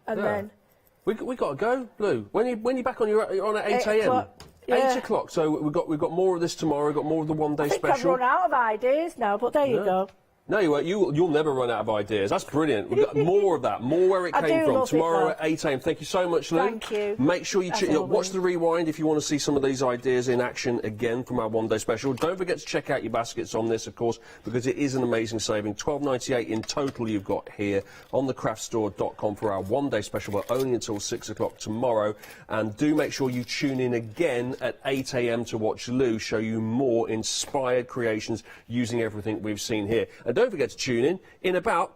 and then... We got to go, Lou. When you back on, you're on at 8 a.m. Yeah. 8 o'clock. So we've got more of this tomorrow. We've got more of the one-day special. I think I've run out of ideas now, but there you go. No, you won't. You'll never run out of ideas. That's brilliant. We've got more of that. More where it came from. Tomorrow at 8 a.m. Thank you so much, Lou. Thank you. Make sure you watch the rewind if you want to see some of these ideas in action again from our one-day special. Don't forget to check out your baskets on this, of course, because it is an amazing saving. $12.98 in total you've got here on thecraftstore.com for our one-day special, but only until 6 o'clock tomorrow. And do make sure you tune in again at 8 a.m. to watch Lou show you more inspired creations using everything we've seen here. And don't forget to tune in about...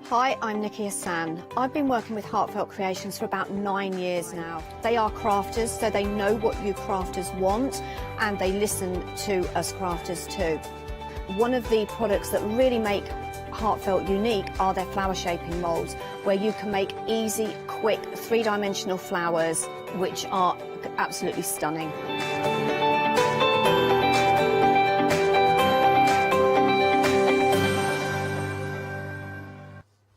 Hi, I'm Nikki Hassan. I've been working with Heartfelt Creations for about 9 years now. They are crafters, so they know what you crafters want, and they listen to us crafters too. One of the products that really make Heartfelt unique are their flower shaping moulds, where you can make easy, quick, three-dimensional flowers, which are absolutely stunning.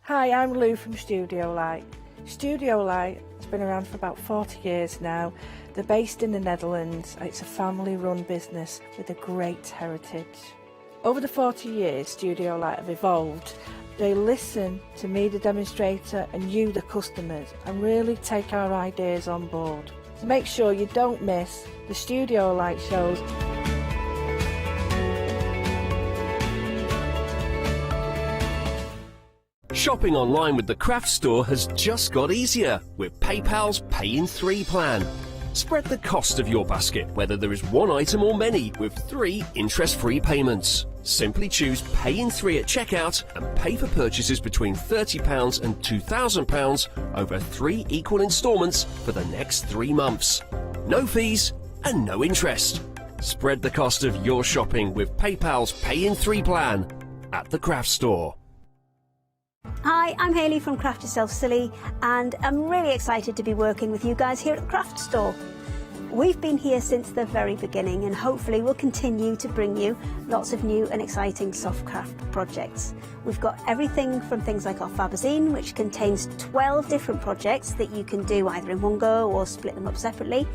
Hi, I'm Lou from Studio Light. Studio Light has been around for about 40 years now. They're based in the Netherlands. It's a family-run business with a great heritage. Over the 40 years, Studio Light have evolved. They listen to me, the demonstrator, and you, the customers, and really take our ideas on board. So make sure you don't miss the Studio Light shows. Shopping online with the Craft Store has just got easier with PayPal's Pay in 3 plan. Spread the cost of your basket, whether there is one item or many, with 3 interest-free payments. Simply choose Pay in 3 at checkout and pay for purchases between £30 and £2,000 over 3 equal instalments for the next 3 months. No fees and no interest. Spread the cost of your shopping with PayPal's Pay in 3 plan at the Craft Store. Hi, I'm Hayley from Craft Yourself Silly, and I'm really excited to be working with you guys here at the Craft Store. We've been here since the very beginning, and hopefully we'll continue to bring you lots of new and exciting soft craft projects. We've got everything from things like our Fabazine, which contains 12 different projects that you can do either in one go or split them up separately.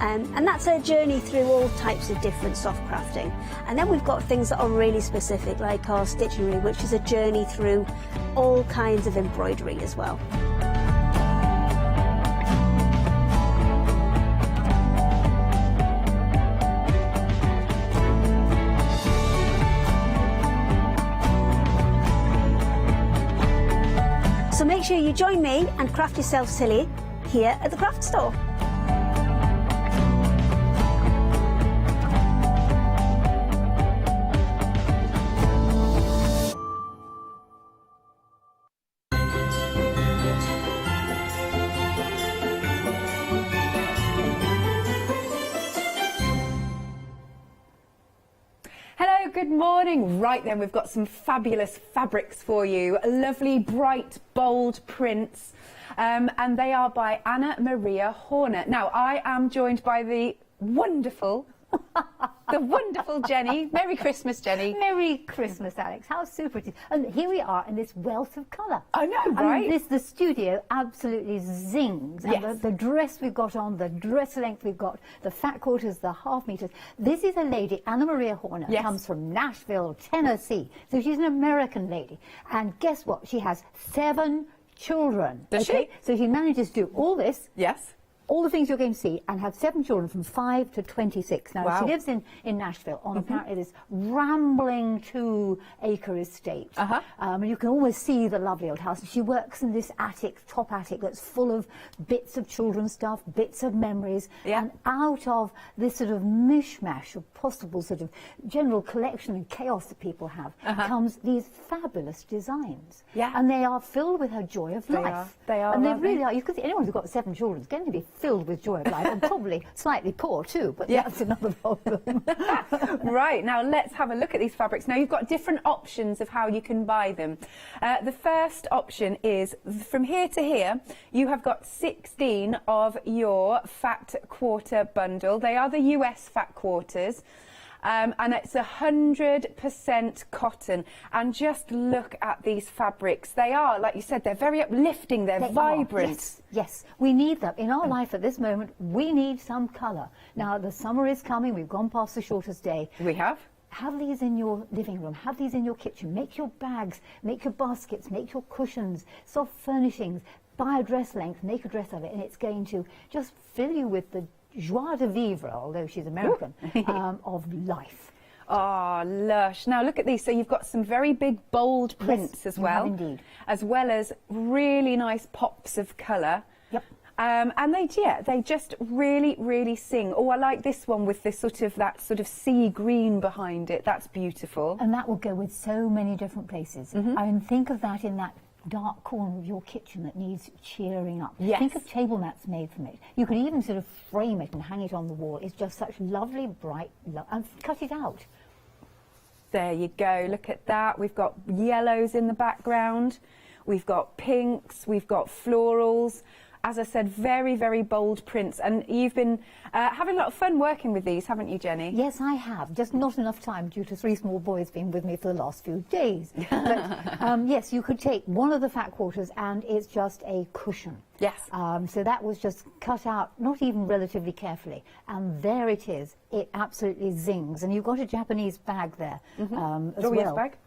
And that's a journey through all types of different soft crafting. And then we've got things that are really specific, like our Stitchery, which is a journey through all kinds of embroidery as well. So make sure you join me and Craft Yourself Silly here at the Craft Store. Good morning. Right then, we've got some fabulous fabrics for you. Lovely, bright, bold prints. And they are by Anna Maria Horner. Now, I am joined by the wonderful Jenny. Merry Christmas, Jenny. Merry Christmas, Alex. How super it is. And here we are in this wealth of colour. I know, right? And the studio absolutely zings. Yes. And the dress we've got on, the dress length we've got, the fat quarters, the half meters. This is a lady, Anna Maria Horner, yes, comes from Nashville, Tennessee. So she's an American lady. And guess what? She has 7 children. Does she? So she manages to do all this. Yes. all the things you're going to see, and had 7 children from 5 to 26. Now, Wow. she lives in Nashville on apparently this rambling 2-acre estate. And you can almost see the lovely old house. She works in this attic, top attic, that's full of bits of children's stuff, bits of memories. Yeah. And out of this sort of mishmash of possible sort of general collection and chaos that people have comes these fabulous designs. Yeah. And they are filled with her joy of life. They are, and they aren't really they? are. You could see anyone who's got 7 children is going to be filled with joy of life, and probably slightly poor too, but that's another problem. Right, now let's have a look at these fabrics. Now you've got different options of how you can buy them. The first option is from here to here, you have got 16 of your fat quarter bundle. They are the US fat quarters. And it's 100% cotton. And just look at these fabrics. They are, like you said, they're very uplifting, they're vibrant. Yes, yes, we need them. In our life at this moment, we need some colour. Now, the summer is coming, we've gone past the shortest day. We have. Have these in your living room, have these in your kitchen, make your bags, make your baskets, make your cushions, soft furnishings, buy a dress length, make a dress of it, and it's going to just fill you with the joie de vivre, although she's American, of life. Oh, lush. Now look at these. So you've got some very big, bold prints as well. Indeed. As well as really nice pops of colour. Yep. And they just really, really sing. Oh, I like this one with this that sort of sea green behind it. That's beautiful. And that will go with so many different places. I mean, think of that in that dark corner of your kitchen that needs cheering up. Yes. Think of table mats made from it. You could even sort of frame it and hang it on the wall. It's just such lovely, bright, and cut it out. There you go. Look at that. We've got yellows in the background. We've got pinks. We've got florals. As I said, very, very bold prints. And you've been having a lot of fun working with these, haven't you, Jenny? Yes, I have. Just not enough time due to 3 small boys being with me for the last few days. But yes, you could take one of the fat quarters and it's just a cushion. Yes. So that was just cut out, not even relatively carefully. And there it is. It absolutely zings. And you've got a Japanese bag there as well. Yes, bag.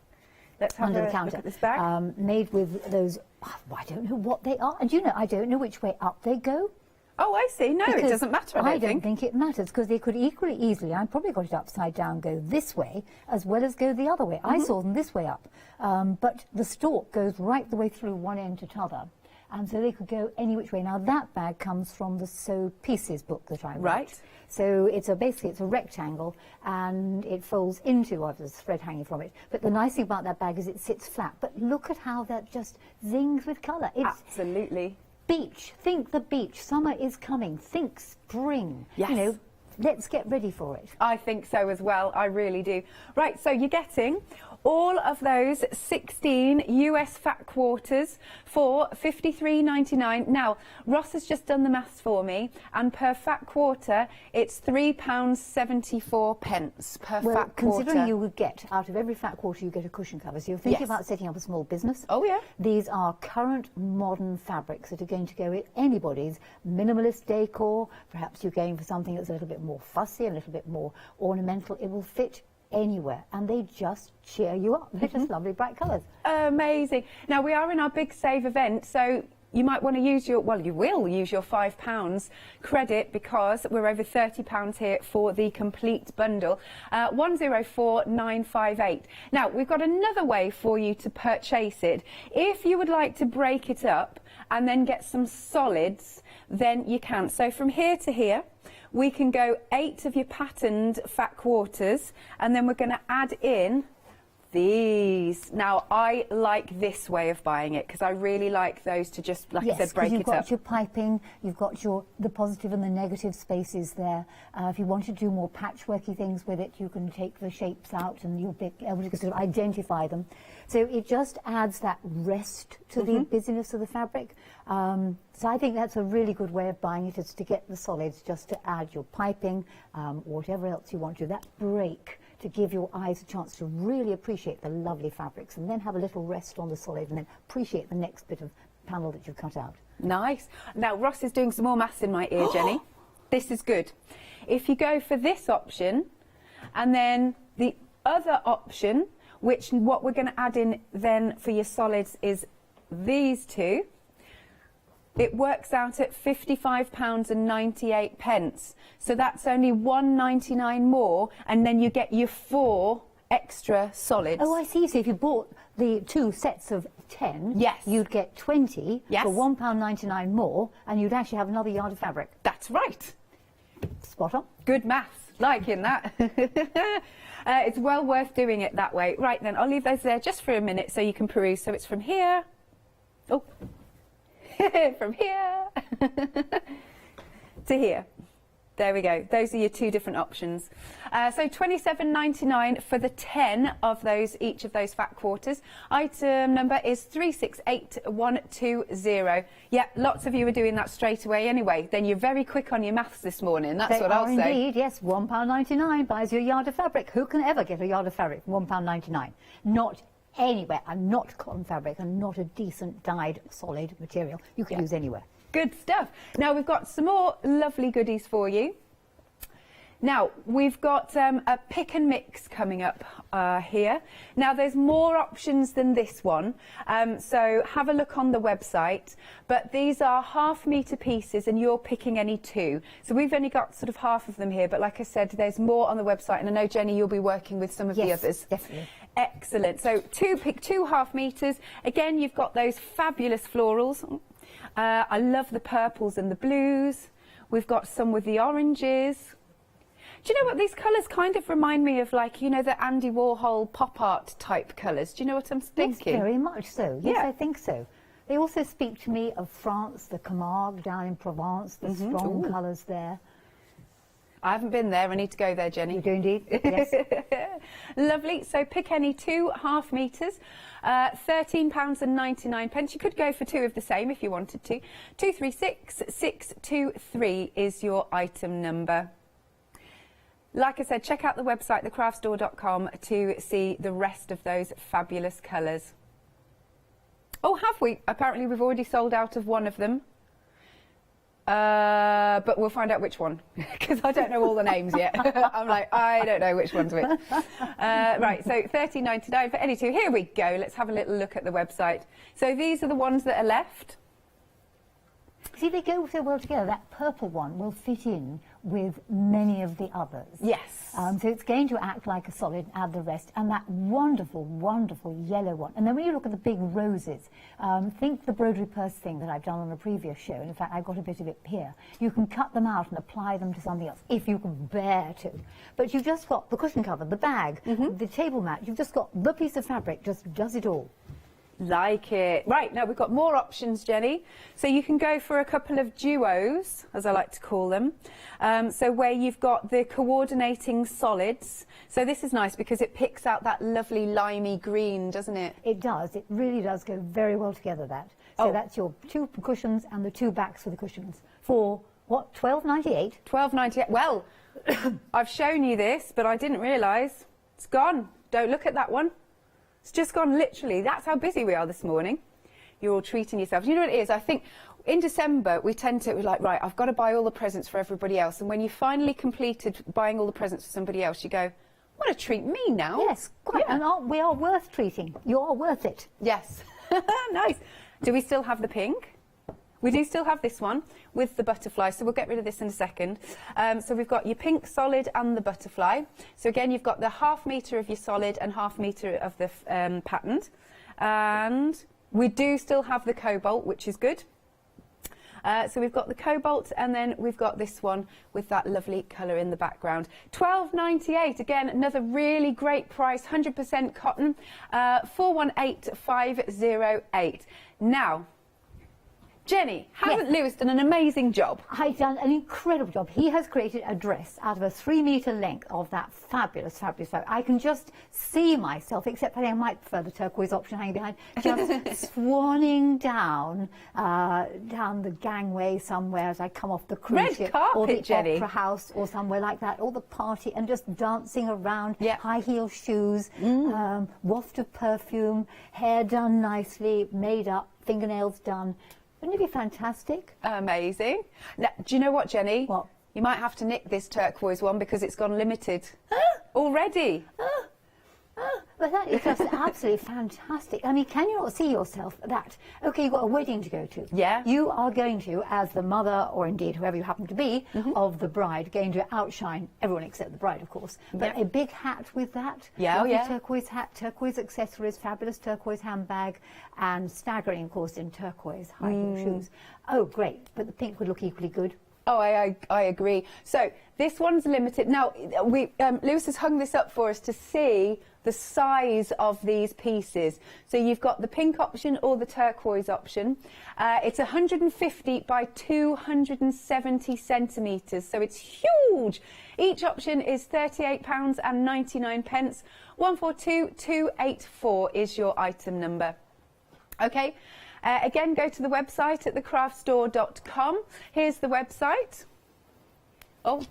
Let's have Under a the counter. look at this bag. Made with those, I don't know what they are. And you know, I don't know which way up they go. Oh, I see. No, it Because doesn't matter, I don't think. it matters, because they could equally easily, I probably got it upside down, go this way, as well as go the other way. I saw them this way up. But the stalk goes right the way through one end to t'other. And so they could go any which way. Now, that bag comes from the Sew Pieces book that I wrote. Right. So basically it's a rectangle, and it folds into, there's thread hanging from it. But the nice thing about that bag is it sits flat. But look at how that just zings with colour. It's Absolutely. beach. Think the beach. Summer is coming. Think spring. Yes. You know, let's get ready for it. I think so as well. I really do. Right, so you're getting all of those 16 US fat quarters for $53.99. Now, Ross has just done the maths for me, and per fat quarter, it's £3.74 per Well, fat quarter. considering you would get, out of every fat quarter, you get a cushion cover. So you're thinking Yes. about setting up a small business. Oh, yeah. These are current modern fabrics that are going to go with anybody's minimalist decor. Perhaps you're going for something that's a little bit more fussy, a little bit more ornamental. It will fit anywhere, and they just cheer you up. They're just lovely bright colours. Amazing. Now, we are in our Big Save event, so you might want to use your, well, you will use your £5 credit, because we're over £30 here for the complete bundle. 104958. Now, we've got another way for you to purchase it. If you would like to break it up and then get some solids, then you can. So from here to here, we can go 8 of your patterned fat quarters, and then we're going to add in these. Now, I like this way of buying it, because I really like those to just, like I said, break you've it got up. your piping, you've got the positive and the negative spaces there. If you want to do more patchworky things with it, you can take the shapes out and you'll be able to sort of identify them. So it just adds that rest to the busyness of the fabric. So I think that's a really good way of buying it, is to get the solids, just to add your piping, whatever else you want to do, that break, to give your eyes a chance to really appreciate the lovely fabrics, and then have a little rest on the solid, and then appreciate the next bit of panel that you've cut out. Nice. Now, Ross is doing some more maths in my ear, Jenny. This is good. If you go for this option, and then the other option, which what we're going to add in then for your solids is these two. it works out at £55.98. So that's only £1.99 more, and then you get your 4 extra solids. Oh, I see. So if you bought the 2 sets of 10, yes, you'd get 20 yes, for £1.99 more, and you'd actually have another yard of fabric. That's right. Spot on. Good maths, liking that. It's well worth doing it that way. Right then, I'll leave those there just for a minute so you can peruse. So it's from here. Oh, from here to here. There we go. Those are your 2 different options. So £27.99 for the 10 of those, each of those fat quarters. Item number is 368120. Yeah, lots of you are doing that straight away anyway. Then you're very quick on your maths this morning. That's what I'll say. Indeed, yes. £1.99 buys you a yard of fabric. Who can ever get a yard of fabric for £1.99? Not anywhere, and not cotton fabric, and not a decent dyed solid material you can use anywhere. Good stuff. Now we've got some more lovely goodies for you. Now we've got a pick and mix coming up here. Now there's more options than this one, so have a look on the website, but these are half-metre pieces and you're picking any 2. So we've only got sort of half of them here, but like I said, there's more on the website, and I know, Jenny, you'll be working with some of the others. Definitely. Excellent. So pick 2 half-metres. Again, you've got those fabulous florals. I love the purples and the blues. We've got some with the oranges. Do you know what, these colours kind of remind me of, like, you know, the Andy Warhol pop art type colours. Do you know what I'm thinking? Yes, very much so. Yes, Yeah. I think so. They also speak to me of France, the Camargue down in Provence, the strong colours there. I haven't been there. I need to go there, Jenny. You do indeed, yes. Lovely. So pick any 2 half-metres. £13.99. You could go for 2 of the same if you wanted to. 236623 is your item number. Like I said, check out the website, thecraftstore.com, to see the rest of those fabulous colours. Oh, have we? Apparently we've already sold out of one of them. But we'll find out which one, because I don't know all the names yet. I'm like, I don't know which one's which. Right, so £13.99 for any 2. Here we go. Let's have a little look at the website. So these are the ones that are left. See, they go so well together. That purple one will fit in with many of the others. Yes. So it's going to act like a solid, add the rest. And that wonderful, wonderful yellow one. And then when you look at the big roses, think the broderie purse thing that I've done on a previous show. And in fact, I've got a bit of it here. You can cut them out and apply them to something else, if you can bear to. But you've just got the cushion cover, the bag, the table mat. You've just got the piece of fabric, just does it all. Like it. Right, now we've got more options, Jenny. So you can go for a couple of duos, as I like to call them. So where you've got the coordinating solids. So this is nice because it picks out that lovely limey green, doesn't it? It does. It really does go very well together, that. So that's your 2 cushions and the 2 backs for the cushions. For, what, £12.98? £12.98. Well, I've shown you this, but I didn't realise. It's gone. Don't look at that one. It's just gone, literally. That's how busy we are this morning. You're all treating yourselves. You know what it is? I think in December, we're like, right, I've got to buy all the presents for everybody else. And when you finally completed buying all the presents for somebody else, you go, what a treat me now. Yes, quite. Yeah. And we are worth treating. You are worth it. Yes. Nice. Do we still have the pink? We do still have this one with the butterfly, so we'll get rid of this in a second. So we've got your pink solid and the butterfly. So again, you've got the ½ metre of your solid and ½ metre of the patterned. And we do still have the cobalt, which is good. So we've got the cobalt, and then we've got this one with that lovely colour in the background. £12.98, again, another really great price, 100% cotton, 418508. Now, Jenny, hasn't Lewis done an amazing job? I've done an incredible job. He has created a dress out of a 3-metre length of that fabulous, fabulous fabric. I can just see myself, except I think I might prefer the turquoise option hanging behind, just swanning down the gangway somewhere as I come off the cruise ship, or the Jenny. opera house, or somewhere like that, or the party, and just dancing around, high heel shoes, waft of perfume, hair done nicely, made up, fingernails done. Wouldn't it be fantastic? Amazing. Now, do you know what, Jenny? What? You might have to nick this turquoise one because it's gone limited already. Well, that is just absolutely fantastic. I mean, can you not see yourself that, okay, you've got a wedding to go to. Yeah. You are going to, as the mother, or indeed whoever you happen to be, of the bride, going to outshine everyone except the bride, of course. But a big hat with that. Yeah, lovely turquoise hat, turquoise accessories, fabulous turquoise handbag, and staggering, of course, in turquoise high heel shoes. Oh, great. But the pink would look equally good. Oh, I agree. So this one's limited. Now, Lewis has hung this up for us to see the size of these pieces. So you've got the pink option or the turquoise option. It's 150 by 270 centimetres, so it's huge. Each option is £38.99. 142284 is your item number. Okay. Again, go to the website at thecraftstore.com. Here's the website. Oh,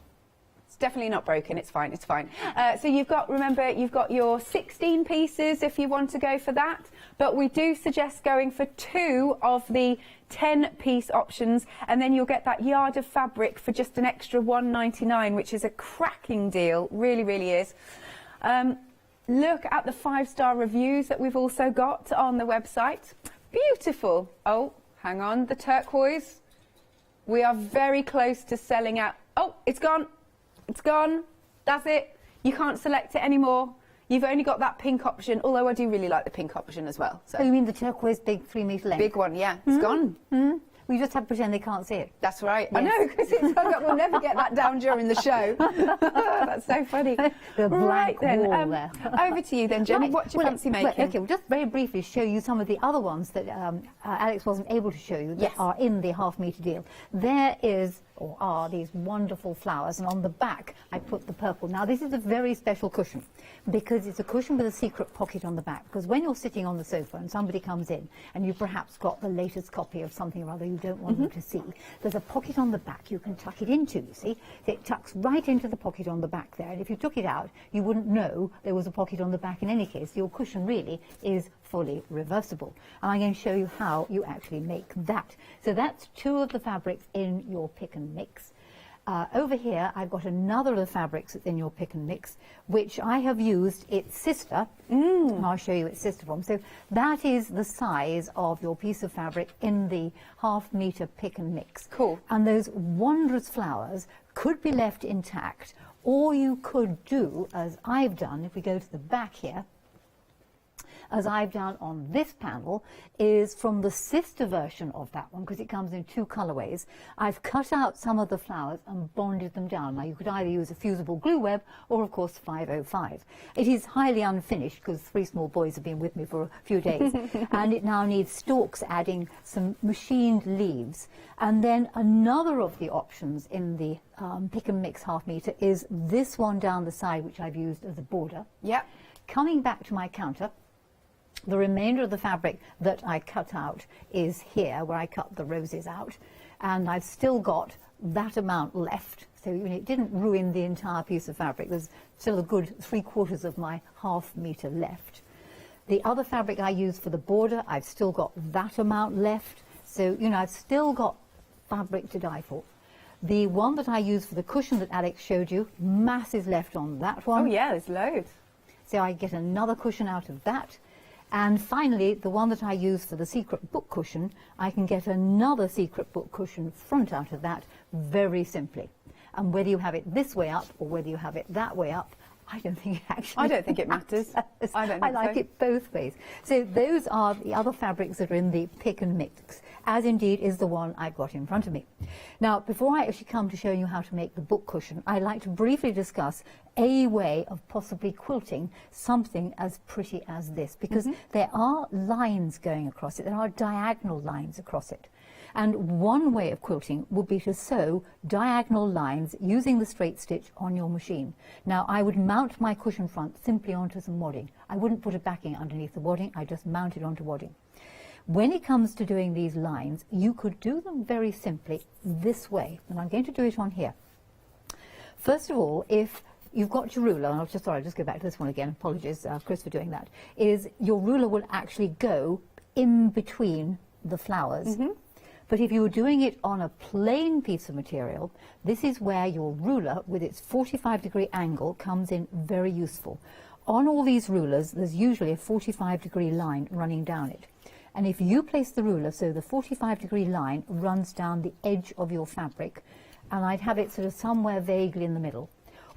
it's definitely not broken. It's fine. It's fine. So you've got, remember, you've got your 16 pieces if you want to go for that. But we do suggest going for 2 of the 10-piece options, and then you'll get that yard of fabric for just an extra £1.99, which is a cracking deal. Really, really is. Look at the 5-star reviews that we've also got on the website. Beautiful. Oh, hang on, the turquoise. We are very close to selling out. Oh, it's gone. It's gone. That's it. You can't select it anymore. You've only got that pink option, although I do really like the pink option as well. So Oh, you mean the turquoise big 3-metre length? big one, yeah. It's gone. We just have to pretend they can't see it. That's right. I know, because it's hung up. We'll never get that down during the show. That's so funny. The Right blank then, wall there. over to you then, Jenny. Right. What do you fancy making? Well, okay, we'll just very briefly show you some of the other ones that Alex wasn't able to show you that are in the half-metre deal. There is, or are, these wonderful flowers, and on the back I put the purple. Now, this is a very special cushion because it's a cushion with a secret pocket on the back, because when you're sitting on the sofa and somebody comes in and you've perhaps got the latest copy of something or other you don't want them to see, there's a pocket on the back you can tuck it into, you see. So it tucks right into the pocket on the back there, and if you took it out you wouldn't know there was a pocket on the back in any case. Your cushion really is fully reversible, and I'm going to show you how you actually make that. So that's 2 of the fabrics in your pick and mix. Over here I've got another of the fabrics that's in your pick and mix, which I have used its sister. And I'll show you its sister form. So that is the size of your piece of fabric in the half-metre pick and mix. Cool. And those wondrous flowers could be left intact, or you could do, as I've done, if we go to the back here, as I've done on this panel, is from the sister version of that one, because it comes in 2 colourways. I've cut out some of the flowers and bonded them down. Now, you could either use a fusible glue web or, of course, 505. It is highly unfinished because 3 small boys have been with me for a few days, and it now needs stalks, adding some machined leaves. And then another of the options in the pick and mix half-metre is this one down the side, which I've used as a border. Yep. Coming back to my counter, the remainder of the fabric that I cut out is here, where I cut the roses out, and I've still got that amount left. So it didn't ruin the entire piece of fabric. There's still a good 3/4 of my half-metre left. The other fabric I used for the border, I've still got that amount left. So, I've still got fabric to die for. The one that I used for the cushion that Alex showed you, masses left on that one. Oh, yeah, there's loads. So I get another cushion out of that. And finally, the one that I use for the secret book cushion, I can get another secret book cushion front out of that very simply. And whether you have it this way up or whether you have it that way up, I don't think it actually I don't think it matters. I don't think I like so. it both ways. So those are the other fabrics that are in the pick and mix, as indeed is the one I've got in front of me. Now, before I actually come to show you how to make the book cushion, I'd like to briefly discuss a way of possibly quilting something as pretty as this, because there are lines going across it. There are diagonal lines across it. And one way of quilting would be to sew diagonal lines using the straight stitch on your machine. Now, I would mount my cushion front simply onto some wadding. I wouldn't put a backing underneath the wadding, I just mount it onto wadding. When it comes to doing these lines, you could do them very simply this way, and I'm going to do it on here. First of all, if you've got your ruler, and I'll just go back to this one again, apologies, Chris, for doing that, is your ruler will actually go in between the flowers. But if you were doing it on a plain piece of material, this is where your ruler with its 45-degree angle comes in very useful. on all these rulers, there's usually a 45-degree line running down it. And if you place the ruler so the 45-degree line runs down the edge of your fabric, and I'd have it sort of somewhere vaguely in the middle,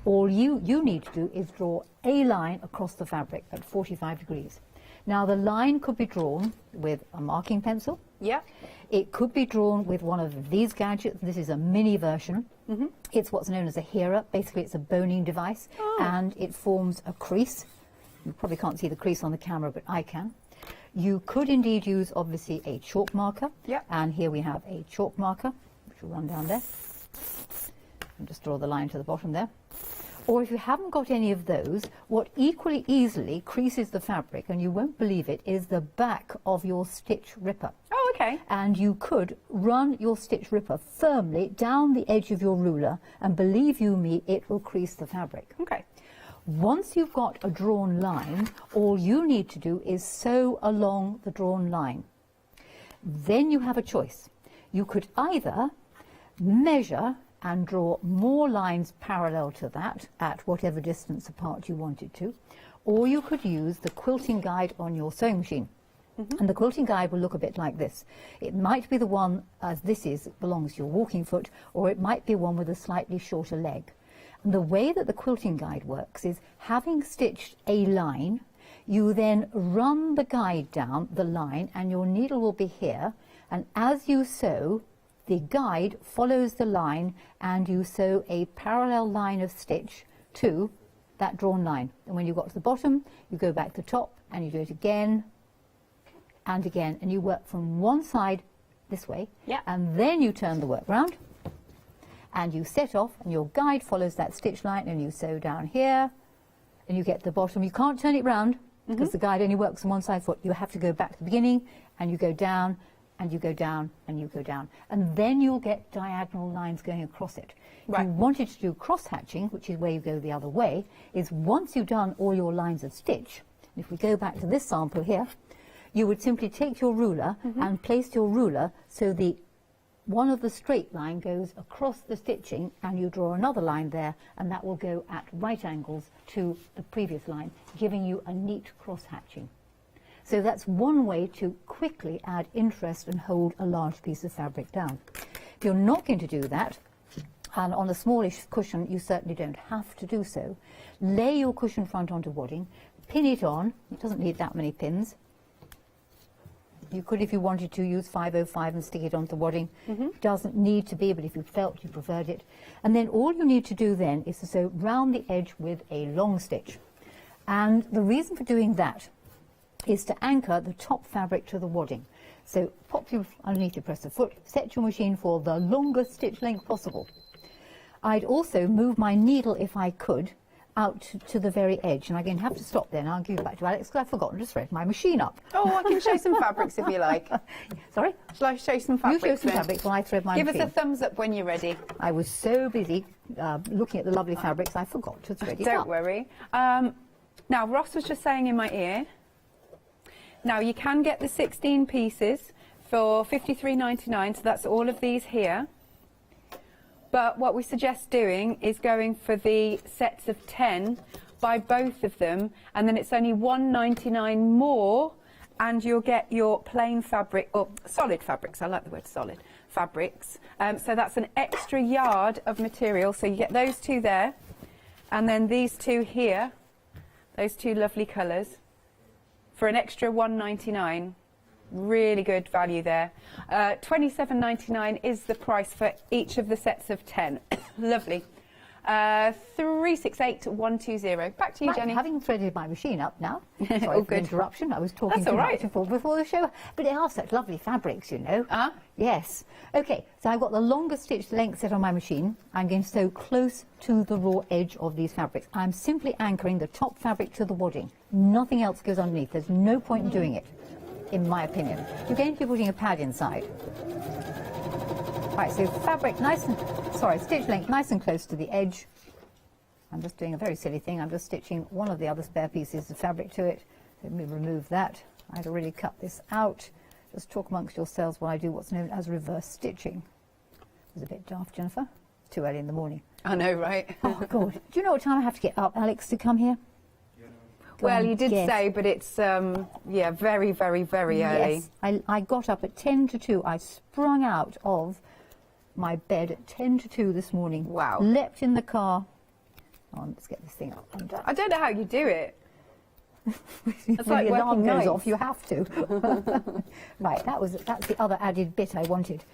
all you need to do is draw a line across the fabric at 45 degrees. Now the line could be drawn with a marking pencil. Yeah. It could be drawn with one of these gadgets. This is a mini version. It's what's known as a hearer. Basically, it's a boning device, and it forms a crease. You probably can't see the crease on the camera, but I can. You could indeed use, obviously, a chalk marker. Yep. And here we have a chalk marker, which will run down there. And just draw the line to the bottom there. Or if you haven't got any of those, what equally easily creases the fabric, and you won't believe it, is the back of your stitch ripper. Oh, okay. And you could run your stitch ripper firmly down the edge of your ruler, and believe you me, it will crease the fabric. Okay. Once you've got a drawn line, all you need to do is sew along the drawn line. Then you have a choice. You could either measure and draw more lines parallel to that at whatever distance apart you wanted to, or you could use the quilting guide on your sewing machine. And the quilting guide will look a bit like this. It might be the one, as this is, that belongs to your walking foot, or it might be one with a slightly shorter leg. And the way that the quilting guide works is, having stitched a line, you then run the guide down the line, and your needle will be here, and as you sew, the guide follows the line, and you sew a parallel line of stitch to that drawn line. And when you got to the bottom, you go back to the top, and you do it again and again, and you work from one side this way, and then you turn the work round, and you set off, and your guide follows that stitch line, and you sew down here, and you get to the bottom. You can't turn it round, because the guide only works on one side foot. You have to go back to the beginning, and you go down, and you go down, and you go down, and then you'll get diagonal lines going across it. If you wanted to do cross hatching, which is where you go the other way, is once you've done all your lines of stitch, and if we go back to this sample here, you would simply take your ruler and place your ruler so the one of the straight line goes across the stitching, and you draw another line there, and that will go at right angles to the previous line, giving you a neat cross hatching. So that's one way to quickly add interest and hold a large piece of fabric down. If you're not going to do that, and on a smallish cushion, you certainly don't have to do so, lay your cushion front onto wadding, pin it on. It doesn't need that many pins. You could, if you wanted to, use 505 and stick it onto wadding. Doesn't need to be, but if you felt you preferred it. And then all you need to do then is to sew round the edge with a long stitch. And the reason for doing that is to anchor the top fabric to the wadding. So pop you underneath your presser foot, set your machine for the longest stitch length possible. I'd also move my needle, if I could, out to the very edge, and I'm going to have to stop there, and I'll give you back to Alex because I've forgotten to thread my machine up. Oh, I can show some fabrics if you like. Sorry? Shall I show some fabrics? You show some then? fabrics while I thread my machine. Give us a thumbs up when you're ready. I was so busy looking at the lovely fabrics, I forgot to thread it up. Don't worry. Now, Ross was just saying in my ear, now you can get the 16 pieces for $53.99, so that's all of these here. But what we suggest doing is going for the sets of 10, buy both of them, and then it's only $1.99 more, and you'll get your plain fabric, or solid fabrics, I like the word solid, fabrics. So that's an extra yard of material, so you get those two there, and then these two here, those two lovely colours, for an extra $1.99. Really good value there. $27.99 is the price for each of the sets of 10. Lovely. 368120. Back to you, Right, Jenny. having threaded my machine up now. Sorry All for good. the interruption. I was talking That's too all much right. before the show. But they are such lovely fabrics, you know. Ah. Yes. Okay, so I've got the longest stitch length set on my machine. I'm going to sew close to the raw edge of these fabrics. I'm simply anchoring the top fabric to the wadding. Nothing else goes underneath. There's no point in doing it, in my opinion. You're going to be putting a pad inside. Right, so fabric stitch length nice and close to the edge. I'm just doing a very silly thing. I'm just stitching one of the other spare pieces of fabric to it. Let me remove that. I'd already cut this out. Just talk amongst yourselves while I do what's known as reverse stitching. It was a bit daft, Jennifer. It's too early in the morning. I know, right? Oh, God. Do you know what time I have to get up, Alex, to come here? Well, you did Yes. say, but it's, yeah, very, very, very early. Yes, I got up at 10 to 2. I sprung out of my bed at 10 to 2 this morning. Wow. Leapt in the car. Oh, let's get this thing up. I don't know how you do it. It's like the alarm working goes nights. off, you have to. Right, that's the other added bit I wanted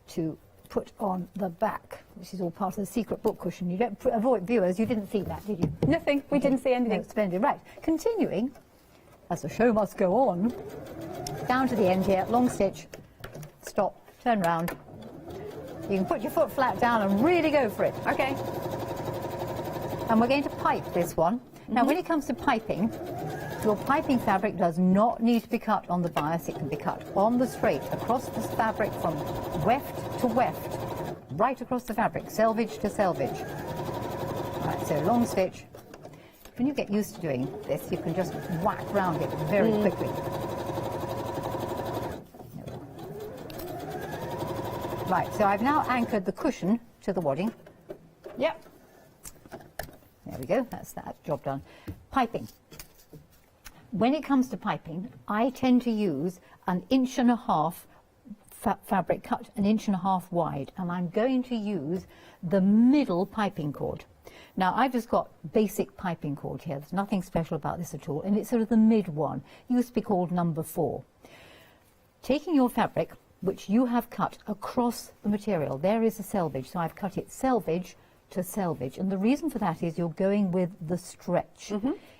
to put on the back. This is all part of the secret book cushion. You don't avoid viewers. You didn't see that, did you? Nothing. We didn't see anything. No, splendid. Right, continuing, as the show must go on, down to the end here, long stitch, stop, turn round. You can put your foot flat down and really go for it. Okay. And we're going to pipe this one. Now, when it comes to piping, your piping fabric does not need to be cut on the bias. It can be cut on the straight, across the fabric from weft to weft, right across the fabric, selvage to selvage. Right, so long stitch. When you get used to doing this, you can just whack round it very quickly. Right, so I've now anchored the cushion to the wadding. Yep. There we go, that's that job done. Piping. When it comes to piping, I tend to use 1.5 inches fabric cut 1.5 inches wide, and I'm going to use the middle piping cord. Now, I've just got basic piping cord here. There's nothing special about this at all, and it's sort of the mid one. It used to be called number 4. Taking your fabric, which you have cut across the material, there is a selvage, so I've cut it selvage to selvage, and the reason for that is you're going with the stretch.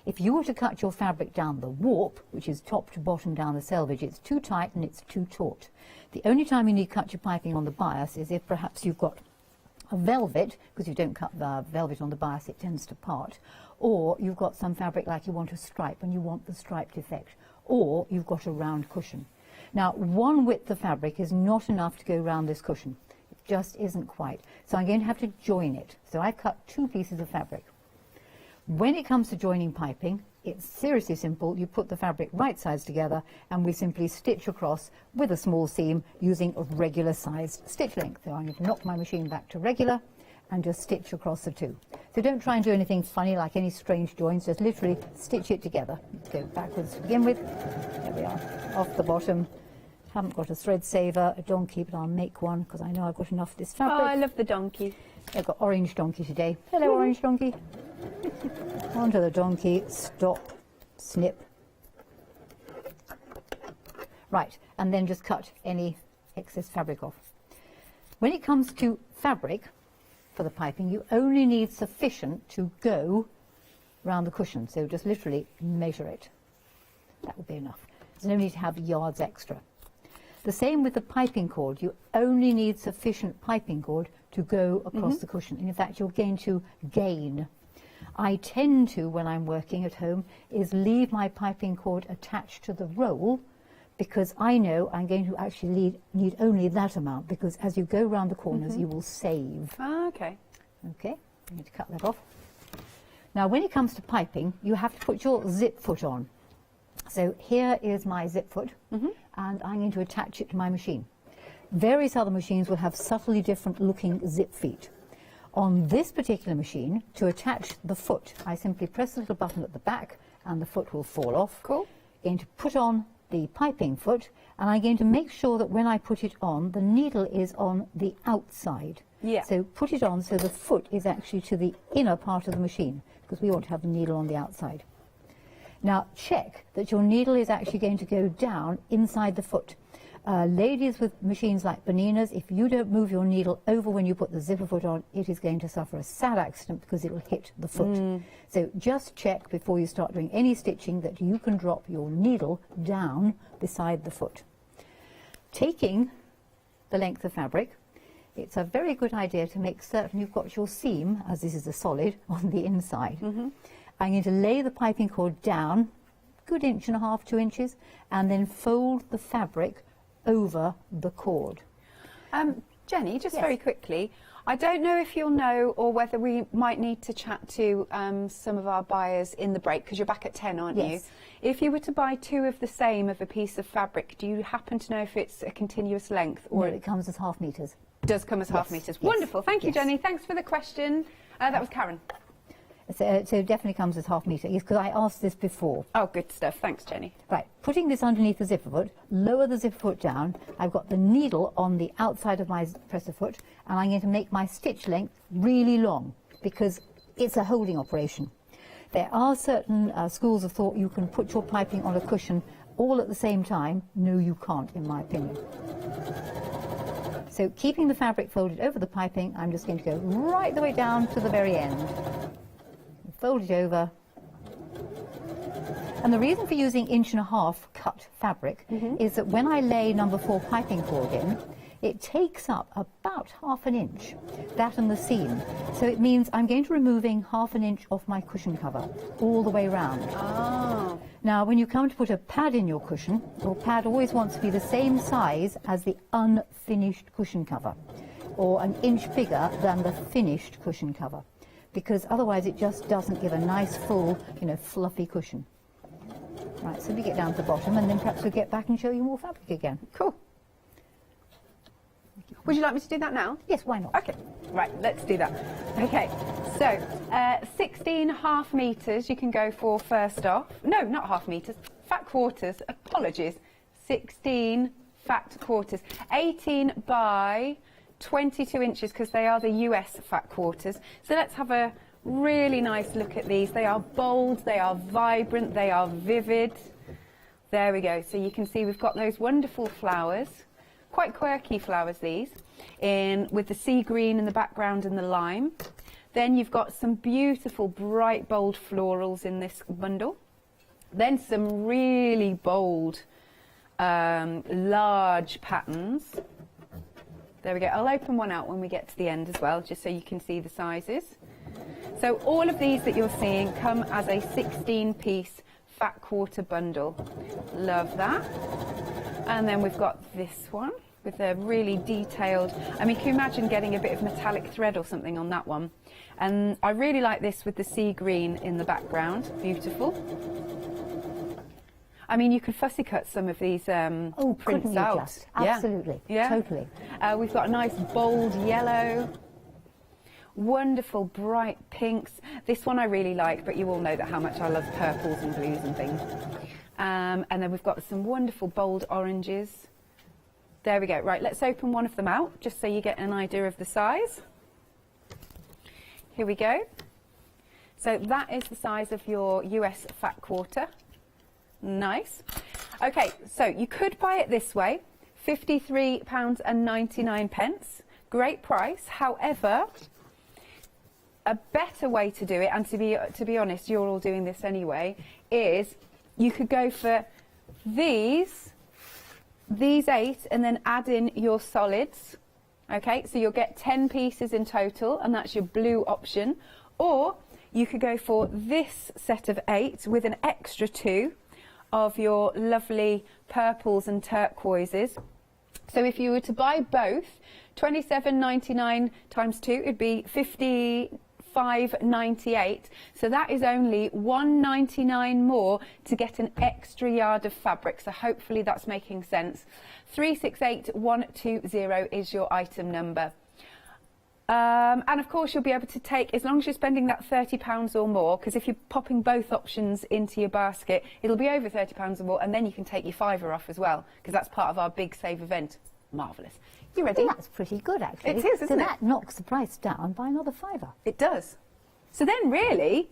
If you were to cut your fabric down the warp, which is top to bottom down the selvage, it's too tight and it's too taut. The only time you need to cut your piping on the bias is if perhaps you've got a velvet, because you don't cut the velvet on the bias, it tends to part, or you've got some fabric like you want a stripe and you want the striped effect, or you've got a round cushion. Now, one width of fabric is not enough to go round this cushion. Just isn't quite. So I'm going to have to join it. So I've cut 2 pieces of fabric. When it comes to joining piping, it's seriously simple. You put the fabric right sides together and we simply stitch across with a small seam using a regular sized stitch length. So I'm going to knock my machine back to regular and just stitch across the 2. So don't try and do anything funny like any strange joins, just literally stitch it together. Go backwards to begin with. There we are, off the bottom. Haven't got a thread saver, a donkey, but I'll make one because I know I've got enough of this fabric. Oh, I love the donkey. I've got orange donkey today. Hello, orange donkey. Onto the donkey, stop, snip. Right, and then just cut any excess fabric off. When it comes to fabric for the piping, you only need sufficient to go round the cushion. So just literally measure it. That will be enough. There's no need to have yards extra. The same with the piping cord. You only need sufficient piping cord to go across the cushion. And in fact, you're going to gain. I tend to, when I'm working at home, is leave my piping cord attached to the roll because I know I'm going to actually need only that amount because as you go round the corners, you will save. Oh, okay. Okay, I need to cut that off. Now, when it comes to piping, you have to put your zip foot on. So here is my zip foot, and I'm going to attach it to my machine. Various other machines will have subtly different looking zip feet. On this particular machine, to attach the foot, I simply press the little button at the back and the foot will fall off. Cool. Going to put on the piping foot, and I'm going to make sure that when I put it on, the needle is on the outside. Yeah. So put it on so the foot is actually to the inner part of the machine, because we want to have the needle on the outside. Now check that your needle is actually going to go down inside the foot. Ladies with machines like Bernina's, if you don't move your needle over when you put the zipper foot on, it is going to suffer a sad accident because it will hit the foot. So just check before you start doing any stitching that you can drop your needle down beside the foot. Taking the length of fabric, it's a very good idea to make certain you've got your seam, as this is a solid, on the inside. I'm going to lay the piping cord down, good 1.5 inches, 2 inches, and then fold the fabric over the cord. Jenny, just very quickly, I don't know if you'll know or whether we might need to chat to some of our buyers in the break, because you're back at 10, aren't you? If you were to buy 2 of the same of a piece of fabric, do you happen to know if it's a continuous length? Or No, it comes as half meters. Does come as half meters. Wonderful. Thank you, Jenny. Thanks for the question. That was Karen. So it definitely comes as half metre, because I asked this before. Oh, good stuff. Thanks, Jenny. Right, putting this underneath the zipper foot, lower the zipper foot down. I've got the needle on the outside of my presser foot, and I'm going to make my stitch length really long, because it's a holding operation. There are certain schools of thought you can put your piping on a cushion all at the same time. No, you can't, in my opinion. So keeping the fabric folded over the piping, I'm just going to go right the way down to the very end. Fold it over. And the reason for using 1.5" cut fabric is that when I lay number 4 piping cord in, it takes up about ½ an inch, that and the seam. So it means I'm going to be removing ½ an inch off my cushion cover all the way around. Oh. Now, when you come to put a pad in your cushion, your pad always wants to be the same size as the unfinished cushion cover, or an inch bigger than the finished cushion cover, because otherwise it just doesn't give a nice, full, fluffy cushion. Right, so we get down to the bottom, and then perhaps we'll get back and show you more fabric again. Cool. Would you like me to do that now? Yes, why not? Okay, right, let's do that. Okay, so 16½ meters you can go for first off. No, not ½ meters, fat quarters, apologies. 16 fat quarters. 18 by 22 inches, because they are the US fat quarters. So let's have a really nice look at these. They are bold, they are vibrant, they are vivid. There we go. So you can see we've got those wonderful flowers. Quite quirky flowers, these, with the sea green in the background and the lime. Then you've got some beautiful bright bold florals in this bundle. Then some really bold large patterns. There we go. I'll open one out when we get to the end as well, just so you can see the sizes. So all of these that you're seeing come as a 16-piece fat quarter bundle. Love that. And then we've got this one with a really detailed, I mean, can you imagine getting a bit of metallic thread or something on that one? And I really like this with the sea green in the background. Beautiful. I mean, you could fussy cut some of these prints out. Just? Absolutely. Yeah. Totally. We've got a nice bold yellow. Wonderful bright pinks. This one I really like, but you all know that how much I love purples and blues and things. And then we've got some wonderful bold oranges. There we go. Right, let's open one of them out, just so you get an idea of the size. Here we go. So that is the size of your US fat quarter. Nice. Okay, so you could buy it this way, £53.99. Great price. However, a better way to do it, and to be honest, you're all doing this anyway, is you could go for these 8 and then add in your solids. Okay, so you'll get 10 pieces in total, and that's your blue option. Or you could go for this set of 8 with an extra 2 of your lovely purples and turquoises. So if you were to buy both, £27.99 times 2 would be £55.98. So that is only £1.99 more to get an extra yard of fabric. So hopefully that's making sense. 368120 is your item number. And of course you'll be able to take, as long as you're spending that £30 or more, because if you're popping both options into your basket, it'll be over £30 or more, and then you can take your £5 off as well, because that's part of our big save event. Marvellous. You ready? Well, that's pretty good, actually. It is, isn't it? So that knocks the price down by another £5. It does. So then really,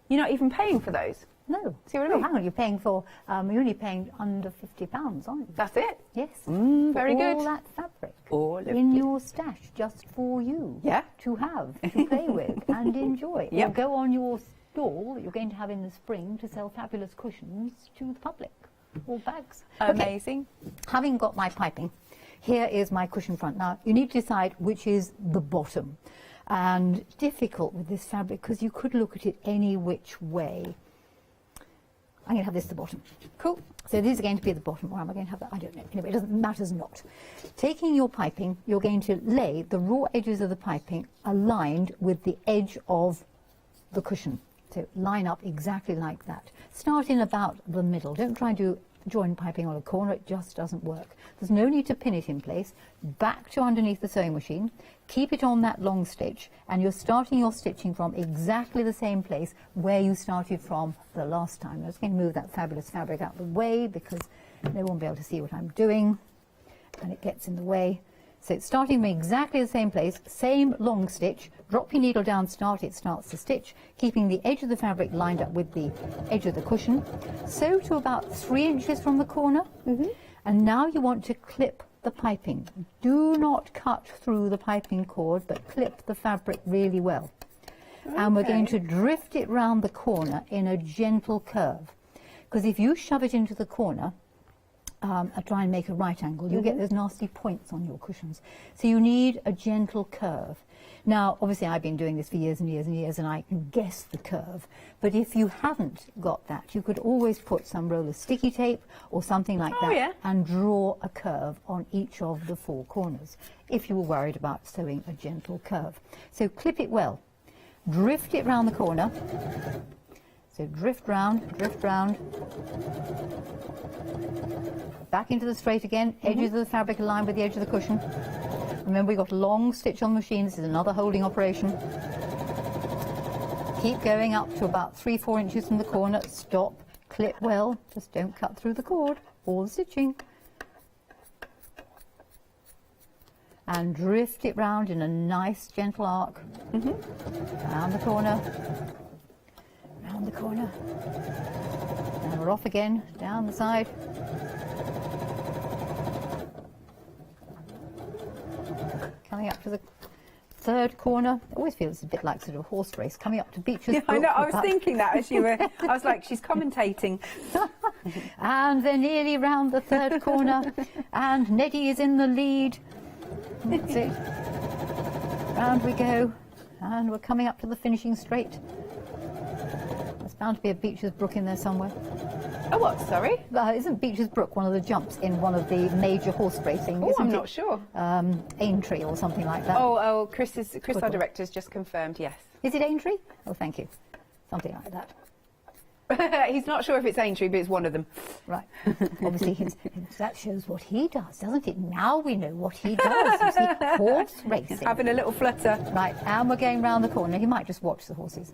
you're not even paying for those. No. See what I mean? Hang on, you're paying for, you're only paying under £50, aren't you? That's it. Yes. Very good. All that fabric All of in it. your stash just for you. Yeah. To have, to play with and enjoy. Yep. Or go on your stall that you're going to have in the spring to sell fabulous cushions to the public or bags. Amazing. Okay. Having got my piping, here is my cushion front. Now, you need to decide which is the bottom. And difficult with this fabric because you could look at it any which way. I'm going to have this at the bottom. Cool. So these are going to be at the bottom, or am I going to have that? I don't know. Anyway, it matters not. Taking your piping, you're going to lay the raw edges of the piping aligned with the edge of the cushion. So line up exactly like that. Start in about the middle. Don't try and do join piping on a corner, it just doesn't work. There's no need to pin it in place. Back to underneath the sewing machine, keep it on that long stitch, and you're starting your stitching from exactly the same place where you started from the last time. I'm just going to move that fabulous fabric out of the way because no one will be able to see what I'm doing, and it gets in the way. So it's starting from exactly the same place, same long stitch. Drop your needle down, it starts the stitch, keeping the edge of the fabric lined up with the edge of the cushion. Sew to about 3 inches from the corner. And now you want to clip the piping. Do not cut through the piping cord, but clip the fabric really well. And we're going to drift it round the corner in a gentle curve. Because if you shove it into the corner, try and make a right angle, you'll get those nasty points on your cushions. So you need a gentle curve. Now, obviously, I've been doing this for years and years and years, and I can guess the curve. But if you haven't got that, you could always put some roll of sticky tape or something like that and draw a curve on each of the 4 corners, if you were worried about sewing a gentle curve. So clip it well. Drift it round the corner. So drift round, back into the straight again, edges of the fabric aligned with the edge of the cushion. Remember, we've got a long stitch on the machine. This is another holding operation. Keep going up to about 3-4 inches from the corner. Stop, clip well, just don't cut through the cord or the stitching. And drift it round in a nice gentle arc. Round the corner. Round the corner, and we're off again, down the side. Coming up to the 3rd corner. I always feel it's a bit like sort of a horse race. Coming up to Beecher's Brook. I know, I was thinking that as you were, I was like, she's commentating. And they're nearly round the 3rd corner, and Neddy is in the lead. That's it. Round we go, and we're coming up to the finishing straight. There's bound to be a Beecher's Brook in there somewhere. Oh, what, sorry? Isn't Beecher's Brook one of the jumps in one of the major horse racing? Oh, I'm not sure. Aintree or something like that. Oh, Chris, our director's just confirmed, yes. Is it Aintree? Oh, thank you. Something like that. He's not sure if it's Aintree, but it's one of them. Right. Obviously, that shows what he does, doesn't it? Now we know what he does. You see, horse racing. Having a little flutter. Right, and we're going round the corner. He might just watch the horses.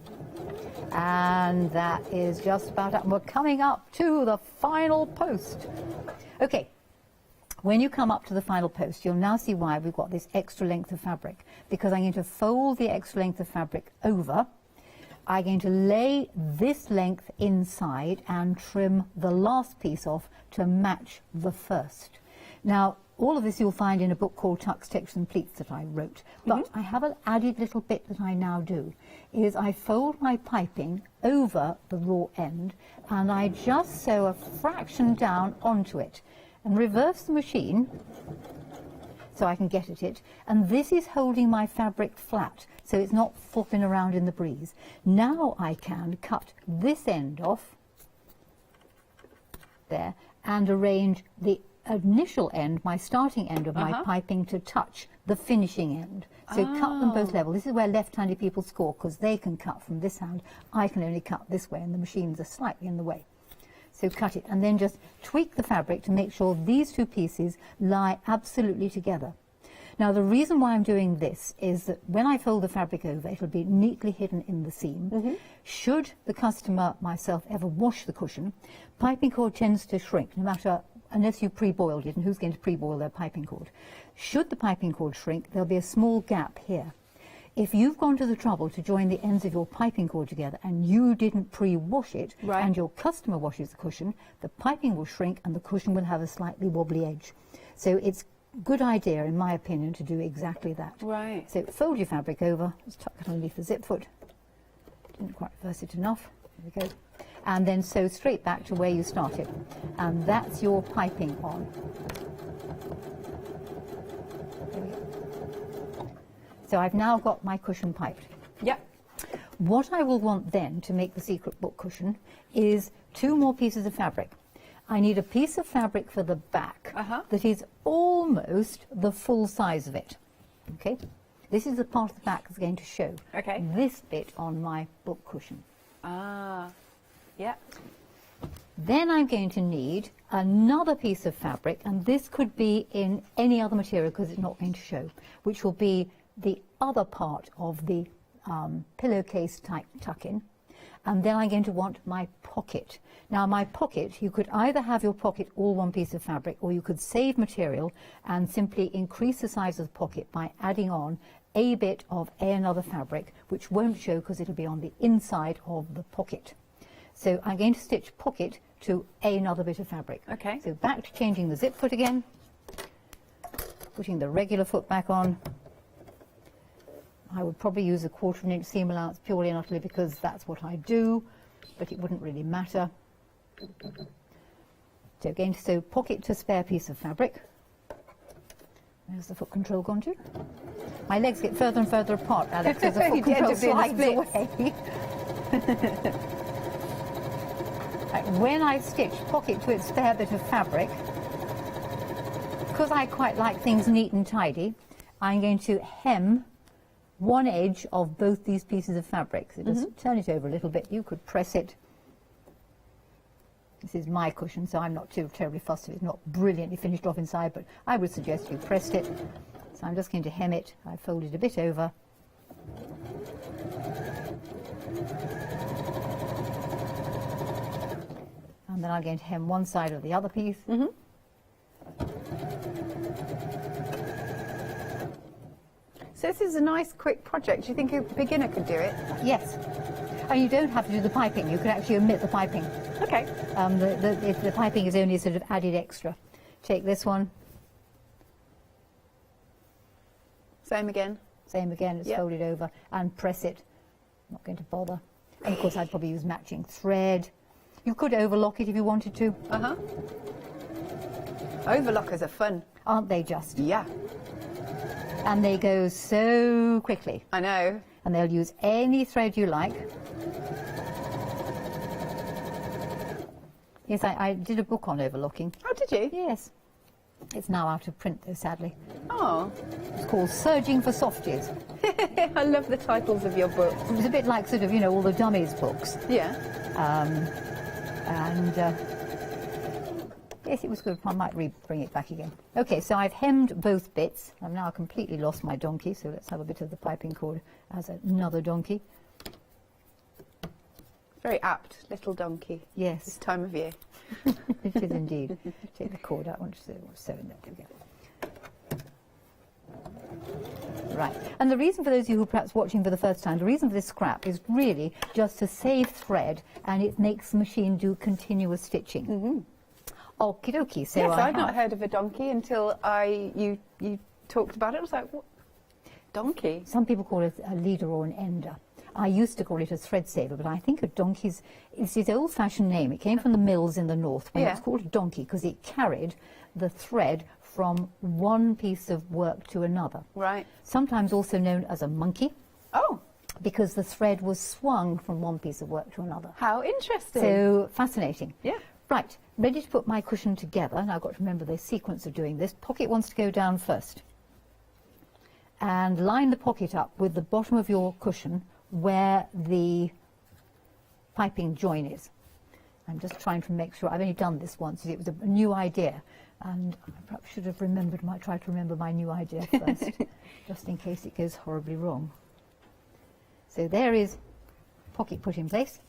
And that is just about up. We're coming up to the final post. Okay. When you come up to the final post, you'll now see why we've got this extra length of fabric. Because I'm going to fold the extra length of fabric over. I'm going to lay this length inside and trim the last piece off to match the first. Now, all of this you'll find in a book called Tucks, Textures and Pleats that I wrote. But I have an added little bit that I now do, is I fold my piping over the raw end and I just sew a fraction down onto it and reverse the machine so I can get at it. And this is holding my fabric flat, so it's not flopping around in the breeze. Now I can cut this end off there and arrange the initial end, my starting end of my piping, to touch the finishing end. So cut them both level. This is where left-handed people score, because they can cut from this hand. I can only cut this way, and the machines are slightly in the way. So cut it, and then just tweak the fabric to make sure these 2 pieces lie absolutely together. Now, the reason why I'm doing this is that when I fold the fabric over, it'll be neatly hidden in the seam. Should the customer, myself, ever wash the cushion, piping cord tends to shrink, no matter, unless you pre-boiled it, and who's going to pre-boil their piping cord? Should the piping cord shrink, there'll be a small gap here. If you've gone to the trouble to join the ends of your piping cord together and you didn't pre-wash it, and your customer washes the cushion, the piping will shrink and the cushion will have a slightly wobbly edge. So it's a good idea, in my opinion, to do exactly that. Right. So fold your fabric over, just tuck it underneath the zip foot. Didn't quite reverse it enough. There we go. And then sew straight back to where you started. And that's your piping on. There we go. So I've now got my cushion piped. Yep. What I will want then to make the secret book cushion is 2 more pieces of fabric. I need a piece of fabric for the back that is almost the full size of it. Okay? This is the part of the back that's going to show this bit on my book cushion. Ah, yeah. Then I'm going to need another piece of fabric, and this could be in any other material because it's not going to show, which will be the other part of the pillowcase type tuck-in. And then I'm going to want my pocket. Now my pocket, you could either have your pocket all one piece of fabric, or you could save material and simply increase the size of the pocket by adding on a bit of another fabric, which won't show because it'll be on the inside of the pocket. So I'm going to stitch pocket to another bit of fabric. Okay. So back to changing the zip foot again, putting the regular foot back on. I would probably use a 1/4 inch seam allowance purely and utterly because that's what I do, but it wouldn't really matter. So again, so pocket to spare piece of fabric. There's the foot control gone to. My legs get further and further apart, Alex, as the foot control slides away. Right, when I stitch pocket to its spare bit of fabric, because I quite like things neat and tidy, I'm going to hem one edge of both these pieces of fabric. So just turn it over a little bit. You could press it. This is my cushion, so I'm not too terribly fussed if it's not brilliantly finished off inside, but I would suggest you pressed it. So I'm just going to hem it. I fold it a bit over. And then I'm going to hem one side of the other piece. So this is a nice quick project. Do you think a beginner could do it? Yes. And you don't have to do the piping. You can actually omit the piping. Okay. If the piping is only sort of added extra. Take this one. Same again. Same again. It's folded over and press it. Not going to bother. And of course I'd probably use matching thread. You could overlock it if you wanted to. Overlockers are fun. Aren't they just? Yeah. And they go so quickly. I know. And they'll use any thread you like. Yes, I did a book on overlocking. Oh, did you? Yes. It's now out of print, though, sadly. Oh. It's called Surging for Softies. I love the titles of your books. It was a bit like sort of, you know, all the dummies books. Yeah. Yes, it was good. I might bring it back again. Okay, so I've hemmed both bits. I've now completely lost my donkey, so let's have a bit of the piping cord as another donkey. Very apt, little donkey. Yes. This time of year. It is indeed. Take the cord out. I want to sew in there. There we go. Right. And the reason for those of you who are perhaps watching for the first time, the reason for this scrap is really just to save thread, and it makes the machine do continuous stitching. Okie dokie. So yes, I've not heard of a donkey until you talked about it. I was like, what? Donkey? Some people call it a leader or an ender. I used to call it a thread saver, but I think a donkey's it's its old-fashioned name. It came from the mills in the north, when it was called a donkey because it carried the thread from one piece of work to another. Right. Sometimes also known as a monkey. Oh. Because the thread was swung from one piece of work to another. How interesting. So fascinating. Yeah. Right, ready to put my cushion together. Now I've got to remember the sequence of doing this. Pocket wants to go down first. And line the pocket up with the bottom of your cushion where the piping join is. I'm just trying to make sure. I've only done this once. It was a new idea. And I perhaps should have tried to remember my new idea first, just in case it goes horribly wrong. So there is pocket put in place.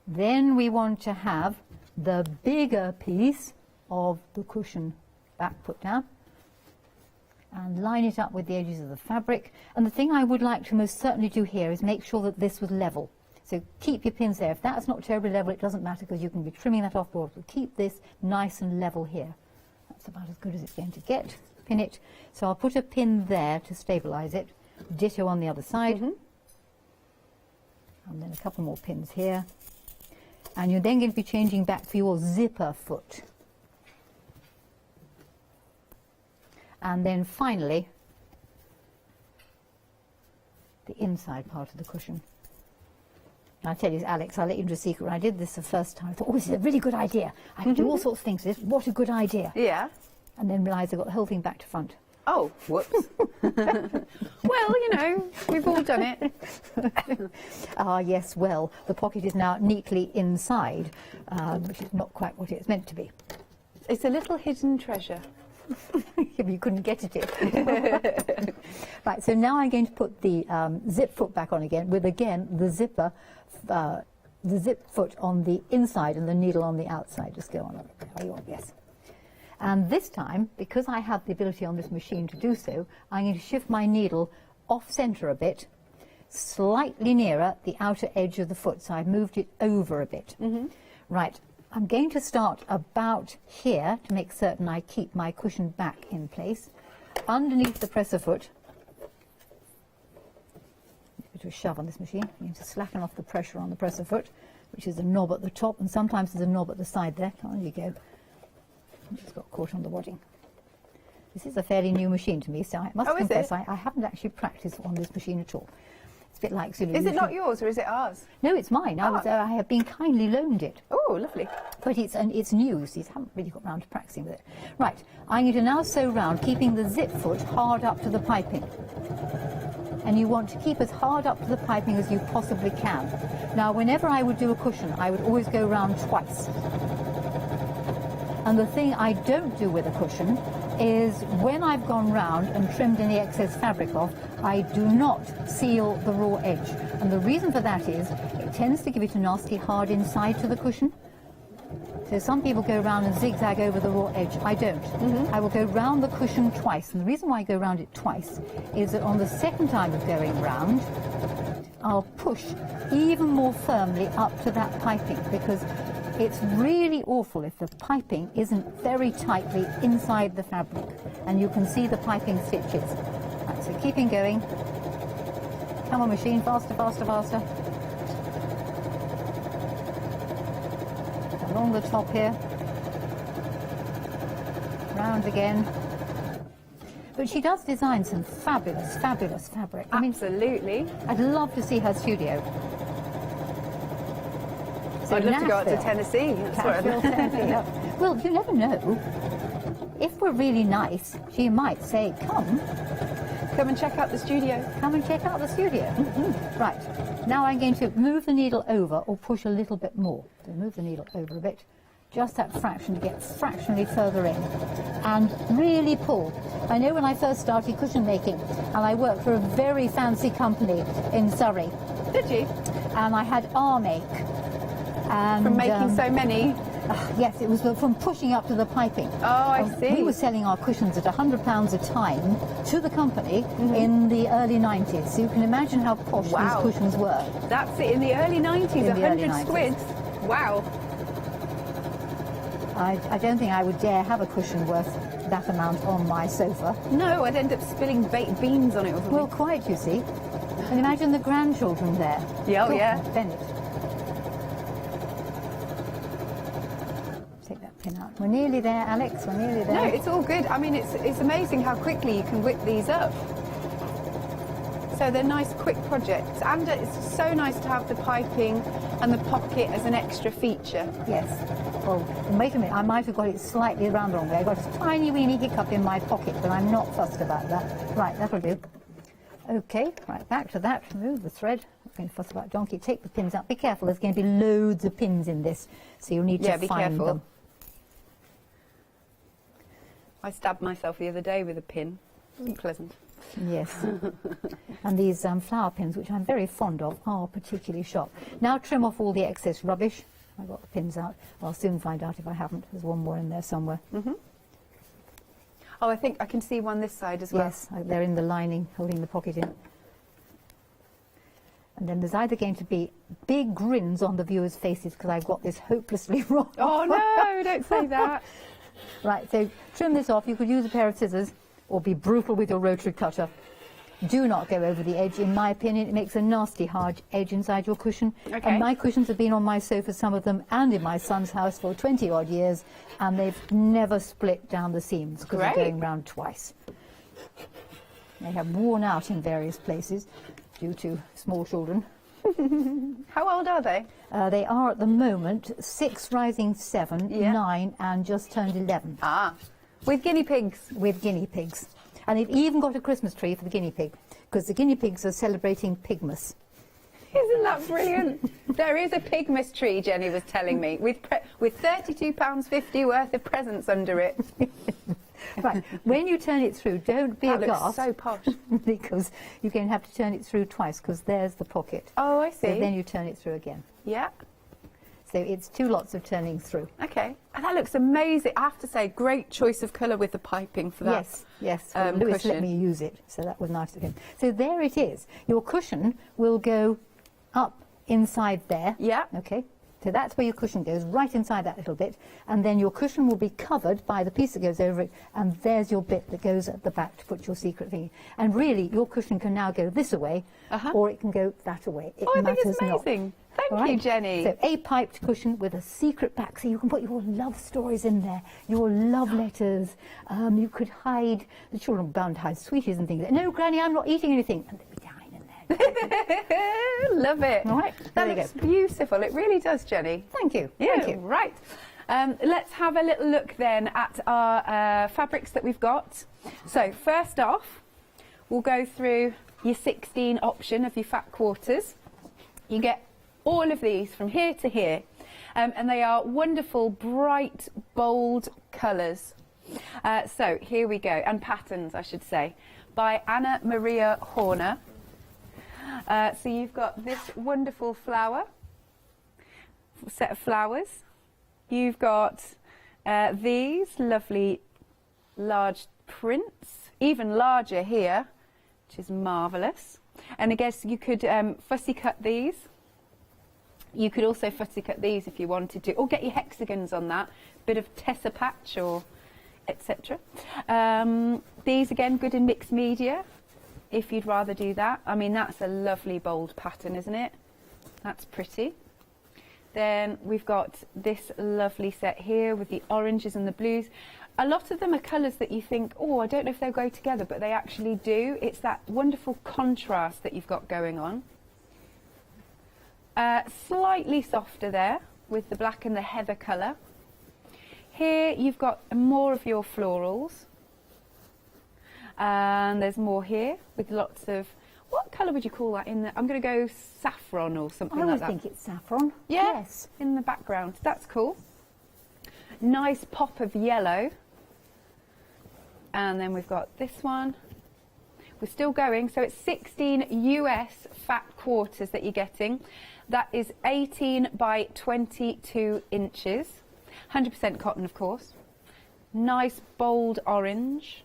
Then we want to have the bigger piece of the cushion back put down and line it up with the edges of the fabric. And the thing I would like to most certainly do here is make sure that this was level. So keep your pins there. If that's not terribly level, it doesn't matter because you can be trimming that off, but keep this nice and level here. That's about as good as it's going to get. Pin it. So I'll put a pin there to stabilize it. Ditto on the other side. And then a couple more pins here. And you're then going to be changing back for your zipper foot. And then finally, the inside part of the cushion. And I tell you, Alex, I'll let you into a secret. When I did this the first time, I thought, oh, this is a really good idea. I can do all sorts of things with this. What a good idea. Yeah. And then realised I got the whole thing back to front. Oh, whoops. Well, you know, we've all done it. Ah, yes, well, the pocket is now neatly inside, which is not quite what it's meant to be. It's a little hidden treasure. You couldn't get at it. Right, so now I'm going to put the zip foot back on again, with again the zipper, the zip foot on the inside and the needle on the outside. Just go on. There you are, yes. And this time, because I have the ability on this machine to do so, I'm going to shift my needle off centre a bit, slightly nearer the outer edge of the foot. So I've moved it over a bit. Right. I'm going to start about here to make certain I keep my cushion back in place. Underneath the presser foot, a bit of a shove on this machine. You need to slacken off the pressure on the presser foot, which is a knob at the top, and sometimes there's a knob at the side there. On you go. I just got caught on the wadding. This is a fairly new machine to me, so I must confess I haven't actually practiced on this machine at all. It's a bit like silly. Is it not yours or is it ours? No, it's mine. I have been kindly loaned it. Oh, lovely. But it's new, so I haven't really got round to practicing with it. Right, I'm going to now sew round, keeping the zip foot hard up to the piping. And you want to keep as hard up to the piping as you possibly can. Now, whenever I would do a cushion, I would always go round twice. And the thing I don't do with a cushion is when I've gone round and trimmed any excess fabric off, I do not seal the raw edge. And the reason for that is it tends to give it a nasty hard inside to the cushion. So some people go round and zigzag over the raw edge. I don't. I will go round the cushion twice. And the reason why I go round it twice is that on the second time of going round, I'll push even more firmly up to that piping, because it's really awful if the piping isn't very tightly inside the fabric, and you can see the piping stitches. Right, so keeping going. Come on, machine, faster, faster, faster. Along the top here. Round again. But she does design some fabulous, fabulous fabric. Absolutely. I'd love to see her studio. So I'd love to go out to Tennessee. Well, you never know. If we're really nice, she might say, come and check out the studio. Come and check out the studio. Right, now I'm going to move the needle over or push a little bit more. So move the needle over a bit, just that fraction to get fractionally further in. And really pull. I know when I first started cushion making, and I worked for a very fancy company in Surrey. Did you? And I had arm ache. And, from making so many? Yes, it was from pushing up to the piping. Oh, I see. We were selling our cushions at £100 a time to the company in the early 90s. So you can imagine how posh these cushions were. That's it, in the early 90s, 100 squids. Wow. I don't think I would dare have a cushion worth that amount on my sofa. No, I'd end up spilling baked beans on it or something. Well, quite, you see. And imagine the grandchildren there. Yeah, yeah. Bennett. Take that pin out. We're nearly there, Alex. We're nearly there. No, it's all good. I mean, it's amazing how quickly you can whip these up. So they're nice, quick projects. And it's so nice to have the piping and the pocket as an extra feature. Yes. Well, wait a minute. I might have got it slightly around the wrong way. I've got a tiny weeny hiccup in my pocket, but I'm not fussed about that. Right, that'll do. Okay, right, back to that. Move the thread. I'm going to fuss about donkey. Take the pins out. Be careful. There's going to be loads of pins in this, so you'll need to find them. I stabbed myself the other day with a pin. It wasn't pleasant. Yes. And these flower pins, which I'm very fond of, are particularly sharp. Now trim off all the excess rubbish. I've got the pins out. I'll soon find out if I haven't. There's one more in there somewhere. Oh, I think I can see one this side as well. Yes, they're in the lining, holding the pocket in. And then there's either going to be big grins on the viewers' faces because I've got this hopelessly wrong. Oh, no, don't say that. Right, so trim this off. You could use a pair of scissors or be brutal with your rotary cutter. Do not go over the edge. In my opinion, it makes a nasty hard edge inside your cushion. Okay. And my cushions have been on my sofa, some of them, and in my son's house for 20-odd years, and they've never split down the seams because they're going round twice. They have worn out in various places due to small children. How old are they? They are at the moment 6 rising 7, 9, and just turned 11. Ah, with guinea pigs. With guinea pigs. And they've even got a Christmas tree for the guinea pig, because the guinea pigs are celebrating Pigmas. Isn't that brilliant? There is a Pigmas tree, Jenny was telling me, with £32.50 worth of presents under it. Right, when you turn it through, don't be That aghast. looks so posh. Because you're going to have to turn it through twice, because there's the pocket. Oh, I see. So then you turn it through again. Yeah. So it's 2 lots of turning through. Okay. And that looks amazing. I have to say, great choice of colour with the piping for that. Yes, yes. Well, Lewis let me use it, so that was nice of him. So there it is. Your cushion will go up inside there. Yeah. Okay. So that's where your cushion goes, right inside that little bit, and then your cushion will be covered by the piece that goes over it, and there's your bit that goes at the back to put your secret thing in. And really, your cushion can now go this away, or it can go that away. It I matters think it's amazing. not. Thank you, Jenny. So a piped cushion with a secret back, so you can put your love stories in there, your love letters. You could hide, the children are bound to hide sweeties and things. No, Granny, I'm not eating anything. And they'd be dying in there. Love it. All right, That there you looks beautiful. It really does, Jenny. Thank you. Yeah, Thank you. right. Let's have a little look then at our fabrics that we've got. So first off, we'll go through your 16 option of your fat quarters. You get all of these from here to here, and they are wonderful, bright, bold colours. So here we go, and patterns, I should say, by Anna Maria Horner. So you've got this wonderful set of flowers. You've got these lovely large prints, even larger here, which is marvellous. And I guess you could fussy cut these. You could also fussy cut these if you wanted to, or get your hexagons on that, bit of Tessa patch or etc. These again, good in mixed media, if you'd rather do that. I mean, that's a lovely bold pattern, isn't it? That's pretty. Then we've got this lovely set here with the oranges and the blues. A lot of them are colours that you think, oh, I don't know if they'll go together, but they actually do. It's that wonderful contrast that you've got going on. Slightly softer there with the black and the heather colour. Here you've got more of your florals. And there's more here with lots of, what colour would you call that in there? I'm going to go saffron or something like that. I would think it's saffron. Yeah, Yes. in the background. That's cool. Nice pop of yellow. And then we've got this one. We're still going. So it's 16 US fat quarters that you're getting. That is 18 by 22 inches. 100% cotton, of course. Nice bold orange.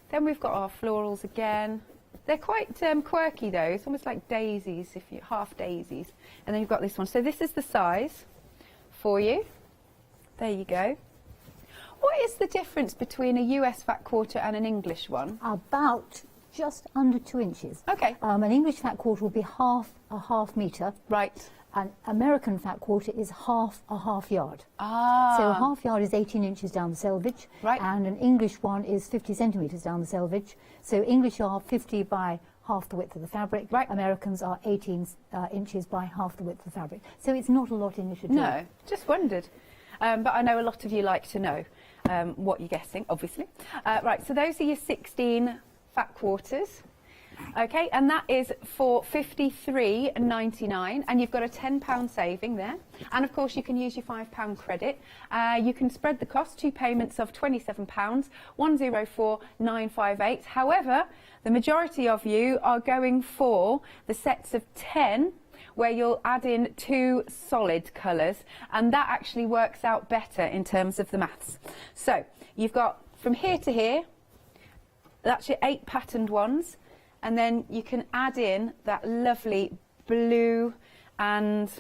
Then we've got our florals again. They're quite quirky though. It's almost like daisies, if you half daisies. And then you've got this one. So this is the size for you. There you go. What is the difference between a US fat quarter and an English one? About just under 2 inches. Okay. An English fat quarter will be half metre. Right. An American fat quarter is half a half yard. Ah. So a half yard is 18 inches down the selvage. Right. And an English one is 50 centimetres down the selvage. So English are 50 by half the width of the fabric. Right. Americans are 18 inches by half the width of the fabric. So it's not a lot English at all. No, just wondered. But I know a lot of you like to know what you're guessing, obviously. Right, so those are your 16 fat quarters. Okay, and that is for $53.99, and you've got a £10 saving there. And of course, you can use your £5 credit. You can spread the cost, 2 payments of £27, £104,958. However, the majority of you are going for the sets of 10, where you'll add in 2 solid colours, and that actually works out better in terms of the maths. So you've got from here to here, that's your 8 patterned ones, and then you can add in that lovely blue and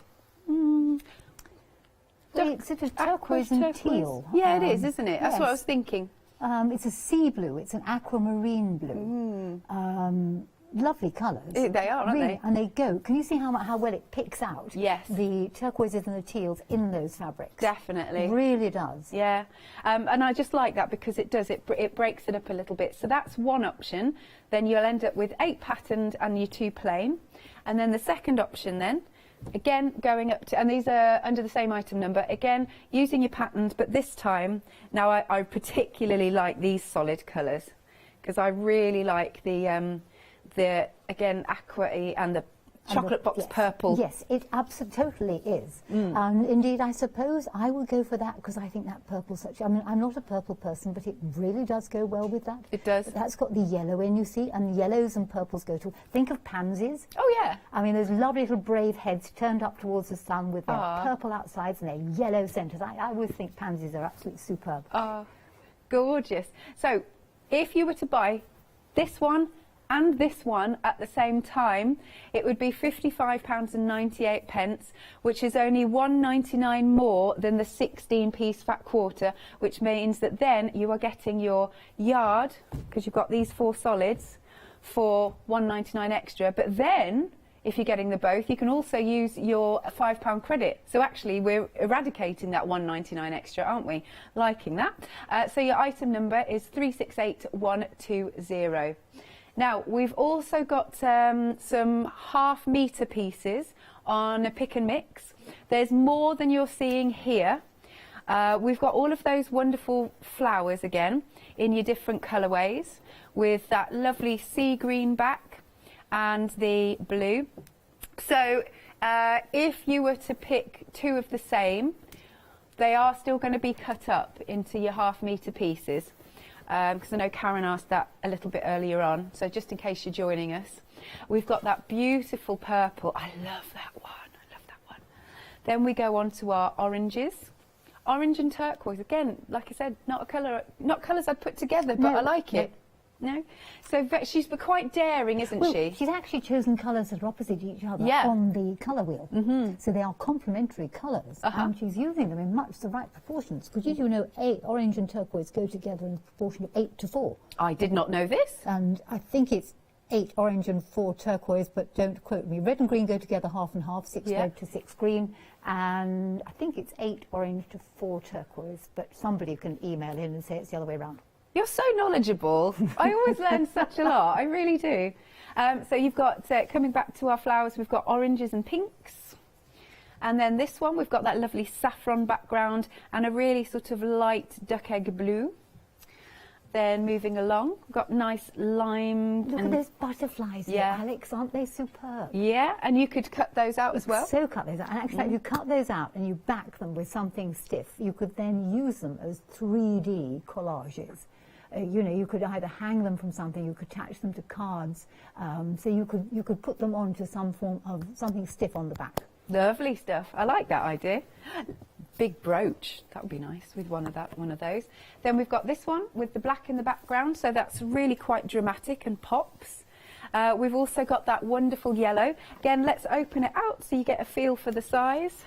It's sort of turquoise and teal. Yeah, it is, isn't it? That's what I yes. was thinking. It's a sea blue. It's an aquamarine blue. Lovely colours. They are, aren't really, they? And they go. Can you see how well it picks out? Yes. The turquoises and the teals in those fabrics. Definitely. It really does. Yeah, and I just like that because it does, it breaks it up a little bit. So that's one option. Then you'll end up with 8 patterned and your 2 plain. And then the second option then, again going up to, and these are under the same item number, again using your patterns, but this time, now I particularly like these solid colours because I really like the again aqua-y and the chocolate box purple. Yes, it absolutely totally is. Indeed, I suppose I will go for that because I think that purple such. I mean, I'm not a purple person, but it really does go well with that. It does. But that's got the yellow in, you see, and yellows and purples go to. Think of pansies. Oh yeah. I mean, those lovely little brave heads turned up towards the sun with their purple outsides and their yellow centres. I always think pansies are absolutely superb. Oh, gorgeous. So, if you were to buy this one and this one at the same time, it would be £55.98, which is only £1.99 more than the 16-piece fat quarter, which means that then you are getting your yard, because you've got these 4 solids, for £1.99 extra. But then, if you're getting the both, you can also use your £5 credit. So actually, we're eradicating that £1.99 extra, aren't we? Liking that. So your item number is 368120. Now, we've also got some half-metre pieces on a pick and mix. There's more than you're seeing here. We've got all of those wonderful flowers again in your different colourways with that lovely sea green back and the blue. So if you were to pick 2 of the same, they are still going to be cut up into your half-metre pieces. Because I know Karen asked that a little bit earlier on, so just in case you're joining us. We've got that beautiful purple. I love that one. I love that one. Then we go on to our oranges. Orange and turquoise. Again, like I said, not colours I'd put together, but I like it. No? So she's quite daring, isn't she? She's actually chosen colours that are opposite each other on the colour wheel. So they are complementary colours, and she's using them in much the right proportions. Because did you know orange and turquoise go together in a proportion of 8:4? I did not know this. And I think it's 8 orange and 4 turquoise, but don't quote me. Red and green go together half and half, 6 red to 6 green, and I think it's 8 orange to 4 turquoise, but somebody can email in and say it's the other way around. You're so knowledgeable. I always learn such a lot. I really do. So you've got, coming back to our flowers, we've got oranges and pinks. And then this one, we've got that lovely saffron background and a really sort of light duck egg blue. Then moving along, we've got nice lime. Look at those butterflies here, Alex, aren't they superb? Yeah, and you could cut those out as well. So cut those out. And actually, if you cut those out and you back them with something stiff, you could then use them as 3D collages. You know, you could either hang them from something, you could attach them to cards, so you could put them onto some form of something stiff on the back. Lovely stuff. I like that idea. Big brooch, that would be nice with one of those. Then we've got this one with the black in the background, so that's really quite dramatic and pops. We've also got that wonderful yellow. Again, let's open it out so you get a feel for the size.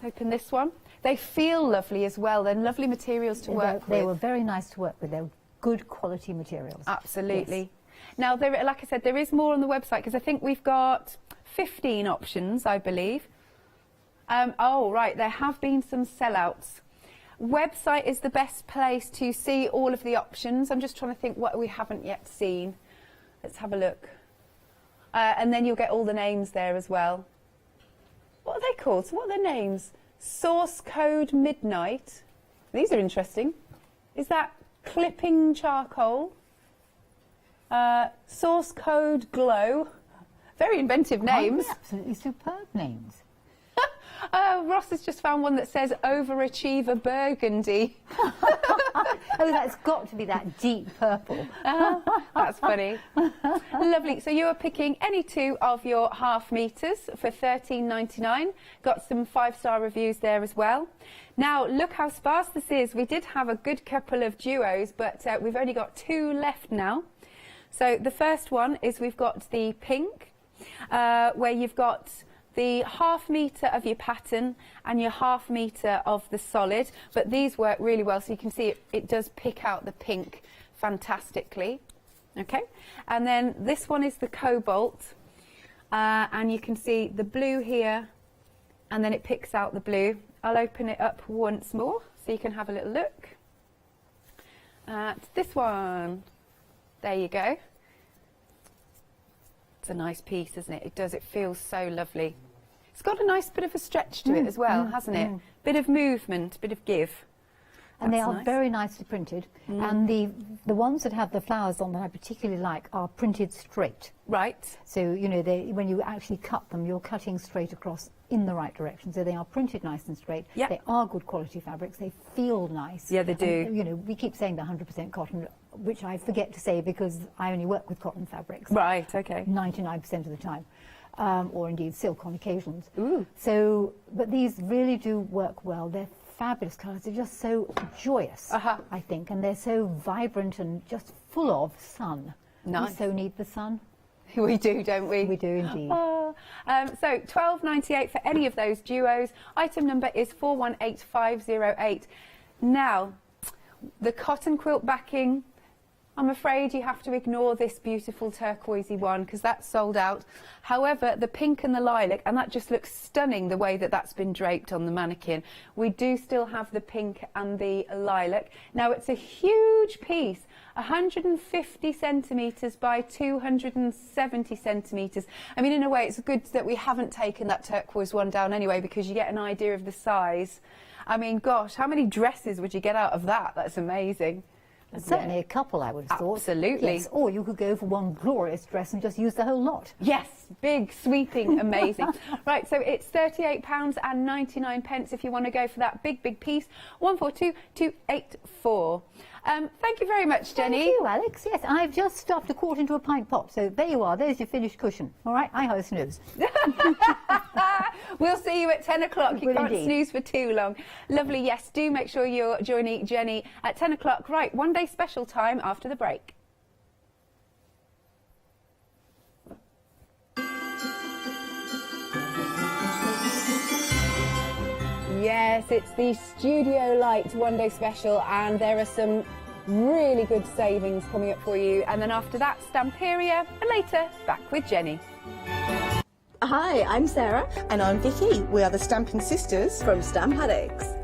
Open this one. They feel lovely as well. They're lovely materials to work with. They were very nice to work with. They're good quality materials. Absolutely. Yes. Now, like I said, there is more on the website because I think we've got 15 options, I believe. Oh, right, there have been some sellouts. Website is the best place to see all of the options. I'm just trying to think what we haven't yet seen. Let's have a look. And then you'll get all the names there as well. What are they called? So what are their names? Source Code Midnight. These are interesting. Is that Clipping Charcoal? Source Code Glow. Very inventive names. Absolutely superb names. Ross has just found one that says Overachiever Burgundy. Oh, that's got to be that deep purple. That's funny. Lovely. So you are picking any 2 of your half meters for $13.99. Got some 5-star reviews there as well. Now, look how sparse this is. We did have a good couple of duos, but we've only got 2 left now. So the first one is we've got the pink, where you've got the half metre of your pattern and your half metre of the solid, but these work really well, so you can see it does pick out the pink fantastically. Okay, and then this one is the cobalt, and you can see the blue here, and then it picks out the blue. I'll open it up once more so you can have a little look at this one. There you go. It's a nice piece, isn't it? It feels so lovely. It's got a nice bit of a stretch to it as well, hasn't it? Bit of movement, bit of give. And they That's are nice. very nicely printed. And the ones that have the flowers on that I particularly like are printed straight. Right. So, you know, when you actually cut them, you're cutting straight across in the right direction. So they are printed nice and straight. Yeah. They are good quality fabrics. They feel nice. Yeah, they do. And, you know, we keep saying they're 100% cotton, which I forget to say because I only work with cotton fabrics. Right, okay. 99% of the time. Or indeed silk on occasions. Ooh. So, but these really do work well. They're fabulous colours. They're just so joyous, I think, and they're so vibrant and just full of sun. Nice. We so need the sun. We do, don't we? We do indeed. So £12.98 for any of those duos. Item number is 418508. Now, the cotton quilt backing, I'm afraid you have to ignore this beautiful turquoisey one because that's sold out. However, the pink and the lilac, and that just looks stunning the way that that's been draped on the mannequin. We do still have the pink and the lilac. Now, it's a huge piece, 150 centimetres by 270 centimetres. I mean, in a way, it's good that we haven't taken that turquoise one down anyway because you get an idea of the size. I mean, gosh, how many dresses would you get out of that? That's amazing. Certainly a couple, I would have thought. Absolutely. Yes, or you could go for one glorious dress and just use the whole lot. Yes, big, sweeping, amazing. Right, so it's £38.99 if you want to go for that big, big piece. 142284. Thank you very much, Jenny. Thank you, Alex. Yes, I've just stuffed a quart into a pint pot, so there you are. There's your finished cushion. All right, I ho snooze. We'll see you at 10 o'clock. You Will can't indeed. snooze for too long. Lovely, yes, do make sure you're joining Jenny at 10 o'clock. Right, one day special time after the break. Yes, it's the Studio Light one day special, and there are some really good savings coming up for you. And then after that, Stamperia, and later, back with Jenny. Hi, I'm Sarah. And I'm Vicky. We are the Stamping Sisters. From Stamp Addicts.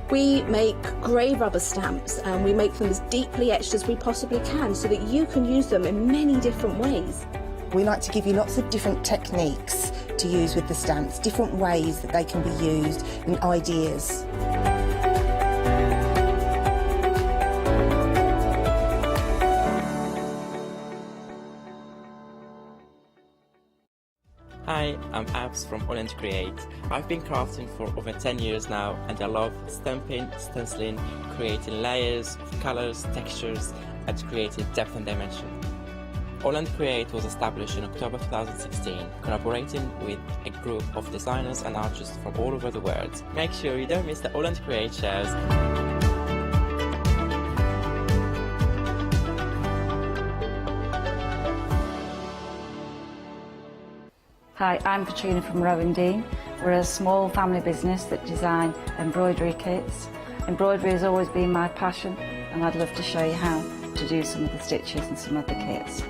We make grey rubber stamps and we make them as deeply etched as we possibly can so that you can use them in many different ways. We like to give you lots of different techniques to use with the stamps, different ways that they can be used and ideas. Hi, I'm Abs from AALL Create. I've been crafting for over 10 years now and I love stamping, stenciling, creating layers of colours, textures and creating depth and dimension. AALL Create was established in October 2016, collaborating with a group of designers and artists from all over the world. Make sure you don't miss the AALL Create shows. Hi, I'm Katrina from Rowan Dean. We're a small family business that design embroidery kits. Embroidery has always been my passion and I'd love to show you how to do some of the stitches and some of the kits.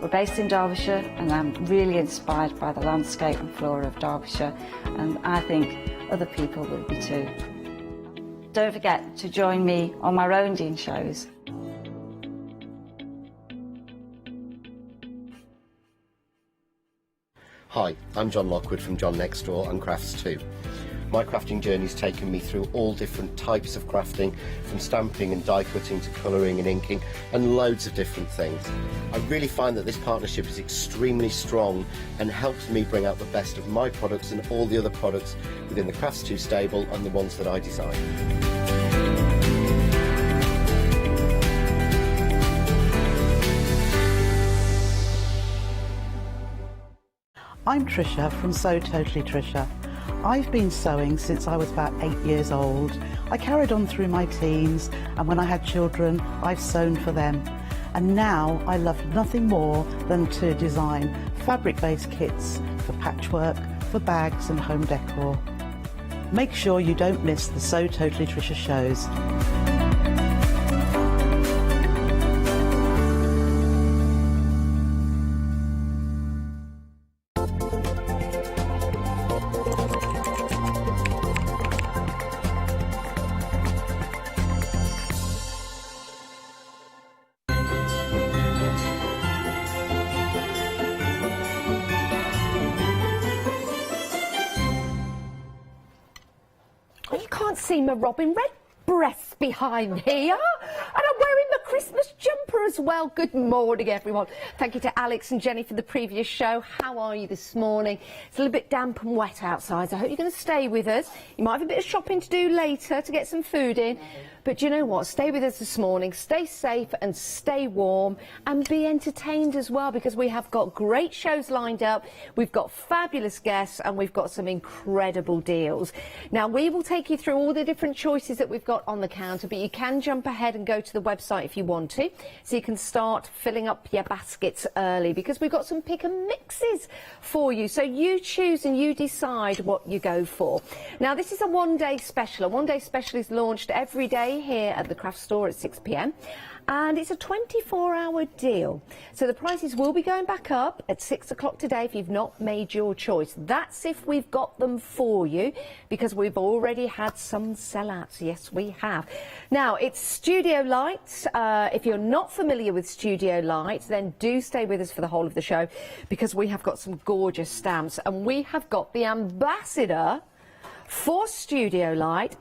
We're based in Derbyshire and I'm really inspired by the landscape and flora of Derbyshire, and I think other people will be too. Don't forget to join me on my Rowan Dean shows. Hi, I'm John Lockwood from John Next Door and Crafts Too. My crafting journey's taken me through all different types of crafting, from stamping and die cutting to colouring and inking, and loads of different things. I really find that this partnership is extremely strong and helps me bring out the best of my products and all the other products within the Crafts Too stable and the ones that I design. I'm Trisha from Sew Totally Trisha. I've been sewing since I was about 8 years old. I carried on through my teens, and when I had children, I've sewn for them. And now I love nothing more than to design fabric-based kits for patchwork, for bags and home decor. Make sure you don't miss the Sew Totally Trisha shows. Oh, you can't see my robin red breasts behind here, and I'm wearing the Christmas jumper as well. Good morning, everyone. Thank you to Alex and Jenny for the previous show. How are you this morning? It's a little bit damp and wet outside, so I hope you're going to stay with us. You might have a bit of shopping to do later to get some food in. But do you know what? Stay with us this morning, stay safe and stay warm and be entertained as well, because we have got great shows lined up, we've got fabulous guests and we've got some incredible deals. Now, we will take you through all the different choices that we've got on the counter, but you can jump ahead and go to the website if you want to, so you can start filling up your baskets early, because we've got some pick and mixes for you. So you choose and you decide what you go for. Now, this is a one-day special. A one-day special is launched every day here at the craft store at 6 p.m. and it's a 24-hour deal. So the prices will be going back up at 6 o'clock today if you've not made your choice. That's if we've got them for you, because we've already had some sellouts. Yes, we have. Now, it's Studio Light. If you're not familiar with Studio Light, then do stay with us for the whole of the show, because we have got some gorgeous stamps, and we have got the ambassador for Studio Light.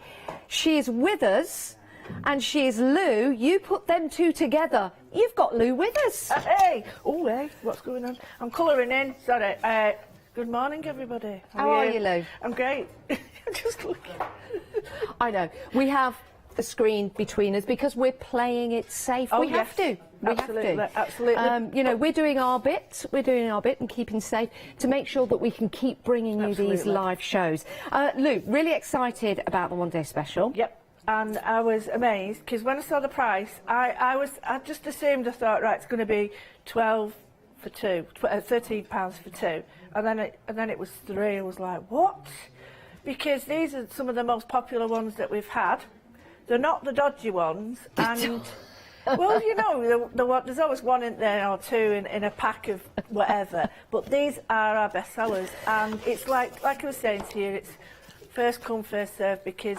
She is with us, and she is Lou. You put them two together. You've got Lou with us. Hey! Oh, hey, what's going on? I'm colouring in, sorry. Good morning, everybody. How are you, Lou? I'm great. I'm just looking. I know. We have a screen between us because we're playing it safe. Oh, we yes. have to. We Absolutely, have to. absolutely. You know, we're doing our bit. We're doing our bit and keeping safe to make sure that we can keep bringing you these live shows. Lou, really excited about the one-day special. Yep. And I was amazed, because when I saw the price, I just assumed, I thought, right, it's going to be 12 for two, £13 for two, and then it was 3. I was like, what? Because these are some of the most popular ones that we've had. They're not the dodgy ones, and well, you know, there's always one in there or two in a pack of whatever. But these are our best sellers, and it's like I was saying to you, it's first come, first served, because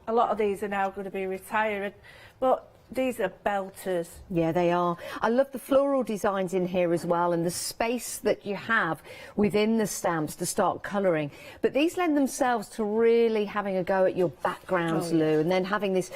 a lot of these are now going to be retired, but these are belters. Yeah, they are. I love the floral designs in here as well, and the space that you have within the stamps to start colouring. But these lend themselves to really having a go at your backgrounds, Lou, and then having this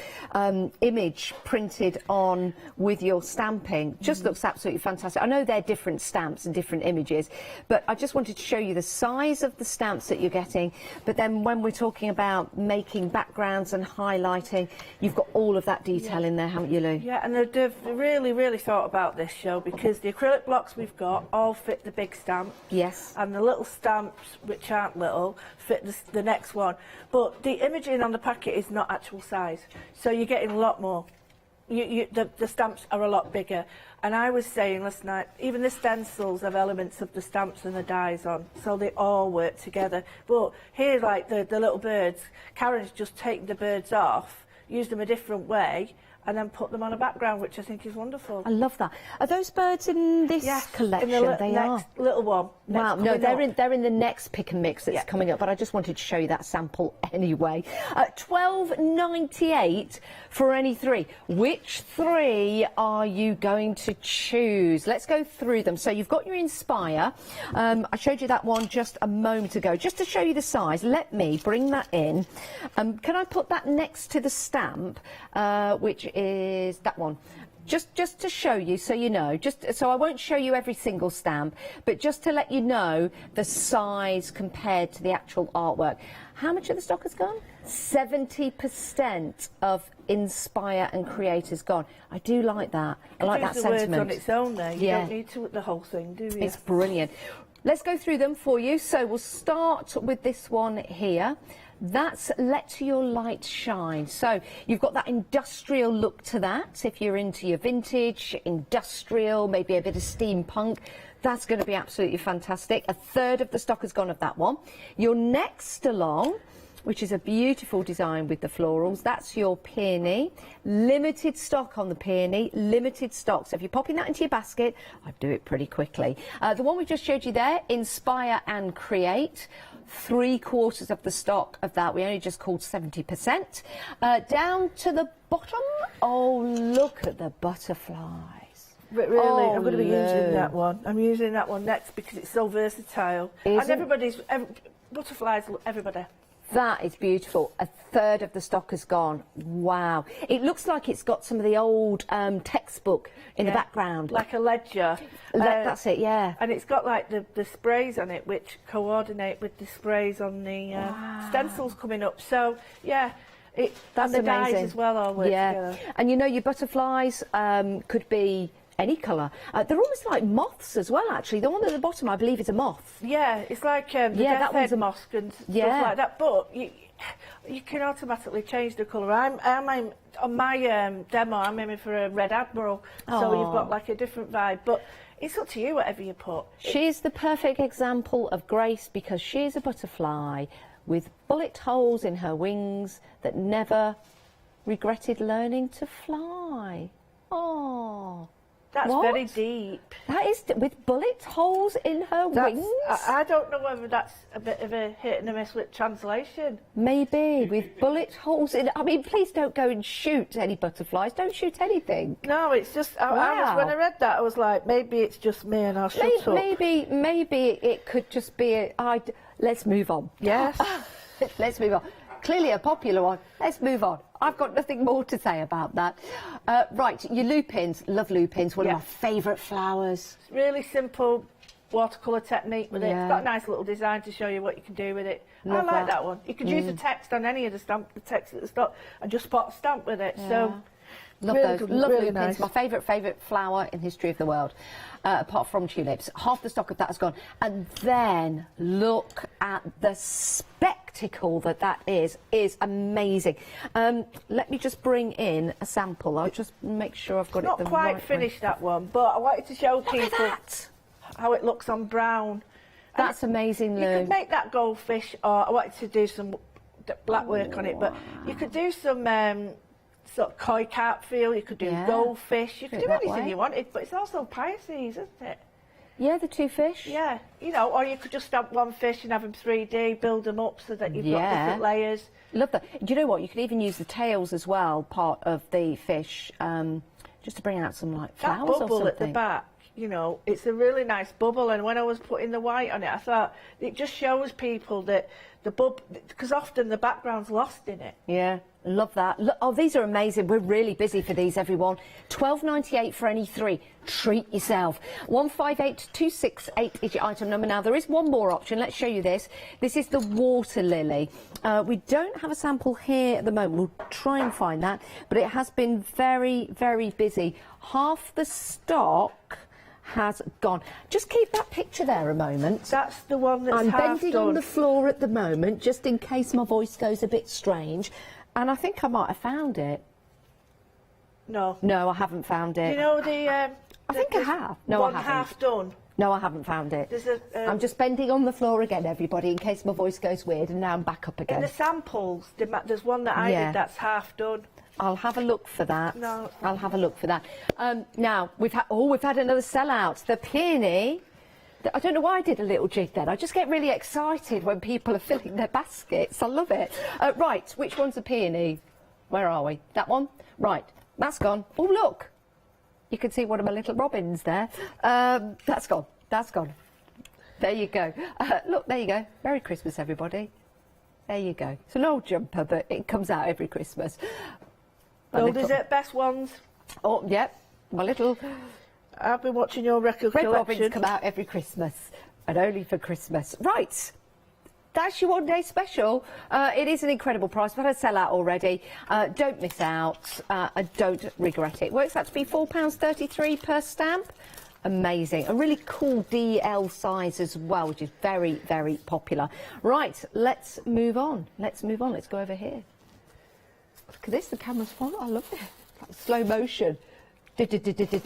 image printed on with your stamping. Just looks absolutely fantastic. I know they're different stamps and different images, but I just wanted to show you the size of the stamps that you're getting. But then when we're talking about making backgrounds and highlighting, you've got all of that detail in there, haven't you, Lou? Yeah, and they've really, really thought about this show, because the acrylic blocks we've got all fit the big stamp. Yes. And the little stamps, which aren't little, fit the next one. But the imaging on the packet is not actual size, so you're getting a lot more. The stamps are a lot bigger. And I was saying last night, even the stencils have elements of the stamps and the dies on, so they all work together. But here, like the little birds, Karen's just taken the birds off, used them a different way, and then put them on a background, which I think is wonderful. I love that. Are those birds in this collection? In the they next are. little one. Wow, no, they're in the next pick and mix that's coming up, but I just wanted to show you that sample anyway. $12.98 for any 3. Which 3 are you going to choose? Let's go through them. So you've got your Inspire. I showed you that one just a moment ago. Just to show you the size, let me bring that in. Can I put that next to the stamp, which is that one? Just to show you, so you know, so I won't show you every single stamp, but just to let you know the size compared to the actual artwork. How much of the stock has gone? 70% of Inspire and Create has gone. I do like that. I like that sentiment. Words on its own there. You don't need to the whole thing, do you? It's brilliant. Let's go through them for you. So we'll start with this one here. That's Let Your Light Shine. So you've got that industrial look to that. If you're into your vintage, industrial, maybe a bit of steampunk, that's going to be absolutely fantastic. 1/3 of the stock has gone of that one. Your next along, which is a beautiful design with the florals, that's your Peony. Limited stock on the Peony, limited stock. So if you're popping that into your basket, I'd do it pretty quickly. The one we just showed you there, Inspire and Create. 3/4 of the stock of that. We only just called 70%. Down to the bottom. Oh, look at the butterflies. But really, I'm going to be using that one. I'm using that one next because it's so versatile. And butterflies, everybody That is beautiful. A third of the stock has gone. Wow. It looks like it's got some of the old textbook in the background. Like a ledger. That's it, yeah. And it's got like the sprays on it, which coordinate with the sprays on the stencils coming up. So, yeah. That's and the amazing. dyes as well all work together. And you know, your butterflies could be any colour. They're almost like moths as well, actually. The one at the bottom, I believe, is a moth. Yeah, it's like the that one's a moth and stuff like that. But you can automatically change the colour. I'm on my demo, I'm aiming for a red admiral, so you've got like a different vibe. But it's up to you, whatever you put. She's the perfect example of grace because she's a butterfly with bullet holes in her wings that never regretted learning to fly. Oh. That's very deep. That is, with bullet holes in her wings? I don't know whether that's a bit of a hit and a miss with translation. Maybe, with bullet holes in... I mean, please don't go and shoot any butterflies. Don't shoot anything. No, it's just... when I read that, I was like, maybe it's just me and I'll shut up. Maybe it could just be... let's move on. Yes. Let's move on. Clearly a popular one. Let's move on. I've got nothing more to say about that. Right, your lupins. Love lupins. One of my favourite flowers. It's really simple watercolour technique with it. It's got a nice little design to show you what you can do with it. I like that one. You could use the text on any of the text at the start and just put a stamp with it. So love really those. Good, love really lupins. nice. My favourite flower in history of the world. Apart from tulips. Half the stock of that has gone. And then look at the spectacle that is amazing. Let me just bring in a sample. I'll just make sure I've got it the right way. Not quite finished that one, but I wanted to show people how it looks on brown. That's amazing, Lou. You could make that goldfish, or I wanted to do some black work on it, but you could do some sort of koi carp feel, you could do goldfish, you could do anything you wanted, but it's also Pisces, isn't it? Yeah, the two fish. Yeah, you know, or you could just stamp one fish and have them 3D, build them up so that you've got different layers. Love that. Do you know what? You could even use the tails as well, part of the fish, just to bring out some like flowers or something. That bubble at the back, you know, it's a really nice bubble, and when I was putting the white on it, I thought it just shows people that the because often the background's lost in it. Yeah, love that. Oh, these are amazing. We're really busy for these, everyone. £12.98 for any three. Treat yourself. 158268 is your item number. Now, there is one more option. Let's show you this. This is the water lily. We don't have a sample here at the moment. We'll try and find that, but it has been very, very busy. Half the stock has gone. Just keep that picture there a moment. That's the one that's I'm half bending done. on the floor at the moment, just in case my voice goes a bit strange. And I think I might have found it. No. No, I haven't found it. You know the... I think I have. No, I haven't. half done. No, I haven't found it. There's a, I'm just bending on the floor again, everybody, in case my voice goes weird, and now I'm back up again. In the samples, there's one that I did that's half done. I'll have a look for that. No. I'll have a look for that. Now, we've had another sellout. The peony. I don't know why I did a little jig then. I just get really excited when people are filling their baskets. I love it. Right, which one's a peony? Where are we? That one? Right, that's gone. Oh, look. You can see one of my little robins there. That's gone. That's gone. There you go. Look, there you go. Merry Christmas, everybody. There you go. It's an old jumper, but it comes out every Christmas. Old is it? Best ones? Oh, yep. My little... I've been watching your record Red collection. Robins come out every Christmas, and only for Christmas. Right. That's your one-day special. It is an incredible price. We've had a sell-out already. Don't miss out. And don't regret it. Works out to be £4.33 per stamp. Amazing. A really cool DL size as well, which is very, very popular. Right, let's move on. Let's move on. Let's go over here. Look at this. The camera's full. I love it. Like slow motion. Do you remember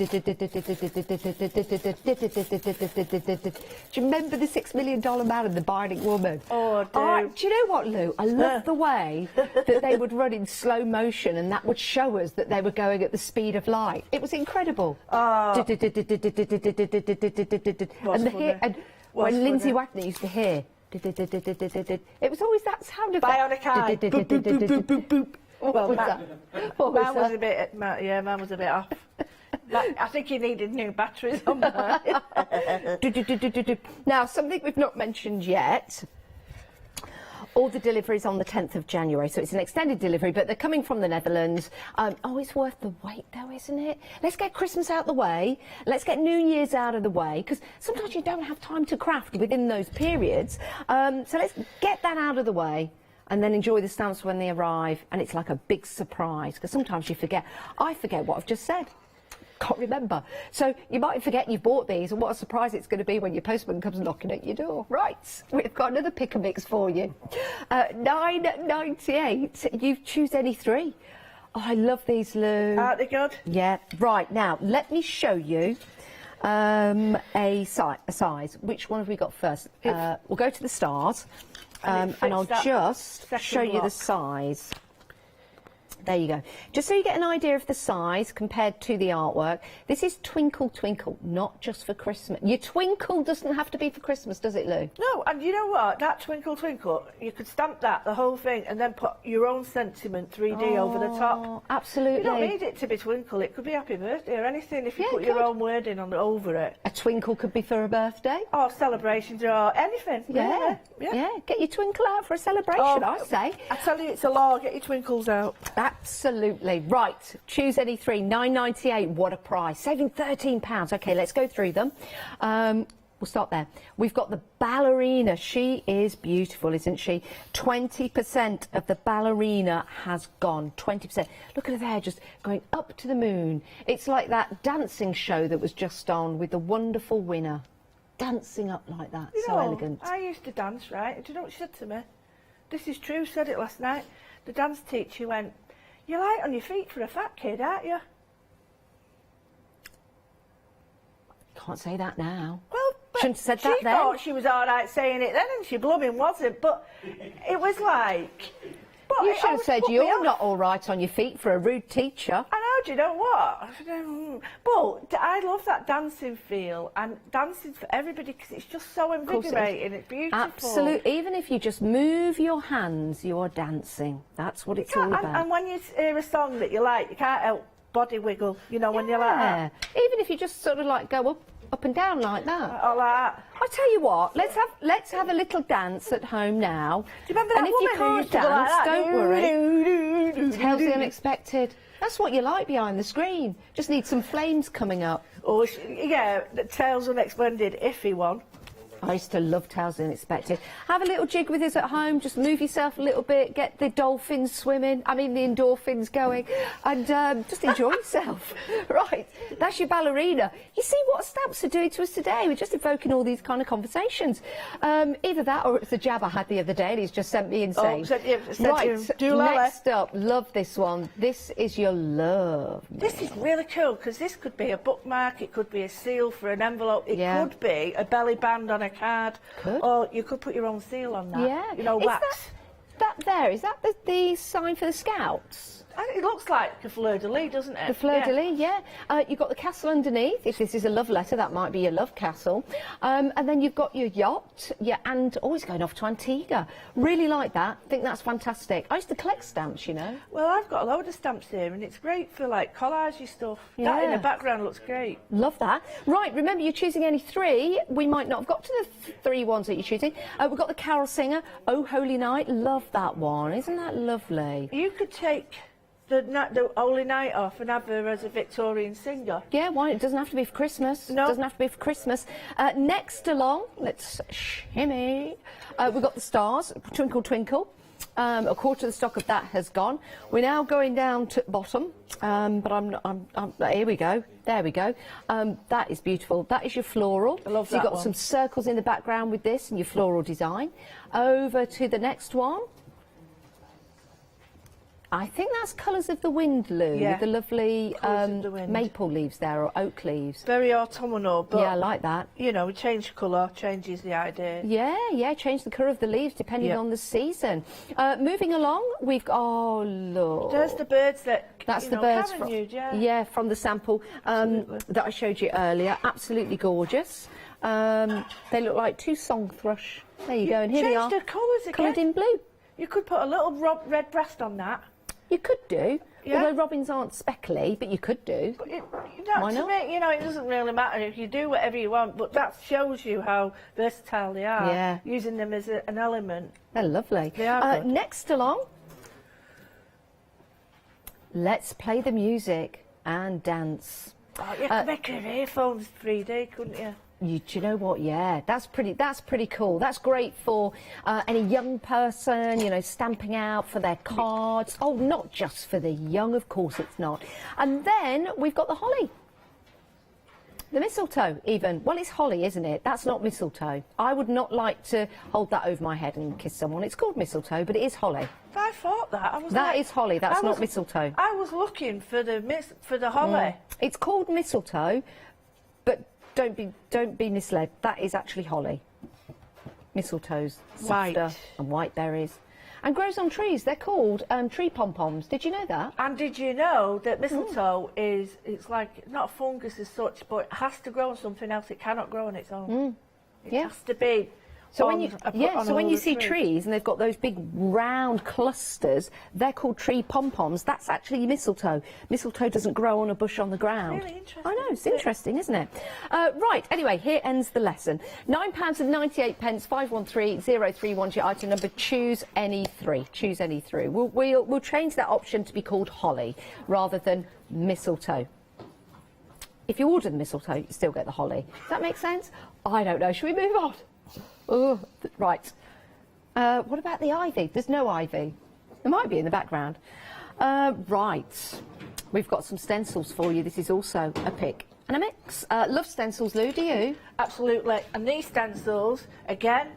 the $6 Million Man and the Bionic Woman? Oh, I do. Do you know what, Lou? I love the way that they would run in slow motion, and that would show us that they were going at the speed of light. It was incredible. And when Lindsay Wagner used to hear, it was always that sound effect. Bionic eye. Boop, boop, boop, boop, boop, boop. What was that? Mine was a bit, yeah, mine was a bit off. I think he needed new batteries on mine. Now, something we've not mentioned yet. All the deliveries on the 10th of January, so it's an extended delivery, but they're coming from the Netherlands. Oh, it's worth the wait though, isn't it? Let's get Christmas out the way. Let's get New Year's out of the way, because sometimes you don't have time to craft within those periods. So let's get that out of the way and then enjoy the stamps when they arrive. And it's like a big surprise, because sometimes you forget. I forget what I've just said. Can't remember. So you might forget you've bought these, and what a surprise it's going to be when your postman comes knocking at your door. Right, we've got another pick a mix for you. $9.98. You choose any three. Oh, I love these, Lou. Aren't they good? Yeah. Right, now let me show you a size. Which one have we got first? We'll go to the stars, and I'll just show you the size. There you go. Just so you get an idea of the size compared to the artwork. This is Twinkle Twinkle, not just for Christmas. Your twinkle doesn't have to be for Christmas, does it, Lou? No, and you know what? That Twinkle Twinkle, you could stamp that, the whole thing, and then put your own sentiment 3D over the top. Absolutely. You don't need it to be twinkle. It could be happy birthday or anything if you put your own wording over it. A twinkle could be for a birthday. Or celebrations or anything. Yeah. Yeah. Get your twinkle out for a celebration, I say. I tell you, it's a law. Get your twinkles out. Absolutely. Right. Choose any three. $9.98. What a price. Saving £13. OK, let's go through them. We'll start there. We've got the ballerina. She is beautiful, isn't she? 20% of the ballerina has gone. 20%. Look at her there, just going up to the moon. It's like that dancing show that was just on with the wonderful winner. Dancing up like that. You so know, elegant. I used to dance, right? And do you know what she said to me? This is true, said it last night. The dance teacher went, "You're light on your feet for a fat kid, aren't you?" Can't say that now. Well, shouldn't have said that then. She thought she was all right saying it then, and she blooming wasn't. But it was like... You should have said you're not all right on your feet for a rude teacher. I know, do you know what? But I love that dancing feel, and dancing for everybody, because it's just so invigorating. It's beautiful. Absolutely. Even if you just move your hands, you're dancing. That's what it's all about. And when you hear a song that you like, you can't help body wiggle, you know, when you're like that. Even if you just sort of like go up and down like that. Or like that. I tell you what, let's have a little dance at home now. Do you remember that and if you can't dance, like don't worry. Tales the unexpected. That's what you like behind the screen. Just need some flames coming up. Oh, yeah, the Tales Unexpected iffy one. I used to love Tales Unexpected. Have a little jig with us at home, just move yourself a little bit, get the dolphins swimming, the endorphins going, and just enjoy yourself. Right, that's your ballerina. You see what stamps are doing to us today? We're just evoking all these kind of conversations. Either that or it's the jab I had the other day and he's just sent me insane. Next up, love this one. This is your love. This is really cool, because this could be a bookmark, it could be a seal for an envelope, it could be a belly band on a card, or you could put your own seal on that. Yeah, you know, wax. Is that the sign for the Scouts? It looks like a fleur-de-lis, doesn't it? The fleur-de-lis, yeah. You've got the castle underneath. If this is a love letter, that might be your love castle. And then you've got your yacht, and always going off to Antigua. Really like that. Think that's fantastic. I used to collect stamps, you know. Well, I've got a load of stamps here, and it's great for, like, collagey stuff. Yeah. That in the background looks great. Love that. Right, remember, you're choosing any three. We might not have got to the three ones that you're choosing. We've got the Carol Singer, Oh Holy Night. Love that one. Isn't that lovely? You could take the Holy Night off and have her as a Victorian singer. Yeah, why? It doesn't have to be for Christmas. No. It doesn't have to be for Christmas. Next along, let's shimmy. We've got the stars, Twinkle Twinkle. A quarter of the stock of that has gone. We're now going down to the bottom, but here we go. There we go. That is beautiful. That is your floral. I love that. So you've got some circles in the background with this and your floral design. Over to the next one. I think that's Colours of the Wind, Lou, with the lovely maple leaves there, or oak leaves. Very autumnal, but... Yeah, I like that. You know, change colour, changes the idea. Yeah, change the colour of the leaves depending on the season. Moving along, we've got... Oh, look. There's the birds that... That's the birds from the sample that I showed you earlier. Absolutely gorgeous. They look like two song thrush. There you go, and here they are. Changed the colours again. Coloured in blue. You could put a little red breast on that. You could do. Yeah. Although robins aren't speckly, but you could do. But Why to not? me, you know, it doesn't really matter if you do whatever you want, but that shows you how versatile they are. Yeah. Using them as an element. They're lovely. They are good. Next along, let's play the music and dance. Oh, you could make your earphones 3D, couldn't you? Do you know what? Yeah, that's pretty cool. That's great for any young person, you know, stamping out for their cards. Oh, not just for the young, of course it's not. And then we've got the holly. The mistletoe, even. Well, it's holly, isn't it? That's not mistletoe. I would not like to hold that over my head and kiss someone. It's called mistletoe, but it is holly. I thought that. That is holly. That's not mistletoe. I was looking for the holly. It's called mistletoe, but don't be misled. That is actually holly. Mistletoe's softer and white berries. And grows on trees. They're called tree pom-poms. Did you know that? And did you know that mistletoe it's like, not a fungus as such, but it has to grow on something else. It cannot grow on its own. It has to be. So when you see trees and they've got those big round clusters, they're called tree pom-poms. That's actually mistletoe. Mistletoe doesn't grow on a bush on the ground. Really interesting. I know, it's interesting, isn't it? Right, anyway, here ends the lesson. £9.98, 513031 is your item number. Choose any three. Choose any three. We'll change that option to be called holly rather than mistletoe. If you order the mistletoe, you still get the holly. Does that make sense? I don't know. Should we move on? Oh, right. What about the ivy? There's no ivy. There might be in the background. Right. We've got some stencils for you. This is also a pick and a mix. Love stencils, Lou, do you? Absolutely. And these stencils, again,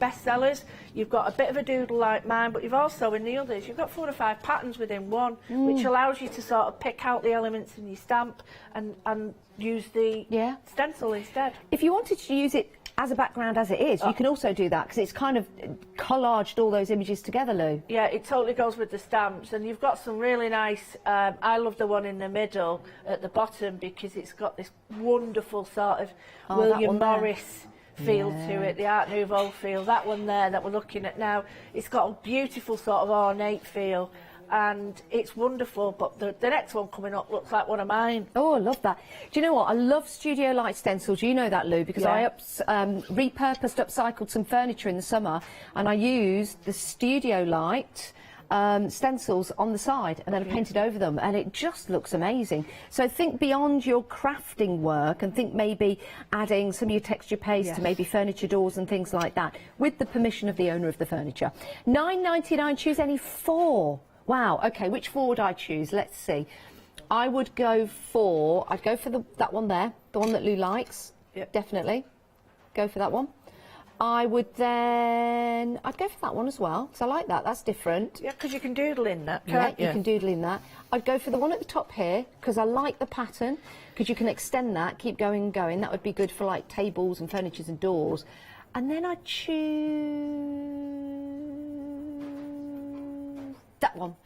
bestsellers. You've got a bit of a doodle like mine, but you've also, in the others, you've got 4 or 5 patterns within one, which allows you to sort of pick out the elements in your stamp and use the stencil instead. If you wanted to use it as a background as it is, you can also do that because it's kind of collaged all those images together, Lou. Yeah, it totally goes with the stamps, and you've got some really nice, I love the one in the middle at the bottom because it's got this wonderful sort of William Morris feel to it, the Art Nouveau feel. That one there that we're looking at now, it's got a beautiful sort of ornate feel. And it's wonderful, but the next one coming up looks like one of mine. Oh, I love that. Do you know what? I love Studio Light stencils. You know that, Lou, because I repurposed, upcycled some furniture in the summer, and I used the Studio Light stencils on the side, and then I painted over them, and it just looks amazing. So think beyond your crafting work, and think maybe adding some of your texture paste to maybe furniture doors and things like that, with the permission of the owner of the furniture. £9.99. Choose any 4. Wow, OK, which 4 would I choose? Let's see. I'd go for that one there, the one that Lou likes. Yep. Definitely. Go for that one. I'd go for that one as well, because I like that. That's different. Yeah, because you can doodle in that, can't you? You can doodle in that. I'd go for the one at the top here, because I like the pattern, because you can extend that, keep going and going. That would be good for, like, tables and furnitures and doors. And then I'd choose that one.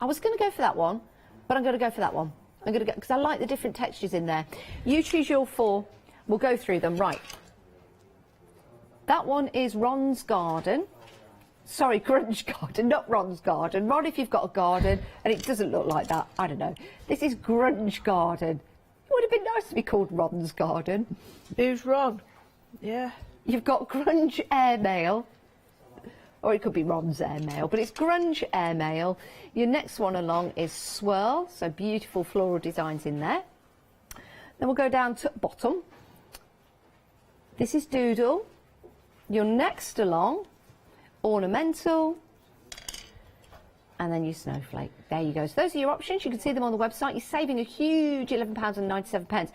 I was going to go for that one, but I'm going to go for that one. I'm going to go because I like the different textures in there. You choose your 4. We'll go through them. Right. That one is Ron's Garden. Sorry, Grunge Garden, not Ron's Garden. Ron, if you've got a garden and it doesn't look like that, I don't know. This is Grunge Garden. It would have been nice to be called Ron's Garden. Who's Ron? Yeah. You've got Grunge Airmail. Or it could be Ron's Airmail, but it's Grunge Airmail. Your next one along is Swirl, so beautiful floral designs in there. Then we'll go down to bottom. This is Doodle. Your next along, Ornamental. And then your Snowflake. There you go. So those are your options. You can see them on the website. You're saving a huge £11.97.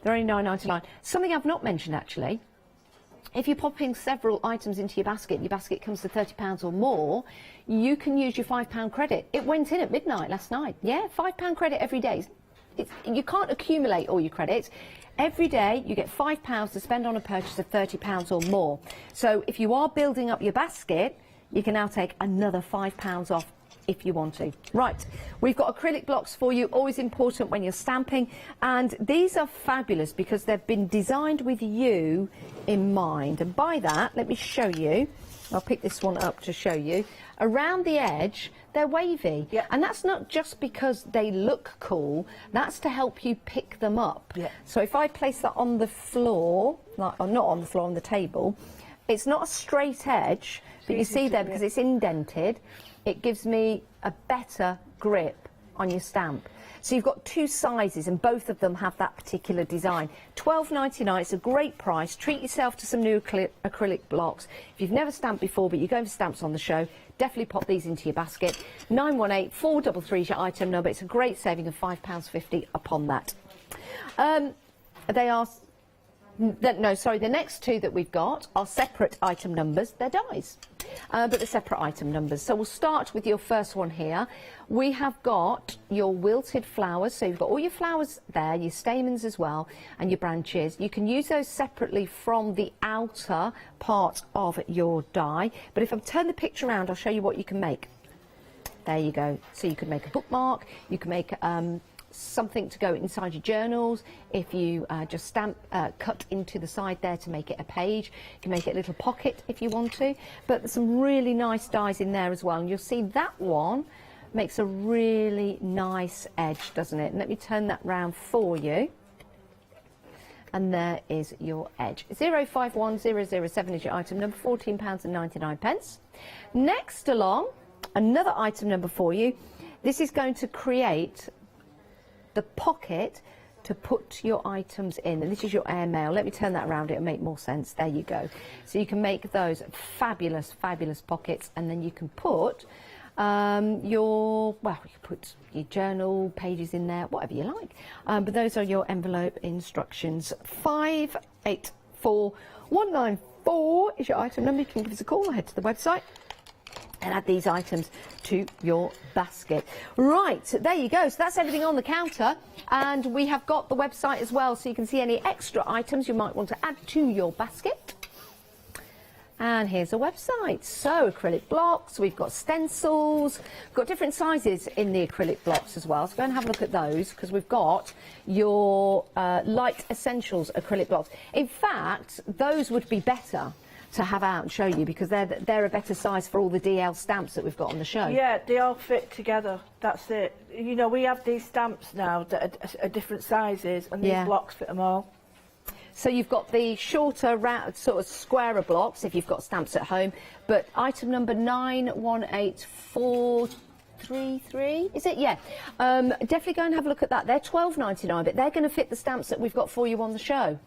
They're only £9.99. Something I've not mentioned, actually. If you're popping several items into your basket comes to £30 or more, you can use your £5 credit. It went in at midnight last night. Yeah, £5 credit every day. You can't accumulate all your credits. Every day you get £5 to spend on a purchase of £30 or more. So if you are building up your basket, you can now take another £5 off if you want to. Right, we've got acrylic blocks for you, always important when you're stamping, and these are fabulous because they've been designed with you in mind. And by that, let me show you. I'll pick this one up to show you. Around the edge, they're wavy. Yeah. And that's not just because they look cool, that's to help you pick them up. Yeah. So if I place that on the floor, like, or not on the floor, on the table, it's not a straight edge, but you see there, because it's indented, it gives me a better grip on your stamp. So you've got two sizes and both of them have that particular design. $12.99, it's a great price. Treat yourself to some new acrylic blocks. If you've never stamped before but you're going for stamps on the show, definitely pop these into your basket. 918 433 is your item number. It's a great saving of £5.50 upon that. They are... No, sorry, the next two that we've got are separate item numbers. They're dies, but they're separate item numbers. So we'll start with your first one here. We have got your wilted flowers. So you've got all your flowers there, your stamens as well, and your branches. You can use those separately from the outer part of your die. But if I turn the picture around, I'll show you what you can make. There you go. So you can make a bookmark. You can make... something to go inside your journals. If you just cut into the side there to make it a page, you can make it a little pocket if you want to. But there's some really nice dies in there as well, and you'll see that one makes a really nice edge, doesn't it? And let me turn that round for you. And there is your edge. 051007 is your item number, £14.99. Next along, another item number for you. This is going to create the pocket to put your items in, and this is your airmail. Let me turn that around, it'll make more sense. There you go. So you can make those fabulous, fabulous pockets, and then you can put you can put your journal pages in there, whatever you like. But those are your envelope instructions. 584194 is your item number. You can give us a call or head to the website and add these items to your basket. Right, there you go. So that's everything on the counter, and we have got the website as well, so you can see any extra items you might want to add to your basket. And here's a website. So acrylic blocks, we've got stencils, we've got different sizes in the acrylic blocks as well. So go and have a look at those, because we've got your light essentials acrylic blocks. In fact, those would be better to have out and show you, because they're a better size for all the DL stamps that we've got on the show. Yeah, they all fit together. That's it. You know, we have these stamps now that are different sizes, and these blocks fit them all. So you've got the shorter, round, sort of squarer blocks if you've got stamps at home. But item number 918433, is it? Yeah. Definitely go and have a look at that. They're $12.99, but they're going to fit the stamps that we've got for you on the show,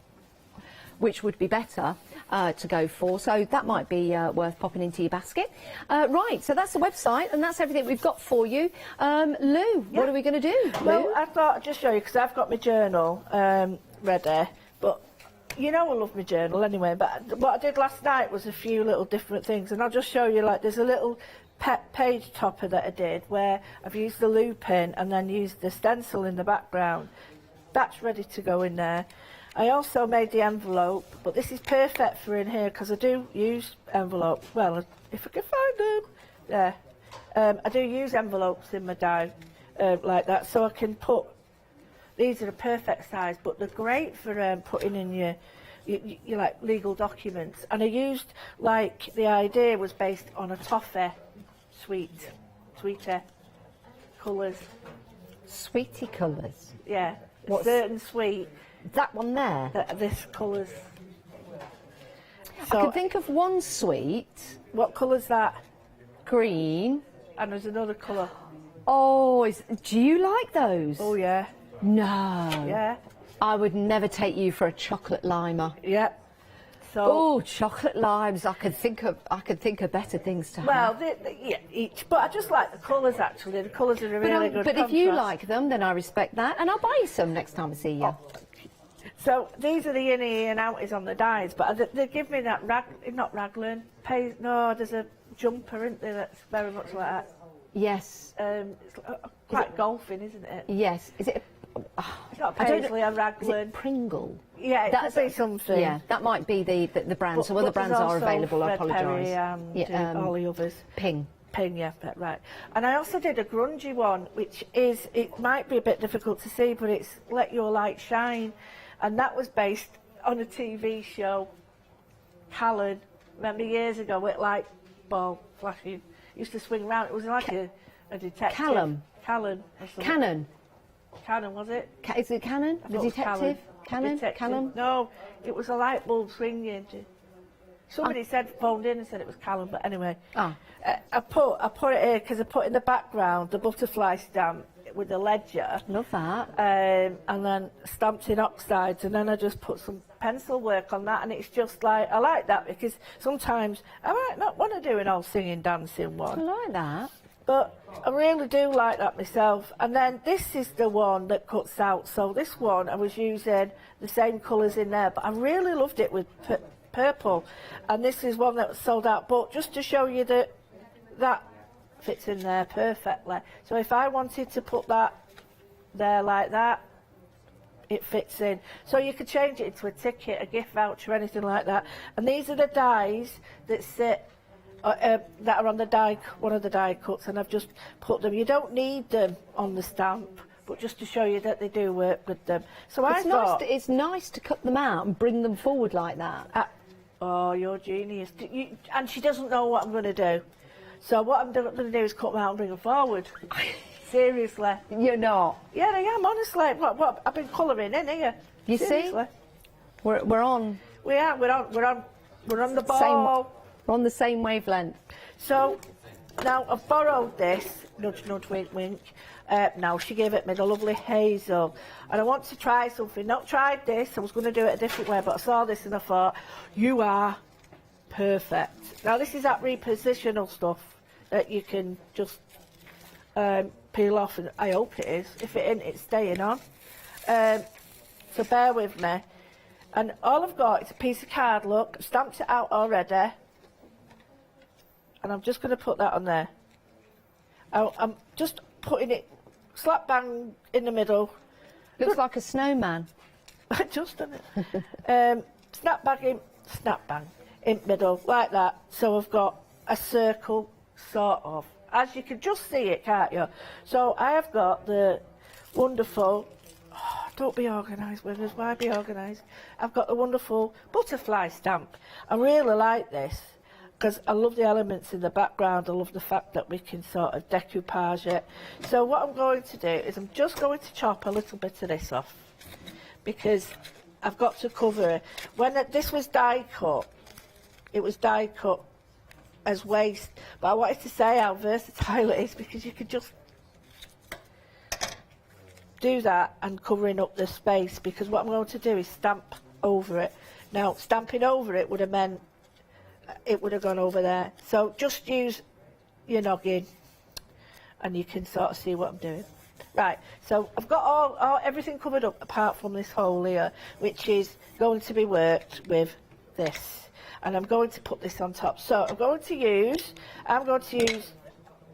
which would be better to go for. So that might be worth popping into your basket. Right, so that's the website, and that's everything we've got for you. Lou, what are we going to do? Well, Lou? I thought I'd just show you, because I've got my journal ready, but you know I love my journal anyway. But what I did last night was a few little different things, and I'll just show you. Like, there's a little page topper that I did where I've used the Lou pen and then used the stencil in the background. That's ready to go in there. I also made the envelope, but this is perfect for in here because I do use envelopes. Well, if I can find them, there. I do use envelopes in my die like that, so I can put. These are a perfect size, but they're great for putting in your like legal documents. And I used, like, the idea was based on a toffee sweeter colours. Sweetie colours? Yeah, a certain sweet. That one there? This colours. So I can think of one sweet. What colour's that? Green. And there's another colour. Oh, do you like those? Oh, yeah. No. Yeah. I would never take you for a chocolate limer. Yeah. So. Oh, chocolate limes! I could think of better things to have. Well, yeah, each. But I just like the colours. Actually, the colours are a really good. But contrast. if you like them, then I respect that, and I'll buy you some next time I see you. Oh. So these are the innie and outies on the dies, but they give me that not raglan. No, there's a jumper, isn't there? That's very much like that. Yes. It's quite golfing, isn't it? Yes. Is it? It's not paisley or raglan. Is it Pringle? Yeah, it could be something. Yeah, that might be the brand. Some other brands are available. I apologise. And all the others. Ping. pin, yeah, right. And I also did a grungy one, which is, it might be a bit difficult to see, but it's Let Your Light Shine. And that was based on a TV show, Callan. Remember years ago, with light ball flashing, used to swing around. It was like a detective. Callum? Callan. Cannon? Cannon, was it? Is it Cannon? The detective? Cannon? Callum? No, it was a light bulb swinging. Somebody phoned in and said it was Callum, but anyway. I put it here because I put in the background the butterfly stamp with the ledger. Love that. And then stamped in oxides, and then I just put some pencil work on that, and it's just like, I like that because sometimes I might not want to do an old singing, dancing one. I like that. But I really do like that myself. And then this is the one that cuts out. So this one, I was using the same colours in there, but I really loved it with purple. And this is one that was sold out. But just to show you that that fits in there perfectly. So if I wanted to put that there like that, it fits in. So you could change it into a ticket, a gift voucher, anything like that. And these are the dies that sit that are on the die, one of the die cuts, and I've just put them. You don't need them on the stamp, but just to show you that they do work with them. So It's nice to cut them out and bring them forward like that. Oh, you're genius. And she doesn't know what I'm going to do. So what I'm going to do is cut them out and bring them forward. Seriously. You're not? Yeah, I am, honestly. What I've been colouring in here. You Seriously. see? We're on. We're on the ball. We're on the same wavelength. So now I've borrowed this, nudge, nudge, wink, wink. Now she gave it me the lovely Hazel, and I want to try something. Not tried this. I was going to do it a different way, but I saw this and I thought, you are perfect. Now this is that repositional stuff that you can just peel off, and I hope it is. If it isn't, it's staying on. So bear with me. And all I've got is a piece of card. Look, I've stamped it out already. And I'm just going to put that on there. I'm just putting it slap bang in the middle. Looks like a snowman. Just done it. Snap bang in middle, like that. So I've got a circle, sort of. As you can just see it, can't you? So I have got the wonderful, don't be organised with us, why be organised? I've got the wonderful butterfly stamp. I really like this, because I love the elements in the background. I love the fact that we can sort of decoupage it. So what I'm going to do is I'm just going to chop a little bit of this off, because I've got to cover it. When this was die cut, it was die cut as waste, but I wanted to say how versatile it is, because you could just do that and covering up the space, because what I'm going to do is stamp over it. Now, stamping over it would have meant it would have gone over there. So just use your noggin and you can sort of see what I'm doing. Right, so I've got everything covered up apart from this hole here, which is going to be worked with this. And I'm going to put this on top. So I'm going to use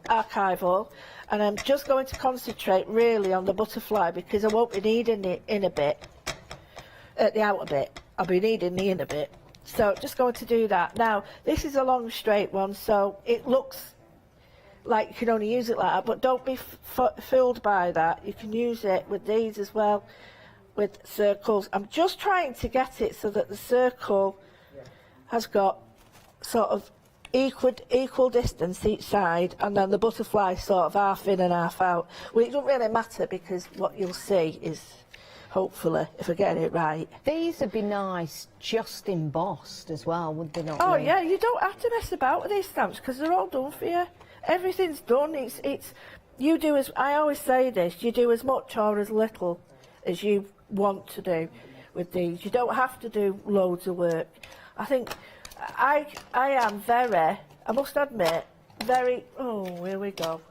archival, and I'm just going to concentrate really on the butterfly, because I won't be needing it in a bit, at the outer bit. I'll be needing the inner bit. So just going to do that. Now, this is a long straight one, so it looks like you can only use it like that, but don't be fooled by that. You can use it with these as well, with circles. I'm just trying to get it so that the circle has got sort of equal distance each side, and then the butterfly sort of half in and half out. Well, it doesn't really matter, because what you'll see is, hopefully, if I get it right. These would be nice just embossed as well, would they not? Oh yeah, you don't have to mess about with these stamps, because they're all done for you. Everything's done. It's you do as, I always say this, you do as much or as little as you want to do with these. You don't have to do loads of work. I think I am very, I must admit, very, oh, here we go.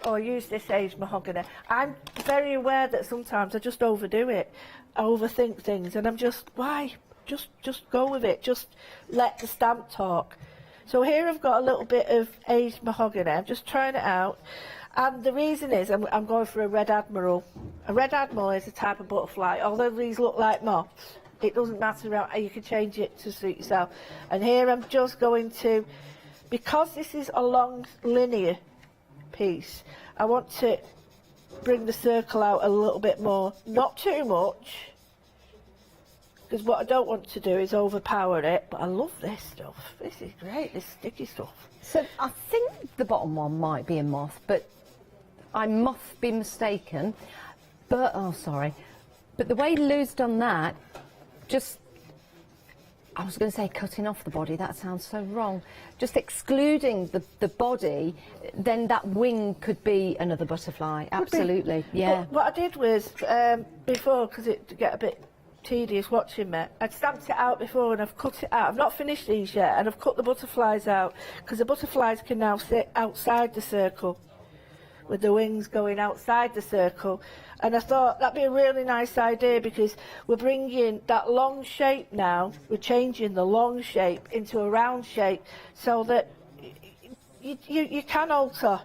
Oh, I use this aged mahogany. I'm very aware that sometimes I just overdo it. I overthink things, and I'm just, why? Just go with it. Just let the stamp talk. So here I've got a little bit of aged mahogany. I'm just trying it out. And the reason is I'm going for a red admiral. A red admiral is a type of butterfly. Although these look like moths, it doesn't matter how you can change it to suit yourself. And here I'm just going to because this is a long linear piece, I want to bring the circle out a little bit more, not too much, because what I don't want to do is overpower it, but I love this stuff. This is great, this sticky stuff. So I think the bottom one might be a moth, but I must be mistaken. But, oh, sorry. But the way Lou's done that, just, I was going to say cutting off the body, that sounds so wrong. Just excluding the body, then that wing could be another butterfly. Absolutely, yeah. But what I did was, before, because it get a bit tedious watching me, I'd stamped it out before and I've cut it out. I've not finished these yet, and I've cut the butterflies out, because the butterflies can now sit outside the circle, with the wings going outside the circle. And I thought that'd be a really nice idea, because we're bringing that long shape now, we're changing the long shape into a round shape, so that you can alter.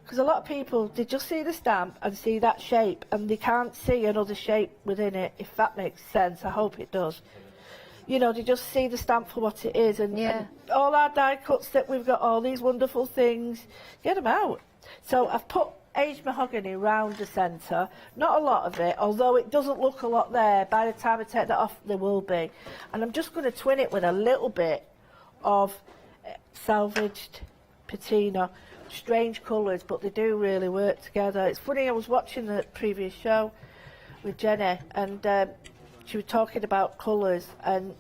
Because a lot of people, they just see the stamp and see that shape, and they can't see another shape within it, if that makes sense. I hope it does. You know, they just see the stamp for what it is. And all our die cuts that we've got, all these wonderful things, get them out. So I've put aged mahogany round the centre, not a lot of it, although it doesn't look a lot there. By the time I take that off, there will be. And I'm just going to twin it with a little bit of salvaged patina. Strange colours, but they do really work together. It's funny, I was watching the previous show with Jenny, and she was talking about colours, and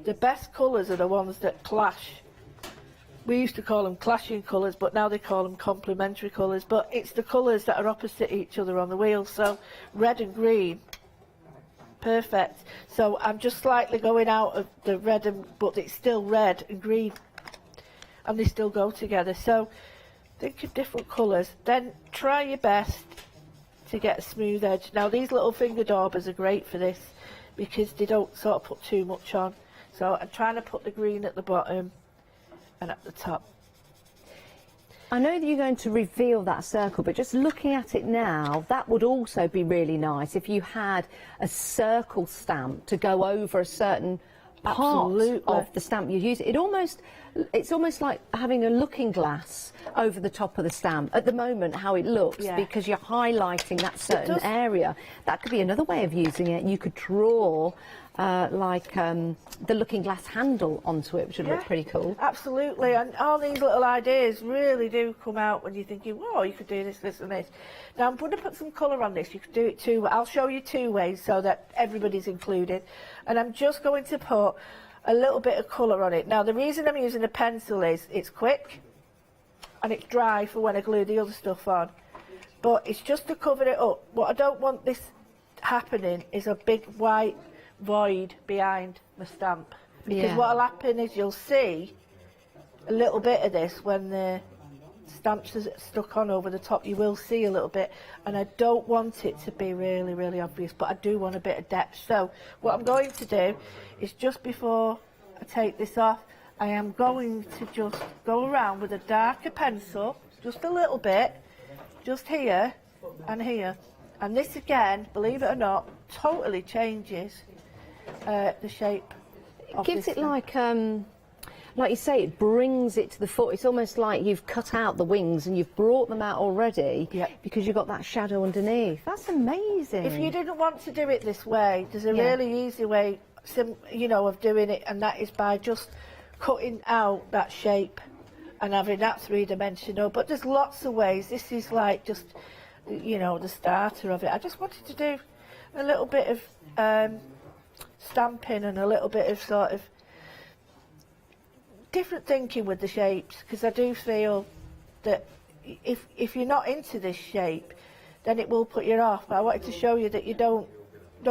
the best colours are the ones that clash. We used to call them clashing colours, but now they call them complementary colours. But it's the colours that are opposite each other on the wheel. So red and green, perfect. So I'm just slightly going out of the red, but it's still red and green, and they still go together. So think of different colours. Then try your best to get a smooth edge. Now these little finger daubers are great for this, because they don't sort of put too much on. So I'm trying to put the green at the bottom and at the top. I know that you're going to reveal that circle, but just looking at it now, that would also be really nice if you had a circle stamp to go over a certain part of the stamp you're using. It's almost like having a looking glass over the top of the stamp. At the moment, how it looks, because you're highlighting that certain area. That could be another way of using it. You could draw the looking glass handle onto it, which would look pretty cool. Absolutely, and all these little ideas really do come out when you're thinking, whoa, you could do this, this and this. Now I'm going to put some colour on this. You could do it two, I'll show you two ways so that everybody's included. And I'm just going to put a little bit of colour on it. Now the reason I'm using a pencil is it's quick and it's dry for when I glue the other stuff on. But it's just to cover it up. What I don't want this happening is a big white void behind the stamp, because what'll happen is you'll see a little bit of this when the stamps are stuck on over the top. You will see a little bit, and I don't want it to be really, really obvious, but I do want a bit of depth. So what I'm going to do is, just before I take this off, I am going to just go around with a darker pencil, just a little bit, just here and here. And this again, believe it or not, totally changes the shape of it gives it like you say, it brings it to the foot. It's almost like you've cut out the wings and you've brought them out already, because you've got that shadow underneath. That's amazing. If you didn't want to do it this way, there's a really easy way, you know, of doing it, and that is by just cutting out that shape and having that three-dimensional. But there's lots of ways. This is like just, you know, the starter of it. I just wanted to do a little bit of stamping and a little bit of sort of different thinking with the shapes, because I do feel that if you're not into this shape, then it will put you off. But I wanted to show you that you don't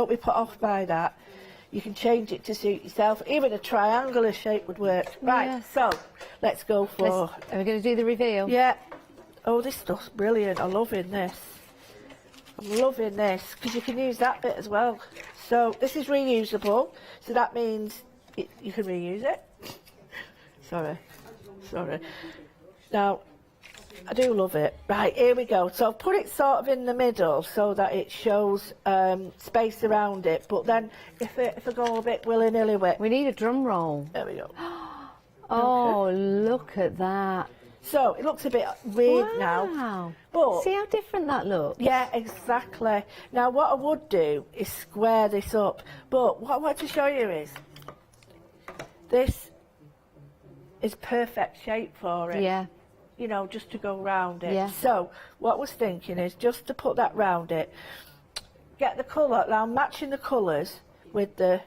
be put off by that. You can change it to suit yourself. Even a triangular shape would work. Right, so let's go for... Are we going to do the reveal? Yeah. Oh, this stuff's brilliant. I'm loving this. I'm loving this, because you can use that bit as well. So this is reusable, so that means you can reuse it. Sorry. Now, I do love it. Right, here we go. So I've put it sort of in the middle so that it shows space around it. But then if I go a bit willy-nilly with... We need a drum roll. There we go. Oh, look at that. So it looks a bit weird now. Wow. But see how different that looks? Yeah, exactly. Now what I would do is square this up. But what I want to show you is this is perfect shape for it. Yeah. You know, just to go round it. Yeah. So what I was thinking is just to put that round it, get the colour, now I'm matching the colours with the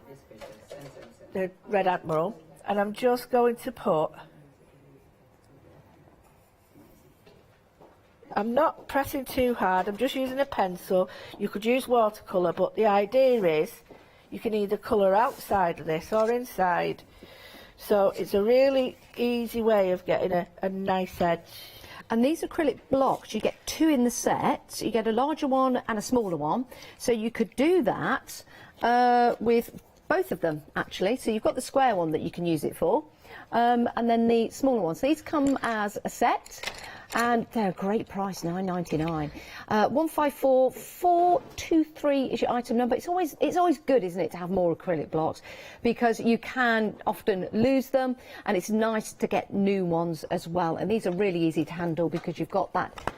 Red Admiral, and I'm just going to put, I'm not pressing too hard, I'm just using a pencil. You could use watercolour, but the idea is you can either colour outside of this or inside. So it's a really easy way of getting a nice edge. And these acrylic blocks, you get 2 in the set. You get a larger one and a smaller one. So you could do that with both of them, actually. So you've got the square one that you can use it for, and then the smaller ones. So these come as a set, and they're a great price, $9.99. 154423 is your item number. It's always good, isn't it, to have more acrylic blocks, because you can often lose them, and it's nice to get new ones as well. And these are really easy to handle because you've got that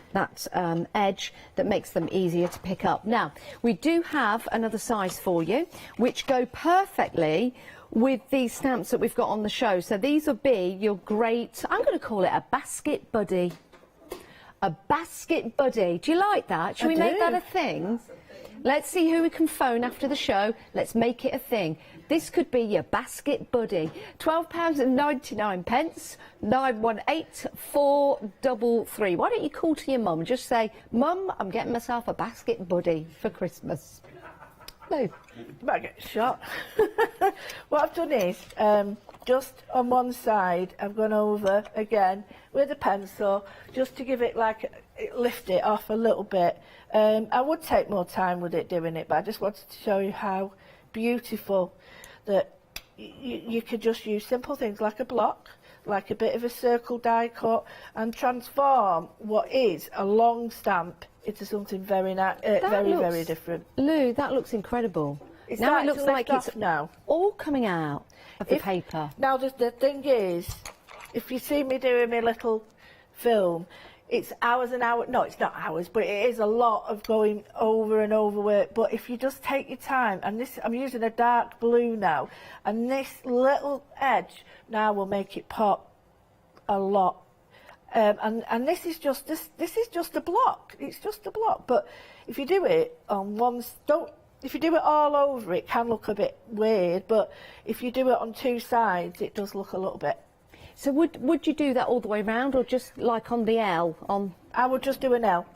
edge that makes them easier to pick up. Now, we do have another size for you, which go perfectly with these stamps that we've got on the show. So these will be your great, I'm going to call it a basket buddy. A basket buddy. Do you like that? Should we make that a thing? Let's see who we can phone after the show. Let's make it a thing. This could be your basket buddy. £12.99, 918433. Why don't you call to your mum and just say, Mum, I'm getting myself a basket buddy for Christmas. No. You might get shot. What I've done is, just on one side, I've gone over again with a pencil, just to give it like, lift it off a little bit. I would take more time with it doing it, but I just wanted to show you how beautiful that you could just use simple things like a block, like a bit of a circle die cut, and transform what is a long stamp into something very very different. Lou, that looks incredible. Now it looks like it's now all coming out of the paper. Now the thing is, if you see me doing my little film, it's hours and hours. No, it's not hours, but it is a lot of going over and over work. But if you just take your time, and this, I'm using a dark blue now, and this little edge now will make it pop a lot. And this is just this is just a block. It's just a block. But if you do it on if you do it all over, it can look a bit weird. But if you do it on 2 sides, it does look a little bit. So would you do that all the way around, or just like on the L? I would just do an L,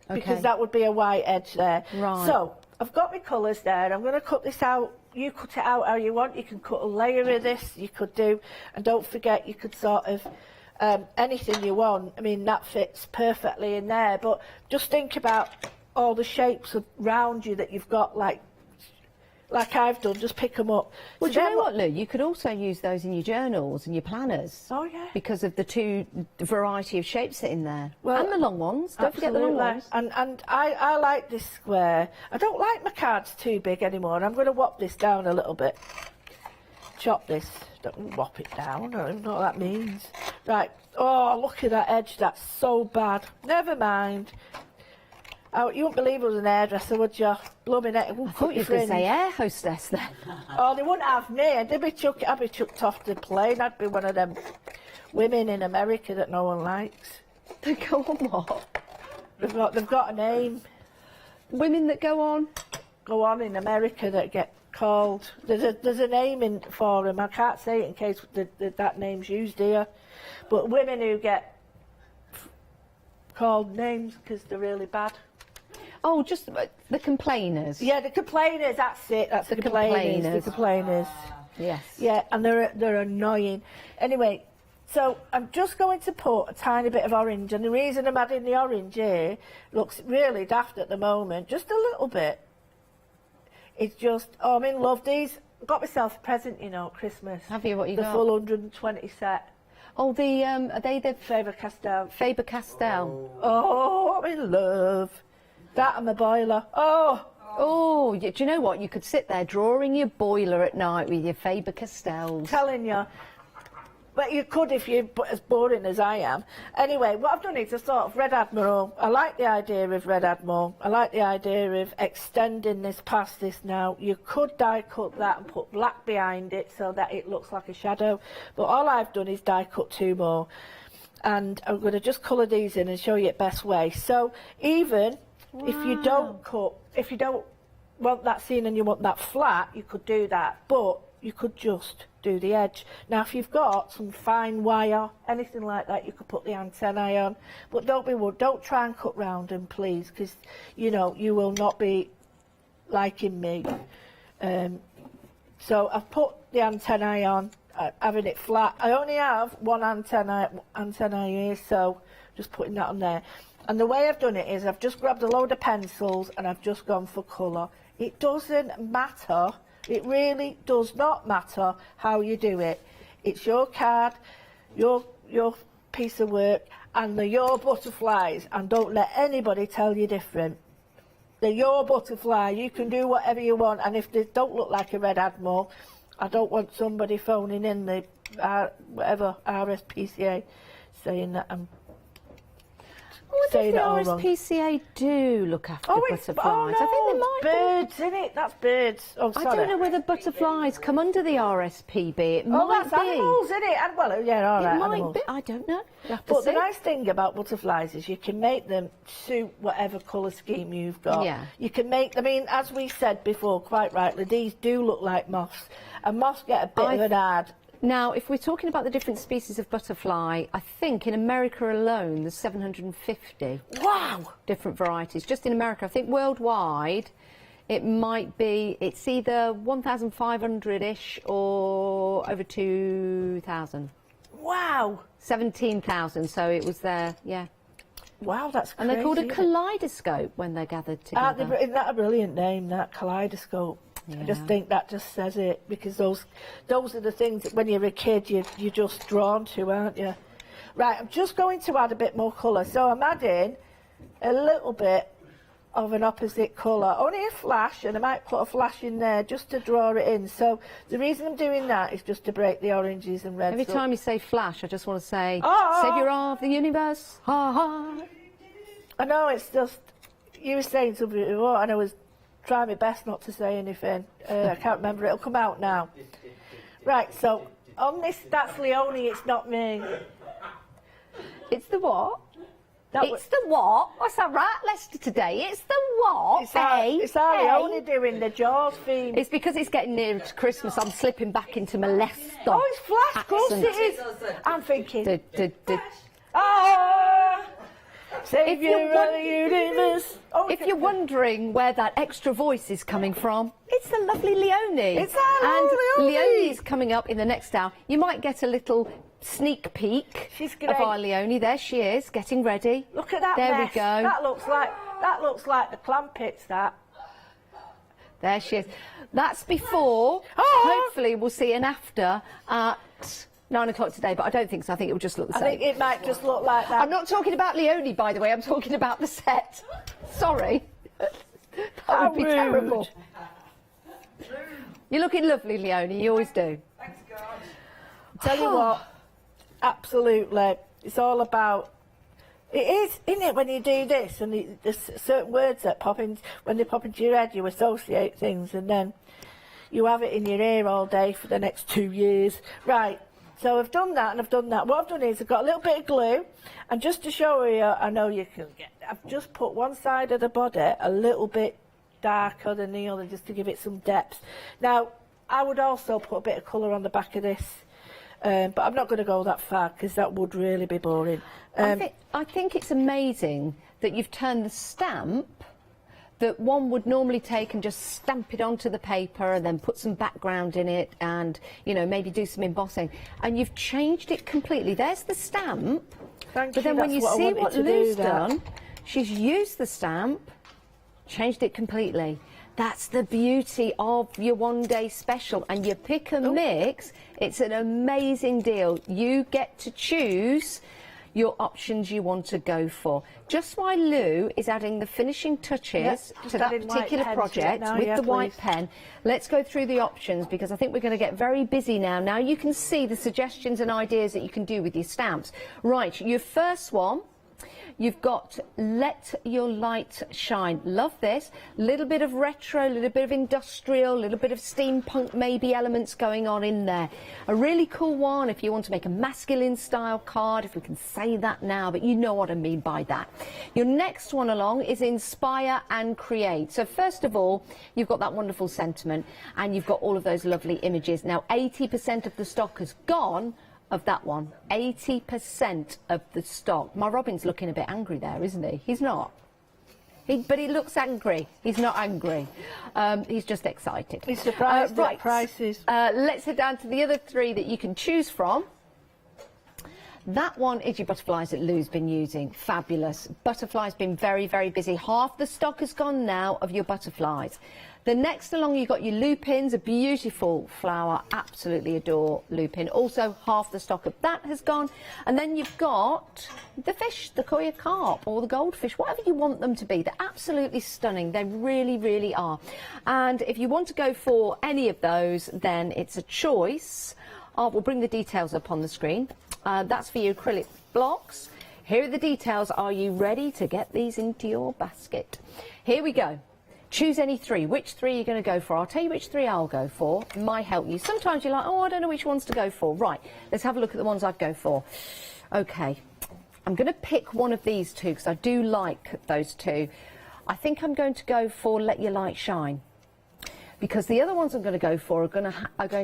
because that would be a white edge there. Right. So I've got my colours there. I'm going to cut this out. You cut it out how you want. You can cut a layer of this. You could do, and don't forget, you could sort of anything you want. I mean, that fits perfectly in there. But just think about all the shapes around you that you've got, like I've done, just pick them up. Well, do you know what, Lou? You could also use those in your journals and your planners. Oh, yeah. Because of the variety of shapes in there. Well, and the long ones. Don't forget the long ones. And I like this square. I don't like my cards too big anymore. I'm going to whop this down a little bit. Chop this. Don't whop it down. I don't know what that means. Right. Oh, look at that edge. That's so bad. Never mind. Oh, you wouldn't believe I was an hairdresser, would you? Blooming it. I thought you were going to say air hostess then. Oh, they wouldn't have me. I'd be chucked off the plane. I'd be one of them women in America that no one likes. They go on what? They've got a name. Women that go on in America that get called. There's a name for them. I can't say it in case that name's used here. But women who get called names because they're really bad. Oh, just the complainers. Yeah, the complainers. That's it. That's the complainers. The complainers. Yes. Yeah, and they're annoying. Anyway, so I'm just going to put a tiny bit of orange, and the reason I'm adding the orange here, looks really daft at the moment, just a little bit. It's just, oh, I'm in love. These, I got myself a present, you know, at Christmas. Have you? What you got? The full 120 set. Oh, are they the Faber-Castell? Faber-Castell. Oh, I'm in love. That and the boiler. Oh. Oh, do you know what? You could sit there drawing your boiler at night with your Faber-Castells. Telling you. But you could if you're as boring as I am. Anyway, what I've done is a sort of Red Admiral. I like the idea of Red Admiral. I like the idea of extending this past this now. You could die cut that and put black behind it so that it looks like a shadow. But all I've done is die cut 2 more. And I'm going to just colour these in and show you it best way. So even if you don't cut, if you don't want that scene and you want that flat, you could do that. But you could just do the edge. Now, if you've got some fine wire, anything like that, you could put the antennae on. But don't try and cut round them, please, because, you know, you will not be liking me. So I've put the antennae on, having it flat. I only have one antenna here, so just putting that on there. And the way I've done it is I've just grabbed a load of pencils and I've just gone for colour. It doesn't matter. It really does not matter how you do it. It's your card, your piece of work, and they're your butterflies. And don't let anybody tell you different. They're your butterfly. You can do whatever you want. And if they don't look like a Red Admiral, I don't want somebody phoning in the whatever RSPCA saying that I'm saying it all wrong. RSPCA do look after butterflies. Oh no, I think they might birds, isn't it? That's birds. Oh, sorry. I don't know whether butterflies come under the RSPB. It might that's be. animals, isn't it? Well, yeah, all right, it might animals. be. I don't know. You'll have to But see. the nice thing about butterflies is you can make them suit whatever colour scheme you've got. Yeah. You can make, I mean, as we said before, quite rightly, these do look like moths. And moths get a bit of an ad. Now, if we're talking about the different species of butterfly, I think in America alone there's 750 different varieties. Just in America. I think worldwide it might be, it's either 1,500-ish or over 2,000. Wow! 17,000, so it was there, yeah. Wow, that's crazy. And they're called a kaleidoscope when they're gathered together. Isn't that a brilliant name, that kaleidoscope? Yeah. I just think that just says it, because those are the things that when you're a kid you're just drawn to, aren't you? Right, I'm just going to add a bit more colour. So I'm adding a little bit of an opposite colour, only a flash, and I might put a flash in there just to draw it in. So the reason I'm doing that is just to break the oranges and reds Every up. time you say flash, I just want to say, saviour of the universe, ha ha. I know, it's just, you were saying something before, and I was trying my best not to say anything. I can't remember, it'll come out now. Right, so on this, that's Leonie, it's not me. It's the what? It's the what? What's that right, Lester, today? It's the what? It's our Leonie doing the Jaws theme. It's because it's getting near to Christmas, I'm slipping back into my Leicester. Oh, it's Flash, of course it is. I'm thinking. Saviour of the universe. If you're wondering where that extra voice is coming from, it's the lovely Leonie. It's our And Leonie. Leonie is coming up in the next hour. You might get a little sneak peek of our Leonie. There she is, getting ready. Look at that There mess. we go. That looks like the clam pits, that. There she is. That's before. Hopefully we'll see an after at 9 o'clock today, but I don't think so. I think it will just look the same. I think it might just look like that. I'm not talking about Leonie, by the way. I'm talking about the set. Sorry. That would be terrible. You're looking lovely, Leonie. You always do. Thanks, God. Tell you what, absolutely. It's all about... It is, isn't it, when you do this, and there's certain words that pop in, when they pop into your head, you associate things, and then you have it in your ear all day for the next 2 years. Right, so I've done that, and I've done that. What I've done is I've got a little bit of glue, and just to show you, I know you can get, I've just put one side of the body a little bit darker than the other, just to give it some depth. Now, I would also put a bit of colour on the back of this, but I'm not going to go that far, because that would really be boring. I think it's amazing that you've turned the stamp that one would normally take and just stamp it onto the paper and then put some background in it and, you know, maybe do some embossing. And you've changed it completely. There's the stamp. But then when you see what Lou's done, she's used the stamp, changed it completely. That's the beauty of your one-day special. And you pick and mix. It's an amazing deal. You get to choose your options you want to go for. Just while Lou is adding the finishing touches to that particular project with the white pen, let's go through the options, because I think we're going to get very busy now. Now you can see the suggestions and ideas that you can do with your stamps. Right, your first one, you've got Let Your Light Shine. Love this. A little bit of retro, a little bit of industrial, a little bit of steampunk maybe elements going on in there. A really cool one if you want to make a masculine style card, if we can say that now, but you know what I mean by that. Your next one along is Inspire and Create. So first of all, you've got that wonderful sentiment and you've got all of those lovely images. Now 80% of the stock has gone of that one. 80% of the stock. My Robin's looking a bit angry there, isn't he? He's not. But he looks angry. He's not angry. He's just excited. He's surprised at prices. Let's head down to the other three that you can choose from. That one is your butterflies that Lou's been using. Fabulous. Butterflies been very, very busy. Half the stock has gone now of your butterflies. The next along, you've got your lupins, a beautiful flower. Absolutely adore lupin. Also, half the stock of that has gone. And then you've got the fish, the koi carp or the goldfish, whatever you want them to be. They're absolutely stunning. They really, really are. And if you want to go for any of those, then it's a choice. We'll bring the details up on the screen. That's for your acrylic blocks. Here are the details. Are you ready to get these into your basket? Here we go. Choose any three. Which three are you going to go for? I'll tell you which three I'll go for. It might help you. Sometimes you're like, oh, I don't know which ones to go for. Right, let's have a look at the ones I'd go for. OK, I'm going to pick one of these two because I do like those two. I think I'm going to go for Let Your Light Shine, because the other ones I'm going to go for are going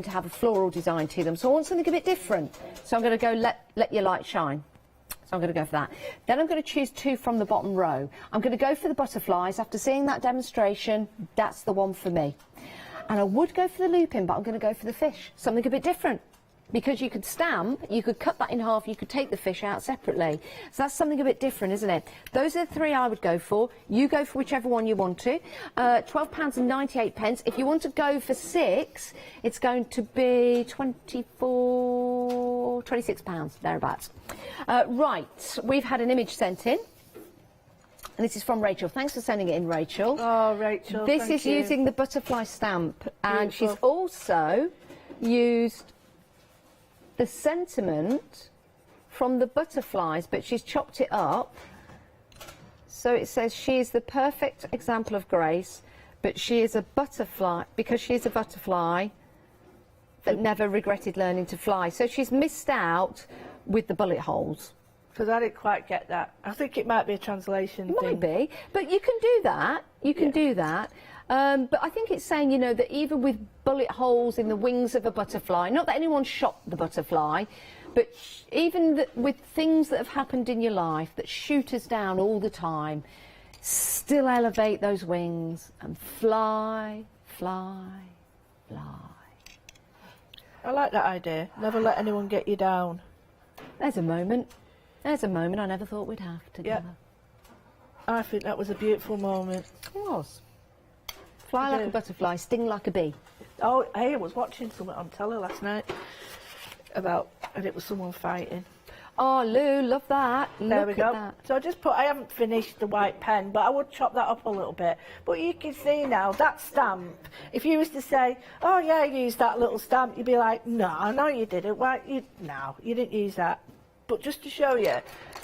to have a floral design to them. So I want something a bit different. So I'm going to go Let Your Light Shine. So I'm going to go for that. Then I'm going to choose two from the bottom row. I'm going to go for the butterflies. After seeing that demonstration, that's the one for me. And I would go for the lupin, but I'm going to go for the fish. Something a bit different. Because you could stamp, you could cut that in half, you could take the fish out separately. So that's something a bit different, isn't it? Those are the three I would go for. You go for whichever one you want to. £12.98. If you want to go for six, it's going to be £26, thereabouts. Right, we've had an image sent in. And this is from Rachel. Thanks for sending it in, Rachel. Oh, Rachel, this is using the butterfly stamp. And Beautiful. She's also used the sentiment from the butterflies, but she's chopped it up. So it says she is the perfect example of grace, but she is a butterfly, because she is a butterfly that never regretted learning to fly. So she's missed out with the bullet holes. Because I didn't quite get that. I think it might be a translation thing. Might be, but you can do that. You can do that. But I think it's saying, you know, that even with bullet holes in the wings of a butterfly, not that anyone shot the butterfly, but even with things that have happened in your life that shoot us down all the time, still elevate those wings and fly, fly, fly. I like that idea. Never let anyone get you down. There's a moment. There's a moment I never thought we'd have together. Yeah. I think that was a beautiful moment. It was. Fly like a butterfly, sting like a bee. Oh, hey, I was watching something on telly last night about, and it was someone fighting. Oh, Lou, love that. There we go. That. So I just put, I haven't finished the white pen, but I would chop that up a little bit. But you can see now, that stamp, if you was to say, oh yeah, I used that little stamp, you'd be like, no, you didn't. Why? No, you didn't use that. But just to show you,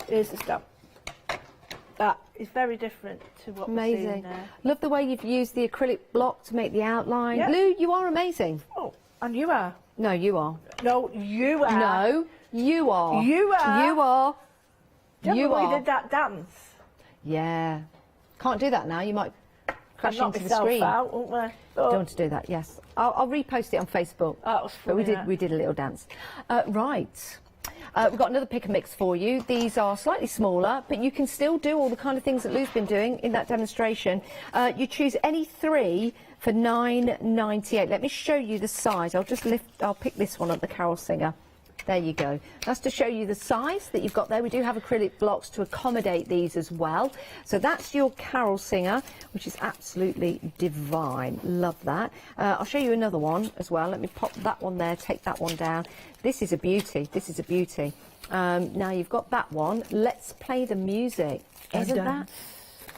here's the stamp. That is very different to what we're seeing there. Love the way you've used the acrylic block to make the outline. Yeah. Lou, you are amazing. Oh, and you are. No, you are. No, you are. No, you are. You are. You are. You are. Did that dance? Yeah. Can't do that now. You might crash knock into the screen. out, won't we? Don't want to do that. Yes. I'll repost it on Facebook. Oh, that was funny. But we did a little dance. Right. We've got another pick and mix for you. These are slightly smaller, but you can still do all the kind of things that Lou's been doing in that demonstration. You choose any three for £9.98. Let me show you the size. I'll pick this one up, the Carol Singer. There you go. That's to show you the size that you've got there. We do have acrylic blocks to accommodate these as well. So that's your carol singer, which is absolutely divine. Love that. I'll show you another one as well. Let me pop that one there, take that one down. This is a beauty. This is a beauty. Now you've got that one. Let's play the music. Isn't that?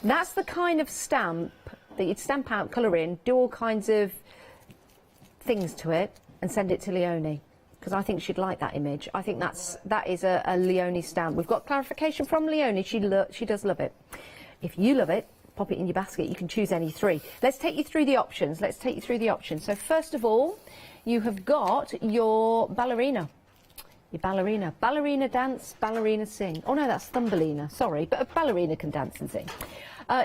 That's the kind of stamp that you'd stamp out, colour in, do all kinds of things to it and send it to Leonie, because I think she'd like that image. I think that is a Leonie stamp. We've got clarification from Leonie. She does love it. If you love it, pop it in your basket. You can choose any three. Let's take you through the options. So first of all, you have got your ballerina. Your ballerina. Ballerina dance, ballerina sing. Oh no, that's Thumbelina, sorry, but a ballerina can dance and sing.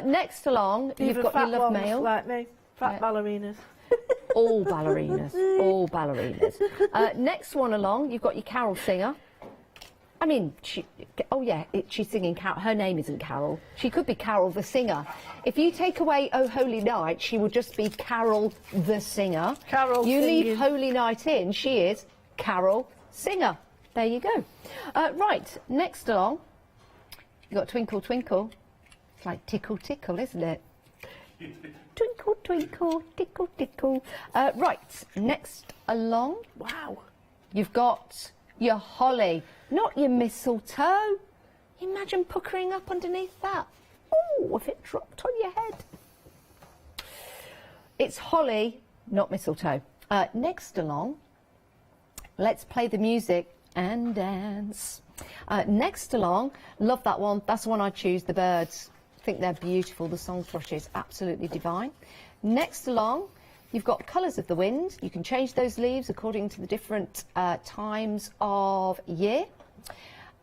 Next along, you've got your love mail. Like me, fat ballerinas. All ballerinas, all ballerinas. Next one along, you've got your carol singer. I mean, she's singing Carol. Her name isn't Carol. She could be Carol the singer. If you take away Oh Holy Night, she would just be Carol the singer. Carol You singing. leave Holy Night in, she is Carol singer. There you go. Right, next along, you've got Twinkle Twinkle. It's like tickle tickle, isn't it? Twinkle twinkle, tickle tickle. Right, next along. Wow. You've got your holly, not your mistletoe. Imagine puckering up underneath that. Oh, if it dropped on your head. It's holly, not mistletoe. Next along, let's play the music and dance. Next along, love that one. That's the one I choose, the birds. I think they're beautiful. The song thrushes, absolutely divine. Next along, you've got Colours of the Wind. You can change those leaves according to the different times of year.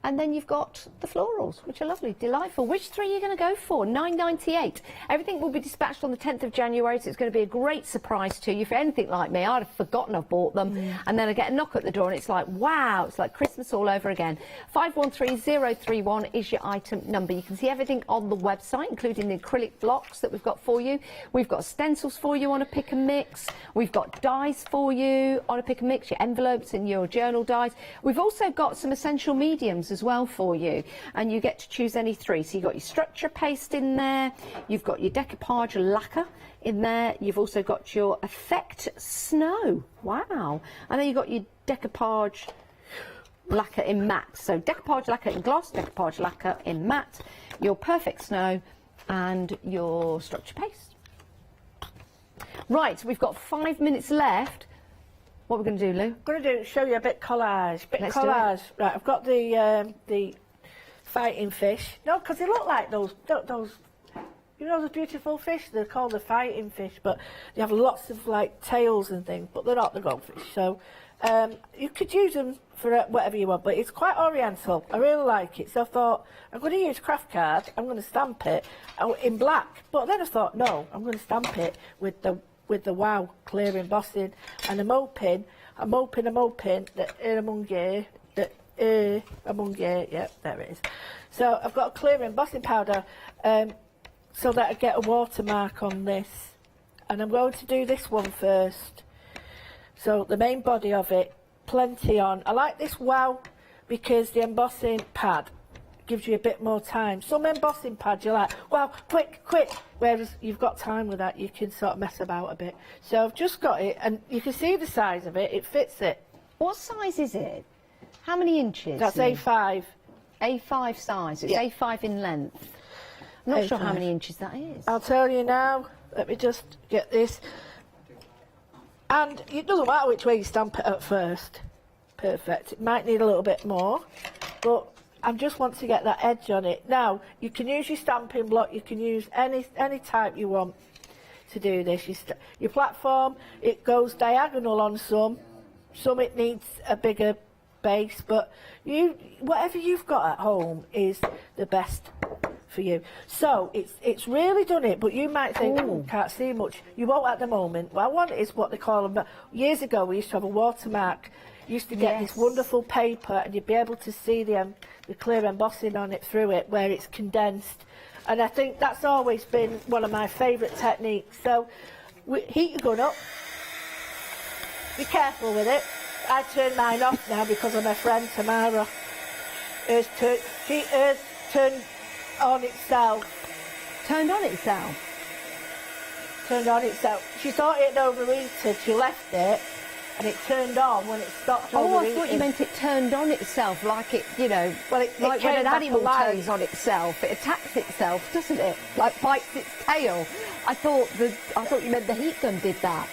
And then you've got the florals, which are lovely, delightful. Which three are you going to go for? $9.98. Everything will be dispatched on the 10th of January, so it's going to be a great surprise to you. For anything like me, I'd have forgotten I've bought them. And then I get a knock at the door and it's like, wow, it's like Christmas all over again. 513031 is your item number. You can see everything on the website, including the acrylic blocks that we've got for you. We've got stencils for you on a pick and mix. We've got dies for you on a pick and mix, your envelopes and your journal dies. We've also got some essential mediums as well for you, and you get to choose any three. So you've got your structure paste in there, you've got your decoupage lacquer in there, you've also got your effect snow. Wow. And then you've got your decoupage lacquer in matte. So decoupage lacquer in gloss, decoupage lacquer in matte, your perfect snow and your structure paste. Right, we've got 5 minutes left. What are we going to do, Lou? I'm going to show you a bit collage. Let's do it. Right, I've got the fighting fish. No, because they look like those, you know, those beautiful fish. They're called the fighting fish, but they have lots of like tails and things. But they're not the goldfish. So you could use them for whatever you want. But it's quite oriental. I really like it. So I thought I'm going to use craft card. I'm going to stamp it in black. But then I thought, no, I'm going to stamp it with the wow clear embossing, and I'm hoping that among you, yeah, there it is. So I've got a clear embossing powder so that I get a watermark on this, and I'm going to do this one first. So the main body of it, plenty on. I like this wow because the embossing pad gives you a bit more time. Some embossing pads you're like, wow, quick, whereas you've got time with that, you can sort of mess about a bit. So I've just got it, and you can see the size of it, it fits it. What size is it? How many inches? That's A5. A5 size, it's A5 in length. I'm not sure how many inches that is. I'll tell you now, let me just get this. And it doesn't matter which way you stamp it at first. Perfect. It might need a little bit more, but I just want to get that edge on it. Now, you can use your stamping block, you can use any type you want to do this. Your platform, it goes diagonal on some it needs a bigger base, but whatever you've got at home is the best for you. So it's really done it, but you might think, oh, can't see much. You won't at the moment. What I want is what they call them. Years ago, we used to have a watermark. You used to get this wonderful paper, and you'd be able to see the clear embossing on it through it, where it's condensed. And I think that's always been one of my favourite techniques. So heat your gun up. Be careful with it. I turn mine off now because of my friend Tamara. Hers turned on itself. Turned on itself? Turned on itself. She thought it had overheated, she left it, and it turned on when it stopped overheating. I thought you meant it turned on itself, like it, you know, well, it like when an animal alive. turns on itself, it attacks itself, doesn't it? Like bites its tail. I thought you meant the heat gun did that.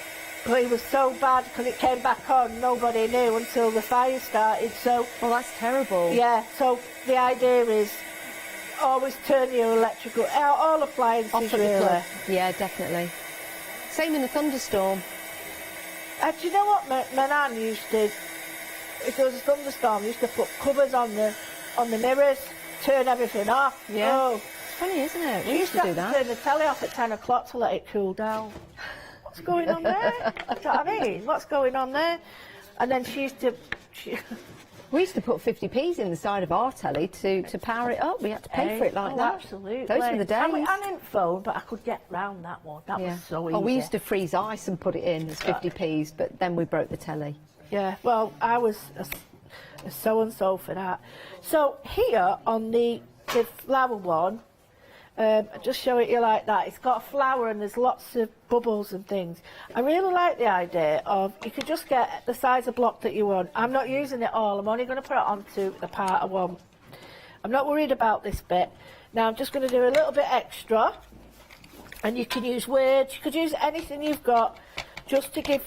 But it was so bad because it came back on, nobody knew until the fire started, so... Well, that's terrible. Yeah, so the idea is always turn your electrical, all appliances Off at really. the plug. Yeah, definitely. Same in a thunderstorm. Do you know what my nan used to, if there was a thunderstorm, used to put covers on the mirrors, turn everything off. Yeah. Oh. It's funny, isn't it? We She used to do that. turn the telly off at 10 o'clock to let it cool down. What's going on there? Do you know what I mean? What's going on there? And then she used to... We used to put 50p's in the side of our telly to power it up. We had to pay for it like that. Absolutely. Those were the days. I didn't phone, but I could get round that one. That was so easy. Oh, we used to freeze ice and put it in as 50p's, but then we broke the telly. Yeah, well, I was a so-and-so for that. So here on the flower one, I just show it you like that. It's got a flower and there's lots of bubbles and things. I really like the idea of you could just get the size of block that you want. I'm not using it all. I'm only going to put it onto the part I want. I'm not worried about this bit. Now I'm just going to do a little bit extra. And you can use words. You could use anything you've got just to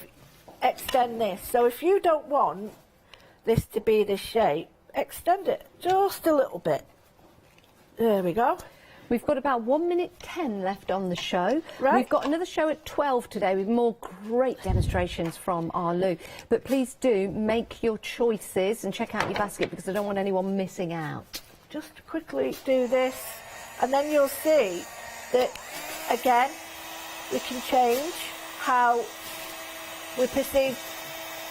extend this. So if you don't want this to be this shape, extend it just a little bit. There we go. We've got about 1 minute 10 left on the show. Right. We've got another show at 12 today with more great demonstrations from our Lou. But please do make your choices and check out your basket because I don't want anyone missing out. Just quickly do this and then you'll see that, again, we can change how we perceive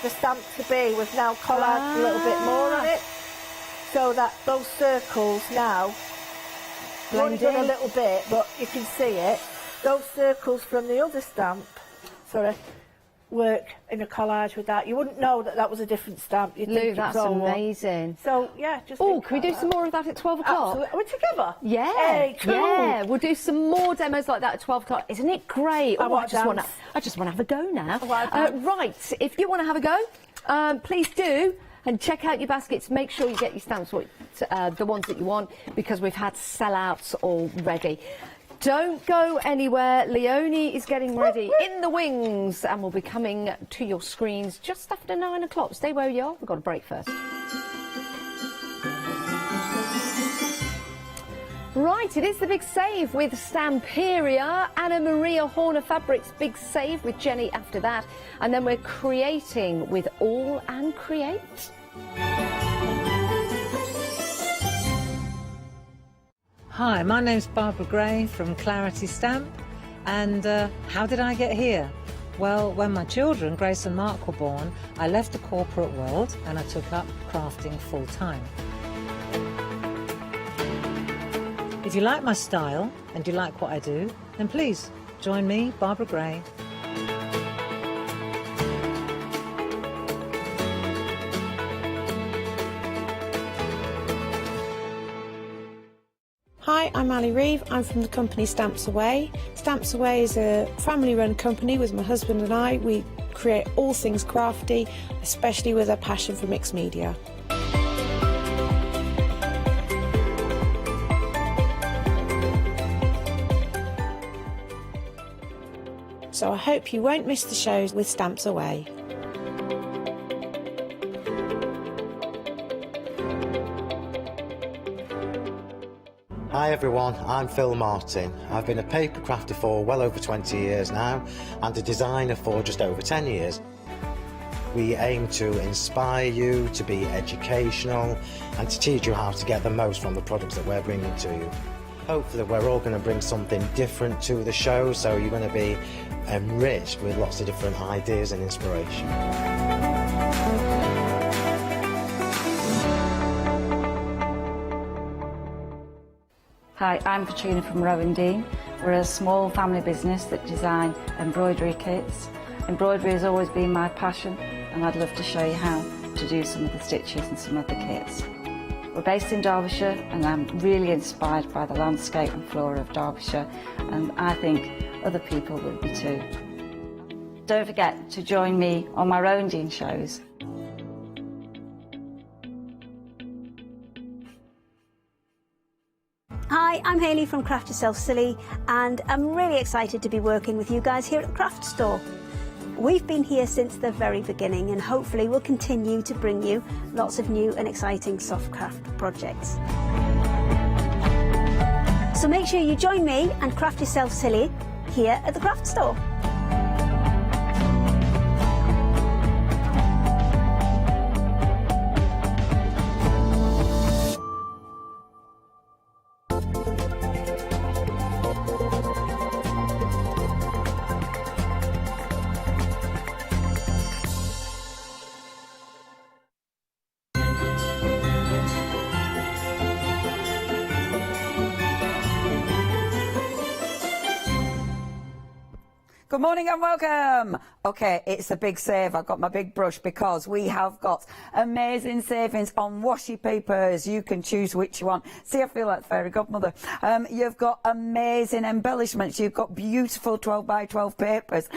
the stamp to be. We've now collared a little bit more on it so that those circles now... We've only done a little bit, but you can see it. Those circles from the other stamp, work in a collage with that. You wouldn't know that that was a different stamp. You'd Lou, think that's it was all amazing. One. So, yeah, just... Oh, can we do some more of that at 12 o'clock? Absolutely. Are we together? Yeah. Hey, cool. Yeah, we'll do some more demos like that at 12 o'clock. Isn't it great? I just want to have a go now. Right, if you want to have a go, please do. And check out your baskets. Make sure you get your stamps, the ones that you want, because we've had sellouts already. Don't go anywhere. Leonie is getting ready in the wings and will be coming to your screens just after 9 o'clock. Stay where you are. We've got a break first. Right, it is the big save with Stamperia, Anna Maria Horner Fabrics, big save with Jenny after that, and then we're creating with AALL Create. Hi, my name's Barbara Gray from Clarity Stamp, and how did I get here? Well, when my children, Grace and Mark, were born, I left the corporate world and I took up crafting full-time. If you like my style and you like what I do, then please join me, Barbara Gray. Hi, I'm Ali Reeve. I'm from the company Stamps Away. Stamps Away is a family-run company with my husband and I. We create all things crafty, especially with a passion for mixed media. So I hope you won't miss the shows with Stamps Away. Hi everyone, I'm Phil Martin. I've been a paper crafter for well over 20 years now and a designer for just over 10 years. We aim to inspire you, to be educational and to teach you how to get the most from the products that we're bringing to you. Hopefully we're all going to bring something different to the show, so you're going to be enriched with lots of different ideas and inspiration. Hi, I'm Katrina from Rowan Dean. We're a small family business that design embroidery kits. Embroidery has always been my passion and I'd love to show you how. to do some of the stitches and some of the kits. We're based in Derbyshire, and I'm really inspired by the landscape and flora of Derbyshire, and I think other people will be too. Don't forget to join me on my Rowan shows. Hi, I'm Hayley from Craft Yourself Silly, and I'm really excited to be working with you guys here at the Craft Store. We've been here since the very beginning, and hopefully we'll continue to bring you lots of new and exciting soft craft projects. So make sure you join me and Craft Yourself Silly here at the Craft Store. Good morning and welcome. Okay, it's a big save. I've got my big brush because we have got amazing savings on washi papers. You can choose which you want. See, I feel like fairy godmother. You've got amazing embellishments. You've got beautiful 12 by 12 papers.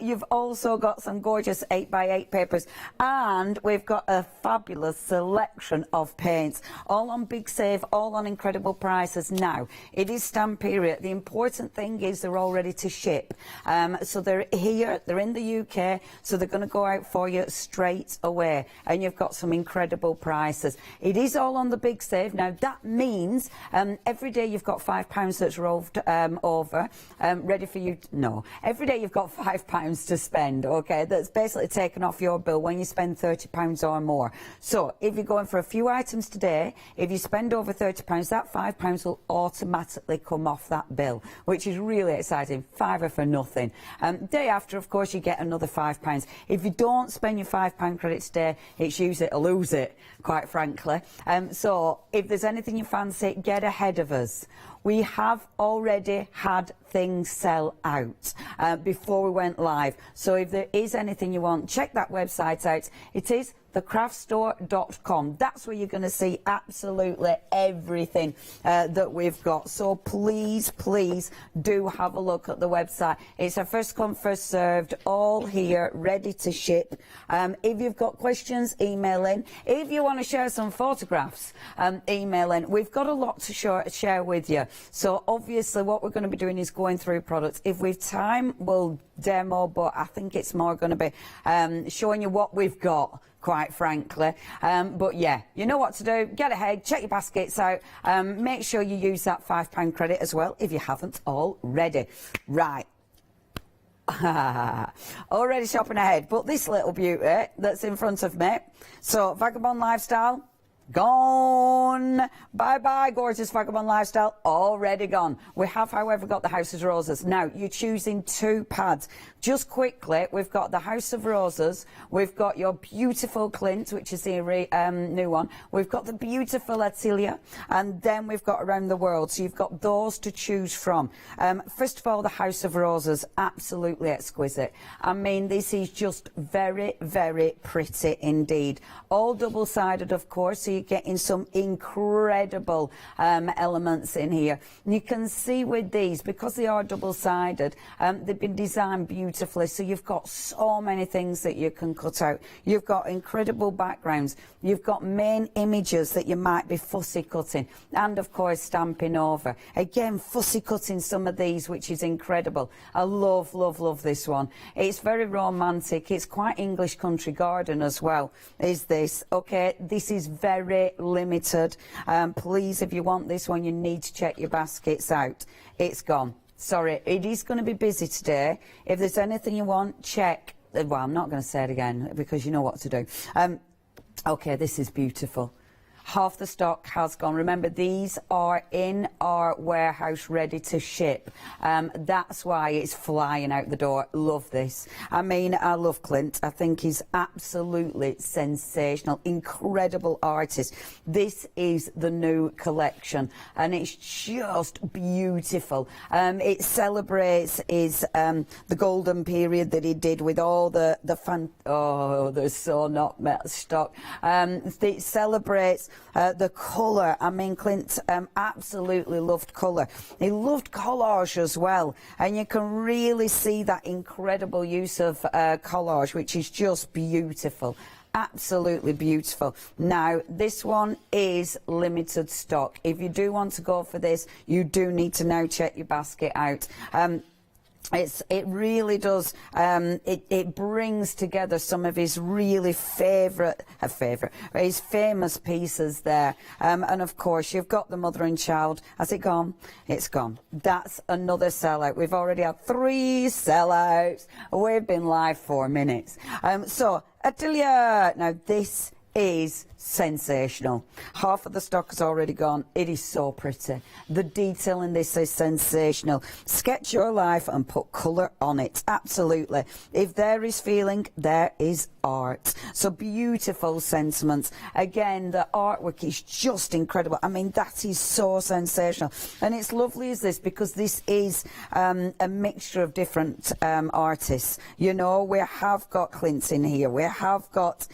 You've also got some gorgeous 8 by 8 papers. And we've got a fabulous selection of paints. All on big save, all on incredible prices. Now, it is stamp period. The important thing is they're all ready to ship. So they're here, they're in the UK, so they're going to go out for you straight away, and you've got some incredible prices. It is all on the big save. Now that means every day you've got £5 that's rolled over, ready for you. No, every day you've got £5 to spend. Okay, that's basically taken off your bill when you spend £30 or more. So if you're going for a few items today, if you spend over £30, that £5 will automatically come off that bill, which is really exciting. £5 for nothing. Day after, of course, you get another £5. If you don't spend your £5 credit today, it's use it or lose it, quite frankly. So if there's anything you fancy, get ahead of us. We have already had things sell out before we went live. So if there is anything you want, check that website out. It is thecraftstore.com. That's where you're going to see absolutely everything that we've got. So please, please do have a look at the website. It's a first come, first served, all here, ready to ship. If you've got questions, email in. If you want to share some photographs, email in. We've got a lot to share with you. So obviously what we're going to be doing is going through products. If we've time, we'll demo, but I think it's more going to be showing you what we've got, quite frankly. But yeah, you know what to do. Get ahead, check your baskets out. Make sure you use that £5 credit as well if you haven't already. Right. Already shopping ahead, but this little beauty that's in front of me. So Vagabond Lifestyle, gone. Bye-bye, gorgeous Vagabond Lifestyle, already gone. We have, however, got the House of Roses. Now, you're choosing 2 pads. Just quickly, we've got the House of Roses, we've got your beautiful Clint, which is the new one, we've got the beautiful Attilia, and then we've got Around the World, so you've got those to choose from. First of all, the House of Roses, absolutely exquisite. I mean, this is just very, very pretty indeed. All double-sided, of course, so you're getting some incredible elements in here. And you can see with these, because they are double-sided, they've been designed beautifully, so you've got so many things that you can cut out. You've got incredible backgrounds, you've got main images that you might be fussy cutting, and of course stamping over. Again, fussy cutting some of these, which is incredible. I love, love, love this one. It's very romantic. It's quite English country garden as well, is this. Okay, this is very limited. Please, if you want this one, you need to check your baskets out. It's gone. Sorry, it is going to be busy today. If there's anything you want, check. Well, I'm not going to say it again because you know what to do. Okay, this is beautiful. half the stock has gone. Remember, these are in our warehouse ready to ship. That's why it's flying out the door. Love this. I mean, I love Clint. I think he's absolutely sensational, incredible artist. This is the new collection and it's just beautiful. It celebrates the golden period that he did with all the they're so not metal stock. It celebrates the colour. I mean, Clint absolutely loved colour. He loved collage as well, and you can really see that incredible use of collage, which is just beautiful. Absolutely beautiful. Now, this one is limited stock. If you do want to go for this, you do need to now check your basket out. It really does. It brings together some of his really his famous pieces there. And of course, you've got the mother and child. Has it gone? It's gone. That's another sellout. We've already had 3 sellouts. We've been live 4 minutes. So, Atelier. Now, this is sensational. Half of the stock has already gone. It is so pretty. The detail in this is sensational. Sketch your life and put colour on it. Absolutely. If there is feeling, there is art. So beautiful sentiments. Again, the artwork is just incredible. I mean, that is so sensational. And it's lovely as this because this is a mixture of different artists. You know, we have got Clint in here. We have got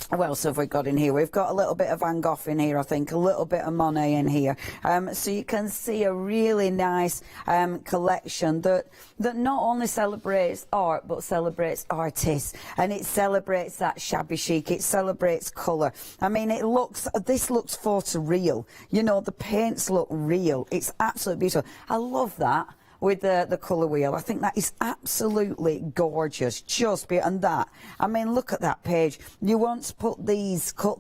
what else have we got in here? We've got a little bit of Van Gogh in here, I think, a little bit of Monet in here. So you can see a really nice collection that not only celebrates art, but celebrates artists. And it celebrates that shabby chic. It celebrates colour. I mean, this looks photoreal. You know, the paints look real. It's absolutely beautiful. I love that. With the colour wheel. I think that is absolutely gorgeous. Just beautiful. And that, I mean, look at that page. You want to cut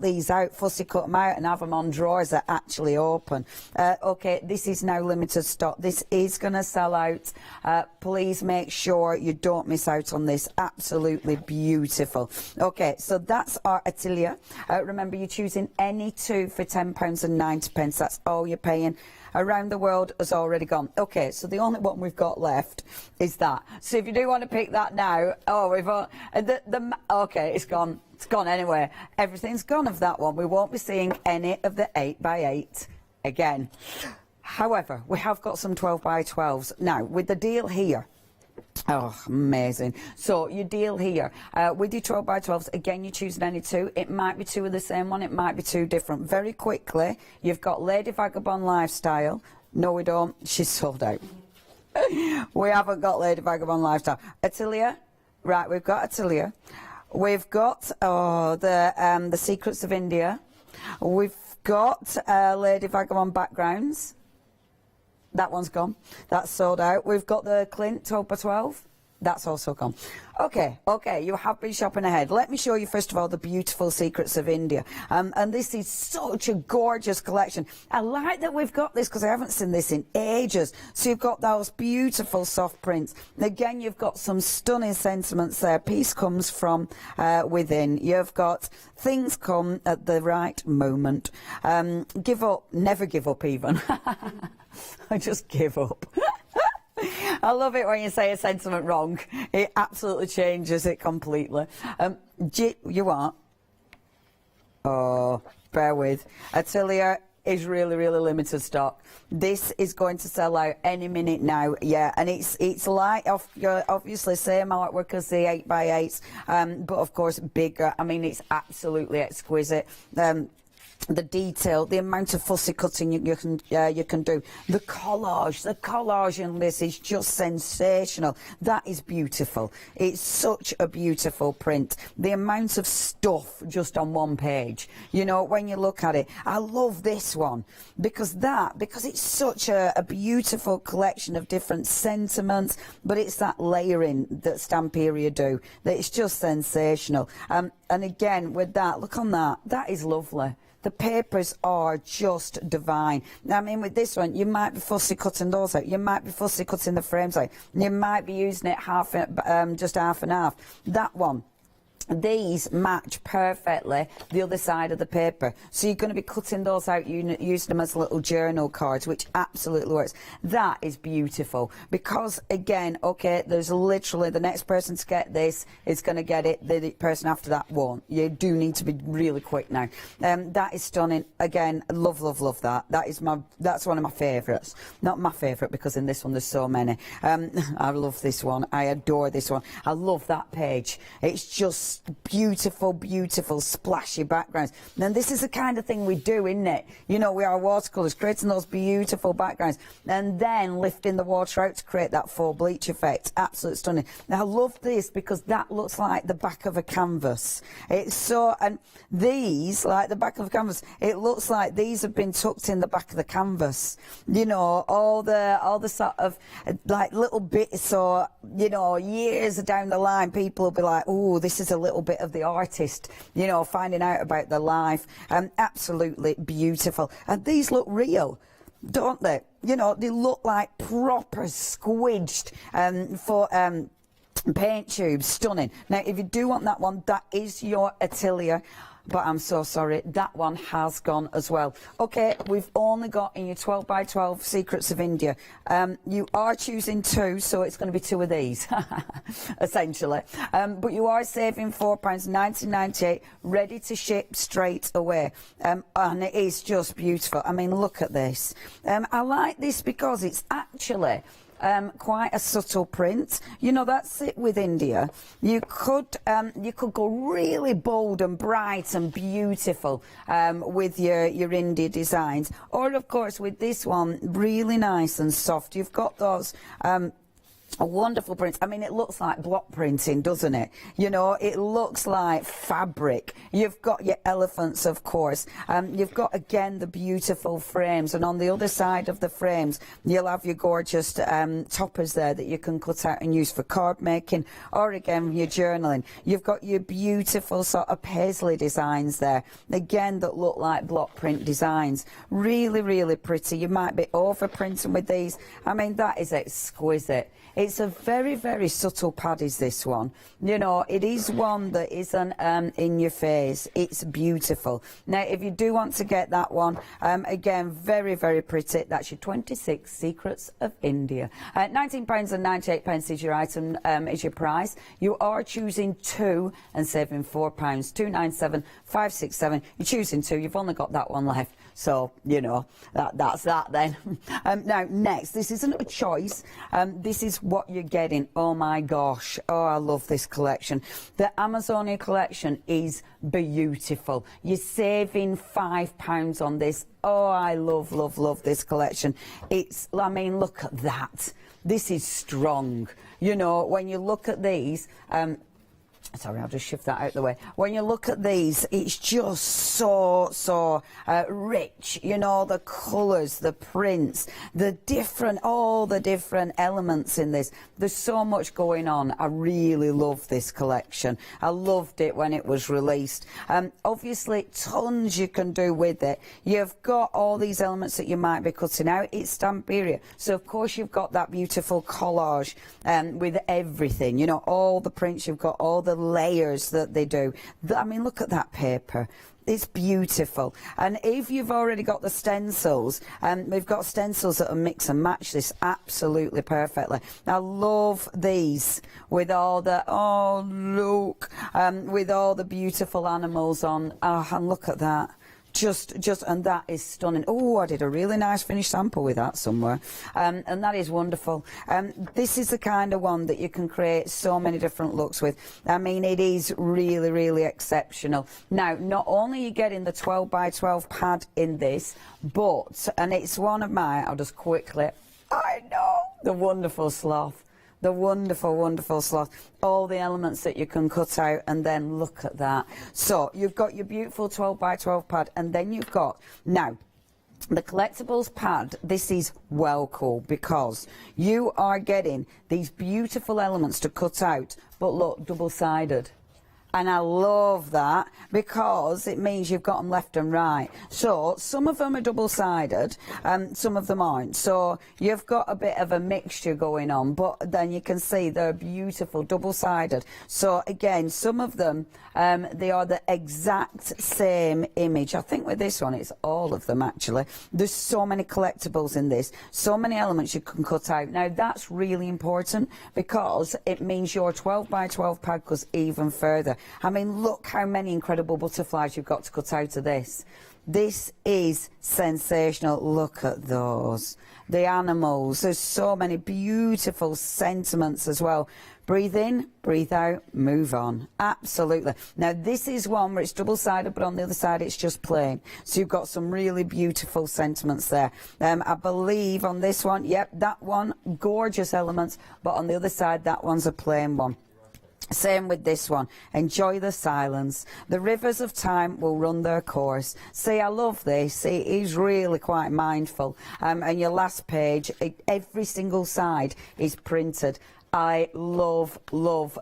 these out, fussy cut them out and have them on drawers that actually open. Okay, this is now limited stock. This is going to sell out. Please make sure you don't miss out on this. Absolutely beautiful. Okay, so that's our Atelier. Remember, you're choosing any 2 for £10.90. That's all you're paying. Around the World has already gone. Okay, so the only one we've got left is that. So if you do want to pick that now, okay, it's gone. It's gone anyway. Everything's gone of that one. We won't be seeing any of the 8x8 again. However, we have got some 12x12s. Now, with the deal here, oh, amazing. So your deal here, with your 12x12s, again, you're choosing any 2. It might be 2 of the same one, it might be 2 different. Very quickly, you've got Lady Vagabond Lifestyle. No, we don't. She's sold out. We haven't got Lady Vagabond Lifestyle. Atelier. Right, we've got Atelier. We've got the Secrets of India. We've got Lady Vagabond Backgrounds. That one's gone. That's sold out. We've got the Clint 12x12. That's also gone. Okay, you have been shopping ahead. Let me show you, first of all, the beautiful Secrets of India. And this is such a gorgeous collection. I like that we've got this because I haven't seen this in ages. So you've got those beautiful soft prints. Again, you've got some stunning sentiments there. Peace comes from within. You've got things come at the right moment. Give up, never give up even. I just give up. I love it when you say a sentiment wrong. It absolutely changes it completely. You what? Oh, bear with. Atelier is really, really limited stock. This is going to sell out any minute now, yeah, and it's like obviously same artwork as the 8x8s, but of course bigger. I mean, it's absolutely exquisite. The detail, the amount of fussy cutting you can do, the collage in this is just sensational. That is beautiful. It's such a beautiful print. The amount of stuff just on one page, you know, when you look at it. I love this one because it's such a beautiful collection of different sentiments, but it's that layering that Stamperia do that it's just sensational. And again with that, look on that. That is lovely. The papers are just divine. I mean, with this one, you might be fussy cutting those out. You might be fussy cutting the frames out. You might be using it just half and half. That one these match perfectly the other side of the paper, so you're going to be cutting those out, using them as little journal cards, which absolutely works. That is beautiful, because again, okay, there's literally the next person to get this is going to get it, the person after that won't. You do need to be really quick now. That is stunning. Again, love that. That's one of my favourites. Not my favourite, because in this one there's so many. I love this one. I adore this one. I love that page. It's just beautiful splashy backgrounds. And this is the kind of thing we do, isn't it? You know, we are watercolours, creating those beautiful backgrounds and then lifting the water out to create that full bleach effect. Absolutely stunning. Now I love this because that looks like the back of a canvas. It's so, and these, like the back of a canvas, it looks like these have been tucked in the back of the canvas. You know, all the sort of like little bits, so you know, years down the line people will be like, oh, this is a little bit of the artist, you know, finding out about their life. Absolutely beautiful. And these look real, don't they? You know, they look like proper squidged for paint tubes. Stunning. Now, if you do want that one, that is your Atelier. But I'm so sorry, that one has gone as well. Okay, we've only got in your 12 by 12 Secrets of India. You are choosing 2, so it's going to be 2 of these, essentially. But you are saving £4.19.98, ready to ship straight away. And it is just beautiful. I mean, look at this. I like this because it's actually quite a subtle print. You know, that's it with India. You could go really bold and bright and beautiful with your India designs, or of course with this one, really nice and soft. You've got those a wonderful print. I mean, it looks like block printing, doesn't it? You know, it looks like fabric. You've got your elephants, of course. You've got, again, the beautiful frames. And on the other side of the frames, you'll have your gorgeous toppers there that you can cut out and use for card making, or, again, your journaling. You've got your beautiful sort of paisley designs there, again, that look like block print designs. Really, really pretty. You might be over-printing with these. I mean, that is exquisite. It's a very, very subtle pad, is this one. You know, it is one that isn't in your face. It's beautiful. Now, if you do want to get that one, again, very, very pretty. That's your 26 Secrets of India. £19.98 is your item, is your price. You are choosing 2 and saving £4. £297.567. You're choosing 2. You've only got that one left. So, you know, that's that then. Now, next, this isn't a choice. This is what you're getting. Oh, my gosh. Oh, I love this collection. The Amazonia collection is beautiful. You're saving £5 on this. Oh, I love this collection. It's, I mean, look at that. This is strong. You know, when you look at these... sorry, I'll just shift that out the way. When you look at these, it's just so rich. You know, the colours, the prints, all the different elements in this. There's so much going on. I really love this collection. I loved it when it was released. Obviously, tons you can do with it. You've got all these elements that you might be cutting out. It's Stamperia. So, of course, you've got that beautiful collage with everything. You know, all the prints, you've got all the layers that they do. I mean, look at that paper. It's beautiful. And if you've already got the stencils, we've got stencils that will mix and match this absolutely perfectly. I love these with all the, oh look, with all the beautiful animals on. Oh, and look at that. And that is stunning. Oh, I did a really nice finished sample with that somewhere. And that is wonderful. This is the kind of one that you can create so many different looks with. I mean, it is really, really exceptional. Now, not only are you getting the 12 by 12 pad in this, but, and it's one of mine, I'll just quickly, I know, the wonderful sloth. The wonderful sloth. All the elements that you can cut out, and then look at that. So you've got your beautiful 12 by 12 pad, and then you've got, now, the collectibles pad. This is well cool because you are getting these beautiful elements to cut out, but look, double-sided. And I love that because it means you've got them left and right. So some of them are double-sided, some of them aren't. So you've got a bit of a mixture going on, but then you can see they're beautiful, double-sided. So again, some of them, they are the exact same image. I think with this one, it's all of them actually. There's so many collectibles in this, so many elements you can cut out. Now that's really important because it means your 12 by 12 pad goes even further. I mean, look how many incredible butterflies you've got to cut out of this. This is sensational. Look at those. The animals. There's so many beautiful sentiments as well. Breathe in, breathe out, move on. Absolutely. Now, this is one where it's double-sided, but on the other side, it's just plain. So you've got some really beautiful sentiments there. I believe on this one, yep, that one, gorgeous elements, but on the other side, that one's a plain one. Same with this one. Enjoy the silence. The rivers of time will run their course. See, I love this. It is really quite mindful. And your last page, every single side is printed. I love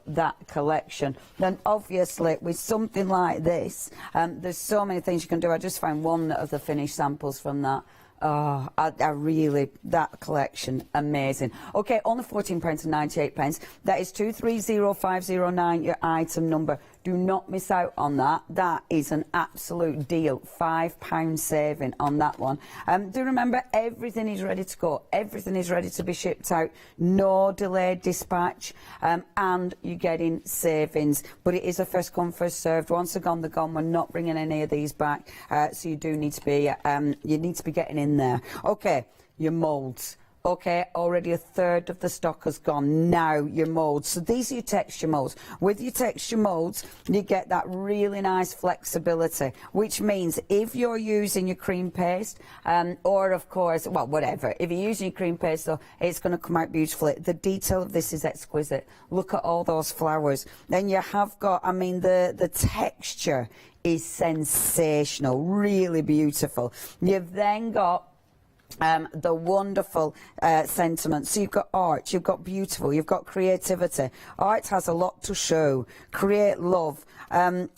that collection. Then obviously with something like this, there's so many things you can do. I just found one of the finished samples from that. Oh, I really, that collection, amazing. Okay, only £14.98. That is 230509, your item number. Do not miss out on that. That is an absolute deal. £5 saving on that one. Do remember, everything is ready to go. Everything is ready to be shipped out. No delayed dispatch. And you're getting savings. But it is a first come, first served. Once they're gone, they're gone. We're not bringing any of these back. So you do need to be, getting in there. Okay, your moulds. Okay, already a third of the stock has gone. Now your moulds. So these are your texture moulds. With your texture moulds, you get that really nice flexibility, which means if you're using your cream paste, or of course, well, whatever, if you're using your cream paste, though, it's going to come out beautifully. The detail of this is exquisite. Look at all those flowers. Then you have got, I mean, the texture is sensational, really beautiful. You've then got the wonderful sentiments. So you've got art, you've got beautiful, you've got creativity. Art has a lot to show. Create love.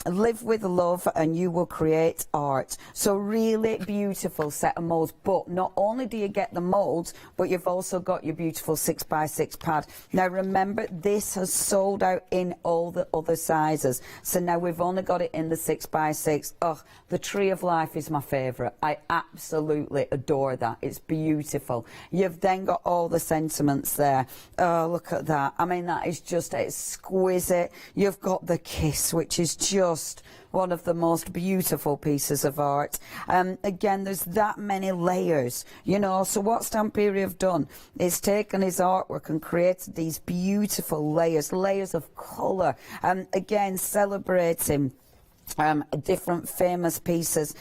Live with love and you will create art. So really beautiful set of moulds. But not only do you get the moulds, but you've also got your beautiful 6x6 pad. Now remember, this has sold out in all the other sizes. So now we've only got it in the 6x6. Oh, the Tree of Life is my favourite. I absolutely adore that. It's beautiful. You've then got all the sentiments there. Oh, look at that. I mean, that is just exquisite. You've got the kiss, which is just one of the most beautiful pieces of art. Again, there's that many layers, you know. So what Stampiri have done is taken his artwork and created these beautiful layers of colour. Again, celebrating different famous pieces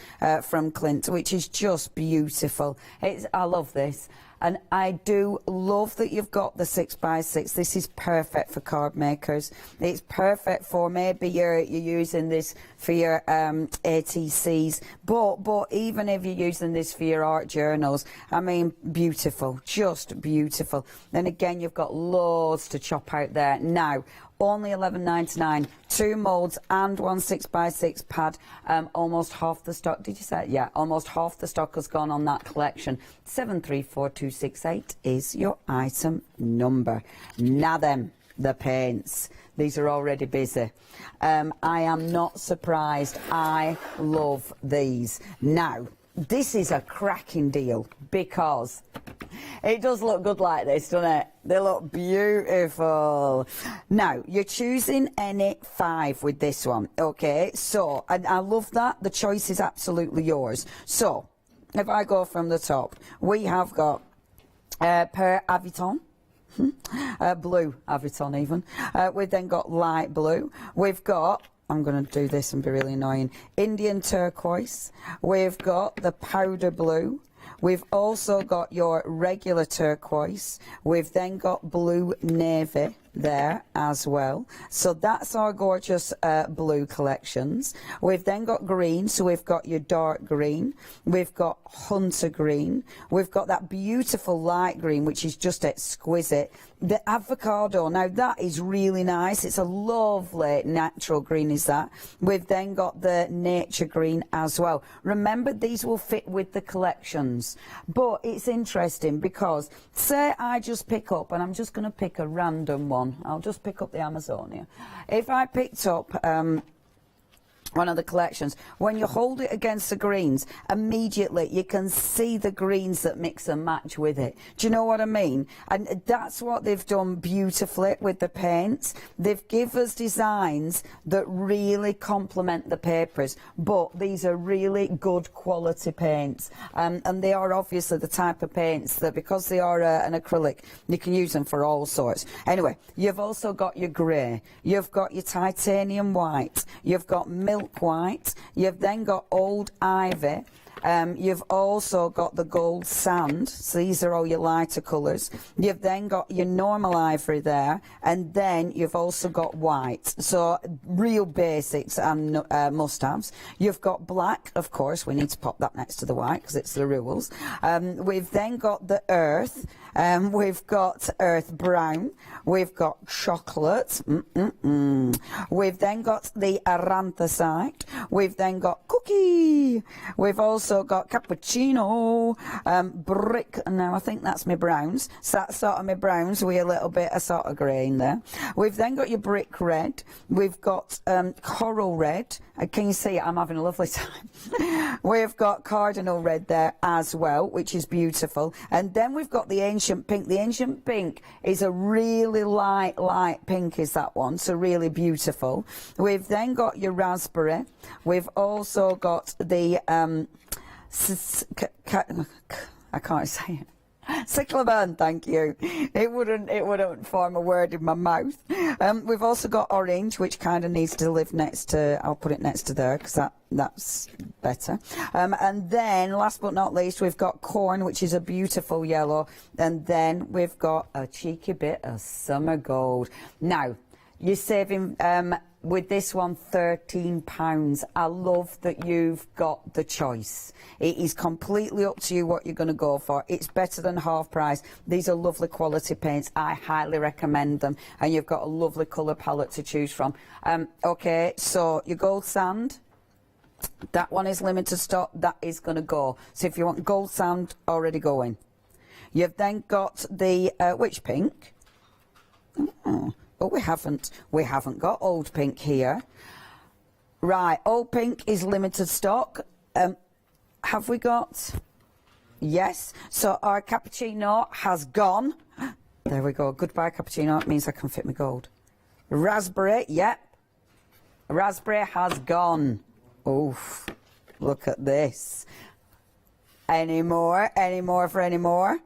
from Clint, which is just beautiful. I love this. And I do love that you've got the 6x6. This is perfect for card makers. It's perfect for, maybe you're using this for your ATCs, but even if you're using this for your art journals, I mean, beautiful, just beautiful. Then again, you've got loads to chop out there. Now, only $11.99, 2 moulds and 1 6x6 pad. Almost half the stock. Did you say? Yeah, almost half the stock has gone on that collection. 734268 is your item number. Now then, the paints. These are already busy. I am not surprised. I love these. Now, this is a cracking deal because it does look good like this, doesn't it? They look beautiful. Now, you're choosing any 5 with this one, okay? So, and I love that. The choice is absolutely yours. So, if I go from the top, we have got Per Aviton. Blue Aviton even. We've then got light blue. We've got, I'm going to do this and be really annoying, Indian turquoise. We've got the powder blue. We've also got your regular turquoise. We've then got blue navy. there as well. So that's our gorgeous blue collections. We've then got green, so we've got your dark green, we've got hunter green, we've got that beautiful light green, which is just exquisite. The avocado, now that is really nice. It's a lovely natural green, is that. We've then got the nature green as well. Remember, these will fit with the collections, but it's interesting because say I just pick up, and I'm just going to pick a random one. I'll just pick up the Amazonia. If I picked up one of the collections, when you hold it against the greens, immediately you can see the greens that mix and match with it. Do you know what I mean? And that's what they've done beautifully with the paints. They've given us designs that really complement the papers, but these are really good quality paints, and they are obviously the type of paints that, because they are an acrylic, you can use them for all sorts. Anyway, you've also got your grey, you've got your titanium white, you've got milk white, you've then got old ivy, you've also got the gold sand, so these are all your lighter colours. You've then got your normal ivory there, and then you've also got white, so real basics and must-haves. You've got black, of course, we need to pop that next to the white because it's the rules. We've then got the earth, we've got earth brown, we've got chocolate, we've then got the aranthracite, we've then got cookie, we've also got cappuccino, brick, now I think that's my browns, so that's sort of my browns with a little bit of sort of grey in there. We've then got your brick red, we've got coral red, can you see it? I'm having a lovely time. We've got cardinal red there as well, which is beautiful, and then we've got the ancient pink. The ancient pink is a really light pink, is that one, so really beautiful. We've then got your raspberry, we've also got the I can't say it. Cyclamen, thank you. It wouldn't form a word in my mouth. We've also got orange, which kind of needs to live next to, I'll put it next to there because that's better. And then, last but not least, we've got corn, which is a beautiful yellow. And then we've got a cheeky bit of summer gold. Now, you're saving with this one £13. I love that you've got the choice. It is completely up to you what you're going to go for. It's better than half price. These are lovely quality paints. I highly recommend them, and you've got a lovely colour palette to choose from. Okay, so your gold sand, that one is limited stock. That is going to go. So if you want gold sand, already going. You've then got the witch pink. Oh, we haven't got old pink here. Right, old pink is limited stock. Have we got? Yes. So our cappuccino has gone. There we go. Goodbye, cappuccino. It means I can fit my gold. Raspberry, yep. Raspberry has gone. Oof. Look at this. Any more? Any more for any more?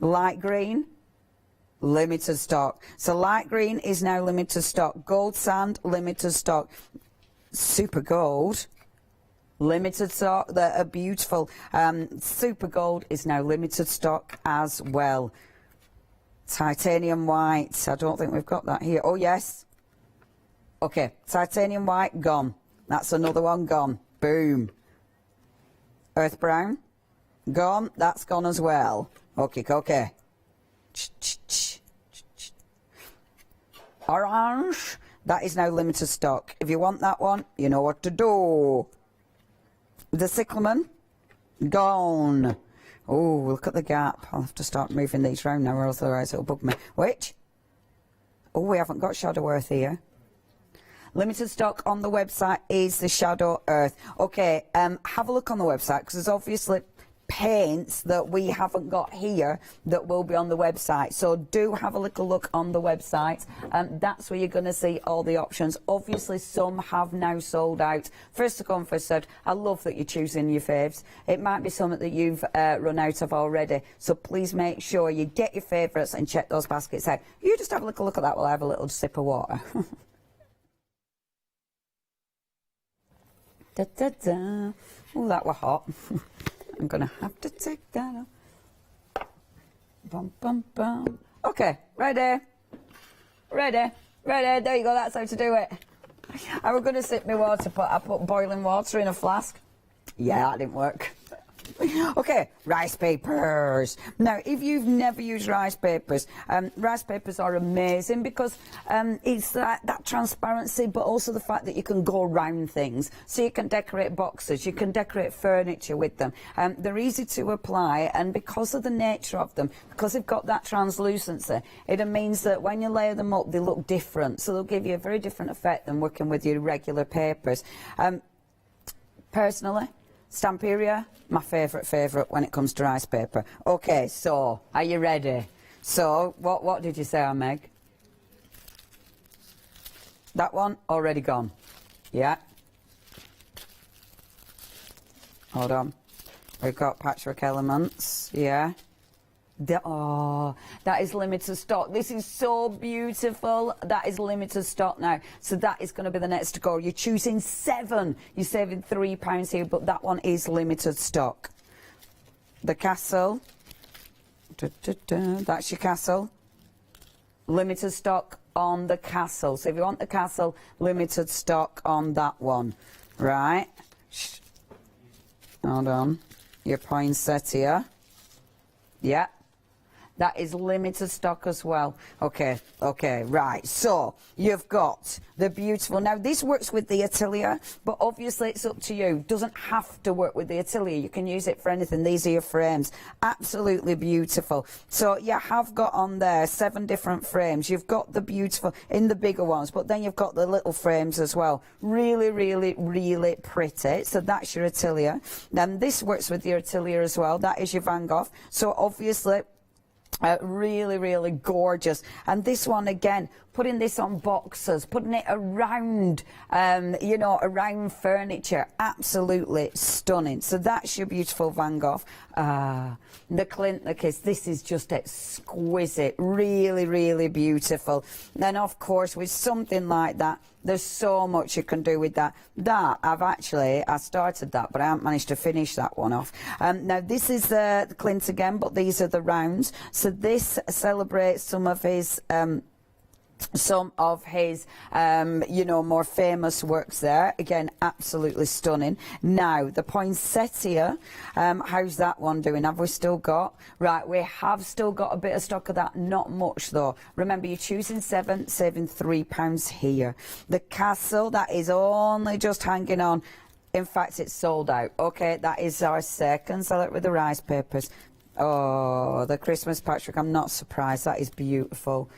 Light green. Limited stock. So light green is now limited stock. Gold sand, limited stock. Super gold, limited stock. They're beautiful. Super gold is now limited stock as well. Titanium white, I don't think we've got that here. Oh yes. Okay, titanium white gone. That's another one gone. Boom. Earth brown gone. That's gone as well. Okay. Orange, that is now limited stock. If you want that one, you know what to do. The cyclamen, gone. Oh, look at the gap. I'll have to start moving these round now, or otherwise it'll bug me. Which? Oh, we haven't got Shadow Earth here. Limited stock on the website is the Shadow Earth. Okay, have a look on the website, because there's obviously paints that we haven't got here that will be on the website, so do have a little look on the website. That's where you're going to see all the options. Obviously some have now sold out. First to come, first served. I love that you're choosing your faves. It might be something that you've run out of already, so please make sure you get your favourites and check those baskets out. You just have a little look at that while I have a little sip of water. Da, da, da. Oh, that were hot. I'm going to have to take that off. Bum, bum, bum. Okay, ready? Ready? Ready? There you go, that's how to do it. I was going to sip my water, but I put boiling water in a flask. Yeah, that didn't work. Okay, rice papers. Now, if you've never used rice papers are amazing because it's that transparency, but also the fact that you can go around things. So you can decorate boxes, you can decorate furniture with them. They're easy to apply, and because of the nature of them, because they've got that translucency, it means that when you layer them up, they look different. So they'll give you a very different effect than working with your regular papers. Personally, Stamperia, my favourite when it comes to rice paper. Okay, so, are you ready? So, what did you say, Meg? That one, already gone. Yeah. Hold on. We've got Patchwork Elements, yeah. That is limited stock. This is so beautiful. That is limited stock now. So that is going to be the next to go. You're choosing 7. You're saving £3 here, but that one is limited stock. The castle. That's your castle. Limited stock on the castle. So if you want the castle, limited stock on that one. Right. Hold on. Your poinsettia. Yeah. That is limited stock as well. Okay, right. So, you've got the beautiful... Now, this works with the Atelier, but obviously it's up to you. Doesn't have to work with the Atelier. You can use it for anything. These are your frames. Absolutely beautiful. So, you have got on there 7 different frames. You've got the beautiful in the bigger ones, but then you've got the little frames as well. Really, really, really pretty. So, that's your Atelier. Then this works with your Atelier as well. That is your Van Gogh. So, obviously... really, really gorgeous. And this one again, putting this on boxes, putting it around, you know, around furniture, absolutely stunning. So that's your beautiful Van Gogh. The Clint, the Kiss, this is just exquisite, really, really beautiful. Then of course with something like that, there's so much you can do with that. I started that, but I haven't managed to finish that one off. Now this is the Clint again, but these are the rounds. So this celebrates some of his you know, more famous works there. Again, absolutely stunning. Now, the poinsettia, how's that one doing? Have we still got? Right, we have still got a bit of stock of that. Not much, though. Remember, you're choosing 7, saving £3 here. The castle, that is only just hanging on. In fact, it's sold out. Okay, that is our second seller with the rice papers. Oh, the Christmas Patchwork, I'm not surprised. That is beautiful.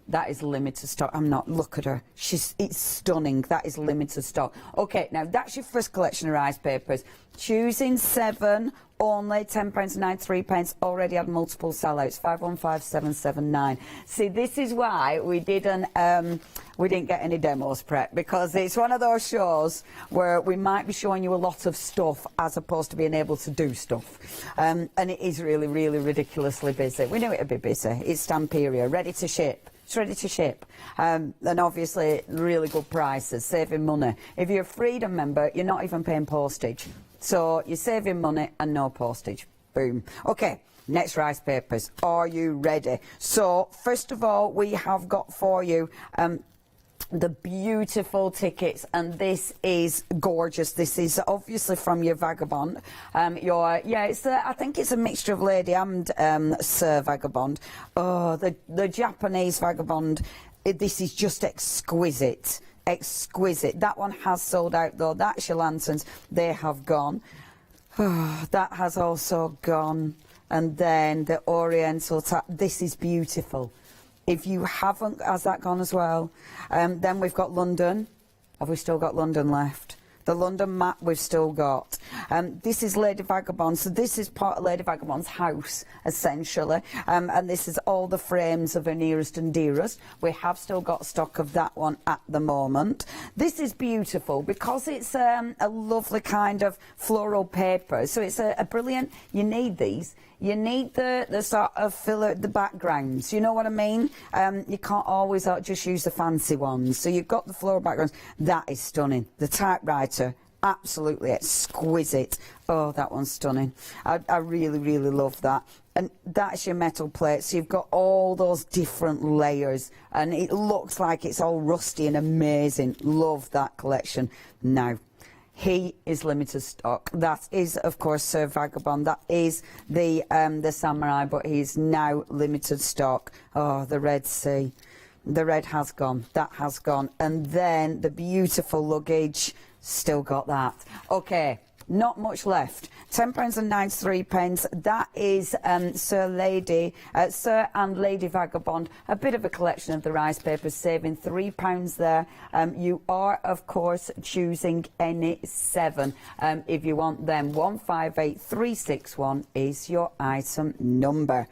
That is limited stock. I'm not. Look at her. It's stunning. That is limited stock. Okay, now that's your first collection of rice papers. Choosing 7, only £10.93. Already had multiple sellouts. 515779. See, this is why we didn't get any demos prep, because it's one of those shows where we might be showing you a lot of stuff as opposed to being able to do stuff. And it is really, really ridiculously busy. We knew it'd be busy. It's Stamperia, ready to ship. It's ready to ship. And obviously, really good prices, saving money. If you're a Freedom member, you're not even paying postage. So you're saving money and no postage. Boom. Okay, next rice papers. Are you ready? So, first of all, we have got for you the beautiful tickets, and this is gorgeous. This is obviously from your Vagabond. I think it's a mixture of lady and Sir Vagabond. Oh, the Japanese Vagabond. This is just exquisite. Exquisite. That one has sold out though. That's your lanterns. They have gone. Oh, that has also gone. And then the Oriental. This is beautiful. If you haven't, has that gone as well? Then we've got London. Have we still got London left? The London map we've still got. This is Lady Vagabond. So this is part of Lady Vagabond's house, essentially. And this is all the frames of her nearest and dearest. We have still got stock of that one at the moment. This is beautiful because it's a lovely kind of floral paper. So it's a brilliant, you need these. You need the sort of filler, the backgrounds, you know what I mean? You can't always just use the fancy ones. So you've got the floral backgrounds. That is stunning. The typewriter, absolutely exquisite. Oh, that one's stunning. I really, really love that. And that's your metal plate, so you've got all those different layers, and it looks like it's all rusty and amazing. Love that collection. Now, he is limited stock. That is, of course, Sir Vagabond. That is the samurai, but he's now limited stock. Oh, the Red Sea. The red has gone. That has gone. And then the beautiful luggage, still got that. Okay. Not much left. £10.93. That is Sir and Lady Vagabond. A bit of a collection of the rice papers, saving £3 there. You are, of course, choosing any 7 if you want them. 158361 is your item number.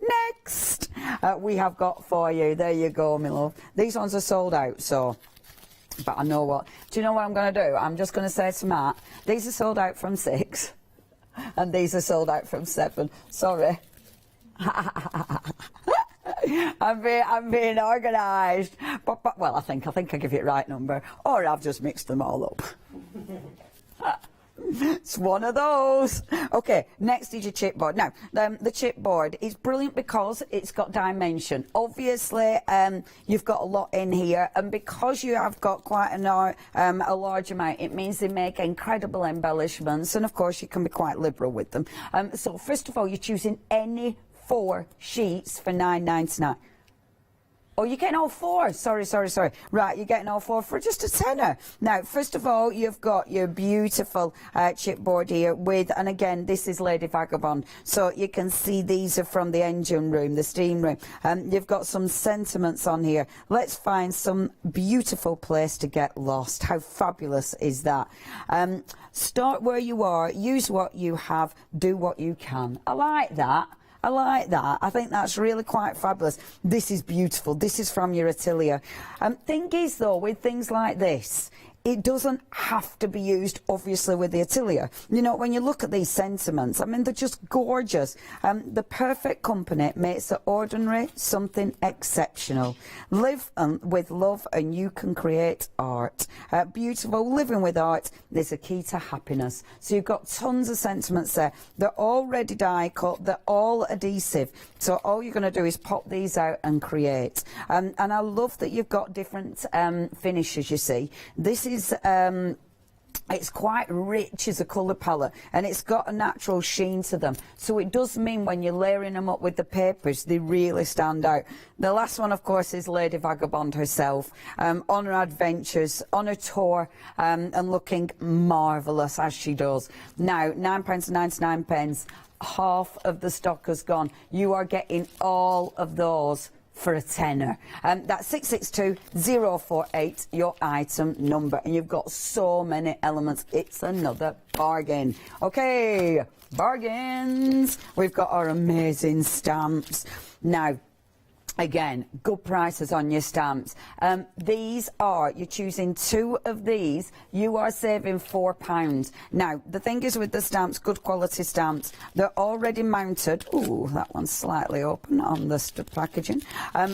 Next, we have got for you. There you go, my love. These ones are sold out, so... But I know what. Do you know what I'm going to do? I'm just going to say to Matt, these are sold out from 6, and these are sold out from 7. Sorry. I'm being organised. But well, I think I give you the right number, or I've just mixed them all up. It's one of those. Okay, next is your chipboard. Now, the chipboard is brilliant because it's got dimension. Obviously, you've got a lot in here, and because you have got quite a large amount, it means they make incredible embellishments, and of course, you can be quite liberal with them. So, first of all, you're choosing any 4 sheets for $9.99. Oh, you're getting all 4. Sorry. Right, you're getting all 4 for just a tenner. Now, first of all, you've got your beautiful chipboard here with, and again, this is Lady Vagabond. So you can see these are from the engine room, the steam room. You've got some sentiments on here. Let's find some beautiful place to get lost. How fabulous is that? Start where you are, use what you have, do what you can. I like that. I think that's really quite fabulous. This is beautiful. This is from your atelier. Thing is, though, with things like this, it doesn't have to be used, obviously, with the atelier. You know, when you look at these sentiments, I mean, they're just gorgeous. The perfect company makes the ordinary something exceptional. Live with love and you can create art. Beautiful. Living with art is a key to happiness. So you've got tons of sentiments there. They're all ready die cut. They're all adhesive. So all you're going to do is pop these out and create. And I love that you've got different finishes, you see. This is it's quite rich as a colour palette, and it's got a natural sheen to them, so it does mean when you're layering them up with the papers they really stand out. The last one, of course, is Lady Vagabond herself, on her adventures, on her tour, and looking marvellous as she does. Now, £9.99, half of the stock has gone. You are getting all of those for a tenner. That's 662048, your item number, and you've got so many elements. It's another bargain. Okay, bargains. We've got our amazing stamps. Now, again, good prices on your stamps. These are, you're choosing 2 of these, you are saving £4. Now, the thing is with the stamps, good quality stamps, they're already mounted. Ooh, that one's slightly open on the packaging.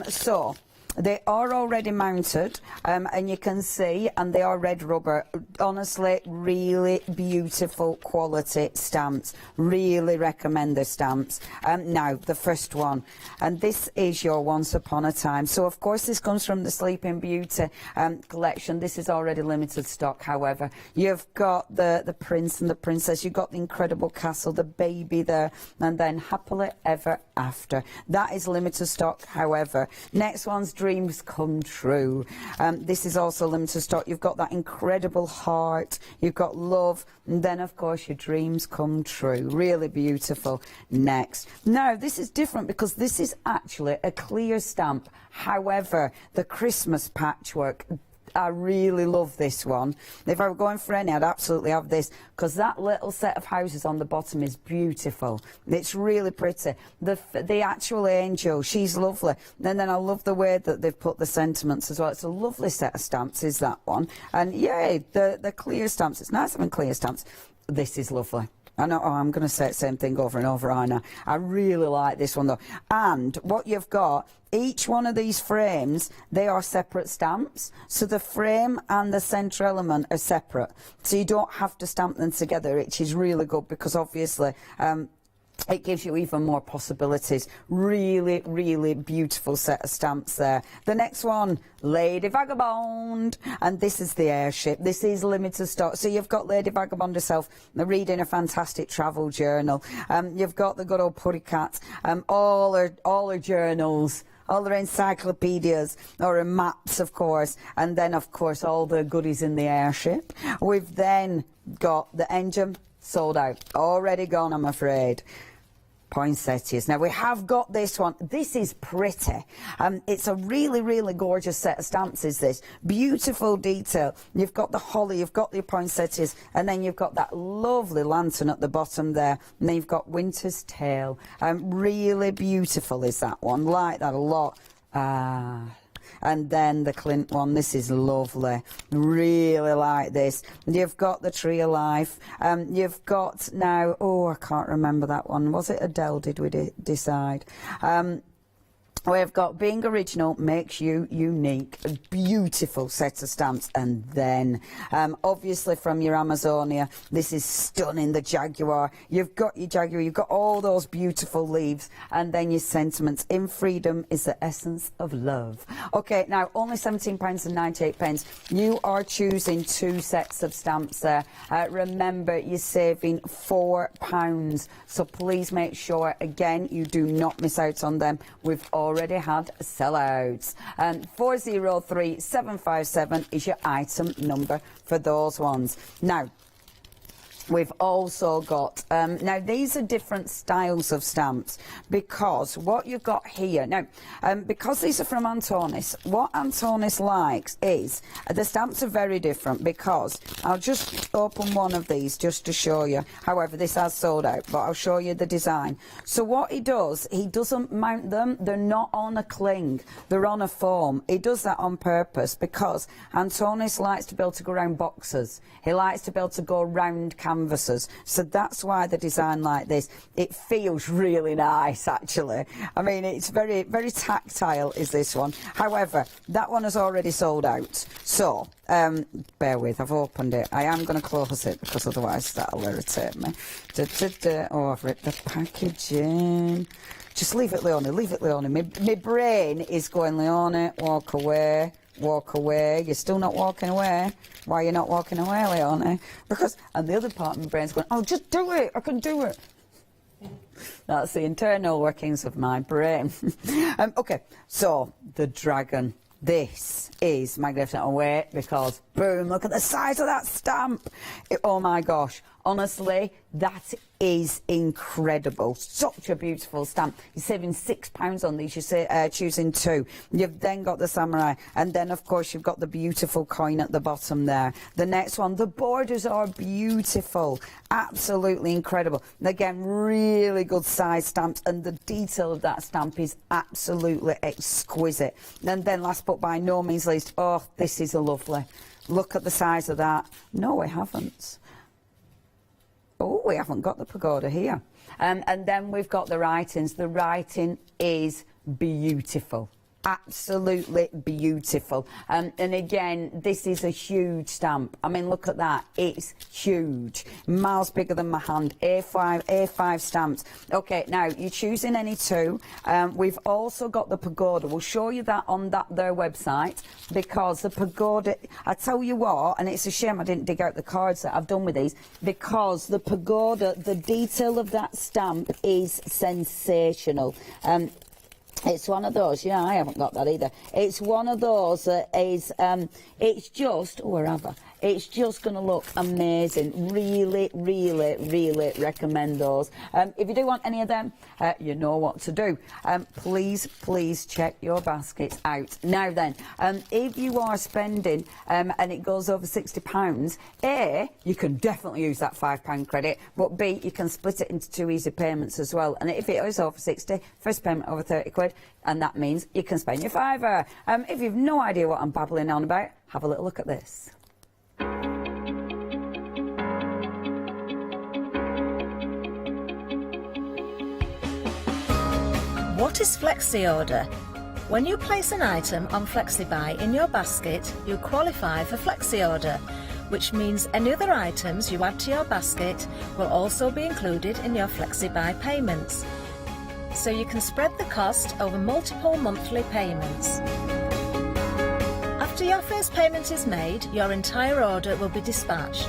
So, they are already mounted, and you can see, and they are red rubber. Honestly, really beautiful quality stamps. Really recommend the stamps. Now, the first one, and this is your Once Upon a Time. So, of course, this comes from the Sleeping Beauty collection. This is already limited stock, however. You've got the prince and the princess. You've got the incredible castle, the baby there, and then Happily Ever After. That is limited stock, however. Next one's Dreams Come True. This is also limited stock. You've got that incredible heart, you've got love, and then of course your dreams come true. Really beautiful. Next. Now this is different because this is actually a clear stamp. However, the Christmas patchwork, I really love this one. If I were going for any, I'd absolutely have this, because that little set of houses on the bottom is beautiful. It's really pretty. The actual angel, she's lovely. And then I love the way that they've put the sentiments as well. It's a lovely set of stamps, is that one. And yay, the clear stamps. It's nice having clear stamps. This is lovely. I know, I'm going to say the same thing over and over, aren't I? I really like this one though. And what you've got, each one of these frames, they are separate stamps. So the frame and the centre element are separate. So you don't have to stamp them together, which is really good because obviously it gives you even more possibilities. Really, really beautiful set of stamps there. The next one, Lady Vagabond. And this is the airship. This is limited stock. So you've got Lady Vagabond herself reading a fantastic travel journal. You've got the good old Putty Cat. All her journals. All their encyclopedias, or maps, of course, and then, of course, all the goodies in the airship. We've then got the engine, sold out, already gone, I'm afraid. Poinsettias. Now we have got this one. This is pretty. It's a really, really gorgeous set of stamps, is this. Beautiful detail. You've got the holly, you've got the poinsettias, and then you've got that lovely lantern at the bottom there. And then you've got Winter's Tale. Really beautiful is that one. Like that a lot. And then the Clint one, this is lovely, really like this. You've got the Tree of Life, you've got now, oh, I can't remember that one, was it Adele, did we decide? We've got Being Original Makes You Unique, a beautiful set of stamps. And then, obviously from your Amazonia, this is stunning, the Jaguar. You've got your Jaguar, you've got all those beautiful leaves, and then your sentiments. In freedom is the essence of love. Okay, now, only £17.98. You are choosing 2 sets of stamps there. Remember, you're saving £4. So please make sure, again, you do not miss out on them. We've already had sellouts. 403757 is your item number for those ones. Now, we've also got, now these are different styles of stamps, because what you've got here, now, because these are from Antonis, what Antonis likes is, the stamps are very different, because, I'll just open one of these just to show you, however this has sold out, but I'll show you the design. So what he does, he doesn't mount them, they're not on a cling, they're on a foam. He does that on purpose, because Antonis likes to be able to go around boxes, he likes to be able to go around canvases, so that's why the design like this. It feels really nice, actually. I mean, it's very, very tactile is this one. However, that one has already sold out, so bear with, I've opened it. I am going to close it because otherwise that'll irritate me. Oh, I've ripped the packaging. Just leave it, Leonie, leave it, Leonie. My brain is going, Leonie, walk away. Walk away. You're still not walking away. Why are you not walking away, Leonie? Because, and the other part of my brain's going, oh, just do it, I can do it. That's the internal workings of my brain. Okay, so the dragon. This is magnificent. Oh, wait, because boom, look at the size of that stamp. Oh my gosh, honestly, that is incredible. Such a beautiful stamp. You're saving £6 on these. You're choosing 2. You've then got the samurai, and then of course you've got the beautiful coin at the bottom there. The next one, the borders are beautiful, absolutely incredible. And again, really good size stamps, and the detail of that stamp is absolutely exquisite. And then last but by no means least, oh, this is a lovely. Look at the size of that. No, we haven't. Oh, we haven't got the pagoda here. And then we've got the writings. The writing is beautiful. Absolutely beautiful. And again, this is a huge stamp. I mean, look at that. It's huge. Miles bigger than my hand. A5 stamps. Okay, now, you're choosing any 2. We've also got the pagoda. We'll show you that on their website, because the pagoda, I tell you what, and it's a shame I didn't dig out the cards that I've done with these, because the pagoda, the detail of that stamp is sensational. It's one of those, yeah, I haven't got that either. It's one of those that is, it's just, oh, where have I? It's just going to look amazing. Really, really, really recommend those. If you do want any of them, you know what to do. Please, please check your baskets out. Now then, if you are spending and it goes over £60, A, you can definitely use that £5 credit, but B, you can split it into 2 easy payments as well. And if it is over 60, first payment over 30 quid, and that means you can spend your £5. If you've no idea what I'm babbling on about, have a little look at this. What is Flexi Order? When you place an item on FlexiBuy in your basket, you qualify for Flexi Order, which means any other items you add to your basket will also be included in your FlexiBuy payments. So you can spread the cost over multiple monthly payments. After your first payment is made, your entire order will be dispatched.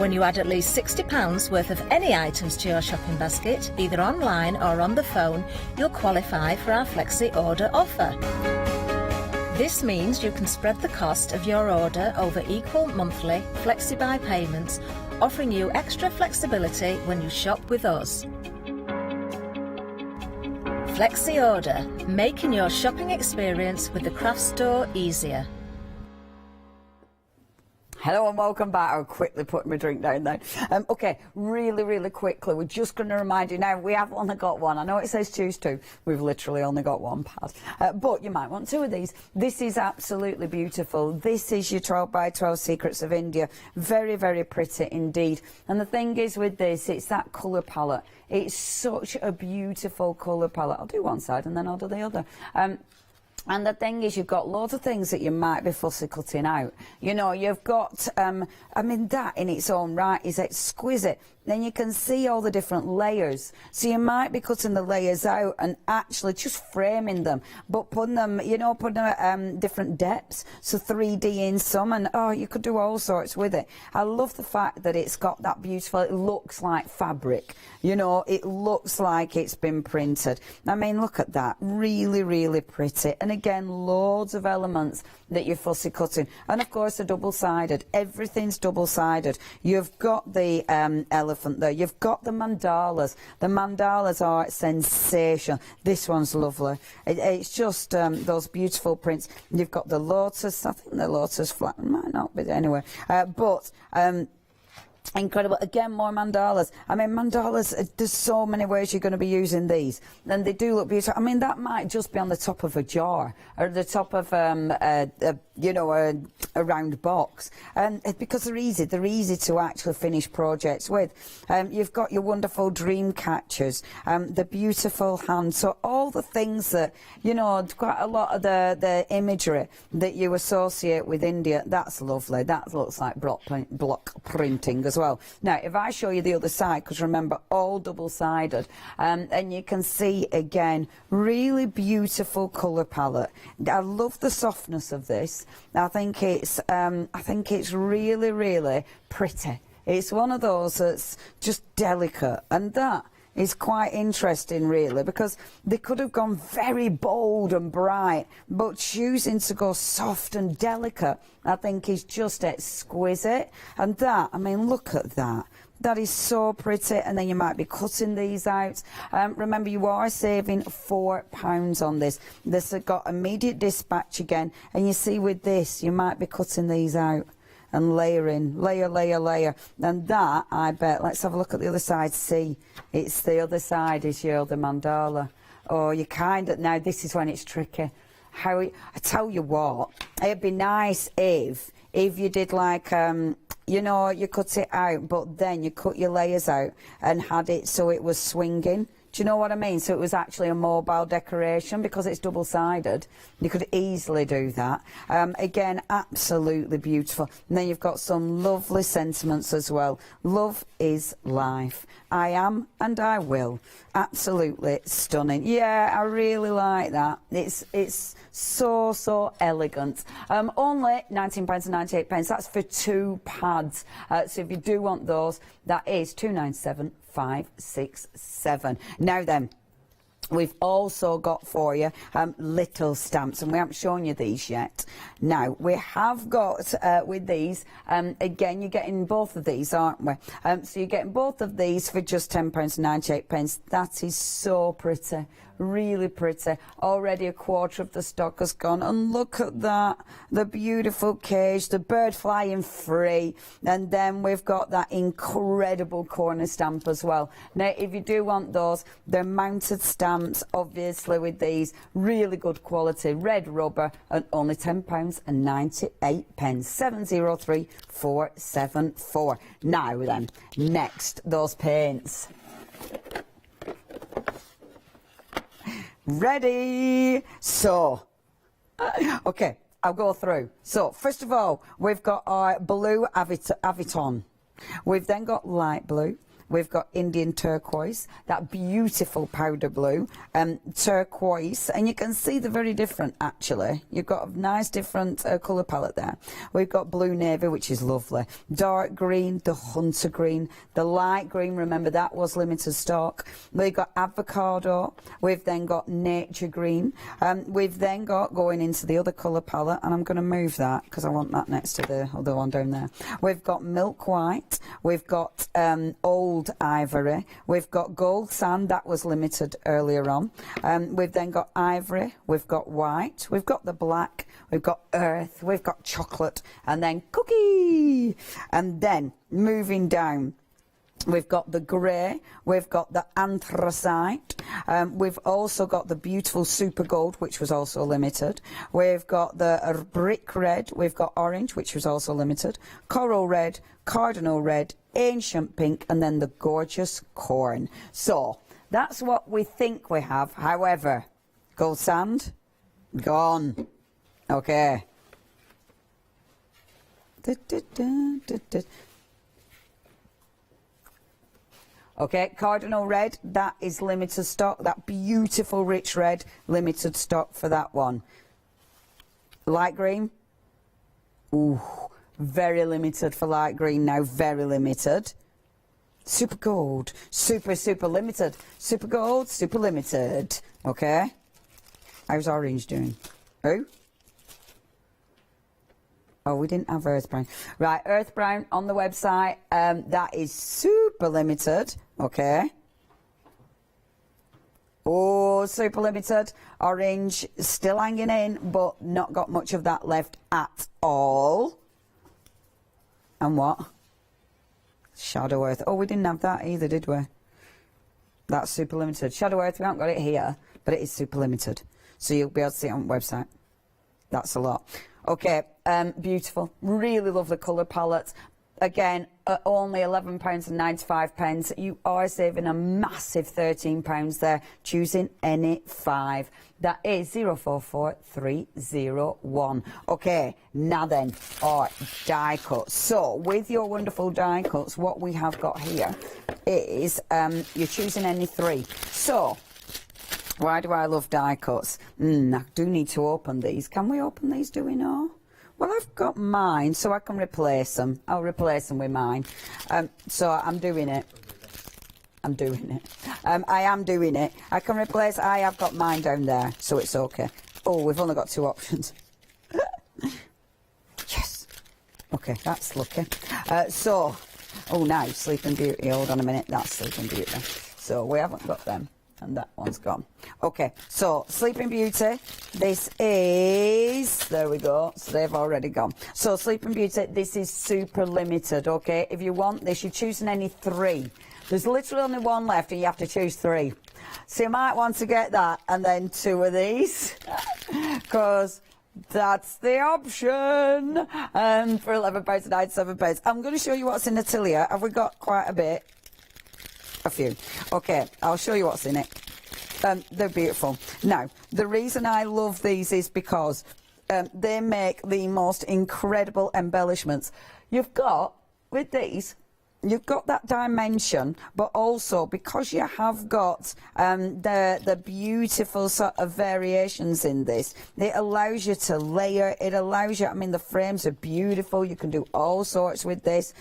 When you add at least £60 worth of any items to your shopping basket, either online or on the phone, you'll qualify for our Flexi Order offer. This means you can spread the cost of your order over equal monthly FlexiBuy payments, offering you extra flexibility when you shop with us. Flexi Order, making your shopping experience with the craft store easier. Hello and welcome back. I'll quickly put my drink down there. Okay, really quickly, we're just going to remind you now, we have only got one. I know it says choose two. We've literally only got one pad. But you might want two of these. This is absolutely beautiful. This is your 12 by 12 Secrets of India. Very pretty indeed. And the thing is with this, it's that colour palette. It's such a beautiful colour palette. I'll do one side and then I'll do the other. And the thing is, you've got loads of things that you might be fussy cutting out. You know, you've got, I mean, that in its own right is exquisite. Then you can see all the different layers. So you might be cutting the layers out and actually just framing them, but putting them, you know, putting them different depths. So 3D in some, and oh, you could do all sorts with it. I love the fact that it's got that beautiful, it looks like fabric. You know, it looks like it's been printed. I mean, look at that. Really pretty. And again, loads of elements that you're fussy cutting. And of course, they're double-sided. Everything's double-sided. You've got the elephant there. You've got the mandalas. The mandalas are sensational. This one's lovely. It's just those beautiful prints. You've got the lotus. I think the lotus flat might not be anyway. But incredible. Again, more mandalas. I mean, mandalas, there's so many ways you're going to be using these. And they do look beautiful. I mean, that might just be on the top of a jar or the top of, you know, a round box. And because they're easy to actually finish projects with. You've got your wonderful dream catchers, the beautiful hands. So all the things that, you know, quite a lot of the imagery that you associate with India, that's lovely. That looks like block printing as well. Now, if I show you the other side, because remember, all double-sided, and you can see, again, really beautiful colour palette. I love the softness of this. I think it's really pretty. It's one of those that's just delicate, and that is quite interesting, really, because they could have gone very bold and bright, but choosing to go soft and delicate, I think, is just exquisite. And that, I mean, look at that. That is so pretty. And then you might be cutting these out. Remember, you are saving £4 on this. This has got immediate dispatch again. And you see with this, you might be cutting these out and layering, layer. And that, I bet, let's have a look at the other side. See, it's the other side is your other mandala. Oh, you kind of, now this is when it's tricky. I tell you what, it'd be nice if you did like, you know, you cut it out, but then you cut your layers out and had it so it was swinging. Do you know what I mean? So it was actually a mobile decoration, because it's double-sided. You could easily do that. Again, absolutely beautiful. And then you've got some lovely sentiments as well. Love is life. I am and I will. Absolutely stunning. Yeah, I really like that. It's so elegant. Only £19.98. That's for 2 pads. So if you do want those, that is £297.567. Now then, we've also got for you little stamps, and we haven't shown you these yet. Now, we have got with these, again, you're getting both of these, aren't we? So you're getting both of these for just £10.98. That is so pretty. Really pretty. Already a quarter of the stock has gone, and look at that, the beautiful cage, the bird flying free, and then we've got that incredible corner stamp as well. Now, if you do want those, they're mounted stamps, obviously, with these, really good quality, red rubber, and only £10.98. 703474. Now then, next, those paints. Ready? So, okay, I'll go through. So, first of all, we've got our blue Aviton. We've then got light blue. We've got Indian turquoise, that beautiful powder blue, turquoise, and you can see they're very different actually. You've got a nice different colour palette there. We've got blue navy, which is lovely. Dark green, the hunter green, the light green, remember that was limited stock. We've got avocado, we've then got nature green, we've then got, going into the other colour palette, and I'm going to move that because I want that next to the other one down there. We've got milk white, we've got old ivory, we've got gold sand, that was limited earlier on. We've then got ivory, we've got white, we've got the black, we've got earth, we've got chocolate, and then cookie. And then moving down, we've got the grey, we've got the anthracite, we've also got the beautiful super gold, which was also limited. We've got the brick red, we've got orange, which was also limited, coral red, cardinal red, ancient pink, and then the gorgeous corn. So that's what we think we have. However, gold sand, gone. Okay. Okay, cardinal red, that is limited stock. That beautiful rich red, limited stock for that one. Light green, ooh, very limited for light green now, very limited. Super gold, super limited. Super gold, super limited. Okay. How's orange doing? Who? Oh, we didn't have earth brown. Right, earth brown on the website. That is super limited. Okay. Oh, super limited. Orange still hanging in, but not got much of that left at all. And what? Shadow earth. Oh, we didn't have that either, did we? That's super limited. Shadow earth, we haven't got it here, but it is super limited. So you'll be able to see it on the website. That's a lot. Okay, beautiful. Really lovely colour palette. Again, at only £11.95. You are saving a massive £13 there, choosing any 5. That is 044301. Okay, now then, our die cuts. So, with your wonderful die cuts, what we have got here is you're choosing any 3. So, why do I love die cuts? I do need to open these. Can we open these, do we know? Well, I've got mine, so I can replace them. I'll replace them with mine. So I'm doing it. I'm doing it. I am doing it. I can replace, I have got mine down there, so it's okay. Oh, we've only got 2 options. Yes. Okay, that's lucky. So, oh, now, Sleeping Beauty. Hold on a minute. That's Sleeping Beauty. So we haven't got them. And that one's gone. Okay, so Sleeping Beauty, this is, there we go, so they've already gone. So Sleeping Beauty, this is super limited, okay? If you want this, you're choosing any 3. There's literally only 1 left and you have to choose 3. So you might want to get that and then 2 of these, because that's the option. For £11.97. I'm going to show you what's in Atelier. Have we got quite a bit? A few. Okay, I'll show you what's in it. They're beautiful. Now, the reason I love these is because they make the most incredible embellishments. You've got, with these, you've got that dimension, but also because you have got the beautiful sort of variations in this, it allows you to layer, it allows you, I mean, the frames are beautiful, you can do all sorts with this.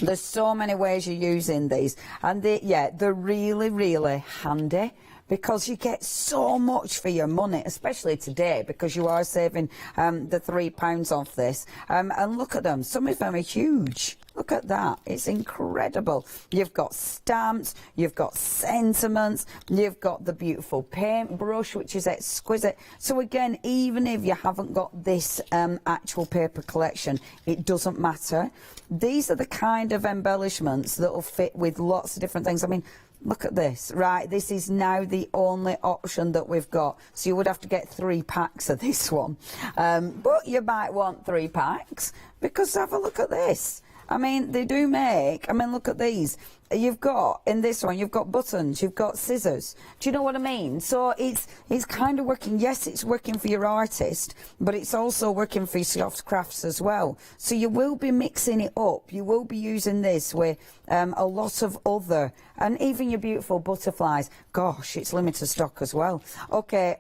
There's so many ways you're using these, and they're really handy, because you get so much for your money, especially today, because you are saving the £3 off this. And look at them, some of them are huge. Look at that, it's incredible. You've got stamps, you've got sentiments, you've got the beautiful paintbrush, which is exquisite. So again, even if you haven't got this actual paper collection, it doesn't matter. These are the kind of embellishments that will fit with lots of different things. I mean, look at this, right? This is now the only option that we've got. So you would have to get 3 packs of this one. But you might want 3 packs, because have a look at this. I mean, they do make, I mean, look at these. You've got, in this one, you've got buttons, you've got scissors. Do you know what I mean? So it's kind of working, yes, it's working for your artist, but it's also working for your soft crafts as well. So you will be mixing it up. You will be using this with a lot of other, and even your beautiful butterflies. Gosh, it's limited stock as well. Okay,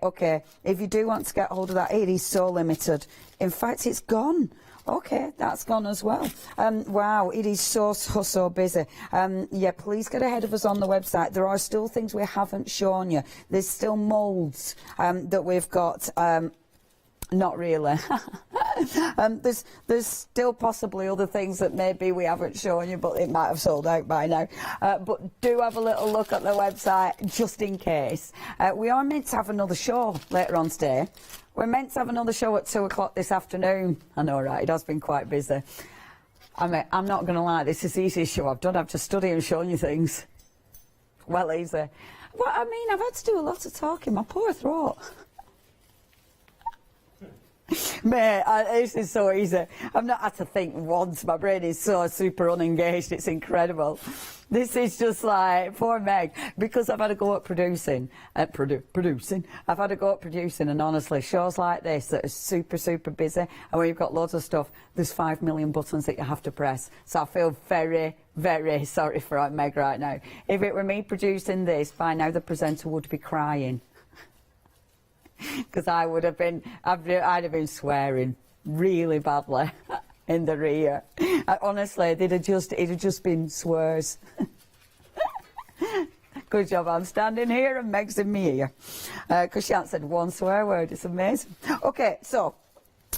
if you do want to get hold of that, it is so limited. In fact, it's gone. Okay, that's gone as well. Wow, it is so busy. Yeah, please get ahead of us on the website. There are still things we haven't shown you. There's still moulds that we've got. Not really. There's still possibly other things that maybe we haven't shown you, but it might have sold out by now. But do have a little look at the website just in case. We are meant to have another show later on today. We're meant to have another show at 2 o'clock this afternoon. I know, right? It has been quite busy. I mean, I'm not going to lie, this is the easiest show I've done. I've just studied and shown you things. Well, easy. Well, I mean, I've had to do a lot of talking. My poor throat. Mate, this is so easy. I've not had to think once. My brain is so super unengaged. It's incredible. This is just like, poor Meg, because I've had to go up producing. I've had to go up producing, and honestly, shows like this that are super busy, and when you've got loads of stuff, there's 5 million buttons that you have to press. So I feel very sorry for Meg right now. If it were me producing this, by now the presenter would be crying. Because I'd have been swearing really badly in the rear. Honestly, it'd have just been swears. Good job, I'm standing here and Meg's in me ear. Because she hasn't said one swear word, it's amazing. Okay, so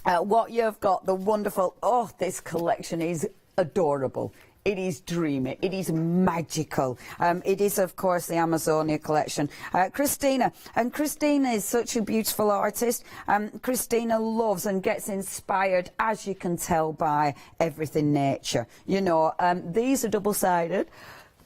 what you've got, the wonderful, this collection is adorable. It is dreamy. It is magical. It is, of course, the Amazonia collection. Christina. And Christina is such a beautiful artist. Christina loves and gets inspired, as you can tell, by everything nature. You know, these are double-sided.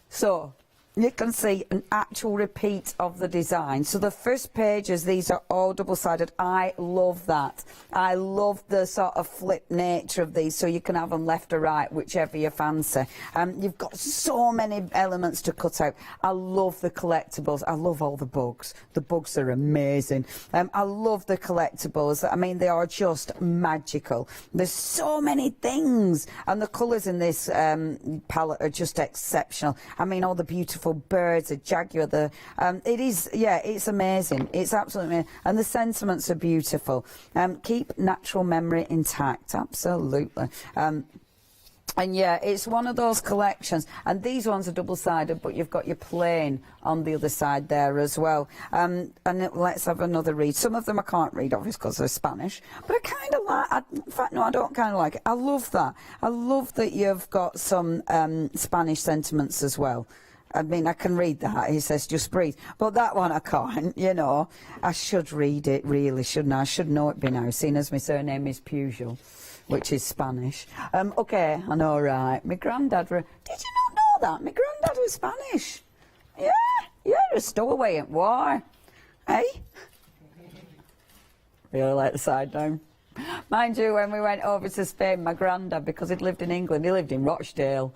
So you can see an actual repeat of the design. So the first pages, these are all double-sided. I love that. I love the sort of flip nature of these, so you can have them left or right, whichever you fancy. You've got so many elements to cut out. I love the collectibles. I love all the bugs. The bugs are amazing. I love the collectibles. I mean, they are just magical. There's so many things, and the colours in this palette are just exceptional. I mean, all the beautiful birds, a jaguar, it's amazing. It's absolutely amazing. And the sentiments are beautiful. Keep natural memory intact, absolutely. And yeah, it's one of those collections, and these ones are double-sided, but you've got your plain on the other side there as well. Let's have another read. Some of them I can't read, obviously, because they're Spanish, but I kind of like, in fact, no, I don't kind of like it. I love that. I love that you've got some Spanish sentiments as well. I mean, I can read that. He says, just breathe. But that one I can't, you know. I should read it, really, shouldn't I? I should know it by now, seeing as my surname is Pujol, which is Spanish. Okay, I know, right. My granddad... Did you not know that? My granddad was Spanish. Yeah, a stowaway at war. Hey? Really like the side down. Mind you, when we went over to Spain, my granddad, because he'd lived in England, he lived in Rochdale.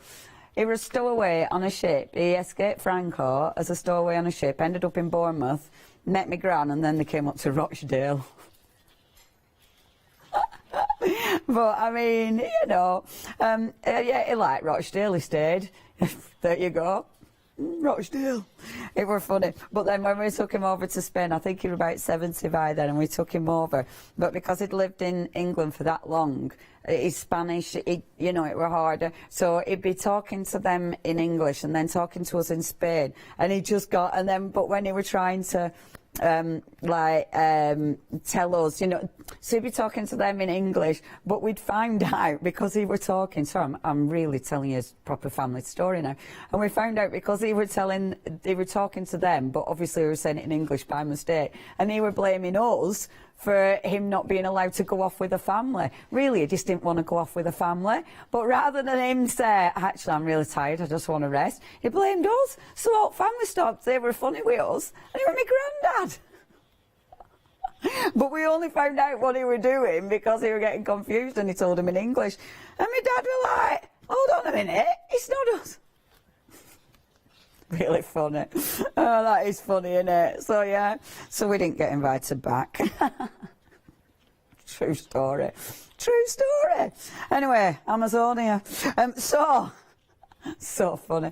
He was a stowaway on a ship. He escaped Franco as a stowaway on a ship, ended up in Bournemouth, met my gran, and then they came up to Rochdale. But, I mean, you know, yeah, he liked Rochdale, he stayed. There you go. Rochdale. It were funny. But then when we took him over to Spain, I think he was about 70 by then, and we took him over. But because he'd lived in England for that long, his Spanish, you know, it were harder. So he'd be talking to them in English and then talking to us in Spain. And he just got, and then, but when he were trying to, tell us, you know, so he'd be talking to them in English, but we'd find out because he were talking, so I'm really telling you a proper family story now, and we found out because they were talking to them, but obviously we were saying it in English by mistake, and they were blaming us for him not being allowed to go off with a family. Really, he just didn't want to go off with a family. But rather than him say, actually, I'm really tired, I just want to rest, he blamed us. So all family stopped. They were funny with us. And he was my granddad. But we only found out what he were doing because he were getting confused, and he told him in English. And my dad were like, hold on a minute, it's not us. Really funny. Oh, that is funny, isn't it? So, yeah, so we didn't get invited back. True story. True story. Anyway, Amazonia. So funny.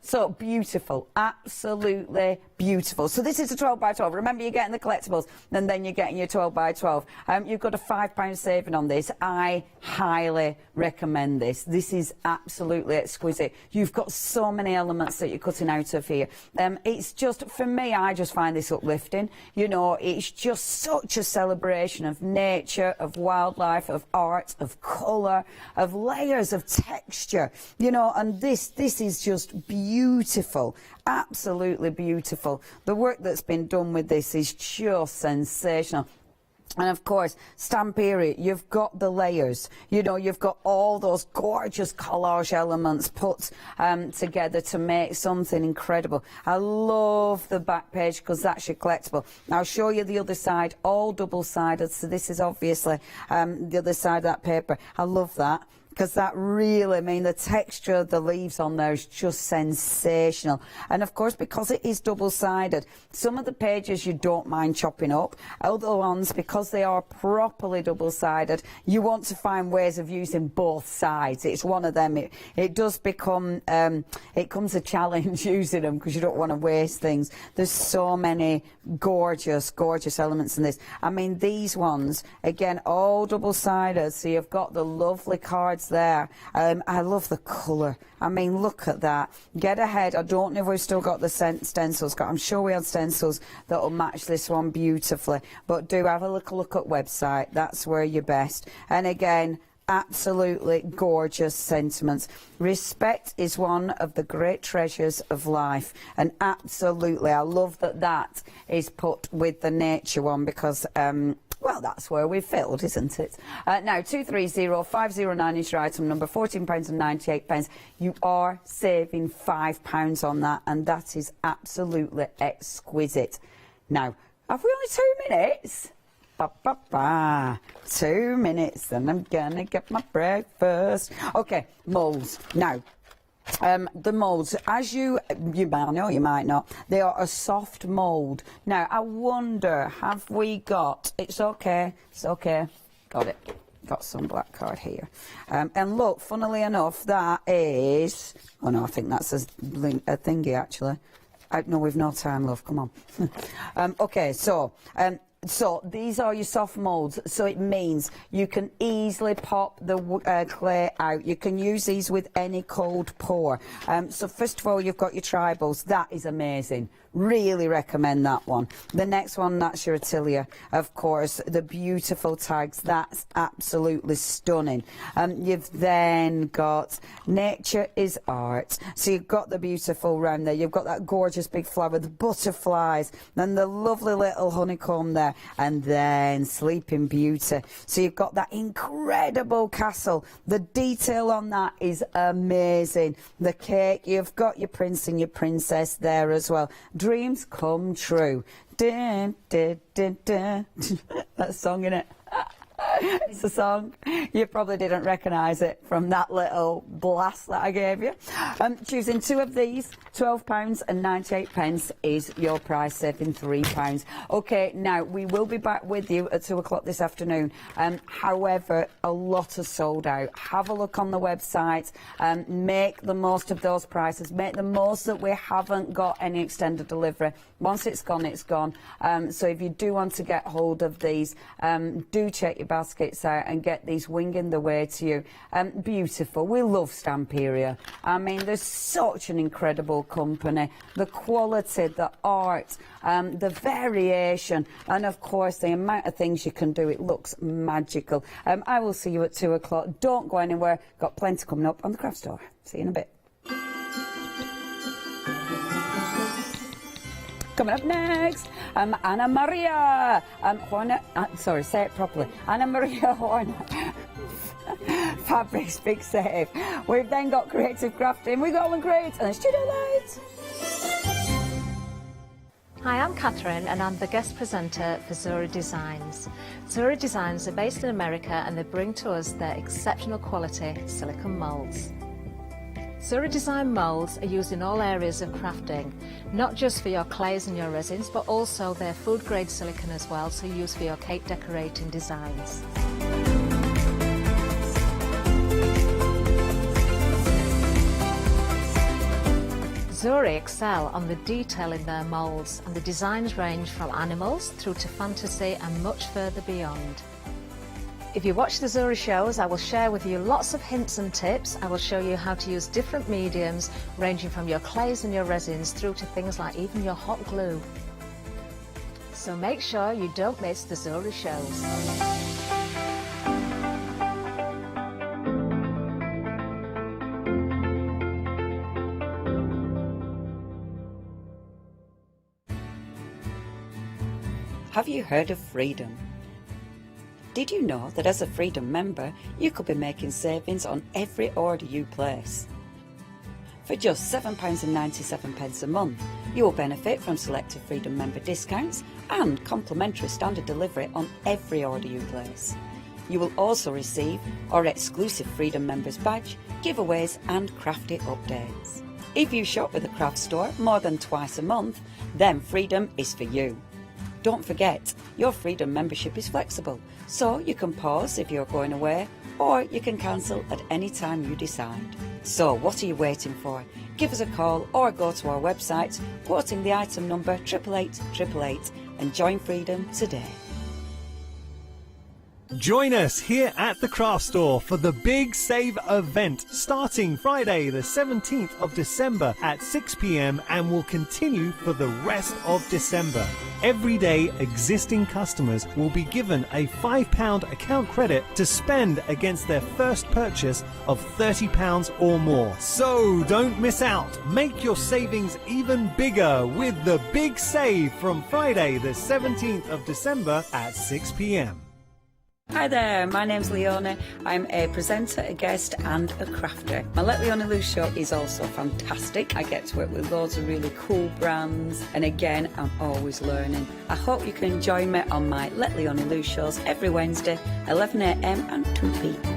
So beautiful, absolutely beautiful. So this is a 12 by 12. Remember, you're getting the collectibles, and then you're getting your 12 by 12. You've got a £5 saving on this. I highly recommend this. This is absolutely exquisite. You've got so many elements that you're cutting out of here. It's just, for me, I just find this uplifting. You know, it's just such a celebration of nature, of wildlife, of art, of colour, of layers, of texture. You know, and this is just beautiful, absolutely beautiful. The work that's been done with this is just sensational. And of course, Stamperia, you've got the layers, you know, you've got all those gorgeous collage elements put together to make something incredible. I love the back page because that's your collectible. I'll show you the other side, all double-sided, so this is obviously the other side of that paper. I love that, because that really, I mean, the texture of the leaves on there is just sensational. And of course, because it is double-sided, some of the pages you don't mind chopping up. Other ones, because they are properly double-sided, you want to find ways of using both sides. It's one of them. It does become, it comes a challenge using them because you don't want to waste things. There's so many gorgeous, gorgeous elements in this. I mean, these ones, again, all double-sided, so you've got the lovely cards there. I love the colour. I mean, look at that. Get ahead. I don't know if we've still got the stencils. I'm sure we had stencils that will match this one beautifully. But do have a little look at website. That's where you're best. And again, absolutely gorgeous sentiments. Respect is one of the great treasures of life, and absolutely I love that that is put with the nature one, because well, that's where we've filled, isn't it? Now, 230509 is your item number, £14.98. You are saving £5 on that, and that is absolutely exquisite. Now, have we only 2 minutes? 2 minutes, and I'm gonna get my breakfast. Okay, moulds. Now, the moulds, as you might know, you might not, they are a soft mould. Now, I wonder, have we got, it's okay, got it. Got some black card here. And look, funnily enough, that is, oh no, I think that's a thingy actually. No, we've no time, love, come on. Okay, so these are your soft moulds, so it means you can easily pop the clay out. You can use these with any cold pour. So first of all, you've got your tribals. That is amazing. Really recommend that one. The next one, that's your Atelier, of course. The beautiful tags, that's absolutely stunning. You've then got Nature is Art. So you've got the beautiful round there. You've got that gorgeous big flower, the butterflies, then the lovely little honeycomb there, and then Sleeping Beauty. So you've got that incredible castle. The detail on that is amazing. The cake, you've got your prince and your princess there as well. Dreams come true. Dun, dun, dun, dun. That song, innit? It's a song. You probably didn't recognise it from that little blast that I gave you. Choosing 2 of these, £12.98 is your price, saving £3. Okay, now we will be back with you at 2 o'clock this afternoon. However, a lot are sold out. Have a look on the website. Make the most of those prices. Make the most that we haven't got any extended delivery. Once it's gone, it's gone. So if you do want to get hold of these, do check your baskets out and get these winging the way to you. Beautiful. We love Stamperia. I mean, there's such an incredible company. The quality, the art, the variation, and of course the amount of things you can do. It looks magical. I will see you at 2 o'clock. Don't go anywhere. Got plenty coming up on the craft store. See you in a bit. Coming up next, Anna Maria. Juana, sorry, say it properly. Anna Maria Juana. Fabrics Big Save. We've then got Creative Crafting. We've got AALL Create and Studio Light. Hi, I'm Catherine and I'm the guest presenter for Zura Designs. Zura Designs are based in America and they bring to us their exceptional quality silicone moulds. Zuri Design moulds are used in all areas of crafting, not just for your clays and your resins, but also they're food grade silicone as well, so used for your cake decorating designs. Zuri excel on the detail in their moulds, and the designs range from animals through to fantasy and much further beyond. If you watch the Zuri shows, I will share with you lots of hints and tips. I will show you how to use different mediums, ranging from your clays and your resins through to things like even your hot glue. So make sure you don't miss the Zuri shows. Have you heard of Freedom? Did you know that as a Freedom member, you could be making savings on every order you place? For just £7.97 a month, you will benefit from selected Freedom member discounts and complimentary standard delivery on every order you place. You will also receive our exclusive Freedom members badge, giveaways and crafty updates. If you shop with the craft store more than twice a month, then Freedom is for you. Don't forget, your Freedom membership is flexible, so you can pause if you're going away, or you can cancel at any time you decide. So what are you waiting for? Give us a call or go to our website, quoting the item number 88888 and join Freedom today. Join us here at the Craft Store for the Big Save event starting Friday the 17th of December at 6 p.m. and will continue for the rest of December. Everyday existing customers will be given a £5 account credit to spend against their first purchase of £30 or more. So don't miss out. Make your savings even bigger with the Big Save from Friday the 17th of December at 6 p.m. Hi there, my name's Leona. I'm a presenter, a guest and a crafter. My Let Leona Loose show is also fantastic. I get to work with loads of really cool brands, and again, I'm always learning. I hope you can join me on my Let Leona Loose shows every Wednesday, 11 a.m. and 2 p.m.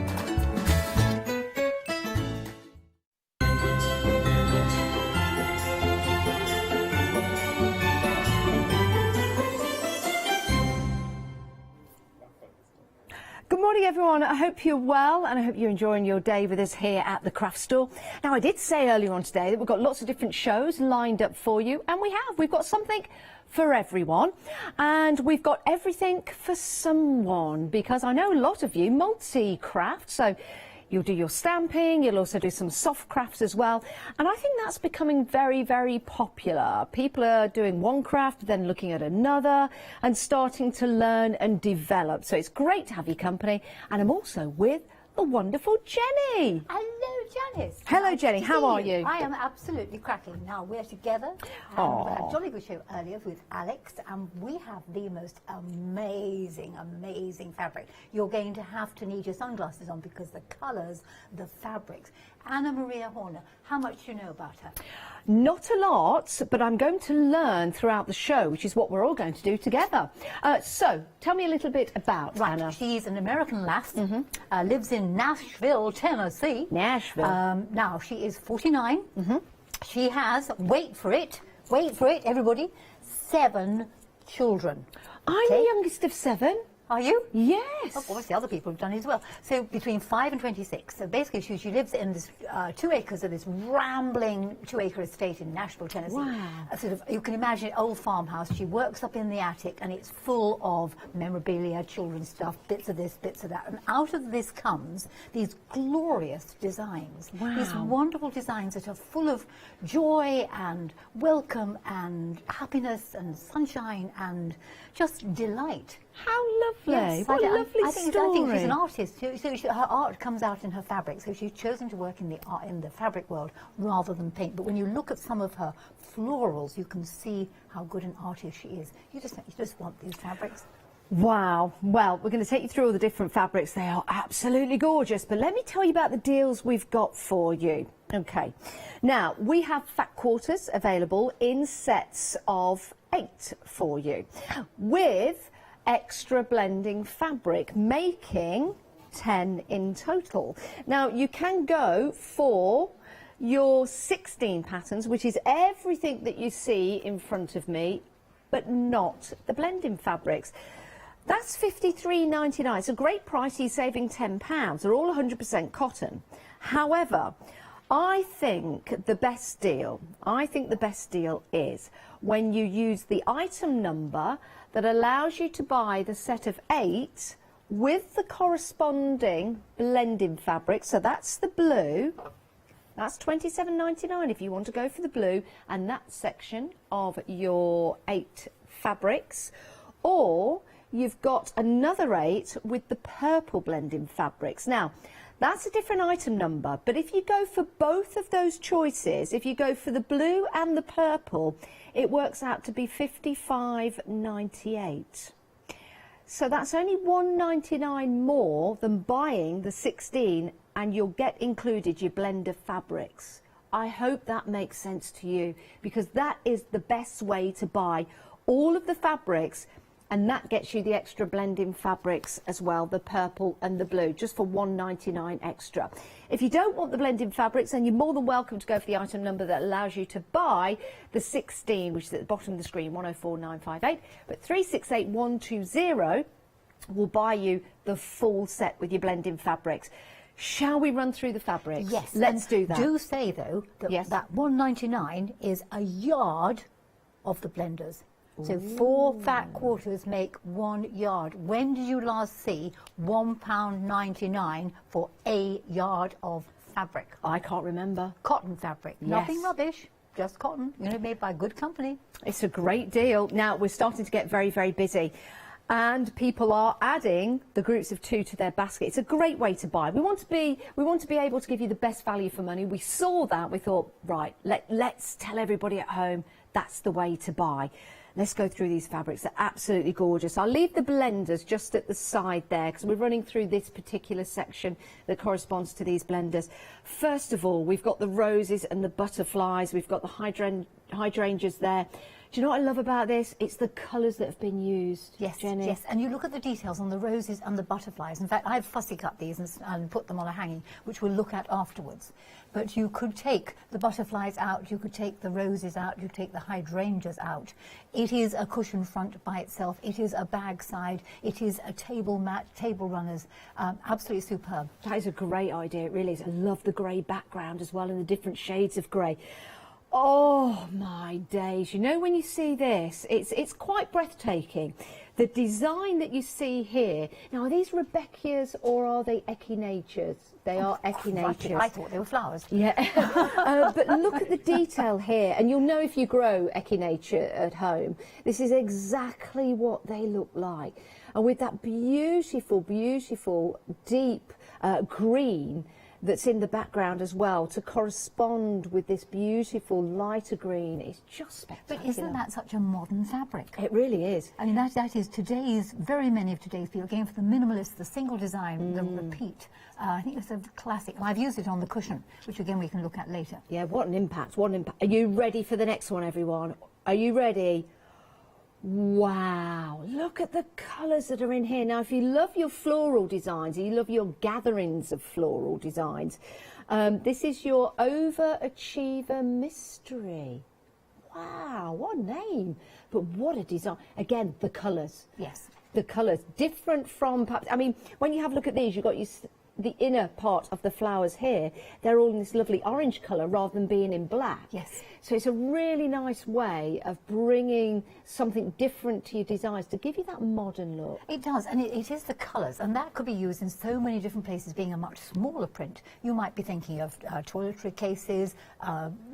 Good morning everyone, I hope you're well and I hope you're enjoying your day with us here at the Craft Store. Now I did say earlier on today that we've got lots of different shows lined up for you, and we've got something for everyone, and we've got everything for someone, because I know a lot of you multi-craft, so you'll do your stamping, you'll also do some soft crafts as well, and I think that's becoming very, very popular. People are doing one craft, then looking at another, and starting to learn and develop. So it's great to have your company, and I'm also with the wonderful Jenny. Hello, Janice. Hello, Nice Jenny. to How see are you? you? I am absolutely cracking. Now, we're together, and we had a jolly good show earlier with Alex, and we have the most amazing, amazing fabric. You're going to have to need your sunglasses on because the colours, the fabrics. Anna Maria Horner, how much do you know about her? Not a lot, but I'm going to learn throughout the show, which is what we're all going to do together. So, tell me a little bit about Anna. She's an American lass, lives in Nashville, Tennessee. Nashville. Now, she is 49. She has, wait for it, everybody, 7 children. I'm the youngest of 7. Are you? Yes. Of course, the other people have done it as well. So between 5 and 26. So basically, she lives in this 2 acres of this rambling 2-acre estate in Nashville, Tennessee. Wow. Sort of, you can imagine an old farmhouse. She works up in the attic, and it's full of memorabilia, children's stuff, bits of this, bits of that. And out of this comes these glorious designs. Wow. These wonderful designs that are full of joy and welcome and happiness and sunshine and just delight. How lovely. Yes, what a lovely I think she's an artist. So her art comes out in her fabric. So she's chosen to work in the fabric world rather than paint. But when you look at some of her florals, you can see how good an artist she is. You just want these fabrics. Wow. Well, we're going to take you through all the different fabrics. They are absolutely gorgeous. But let me tell you about the deals we've got for you. Okay. Now, we have fat quarters available in sets of 8 for you, with extra blending fabric, making 10 in total. Now, you can go for your 16 patterns, which is everything that you see in front of me, but not the blending fabrics. That's $53.99. It's a great price. You're saving £10. They're all 100% cotton. However, I think the best deal is when you use the item number that allows you to buy the set of 8 with the corresponding blending fabric. So that's the blue. That's $27.99 if you want to go for the blue and that section of your 8 fabrics. Or you've got another 8 with the purple blending fabrics. Now, that's a different item number, but if you go for both of those choices, if you go for the blue and the purple, it works out to be $55.98. So that's only $1.99 more than buying the 16, and you'll get included your blend of fabrics. I hope that makes sense to you, because that is the best way to buy all of the fabrics, and that gets you the extra blending fabrics as well, the purple and the blue, just for $1.99 extra. If you don't want the blending fabrics, then you're more than welcome to go for the item number that allows you to buy the 16, which is at the bottom of the screen, 104958, but 368120 will buy you the full set with your blending fabrics. Shall we run through the fabrics? Yes. Let's do that. Do say, though, that that $1.99 is a yard of the blenders. So 4 fat quarters make 1 yard. When did you last see £1.99 for a yard of fabric? I can't remember. Cotton fabric. Yes. Nothing rubbish, just cotton, made by good company. It's a great deal. Now, we're starting to get very, very busy. And people are adding the groups of 2 to their basket. It's a great way to buy. We want to be able to give you the best value for money. We saw that. We thought, right, let's tell everybody at home that's the way to buy. Let's go through these fabrics. They're absolutely gorgeous. I'll leave the blenders just at the side there because we're running through this particular section that corresponds to these blenders. First of all, we've got the roses and the butterflies. We've got the hydrangeas there. Do you know what I love about this? It's the colours that have been used, yes, Jenny. Yes, and you look at the details on the roses and the butterflies. In fact, I've fussy cut these and put them on a hanging, which we'll look at afterwards. But you could take the butterflies out, you could take the roses out, you could take the hydrangeas out. It is a cushion front by itself. It is a bag side. It is a table mat, table runners. Absolutely superb. That is a great idea. It really is. I love the grey background as well and the different shades of grey. Oh my days, when you see this, it's quite breathtaking. The design that you see here, now are these Rebecchias or are they echinacea? They are echinacea. I thought they were flowers. Yeah, but look at the detail here, and you'll know if you grow echinacea at home. This is exactly what they look like. And with that beautiful, beautiful deep green that's in the background as well to correspond with this beautiful lighter green. It's just spectacular. But isn't that such a modern fabric? It really is. I mean, that is very many of today's people going for the minimalist, the single design, the repeat. I think it's a classic. I've used it on the cushion, which again we can look at later. Yeah, what an impact, what an impact. Are you ready for the next one, everyone? Are you ready? Wow, look at the colours that are in here. Now, if you love your floral designs, you love your gatherings of floral designs, this is your Overachiever Mystery. Wow, what a name. But what a design. Again, the colours. Yes. The colours, different from, perhaps, I mean, when you have a look at these, you've got the inner part of the flowers here, they're all in this lovely orange colour rather than being in black. Yes. So it's a really nice way of bringing something different to your designs to give you that modern look. It does, and it is the colours, and that could be used in so many different places, being a much smaller print. You might be thinking of toiletry cases,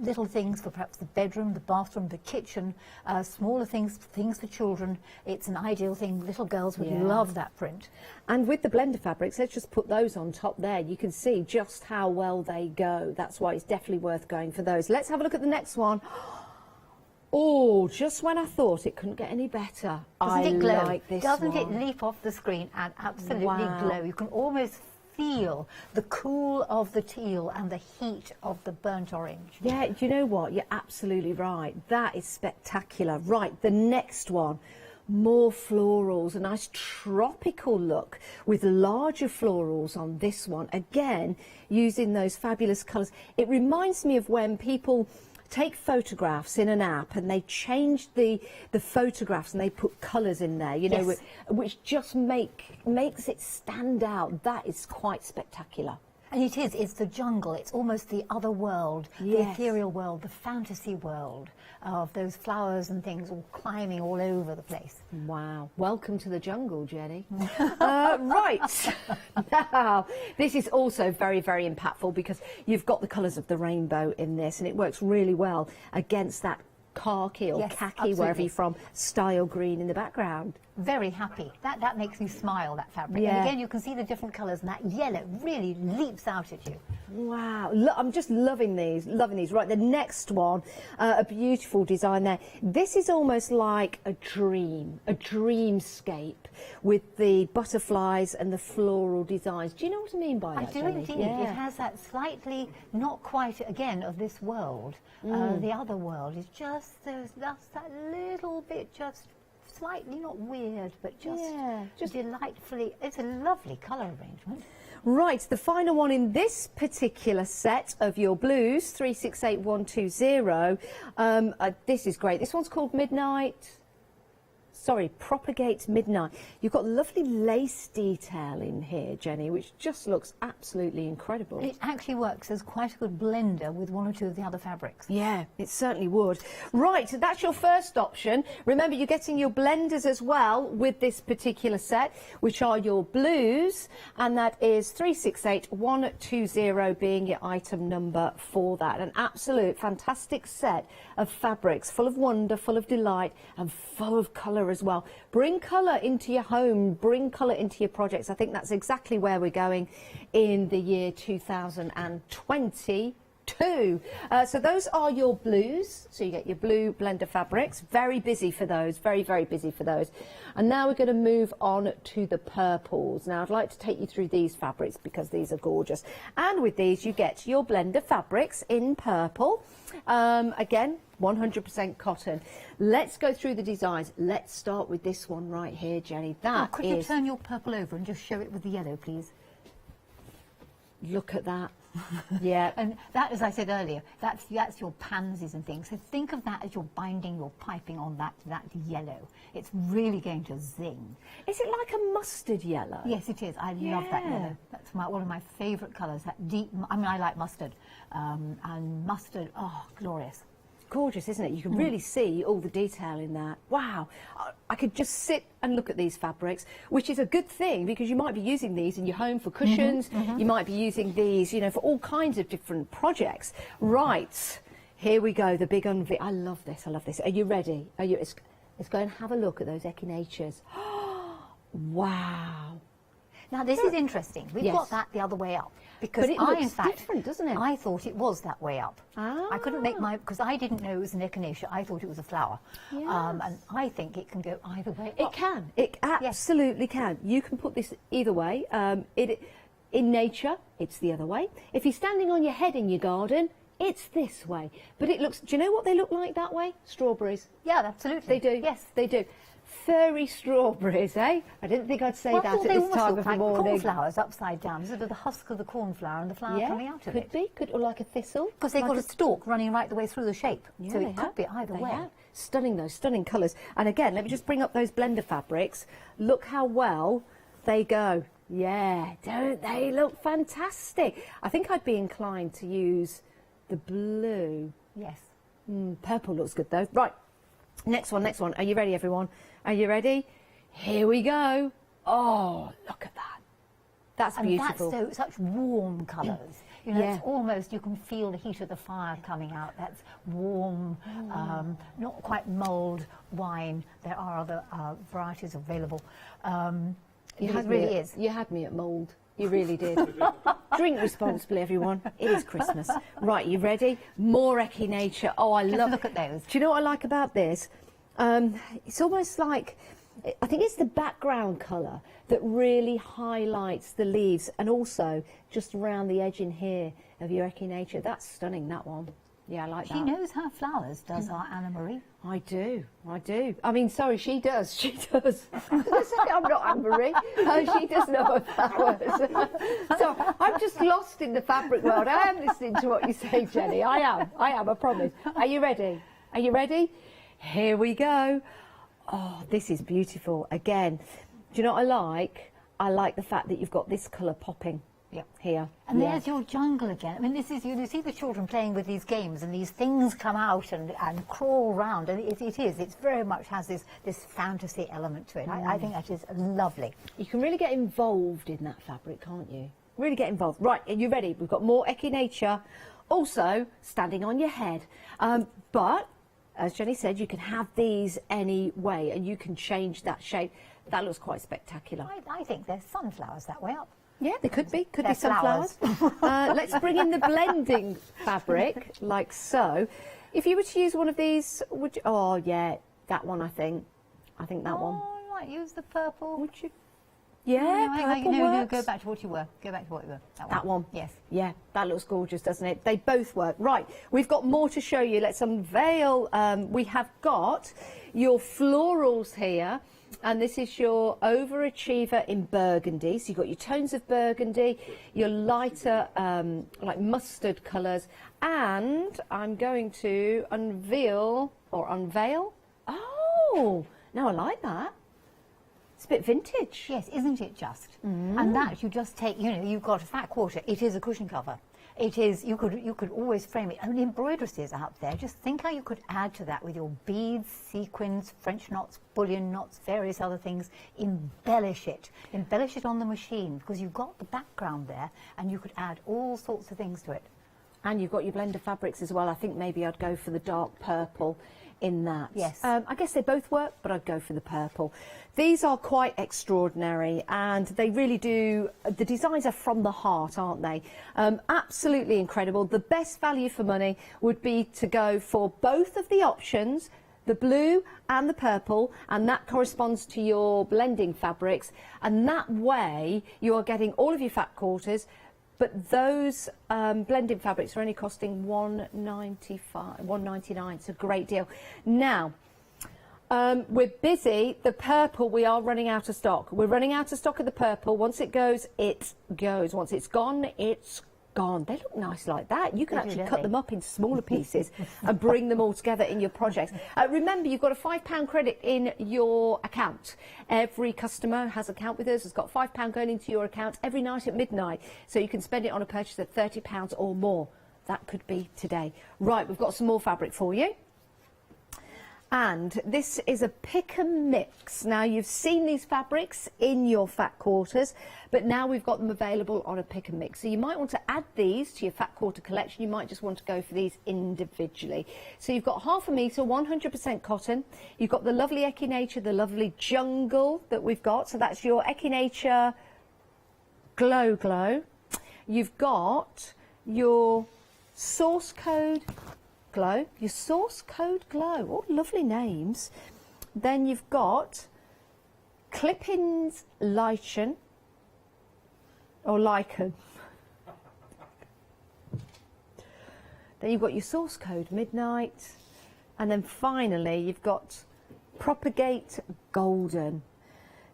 little things for perhaps the bedroom, the bathroom, the kitchen, smaller things for children. It's an ideal thing. Little girls would love that print. And with the blender fabrics, let's just put those on top there. You can see just how well they go. That's why it's definitely worth going for those. Let's have a look at the next one. Oh, just when I thought it couldn't get any better. Doesn't it glow? Like this Doesn't one. it leap off the screen and absolutely Wow. glow? You can almost feel the cool of the teal and the heat of the burnt orange. Yeah, you know what? You're absolutely right. That is spectacular. Right, the next one. More florals, a nice tropical look with larger florals on this one. Again, using those fabulous colours. It reminds me of when people take photographs in an app and they change the photographs and they put colours in there, you know, Yes. which just makes it stand out. That is quite spectacular. And it is, it's the jungle, it's almost the other world, the Yes. ethereal world, the fantasy world of those flowers and things all climbing all over the place. Wow. Welcome to the jungle, Jenny. Right. Now, this is also very, very impactful because you've got the colours of the rainbow in this, and it works really well against that khaki or Yes, khaki, absolutely. wherever you're from, style green in the background. Very happy. That makes me smile, that fabric. Yeah. And again, you can see the different colours, and that yellow really leaps out at you. Wow, I'm just loving these, Right, the next one, a beautiful design there. This is almost like a dreamscape with the butterflies and the floral designs. Do you know what I mean by that, I do Jenny? indeed. Yeah. It has that slightly, not quite, again, of this world. The other world is just, there's just that little bit, just slightly, not weird, but just, just delightfully, it's a lovely colour arrangement. Right, the final one in this particular set of your blues, 368120. This is great. This one's called Propagate Midnight. You've got lovely lace detail in here, Jenny, which just looks absolutely incredible. It actually works as quite a good blender with one or two of the other fabrics. Yeah, it certainly would. Right, so that's your first option. Remember, you're getting your blenders as well with this particular set, which are your blues, and that is 368120 being your item number for that. An absolute fantastic set of fabrics, full of wonder, full of delight, and full of colour as well. Bring colour into your home, bring colour into your projects. I think that's exactly where we're going in the year 2022. So those are your blues. So you get your blue blender fabrics. Very busy for those, very, very busy for those. And now we're going to move on to the purples. Now I'd like to take you through these fabrics because these are gorgeous. And with these you get your blender fabrics in purple. Again, 100% cotton. Let's go through the designs. Let's start with this one right here, Jenny. That could you turn your purple over and just show it with the yellow, please? Look at that. Yeah. And that, as I said earlier, that's your pansies and things. So think of that as you're binding your piping on that yellow. It's really going to zing. Is it like a mustard yellow? Yes, it is. I love that yellow. That's one of my favourite colours, that deep, I mean, I like mustard. And mustard, oh, glorious. Gorgeous, isn't it? You can really see all the detail in that. Wow. I could just sit and look at these fabrics, which is a good thing because you might be using these in your home for cushions. You might be using these, you know, for all kinds of different projects. Right. Here we go, the big unveil. I love this. I love this. Are you ready? Let's go and have a look at those echinacées. Wow. Now, this is interesting. We've got that the other way up. Because but it looks different, doesn't it? I thought it was that way up. I couldn't make because I didn't know it was an echinacea. I thought it was a flower. Yes. And I think it can go either way It up. can. It absolutely can. You can put this either way. In nature, it's the other way. If you're standing on your head in your garden, it's this way. But it looks, do you know what they look like that way? Strawberries. Yeah, absolutely. They do. Yes. They do. Furry strawberries, eh? I didn't think I'd say that at this time of the morning. Cornflowers upside down, sort of the husk of the cornflower and the flower coming out of it. Could be, or like a thistle. Because they've got a stalk running right the way through the shape. Yeah, so it could be either way. Have. Stunning, those stunning colours. And again, let me just bring up those blender fabrics. Look how well they go. Yeah, don't they look fantastic? I think I'd be inclined to use the blue. Yes. Purple looks good though. Right, next one. Are you ready, everyone? Are you ready? Here we go. Oh, look at that. That's beautiful. And that's such warm colours. You know, it's almost, you can feel the heat of the fire coming out. That's warm, not quite mulled wine. There are other varieties available. It really is. You had me at mulled. You really did. Drink responsibly, everyone. It is Christmas. Right, you ready? More echinacea. Oh, I love. Look at those. Do you know what I like about this? It's almost like, I think it's the background colour that really highlights the leaves, and also just around the edge in here of your echinacea. That's stunning, that one. Yeah, I like She that. knows her flowers, does our Anna Marie? I do. I mean, sorry, she does. She does. I'm not Anne-Marie. She does know her flowers. So I'm just lost in the fabric world. I am listening to what you say, Jenny. I am, I promise. Are you ready? Are you ready? Here we go. Oh, this is beautiful. Again, do you know what I like? I like the fact that you've got this colour popping. Yep. Here. And there's your jungle again. I mean, this is, you see the children playing with these games and these things come out and crawl around, and it very much has this fantasy element to it. I think that is lovely. You can really get involved in that fabric, can't you? Really get involved. Right, are you ready? We've got more echinacea, also standing on your head. But, as Jenny said, you can have these any way and you can change that shape. That looks quite spectacular. I think there's sunflowers that way up. Yeah, they could be. Could They're be sunflowers. Let's bring in the blending fabric, like so. If you were to use one of these, would you? Oh, yeah, that one, I think. I think that one. Oh, you might use the purple. Would you? Yeah, purple no, works. go back to what you were. Go back to what you were. That one. Yes. Yeah, that looks gorgeous, doesn't it? They both work. Right, we've got more to show you. Let's unveil. We have got your florals here. And this is your overachiever in burgundy. So you've got your tones of burgundy, your lighter, like mustard colours. And I'm going to unveil. Oh, now I like that. It's a bit vintage. Yes, isn't it just? And that you just take, you've got a fat quarter. It is a cushion cover. It is, you could always frame it. I mean, embroidery is out there. Just think how you could add to that with your beads, sequins, French knots, bullion knots, various other things. Embellish it. Embellish it on the machine because you've got the background there and you could add all sorts of things to it. And you've got your blend of fabrics as well. I think maybe I'd go for the dark purple in that. Yes. I guess they both work, but I'd go for the purple. These are quite extraordinary and they really do, the designs are from the heart, aren't they? Absolutely incredible. The best value for money would be to go for both of the options, the blue and the purple, and that corresponds to your blending fabrics. And that way you are getting all of your fat quarters, but those blending fabrics are only costing $1.99. It's a great deal. Now, we're busy. The purple, we are running out of stock. We're running out of stock of the purple. Once it goes, it goes. Once it's gone, it's gone. They look nice like that. You can actually cut them up into smaller pieces and bring them all together in your projects. Remember, you've got a £5 credit in your account. Every customer has an account with us, has got £5 going into your account every night at midnight. So you can spend it on a purchase of £30 or more. That could be today. Right, we've got some more fabric for you. And this is a pick and mix. Now, you've seen these fabrics in your fat quarters, but now we've got them available on a pick and mix. So you might want to add these to your fat quarter collection. You might just want to go for these individually. So you've got 1/2 metre, 100% cotton. You've got the lovely echinacea, the lovely jungle that we've got. So that's your echinacea glow. You've got your source code glow, your source code glow, all lovely names. Then you've got clippings lichen, or lichen. Then you've got your source code midnight, and then finally you've got propagate golden.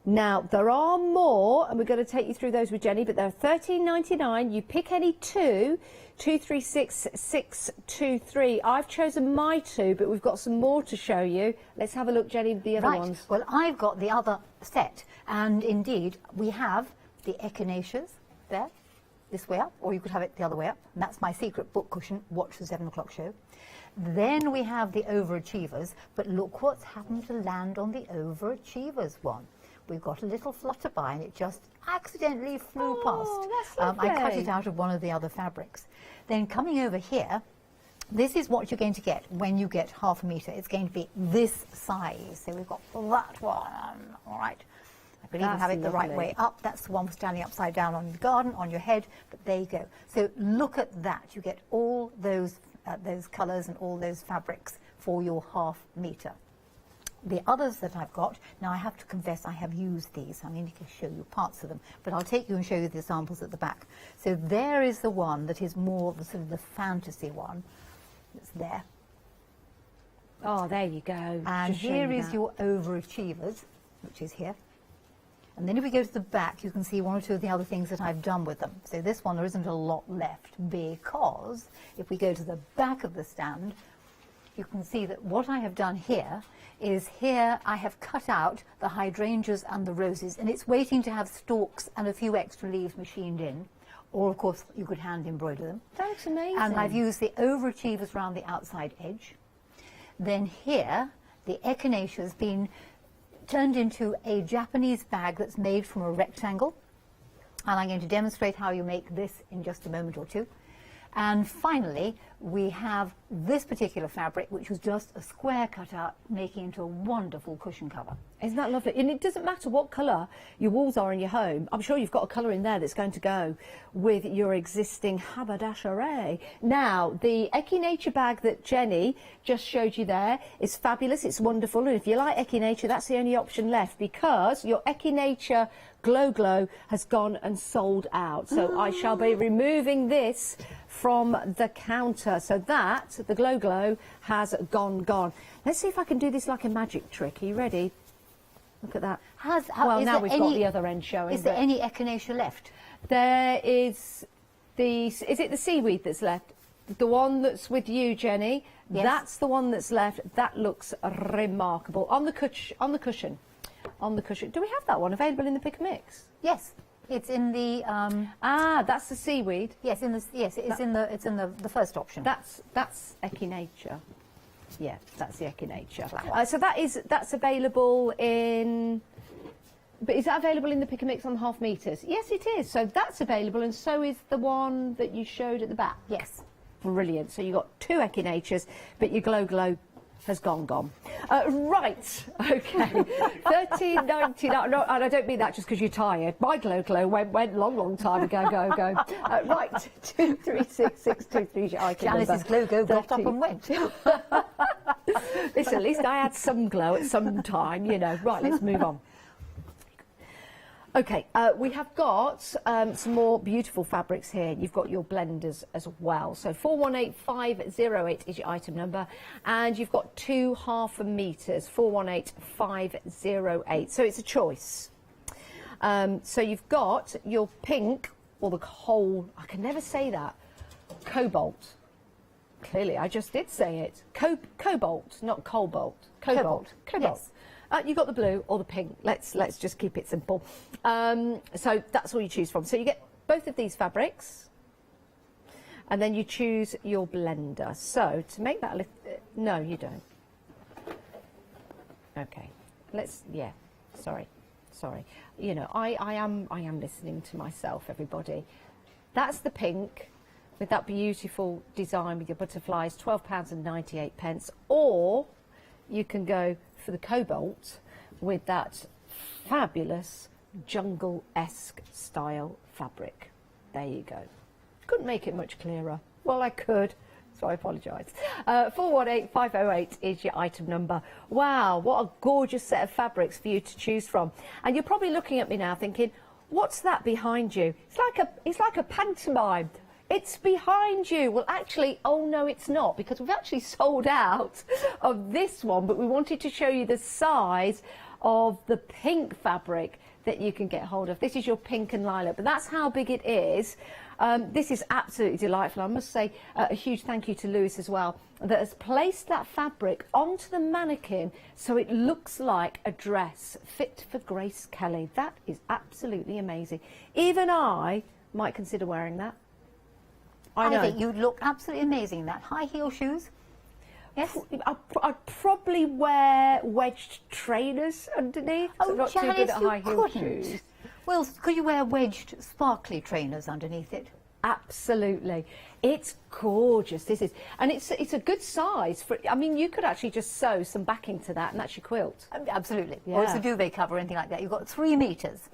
Now, there are more, and we're going to take you through those with Jenny, but they're $13.99. You pick any two, 236623. I've chosen my two, but we've got some more to show you. Let's have a look, Jenny, with the other ones. Well, I've got the other set, and indeed, we have the echinaceas there, this way up, or you could have it the other way up. And that's my secret book cushion, watch the 7 o'clock show. Then we have the overachievers, but look what's happened to land on the overachievers one. We've got a little flutterby and it just accidentally flew past. I cut it out of one of the other fabrics. Then coming over here, this is what you're going to get when you get 1/2 metre. It's going to be this size. So we've got that one, all right. I could even have it the right way up. That's the one for standing upside down on your garden, on your head, but there you go. So look at that. You get all those colours and all those fabrics for your 1/2 metre. The others that I've got, now I have to confess I have used these. I mean, I can show you parts of them, but I'll take you and show you the samples at the back. So there is the one that is more the sort of the fantasy one. that's there. Oh, there you go. And Just showing here you is that. your overachievers, which is here. And then if we go to the back, you can see one or two of the other things that I've done with them. So this one, there isn't a lot left, because if we go to the back of the stand, you can see that what I have done here is here I have cut out the hydrangeas and the roses, and it's waiting to have stalks and a few extra leaves machined in. Or, of course, you could hand embroider them. That looks amazing. And I've used the overachievers around the outside edge. Then here, the echinacea has been turned into a Japanese bag that's made from a rectangle. And I'm going to demonstrate how you make this in just a moment or two. And finally, we have this particular fabric, which was just a square cutout, making into a wonderful cushion cover. Isn't that lovely? And it doesn't matter what colour your walls are in your home. I'm sure you've got a colour in there that's going to go with your existing haberdashery. Now, the echinacea bag that Jenny just showed you there is fabulous. It's wonderful. And if you like echinacea, that's the only option left, because your echinacea glow has gone and sold out. So I shall be removing this from the counter. So that, the glow has gone. Let's see if I can do this like a magic trick. Are you ready? Look at that. Well, now we've got the other end showing. Is there any echinacea left? There is is it the seaweed that's left? The one that's with you, Jenny? Yes. That's the one that's left. That looks remarkable. On the cushion. On the cushion. Do we have that one available in the pick and mix? Yes. It's in the that's the seaweed. Yes, it's in the first option. That's echinacea. Yeah, that's the echinacea. So that's available in. But is that available in the pick and mix on the half meters? Yes, it is. So that's available, and so is the one that you showed at the back. Yes. Brilliant. So you've got two echinaceas, but your glow has gone. Right, okay. $13.99. No, and I don't mean that just because you're tired. My glow went long time ago. Go. Right, 236623 is your item number. Janice's glow got up and went. Listen, at least I had some glow at some time, you know. Right, let's move on. Okay, we have got some more beautiful fabrics here. You've got your blenders as well. So 418508 is your item number, and you've got 2 half a meters, 418508. So it's a choice. So you've got your pink, or the whole, I can never say that, cobalt. Clearly, I just did say it. Cobalt, not cobalt. Cobalt. Yes. You got the blue or the pink. Let's just keep it simple. So that's all you choose from. So you get both of these fabrics, and then you choose your blender. So to make that a little, no, you don't. Okay, sorry. You know, I am listening to myself, everybody. That's the pink with that beautiful design with your butterflies, £12.98, or you can go for the cobalt with that fabulous jungle-esque style fabric. There you go. Couldn't make it much clearer. Well, I could, so I apologise. 418508 is your item number. Wow, what a gorgeous set of fabrics for you to choose from. And you're probably looking at me now thinking, what's that behind you? It's like a pantomime. It's behind you. Well, actually, oh no, it's not, because we've actually sold out of this one, but we wanted to show you the size of the pink fabric that you can get hold of. This is your pink and lilac, but that's how big it is. This is absolutely delightful. I must say a huge thank you to Lewis as well, that has placed that fabric onto the mannequin so it looks like a dress fit for Grace Kelly. That is absolutely amazing. Even I might consider wearing that. I think you'd look absolutely amazing in that. High heel shoes? Yes? I'd probably wear wedged trainers underneath. Oh, I'm not too good at high heel shoes. Well, could you wear wedged, sparkly trainers underneath it? Absolutely. It's gorgeous, this is. And it's a good size. I mean, you could actually just sew some backing to that and that's your quilt. Absolutely. Yeah. Or it's a duvet cover or anything like that. You've got 3 metres.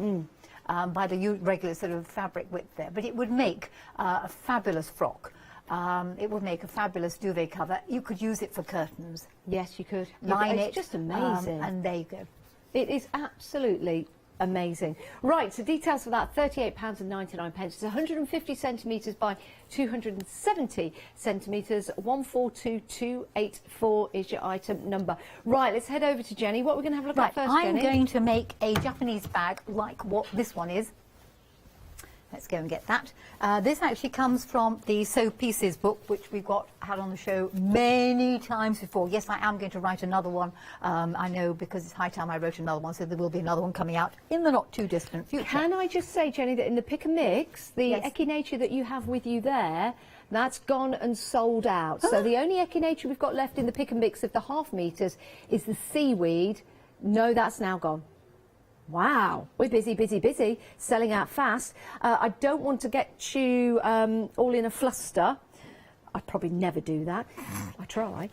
By the regular sort of fabric width there, but it would make a fabulous frock. It would make a fabulous duvet cover. You could use it for curtains. Yes, you could. Line it's it. Just amazing. And there you go. It is absolutely amazing. Right, so details for that, £38.99. It's 150 centimetres by 270 centimetres. 142284 is your item number. Right, let's head over to Jenny. What we're going to have a look at first, I'm Jenny? going to make a Japanese bag like what this one is. Let's go and get that. This actually comes from the Sew Pieces book, which we've had on the show many times before. Yes, I am going to write another one. I know, because it's high time I wrote another one, so there will be another one coming out in the not too distant future. Can I just say, Jenny, that in the pick and mix, the echinacea that you have with you there, that's gone and sold out. So the only echinacea we've got left in the pick and mix of the half meters is the seaweed. No, that's now gone. Wow, we're busy, busy, busy, selling out fast. I don't want to get you all in a fluster. I'd probably never do that. I try.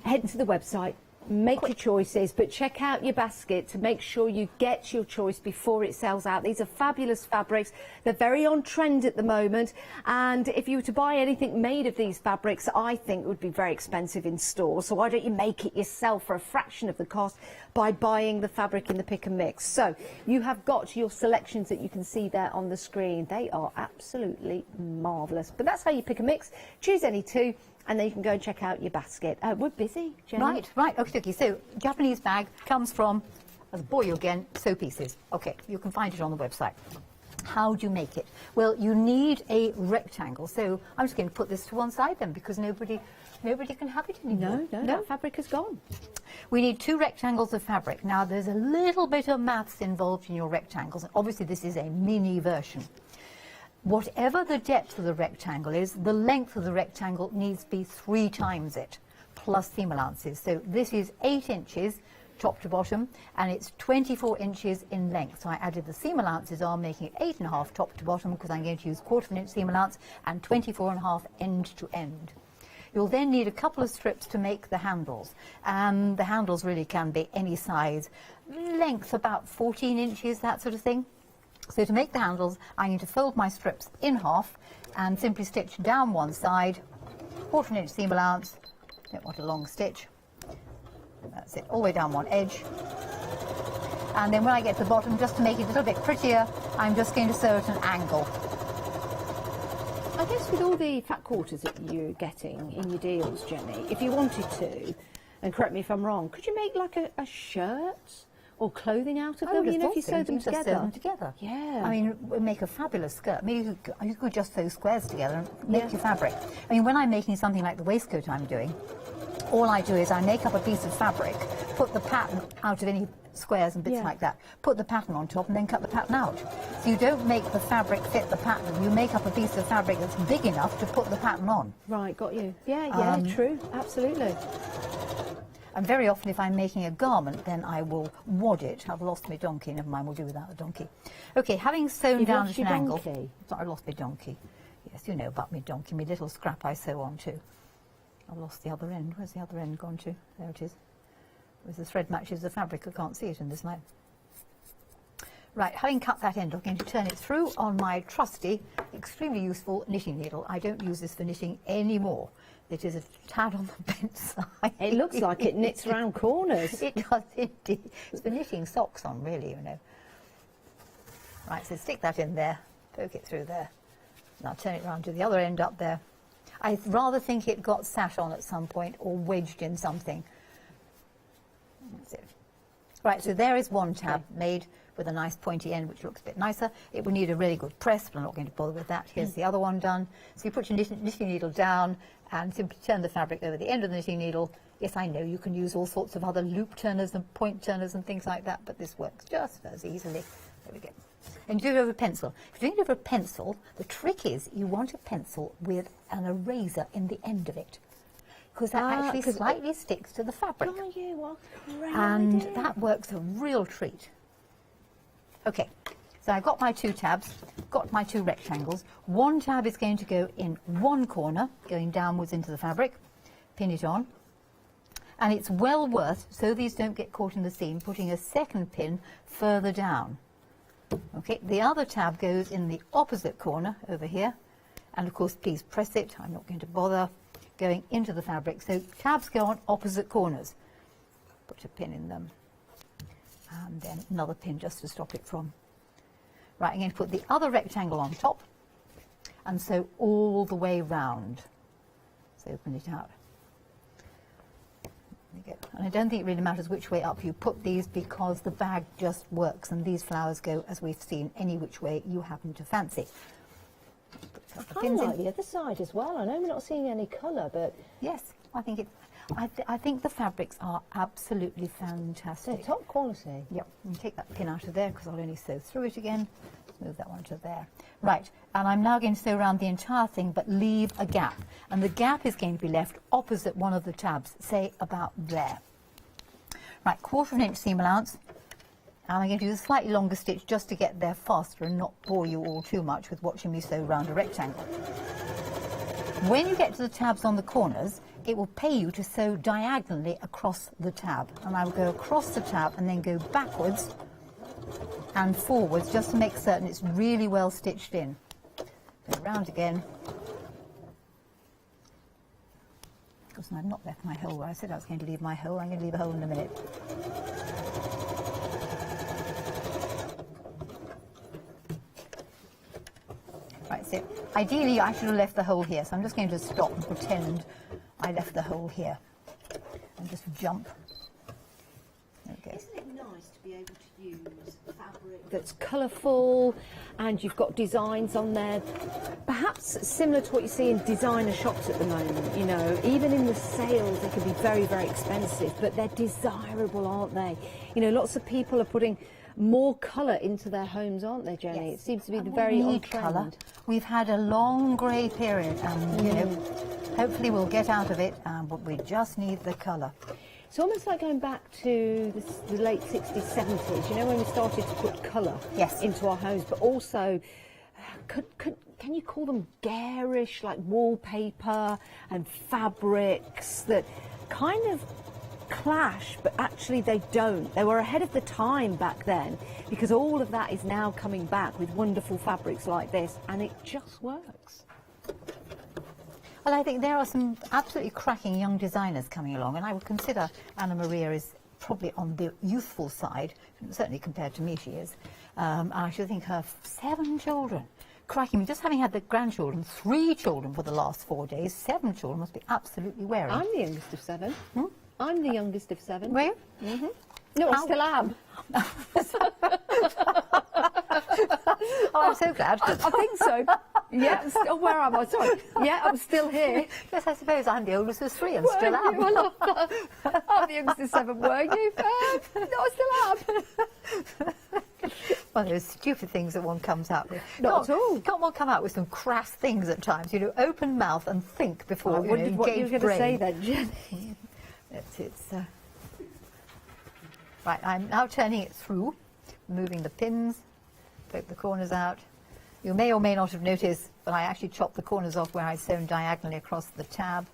Head to the website, make your choices, but check out your basket to make sure you get your choice before it sells out. These are fabulous fabrics. They're very on trend at the moment, and if you were to buy anything made of these fabrics, I think it would be very expensive in stores. So why don't you make it yourself for a fraction of the cost by buying the fabric in the pick and mix? So you have got your selections that you can see there on the screen. They are absolutely marvellous. But that's how you pick and mix. Choose any two, and then you can go and check out your basket. We're busy, Jenny. Right, okay. So Japanese bag comes from, I'll bore you again, Sew Pieces. Okay, you can find it on the website. How do you make it? Well, you need a rectangle. So I'm just going to put this to one side then, because nobody can have it anymore. No, that fabric has gone. We need 2 rectangles of fabric. Now, there's a little bit of maths involved in your rectangles, and obviously this is a mini version. Whatever the depth of the rectangle is, the length of the rectangle needs to be 3 times it, plus seam allowances. So this is 8 inches top to bottom, and it's 24 inches in length. So I added the seam allowances on, making it 8.5 top to bottom, because I'm going to use 1/4 inch seam allowance, and 24.5 end to end. You'll then need a couple of strips to make the handles, and the handles really can be any size, length about 14 inches, that sort of thing. So to make the handles, I need to fold my strips in half and simply stitch down one side, 1/4 inch seam allowance, don't want a long stitch, that's it, all the way down one edge. And then when I get to the bottom, just to make it a little bit prettier, I'm just going to sew at an angle. I guess with all the fat quarters that you're getting in your deals, Jenny, if you wanted to, and correct me if I'm wrong, could you make like a shirt or clothing out of them? You know, if you sew them together. Sew them together. Yeah. I mean, it would make a fabulous skirt. Maybe you could just sew squares together and make your fabric. I mean, when I'm making something like the waistcoat I'm doing, all I do is I make up a piece of fabric, put the pattern out of any squares and bits like that, put the pattern on top, and then cut the pattern out. So you don't make the fabric fit the pattern, you make up a piece of fabric that's big enough to put the pattern on. Right, got you. Yeah, true, absolutely. And very often if I'm making a garment, then I will wad it. I've lost my donkey, never mind, we'll do without the donkey. Okay, having sewn down at an angle. I lost my donkey. Yes, you know about my donkey, my little scrap I sew on to. I've lost the other end. Where's the other end gone to? There it is. Whereas the thread matches the fabric, I can't see it in this light. Right, having cut that end, I'm going to turn it through on my trusty, extremely useful knitting needle. I don't use this for knitting anymore. It is a tad on the bent side. It looks like it knits round corners. It does indeed. It's for knitting socks on, really, you know. Right, so stick that in there, poke it through there. Now turn it round to the other end up there. I rather think it got sat on at some point or wedged in something. That's it. Right, so there is one tab made with a nice pointy end, which looks a bit nicer. It will need a really good press, but I'm not going to bother with that. Here's the other one done. So you put your knitting needle down and simply turn the fabric over the end of the knitting needle. Yes, I know you can use all sorts of other loop turners and point turners and things like that, but this works just as easily. There we go. And do it over a pencil. If you're doing it over a pencil, the trick is you want a pencil with an eraser in the end of it, because that actually slightly sticks to the fabric. Oh, yeah, what a great and idea. that works a real treat. Okay, so I've got my 2 tabs, got my 2 rectangles. One tab is going to go in one corner, going downwards into the fabric, pin it on. And it's well worth, so these don't get caught in the seam, putting a second pin further down. Okay, the other tab goes in the opposite corner over here, and of course please press it, I'm not going to bother, going into the fabric. So tabs go on opposite corners. Put a pin in them. and then another pin just to stop it from. Right, I'm going to put the other rectangle on top and sew all the way round. So open it out. There you go. And I don't think it really matters which way up you put these because the bag just works, and these flowers go, as we've seen, any which way you happen to fancy. I kind of like the other side as well. I know we're not seeing any colour, but yes, I think it. I think the fabrics are absolutely fantastic. They're top quality. Yep. And take that pin out of there because I'll only sew through it again. Move that one to there. Right, and I'm now going to sew around the entire thing, but leave a gap. And the gap is going to be left opposite one of the tabs, say about there. Right, 1/4 inch seam allowance. And I'm going to use a slightly longer stitch just to get there faster and not bore you all too much with watching me sew around a rectangle. When you get to the tabs on the corners, it will pay you to sew diagonally across the tab. And I will go across the tab and then go backwards and forwards just to make certain it's really well stitched in. Go round again. Of course, I've not left my hole where I said I was going to leave my hole. I'm going to leave a hole in a minute. Right, so ideally I should have left the hole here, so I'm just going to stop and pretend I left the hole here and just jump. Okay. Isn't it nice to be able to use fabric that's colourful and you've got designs on there, perhaps similar to what you see in designer shops at the moment, you know, even in the sales they can be very, very expensive, but they're desirable, aren't they? You know, lots of people are putting more colour into their homes, aren't they, Jenny? Yes. It seems to be And very we on need trend. colour. We've had a long grey period and, you know, hopefully we'll get out of it, but we just need the colour. It's almost like going back to the late 60s, 70s, you know, when we started to put colour into our homes, but also, can you call them garish, like wallpaper and fabrics that kind of clash, but actually they don't. They were ahead of the time back then because all of that is now coming back with wonderful fabrics like this, and it just works. Well, I think there are some absolutely cracking young designers coming along, and I would consider Anna Maria is probably on the youthful side, certainly compared to me she is. I should think her 7 children. Cracking, just having had the grandchildren, 3 children for the last 4 days, 7 children must be absolutely wearing. I'm the youngest of 7. I'm the youngest of 7. Were you? Mm-hmm. No, I still am. Oh, I'm so glad. I think so. Yeah, where am I? Sorry. Yeah, I'm still here. Yes, I suppose I'm the oldest of 3 and still am. I'm the youngest of 7, were you? No, I still am. One of those stupid things that one comes out with. Not at all. Can't one come out with some crass things at times? You know, open mouth and think before you wondered what you were engage going to say brain. then, Jenny. Right, I'm now turning it through, moving the pins, poke the corners out. You may or may not have noticed, but I actually chopped the corners off where I'd sewn diagonally across the tab.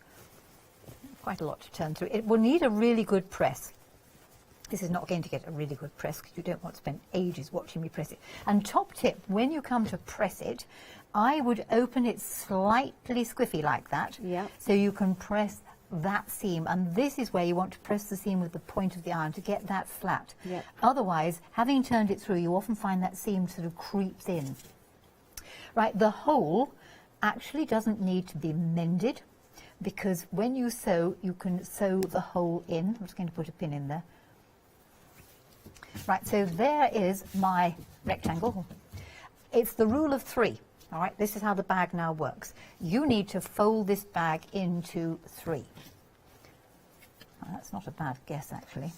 Quite a lot to turn through. It will need a really good press. This is not going to get a really good press because you don't want to spend ages watching me press it. And top tip, when you come to press it, I would open it slightly squiffy like that, so you can press that seam, and this is where you want to press the seam with the point of the iron to get that flat. Otherwise, having turned it through, you often find that seam sort of creeps in. Right, the hole actually doesn't need to be mended because when you sew, you can sew the hole in. I'm just going to put a pin in there. Right, so there is my rectangle. It's the rule of 3. All right, this is how the bag now works. You need to fold this bag into 3. Oh, that's not a bad guess, actually.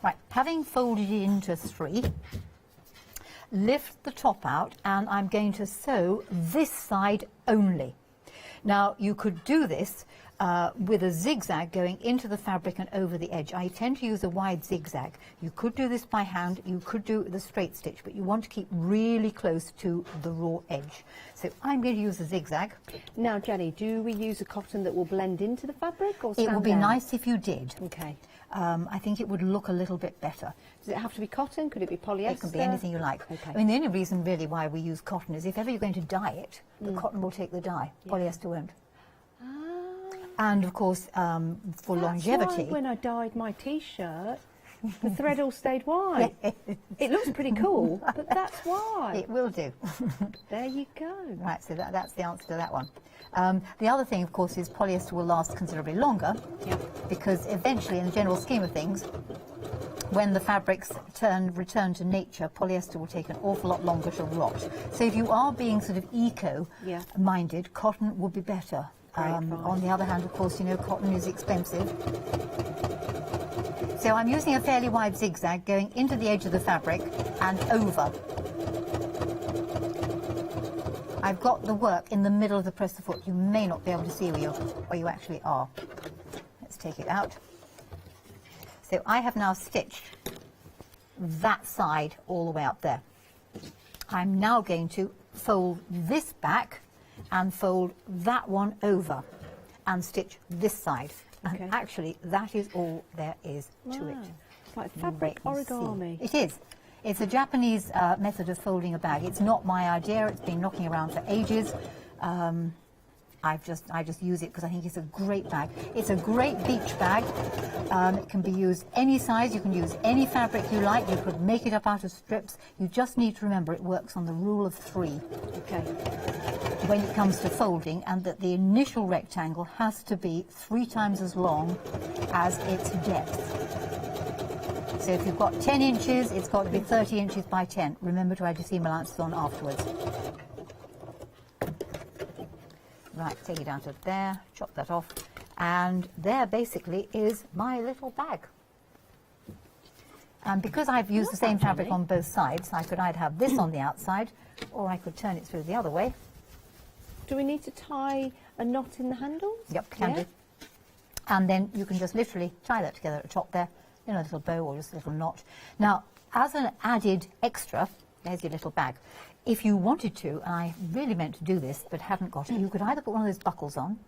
Right, having folded it into 3, lift the top out, and I'm going to sew this side only. Now, you could do this with a zigzag going into the fabric and over the edge. I tend to use a wide zigzag. You could do this by hand, you could do it with a straight stitch, but you want to keep really close to the raw edge. So I'm going to use a zigzag. Now, Jenny, do we use a cotton that will blend into the fabric? Or It would be stand out? nice if you did. Okay. I think it would look a little bit better. Does it have to be cotton? Could it be polyester? It can be anything you like. Okay. I mean, the only reason really why we use cotton is if ever you're going to dye it, the cotton will take the dye. Polyester won't. And of course, for longevity. That's why when I dyed my T-shirt, The thread all stayed white. It looks pretty cool, but that's why. It will do. There you go. Right, so that's the answer to that one. The other thing, of course, is polyester will last considerably longer, because eventually, in the general scheme of things, when the fabrics return to nature, polyester will take an awful lot longer to rot. So if you are being sort of eco-minded, cotton would be better. On the other hand, of course, you know, cotton is expensive. So I'm using a fairly wide zigzag going into the edge of the fabric and over. I've got the work in the middle of the press of foot. You may not be able to see where you actually are. Let's take it out. So I have now stitched that side all the way up there. I'm now going to fold this back and fold that one over and stitch this side. Okay. And actually, that is all there is to it. It's like fabric origami. It is. It's a Japanese method of folding a bag. It's not my idea. It's been knocking around for ages. I just use it because I think it's a great bag. It's a great beach bag. It can be used any size. You can use any fabric you like. You could make it up out of strips. You just need to remember it works on the rule of 3. Okay. When it comes to folding, and that the initial rectangle has to be 3 times as long as its depth. So if you've got 10 inches, it's got to be 30 inches by 10. Remember to add your seam allowances on afterwards. Right, take it out of there, chop that off, and there basically is my little bag. And because I've used the same fabric on both sides, I could either have this on the outside, or I could turn it through the other way. Do we need to tie a knot in the handles? Yep, can do. And then you can just literally tie that together at the top there, in a little bow or just a little knot. Now, as an added extra, there's your little bag. If you wanted to, and I really meant to do this but hadn't got it, you could either put one of those buckles on,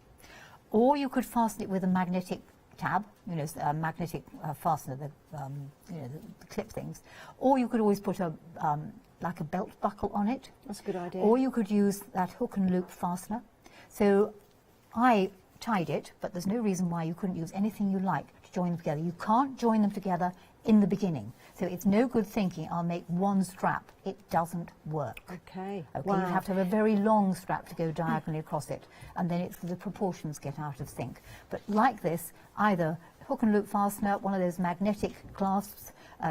or you could fasten it with a magnetic tab, you know, a magnetic fastener, the clip things, or you could always put a like a belt buckle on it. That's a good idea. Or you could use that hook and loop fastener. So I tied it, but there's no reason why you couldn't use anything you like to join them together. You can't join them together in the beginning. So it's no good thinking, I'll make one strap. It doesn't work. Okay. Okay, you have to have a very long strap to go diagonally across it, and then the proportions get out of sync. But like this, either hook and loop fastener, one of those magnetic clasps,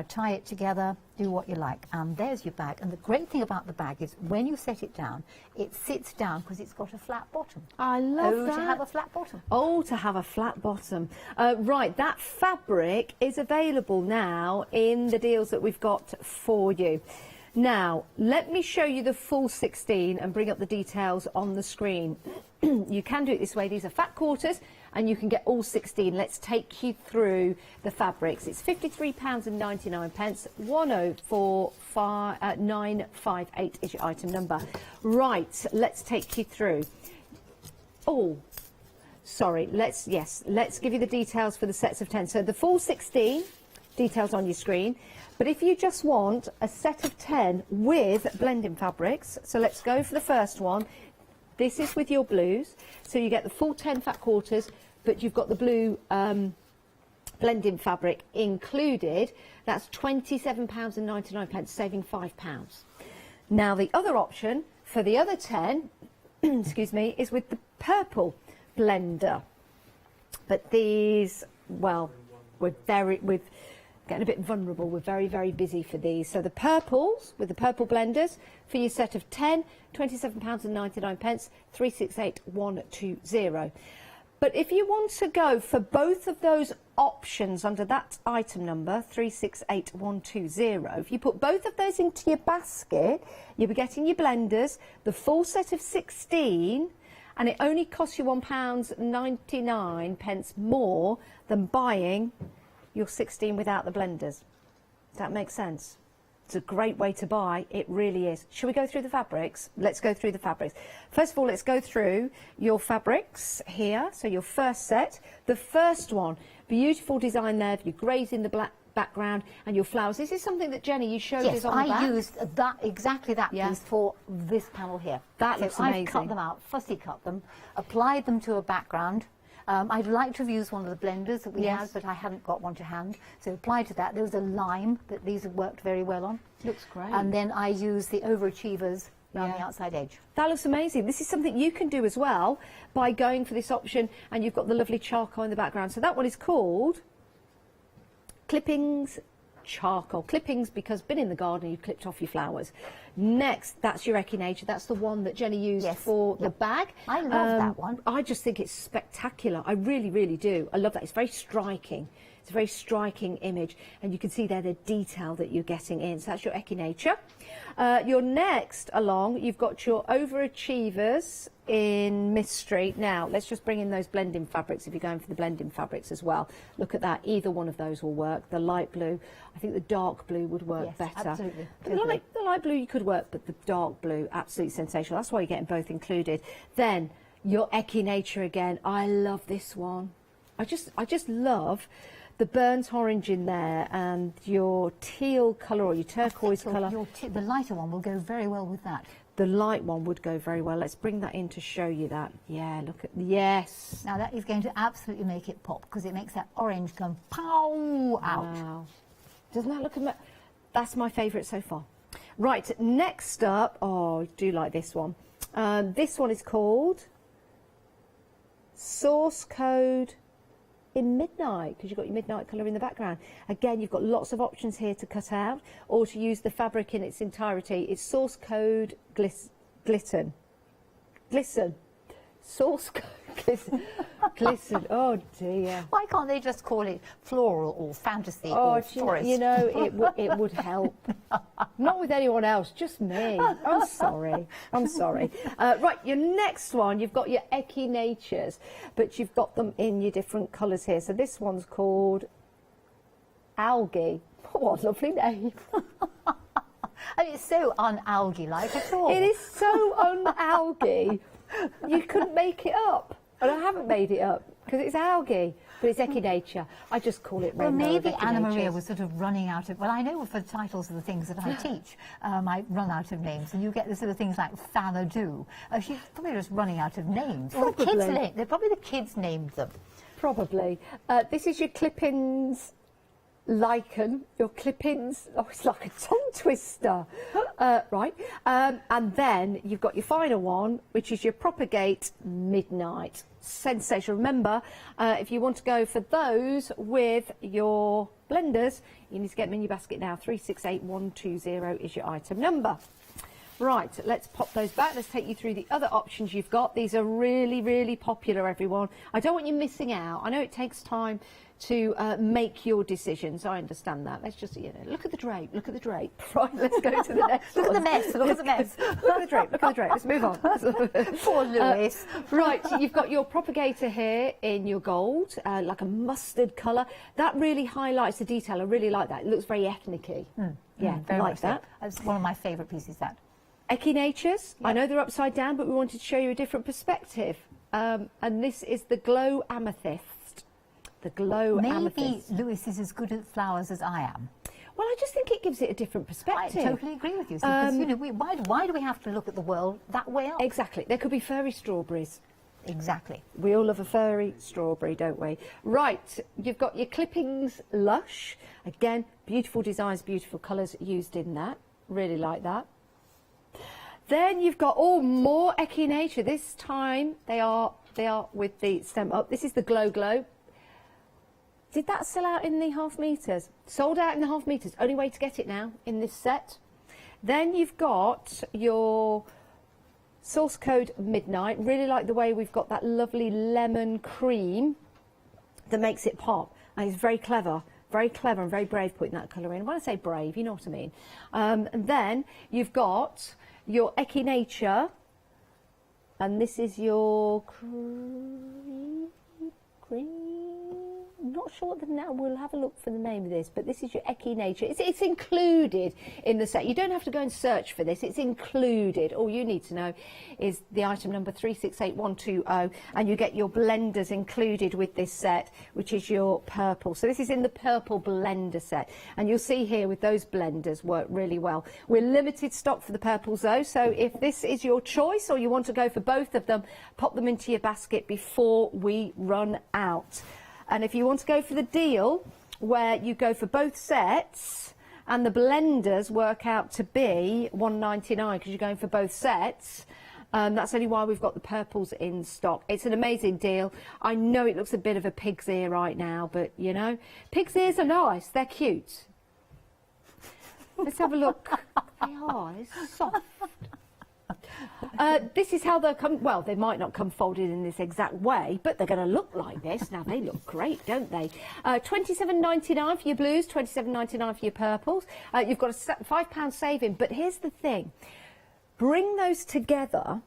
tie it together, do what you like, and there's your bag. And the great thing about the bag is when you set it down, it sits down because it's got a flat bottom. I love that. To have a flat bottom. Oh, to have a flat bottom. Right, that fabric is available now in the deals that we've got for you. Now, let me show you the full 16 and bring up the details on the screen. You can do it this way. These are fat quarters, and you can get all 16. Let's take you through the fabrics. It's £53.99. 104958 is your item number. Right, let's take you through. Oh, sorry. Let's give you the details for the sets of 10. So the full 16 details on your screen. But if you just want a set of 10 with blending fabrics, so let's go for the first one. This is with your blues, so you get the full 10 fat quarters, but you've got the blue blending fabric included. That's £27.99, saving £5. Now the other option for the other 10, excuse me, is with the purple blender. But these, well, we're getting a bit vulnerable. We're very, very busy for these. So the purples, with the purple blenders, for your set of 10, £27.99, 368120. But if you want to go for both of those options under that item number, 368120, if you put both of those into your basket, you'll be getting your blenders, the full set of 16, and it only costs you £1.99 more than buying your 16 without the blenders. Does that make sense? It's a great way to buy, it really is. Shall we go through the fabrics? Let's go through the fabrics. First of all, let's go through your fabrics here. So your first set, the first one, beautiful design there, your greys in the black background and your flowers. This is something that Jenny, you showed us on the back. Yes, I used exactly that piece for this panel here. That looks amazing. I've cut them out, fussy cut them, applied them to a background, I'd like to have used one of the blenders that we Yes. had, but I hadn't got one to hand. So applied to that. There was a lime that these have worked very well on. Looks great. And then I used the overachievers around the outside edge. That looks amazing. This is something you can do as well by going for this option, and you've got the lovely charcoal in the background. So that one is called Clippings Charcoal. Clippings because been in the garden, you clipped off your flowers. Next, that's your Echinature. That's the one that Jenny used for the bag. I love that one. I just think it's spectacular. I really, really do. I love that. It's very striking. It's a very striking image, and you can see there the detail that you're getting in. So that's your Echinature. Your next along, you've got your Overachievers in Mystery. Now, let's just bring in those blending fabrics if you're going for the blending fabrics as well. Look at that. Either one of those will work. The light blue, I think the dark blue would work better. Absolutely. The light blue you could work, but the dark blue, absolutely sensational. That's why you're getting both included. Then, your Echinature again. I love this one. I just love the burnt orange in there and your teal colour or your turquoise colour. The lighter one will go very well with that. The light one would go very well. Let's bring that in to show you that. Yeah, look at, yes. Now that is going to absolutely make it pop because it makes that orange come pow out. Wow. Doesn't that look amazing? That's my favourite so far. Right, next up, oh, I do like this one. This one is called Source Code in Midnight, because you've got your midnight colour in the background. Again, you've got lots of options here to cut out or to use the fabric in its entirety. It's Source Code Glisten. Source Code Glisten. Oh dear. Why can't they just call it floral or fantasy or forest? You know, it would help. Not with anyone else, just me. I'm sorry. I'm sorry. Right, your next one, you've got your Echinatures, but you've got them in your different colours here. So this one's called Algae. What a lovely name. And it's so un-algae-like at all. It is so un-algae. You couldn't make it up. And I haven't made it up because it's algae, but it's Echinature. I just call it Well, rainbow. maybe Anna Maria was sort of running out of, well, I know for the titles of the things that I teach, I run out of names, and you get the sort of things like Fanadu. She's probably just running out of names. Well, the kids probably the kids named them. Probably. This is your clippings lichen, your clippings. Oh, it's like a tongue twister. Right. And then you've got your final one, which is your Propagate Midnight. Sensational. Remember, if you want to go for those with your blenders, you need to get them in your basket now. 368120 is your item number. Right, let's pop those back. Let's take you through the other options you've got. These are really, really popular, everyone. I don't want you missing out. I know it takes time to make your decisions. I understand that. Let's just, you know, look at the drape, look at the drape. Right, let's go to the next Look one. at the mess, look at the mess. Look at the drape, look at the drape. Let's move on. Poor Lewis. Right, you've got your propagator here in your gold, like a mustard colour. That really highlights the detail. I really like that. It looks very ethnic-y. Yeah, very like much so. that. That's one of my favourite pieces, that. Echinatures, I know they're upside down, but we wanted to show you a different perspective. And this is the Glow Amethyst. The Glow Amethyst. Maybe Lewis is as good at flowers as I am. Well, I just think it gives it a different perspective. I totally agree with you. Because, you know, why do we have to look at the world that way up? Exactly. There could be furry strawberries. Exactly. We all love a furry strawberry, don't we? Right, you've got your Clippings Lush. Again, beautiful designs, beautiful colours used in that. Really like that. Then you've got more Echinature. This time they are with the stem up. This is the Glow Glow. Did that sell out in the half meters? Sold out in the half meters. Only way to get it now in this set. Then you've got your Source Code Midnight. Really like the way we've got that lovely lemon cream that makes it pop. And it's very clever. Very clever and very brave putting that colour in. When I say brave, you know what I mean. And then you've got your Echinature, and this is your cream. not sure what the name, we'll have a look for the name of this, but this is your Eki Nature. It's included in the set. You don't have to go and search for this, it's included. All you need to know is the item number 368120, and you get your blenders included with this set, which is your purple. So this is in the purple blender set, and you'll see here with those blenders work really well. We're limited stock for the purples though, so if this is your choice or you want to go for both of them, pop them into your basket before we run out. And if you want to go for the deal where you go for both sets and the blenders work out to be $1.99 because you're going for both sets, that's only why we've got the purples in stock. It's an amazing deal. I know it looks a bit of a pig's ear right now, but you know, pig's ears are nice, they're cute. Let's have a look. They are, they're soft. This is how they'll come. Well, they might not come folded in this exact way, but they're going to look like this. Now, they look great, don't they? $27.99 for your blues, $27.99 for your purples. You've got a £5 saving, but here's the thing. Bring those together.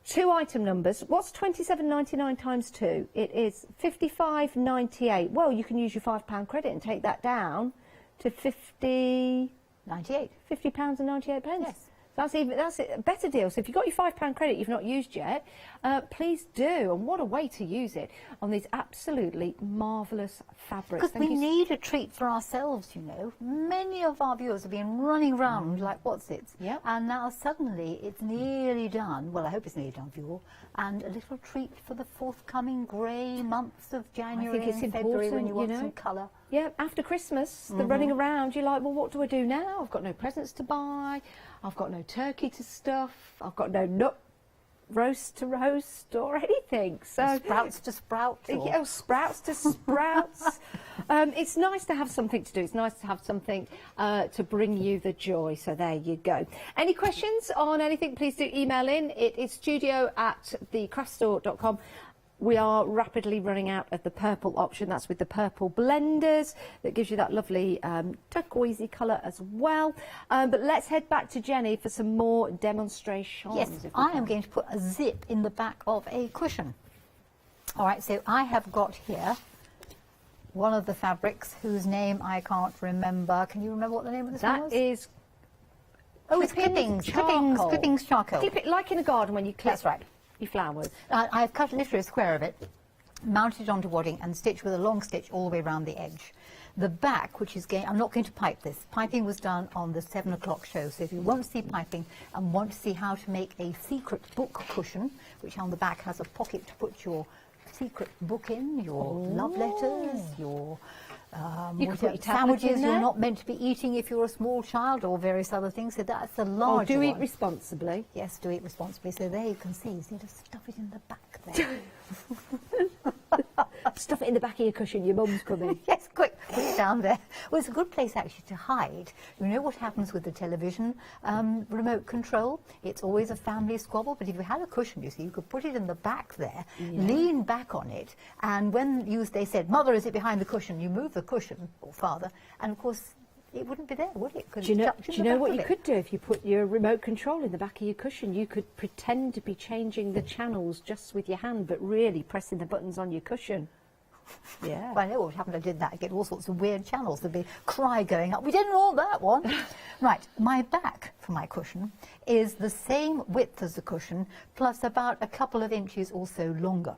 2 item numbers. What's £27.99 times 2? It is $55.98. Well, you can use your £5 credit and take that down to £50.98. Yes. That's a better deal. So if you've got your £5 credit you've not used yet, please do. And what a way to use it on these absolutely marvellous fabrics. Because we need a treat for ourselves, you know. Many of our viewers have been running around like what's-its. Yep. And now suddenly it's nearly done. Well, I hope it's nearly done for you all. And a little treat for the forthcoming grey months of January and February when you want some colour. Yeah, after Christmas, the running around, you're like, well, what do I do now? I've got no presents to buy. I've got no turkey to stuff. I've got no nut roast to roast or anything. So sprouts to sprout. Yeah, sprouts to sprouts. It's nice to have something to do. It's nice to have something to bring you the joy. So there you go. Any questions on anything, please do email in. It is studio@thecraftstore.com. We are rapidly running out of the purple option. That's with the purple blenders. That gives you that lovely turquoisey colour as well. But let's head back to Jenny for some more demonstrations. Yes, I am going to put a zip in the back of a cushion. All right, so I have got here one of the fabrics whose name I can't remember. Can you remember what the name of this one was? That is... Oh, it's clippings charcoal. Clip it like in a garden when you clip. That's right. Your flowers. I've cut literally a square of it, mounted onto wadding and stitched with a long stitch all the way around the edge. The back, which is going, I'm not going to pipe this. Piping was done on the 7 o'clock show, so if you want to see piping and want to see how to make a secret book cushion, which on the back has a pocket to put your secret book in, your love letters, your you can put your sandwiches you're not meant to be eating if you're a small child, or various other things. So that's a large do one. eat responsibly. Yes, do eat responsibly. So there you can see, you need to stuff it in the back there. Stuff it in the back of your cushion, your mum's coming. Yes, quick, put it down there. Well, it's a good place actually to hide. You know what happens with the television remote control? It's always a family squabble, but if you had a cushion, you see, you could put it in the back there, lean back on it, and when they said, Mother, is it behind the cushion? You move the cushion, or father, and of course, it wouldn't be there, would it? Do you know what you could do if you put your remote control in the back of your cushion? You could pretend to be changing the channels just with your hand, but really pressing the buttons on your cushion. Yeah. Well, I know what happened. I did that. I get all sorts of weird channels. There'd be a cry going up. We didn't want that one. Right. My back for my cushion is the same width as the cushion, plus about a couple of inches or so longer.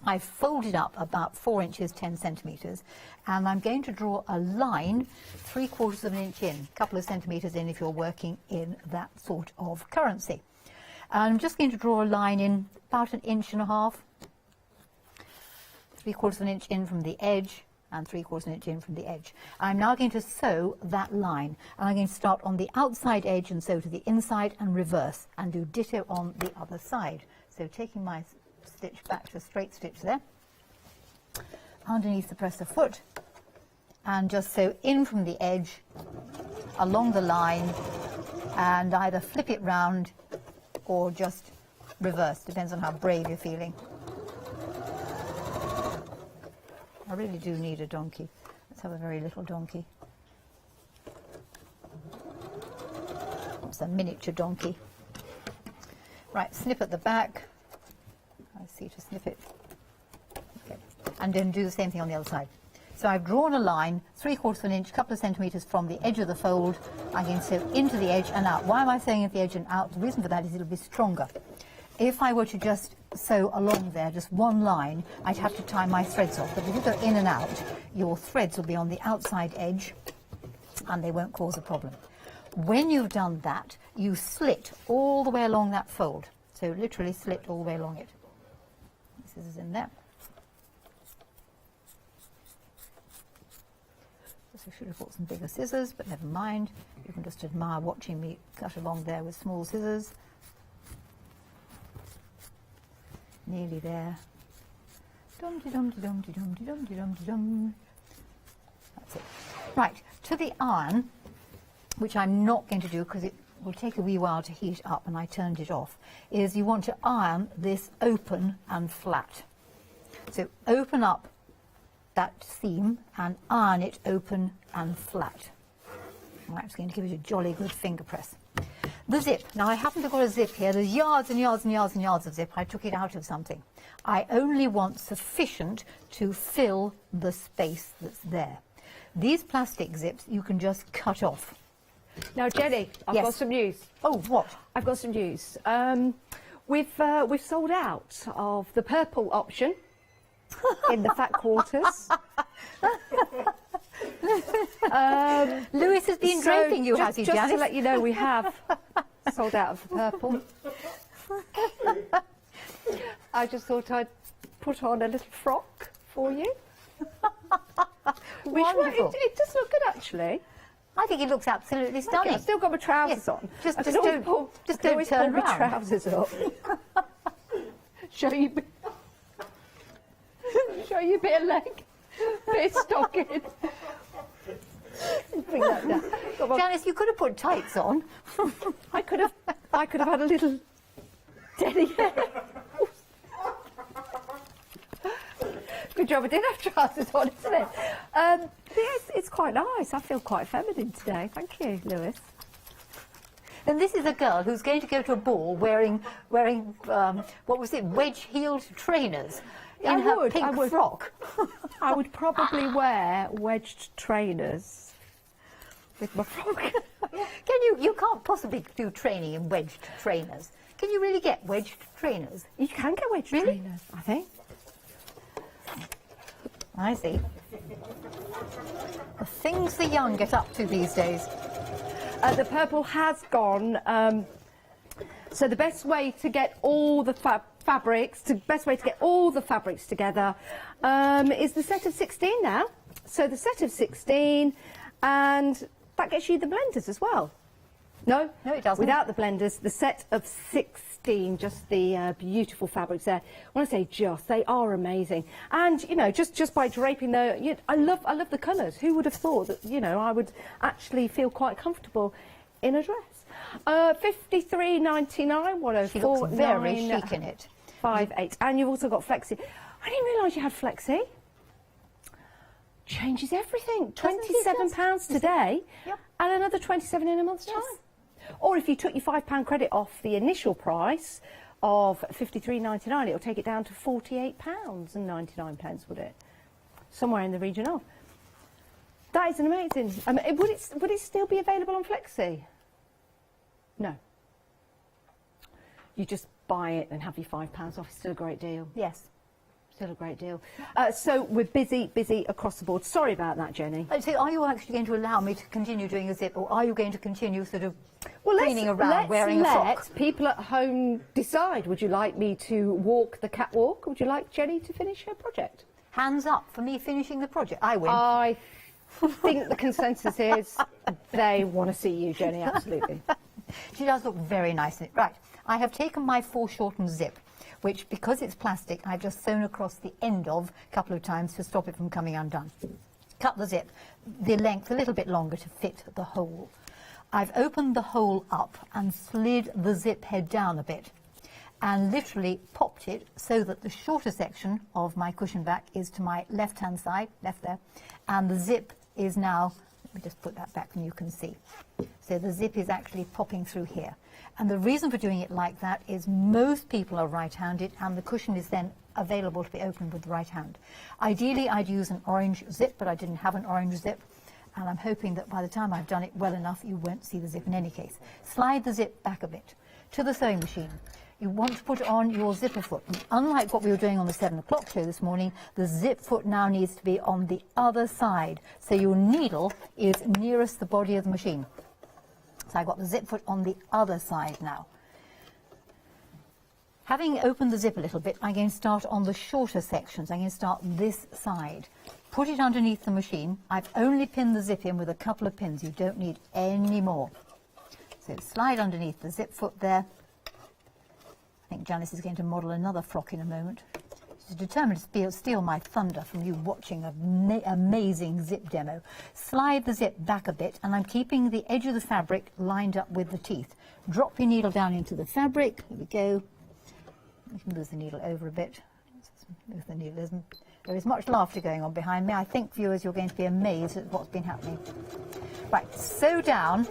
I've folded up about 4 inches, 10 centimetres, and I'm going to draw a line 3/4 of an inch in, a couple of centimetres in if you're working in that sort of currency. And I'm just going to draw a line in about 1.5 inches, 3/4 of an inch in from the edge, and 3/4 of an inch in from the edge. I'm now going to sew that line, and I'm going to start on the outside edge and sew to the inside and reverse, and do ditto on the other side. So taking my stitch back to a straight stitch there, underneath the presser foot, and just sew in from the edge along the line, and either flip it round or just reverse, depends on how brave you're feeling. I really do need a donkey. Let's have a very little donkey. It's a miniature donkey. Right, snip at the back. I see to snip it. Okay. and then do the same thing on the other side. So I've drawn a line 3/4 of an inch, couple of centimetres from the edge of the fold. I'm going to sew into the edge and out. Why am I sewing at the edge and out? The reason for that is it'll be stronger. If I were to just sew along there, just one line, I'd have to tie my threads off. But if you go in and out, your threads will be on the outside edge and they won't cause a problem. When you've done that, you slit all the way along that fold. So literally slit all the way along it. Scissors in there. I should have bought some bigger scissors, but never mind. You can just admire watching me cut along there with small scissors. Nearly there. Dum-de-dum-de-dum-de-dum-de-dum-de-dum-de-dum. That's it. Right, to the iron, which I'm not going to do because it will take a wee while to heat up and I turned it off, is you want to iron this open and flat. So open up that seam and iron it open and flat. I'm actually going to give it a jolly good finger press. The zip. Now I happen to have got a zip here. There's yards and yards and yards and yards of zip. I took it out of something. I only want sufficient to fill the space that's there. These plastic zips you can just cut off. Now, Jenny, I've got some news. Oh, what? I've got some news. We've sold out of the purple option in the fat quarters. Lewis has been draping you, has he, Just Janice? to let you know, we have sold out of the purple. I just thought I'd put on a little frock for you. Wonderful. It does look good, actually. I think it looks absolutely stunning. I've still got my trousers on. Just I can don't always turn pull my round. trousers up. Show you a bit of leg, bit of stocking. Bring that down. Janice, you could have put tights on. I could have had a little Jenny. Good job I did have trousers on, isn't it? Yes, it's quite nice. I feel quite feminine today. Thank you, Lewis. And this is a girl who's going to go to a ball wearing what was it, wedge-heeled trainers in her pink frock. I would probably wear wedged trainers with my frock. You can't possibly do training in wedged trainers. Can you really get wedged trainers? You can get wedged trainers, I think. I see. The things the young get up to these days. The purple has gone. So the best way to get all the fabrics together is the set of 16 now. So the set of 16, and that gets you the blenders as well. No, it doesn't. Without the blenders, the set of 16, just the beautiful fabrics there. When I say just, they are amazing. And you know, just by draping the, I love the colours. Who would have thought that I would actually feel quite comfortable in a dress? 53.99, 104. She looks very chic in it. 5/8, and you've also got flexi. I didn't realise you had flexi. Changes everything. £27 today, and another 27 in a month's time. Or if you took your £5 credit off the initial price of £53.99, it'll take it down to £48.99, would it? Somewhere in the region of. That is an amazing. Would it still be available on Flexi? No. You just buy it and have your £5 off. It's still a great deal. Yes. Still a great deal. So we're busy across the board. Sorry about that, Jenny. So are you actually going to allow me to continue doing a zip, or are you going to continue sort of cleaning around wearing a frock? Let people at home decide. Would you like me to walk the catwalk, or would you like Jenny to finish her project? Hands up for me finishing the project. I win. I think the consensus is they want to see you, Jenny, absolutely. She does look very nice in it. Right, I have taken my foreshortened zip, which, because it's plastic, I've just sewn across the end of a couple of times to stop it from coming undone. Cut the zip, the length a little bit longer to fit the hole. I've opened the hole up and slid the zip head down a bit and literally popped it so that the shorter section of my cushion back is to my left-hand side, left there, and the zip is now, let me just put that back and you can see. So the zip is actually popping through here. And the reason for doing it like that is most people are right-handed, and the cushion is then available to be opened with the right hand. Ideally, I'd use an orange zip, but I didn't have an orange zip. And I'm hoping that by the time I've done it well enough, you won't see the zip in any case. Slide the zip back a bit to the sewing machine. You want to put on your zipper foot. And unlike what we were doing on the 7 o'clock show this morning, the zip foot now needs to be on the other side. So your needle is nearest the body of the machine. So I've got the zip foot on the other side now. Having opened the zip a little bit, I'm going to start on the shorter sections. I'm going to start this side. Put it underneath the machine. I've only pinned the zip in with a couple of pins. You don't need any more. So slide underneath the zip foot there. I think Janice is going to model another frock in a moment. She's determined to steal my thunder from you watching an amazing zip demo. Slide the zip back a bit, and I'm keeping the edge of the fabric lined up with the teeth. Drop your needle down into the fabric. Here we go. We can move the needle over a bit. Move the needle. There is much laughter going on behind me. I think, viewers, you're going to be amazed at what's been happening. Right, sew down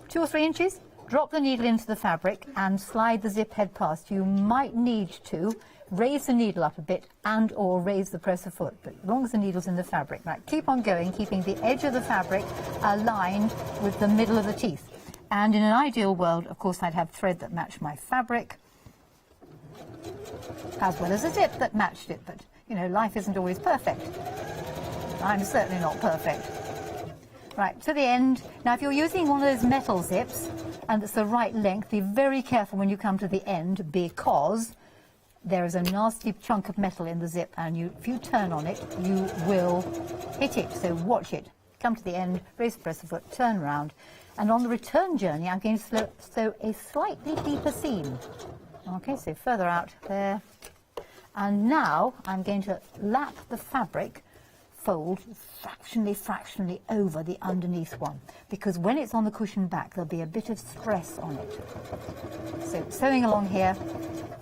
2 or 3 inches. Drop the needle into the fabric and slide the zip head past. You might need to raise the needle up a bit and or raise the presser foot, but as long as the needle's in the fabric. Right, keep on going, keeping the edge of the fabric aligned with the middle of the teeth. And in an ideal world, of course, I'd have thread that matched my fabric, as well as a zip that matched it. But, you know, life isn't always perfect. I'm certainly not perfect. Right, to the end. Now, if you're using one of those metal zips, and it's the right length, be very careful when you come to the end, because there is a nasty chunk of metal in the zip, and if you turn on it, you will hit it. So watch it. Come to the end, raise the presser foot, turn round. And on the return journey, I'm going to sew a slightly deeper seam. Okay, so further out there. And now I'm going to lap the fabric, fold fractionally over the underneath one, because when it's on the cushion back, there'll be a bit of stress on it. So sewing along here,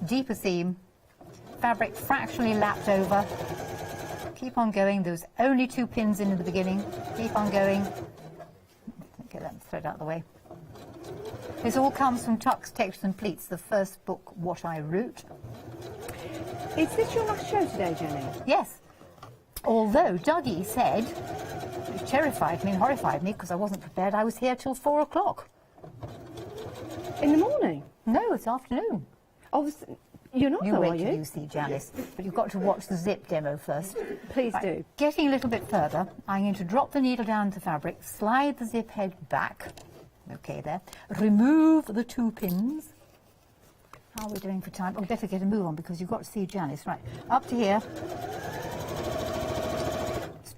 deeper seam, fabric fractionally lapped over. Keep on going. There's only 2 pins in the beginning. Keep on going. Get that thread out of the way. This all comes from Tucks, Textures and Pleats, the first book, What I Wrote. Is this your last show today, Jenny? Yes. Although Dougie said, which terrified me and horrified me because I wasn't prepared, I was here till 4 o'clock. In the morning? No, it's afternoon. Obviously, you're not, though, are you? You see, Janice. But you've got to watch the zip demo first. Please do. Getting a little bit further, I'm going to drop the needle down to fabric, slide the zip head back. Okay, there. Remove the 2 pins. How are we doing for time? Oh, better get a move on because you've got to see Janice. Right, up to here.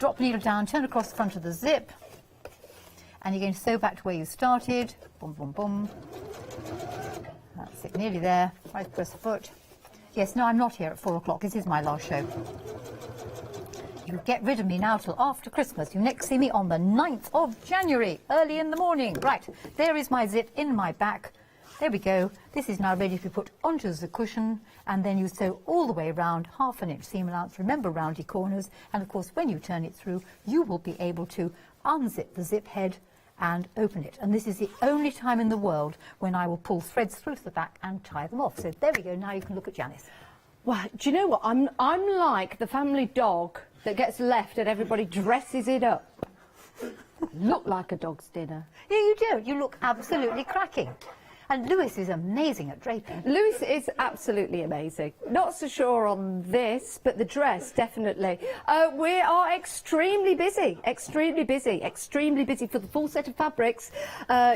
Drop the needle down, turn across the front of the zip, and you're going to sew back to where you started. Boom, boom, boom. That's it, nearly there. Right, press the foot. Yes, no, I'm not here at 4 o'clock. This is my last show. You get rid of me now till after Christmas. You next see me on the 9th of January, early in the morning. Right, there is my zip in my back. There we go. This is now ready to be put onto the cushion, and then you sew all the way around, 1/2 inch seam allowance. Remember, roundy corners, and of course when you turn it through, you will be able to unzip the zip head and open it. And this is the only time in the world when I will pull threads through to the back and tie them off. So there we go. Now you can look at Janice. Well, do you know what? I'm like the family dog that gets left and everybody dresses it up. Look like a dog's dinner. Yeah, you don't. You look absolutely cracking. And Lewis is amazing at draping. Lewis is absolutely amazing. Not so sure on this, but the dress, definitely. We are extremely busy for the full set of fabrics,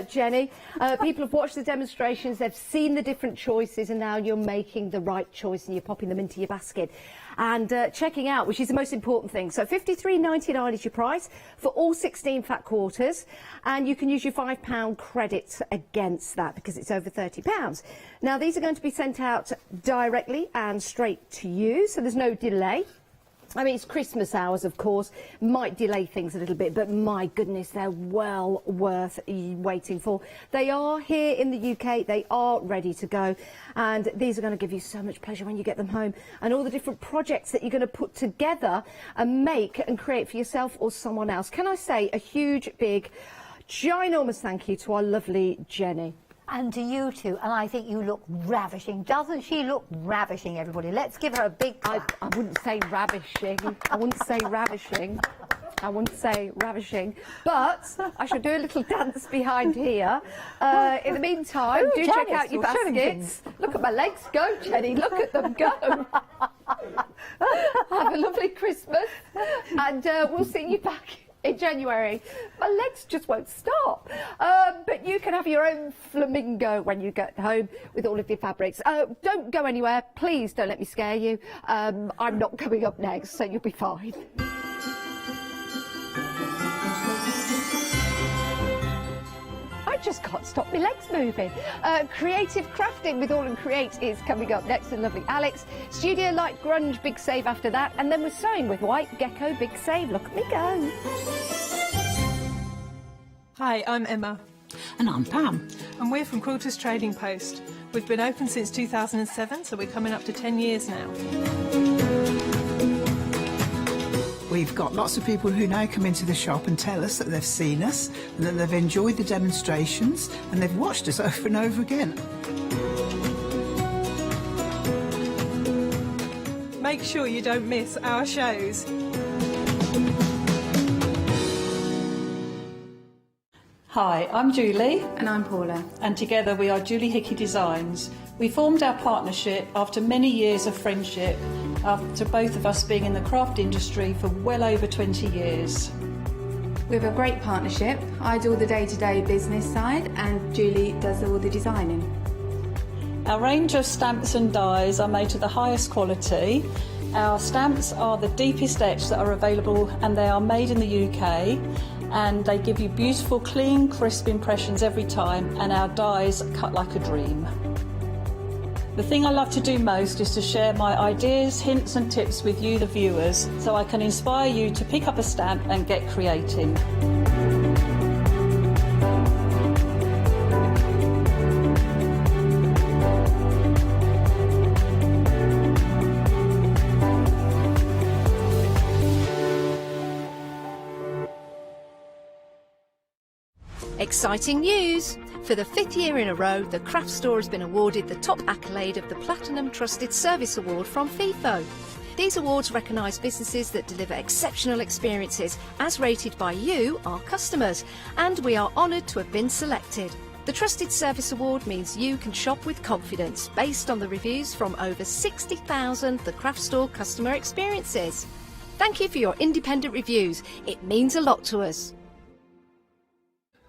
Jenny. People have watched the demonstrations, they've seen the different choices, and now you're making the right choice and you're popping them into your basket. And checking out, which is the most important thing. So £53.99 is your price for all 16 fat quarters, and you can use your £5 credit against that because it's over £30. Now these are going to be sent out directly and straight to you, so there's no delay. I mean, it's Christmas hours, of course, might delay things a little bit, but my goodness, they're well worth waiting for. They are here in the UK, they are ready to go, and these are going to give you so much pleasure when you get them home, and all the different projects that you're going to put together and make and create for yourself or someone else. Can I say a huge, big ginormous thank you to our lovely Jenny. And to you too, and I think you look ravishing. Doesn't she look ravishing, everybody? Let's give her a big clap. I wouldn't say ravishing. I wouldn't say ravishing. I wouldn't say ravishing, but I shall do a little dance behind here. In the meantime, do check out your baskets. Look at my legs go, Jenny. Look at them go. Have a lovely Christmas, and we'll see you back in January. My legs just won't stop. But you can have your own flamingo when you get home with all of your fabrics. Don't go anywhere. Please don't let me scare you. I'm not coming up next, so you'll be fine. I just can't stop my legs moving. Creative crafting with AALL Create is coming up next with lovely Alex. Studio Light Grunge, big save after that. And then we're sewing with White Gecko, big save. Look at me go. Hi, I'm Emma. And I'm Pam. And we're from Quilters Trading Post. We've been open since 2007, so we're coming up to 10 years now. We've got lots of people who now come into the shop and tell us that they've seen us, and that they've enjoyed the demonstrations, and they've watched us over and over again. Make sure you don't miss our shows. Hi, I'm Julie. And I'm Paula. And together we are Julie Hickey Designs. We formed our partnership after many years of friendship, after both of us being in the craft industry for well over 20 years. We have a great partnership. I do all the day-to-day business side and Julie does all the designing. Our range of stamps and dies are made to the highest quality. Our stamps are the deepest etch that are available, and they are made in the UK. And they give you beautiful, clean, crisp impressions every time, and our dies cut like a dream. The thing I love to do most is to share my ideas, hints and tips with you, the viewers, so I can inspire you to pick up a stamp and get creating. Exciting news! For the 5th year in a row, the Craft Store has been awarded the top accolade of the Platinum Trusted Service Award from FIFO. These awards recognise businesses that deliver exceptional experiences as rated by you, our customers, and we are honoured to have been selected. The Trusted Service Award means you can shop with confidence based on the reviews from over 60,000 The Craft Store customer experiences. Thank you for your independent reviews. It means a lot to us.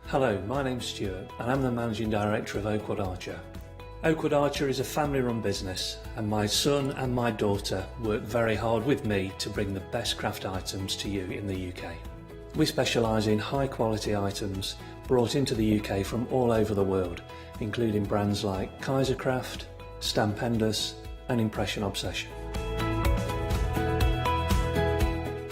Hello, my name's Stuart and I'm the Managing Director of Oakwood Archer. Oakwood Archer is a family-run business and my son and my daughter work very hard with me to bring the best craft items to you in the UK. We specialise in high-quality items brought into the UK from all over the world, including brands like Kaisercraft, Stampendous and Impression Obsession.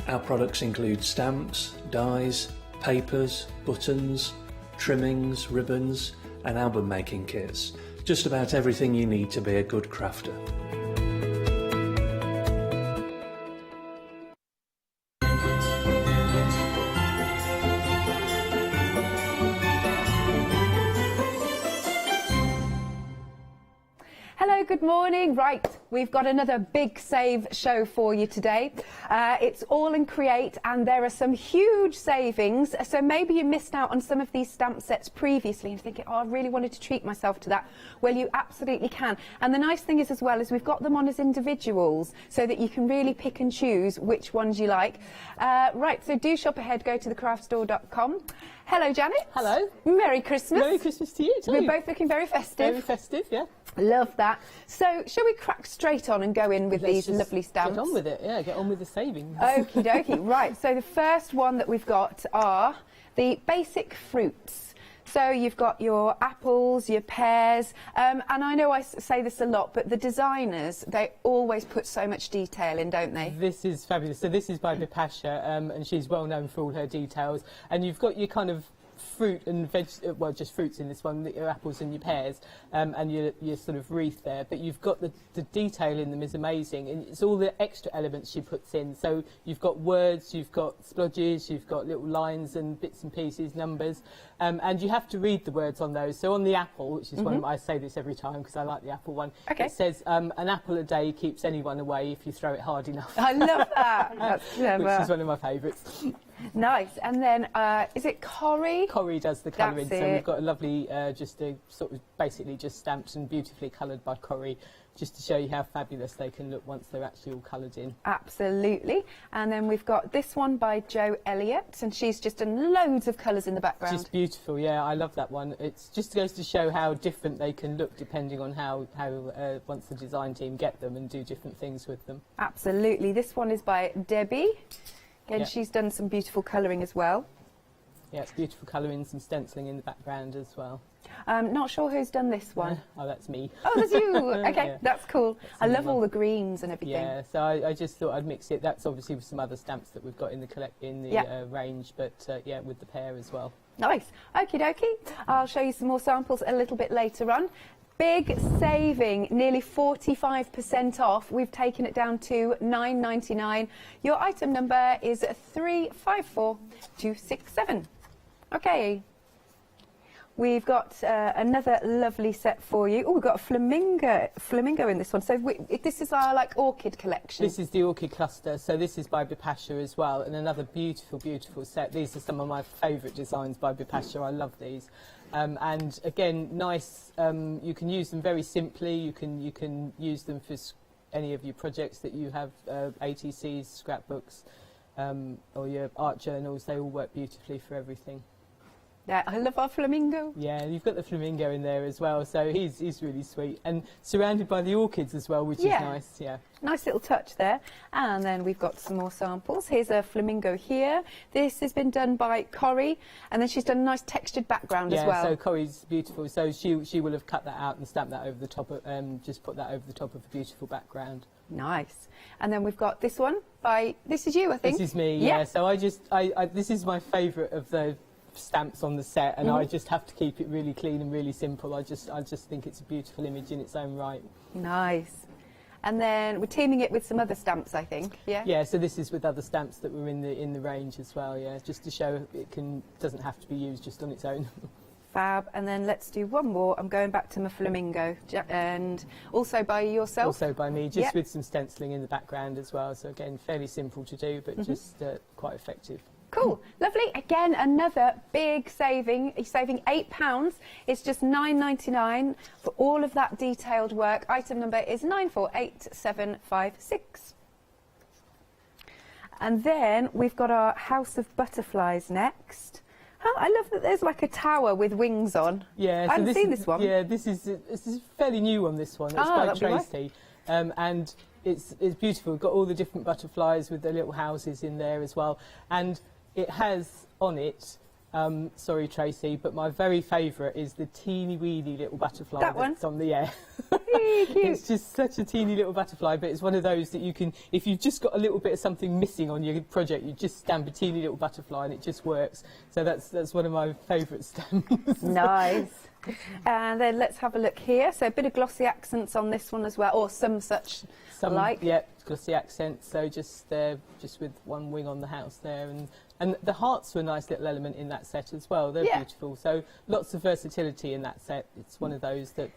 Our products include stamps, dies, papers, buttons, trimmings, ribbons and album making kits. Just about everything you need to be a good crafter. Hello, good morning. Right, we've got another big save show for you today. It's AALL Create and there are some huge savings. So maybe you missed out on some of these stamp sets previously and thinking, oh, I really wanted to treat myself to that. Well, you absolutely can. And the nice thing is as well is we've got them on as individuals so that you can really pick and choose which ones you like. Right, so do shop ahead, go to thecraftstore.com. Hello, Janet. Hello. Merry Christmas. Merry Christmas to you too. We're both looking very festive. Very festive, yeah. Love that. So, shall we crack straight on and go in with these lovely stamps? Get on with it, yeah, get on with the savings. Okie dokie. Right, so the first one that we've got are the basic fruits. So you've got your apples, your pears, and I know I say this a lot, but the designers, they always put so much detail in, don't they? This is fabulous. So this is by Bipasha, and she's well known for all her details. And you've got your kind of fruit and well, just fruits in this one, your apples and your pears, and your sort of wreath there. But you've got the detail in them is amazing, and it's all the extra elements she puts in. So you've got words, you've got splodges, you've got little lines and bits and pieces, numbers, and you have to read the words on those. So on the apple, which is one, I say this every time because I like the apple one. Okay. It says an apple a day keeps anyone away if you throw it hard enough. I love that. That's clever. Which is one of my favourites. Nice. And then, is it Corrie? Corrie does the colouring. That's So it. we've got a lovely, just a sort of basically just stamped and beautifully coloured by Corrie, just to show you how fabulous they can look once they're actually all coloured in. Absolutely. And then we've got this one by Jo Elliott, and she's just done loads of colours in the background. Just beautiful, yeah, I love that one. It just goes to show how different they can look depending on how once the design team get them and do different things with them. Absolutely. This one is by Debbie. Again, Yeah. she's done some beautiful colouring as well. Yeah, it's beautiful colouring, some stenciling in the background as well. Not sure who's done this one. Oh, that's me. Oh, that's you. Okay, Yeah. that's cool. I me love one. all the greens and everything. Yeah, so I just thought I'd mix it. That's obviously with some other stamps that we've got in the range, but yeah, with the pair as well. Nice. Okie dokie. I'll show you some more samples a little bit later on. Big saving, nearly 45% off. We've taken it down to £9.99. Your item number is 354267. Okay. We've got another lovely set for you. Oh, we've got a flamingo in this one. So this is our like orchid collection. This is the orchid cluster. So this is by Bipasha as well, and another beautiful, beautiful set. These are some of my favourite designs by Bipasha. I love these. And again, nice. You can use them very simply. You can use them for any of your projects that you have, ATCs, scrapbooks, or your art journals. They all work beautifully for everything. Yeah, I love our flamingo. Yeah, you've got the flamingo in there as well, so he's really sweet. And surrounded by the orchids as well, which is nice, yeah. Nice little touch there. And then we've got some more samples. Here's a flamingo here. This has been done by Corrie, and then she's done a nice textured background as well. Yeah, so Corrie's beautiful. So she will have cut that out and stamped that over the top of, just put that over the top of a beautiful background. Nice. And then we've got this one by, this is you, I think. This is me, yeah. So this is my favourite of the stamps on the set, and I just have to keep it really clean and really simple. I just think it's a beautiful image in its own right. Nice. And then we're teaming it with some other stamps, I think. Yeah. Yeah. So this is with other stamps that were in the range as well. Yeah. Just to show it doesn't have to be used just on its own. Fab. And then let's do one more. I'm going back to my flamingo, and also by yourself. Also by me, just with some stenciling in the background as well. So again, fairly simple to do, but just quite effective. Cool, lovely. Again, another big saving. You're saving £8. It's just £9.99 for all of that detailed work. Item number is 948756. And then we've got our House of Butterflies next. Oh, I love that there's like a tower with wings on. Yeah, I haven't seen this one. Yeah, this is a fairly new one. This one. It's by Tracy, and it's beautiful. We've got all the different butterflies with their little houses in there as well, and it has on it, sorry Tracy, but my very favourite is the teeny weeny little butterfly that's on the air. It's just such a teeny little butterfly, but it's one of those that you can, if you've just got a little bit of something missing on your project, you just stamp a teeny little butterfly and it just works. So that's one of my favourite stamps. Nice. And then let's have a look here. So a bit of glossy accents on this one as well, or some such like. Yeah, glossy accents. So just with one wing on the house there, and the hearts were a nice little element in that set as well. They're beautiful. So lots of versatility in that set. It's one of those that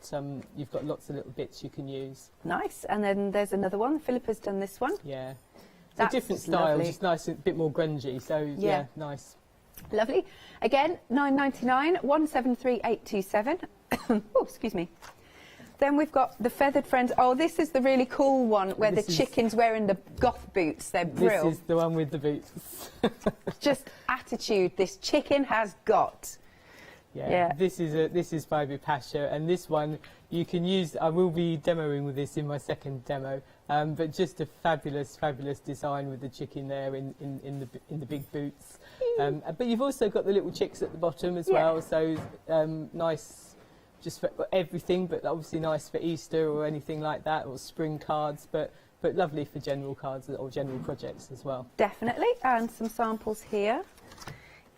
you've got lots of little bits you can use. Nice. And then there's another one. Philippa's done this one. Yeah. It's a different style, just nice, a bit more grungy. So yeah, nice. Lovely. Again, £9.99, 173827. Oh, excuse me. Then we've got the Feathered Friends. Oh, this is the really cool one where the chicken's wearing the goth boots. They're brilliant. This is the one with the boots. Just attitude this chicken has got. Yeah. This is by Bipasha, and this one you can use. I will be demoing with this in my second demo, but just a fabulous design with the chicken there in the big boots. But you've also got the little chicks at the bottom as well, so nice. Just for everything, but obviously nice for Easter or anything like that, or spring cards, but lovely for general cards or general projects as well. Definitely, and some samples here.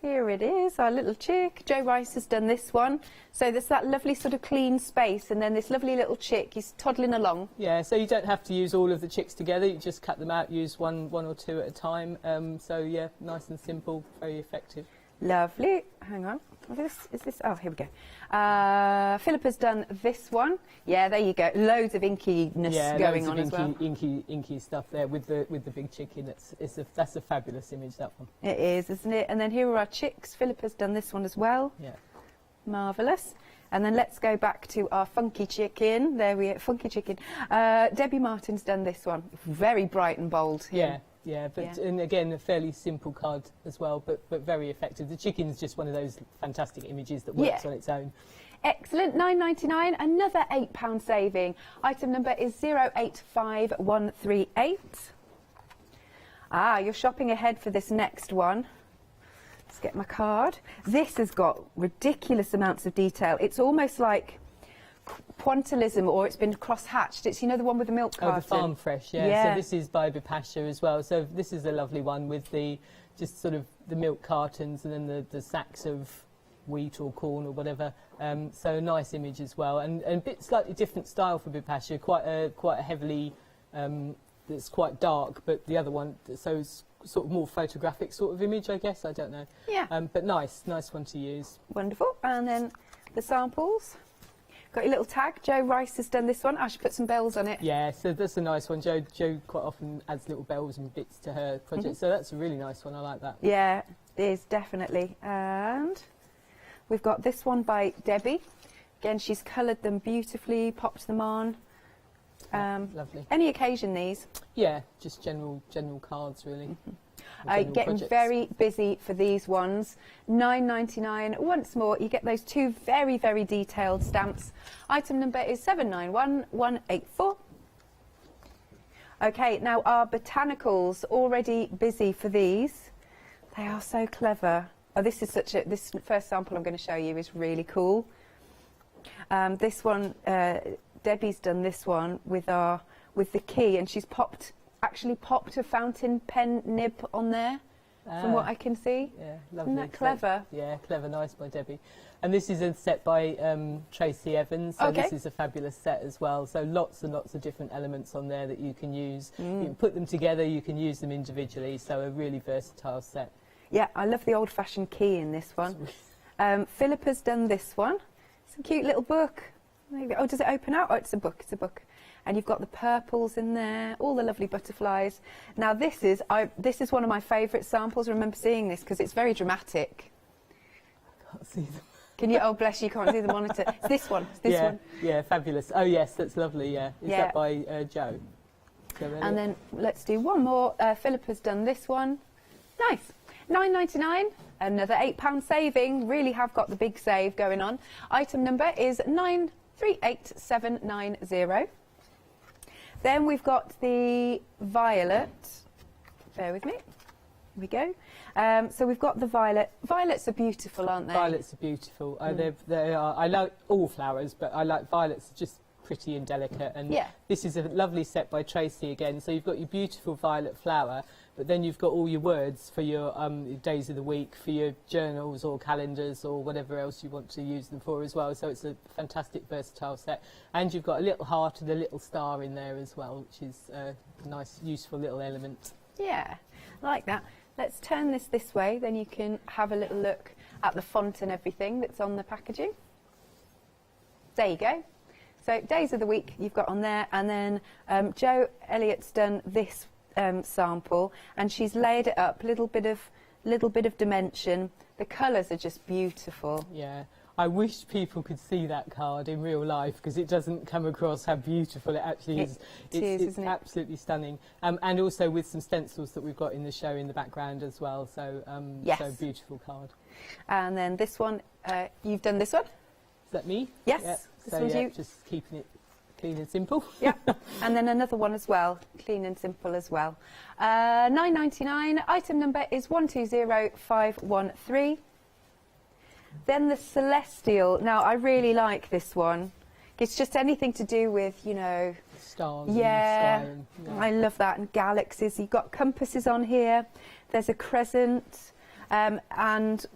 Here it is, our little chick. Joe Rice has done this one. So there's that lovely sort of clean space, and then this lovely little chick, he's toddling along. Yeah, so you don't have to use all of the chicks together, you just cut them out, use one or two at a time. So yeah, nice and simple, very effective. Lovely. Hang on. Is this? Oh, here we go. Philippa's done this one. Yeah, there you go. Loads of inkiness going on as well. Inky stuff there with the big chicken. That's a fabulous image, that one. It is, isn't it? And then here are our chicks. Philippa's done this one as well. Yeah. Marvellous. And then let's go back to our funky chicken. There we are, funky chicken. Debbie Martin's done this one. Very bright and bold. Yeah, and again, a fairly simple card as well, but very effective. The chicken's just one of those fantastic images that works on its own. Excellent, £9.99, another £8 saving. Item number is 085138. You're shopping ahead for this next one. Let's get my card. This has got ridiculous amounts of detail. It's almost like pointillism, or it's been cross-hatched. It's, you know, the one with the milk carton. Oh, the Farm Fresh, yeah. So this is by Bipasha as well. So this is a lovely one with the just sort of the milk cartons and then the sacks of wheat or corn or whatever. So a nice image as well, and a bit slightly different style for Bipasha. Quite a heavily, it's quite dark, but the other one, so it's sort of more photographic sort of image, I guess. I don't know. Yeah. But nice one to use. Wonderful. And then the samples. Got your little tag. Joe Rice has done this one. I should put some bells on it. Yeah, so that's a nice one. Jo quite often adds little bells and bits to her project, so that's a really nice one. I like that. Yeah, it is, definitely. And we've got this one by Debbie. Again, she's coloured them beautifully, popped them on. Lovely. Any occasion, these? Yeah, just general cards, really. Getting very busy for these ones. £9.99. Once more, you get those two very, very detailed stamps. Item number is 791184. Okay, now our botanicals, already busy for these. They are so clever. Oh, this is this first sample I'm going to show you is really cool. This one, Debbie's done this one with the key, and she's actually popped a fountain pen nib on there, from what I can see. Yeah, lovely. Isn't that clever? Yeah, clever, nice by Debbie. And this is a set by Tracy Evans, so this is a fabulous set as well. So lots and lots of different elements on there that you can use. You can put them together, you can use them individually, so a really versatile set. Yeah, I love the old-fashioned key in this one. Philippa's done this one. It's a cute little book. Oh, does it open out? Oh, it's a book, it's a book. And you've got the purples in there, all the lovely butterflies. Now this is one of my favourite samples. I remember seeing this because it's very dramatic. I can't see them. Can you? Oh, bless you, can't see the monitor. It's this one. It's this one. Yeah, fabulous. Oh yes, that's lovely. Yeah, is that by Joe? And then let's do one more. Philippa's done this one. Nice. £9.99. Another £8 saving. Really have got the big save going on. Item number is 938790. Then we've got the violet. Bear with me. Here we go. So we've got the violet. Violets are beautiful, aren't they? Violets are beautiful. They are. I like all flowers, but I like violets. Just pretty and delicate. And this is a lovely set by Tracy again. So you've got your beautiful violet flower, but then you've got all your words for your days of the week, for your journals or calendars or whatever else you want to use them for as well. So it's a fantastic, versatile set. And you've got a little heart and a little star in there as well, which is a nice, useful little element. Yeah, I like that. Let's turn this way, then you can have a little look at the font and everything that's on the packaging. There you go. So days of the week you've got on there, and then Jo Elliott's done this sample, and she's laid it up, little bit of dimension. The colours are just beautiful. Yeah, I wish people could see that card in real life, because it doesn't come across how beautiful it actually is. It's absolutely stunning, and also with some stencils that we've got in the show in the background as well. So so beautiful card. And then this one, you've done this one. Is that me? Yes. Yep. This one's you. Just keeping it clean and simple. Yeah. And then another one as well, clean and simple as well. £9.99. Item number is 120513. Then the Celestial. Now I really like this one. It's just anything to do with, you know, stars. Yeah, and sky and, I love that. And galaxies. You've got compasses on here. There's a crescent. And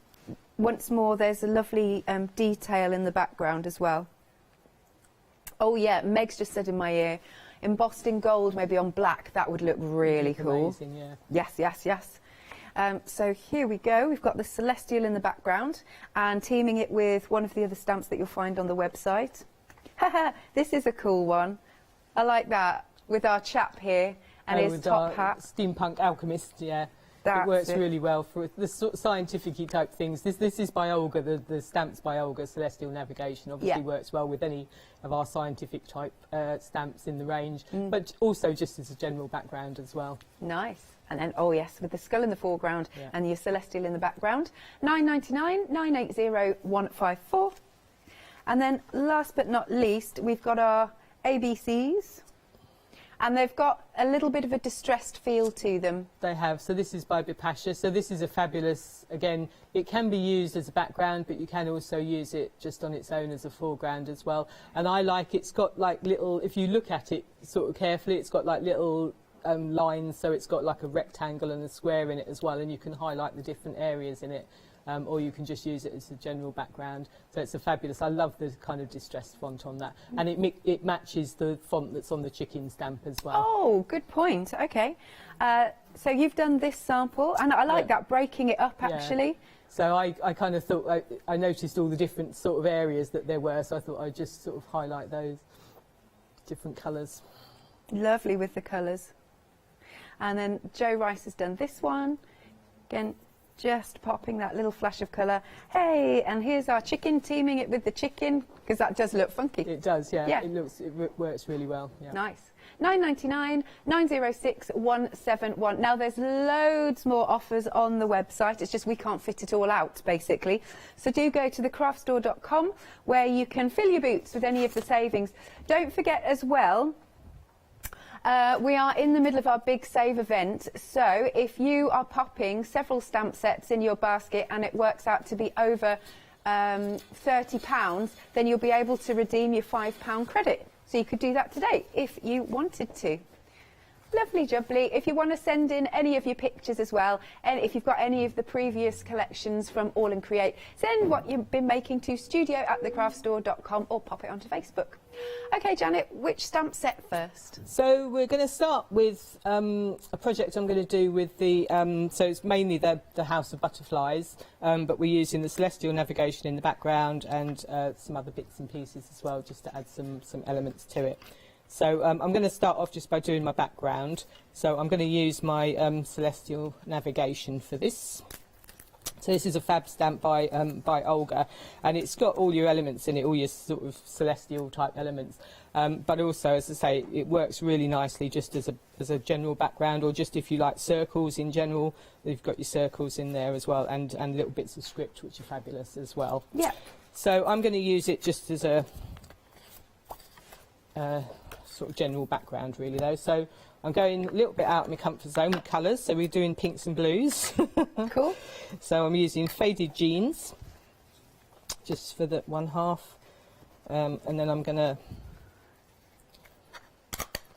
once more, there's a lovely detail in the background as well. Oh yeah, Meg's just said in my ear, embossed in gold, maybe on black, that would look really cool. Amazing, yeah. Yes, yes, yes. So here we go, we've got the Celestial in the background and teaming it with one of the other stamps that you'll find on the website. Haha, this is a cool one. I like that, with our chap here and his top hat. Steampunk alchemist, yeah. That's it works it. really well for the sort of scientific-y type things. This is by Olga, the stamps by Olga, Celestial Navigation, obviously works well with any of our scientific type stamps in the range, but also just as a general background as well. Nice. And then, oh yes, with the skull in the foreground and your Celestial in the background. $9.99, 980 154. And then last but not least, we've got our ABCs. And they've got a little bit of a distressed feel to them. They have. So this is by Bipasha. So this is a fabulous, again, it can be used as a background, but you can also use it just on its own as a foreground as well. And I like, it's got like little, if you look at it sort of carefully, it's got like little lines. So it's got like a rectangle and a square in it as well. And you can highlight the different areas in it. Or you can just use it as a general background. So it's a fabulous, I love the kind of distressed font on that. And it matches the font that's on the chicken stamp as well. Oh, good point. Okay. So you've done this sample, and I like that, breaking it up actually. Yeah. So I kind of thought, I noticed all the different sort of areas that there were, so I thought I'd just sort of highlight those different colours. Lovely with the colours. And then Joe Rice has done this one. Again, just popping that little flash of colour. Hey, and here's our chicken, teaming it with the chicken, because that does look funky. It does, yeah. It works really well. Yeah. Nice. $9.99, 906 171. Now there's loads more offers on the website. It's just we can't fit it all out, basically. So do go to thecraftstore.com where you can fill your boots with any of the savings. Don't forget as well, we are in the middle of our big save event, so if you are popping several stamp sets in your basket and it works out to be over £30, then you'll be able to redeem your £5 credit. So you could do that today if you wanted to. Lovely jubbly. If you want to send in any of your pictures as well, and if you've got any of the previous collections from AALL Create, send what you've been making to studio@thecraftstore.com or pop it onto Facebook. OK, Janet, which stamp set first? So we're going to start with a project I'm going to do with the, so it's mainly the House of Butterflies, but we're using the Celestial Navigation in the background and some other bits and pieces as well, just to add some elements to it. So I'm going to start off just by doing my background. So I'm going to use my Celestial Navigation for this. So this is a fab stamp by Olga, and it's got all your elements in it, all your sort of celestial type elements. But also, as I say, it works really nicely just as a general background, or just if you like circles in general, you've got your circles in there as well, and little bits of script which are fabulous as well. Yeah. So I'm going to use it just as a sort of general background really though. So I'm going a little bit out of my comfort zone with colours, so we're doing pinks and blues. Cool. So I'm using Faded Jeans just for the one half, and then I'm going to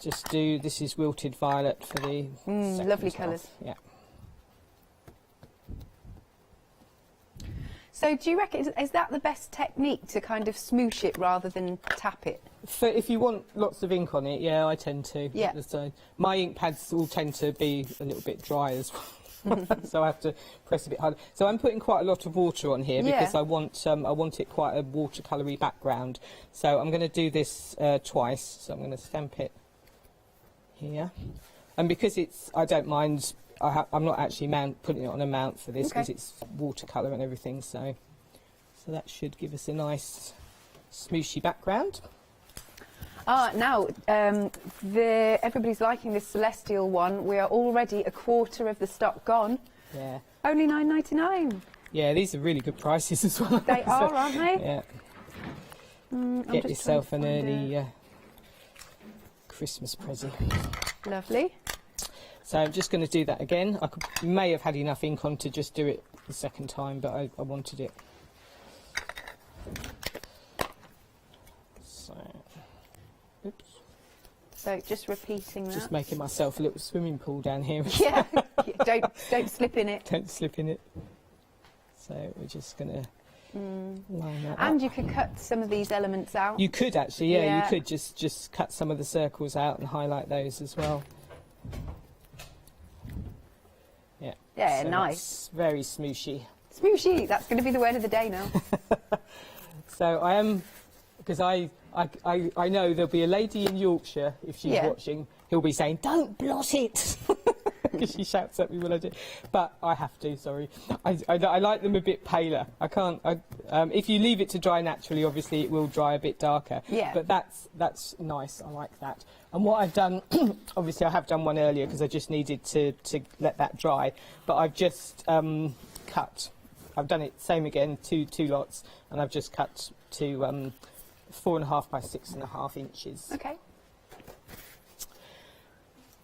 just do, this is Wilted Violet for the lovely colours. Yeah. So do you reckon, is that the best technique to kind of smoosh it rather than tap it? If you want lots of ink on it, yeah, I tend to. Yeah. So my ink pads all tend to be a little bit dry as well, so I have to press a bit harder. So I'm putting quite a lot of water on here because I want it quite a watercoloury background. So I'm going to do this twice. So I'm going to stamp it here, and because it's, I don't mind. I'm not actually putting it on a mount for this because it's watercolour and everything. So that should give us a nice smooshy background. Now, everybody's liking this Celestial one. We are already a quarter of the stock gone. Yeah. Only $9.99. Yeah, these are really good prices as well. They are, aren't they? Yeah. Get yourself an early Christmas present. Lovely. So I'm just going to do that again. I may have had enough ink on to just do it the second time, but I wanted it. So, oops. So just repeating that. Just making myself a little swimming pool down here. Yeah. Don't slip in it. Don't slip in it. So we're just going to line that And up. you could cut some of these elements out. You could actually, yeah, you could just cut some of the circles out and highlight those as well. Yeah. Yeah, so nice. That's very smooshy. Smooshy, that's going to be the word of the day now. So I am, because I know there'll be a lady in Yorkshire, if she's watching, who'll be saying, "Don't blot it," because she shouts at me when I do. But I have to, sorry. I like them a bit paler. I can't, if you leave it to dry naturally, obviously it will dry a bit darker. Yeah. But that's nice, I like that. And what I've done, obviously I have done one earlier because I just needed to let that dry, but I've just cut. I've done it same again, two lots, and I've just cut to 4.5 by 6.5 inches. Okay.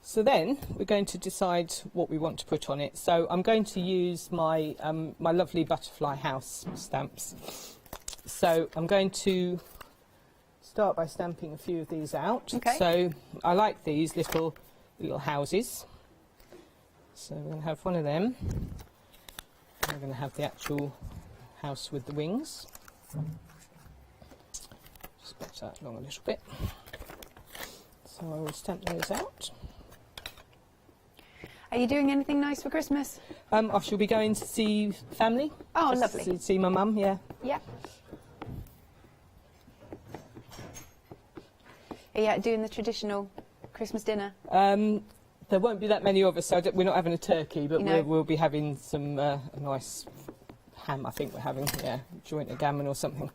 So then we're going to decide what we want to put on it. So I'm going to use my my lovely butterfly house stamps. So I'm going to start by stamping a few of these out. Okay. So I like these little houses. So we're going to have one of them. We're going to have the actual house with the wings. Just put that along a little bit. So I will stamp those out. Are you doing anything nice for Christmas? I shall be going to see family. Oh, Just lovely. to see my mum, yeah. Yeah. Are you doing the traditional Christmas dinner? There won't be that many of us, so we're not having a turkey, but we'll be having some nice ham, I think we're having, joint of gammon or something.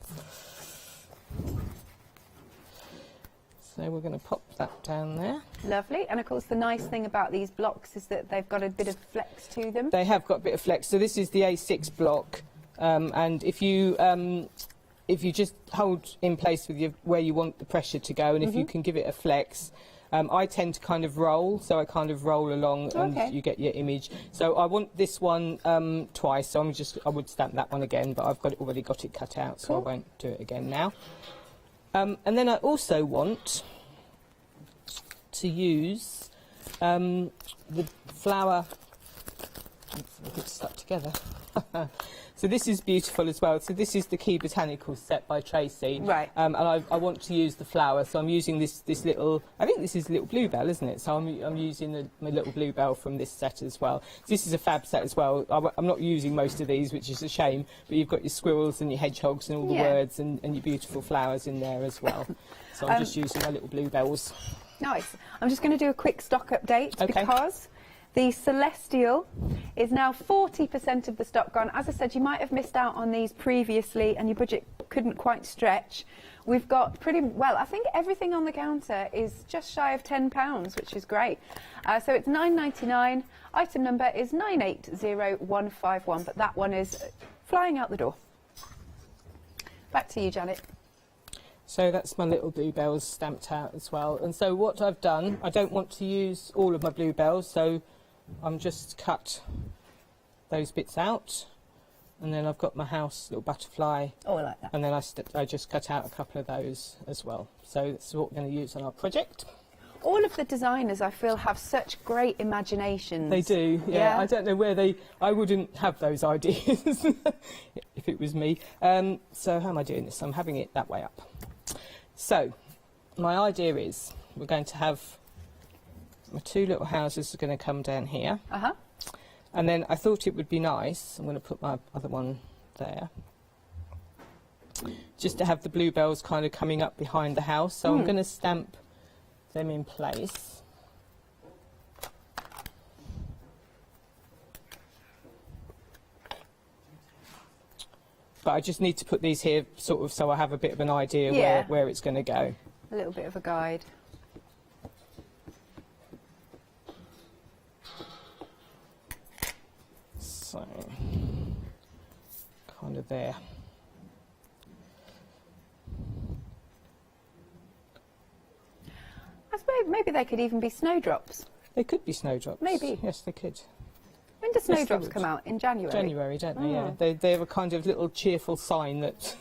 So we're going to pop that down there. Lovely. And of course the nice thing about these blocks is that they've got a bit of flex to them. They have got a bit of flex. So this is the A6 block, and if you just hold in place with where you want the pressure to go, and if you can give it a flex, I tend to kind of roll, so I kind of roll along and you get your image. So I want this one twice, so I would stamp that one again, but I've already got it cut out, so I won't do it again now. And then I also want to use the flower. It's stuck together. So this is beautiful as well. So this is the Key Botanicals set by Tracy. Right. And I want to use the flower, so I'm using this little, I think this is a little bluebell, isn't it? So I'm using my little bluebell from this set as well. So this is a fab set as well. I'm not using most of these, which is a shame, but you've got your squirrels and your hedgehogs and all the words and your beautiful flowers in there as well. So I'm just using my little bluebells. Nice. I'm just going to do a quick stock update because the Celestial is now 40% of the stock gone. As I said, you might have missed out on these previously and your budget couldn't quite stretch. We've got pretty well, I think everything on the counter is just shy of £10, which is great. So it's £9.99. Item number is 980151, but that one is flying out the door. Back to you, Janet. So that's my little bluebells stamped out as well. And so what I've done, I don't want to use all of my bluebells, so I'm just cut those bits out. And then I've got my house little butterfly. Oh, I like that. And then I just cut out a couple of those as well. So that's what we're going to use on our project. All of the designers, I feel, have such great imaginations. They do, yeah. I don't know where I wouldn't have those ideas if it was me. So how am I doing this? I'm having it that way up. So my idea is we're going to have my two little houses are going to come down here. And then I thought it would be nice, I'm going to put my other one there, just to have the bluebells kind of coming up behind the house. So I'm going to stamp them in place. But I just need to put these here sort of so I have a bit of an idea where it's going to go. A little bit of a guide. So, kind of there. I suppose maybe they could even be snowdrops. They could be snowdrops. Maybe. Yes, they could. When do snowdrops come out? In January? January, don't they? Yeah. They're a kind of little cheerful sign that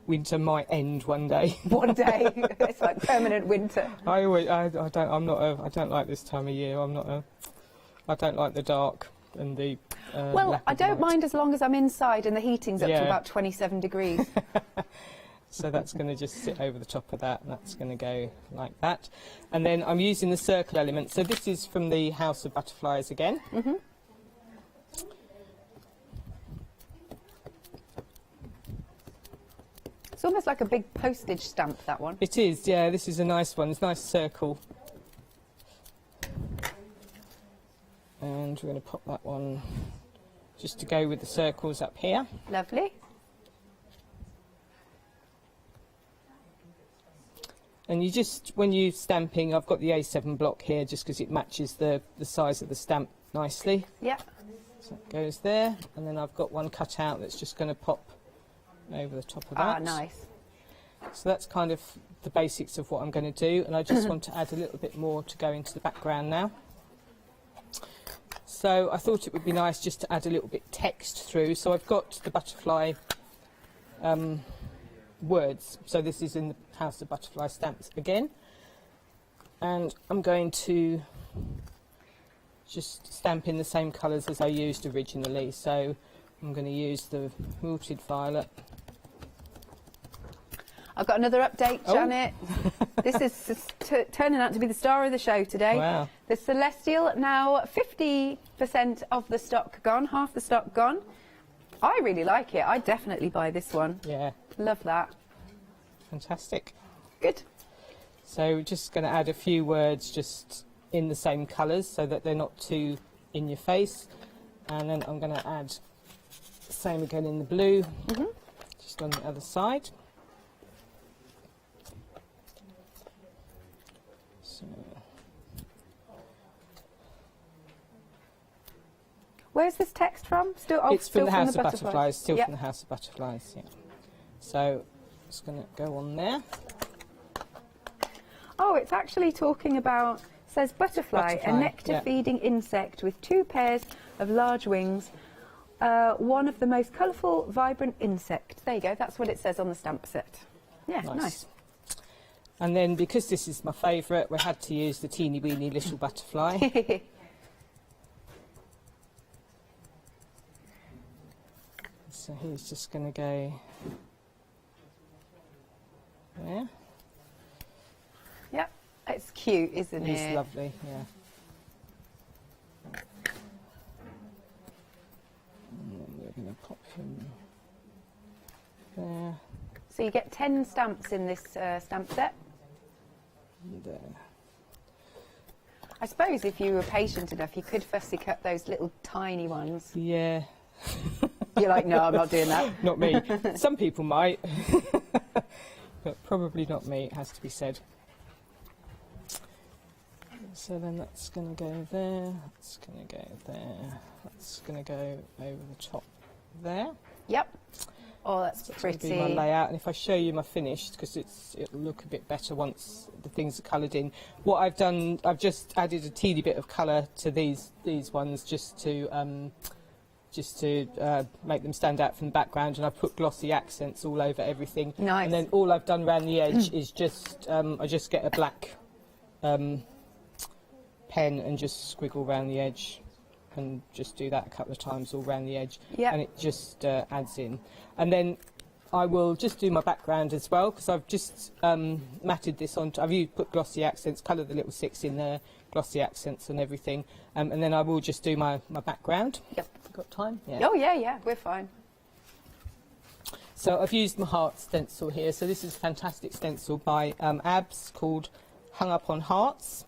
winter might end one day. One day. It's like permanent winter. I don't like this time of year. I don't like the dark. and the well, lack I of don't light. mind as long as I'm inside and the heating's up to Yeah. about 27 degrees. So that's going to just sit over the top of that, and that's going to go like that. And then I'm using the circle element. So this is from the House of Butterflies again. Mm-hmm. It's almost like a big postage stamp, that one. It is, yeah, this is a nice one. It's a nice circle. And we're going to pop that one just to go with the circles up here. Lovely. And you just, when you're stamping, I've got the A7 block here just because it matches the size of the stamp nicely. Yeah. So it goes there, and then I've got one cut out that's just going to pop over the top of that. Ah, nice. So that's kind of the basics of what I'm going to do, and I just want to add a little bit more to go into the background now. So I thought it would be nice just to add a little bit text through. So I've got the butterfly words. So this is in the House of Butterfly stamps again. And I'm going to just stamp in the same colours as I used originally. So I'm going to use the Wilted Violet. I've got another update, Oh. Janet. This is turning out to be the star of the show today. Wow. The Celestial, now 50% of the stock gone, half the stock gone. I really like it. I'd definitely buy this one. Yeah. Love that. Fantastic. Good. So we're just going to add a few words just in the same colours so that they're not too in your face. And then I'm going to add the same again in the blue, just on the other side. So Where's this text from? Still, it's from still the from House the of Butterflies, still Yep. from the House of Butterflies, yeah. So it's going to go on there. Oh, it's actually talking about, says butterfly, Butterfly, a nectar-feeding insect with 2 pairs of large wings, one of the most colourful, vibrant insects. There you go, that's what it says on the stamp set. Yeah, nice. And then because this is my favourite, we had to use the teeny weeny little butterfly. So he's just going to go there. Yep, it's cute, isn't it? It's lovely, yeah. And then we're going to pop him there. So you get 10 stamps in this stamp set. And, I suppose if you were patient enough, you could fussy cut those little tiny ones. yeah. You're like, no, I'm not doing that. Not me. Some people might, but probably not me, it has to be said. So then that's going to go there, that's going to go there, that's going to go over the top there. Yep. Oh, that's That's pretty. going to be my layout, and if I show you my finished, because it'll look a bit better once the things are coloured in. What I've done, I've just added a teeny bit of colour to these ones just to make them stand out from the background, and I've put glossy accents all over everything. Nice. And then all I've done around the edge is just I just get a black pen and just squiggle around the edge, and just do that a couple of times all around the edge. Yep. And it just adds in. And then I will just do my background as well, because I've just matted this on. I've put glossy accents, coloured the little 6 in there, glossy accents and everything. And then I will just do my background. Yep. Got time? Yeah. Oh, yeah, we're fine. So I've used my heart stencil here. So this is a fantastic stencil by ABS called Hung Up on Hearts.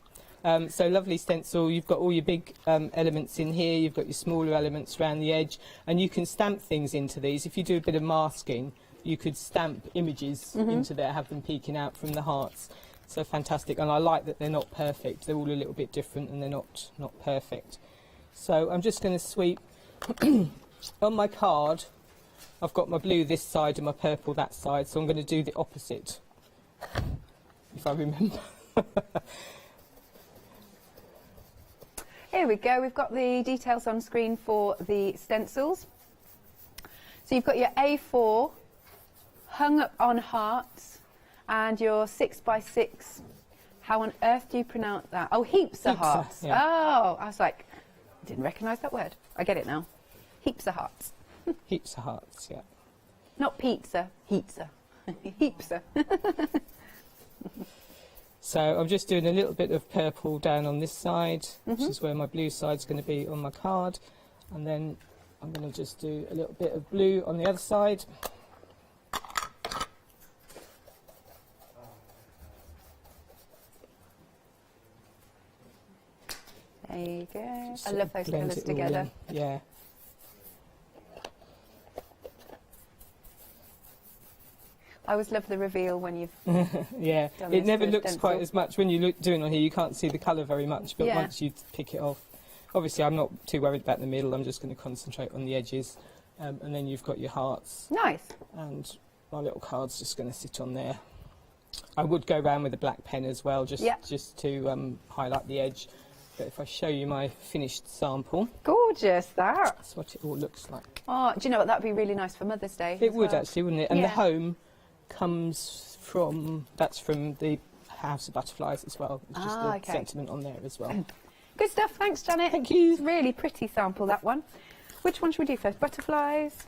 So lovely stencil. You've got all your big elements in here. You've got your smaller elements around the edge, and you can stamp things into these. If you do a bit of masking, you could stamp images into there, have them peeking out from the hearts. So fantastic, and I like that they're not perfect. They're all a little bit different, and they're not perfect. So I'm just going to sweep on my card. I've got my blue this side and my purple that side, so I'm going to do the opposite, if I remember. Here we go, we've got the details on screen for the stencils. So you've got your A4 hung up on hearts and your 6x6. How on earth do you pronounce that? Oh, heaps of hearts. Yeah. Oh, I was like, didn't recognise that word. I get it now. Heaps of hearts. Heaps of hearts, yeah. Not pizza, heapsa. Heapsa. So I'm just doing a little bit of purple down on this side, which is where my blue side's going to be on my card. And then I'm going to just do a little bit of blue on the other side. There you go. Just I love those blend colours it all together. in. Yeah. I always love the reveal when you've yeah, done it this never with looks stencil. quite as much when you look doing it on here. You can't see the colour very much, but Yeah. once you pick it off, obviously I'm not too worried about the middle. I'm just going to concentrate on the edges, and then you've got your hearts. Nice. And my little card's just going to sit on there. I would go around with a black pen as well, just to highlight the edge. But if I show you my finished sample, gorgeous that. That's what it all looks like. Oh, do you know what? That'd be really nice for Mother's Day. It as would well. actually, wouldn't it? And Yeah. the home comes from, that's from the House of Butterflies as well. It's just the okay. sentiment on there as well. Good stuff. Thanks, Janet. Thank you. It's really pretty sample, that one. Which one should we do first? Butterflies.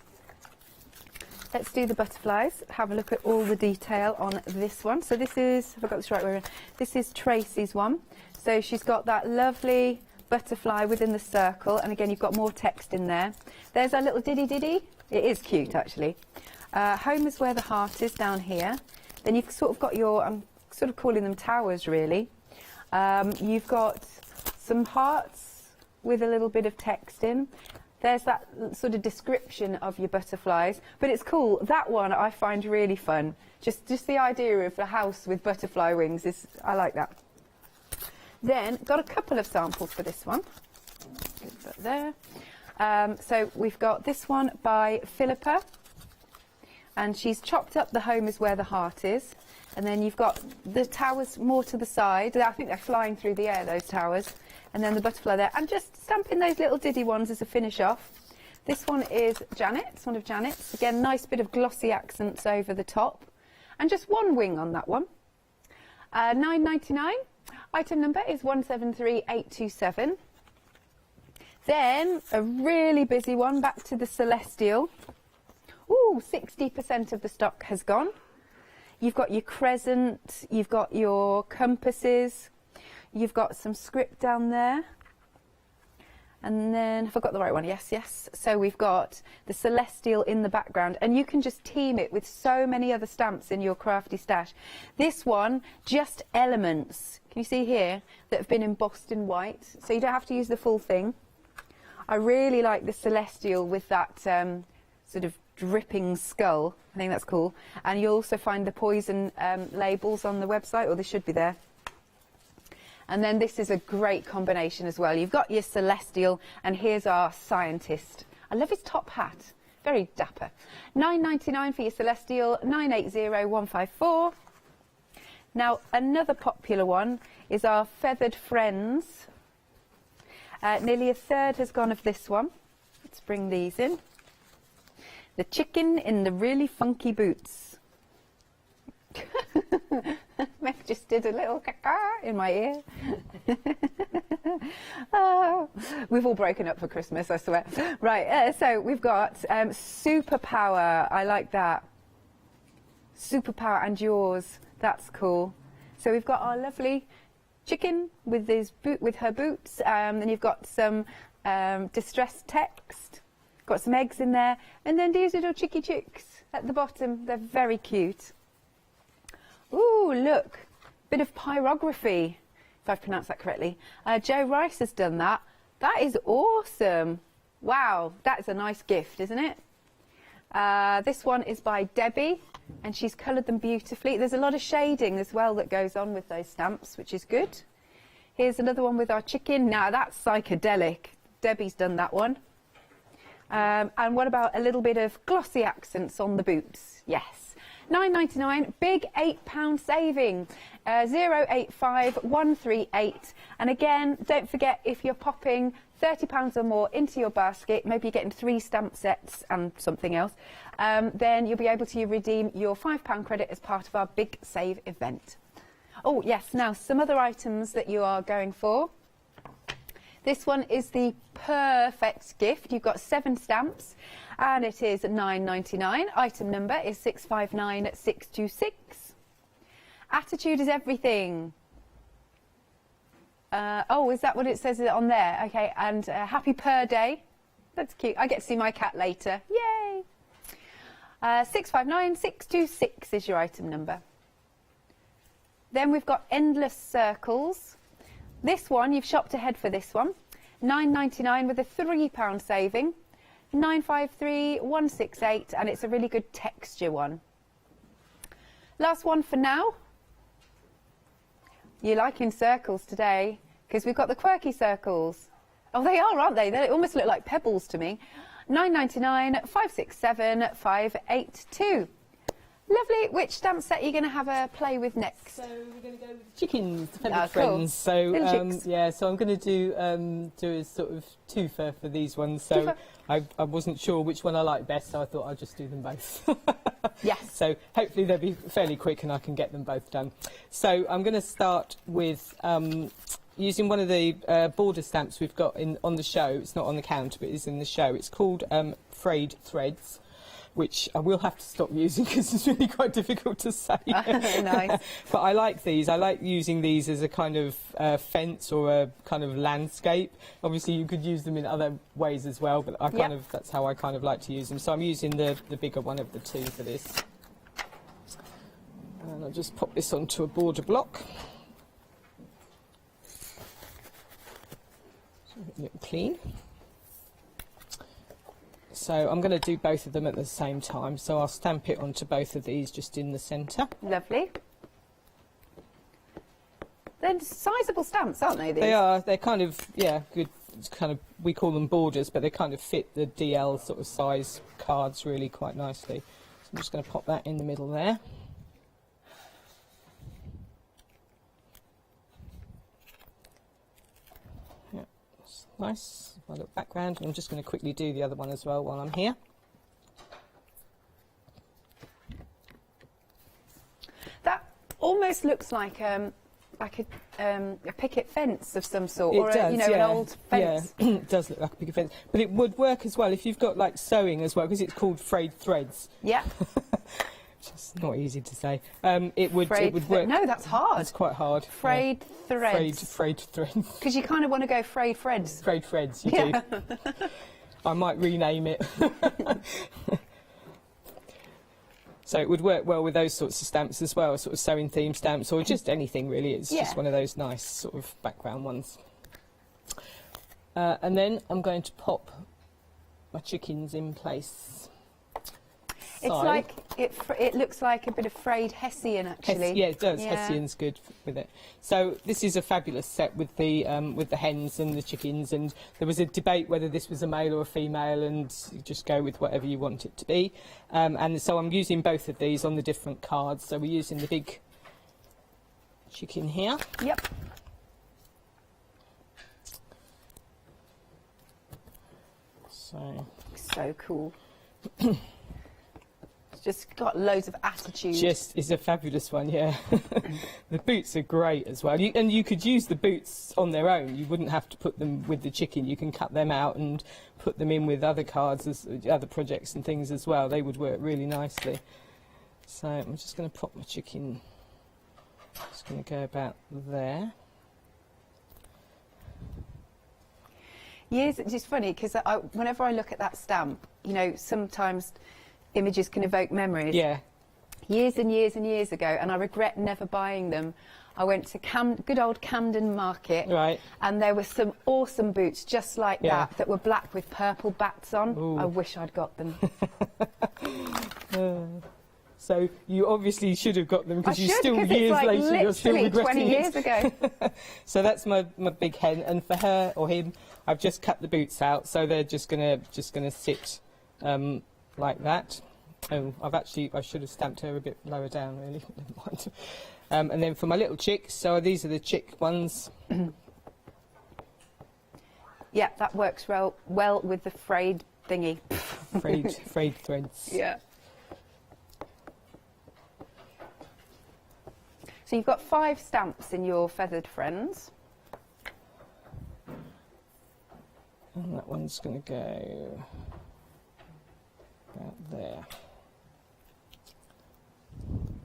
Let's do the butterflies. Have a look at all the detail on this one. So this is, have I got this right way around? This is Tracy's one. So she's got that lovely butterfly within the circle, and again you've got more text in there. There's our little diddy diddy. It is cute actually. Home is where the heart is, down here. Then you've sort of got your, I'm sort of calling them towers really. You've got some hearts with a little bit of text in. There's that sort of description of your butterflies, but it's cool. That one I find really fun. Just the idea of a house with butterfly wings is, I like that. Then got a couple of samples for this one. Get that there. So we've got this one by Philippa, and she's chopped up the home is where the heart is, and then you've got the towers more to the side. I think they're flying through the air, those towers, and then the butterfly there, and just stamping those little diddy ones as a finish off. This one is Janet's, one of Janet's. Again, nice bit of glossy accents over the top, and just one wing on that one. $9.99. Item number is 173827. Then a really busy one, back to the Celestial. Ooh, 60% of the stock has gone. You've got your crescent, you've got your compasses, you've got some script down there. And then, have I got the right one? Yes, yes. So we've got the Celestial in the background, and you can just team it with so many other stamps in your crafty stash. This one, just elements. Can you see here that have been embossed in white? So you don't have to use the full thing. I really like the Celestial with that sort of dripping skull. I think that's cool. And you'll also find the poison labels on the website, or they should be there. And then this is a great combination as well. You've got your Celestial, and here's our scientist. I love his top hat. Very dapper. $9.99 for your Celestial, $980,154. Now, another popular one is our Feathered Friends. Nearly a third has gone of this one. Let's bring these in. The chicken in the really funky boots. Meg just did a little caca in my ear. Oh, we've all broken up for Christmas, I swear. Right, so we've got Superpower. I like that. Superpower and yours. That's cool. So we've got our lovely chicken with her boots. Then you've got some distressed text. Got some eggs in there, and then these little chicky chicks at the bottom. They're very cute. Ooh, look, bit of pyrography, if I've pronounced that correctly. Joe Rice has done that. That is awesome. Wow, that's a nice gift, isn't it? This one is by Debbie, and she's coloured them beautifully. There's a lot of shading as well that goes on with those stamps, which is good. Here's another one with our chicken. Now that's psychedelic. Debbie's done that one. And what about a little bit of glossy accents on the boots? Yes. $9.99, big £8 saving. 085138. And again, don't forget, if you're popping £30 or more into your basket, maybe you're getting 3 stamp sets and something else, then you'll be able to redeem your £5 credit as part of our big save event. Oh yes, now some other items that you are going for. This one is the perfect gift. You've got 7 stamps and it is £9.99. Item number is 659626. Attitude is everything. Oh, is that what it says on there? Okay, and happy per day. That's cute. I get to see my cat later. Yay! 659626 is your item number. Then we've got Endless Circles. This one, you've shopped ahead for this one. £9.99 with a £3 saving. 953168, and it's a really good texture one. Last one for now. You're liking circles today because we've got the quirky circles. Oh, they are, aren't they? They almost look like pebbles to me. £9.99, 567 582. Lovely. Which stamp set are you going to have a play with next? So we're going to go with chickens, the feathered cool. friends. So chicks. yeah, so I'm going to do a sort of twofer for these ones. So I wasn't sure which one I like best, so I thought I'd just do them both. Yes. So hopefully they'll be fairly quick and I can get them both done. So I'm going to start with using one of the border stamps we've got on the show. It's not on the counter, but it's in the show. It's called Frayed Threads, which I will have to stop using because it's really quite difficult to say. Nice. But I like these. I like using these as a kind of fence or a kind of landscape. Obviously, you could use them in other ways as well, but I that's how I kind of like to use them. So I'm using the bigger one of the two for this. And I'll just pop this onto a border block. So a little clean. So I'm going to do both of them at the same time. So I'll stamp it onto both of these just in the centre. Lovely. They're sizable stamps, aren't they? These? They are. They're kind of, yeah, good. It's kind of, we call them borders, but they kind of fit the DL sort of size cards really quite nicely. So I'm just going to pop that in the middle there. Yeah, that's nice. My little background. I'm just going to quickly do the other one as well while I'm here. That almost looks like a picket fence of some sort, It or does, you know, an old fence. Yeah, it does look like a picket fence, but it would work as well if you've got like sewing as well, because it's called frayed threads. Yeah. It's not easy to say. It would work. No, that's hard. It's quite hard. Frayed threads. Frayed threads. Because you kind of want to go frayed threads. Frayed threads, you do. I might rename it. So it would work well with those sorts of stamps as well, sort of sewing theme stamps or just anything really. It's just one of those nice sort of background ones. And then I'm going to pop my chickens in place. It's like it looks like a bit of frayed hessian actually. Yeah, it does. Yeah. Hessian's good with it. So this is a fabulous set with the hens and the chickens, and there was a debate whether this was a male or a female, and you just go with whatever you want it to be. And so I'm using both of these on the different cards. So we're using the big chicken here. Yep. So cool. Just got loads of attitude. Just is a fabulous one, yeah. The boots are great as well. And you could use the boots on their own. You wouldn't have to put them with the chicken. You can cut them out and put them in with other cards, other projects and things as well. They would work really nicely. So I'm just going to pop my chicken. Just going to go about there. Yes, it's just funny because whenever I look at that stamp, you know, sometimes images can evoke memories. Yeah. Years and years and years ago, and I regret never buying them. I went to good old Camden Market, right, and there were some awesome boots just like that were black with purple bats on. Ooh. I wish I'd got them. So you obviously should have got them because you still years later you're still regretting 20 years ago. So that's my big hen, and for her or him, I've just cut the boots out, so they're just gonna sit like that. Oh, I should have stamped her a bit lower down, really. Never mind. And then for my little chicks, so these are the chick ones. Yeah, that works well with the frayed thingy. frayed threads. Yeah. So you've got 5 stamps in your feathered friends. And that one's going to go about there.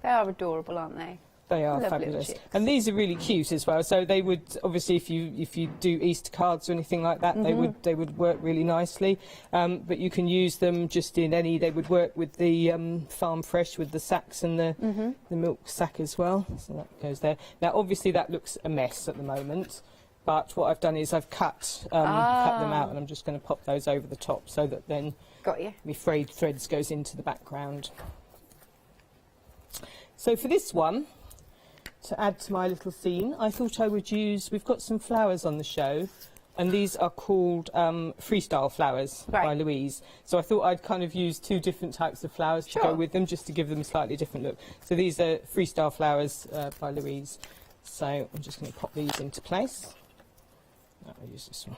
They are adorable, aren't they? They are Lovely fabulous, little chicks. and these are really cute as well. So they would obviously, if you do Easter cards or anything like that, they would work really nicely. But you can use them just in any. They would work with the farm fresh with the sacks and the milk sack as well. So that goes there. Now, obviously, that looks a mess at the moment. But what I've done is I've cut them out, and I'm just going to pop those over the top so that then my frayed threads goes into the background. So for this one, to add to my little scene, I thought I would use, we've got some flowers on the show, and these are called freestyle flowers by Louise. So I thought I'd kind of use two different types of flowers to go with them, just to give them a slightly different look. So these are freestyle flowers by Louise. So I'm just going to pop these into place. I'll use this one.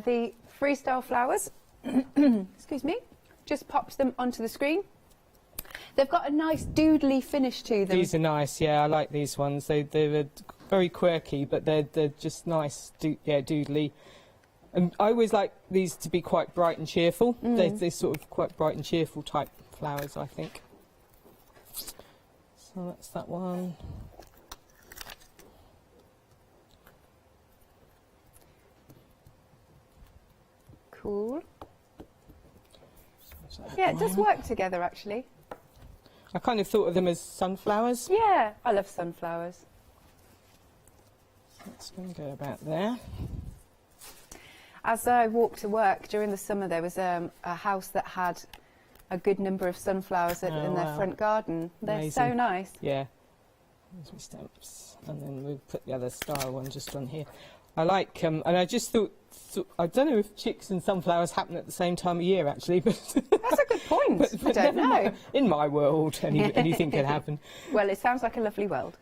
The freestyle flowers, excuse me, just pops them onto the screen. They've got a nice doodly finish to them. These are nice, yeah, I like these ones. They're very quirky, but they're just nice, doodly. And I always like these to be quite bright and cheerful. They're sort of quite bright and cheerful type flowers, I think. So that's that one. Cool. Yeah, it does work together, actually. I kind of thought of them as sunflowers. Yeah, I love sunflowers. That's going to go about there. As I walked to work during the summer, there was a house that had a good number of sunflowers in their front garden. They're so nice. Yeah. There's my stamps. And then we'll put the other style one just on here. I like, and I just thought, I don't know if chicks and sunflowers happen at the same time of year, actually. But that's a good point. but I don't know. In my world, anything can happen. Well, it sounds like a lovely world.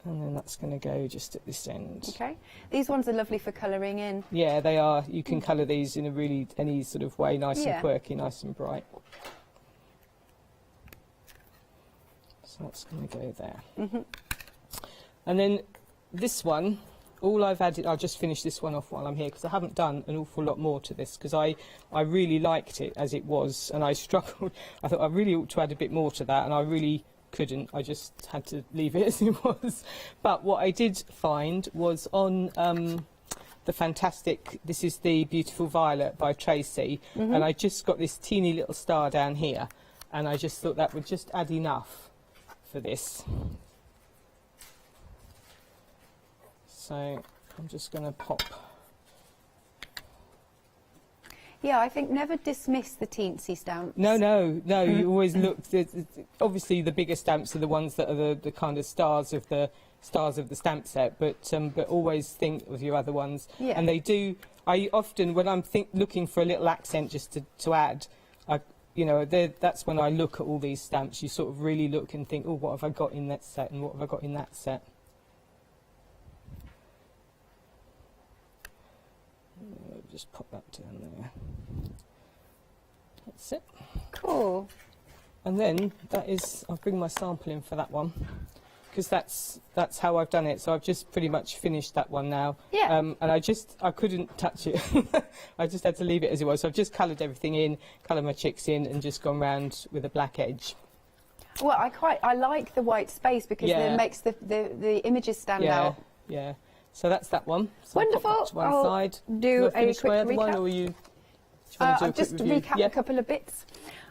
And then that's going to go just at this end. Okay. These ones are lovely for colouring in. Yeah, they are. You can colour these in a really, any sort of way, nice and quirky, nice and bright. So that's going to go there. And then this one, all I've added, I'll just finish this one off while I'm here, because I haven't done an awful lot more to this, because I really liked it as it was, and I struggled. I thought I really ought to add a bit more to that, and I really couldn't. I just had to leave it as it was. But what I did find was on the fantastic, this is the Beautiful Violet by Tracy, and I just got this teeny little star down here, and I just thought that would just add enough for this. So I'm just going to pop. Yeah, I think never dismiss the teensy stamps. No, you always look. Obviously, the bigger stamps are the ones that are the kind of stars of the stamp set, but always think of your other ones. Yeah. And they do. I often, when I'm looking for a little accent just to add, that's when I look at all these stamps. You sort of really look and think, oh, what have I got in that set, and what have I got in that set? Just pop that down there. That's it. Cool. And then that is, I'll bring my sample in for that one, because that's how I've done it. So I've just pretty much finished that one now. Yeah. And I couldn't touch it. I just had to leave it as it was. So I've just coloured everything in, coloured my chicks in, and just gone round with a black edge. Well, I like the white space, because it makes the images stand out. Yeah. So that's that one. So Wonderful. I'll pop that to one side. Do a quick recap. recap. One, or you I'll just recap a couple of bits.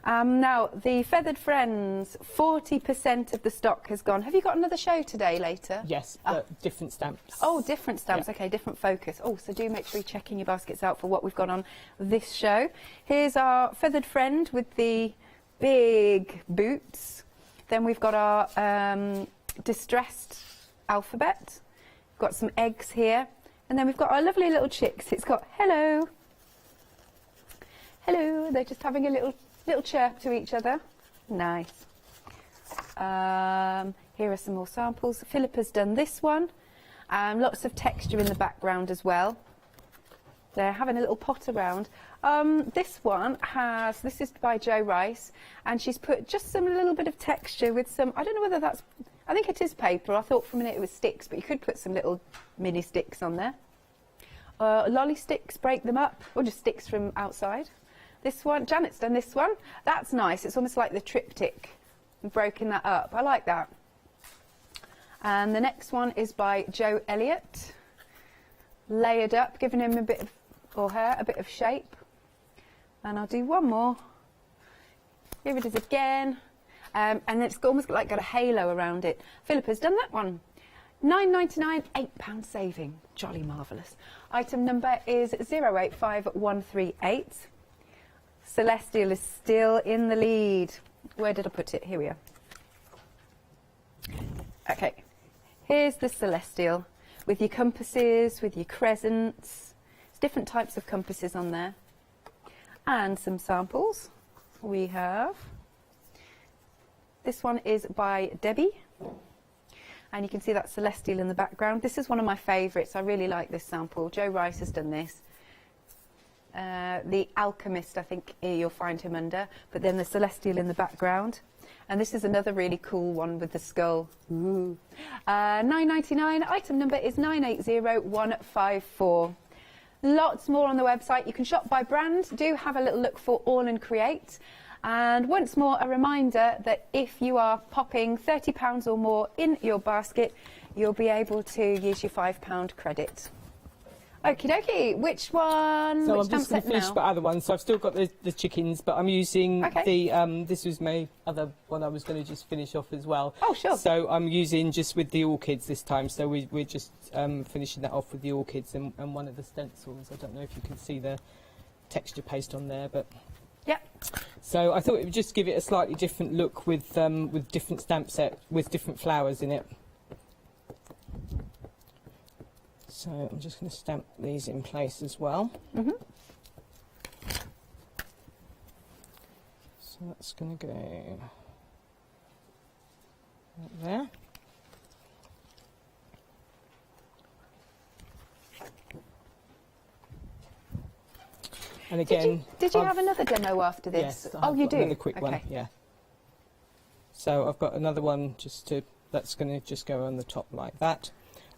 Now, the Feathered Friends, 40% of the stock has gone. Have you got another show today later? Yes, but different stamps. Oh, different stamps. Yeah. Okay, different focus. Oh, so do make sure you're checking your baskets out for what we've got on this show. Here's our Feathered Friend with the big boots. Then we've got our distressed alphabet. Got some eggs here, and then we've got our lovely little chicks. It's got hello, hello. They're just having a little chirp to each other. Nice. Here are some more samples. Philippa's done this one. Lots of texture in the background as well. They're having a little pot around. This one has, this is by Jo Rice, and she's put just some little bit of texture with some, I don't know whether that's, I think it is paper. I thought for a minute it was sticks, but you could put some little mini sticks on there. Lolly sticks, break them up, or just sticks from outside. This one, Janet's done this one. That's nice. It's almost like the triptych, broken that up. I like that. And the next one is by Joe Elliott. Layered up, giving him a bit of, or her, a bit of shape. And I'll do one more. Here it is again. And it's almost like got a halo around it. Philippa's done that one. £9.99, £8 saving. Jolly marvellous. Item number is 085138. Celestial is still in the lead. Where did I put it? Here we are. Okay. Here's the Celestial with your compasses, with your crescents. There's different types of compasses on there. And some samples. We have, this one is by Debbie. And you can see that Celestial in the background. This is one of my favourites. I really like this sample. Jo Rice has done this. The Alchemist, I think you'll find him under. But then the Celestial in the background. And this is another really cool one with the skull. Ooh. £9.99. Item number is 980154. Lots more on the website. You can shop by brand. Do have a little look for AALL Create. And once more, a reminder that if you are popping £30 or more in your basket, you'll be able to use your £5 credit. Okie dokie, which one? So which I'm just going to finish the other one. So I've still got the chickens, but I'm using the, this was my other one I was going to just finish off as well. Oh, sure. So I'm using just with the orchids this time. So we're just finishing that off with the orchids and one of the stencils. I don't know if you can see the texture paste on there, but... Yep. So I thought it would just give it a slightly different look with different stamp set, with different flowers in it. So I'm just going to stamp these in place as well. Mm-hmm. So that's going to go right there. And again, did you have another demo after this? Yes, oh, you do. Another quick one, yeah. So I've got another one just to, that's going to just go on the top like that.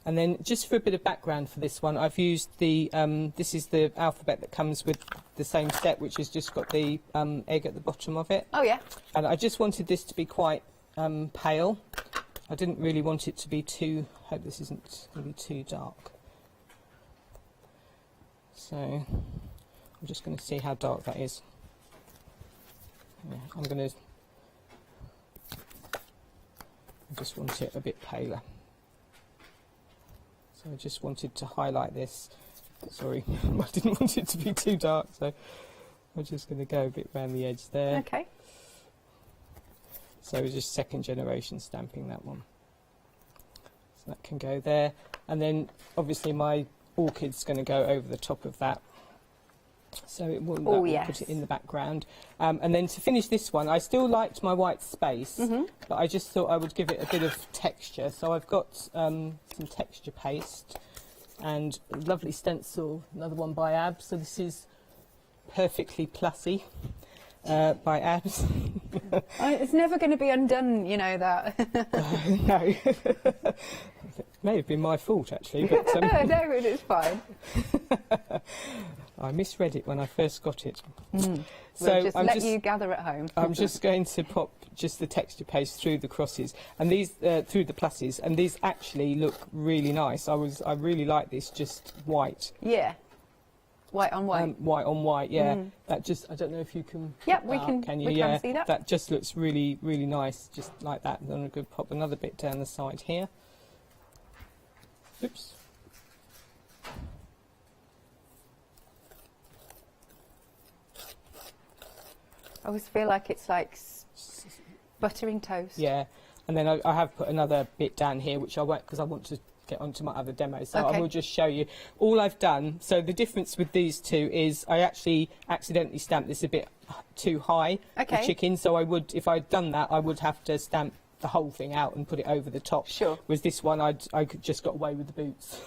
And then just for a bit of background for this one, I've used the, this is the alphabet that comes with the same set, which has just got the egg at the bottom of it. Oh, yeah. And I just wanted this to be quite pale. I didn't really want it to be too, I hope this isn't going to be too dark. So I'm just going to see how dark that is. Yeah, I just want it a bit paler. So I just wanted to highlight this. Sorry, I didn't want it to be too dark, so I'm just going to go a bit around the edge there. Okay. So we're just second generation stamping that one. So that can go there. And then obviously my orchid's going to go over the top of that. So it will, oh, will put it in the background. And then to finish this one, I still liked my white space, but I just thought I would give it a bit of texture. So I've got some texture paste and a lovely stencil, another one by Abs. So this is Perfectly Plussy by Abs. It's never going to be undone, you know that. No. It may have been my fault, actually. But, no, it's fine. I misread it when I first got it. So we'll let you gather at home. I'm just going to pop just the texture paste through the crosses and these through the pluses, and these actually look really nice. I really like this just white. Yeah. White on white. White on white, yeah. That just, I don't know if you can. Yep, we can. Can you? We can see that. That just looks really, really nice, just like that. And then I'm going to pop another bit down the side here. Oops. I always feel like it's like buttering toast. Yeah, and then I have put another bit down here, which I won't, because I want to get onto my other demo, so I will just show you. All I've done, so the difference with these two is I actually accidentally stamped this a bit too high, the chicken, so I would, if I'd done that, I would have to stamp the whole thing out and put it over the top. Sure. Whereas this one, I just got away with the boots.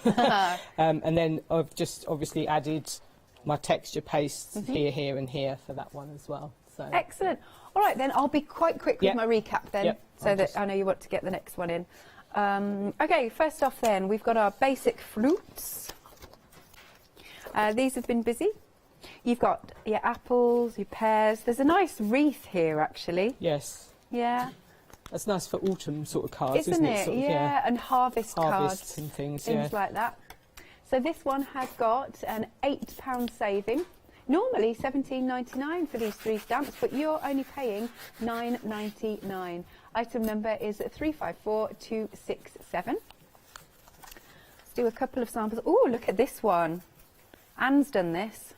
And then I've just obviously added my texture pastes here, here and here for that one as well. So Excellent. All right, then I'll be quite quick with my recap then, so that I know you want to get the next one in. Okay, first off then, we've got our basic fruits. These have been busy. You've got your apples, your pears. There's a nice wreath here, actually. Yes. Yeah. That's nice for autumn sort of cards, Isn't it? it? Sort of, yeah, and harvest Harvests cards. and things, Things like that. So this one has got an £8 saving. Normally £17.99 for these 3 stamps, but you're only paying £9.99. Item number is 354267. Let's do a couple of samples. Oh, look at this one. Anne's done this.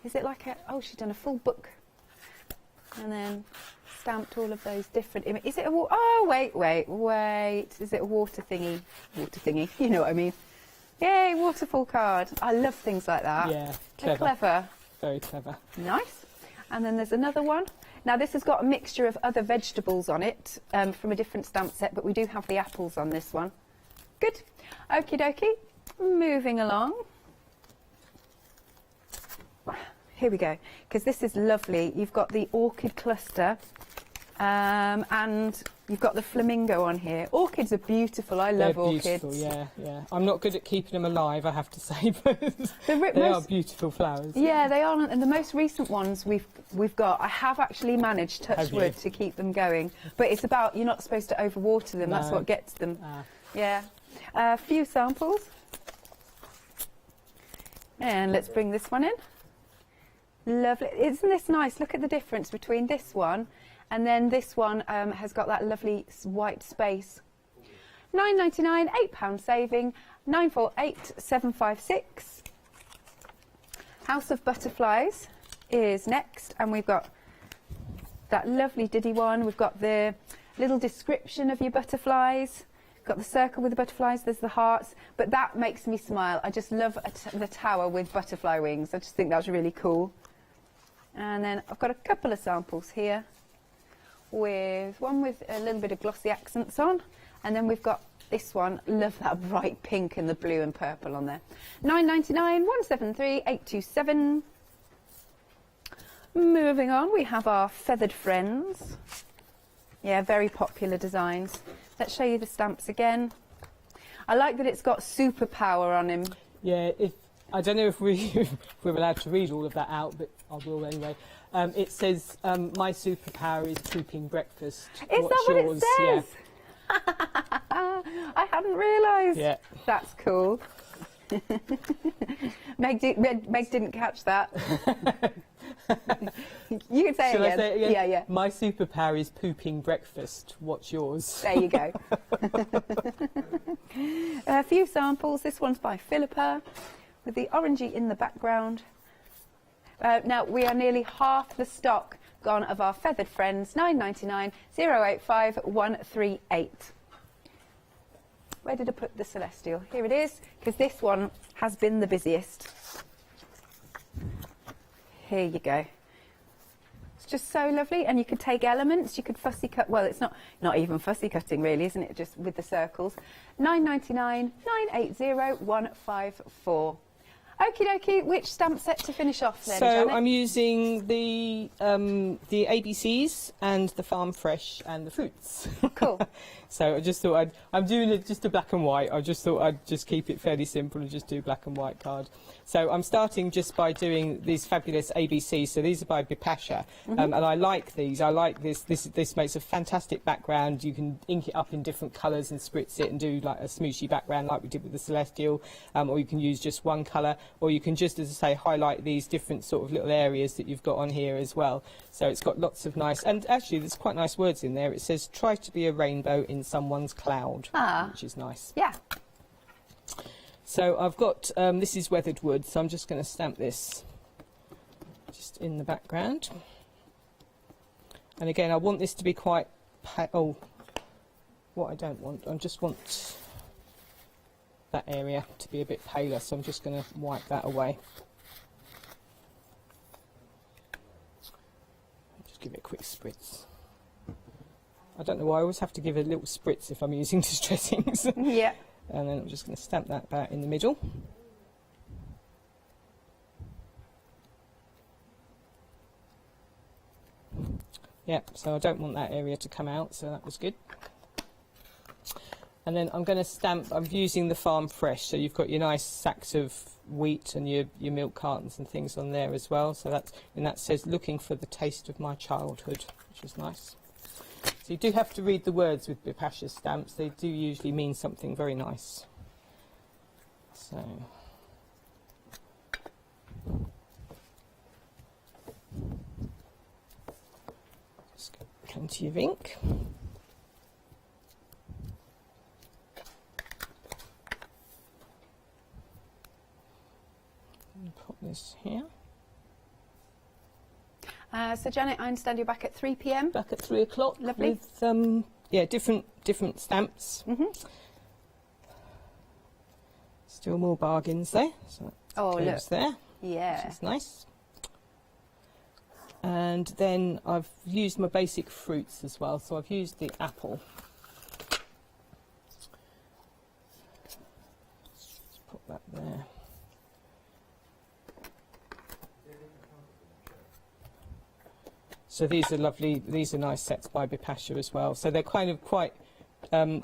Is it like a... Oh, she's done a full book. And then stamped all of those different images. Is it a... Oh, wait. Is it a water thingy? Water thingy. You know what I mean. Yay, waterfall card. I love things like that. Yeah, They're clever. Very clever. Nice. And then there's another one. Now, this has got a mixture of other vegetables on it from a different stamp set, but we do have the apples on this one. Good. Okie dokie. Moving along. Here we go, because this is lovely. You've got the orchid cluster and you've got the flamingo on here. Orchids are beautiful. I love orchids. Beautiful, yeah. I'm not good at keeping them alive, I have to say, but they are beautiful flowers. Yeah, they are. And the most recent ones we've got, I have actually managed, touch wood, to keep them going. But it's about, you're not supposed to overwater them. No. That's what gets them. Yeah. A few samples. And let's bring this one in. Lovely. Isn't this nice? Look at the difference between this one and then this one has got that lovely white space. £9.99, £8 saving, 948756. House of Butterflies is next, and we've got that lovely diddy one. We've got the little description of your butterflies. Got the circle with the butterflies, there's the hearts, but that makes me smile. I just love the tower with butterfly wings. I just think that's really cool. And then I've got a couple of samples here, with one with a little bit of glossy accents on, and then we've got this one. Love that bright pink and the blue and purple on there. £9.99, 173827. Moving on, we have our feathered friends. Yeah, very popular designs. Let's show you the stamps again. I like that it's got superpower on him. Yeah, I don't know if we're allowed to read all of that out, but I will anyway. It says, my superpower is pooping breakfast. Is that what it says? Yeah. I hadn't realised. Yeah. That's cool. Meg didn't catch that. You can say it again. Shall I say it again? Yeah. My superpower is pooping breakfast. What's yours? There you go. A few samples. This one's by Philippa, with the orangey in the background. Now, we are nearly half the stock gone of our feathered friends. £9.99, 085138. Where did I put the Celestial? Here it is, because this one has been the busiest. Here you go. It's just so lovely, and you could take elements, you could fussy cut. Well, it's not even fussy cutting really, isn't it? Just with the circles. £9.99, 980154. Okie dokie, which stamp set to finish off then, So Janet? I'm using the ABCs and the Farm Fresh and the fruits. Cool. So I just thought I'm doing it just a black and white. I just thought I'd just keep it fairly simple and just do black and white card. So I'm starting just by doing these fabulous ABCs. So these are by Bipasha, and I like these. I like this. This makes a fantastic background. You can ink it up in different colours and spritz it and do like a smooshy background like we did with the Celestial, or you can use just one colour, or you can just, as I say, highlight these different sort of little areas that you've got on here as well. So it's got lots of nice, and actually there's quite nice words in there. It says, try to be a rainbow in someone's cloud, which is nice. Yeah. So I've got, this is weathered wood, so I'm just going to stamp this just in the background. And again, I want this to be quite, what I don't want, I just want that area to be a bit paler, so I'm just going to wipe that away. Just give it a quick spritz. I don't know why I always have to give a little spritz if I'm using distress inks. Yeah. And then I'm just going to stamp that back in the middle. Yep, so I don't want that area to come out, so that was good. And then I'm going to stamp, I'm using the Farm Fresh, so you've got your nice sacks of wheat and your milk cartons and things on there as well. So that's, and that says, looking for the taste of my childhood, which is nice. So you do have to read the words with Bipasha stamps. They do usually mean something very nice. So... just get plenty of ink. And put this here. So Janet, I understand you're back at 3 p.m. Back at 3 o'clock. Lovely. With yeah, different stamps. Still more bargains there. So that goes there. Yeah. Which is nice. And then I've used my basic fruits as well. So I've used the apple. Let's put that there. So these are lovely, these are nice sets by Bipasha as well. So they're kind of quite, they're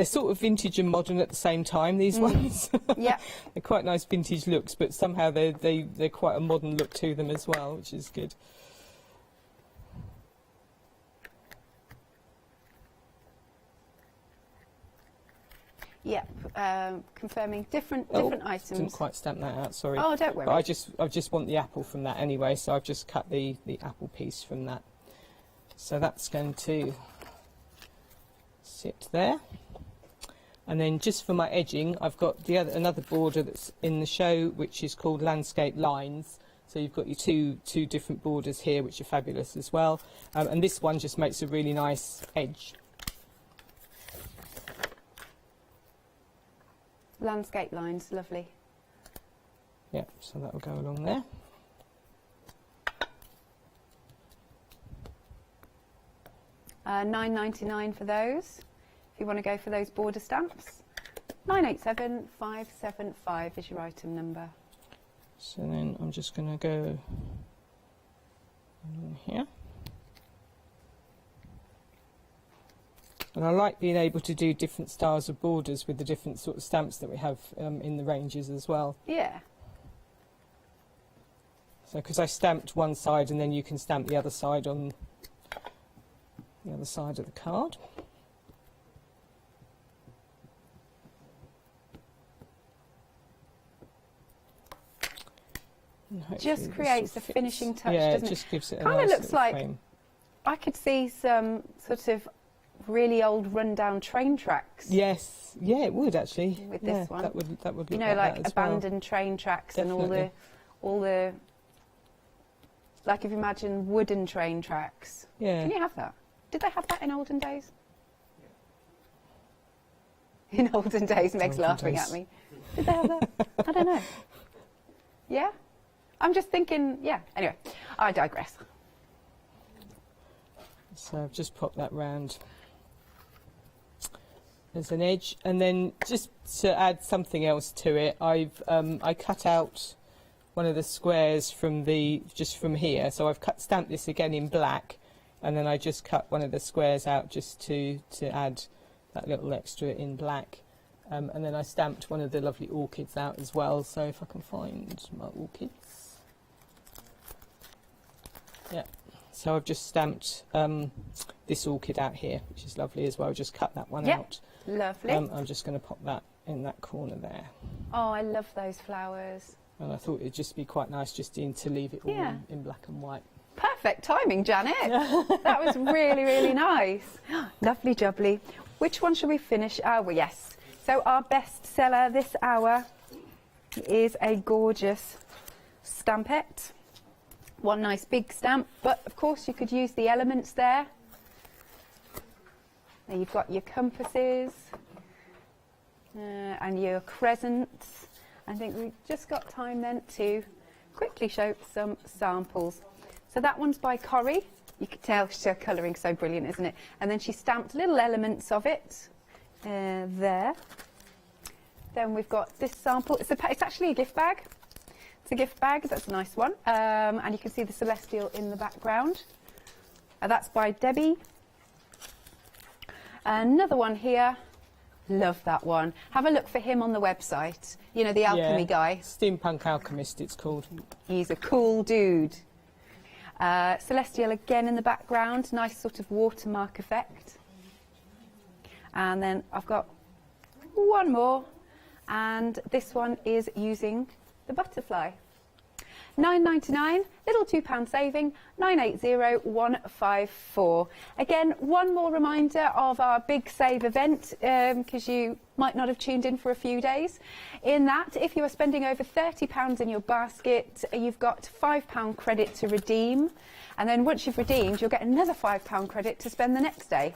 sort of vintage and modern at the same time, these ones. Yeah. They're quite nice vintage looks, but somehow they're quite a modern look to them as well, which is good. Yep, confirming different items. Didn't quite stamp that out, sorry. Oh, don't worry. But I just want the apple from that anyway, so I've just cut the apple piece from that. So that's going to sit there. And then just for my edging, I've got another border that's in the show, which is called Landscape Lines. So you've got your two different borders here, which are fabulous as well. And this one just makes a really nice edge. Landscape lines, lovely. Yeah, so that will go along there. $9.99 for those. If you want to go for those border stamps, 987575 is your item number. So then I'm just going to go along here. And I like being able to do different styles of borders with the different sort of stamps that we have in the ranges as well. Yeah. So because I stamped one side and then you can stamp the other side on the other side of the card. Just creates the finishing touch, yeah, doesn't it? Just gives it a kind nice of looks like frame. I could see some sort of really old rundown train tracks. Yes, yeah, it would actually. With yeah, this one, that would look you know, like that as abandoned well. train tracks. Definitely. And all the like if you imagine wooden train tracks. Yeah. Can you have that? Did they have that in olden days? In olden days, Meg's laughing at me. Did they have that? I don't know. Yeah? I'm just thinking, yeah. Anyway, I digress. So I've just popped that round as an edge, and then just to add something else to it, I cut out one of the squares from from here. So I've stamped this again in black, and then I just cut one of the squares out just to add that little extra in black. And then I stamped one of the lovely orchids out as well. So if I can find my orchids, yeah. So I've just stamped this orchid out here, which is lovely as well. Just cut that one out. Lovely. I'm just going to pop that in that corner there. Oh, I love those flowers. And I thought it'd just be quite nice just to leave it all in black and white. Perfect timing, Janet. That was really, really nice. Lovely jubbly. Which one should we finish? Oh, well, yes. So our best seller this hour is a gorgeous stampette. One nice big stamp, but of course you could use the elements there. There you've got your compasses and your crescents. I think we've just got time then to quickly show some samples. So that one's by Corrie. You can tell her colouring so brilliant, isn't it? And then she stamped little elements of it there. Then we've got this sample. It's actually a gift bag. It's a gift bag. That's a nice one. And you can see the celestial in the background. That's by Debbie. Another one here. Love that one. Have a look for him on the website. You know, the alchemy guy. Steampunk Alchemist, it's called. He's a cool dude. Celestial again in the background. Nice sort of watermark effect. And then I've got one more. And this one is using the butterfly. £9.99, little £2 saving, 980154. Again, one more reminder of our big save event, because you might not have tuned in for a few days. In that, if you are spending over £30 in your basket, you've got £5 credit to redeem. And then once you've redeemed, you'll get another £5 credit to spend the next day,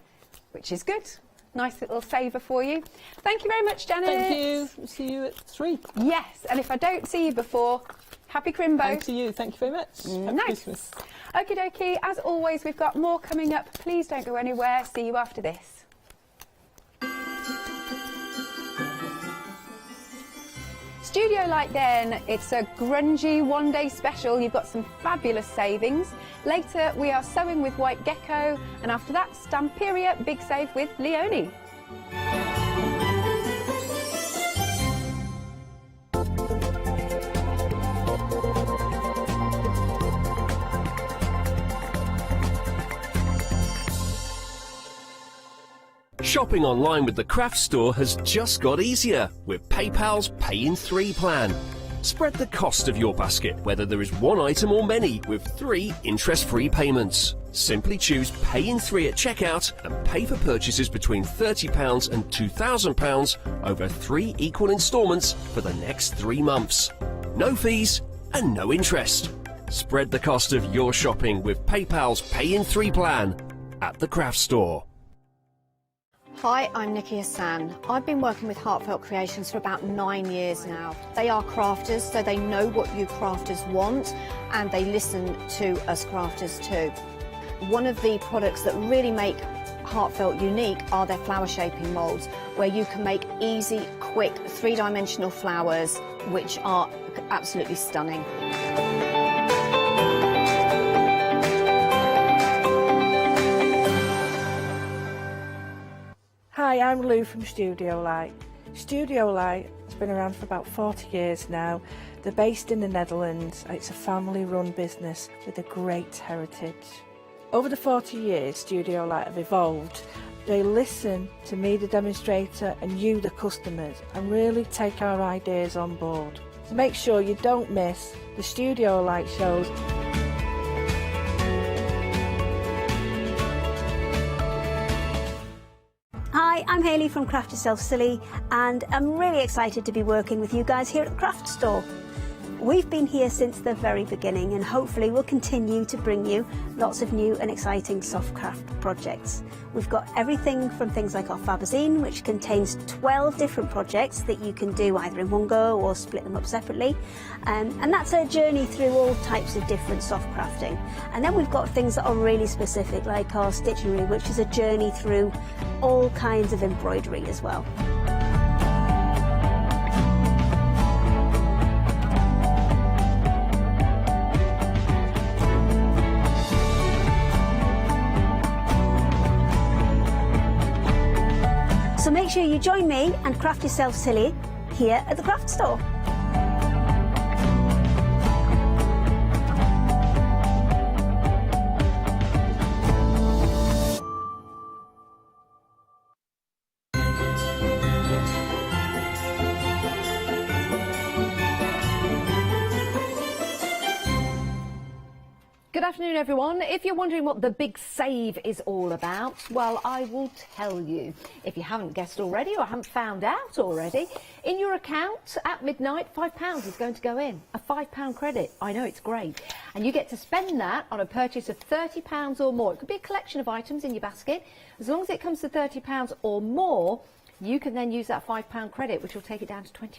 which is good. Nice little saver for you. Thank you very much, Janet. Thank you. See you at 3. Yes, and if I don't see you before, happy Crimbo. And to you. Thank you very much. Happy Christmas. Okie dokie. As always, we've got more coming up. Please don't go anywhere. See you after this. Studio Light then, it's a grungy one-day special. You've got some fabulous savings. Later, we are sewing with White Gecko, and after that, Stamperia Big Save with Leonie. Shopping online with the Craft Store has just got easier with PayPal's Pay in 3 plan. Spread the cost of your basket, whether there is one item or many, with 3 interest-free payments. Simply choose Pay in 3 at checkout and pay for purchases between £30 and £2,000 over 3 equal instalments for the next 3 months. No fees and no interest. Spread the cost of your shopping with PayPal's Pay in 3 plan at the Craft Store. Hi, I'm Nikki Hassan. I've been working with Heartfelt Creations for about 9 years now. They are crafters, so they know what you crafters want, and they listen to us crafters too. One of the products that really make Heartfelt unique are their flower shaping moulds, where you can make easy, quick, 3-dimensional flowers, which are absolutely stunning. Hi, I'm Lou from Studio Light. Studio Light has been around for about 40 years now. They're based in the Netherlands. It's a family-run business with a great heritage. Over the 40 years, Studio Light have evolved. They listen to me, the demonstrator, and you, the customers, and really take our ideas on board. So make sure you don't miss the Studio Light shows. Hi, I'm Hayley from Craft Yourself Silly, and I'm really excited to be working with you guys here at the Craft Store. We've been here since the very beginning, and hopefully we'll continue to bring you lots of new and exciting soft craft projects. We've got everything from things like our Fabazine, which contains 12 different projects that you can do either in one go or split them up separately. And that's a journey through all types of different soft crafting. And then we've got things that are really specific, like our Stitchery, which is a journey through all kinds of embroidery as well. So make sure you join me and craft yourself silly here at the Craft Store. Good afternoon, everyone. If you're wondering what the big save is all about, well, I will tell you. If you haven't guessed already or haven't found out already, in your account at midnight, £5 is going to go in. A £5 credit. I know, it's great. And you get to spend that on a purchase of £30 or more. It could be a collection of items in your basket. As long as it comes to £30 or more, you can then use that £5 credit, which will take it down to £25.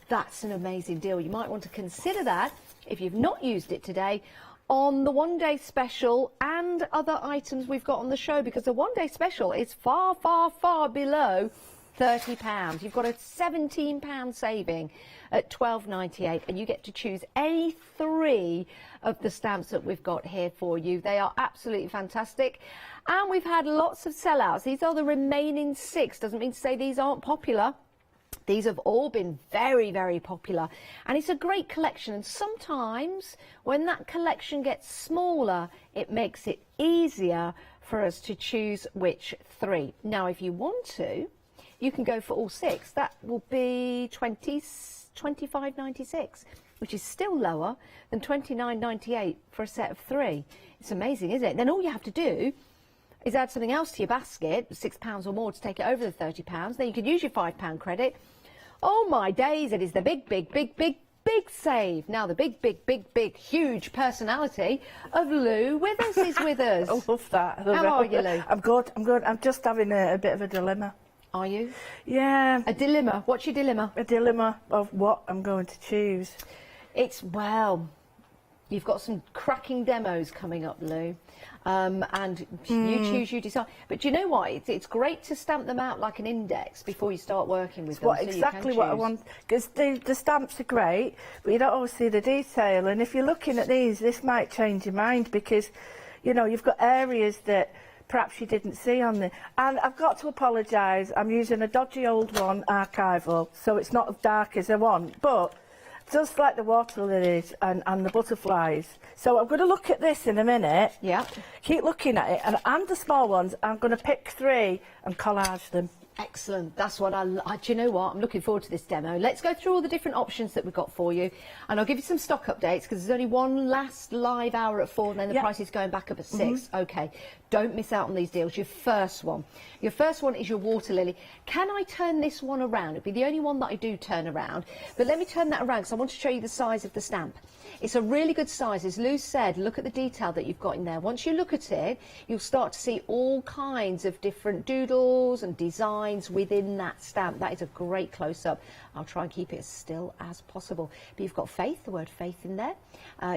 That's an amazing deal. You might want to consider that if you've not used it today on the one-day special and other items we've got on the show, because the one-day special is far, far, far below £30. You've got a £17 saving at £12.98, and you get to choose any 3 of the stamps that we've got here for you. They are absolutely fantastic, and we've had lots of sellouts. These are the remaining 6. Doesn't mean to say these aren't popular. These have all been very, very popular, and it's a great collection. And sometimes when that collection gets smaller, it makes it easier for us to choose which 3. Now, if you want to, you can go for all 6. That will be £25.96, which is still lower than £29.98 for a set of 3. It's amazing, isn't it? Then all you have to do is add something else to your basket, £6 or more to take it over the £30. Then you can use your £5 credit. Oh my days, it is the big, big, big, big, big save. Now the big, big, big, big, huge personality of Lou Withers is with us. I love that. How are you, Lou? I'm good, I'm good. I'm just having a bit of a dilemma. Are you? Yeah. A dilemma? What's your dilemma? A dilemma of what I'm going to choose. It's, well, you've got some cracking demos coming up, Lou. And you choose, you decide. But do you know what? It's great to stamp them out like an index before you start working with them. What, exactly what I want. Because the stamps are great, but you don't always see the detail. And if you're looking at these, this might change your mind, because, you know, you've got areas that perhaps you didn't see on there. And I've got to apologise. I'm using a dodgy old one, archival, so it's not as dark as I want. But just like the water lilies and the butterflies. So I'm going to look at this in a minute. Yeah. Keep looking at it. And the small ones, I'm going to pick 3 and collage them. Excellent. That's what do you know what? I'm looking forward to this demo. Let's go through all the different options that we've got for you, and I'll give you some stock updates, because there's only one last live hour at 4, and then the price is going back up at 6. Okay. Don't miss out on these deals. Your first one is your water lily. Can I turn this one around? It'll be the only one that I do turn around, but let me turn that around because I want to show you the size of the stamp. It's a really good size. As Lou said, look at the detail that you've got in there. Once you look at it, you'll start to see all kinds of different doodles and designs within that stamp. That is a great close-up. I'll try and keep it as still as possible. But you've got faith, the word faith in there.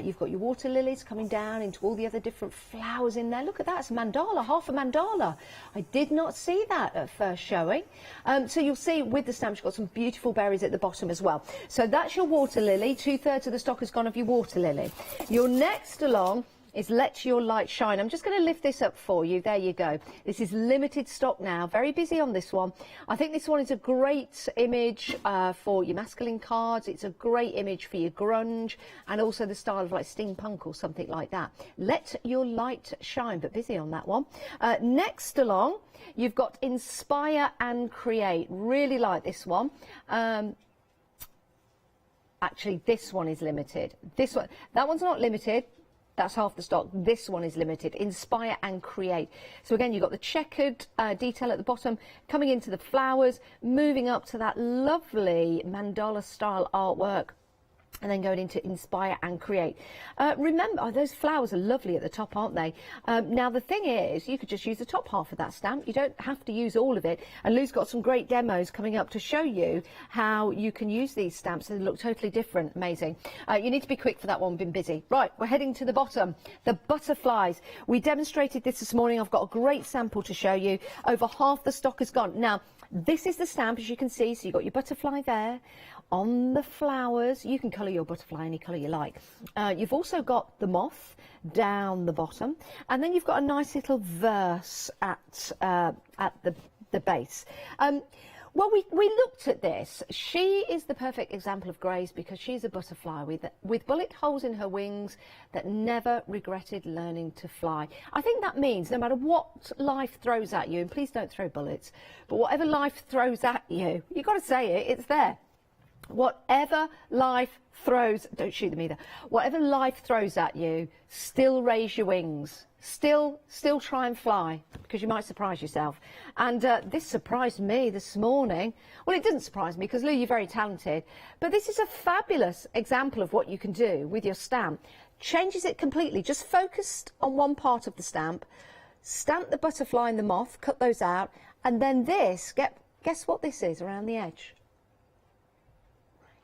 You've got your water lilies coming down into all the other different flowers in there. Look at that, it's a mandala, half a mandala. I did not see that at first showing. So you'll see with the stamp, you've got some beautiful berries at the bottom as well. So that's your water lily. 2/3 of the stock has gone of your water lily. Your next along is Let Your Light Shine. I'm just going to lift this up for you. There you go. This is limited stock now. Very busy on this one. I think this one is a great image for your masculine cards. It's a great image for your grunge, and also the style of like steampunk or something like that. Let Your Light Shine, but busy on that one. Next along, you've got Inspire and Create. Really like this one. Actually, this one is limited. This one, that one's not limited. That's half the stock. This one is limited. Inspire and Create. So again, you've got the checkered detail at the bottom, coming into the flowers, moving up to that lovely mandala style artwork, and then going into Inspire and Create. Remember, those flowers are lovely at the top, aren't they? Now, the thing is, you could just use the top half of that stamp. You don't have to use all of it. And Lou's got some great demos coming up to show you how you can use these stamps. They look totally different. Amazing. You need to be quick for that one. We've been busy. Right, we're heading to the bottom. The butterflies. We demonstrated this morning. I've got a great sample to show you. Over half the stock has gone. Now, this is the stamp, as you can see. So you've got your butterfly there. On the flowers, you can colour your butterfly any colour you like. You've also got the moth down the bottom, and then you've got a nice little verse at the base. Well, we looked at this. She is the perfect example of Grace because she's a butterfly with bullet holes in her wings that never regretted learning to fly. I think that means no matter what life throws at you, and please don't throw bullets, but whatever life throws at you, you've got to say it, it's there. Whatever life throws, don't shoot them either. Whatever life throws at you, still raise your wings. Still try and fly, because you might surprise yourself. And this surprised me this morning. Well, it didn't surprise me, because Lou, you're very talented. But this is a fabulous example of what you can do with your stamp. Changes it completely. Just focused on one part of the stamp. Stamp the butterfly and the moth, cut those out. And then this, guess what this is around the edge?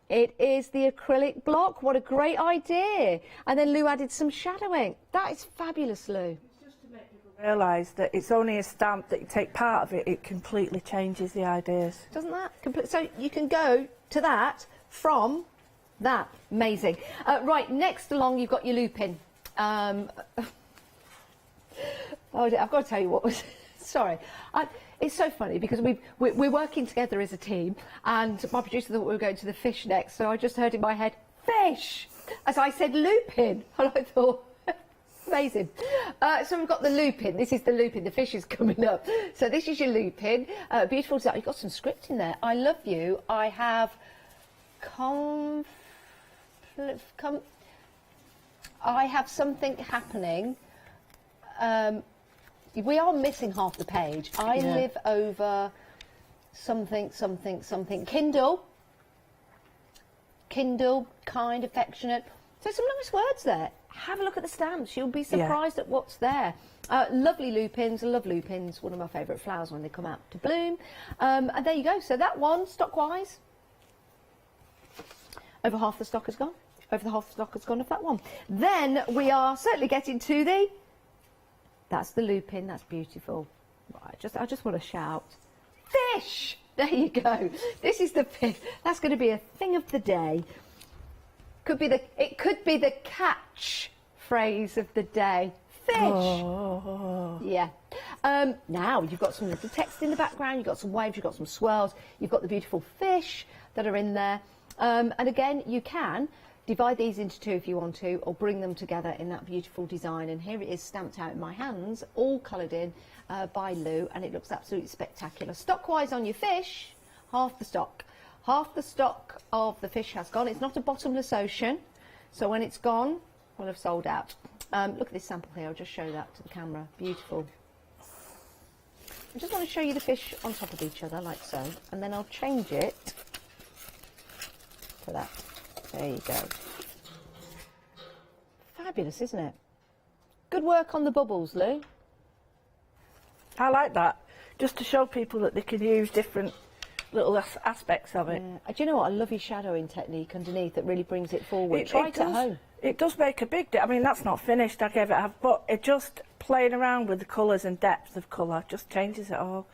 It is the acrylic block. What a great idea. And then Lou added some shadowing. That is fabulous, Lou. It's just to make people Realise that it's only a stamp that you take part of it, it completely changes the ideas. Doesn't that? So you can go to that from that. Amazing. Right, next along you've got your looping. Oh, I've got to tell you what was... Sorry. It's so funny because we're working together as a team, and my producer thought we were going to the fish next, so I just heard in my head, fish! As I said looping, and I thought... Amazing. So we've got the looping. This is the looping. The fish is coming up. So this is your looping. Beautiful design. You've got some script in there. I love you. I have I have something happening. We are missing half the page. I live over something. Kindle, kind, affectionate. So some nice words there. Have a look at the stamps. You'll be surprised at what's there. Lovely lupins. I love lupins. One of my favourite flowers when they come out to bloom. And there you go. So that one, stock-wise, over half the stock has gone. Over the half the stock has gone of that one. Then we are certainly getting to the... That's the lupin. That's beautiful. Right, I just want to shout. Fish! There you go. This is the fish. That's going to be a thing of the day. It could be the catch phrase of the day. Fish. Oh. Yeah. Now you've got some little text in the background. You've got some waves. You've got some swirls. You've got the beautiful fish that are in there. And again, you can divide these into two if you want to, or bring them together in that beautiful design. And here it is stamped out in my hands, all coloured in by Lou, and it looks absolutely spectacular. Stock-wise on your fish, half the stock. Half the stock of the fish has gone. It's not a bottomless ocean, so when it's gone, we'll have sold out. Look at this sample here. I'll just show that to the camera. Beautiful. I just want to show you the fish on top of each other, like so, and then I'll change it to that. There you go. Fabulous, isn't it? Good work on the bubbles, Lou. I like that, just to show people that they can use different little aspects of it. Yeah. Do you know what? I love your shadowing technique underneath that really brings it forward. Try it at home. It does make a big difference. I mean, that's not finished, I gave it a... But it just playing around with the colours and depth of colour just changes it all.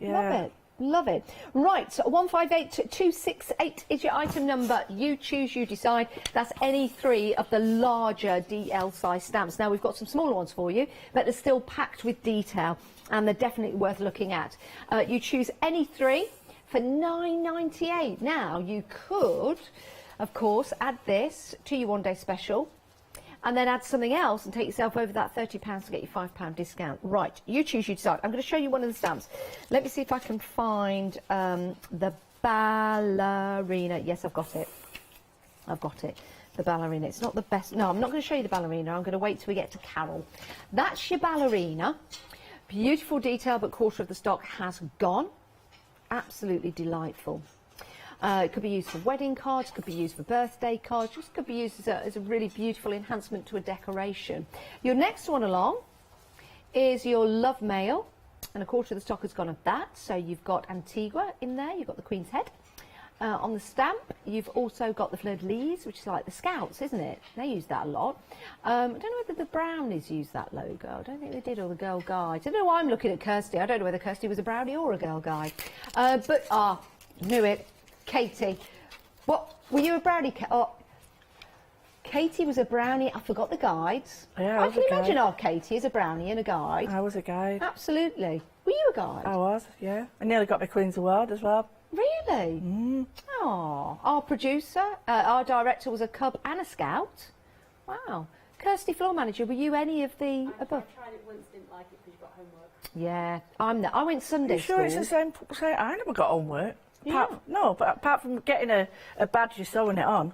Yeah. Love it. Love it. Right, so 158268 is your item number. You choose, you decide. That's any three of the larger DL size stamps. Now, we've got some smaller ones for you, but they're still packed with detail, and they're definitely worth looking at. You choose any three for $9.98. Now, you could, of course, add this to your one-day special, and then add something else and take yourself over that £30 to get your £5 discount. Right, you choose, you decide. I'm going to show you one of the stamps. Let me see if I can find the ballerina. Yes, I've got it. I've got it. The ballerina. It's not the best. No, I'm not going to show you the ballerina. I'm going to wait till we get to Carol. That's your ballerina. Beautiful detail, but quarter of the stock has gone. Absolutely delightful. It could be used for wedding cards, could be used for birthday cards, just could be used as a really beautiful enhancement to a decoration. Your next one along is your love mail, and a quarter of the stock has gone of that. So you've got Antigua in there, you've got the Queen's Head. On the stamp, you've also got the fleur-de-lis, which is like the Scouts, isn't it? They use that a lot. I don't know whether the Brownies use that logo. I don't think they did, or the Girl Guides. I don't know why I'm looking at Kirsty. I don't know whether Kirsty was a Brownie or a Girl Guide. Knew it. Katie. What? Were you a Brownie? Katie was a Brownie. I forgot the guides. Yeah, I can imagine our Katie as a Brownie and a guide. I was a guide. Absolutely. Were you a guide? I was, yeah. I nearly got my Queen's Award as well. Really? Mm. Oh, our producer, our director was a Cub and a Scout. Wow. Kirsty, floor manager, were you any of the above? I tried it once, didn't like it because you got homework. Yeah, I went Sunday school. Sure it's the same? I never got homework. Apart from getting a badge, you're sewing it on.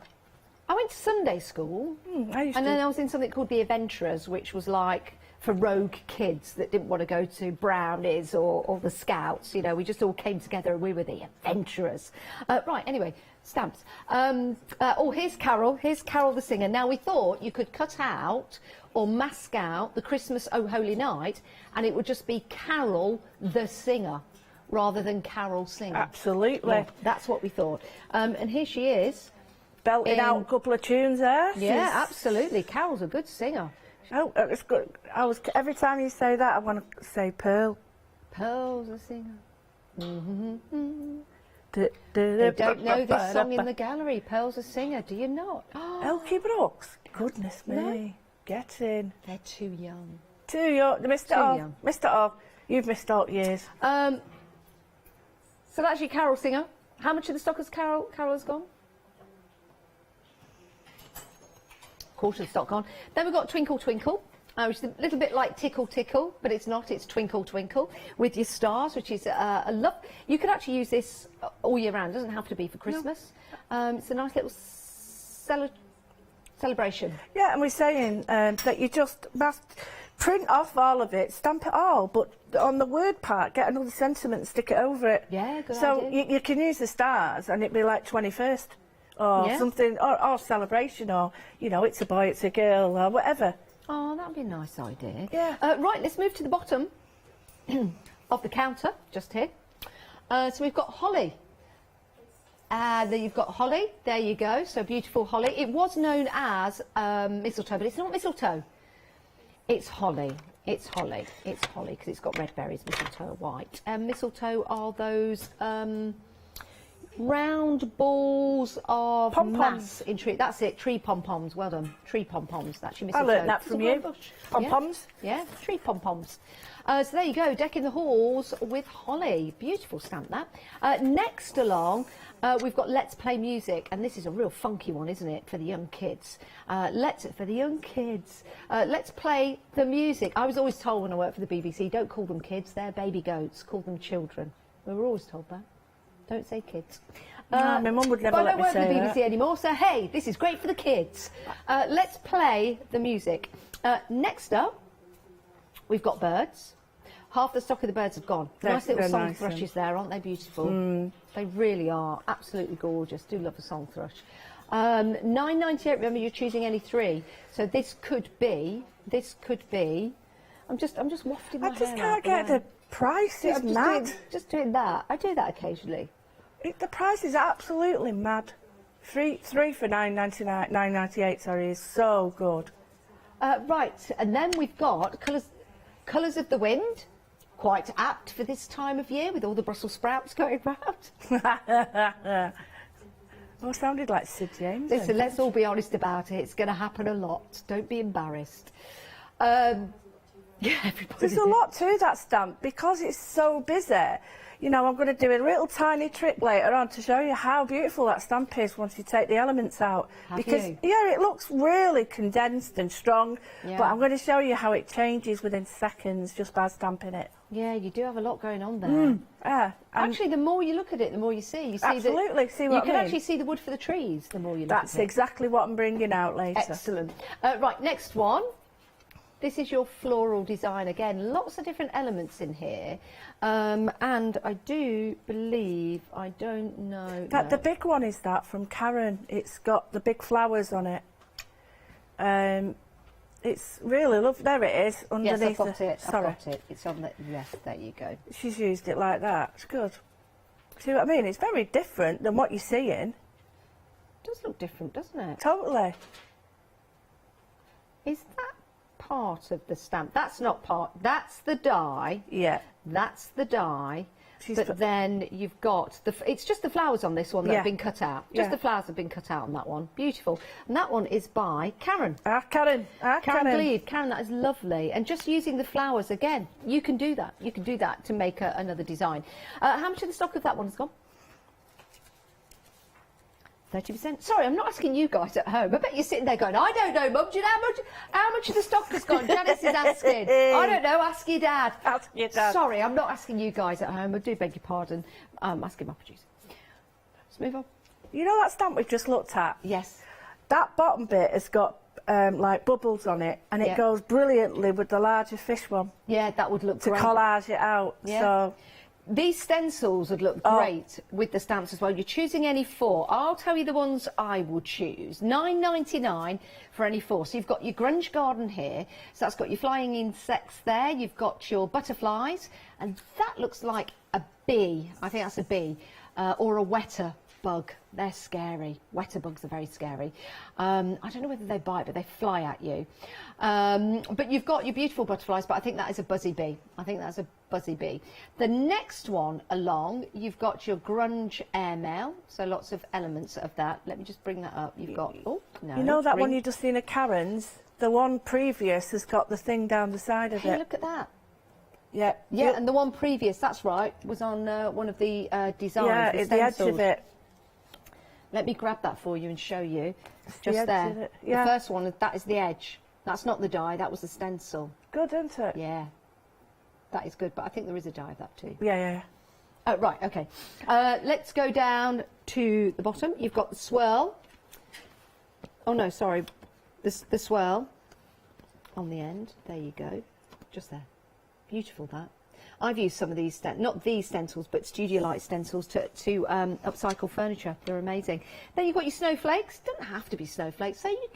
I went to Sunday school, and then I was in something called the Adventurers, which was like for rogue kids that didn't want to go to Brownies or the Scouts. You know, we just all came together and we were the Adventurers. Right, anyway, stamps. Here's Carol. Here's Carol the singer. Now, we thought you could cut out or mask out the Christmas Oh Holy Night, and it would just be Carol the singer, rather than Carol singing. Absolutely. Yeah, that's what we thought. And here she is. Belting out a couple of tunes there. Yeah, absolutely. Carol's a good singer. Oh, it's good. Every time you say that, I want to say Pearl. Pearl's a singer. You don't know this song in the gallery, Pearl's a singer, do you not? Elkie Brooks? Goodness me. No. Get in. They're too young. Too young. Mr. O. Mr. O. You've missed out years. So that's your carol singer. How much of the stock has Carol has gone? Quarter of the stock gone. Then we've got Twinkle Twinkle, which is a little bit like Tickle Tickle, but it's not. It's Twinkle Twinkle with your stars, which is a love. You can actually use this all year round. It doesn't have to be for Christmas. No. It's a nice little celebration. Yeah, and we're saying that you just must print off all of it, stamp it all, but on the word part, get another sentiment and stick it over it. Yeah, good so idea. You can use the stars, and it'd be like 21st. Or something, or celebration, or, you know, it's a boy, it's a girl, or whatever. Oh, that would be a nice idea. Yeah. Right, let's move to the bottom of the counter, just here. So we've got holly. There you've got holly, there you go, so beautiful holly. It was known as mistletoe, but it's not mistletoe. It's holly. It's holly. It's holly, because it's got red berries, mistletoe are white. Mistletoe are those... round balls of mass in tree. That's it, tree pom-poms. Well done. Tree pom-poms. That's your mistletoe. I learnt that from you. Pom-poms? Yeah, tree pom-poms. So there you go, decking the halls with holly. Beautiful stamp, that. Next along, we've got Let's Play Music, and this is a real funky one, isn't it, for the young kids? Let's play the music. I was always told when I worked for the BBC, don't call them kids, they're baby goats, call them children. We were always told that. Don't say kids. No, my mum would never let me say that. I don't work for the BBC anymore, so hey, this is great for the kids. Let's play the music. Next up, we've got birds. Half the stock of the birds have gone. Nice little song thrushes there, aren't they beautiful? They really are. Absolutely gorgeous. Do love a song thrush. $9.98. Remember, you're choosing any three. So this could be. I'm just wafting my hair. I just can't get the price. Is mad. Just doing that. I do that occasionally. The price is absolutely mad. Three for $9.98. Sorry, is so good. Right, and then we've got colours of the wind. Quite apt for this time of year with all the Brussels sprouts going round. Well, sounded like Sid James. Listen, let's all be honest about it. It's going to happen a lot. Don't be embarrassed. Yeah, there's a lot to that stamp because it's so busy. You know, I'm going to do a little tiny trick later on to show you how beautiful that stamp is once you take the elements out. Yeah, it looks really condensed and strong, but I'm going to show you how it changes within seconds just by stamping it. Yeah, you do have a lot going on there. Actually, the more you look at it, the more you see. You see absolutely, see what I mean? You can actually see the wood for the trees the more you look at it. That's exactly what I'm bringing out later. Excellent. Right, next one. This is your floral design again. Lots of different elements in here. And I do believe, I don't know. That the big one is that from Karen. It's got the big flowers on it. It's really lovely. There it is underneath. Yes, I've got it. Sorry. I've got it. It's on the left. There you go. She's used it like that. It's good. See what I mean? It's very different than what you're seeing. It does look different, doesn't it? Totally. Is that part of the stamp? That's not part. That's the die. Yeah. That's the die. But then you've got it's just the flowers on this one that have been cut out. Just the flowers have been cut out on that one. Beautiful. And that one is by Karen. Karen. Karen Gleave. Karen, that is lovely. And just using the flowers again, you can do that. You can do that to make another design. How much of the stock of that one has gone? 30%. Sorry, I'm not asking you guys at home. I bet you're sitting there going, I don't know, Mum. Do you know how much of the stock has gone? Janice is asking. I don't know. Ask your dad. Ask your dad. Sorry, I'm not asking you guys at home. I do beg your pardon. Asking my producer. Let's move on. You know that stamp we've just looked at? Yes. That bottom bit has got like bubbles on it, and it goes brilliantly with the larger fish one. Yeah, that would look great. To collage it out. Yeah. So. These stencils would look great with the stamps as well. You're choosing any four. I'll tell you the ones I would choose. $9.99 for any four. So you've got your grunge garden here. So that's got your flying insects there. You've got your butterflies. And that looks like a bee. I think that's a bee. Or a wetter. bug. They're scary. Wetter bugs are very scary. I don't know whether they bite, but they fly at you. But you've got your beautiful butterflies, but I think that is a buzzy bee. I think that's a buzzy bee. The next one along, you've got your grunge airmail, so lots of elements of that. Let me just bring that up. You've got, oh, no. You know that one you just seen at Karen's? The one previous has got the thing down the side of it. Hey, look at that. Yeah. Yeah, and the one previous, that's right, was on one of the designs. Yeah, the at the edge of it. Let me grab that for you and show you. The Just edge there. of it, yeah. The first one, that is the edge. That's not the die, that was the stencil. Good, isn't it? Yeah. That is good, but I think there is a die of that too. Yeah, yeah. Oh, right, okay. Let's go down to the bottom. You've got the swirl. Oh, no, sorry. The swirl on the end. There you go. Just there. Beautiful, that. I've used some of these, not these stencils, but Studio Light stencils to upcycle furniture. They're amazing. Then you've got your snowflakes. Doesn't have to be snowflakes. So you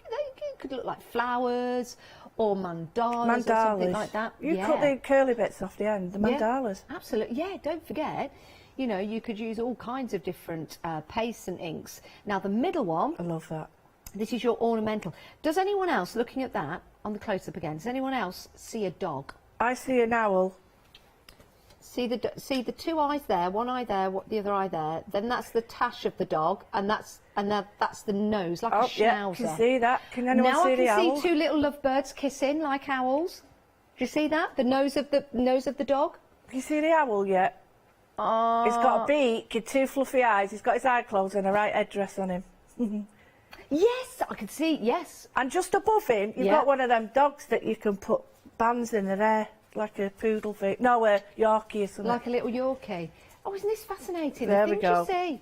could look like flowers or mandalas or something like that. You cut the curly bits off the end, the mandalas. Yeah, absolutely. Yeah, don't forget, you know, you could use all kinds of different pastes and inks. Now, the middle one... I love that. This is your ornamental. Does anyone else, looking at that, on the close-up again, does anyone else see a dog? I see an owl. See the two eyes there, one eye there, the other eye there. Then that's the tash of the dog, and that's the nose, like a schnauzer. Yeah, can see that. Can anyone now see the owl? Now I can see two little lovebirds kissing like owls. Do you see that? The nose of the dog. Can you see the owl yet? Oh. He's got a beak and two fluffy eyes. He's got his eye closed and a right headdress on him. Yes, I can see. Yes. And just above him, you've got one of them dogs that you can put bands in their hair. Like a poodle thing. No, a Yorkie or something. Like a little Yorkie. Oh, isn't this fascinating? There the we go. You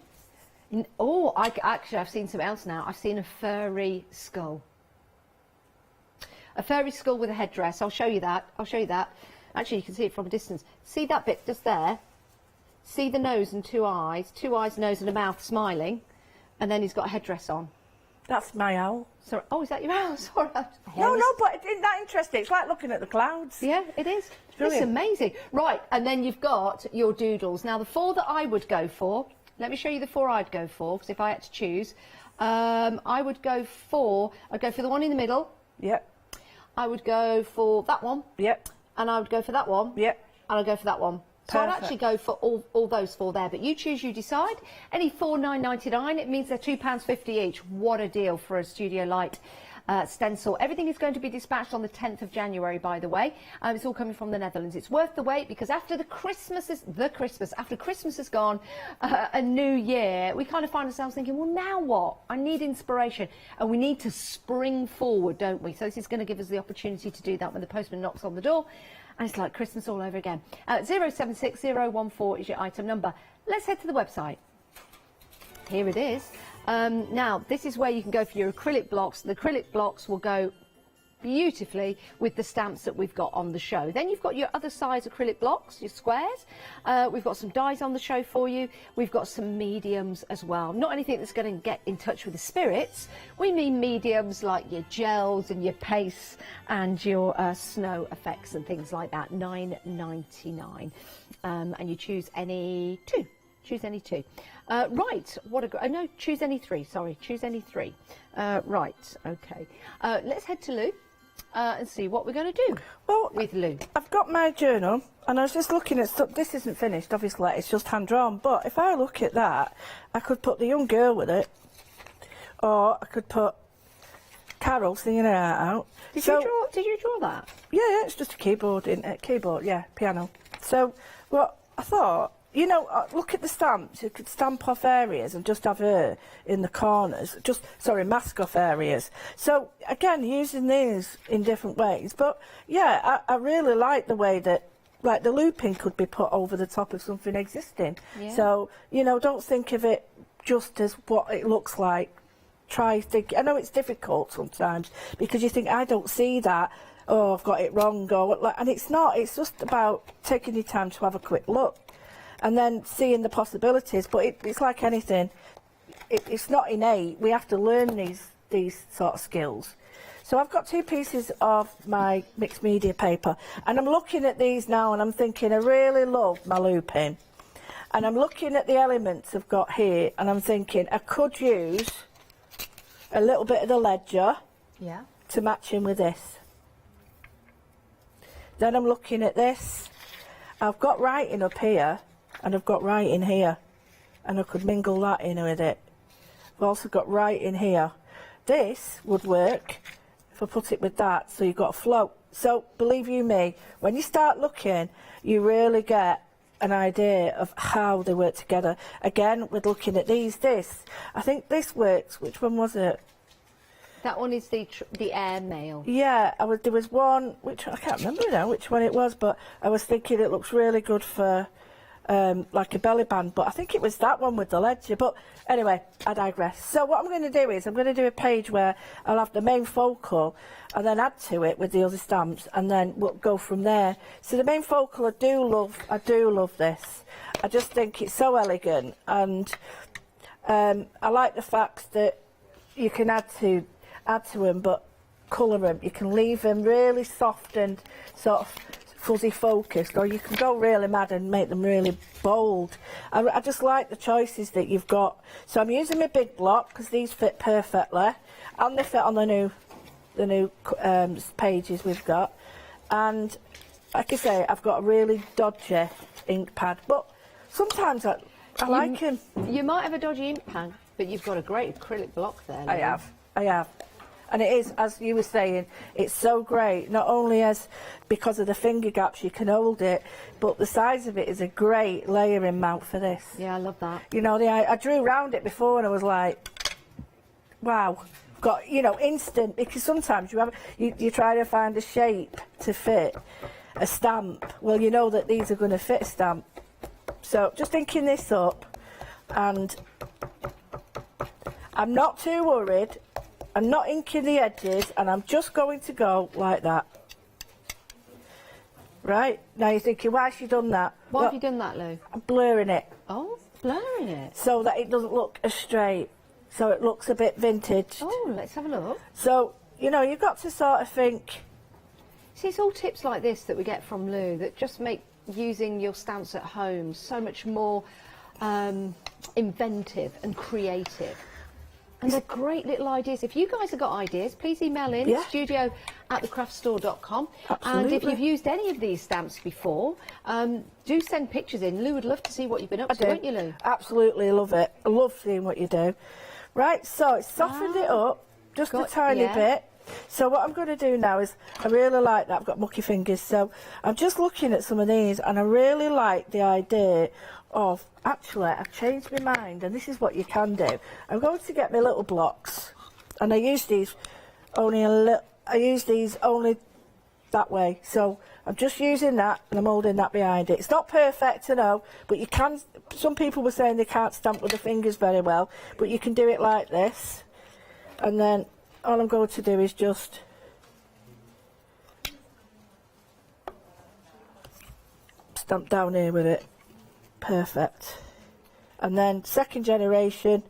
see. Oh, actually, I've seen something else now. I've seen a furry skull. A furry skull with a headdress. I'll show you that. I'll show you that. Actually, you can see it from a distance. See that bit just there? See the nose and two eyes, nose and a mouth smiling, and then he's got a headdress on. That's my owl. Sorry. Oh, is that your owl? Sorry. No, but isn't that interesting? It's like looking at the clouds. Yeah, it is. It's amazing. Right, and then you've got your doodles. Now, the four that I would go for, let me show you the four I'd go for, because if I had to choose, I'd go for the one in the middle. Yep. I would go for that one. Yep. And I would go for that one. Yep. And I'd go for that one. So I'd actually go for all those four there, but you choose, you decide. Any £4.9.99, it means they're £2.50 each. What a deal for a Studio Light stencil. Everything is going to be dispatched on the 10th of January, by the way. It's all coming from the Netherlands. It's worth the wait, because after after Christmas is gone, a new year, we kind of find ourselves thinking, well, now what? I need inspiration, and we need to spring forward, don't we? So this is going to give us the opportunity to do that when the postman knocks on the door. And it's like Christmas all over again. 076014 is your item number. Let's head to the website. Here it is. Now, this is where you can go for your acrylic blocks. The acrylic blocks will go beautifully with the stamps that we've got on the show. Then you've got your other size acrylic blocks, your squares. We've got some dies on the show for you. We've got some mediums as well. Not anything that's going to get in touch with the spirits. We mean mediums like your gels and your pastes and your snow effects and things like that. $9.99. And you choose any two. Choose any two. Right, no, choose any three, sorry, choose any three. Right, okay. Let's head to Lou and see what we're going to do with Lou. I've got my journal, and I was just looking at stuff. This isn't finished, obviously, it's just hand-drawn, but if I look at that, I could put the young girl with it, or I could put Carol singing her heart out. Did you draw that? Yeah, it's just a keyboard, piano. So, what I thought, you know, look at the stamps. You could stamp off areas and just have her in the corners. Mask off areas. So, again, using these in different ways. But, yeah, I really like the way that, like, the looping could be put over the top of something existing. Yeah. So, you know, don't think of it just as what it looks like. Try thinking. I know it's difficult sometimes because you think, I don't see that. Oh, I've got it wrong. And it's not. It's just about taking your time to have a quick look. And then seeing the possibilities, but it's like anything, it's not innate. We have to learn these sort of skills. So I've got two pieces of my mixed media paper, and I'm looking at these now and I'm thinking, I really love my looping. And I'm looking at the elements I've got here, and I'm thinking I could use a little bit of the ledger to match in with this. Then I'm looking at this. I've got writing up here, and I've got writing here, and I could mingle that in with it. I've also got writing here. This would work if I put it with that, so you've got a float. So, believe you me, when you start looking, you really get an idea of how they work together. Again, we're looking at these. I think this works. Which one was it? That one is the airmail. Yeah, there was one, which I can't remember now which one it was, but I was thinking it looks really good for like a belly band, but I think it was that one with the ledger. But anyway, I digress. So what I'm going to do is I'm going to do a page where I'll have the main focal and then add to it with the other stamps, and then we'll go from there. So the main focal, I do love this. I just think it's so elegant, and I like the fact that you can add to them, but colour them. You can leave them really soft and sort of fuzzy focused, or you can go really mad and make them really bold. I just like the choices that you've got. So I'm using my big block because these fit perfectly, and they fit on the new pages we've got. And like I say, I've got a really dodgy ink pad, but sometimes I like them. You might have a dodgy ink pad, but you've got a great acrylic block there. I have. And it is, as you were saying, it's so great, not only because of the finger gaps you can hold it, but the size of it is a great layering mount for this. Yeah, I love that. You know, I drew around it before and I was like, wow, got, you know, instant, because sometimes you try to find a shape to fit a stamp. Well, you know that these are going to fit a stamp. So just inking this up, and I'm not too worried. I'm not inking the edges, and I'm just going to go like that. Right? Now you're thinking, why has she done that? Why have you done that, Lou? I'm blurring it. Oh, blurring it. So that it doesn't look as straight. So it looks a bit vintage. Oh, let's have a look. So, you know, you've got to sort of think. See, it's all tips like this that we get from Lou that just make using your stamps at home so much more inventive and creative. And they're great little ideas. If you guys have got ideas, please email in studio@thecraftstore.com. And if you've used any of these stamps before, do send pictures in. Lou would love to see what you've been up to, won't you, Lou? Absolutely love it. I love seeing what you do. Right, so it's softened it up just a tiny bit. So what I'm going to do now is, I really like that. I've got mucky fingers, so I'm just looking at some of these, and I really like the idea of, actually, I've changed my mind, and this is what you can do. I'm going to get my little blocks, and I use these only that way. So I'm just using that, and I'm holding that behind it. It's not perfect, I know, but you can. Some people were saying they can't stamp with the fingers very well, but you can do it like this, and then all I'm going to do is just stamp down here with it. Perfect. And then second generation.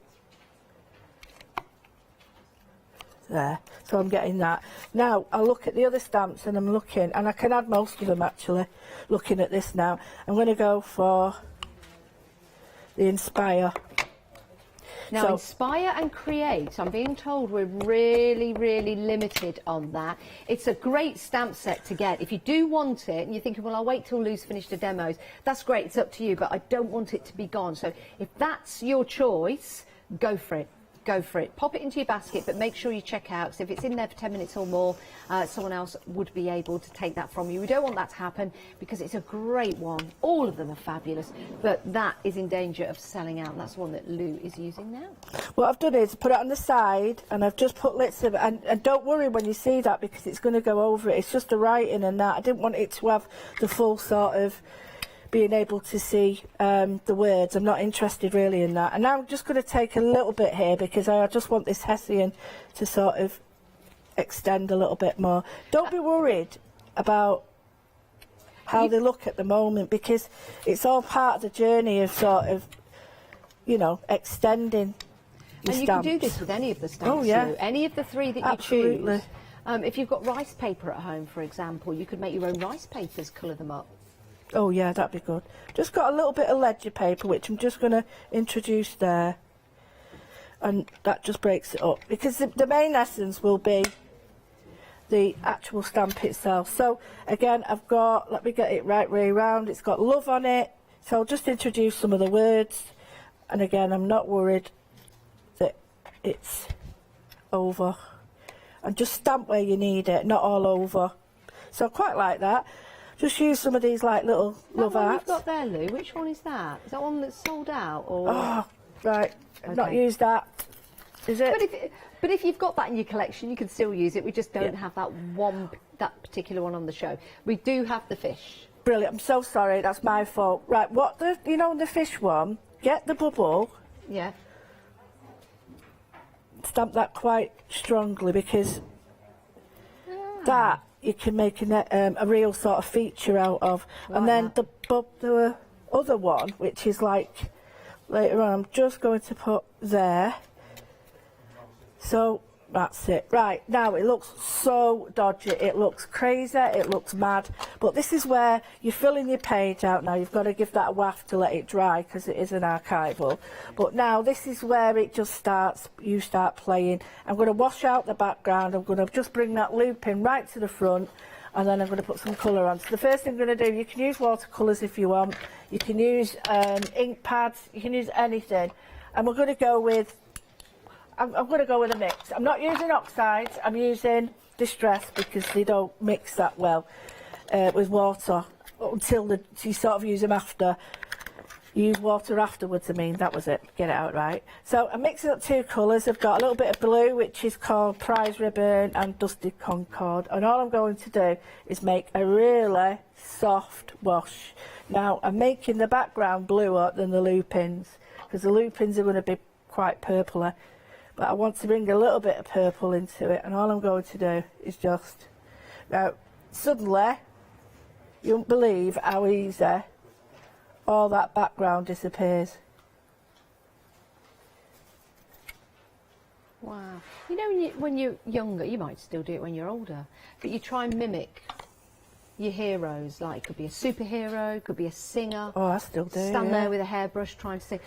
There. So I'm getting that. Now I'll look at the other stamps, and I'm looking, and I can add most of them actually, looking at this now. I'm going to go for the Inspire. Now, Inspire and Create, I'm being told we're really, really limited on that. It's a great stamp set to get. If you do want it, and you're thinking, well, I'll wait till Lou's finished the demos, that's great, it's up to you, but I don't want it to be gone. So if that's your choice, go for it. Go for it. Pop it into your basket, but make sure you check out, because if it's in there for 10 minutes or more, someone else would be able to take that from you. We don't want that to happen, because it's a great one. All of them are fabulous, but that is in danger of selling out, and that's one that Lou is using now. What I've done is put it on the side, and I've just put lids of it, and don't worry when you see that, because it's going to go over it. It's just the writing and that. I didn't want it to have the full sort of being able to see the words. I'm not interested really in that. And now I'm just going to take a little bit here, because I just want this Hessian to sort of extend a little bit more. Don't be worried about how they look at the moment, because it's all part of the journey of sort of, you know, extending your And stamps. you can do this with any of the stamps, Oh, yeah. Lou. Any of the three that Absolutely. you choose. If you've got rice paper at home, for example, you could make your own rice papers, colour them up. Oh yeah, that'd be good. Just got a little bit of ledger paper, which I'm just going to introduce there. And that just breaks it up. Because the main essence will be the actual stamp itself. So again, I've got, let me get it right way around, it's got love on it. So I'll just introduce some of the words. And again, I'm not worried that it's over. And just stamp where you need it, not all over. So I quite like that. Just use some of these like little love That one arts. you've got there, Lou, which one is that? Is that one that's sold out? Or? Oh, right. I've not Okay. used that. Is it? But if you've got that in your collection, you can still use it. We just don't have that particular one on the show. We do have the fish. Brilliant. I'm so sorry. That's my fault. Right. What the the fish one? Get the bubble. Yeah. Stamp that quite strongly because that you can make a real sort of feature out of. Like and then that. the other one, which is like later on, I'm just going to put there. So that's it. Right, now it looks so dodgy, it looks crazy, it looks mad, but this is where you're filling your page out now. You've got to give that a waft to let it dry because it is an archival. But now this is where it just starts, you start playing. I'm going to wash out the background, I'm going to just bring that loop in right to the front, and then I'm going to put some colour on. So the first thing I'm going to do, you can use watercolours if you want, you can use ink pads, you can use anything, and we're going to go with I'm going to go with a mix. I'm not using oxides, I'm using Distress because they don't mix that well with water until you sort of use them after. Use water afterwards, that was it, get it out right. So I'm mixing up two colours. I've got a little bit of blue, which is called Prize Ribbon, and Dusty Concord. And all I'm going to do is make a really soft wash. Now, I'm making the background bluer than the lupins, because the lupins are going to be quite purpler. But I want to bring a little bit of purple into it, and all I'm going to do is just... Now, suddenly, you won't believe how easy all that background disappears. Wow. You know, when you're younger, you might still do it when you're older, but you try and mimic your heroes, like it could be a superhero, could be a singer. Oh, I still do. Stand there with a hairbrush trying to sing.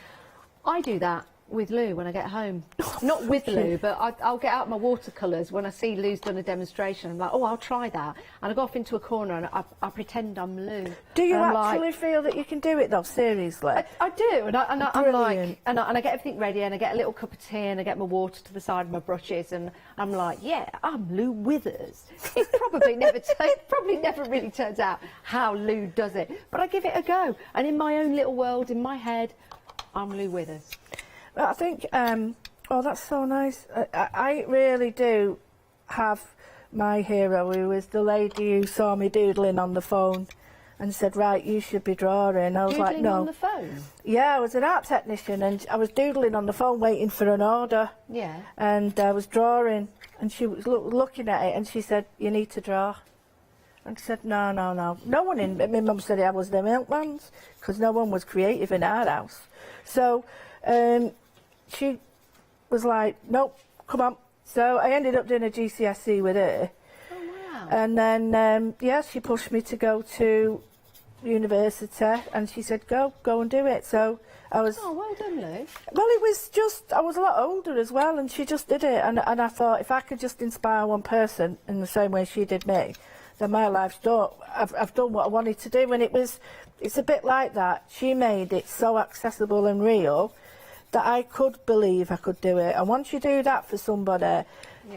I do that with Lou when I get home. Not with Lou, but I'll get out my watercolours when I see Lou's done a demonstration. I'm like, oh, I'll try that. And I go off into a corner and I pretend I'm Lou. Do you and actually feel that you can do it though, seriously? I do, and I'm like, and I get everything ready, and I get a little cup of tea, and I get my water to the side of my brushes, and I'm like, yeah, I'm Lou Withers. It probably never really turns out how Lou does it, but I give it a go, and in my own little world, in my head, I'm Lou Withers. I think, oh, that's so nice. I really do have my hero, who is the lady who saw me doodling on the phone and said, right, you should be drawing. I was Doodling like, no. on the phone? Yeah, I was an art technician and I was doodling on the phone waiting for an order. Yeah. And I was drawing and she was looking at it and she said, you need to draw. And I said, no. No one in, my mum said I was the milkman's because no one was creative in our house. So she was like, nope, come on. So I ended up doing a GCSE with her. Oh, wow. And then, yeah, she pushed me to go to university and she said, go and do it. So I was... Oh, well done, Lou. Well, it was just, I was a lot older as well and she just did it. And I thought, if I could just inspire one person in the same way she did me, then my life's done. I've done what I wanted to do. And it's a bit like that. She made it so accessible and real that I could believe I could do it. And once you do that for somebody,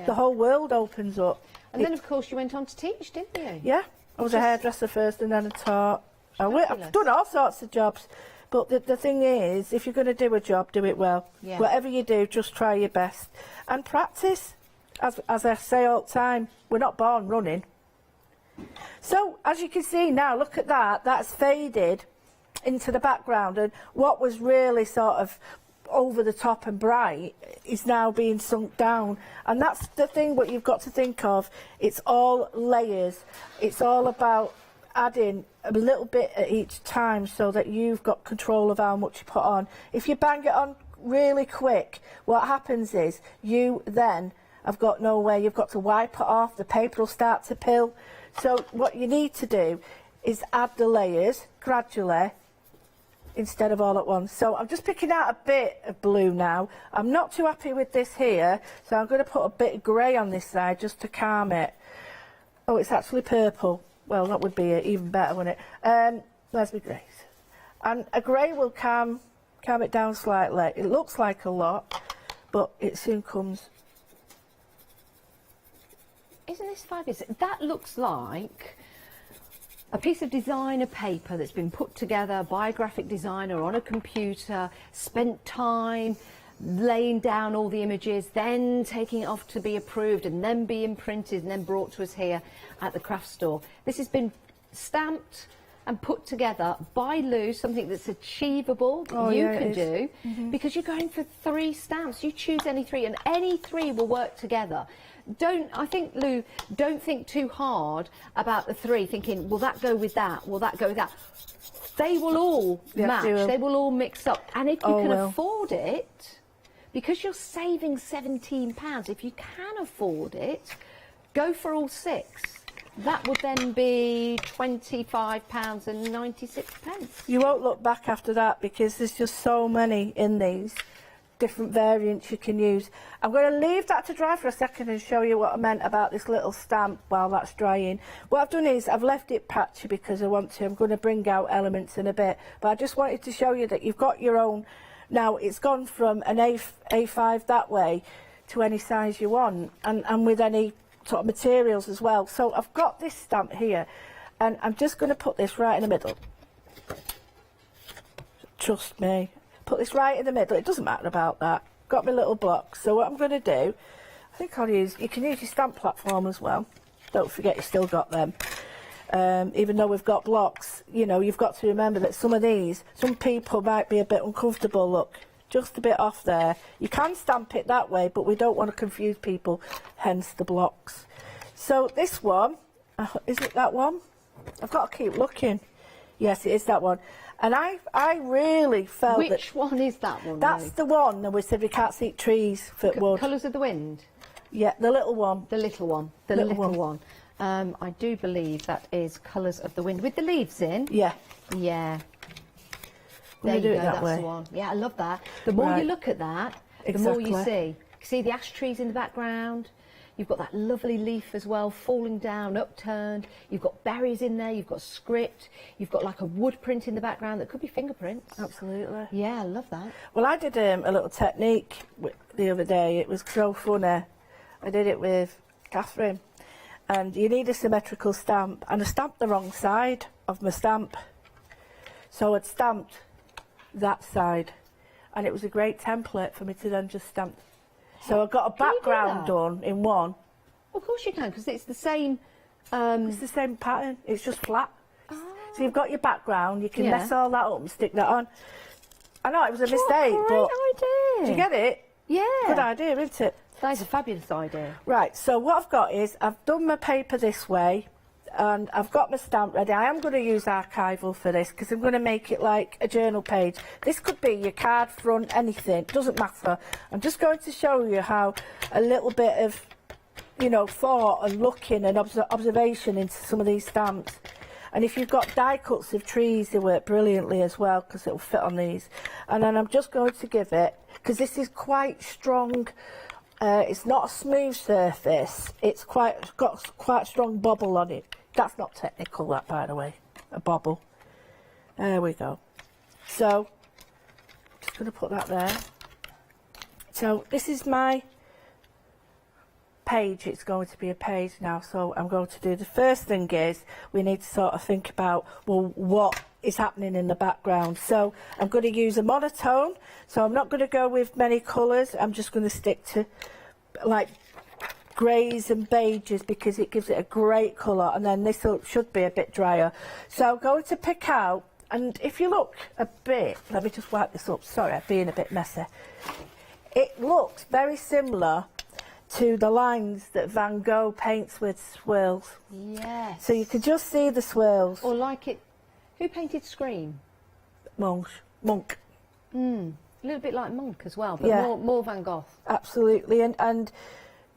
the whole world opens up. And then, of course, you went on to teach, didn't you? Yeah. I was a hairdresser first and then I taught. I've done all sorts of jobs. But the thing is, if you're going to do a job, do it well. Yeah. Whatever you do, just try your best. And practice. As I say all the time, we're not born running. So, as you can see now, look at that. That's faded into the background. And what was really sort of over the top and bright is now being sunk down, and that's the thing what you've got to think of. It's all layers. It's all about adding a little bit at each time so that you've got control of how much you put on. If you bang it on really quick, what happens is you then have got nowhere. You've got to wipe it off, the paper will start to pill. So what you need to do is add the layers gradually instead of all at once. So I'm just picking out a bit of blue now. I'm not too happy with this here, so I'm going to put a bit of grey on this side just to calm it. Oh, it's actually purple. Well, that would be even better, wouldn't it? Where's my greys? And a grey will calm it down slightly. It looks like a lot, but it soon comes. Isn't this fabulous? That looks like a piece of designer paper that's been put together by a graphic designer on a computer, spent time laying down all the images, then taking it off to be approved and then being printed and then brought to us here at the craft store. This has been stamped and put together by Lou, something that's achievable, that you can do, because you're going for 3 stamps. You choose any 3 and any 3 will work together. I think, Lou, don't think too hard about the 3, thinking, will that go with that? Will that go with that? They will all match. They will all mix up. And if you can afford it, because you're saving £17, if you can afford it, go for all 6. That would then be £25.96. You won't look back after that because there's just so many in these different variants you can use. I'm going to leave that to dry for a second and show you what I meant about this little stamp while that's drying. What I've done is I've left it patchy because I want to. I'm going to bring out elements in a bit, but I just wanted to show you that you've got your own. Now it's gone from an A5 that way to any size you want, and with any sort of materials as well. So I've got this stamp here, and I'm just going to put this right in the middle. Trust me. Put this right in the middle. It doesn't matter about that. Got my little blocks. So what I'm going to do, I think I'll use, you can use your stamp platform as well. Don't forget you still got them. Even though we've got blocks, you know, you've got to remember that some of these, some people might be a bit uncomfortable. Look, just a bit off there. You can stamp it that way, but we don't want to confuse people, hence the blocks. So this one, is it that one? I've got to keep looking. Yes, it is that one. And I really felt Which one is that one? That's the one that we said we can't see trees for wood. Colours of the Wind? Yeah, the little one. The little one. The little one. I do believe that is Colours of the Wind with the leaves in. Yeah. Yeah. There you go, that's way. the one. Yeah, I love that. The more you look at that, the more you see. You see the ash trees in the background. You've got that lovely leaf as well, falling down, upturned. You've got berries in there. You've got script. You've got like a wood print in the background that could be fingerprints. Absolutely. Yeah, I love that. Well, I did a little technique the other day. It was so funny. I did it with Catherine. And you need a symmetrical stamp. And I stamped the wrong side of my stamp. So I'd stamped that side. And it was a great template for me to then just stamp. So I've got a background done in one. Of course you can, because it's the same... it's the same pattern. It's just flat. So you've got your background. You can mess all that up and stick that on. I know it was a mistake, but... idea. Do you get it? Yeah. Good idea, isn't it? That is a fabulous idea. Right, so what I've got is I've done my paper this way and I've got my stamp ready. I am going to use archival for this because I'm going to make it like a journal page. This could be your card front, anything, doesn't matter. I'm just going to show you how a little bit of, you know, thought and looking and observation into some of these stamps. And if you've got die cuts of trees, they work brilliantly as well because it'll fit on these. And then I'm just going to give it, because this is quite strong. It's not a smooth surface. It's got quite a strong bobble on it. That's not technical, that, by the way. A bobble. There we go. So, just going to put that there. So, this is my page. It's going to be a page now. So, I'm going to do, the first thing is, we need to sort of think about, well, what is happening in the background. So, I'm going to use a monotone. So, I'm not going to go with many colours. I'm just going to stick to, like, greys and beiges because it gives it a great colour, and then this should be a bit drier. So I'm going to pick out, and if you look a bit, let me just wipe this up, sorry, I'm being a bit messy. It looks very similar to the lines that Van Gogh paints with swirls. Yes. So you can just see the swirls. Or like it, who painted Scream? Monk. A little bit like Monk as well, but more Van Gogh. Absolutely, and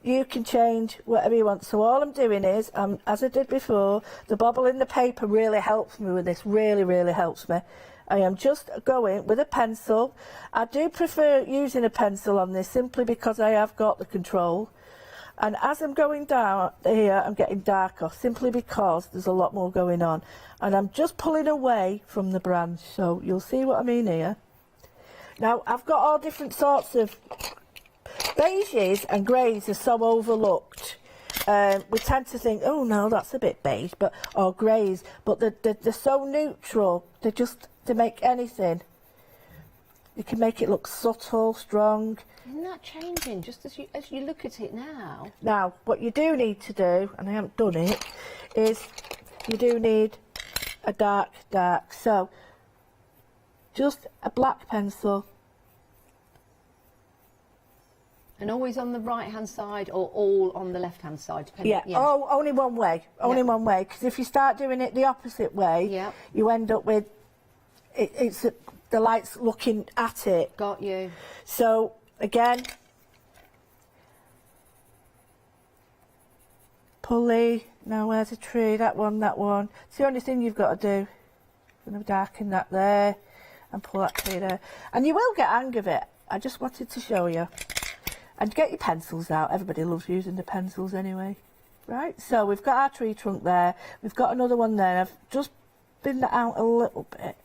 you can change whatever you want. So all I'm doing is, as I did before, the bobble in the paper really helps me with this, really helps me. I am just going with a pencil. I do prefer using a pencil on this simply because I have got the control. And as I'm going down here, I'm getting darker simply because there's a lot more going on. And I'm just pulling away from the branch, so you'll see what I mean here. Now, I've got all different sorts of beiges and greys are so overlooked. We tend to think, oh no, that's a bit beige, or greys, but they're so neutral. They make anything. You can make it look subtle, strong. Isn't that changing just as you look at it now? Now, what you do need to do, and I haven't done it, is you do need a dark. So, just a black pencil. And always on the right-hand side or all on the left-hand side? Yeah, oh, only one way. Only one way, because if you start doing it the opposite way, you end up with the light's looking at it. Got you. So, again, pulley. Now, where's the tree? That one. It's the only thing you've got to do. I'm going to darken that there and pull that tree there. And you will get hang of it. I just wanted to show you. And get your pencils out. Everybody loves using the pencils anyway. Right, so we've got our tree trunk there. We've got another one there. I've just binned that out a little bit.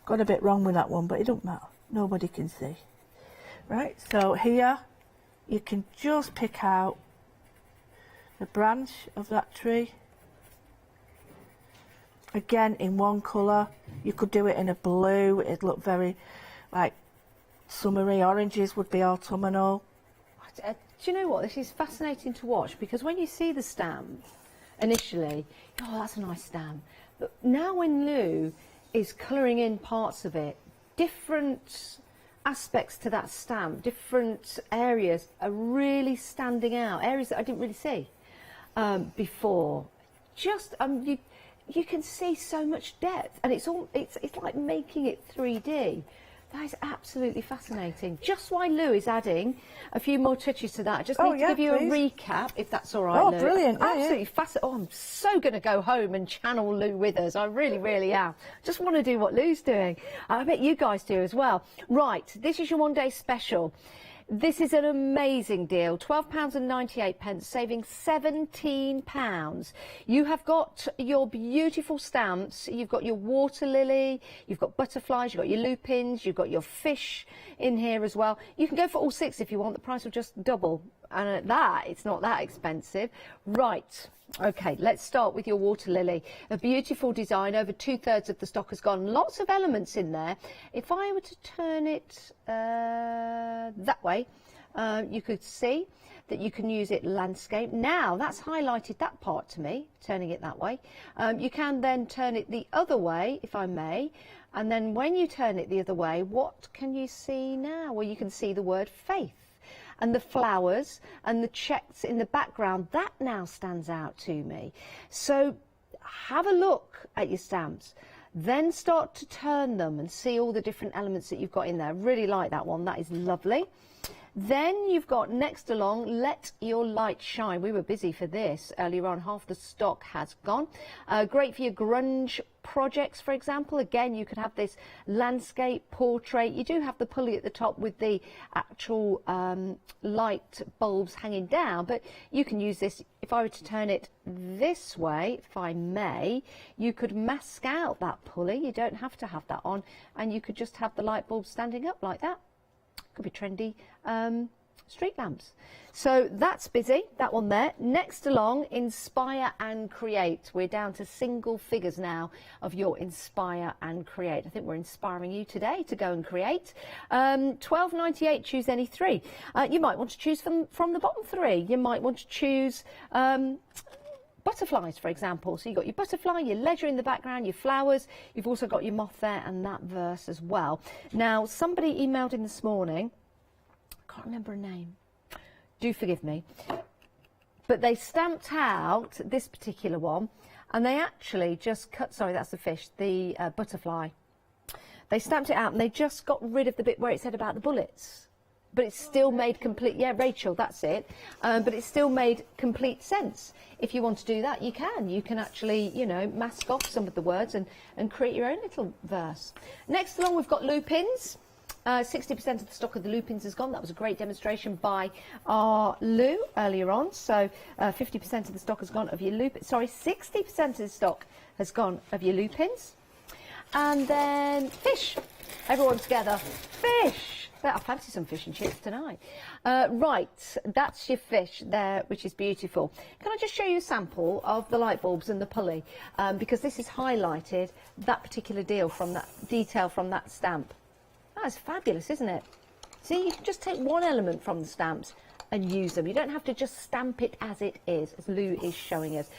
Got a bit wrong with that one, but it don't matter. Nobody can see. Right, so here you can just pick out the branch of that tree. Again, in one colour. You could do it in a blue. It'd look very, like, summery. Oranges would be autumnal. Do you know what? This is fascinating to watch, because when you see the stamp initially, oh, that's a nice stamp. But now when Lou is colouring in parts of it, different aspects to that stamp, different areas are really standing out, areas that I didn't really see before. Just you can see so much depth, and it's like making it 3D. That is absolutely fascinating. Just while Lou is adding a few more touches to that, I just need to give you a recap, if that's all right, Lou. Oh, brilliant. Absolutely fascinating. Oh, I'm so going to go home and channel Lou with us. I really am. Just want to do what Lou's doing. I bet you guys do as well. Right, this is your one-day special. This is an amazing deal, £12.98, saving £17. You have got your beautiful stamps, you've got your water lily, you've got butterflies, you've got your lupins, you've got your fish in here as well. You can go for all 6 if you want, the price will just double. And at that, it's not that expensive. Right, okay, let's start with your water lily. A beautiful design, over 2/3 of the stock has gone. Lots of elements in there. If I were to turn it that way, you could see that you can use it landscape. Now, that's highlighted that part to me, turning it that way. You can then turn it the other way, if I may. And then when you turn it the other way, what can you see now? Well, you can see the word faith. And the flowers and the checks in the background, that now stands out to me. So have a look at your stamps, then start to turn them and see all the different elements that you've got in there. Really like that one, that is lovely. Then you've got next along, Let Your Light Shine. We were busy for this earlier on, half the stock has gone. Great for your grunge projects, for example. Again, you could have this landscape portrait. You do have the pulley at the top with the actual light bulbs hanging down, but you can use this. If I were to turn it this way, if I may, you could mask out that pulley. You don't have to have that on, and you could just have the light bulbs standing up like that. Could be trendy street lamps. So that's busy, that one there. Next along, Inspire and Create. We're down to single figures now of your Inspire and Create. I think we're inspiring you today to go and create. £12.98, choose any 3. You might want to choose from the bottom 3. You might want to choose butterflies, for example. So you've got your butterfly, your ledger in the background, your flowers. You've also got your moth there and that verse as well. Now, somebody emailed in this morning, I can't remember her name, do forgive me, but they stamped out this particular one, and they actually just cut, sorry, that's the fish, the butterfly. They stamped it out and they just got rid of the bit where it said about the bullets. but it's still made complete, yeah, Rachel, that's it, but it's still made complete sense. If you want to do that, you can actually, you know, mask off some of the words and create your own little verse. Next along, we've got lupins. 60% of the stock of the lupins has gone. That was a great demonstration by our Lou earlier on. So 50% of the stock has gone of your lupins. Sorry, 60% of the stock has gone of your lupins. And then fish. Everyone together. Fish. I fancy some fish and chips tonight. Right, that's your fish there, which is beautiful. Can I just show you a sample of the light bulbs and the pulley? Because this has highlighted that particular detail from that stamp. That's fabulous, isn't it? See, you can just take one element from the stamps and use them. You don't have to just stamp it as it is, as Lou is showing us.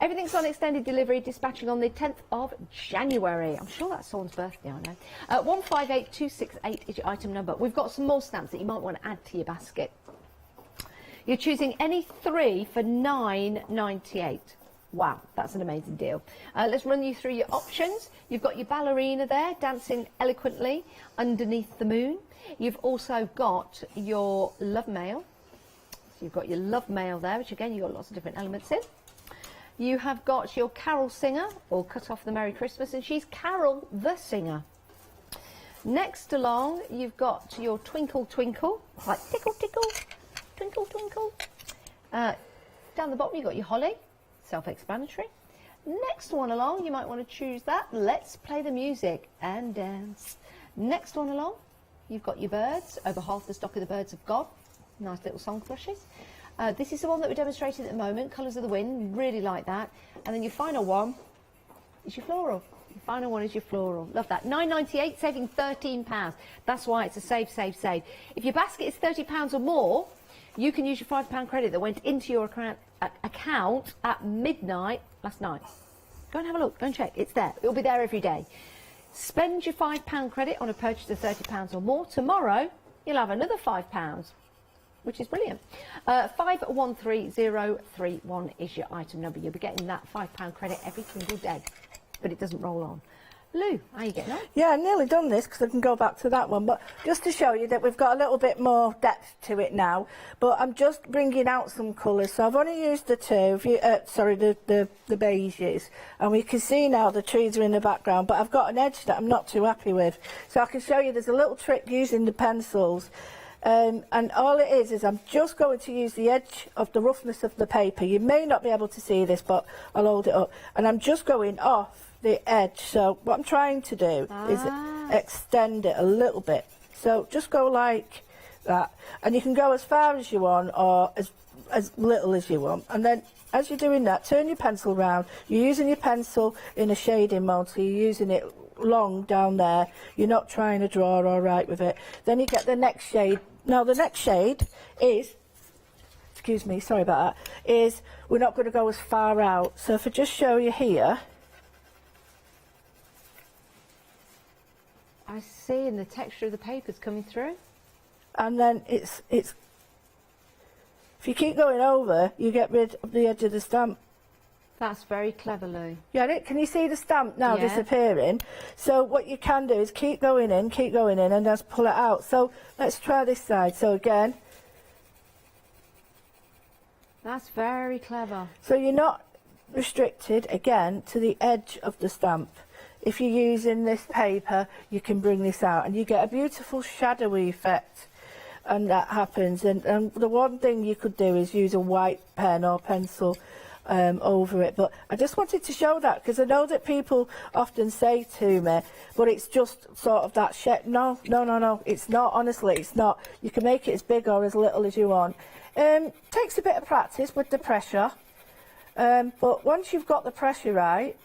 Everything's on extended delivery, dispatching on the 10th of January. I'm sure that's someone's birthday, I know. 158268 is your item number. We've got some more stamps that you might want to add to your basket. You're choosing any 3 for $9.98. Wow, that's an amazing deal. Let's run you through your options. You've got your ballerina there, dancing eloquently underneath the moon. You've also got your love mail. So you've got your love mail there, which again, you've got lots of different elements in. You have got your carol singer, or cut off the Merry Christmas, and she's Carol the singer. Next along, you've got your twinkle twinkle, like tickle tickle, twinkle twinkle. Down the bottom, you've got your holly. Self-explanatory. Next one along, you might want to choose that. Let's play the music and dance. Next one along, you've got your birds. Over half the stock of the birds have gone. Nice little song thrushes. This is the one that we're demonstrating at the moment, Colours of the Wind. Really like that. And then your final one is your floral. Your final one is your floral. Love that. $9.98, saving £13. That's why it's a save, save, save. If your basket is £30 or more, you can use your £5 credit that went into your account at midnight last night. Go and have a look. Go and check. It's there. It'll be there every day. Spend your £5 credit on a purchase of £30 or more. Tomorrow, you'll have another £5, which is brilliant. 513031 is your item number. You'll be getting that £5 credit every single day, but it doesn't roll on. Lou, how are you getting on? Yeah, I've nearly done this because I can go back to that one, but just to show you that we've got a little bit more depth to it now, but I'm just bringing out some colours. So I've only used the two, the beiges, and we can see now the trees are in the background, but I've got an edge that I'm not too happy with. So I can show you there's a little trick using the pencils. And all it is I'm just going to use the edge of the roughness of the paper. You may not be able to see this, but I'll hold it up. And I'm just going off the edge. So what I'm trying to do is extend it a little bit. So just go like that. And you can go as far as you want or as little as you want. And then as you're doing that, turn your pencil round. You're using your pencil in a shading mode, so you're using it long down there. You're not trying to draw or write with it. Then you get the next shade. Now the next shade is, excuse me, sorry about that, is we're not going to go as far out. So if I just show you here. I see, and the texture of the paper's coming through. And then it's if you keep going over, you get rid of the edge of the stamp. That's very clever, Lou. Yeah, can you see the stamp now disappearing? So what you can do is keep going in, and just pull it out. So let's try this side. So again. That's very clever. So you're not restricted, again, to the edge of the stamp. If you're using this paper, you can bring this out, and you get a beautiful shadowy effect. And that happens. And the one thing you could do is use a white pen or pencil over it, but I just wanted to show that because I know that people often say to me, but it's just sort of that shape. No, it's not. Honestly, it's not. You can make it as big or as little as you want. Takes a bit of practice with the pressure, but once you've got the pressure right,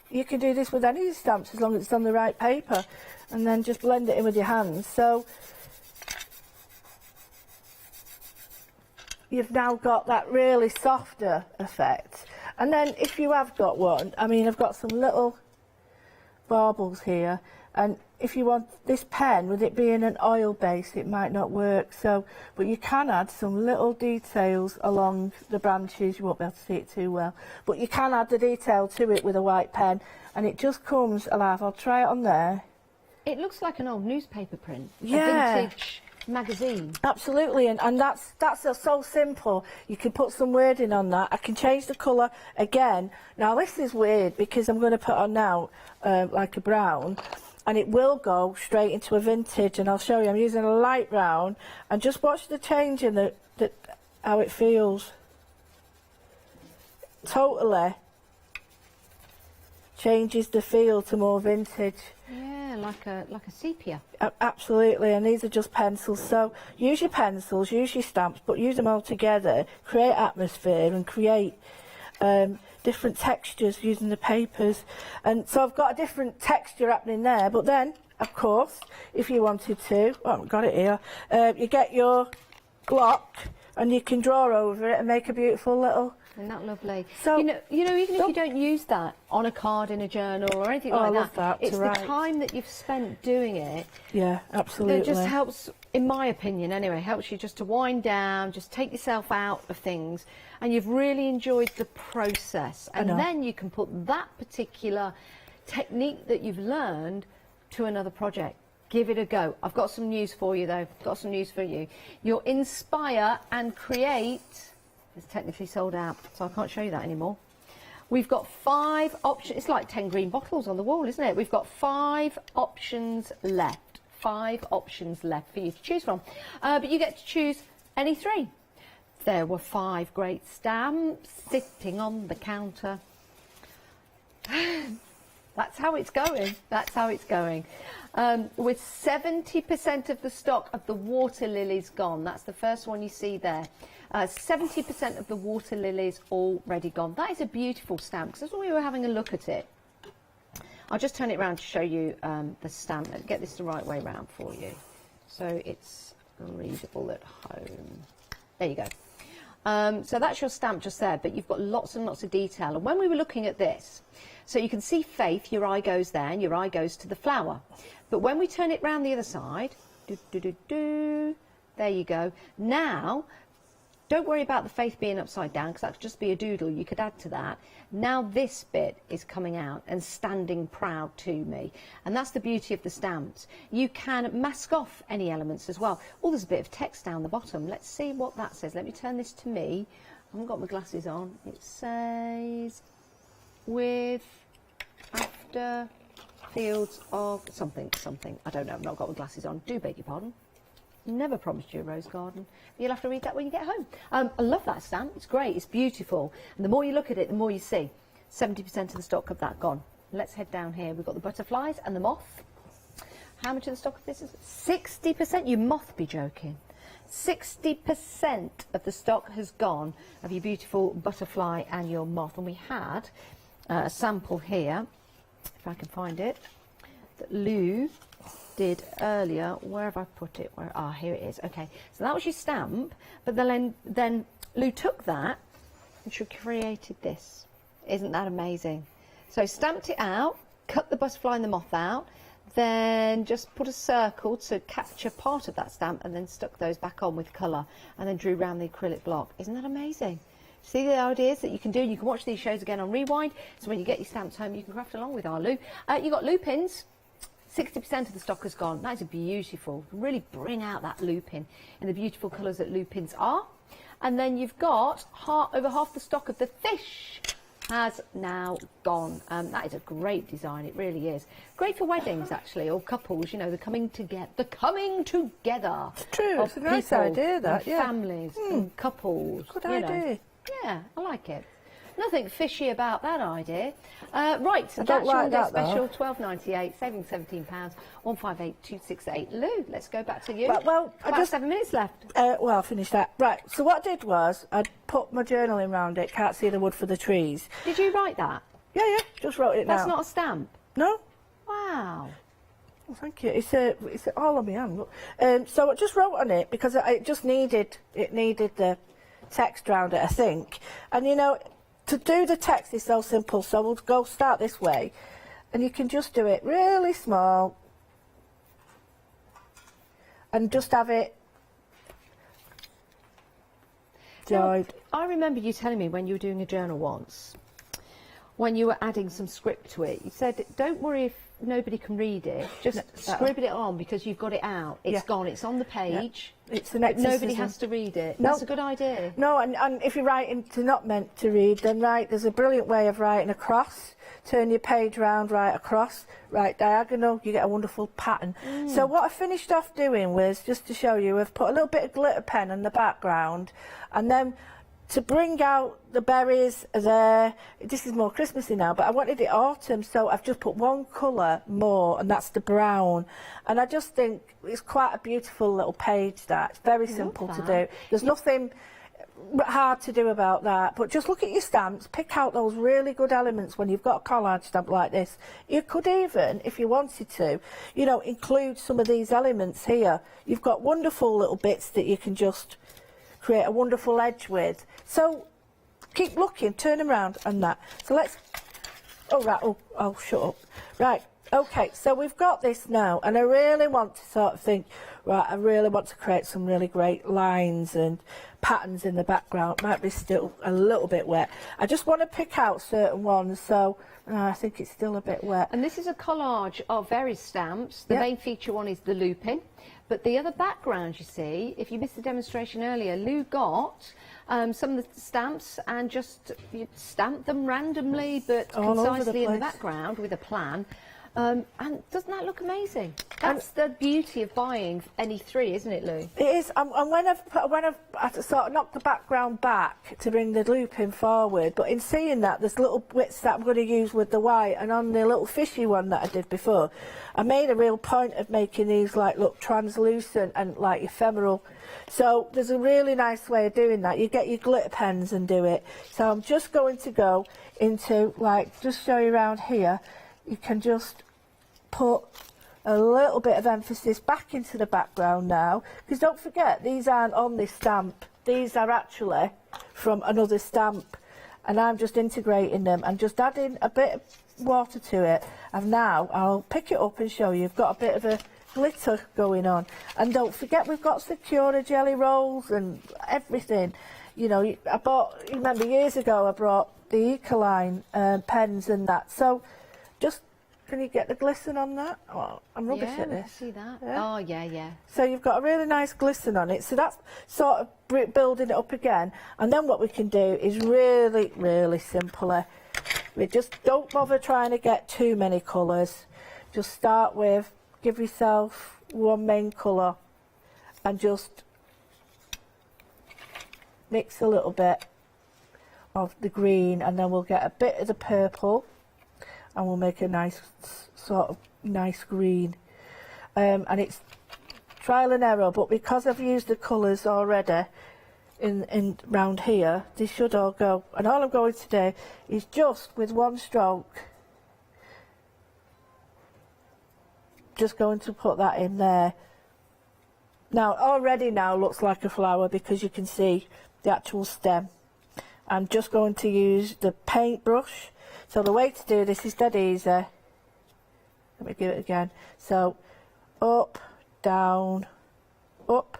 you can do this with any stamps as long as it's on the right paper, and then just blend it in with your hands. So you've now got that really softer effect. And then if you have got one, I mean, I've got some little baubles here, and if you want this pen, with it being an oil base, it might not work. So, but you can add some little details along the branches. You won't be able to see it too well, but you can add the detail to it with a white pen, and it just comes alive. I'll try it on there. It looks like an old newspaper print. Yeah. A vintage magazine. Absolutely, and that's so simple. You can put some wording on that. I can change the colour again. Now this is weird because I'm going to put on now like a brown, and it will go straight into a vintage, and I'll show you. I'm using a light brown, and just watch the change in the how it feels. Totally changes the feel to more vintage. Yeah, like a sepia. Absolutely, and these are just pencils. So use your pencils, use your stamps, but use them all together. Create atmosphere and create different textures using the papers. And so I've got a different texture happening there. But then, of course, if you wanted to, well, I've got it here. You get your block and you can draw over it and make a beautiful little. Isn't that lovely? So you know, even if you don't use that on a card in a journal or anything like I love that. it's the time that you've spent doing it. Yeah, absolutely. That just helps, in my opinion anyway, helps you just to wind down, just take yourself out of things, and you've really enjoyed the process. And then you can put that particular technique that you've learned to another project. Give it a go. I've got some news for you though. Got some news for you. Your Inspire and Create is technically sold out, so I can't show you that anymore. We've got 5 options. It's like 10 green bottles on the wall, isn't it? We've got 5 options left. 5 options left for you to choose from. But you get to choose any 3. There were 5 great stamps sitting on the counter. That's how it's going. That's how it's going. With 70% of the stock of the water lilies gone. That's the first one you see there. 70% of the water lilies already gone. That is a beautiful stamp, because as we were having a look at it, I'll just turn it around to show you the stamp. Let's get this the right way round for you, so it's readable at home. There you go. So that's your stamp just there, but you've got lots and lots of detail. And when we were looking at this, so you can see Faith, your eye goes there, and your eye goes to the flower. But when we turn it round the other side, there you go. Now, don't worry about the Faith being upside down, because that could just be a doodle. You could add to that. Now this bit is coming out and standing proud to me. And that's the beauty of the stamps. You can mask off any elements as well. Oh, there's a bit of text down the bottom. Let's see what that says. Let me turn this to me. I haven't got my glasses on. It says, with, after, fields of something. I don't know. I've not got my glasses on. Do beg your pardon. Never promised you a rose garden. You'll have to read that when you get home. I love that stamp. It's great. It's beautiful. And the more you look at it, the more you see. 70% of the stock of that gone. Let's head down here. We've got the butterflies and the moth. How much of the stock of this is? 60%. You must be joking. 60% of the stock has gone of your beautiful butterfly and your moth. And we had a sample here, if I can find it, that Lou did earlier. Where have I put it? Where? Ah, here it is. Okay, so that was your stamp, but then Lou took that and she created this. Isn't that amazing? So stamped it out, cut the butterfly and the moth out, then just put a circle to capture part of that stamp, and then stuck those back on with colour, and then drew around the acrylic block. Isn't that amazing? See the ideas that you can do? You can watch these shows again on Rewind, so when you get your stamps home, you can craft along with our Lou. You've got lupins. 60% of the stock has gone. That is beautiful. Really bring out that lupin in the beautiful colours that lupins are. And then you've got over half the stock of the fish has now gone. That is a great design. It really is. Great for weddings, actually, or couples. You know, the coming together. It's true. It's a nice idea, that. And families and couples. Good idea. Yeah, I like it. Nothing fishy about that idea. Right, so don't that's like your that, special, £12.98, saving £17, 158268. Lou, let's go back to you. Well, I About just 7 minutes left. Well, I'll finish that. Right, so what I did was I put my journaling round it. Can't see the wood for the trees. Did you write that? Yeah, just wrote it now. That's not a stamp? No. Wow. Well, thank you. It's all on my hand. Look. So I just wrote on it because it just needed the text around it, I think. And you know, to do the text is so simple, so we'll start this way, and you can just do it really small and just have it joined. I remember you telling me when you were doing a journal once, when you were adding some script to it, you said, don't worry if nobody can read it, just scribble it on because you've got it out. It's gone. It's on the page. It's an but exercise. nobody has to read it. No. That's a good idea. No, and if you're writing to not meant to read, then there's a brilliant way of writing across. Turn your page round, write across, write diagonal, you get a wonderful pattern. So what I finished off doing was, just to show you, I've put a little bit of glitter pen in the background, and then to bring out the berries there, this is more Christmassy now, but I wanted it autumn, so I've just put one colour more, and that's the brown. And I just think it's quite a beautiful little page, that. It's very simple to do. There's nothing hard to do about that, but just look at your stamps, pick out those really good elements. When you've got a collage stamp like this, you could even, if you wanted to, you know, include some of these elements here. You've got wonderful little bits that you can just create a wonderful edge with. So keep looking, turn them around and that. So let's, shut up. Right, okay, so we've got this now, and I really want to sort of think, right, I really want to create some really great lines and patterns in the background. Might be still a little bit wet. I just want to pick out certain ones, so I think it's still a bit wet. And this is a collage of various stamps. The main feature one is the looping, but the other background, you see, if you missed the demonstration earlier, Lou got some of the stamps and just you stamped them randomly but concisely in the background with a plan. And doesn't that look amazing? That's the beauty of buying any three, isn't it, Lou? It is. And when I've sort of knocked the background back to bring the looping forward, but in seeing that, there's little bits that I'm going to use with the white, and on the little fishy one that I did before, I made a real point of making these look translucent and like ephemeral. So there's a really nice way of doing that. You get your glitter pens and do it. So I'm just going to go into, just show you around here. You can just put a little bit of emphasis back into the background now, because don't forget, these aren't on this stamp. These are actually from another stamp, and I'm just integrating them and just adding a bit of water to it. And now I'll pick it up and show you. You've got a bit of a glitter going on, and don't forget, we've got Secura jelly rolls and everything. You know, I bought, remember years ago I brought the Ecoline pens and that. So just, can you get the glisten on that? Oh, I'm rubbish at this. See that? Yeah? Oh, yeah. So you've got a really nice glisten on it. So that's sort of building it up again. And then what we can do is really, really simply, we just don't bother trying to get too many colours. Just start with, give yourself one main colour and just mix a little bit of the green, and then we'll get a bit of the purple, and we'll make a nice sort of nice green. And it's trial and error, but because I've used the colours already in round here, they should all go. And all I'm going to do is just with one stroke, just going to put that in there. Now already now looks like a flower because you can see the actual stem. I'm just going to use the paintbrush. So the way to do this is dead easy. Let me give it again. So up, down, up.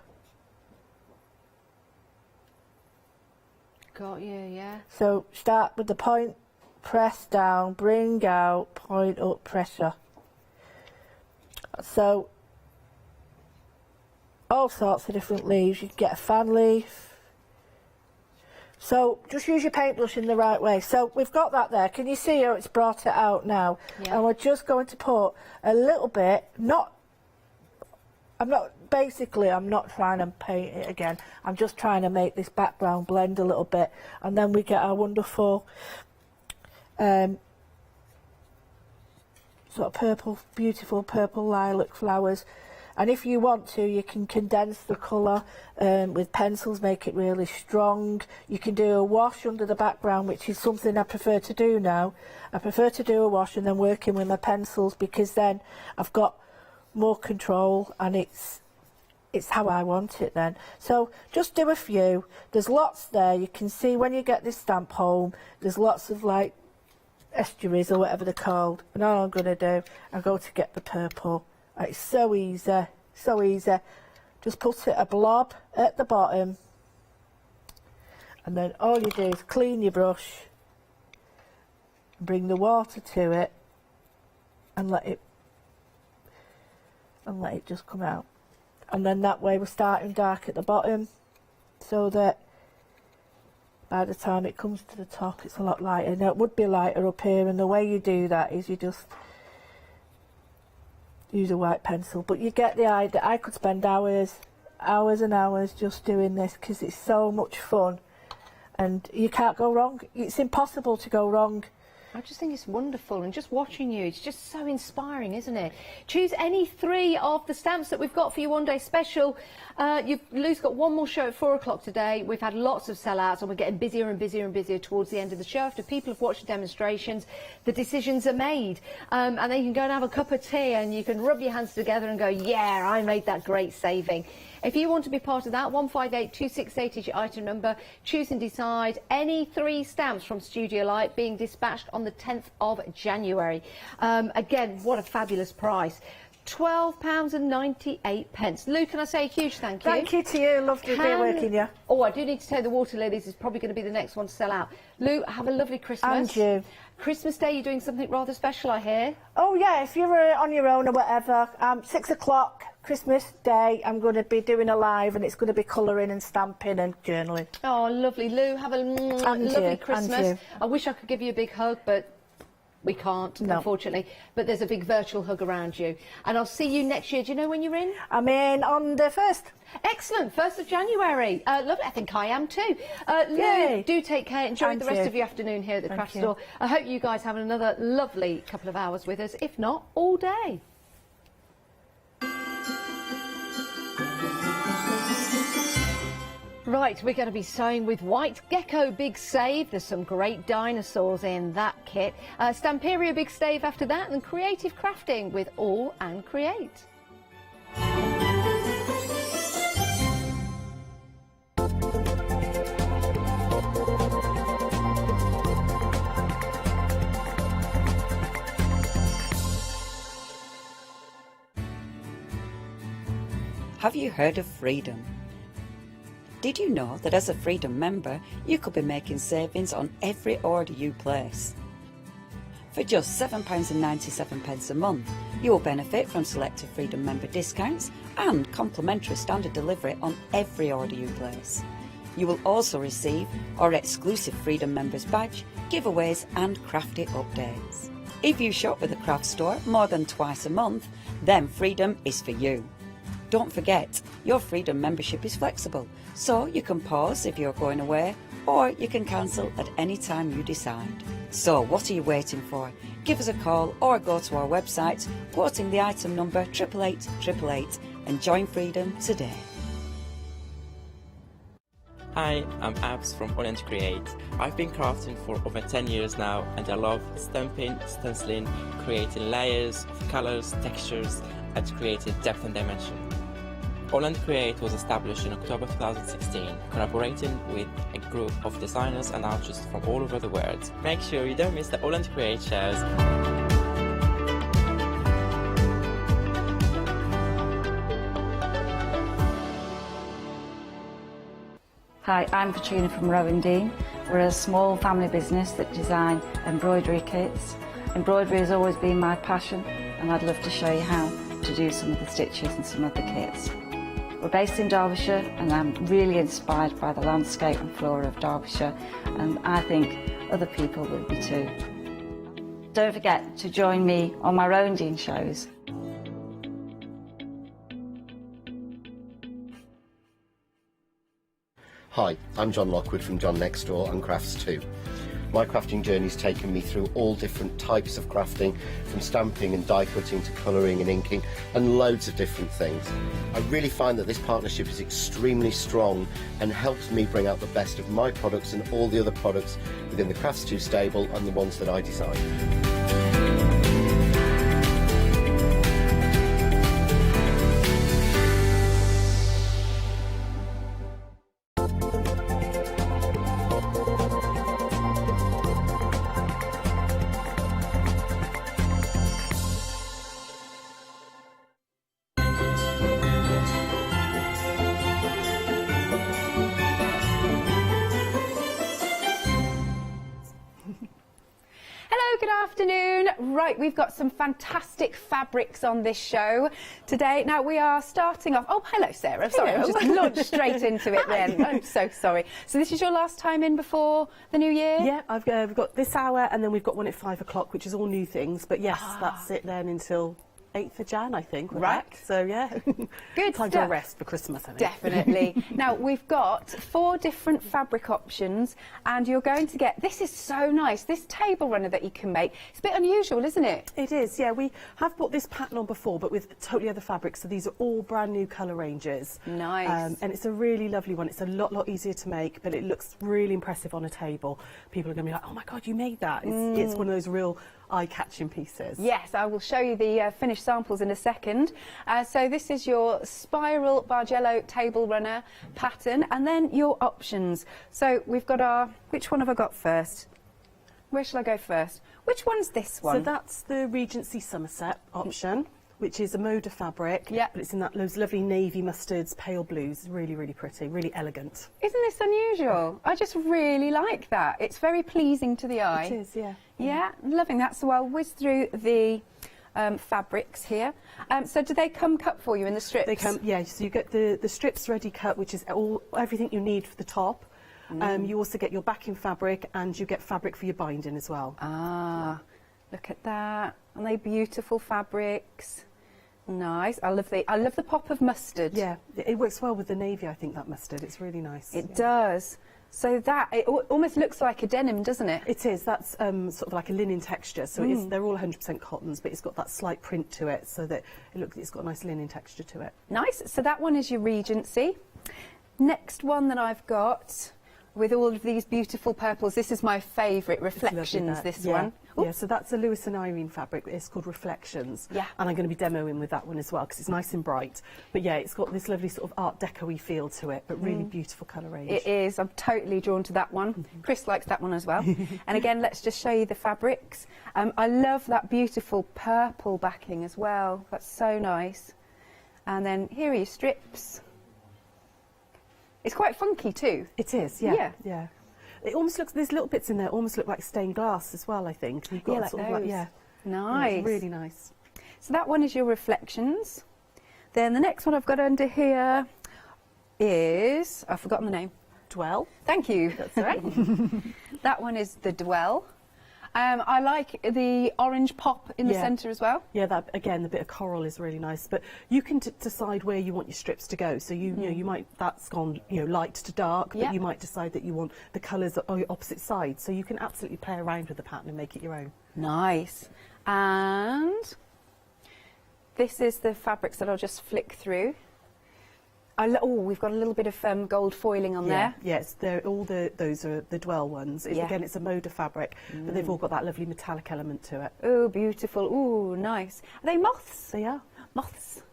Got you, yeah. So start with the point, press down, bring out, point up, pressure. So all sorts of different leaves. You can get a fan leaf. So just use your paintbrush in the right way. So we've got that there. Can you see how it's brought it out now? Yeah. And we're just going to put a little bit, I'm not trying to paint it again. I'm just trying to make this background blend a little bit. And then we get our wonderful sort of purple, beautiful purple lilac flowers. And if you want to, you can condense the colour with pencils, make it really strong. You can do a wash under the background, which is something I prefer to do now. I prefer to do a wash and then working with my pencils, because then I've got more control and it's how I want it then. So just do a few. There's lots there. You can see when you get this stamp home, there's lots of estuaries or whatever they're called. And all I'm going to do, I'm going to get the purple. It's so easy, so easy. Just put it a blob at the bottom, and then all you do is clean your brush, bring the water to it, and let it and let it just come out. And then that way we're starting dark at the bottom, so that by the time it comes to the top it's a lot lighter. Now it would be lighter up here, and the way you do that is you just use a white pencil, but you get the idea. I could spend hours and hours just doing this because it's so much fun and you can't go wrong. It's impossible to go wrong. I just think it's wonderful, and just watching you, it's just so inspiring, isn't it? Choose any 3 of the stamps that we've got for you one day special. Lou's got one more show at 4 o'clock today. We've had lots of sellouts, and we're getting busier and busier and busier towards the end of the show. After people have watched the demonstrations, the decisions are made, and then you can go and have a cup of tea and you can rub your hands together and go, yeah, I made that great saving. If you want to be part of that, 158268 is your item number. Choose and decide. Any 3 stamps from Studio Light being dispatched on the 10th of January. Again, what a fabulous price. £12.98. Lou, can I say a huge thank you? Thank you to you. Lovely to be working you. Oh, I do need to say the water lilies is probably going to be the next one to sell out. Lou, have a lovely Christmas. And you. Christmas Day, you're doing something rather special, I hear. Oh yeah, if you're on your own or whatever, 6 o'clock Christmas Day, I'm going to be doing a live, and it's going to be colouring and stamping and journaling. Oh, lovely. Lou, have a lovely Christmas. I wish I could give you a big hug, but we can't, unfortunately. But there's a big virtual hug around you. And I'll see you next year. Do you know when you're in? I'm in on the 1st. Excellent, 1st of January. Lovely, I think I am too. Lou, do take care. Enjoy the rest of your afternoon here at the craft store. I hope you guys have another lovely couple of hours with us, if not all day. Right, we're going to be sewing with White Gecko Big Save. There's some great dinosaurs in that kit. Stamperia Big Save after that, and creative crafting with AALL Create. Have you heard of Freedom? Did you know that as a Freedom member, you could be making savings on every order you place? For just £7.97 a month, you will benefit from selected Freedom member discounts and complimentary standard delivery on every order you place. You will also receive our exclusive Freedom members badge, giveaways and crafty updates. If you shop with the craft store more than twice a month, then Freedom is for you. Don't forget, your Freedom membership is flexible, so you can pause if you're going away, or you can cancel at any time you decide. So what are you waiting for? Give us a call or go to our website, quoting the item number 88888 and join Freedom today. Hi, I'm Abs from AALL Create. I've been crafting for over 10 years now, and I love stamping, stenciling, creating layers of colours, textures, and creating depth and dimension. AALL Create was established in October 2016, collaborating with a group of designers and artists from all over the world. Make sure you don't miss the AALL Create shows. Hi, I'm Katrina from Rowan Dean. We're a small family business that design embroidery kits. Embroidery has always been my passion, and I'd love to show you how to do some of the stitches and some of the kits. We're based in Derbyshire, and I'm really inspired by the landscape and flora of Derbyshire, and I think other people would be too. Don't forget to join me on my Rowan Dean shows. Hi, I'm John Lockwood from John Next Door and Crafts 2. My crafting journey's taken me through all different types of crafting, from stamping and die cutting to colouring and inking, and loads of different things. I really find that this partnership is extremely strong and helps me bring out the best of my products and all the other products within the Crafts 2 stable and the ones that I design. Right, we've got some fantastic fabrics on this show today. Now, we are starting off... Oh, hello, Sarah. Sorry, I just launched straight into it then. I'm so sorry. So this is your last time in before the new year? Yeah, we've got this hour, and then we've got one at 5 o'clock, which is all new things. But yes, that's it then until 8th of Jan, I think. We're back. So, yeah. Good Time stuff. to rest for Christmas, I think. Definitely. Now, we've got 4 different fabric options, and you're going to get... This is so nice. This table runner that you can make. It's a bit unusual, isn't it? It is, yeah. We have put this pattern on before, but with totally other fabrics. So these are all brand new colour ranges. Nice. And it's a really lovely one. It's a lot easier to make, but it looks really impressive on a table. People are going to be like, oh my God, you made that. It's one of those real eye-catching pieces. Yes, I will show you the finished samples in a second. So this is your spiral Bargello table runner pattern, and then your options. So we've got our... Which one have I got first? Where shall I go first? Which one's this one? So that's the Regency Somerset option, which is a Moda fabric. Yeah. But it's in those lovely navy mustards, pale blues. Really, really pretty, really elegant. Isn't this unusual? I just really like that. It's very pleasing to the eye. It is, yeah. Yeah, loving that. So I'll whiz through the fabrics here. So do they come cut for you in the strips? They come, yeah. So you get the strips ready cut, which is everything you need for the top. You also get your backing fabric, and you get fabric for your binding as well. Ah, look at that. Aren't they beautiful fabrics? Nice. I love the pop of mustard. Yeah, it works well with the navy, I think, that mustard. It's really nice. It does. So that, it almost looks like a denim, doesn't it? It is. That's sort of like a linen texture. So they're all 100% cottons, but it's got that slight print to it, so that it's got a nice linen texture to it. Nice. So that one is your Regency. Next one that I've got, with all of these beautiful purples, this is my favourite, Reflections, this one. Yeah, so that's a Lewis and Irene fabric. It's called Reflections. Yeah. And I'm going to be demoing with that one as well, because it's nice and bright. But yeah, it's got this lovely sort of Art Deco-y feel to it, but really beautiful colour range. It is. I'm totally drawn to that one. Chris likes that one as well. And again, let's just show you the fabrics. I love that beautiful purple backing as well. That's so nice. And then here are your strips. It's quite funky too. It is, yeah. Yeah. It almost looks, there's little bits in there, almost look like stained glass as well, I think. You've got Yeah, like sort of those. yeah. Nice. Yeah, it's really nice. So that one is your Reflections. Then the next one I've got under here is, I've forgotten the name. Dwell. Thank you. That's right. That one is the Dwell. I like the orange pop in the centre as well. Yeah, that again, the bit of coral is really nice. But you can decide where you want your strips to go. So you know, you might, that's gone, you know, light to dark, but you might decide that you want the colours on your opposite sides. So you can absolutely play around with the pattern and make it your own. Nice. And this is the fabrics that I'll just flick through. Oh, we've got a little bit of gold foiling on there. Yes, those are the Dwell ones. Again, it's a Moda fabric, but they've all got that lovely metallic element to it. Oh, beautiful. Oh, nice. Are they moths? They are. Moths.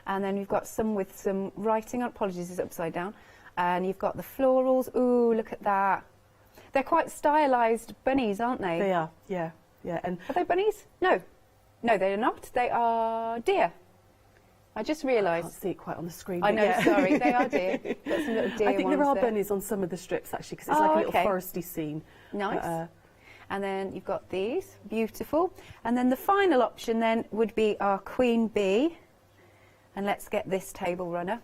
And then you've got some with some writing on. Apologies, it's upside down. And you've got the florals. Ooh, look at that. They're quite stylised bunnies, aren't they? They are, yeah. And are they bunnies? No. No, they're not. They are deer. I just realised. I can't see it quite on the screen. I know, sorry, they are deer. Got some little deer I think ones there are there. bunnies on some of the strips, actually, because it's like a little foresty scene. Nice. But, and then you've got these, beautiful. And then the final option then would be our Queen Bee. And let's get this table runner.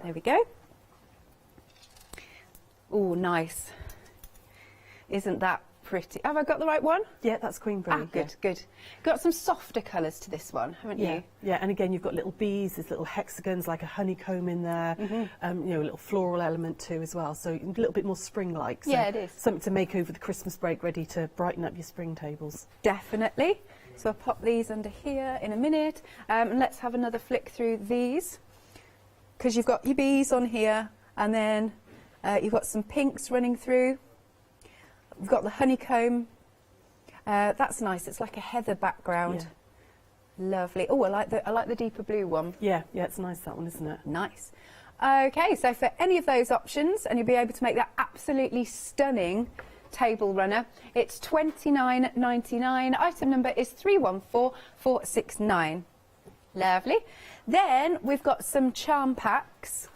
There we go. Oh, nice. Isn't that pretty? Have I got the right one? Yeah, that's Queen Bee. Ah, good, good. Got some softer colours to this one, haven't you? Yeah, and again, you've got little bees, there's little hexagons, like a honeycomb in there, you know, a little floral element too as well, so a little bit more spring-like. So yeah, it is. Something to make over the Christmas break, ready to brighten up your spring tables. Definitely. So I'll pop these under here in a minute, and let's have another flick through these, because you've got your bees on here, and then you've got some pinks running through. We've got the honeycomb. That's nice. It's like a heather background. Yeah. Lovely. Oh, I like the deeper blue one. Yeah, it's nice, that one, isn't it? Nice. Okay, so for any of those options, and you'll be able to make that absolutely stunning table runner, it's £29.99. Item number is 314469. Lovely. Then we've got some charm packs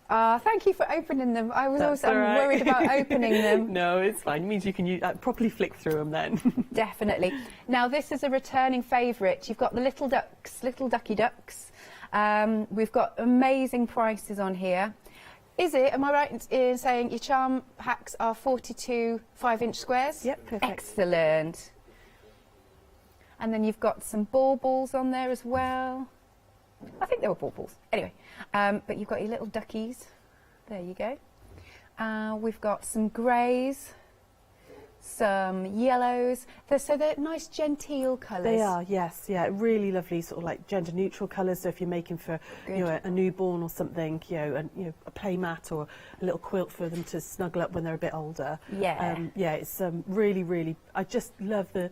Thank you for opening them. I was That's always all right. worried about opening them. No, it's fine. It means you can properly flick through them then. Definitely. Now, this is a returning favourite. You've got the little ducks, little ducky ducks. We've got amazing prices on here. Is it, am I right in saying your charm packs are 42 5-inch squares? Yep, perfect. Excellent. And then you've got some baubles on there as well. I think they were baubles. Anyway, but you've got your little duckies. There you go. We've got some greys, some yellows. They're nice genteel colours. They are, yes, yeah, really lovely sort of like gender neutral colours. So if you're making for a newborn or something, a play mat or a little quilt for them to snuggle up when they're a bit older. Yeah. It's really, really. I just love the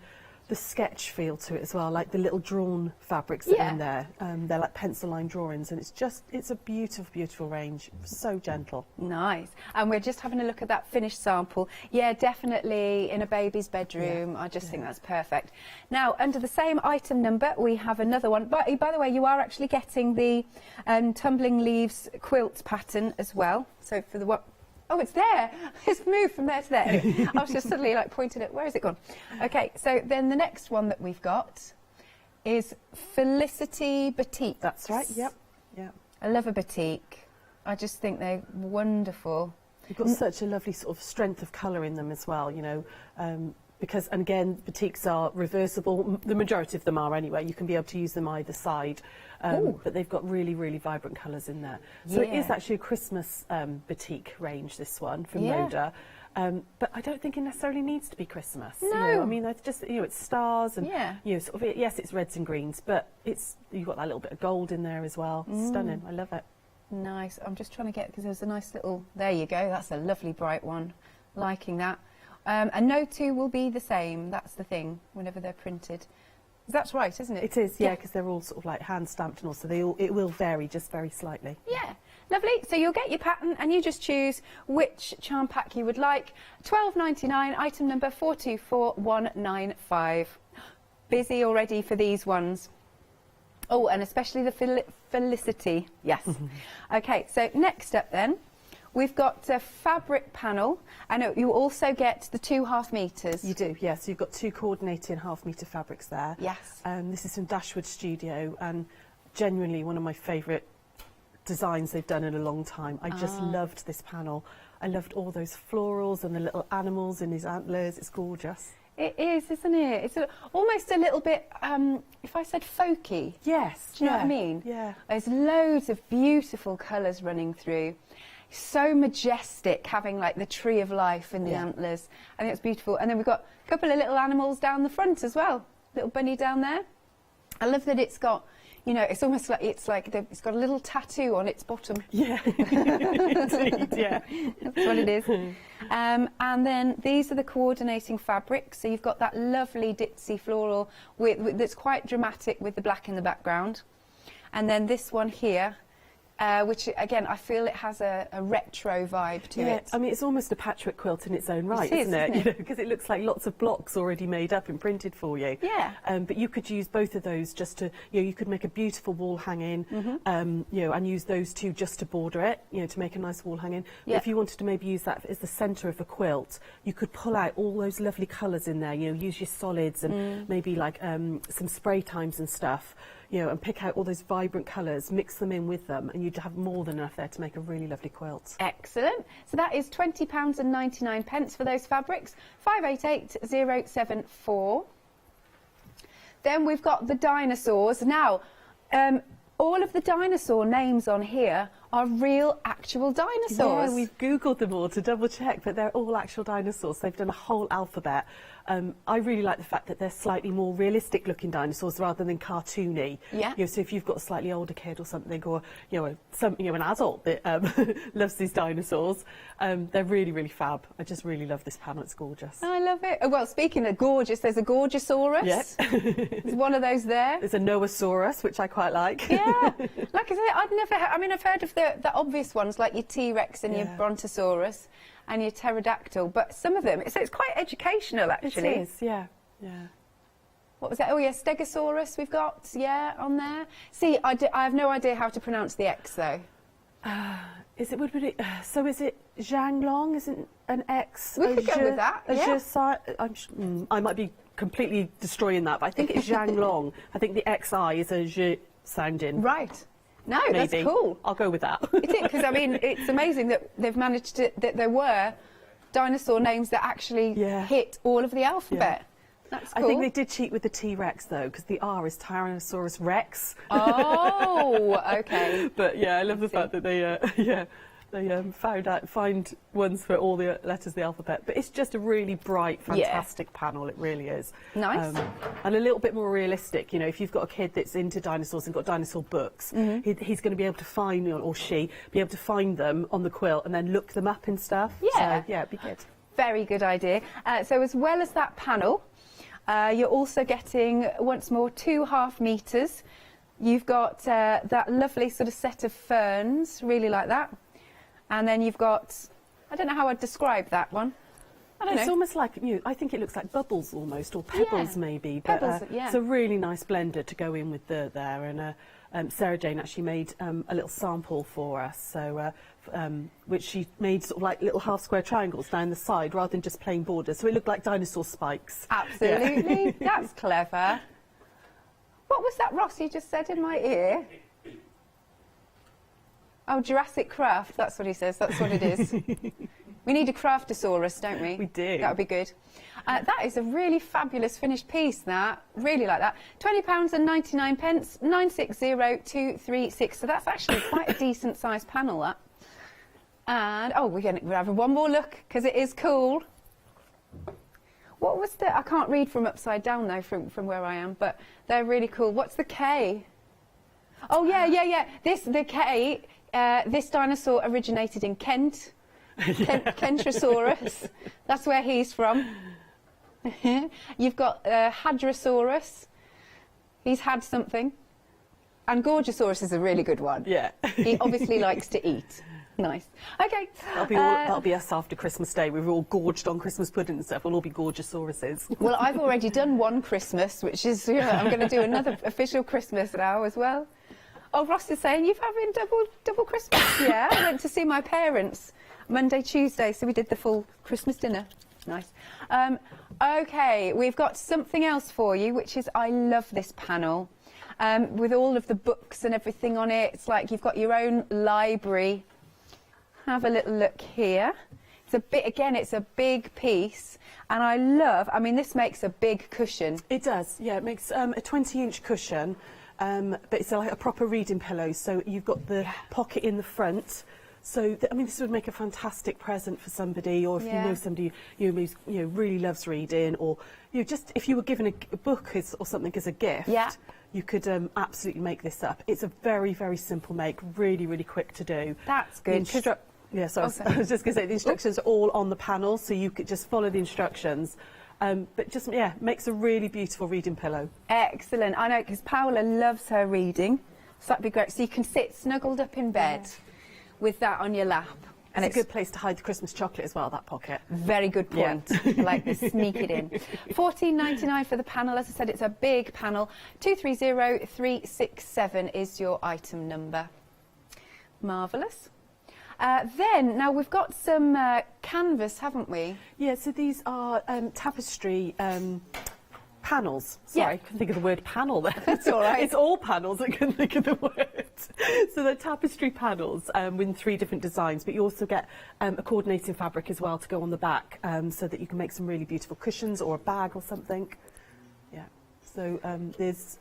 sketch feel to it as well, like the little drawn fabrics that are in there. They're like pencil line drawings, and it's a beautiful, beautiful range. So gentle. Nice. And we're just having a look at that finished sample. Yeah, definitely in a baby's bedroom. Yeah. I just think that's perfect. Now, under the same item number, we have another one. By the way, you are actually getting the tumbling leaves quilt pattern as well. So for the oh, it's there. It's moved from there to there. Anyway, I was just suddenly like pointing at, where has it gone? Okay, so then the next one that we've got is Felicity Batik. That's right, yep. I love a batik. I just think they're wonderful. You've got such a lovely sort of strength of colour in them as well, because, and again, batiks are reversible. The majority of them are anyway. You can be able to use them either side. But they've got really, really vibrant colours in there. So it is actually a Christmas batik range, this one, from Moda. But I don't think it necessarily needs to be Christmas. No. I mean, it's just, it's stars and, sort of, yes, it's reds and greens, but you've got that little bit of gold in there as well. Stunning. I love it. Nice. I'm just trying to get, because there's a nice little, there you go. That's a lovely bright one. Liking that. And no two will be the same. That's the thing, whenever they're printed. That's right, isn't it? It is, yeah, because they're all sort of like hand stamped and also it will vary just very slightly. Yeah, lovely. So you'll get your pattern and you just choose which charm pack you would like. £12.99, item number 424195. Busy already for these ones. Oh, and especially the Felicity. Yes. Okay, so next up then, we've got a fabric panel, and you also get the 2 half meters. You do, yes. So you've got 2 coordinating half-metre fabrics there. Yes. This is from Dashwood Studio, and genuinely one of my favourite designs they've done in a long time. I just loved this panel. I loved all those florals and the little animals in his antlers. It's gorgeous. It is, isn't it? It's almost a little bit, if I said folky. Yes. Do you know what I mean? Yeah. There's loads of beautiful colours running through. So majestic, having like the tree of life in the antlers. I think it's beautiful. And then we've got a couple of little animals down the front as well. Little bunny down there. I love that it's got, it's almost like it's got a little tattoo on its bottom. Yeah, indeed, yeah. That's what it is. And then these are the coordinating fabrics. So you've got that lovely ditzy floral that's quite dramatic with the black in the background. And then this one here, which again I feel it has a retro vibe to it. I mean it's almost a patchwork quilt in its own right, isn't it? Because it looks like lots of blocks already made up and printed for you. Yeah. But you could use both of those just to, you could make a beautiful wall hanging, and use those two just to border it, to make a nice wall hanging. But if you wanted to maybe use that as the centre of the quilt, you could pull out all those lovely colours in there. Use your solids and maybe like some spray times and stuff. And pick out all those vibrant colours, mix them in with them, and you'd have more than enough there to make a really lovely quilt. Excellent. So that is £20.99 for those fabrics, 588074. Then we've got the dinosaurs. Now, all of the dinosaur names on here are real, actual dinosaurs. Yeah, we've Googled them all to double check, but they're all actual dinosaurs. They've done a whole alphabet. I really like the fact that they're slightly more realistic looking dinosaurs rather than cartoony. Yeah. So if you've got a slightly older kid or something, or an adult that loves these dinosaurs, they're really, really fab. I just really love this panel. It's gorgeous. I love it. Oh, well, speaking of gorgeous, there's a Gorgeosaurus. Yes. There's one of those there. There's a Noasaurus, which I quite like. Yeah. Like I said, I've heard of the obvious ones like your T-Rex and your Brontosaurus and your pterodactyl, but some of them, it's quite educational actually. It is, yeah. What was that? Oh yeah, Stegosaurus we've got, on there. See, I have no idea how to pronounce the X though. Is it so? Is it Zhang Long? Isn't an X? We could go with that. I might be completely destroying that, but I think it's Zhang Long. I think the XI is a Zhe sounding. Right. No, Maybe. that's cool. I'll go with that. It is, because I mean, it's amazing that they've managed to, that there were dinosaur names that actually hit all of the alphabet. Yeah. That's cool. I think they did cheat with the T-Rex though, because the R is Tyrannosaurus Rex. Oh, okay. But yeah, I love the fact that they find ones for all the letters of the alphabet. But it's just a really bright, fantastic panel. It really is. Nice. And a little bit more realistic. You know, if you've got a kid that's into dinosaurs and got dinosaur books, he's going to be able to find, or she, be able to find them on the quilt and then look them up and stuff. Yeah. So, yeah, it'd be good. Very good idea. So as well as that panel, you're also getting, once more, 2.5 metres. You've got that lovely sort of set of ferns, really like that. And then you've got, I don't know how I'd describe that one. I don't know. It's almost like, I think it looks like bubbles almost, or pebbles maybe. But, Pebbles, yeah. It's a really nice blender to go in with there. And Sarah Jane actually made a little sample for us, so which she made sort of like little half square triangles down the side rather than just plain borders. So it looked like dinosaur spikes. Absolutely. Yeah. That's clever. What was that Ross you just said in my ear? Oh, Jurassic Craft, that's what he says, that's what it is. We need a Craftosaurus, don't we? We do. That would be good. That is a really fabulous finished piece, that. Really like that. £20.99, 960236. So that's actually quite a decent sized panel, that. And, oh, we're having one more look, because it is cool. What was the, I can't read from upside down, though, from where I am, but they're really cool. What's the K? Oh, yeah. The K, this dinosaur originated in Kent. Kentrosaurus. That's where he's from. You've got Hadrosaurus. He's had something. And Gorgeosaurus is a really good one. Yeah. He obviously likes to eat. Nice. Okay. That'll be us after Christmas Day. We were all gorged on Christmas pudding and stuff. We'll all be Gorgeosauruses. Well, I've already done one Christmas, which is, I'm going to do another official Christmas now as well. Oh, Ross is saying, you're having double Christmas. Yeah, I went to see my parents Monday, Tuesday, so we did the full Christmas dinner. Nice. OK, we've got something else for you, which is, I love this panel. With all of the books and everything on it, it's like you've got your own library. Have a little look here. It's a bit, again, it's a big piece. And I love, I mean, this makes a big cushion. It does, yeah. It makes a 20-inch cushion. But it's like a proper reading pillow, so you've got the pocket in the front. So, I mean, this would make a fantastic present for somebody, or if you know somebody who's really loves reading, or just if you were given a book or something as a gift, you could absolutely make this up. It's a very, very simple make, really, really quick to do. That's good. Yeah, so I was just going to say, the instructions are all on the panel, so you could just follow the instructions. But just, makes a really beautiful reading pillow. Excellent. I know, because Paola loves her reading, so that'd be great. So you can sit snuggled up in bed with that on your lap. And it's a good place to hide the Christmas chocolate as well, that pocket. Very good point. I like this. Sneak it in. £14.99 for the panel. As I said, it's a big panel. 230367 is your item number. Marvellous. Then, now we've got some canvas, haven't we? Yeah, so these are tapestry panels. Sorry, I couldn't think of the word panel there. That's all right. It's all panels, I couldn't think of the word. So they're tapestry panels with 3 different designs, but you also get a coordinating fabric as well to go on the back, so that you can make some really beautiful cushions or a bag or something. Yeah. So there's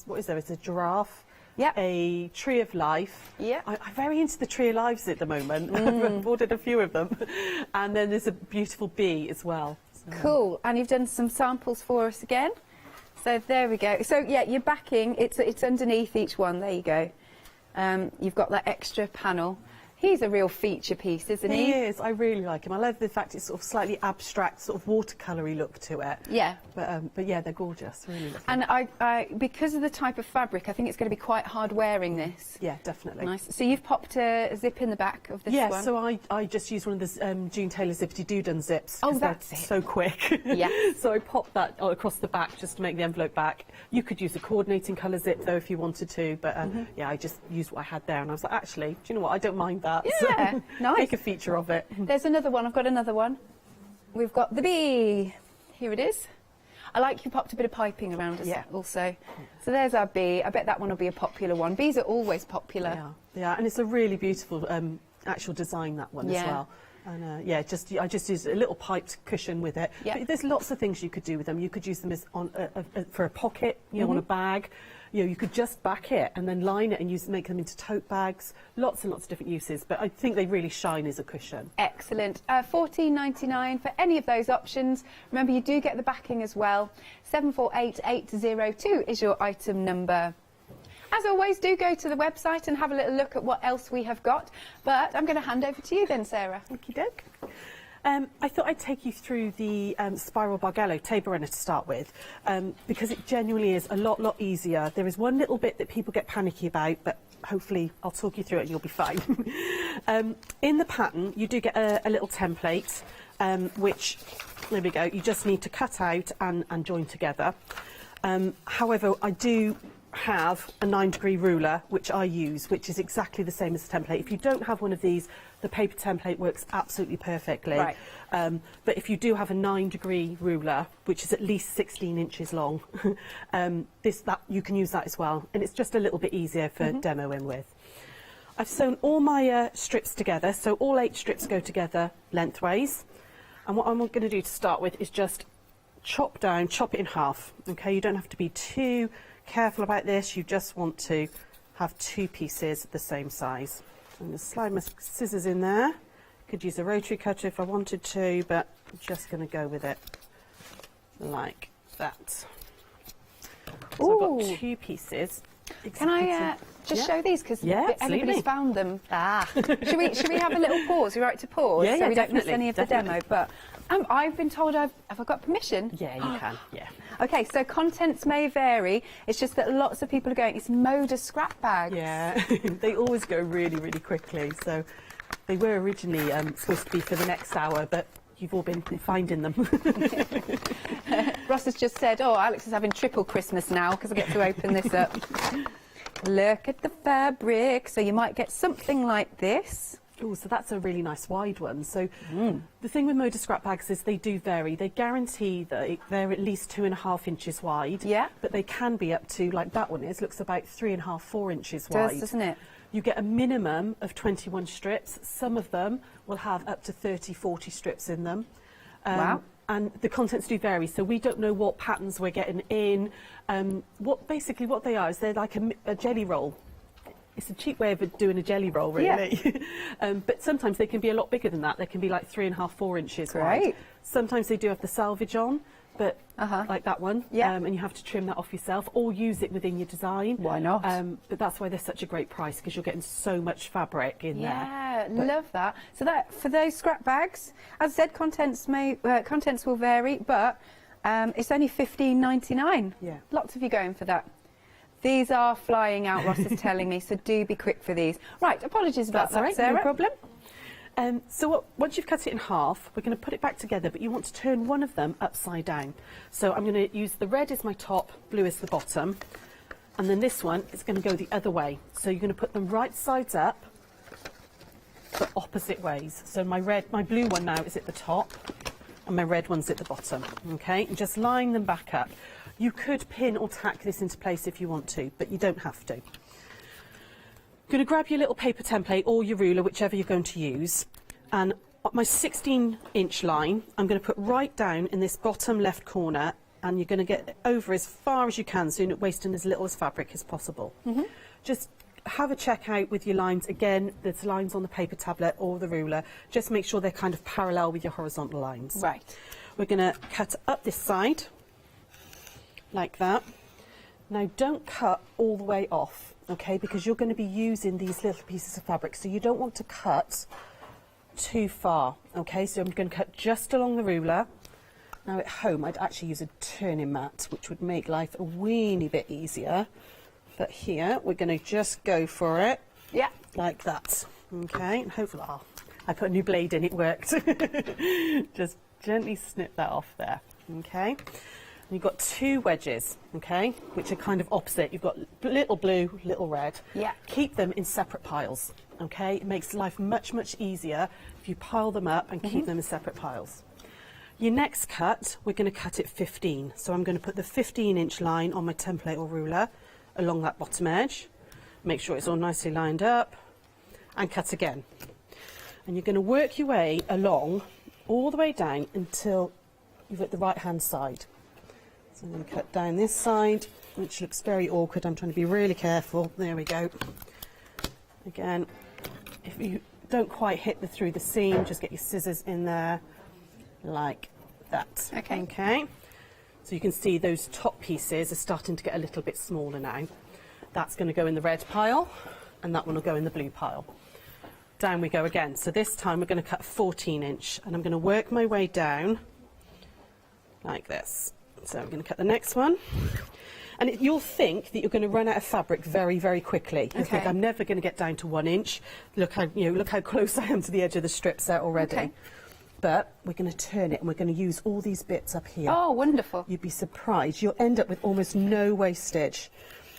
what is there? It's a giraffe. Yeah. A tree of life. Yeah. I'm very into the tree of lives at the moment. I've ordered a few of them. And then there's a beautiful bee as well. So. Cool. And you've done some samples for us again. So there we go. So yeah, your backing, it's underneath each one. There you go. You've got that extra panel. He's a real feature piece, isn't he? He is. I really like him. I love the fact it's sort of slightly abstract, sort of watercolour-y look to it. Yeah. But yeah, they're gorgeous. Really lovely. And I because of the type of fabric, I think it's going to be quite hard wearing this. Yeah, definitely. Nice. So you've popped a zip in the back of this one? Yeah, so I just used one of the June Taylor zippity-doo-done zips. Oh, that's it. So quick. Yeah. So I popped that across the back just to make the envelope back. You could use a coordinating colour zip, though, if you wanted to. But yeah, I just used what I had there. And I was like, actually, do you know what? I don't mind that. Yeah, so nice. Make a feature of it. There's another one. I've got another one. We've got the bee. Here it is. I like you popped a bit of piping around us also. So there's our bee. I bet that one will be a popular one. Bees are always popular. Yeah, and it's a really beautiful actual design, that one as well. And yeah, I just used a little piped cushion with it. Yeah. But there's lots of things you could do with them. You could use them as on for a pocket, you know, on a bag. You know, you could just back it and then line it and make them into tote bags. Lots and lots of different uses, but I think they really shine as a cushion. Excellent. $14.99 for any of those options. Remember, you do get the backing as well. 748802 is your item number. As always, do go to the website and have a little look at what else we have got. But I'm going to hand over to you then, Sarah. Okie doke. I thought I'd take you through the spiral bargello table runner to start with, because it genuinely is a lot easier. There is one little bit that people get panicky about, but hopefully I'll talk you through it and you'll be fine. In the pattern, you do get a little template, which, there we go, you just need to cut out and join together. However, I do have a 9-degree ruler, which I use, which is exactly the same as the template. If you don't have one of these, the paper template works absolutely perfectly. Right. But if you do have a 9-degree ruler, which is at least 16 inches long, you can use that as well. And it's just a little bit easier for demoing with. I've sewn all my strips together, so all 8 strips go together lengthways. And what I'm going to do to start with is just chop it in half. Okay, you don't have to be too careful about this. You just want to have 2 pieces the same size. I'm going to slide my scissors in there. Could use a rotary cutter if I wanted to, but I'm just going to go with it like that. So I've got 2 pieces. Can I just show these, because everybody's found them. Should we have a little pause? Are you right to pause? Yeah, so we don't miss definitely, any of the demo. But I've been told have I got permission? Yeah, you can. Yeah. Okay, so contents may vary. It's just that lots of people are going, it's Moda scrap bags. Yeah, they always go really quickly. So they were originally supposed to be for the next hour, but you've all been finding them. Ross has just said, oh, Alex is having triple Christmas now because I get to open this up. Look at the fabric. So you might get something like this. Oh, so that's a really nice wide one. So the thing with Moda scrap bags is they do vary. They guarantee that they're at least 2.5 inches wide. Yeah. But they can be up to, like that one is, looks about 3.5, 4 inches wide. Does, doesn't it? You get a minimum of 21 strips. Some of them will have up to 30, 40 strips in them. Wow. And the contents do vary, so we don't know what patterns we're getting in. What they are is they're like a jelly roll. It's a cheap way of doing a jelly roll, really. Yeah. But sometimes they can be a lot bigger than that. They can be like 3.5, 4 inches wide. Sometimes they do have the salvage on, but like that one. Yeah. And you have to trim that off yourself or use it within your design. Why not? But that's why they're such a great price, because you're getting so much fabric in there. Yeah, love that. So that for those scrap bags, as I said, contents will vary, but it's only $15.99. Yeah. Lots of you going for that. These are flying out, Ross is telling me, so do be quick for these. Right, apologies about that, Sarah. No problem. So once you've cut it in half, we're going to put it back together, but you want to turn one of them upside down. So I'm going to use the red as my top, blue as the bottom, and then this one is going to go the other way. So you're going to put them right sides up, but opposite ways. So my blue one now is at the top, and my red one's at the bottom. Okay, and just line them back up. You could pin or tack this into place if you want to, but you don't have to. You're going to grab your little paper template or your ruler, whichever you're going to use, and my 16-inch line I'm going to put right down in this bottom left corner, and you're going to get over as far as you can, so you're not wasting as little as fabric as possible. Just have a check out with your lines. Again, there's lines on the paper tablet or the ruler. Just make sure they're kind of parallel with your horizontal lines. Right. We're going to cut up this side like that. Now don't cut all the way off, okay, because you're going to be using these little pieces of fabric, so you don't want to cut too far. Okay, so I'm going to cut just along the ruler. Now at home I'd actually use a turning mat, which would make life a weeny bit easier, but here we're going to just go for it. Yeah, like that. Okay, and hopefully I put a new blade in, it worked. Just gently snip that off there. Okay, and you've got 2 wedges, okay, which are kind of opposite. You've got little blue, little red. Yeah. Keep them in separate piles, Okay, it makes life much, much easier if you pile them up and keep them in separate piles. Your next cut, we're going to cut it 15. So I'm going to put the 15-inch line on my template or ruler along that bottom edge. Make sure it's all nicely lined up and cut again. And you're going to work your way along all the way down until you're at the right-hand side. So I'm going to cut down this side, which looks very awkward. I'm trying to be really careful. There we go. Again, if you don't quite hit through the seam, just get your scissors in there like that. Okay. So you can see those top pieces are starting to get a little bit smaller now. That's going to go in the red pile, and that one will go in the blue pile. Down we go again. So this time we're going to cut 14-inch, and I'm going to work my way down like this. So I'm going to cut the next one. And you'll think that you're going to run out of fabric very, very quickly. You think, I'm never going to get down to 1 inch. Look how close I am to the edge of the strip set already. But we're going to turn it, and we're going to use all these bits up here. Oh, wonderful. You'd be surprised. You'll end up with almost no wastage.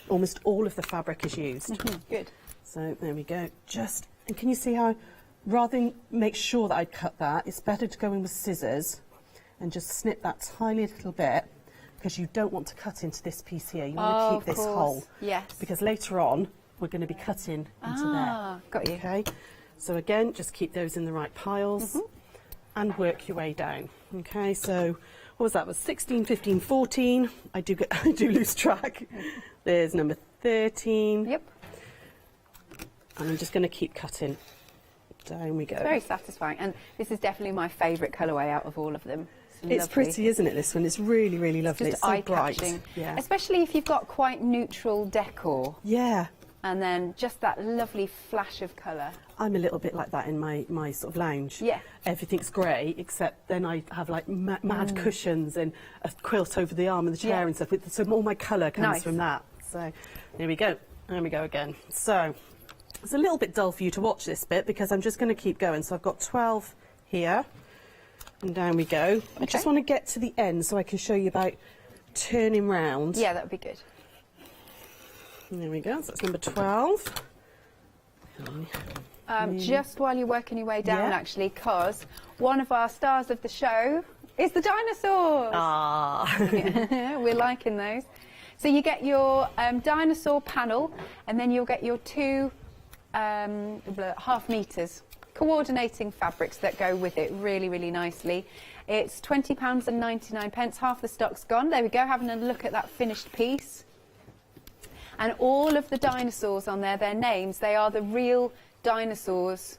Almost all of the fabric is used. Good. So there we go. And can you see how, rather than make sure that I cut that, it's better to go in with scissors and just snip that tiny little bit, because you don't want to cut into this piece here. You want to keep this hole. Yes. Because later on, we're going to be cutting into there. Got you. Okay. So again, just keep those in the right piles and work your way down. Okay, so what was that? Was 16, 15, 14. I do lose track. There's number 13. Yep. And I'm just going to keep cutting. Down we go. It's very satisfying, and this is definitely my favourite colourway out of all of them. It's pretty, isn't it, this one? It's really, really lovely. It's It's so bright. eye-catching. Yeah. Especially if you've got quite neutral decor. Yeah. And then just that lovely flash of colour. I'm a little bit like that in my sort of lounge. Yeah. Everything's grey, except then I have like mad cushions and a quilt over the arm of the chair and stuff. So all my colour comes from that. So there we go. There we go again. So it's a little bit dull for you to watch this bit because I'm just going to keep going. So I've got 12 here. And down we go. I just want to get to the end so I can show you about turning round. Yeah, that would be good. And there we go. So that's number 12. Just while you're working your way down, actually, because one of our stars of the show is the dinosaurs. We're liking those. So you get your dinosaur panel, and then you'll get your two half meters. Coordinating fabrics that go with it really, really nicely. It's £20.99, half the stock's gone. There we go, having a look at that finished piece. And all of the dinosaurs on there, their names, they are the real dinosaurs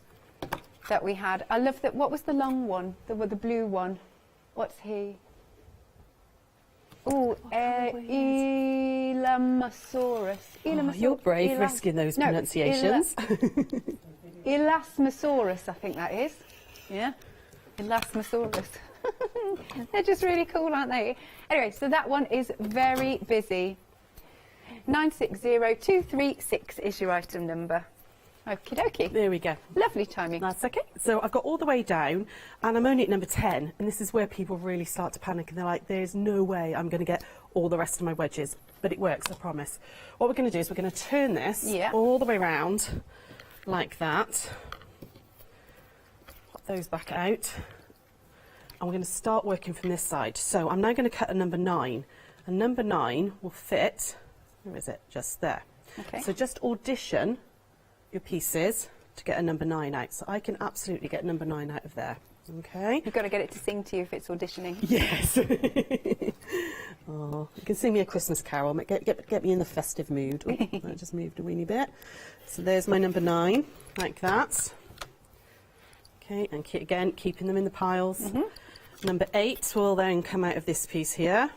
that we had. I love that. What was the long one? The blue one. What's he? Oh, Elamosaurus. Oh, you're brave risking those pronunciations. Elasmosaurus, I think that is. Yeah, Elasmosaurus. They're just really cool, aren't they? Anyway, so that one is very busy. 960236 is your item number. Okie dokie. There we go. Lovely timing. That's okay. So I've got all the way down, and I'm only at number 10, and this is where people really start to panic, and they're like, there's no way I'm going to get all the rest of my wedges. But it works, I promise. What we're going to do is we're going to turn this all the way around, like that. Pop those back out. And we're going to start working from this side. So I'm now going to cut a number 9. And number 9 will fit, where is it? Just there. Okay. So just audition your pieces to get a number 9 out. So I can absolutely get number 9 out of there. Okay. You've got to get it to sing to you if it's auditioning. Yes. Oh, you can sing me a Christmas carol. Get me in the festive mood. Oh, I just moved a weeny bit. So there's my number 9, like that. Okay, and again, keeping them in the piles. Number 8 will then come out of this piece here.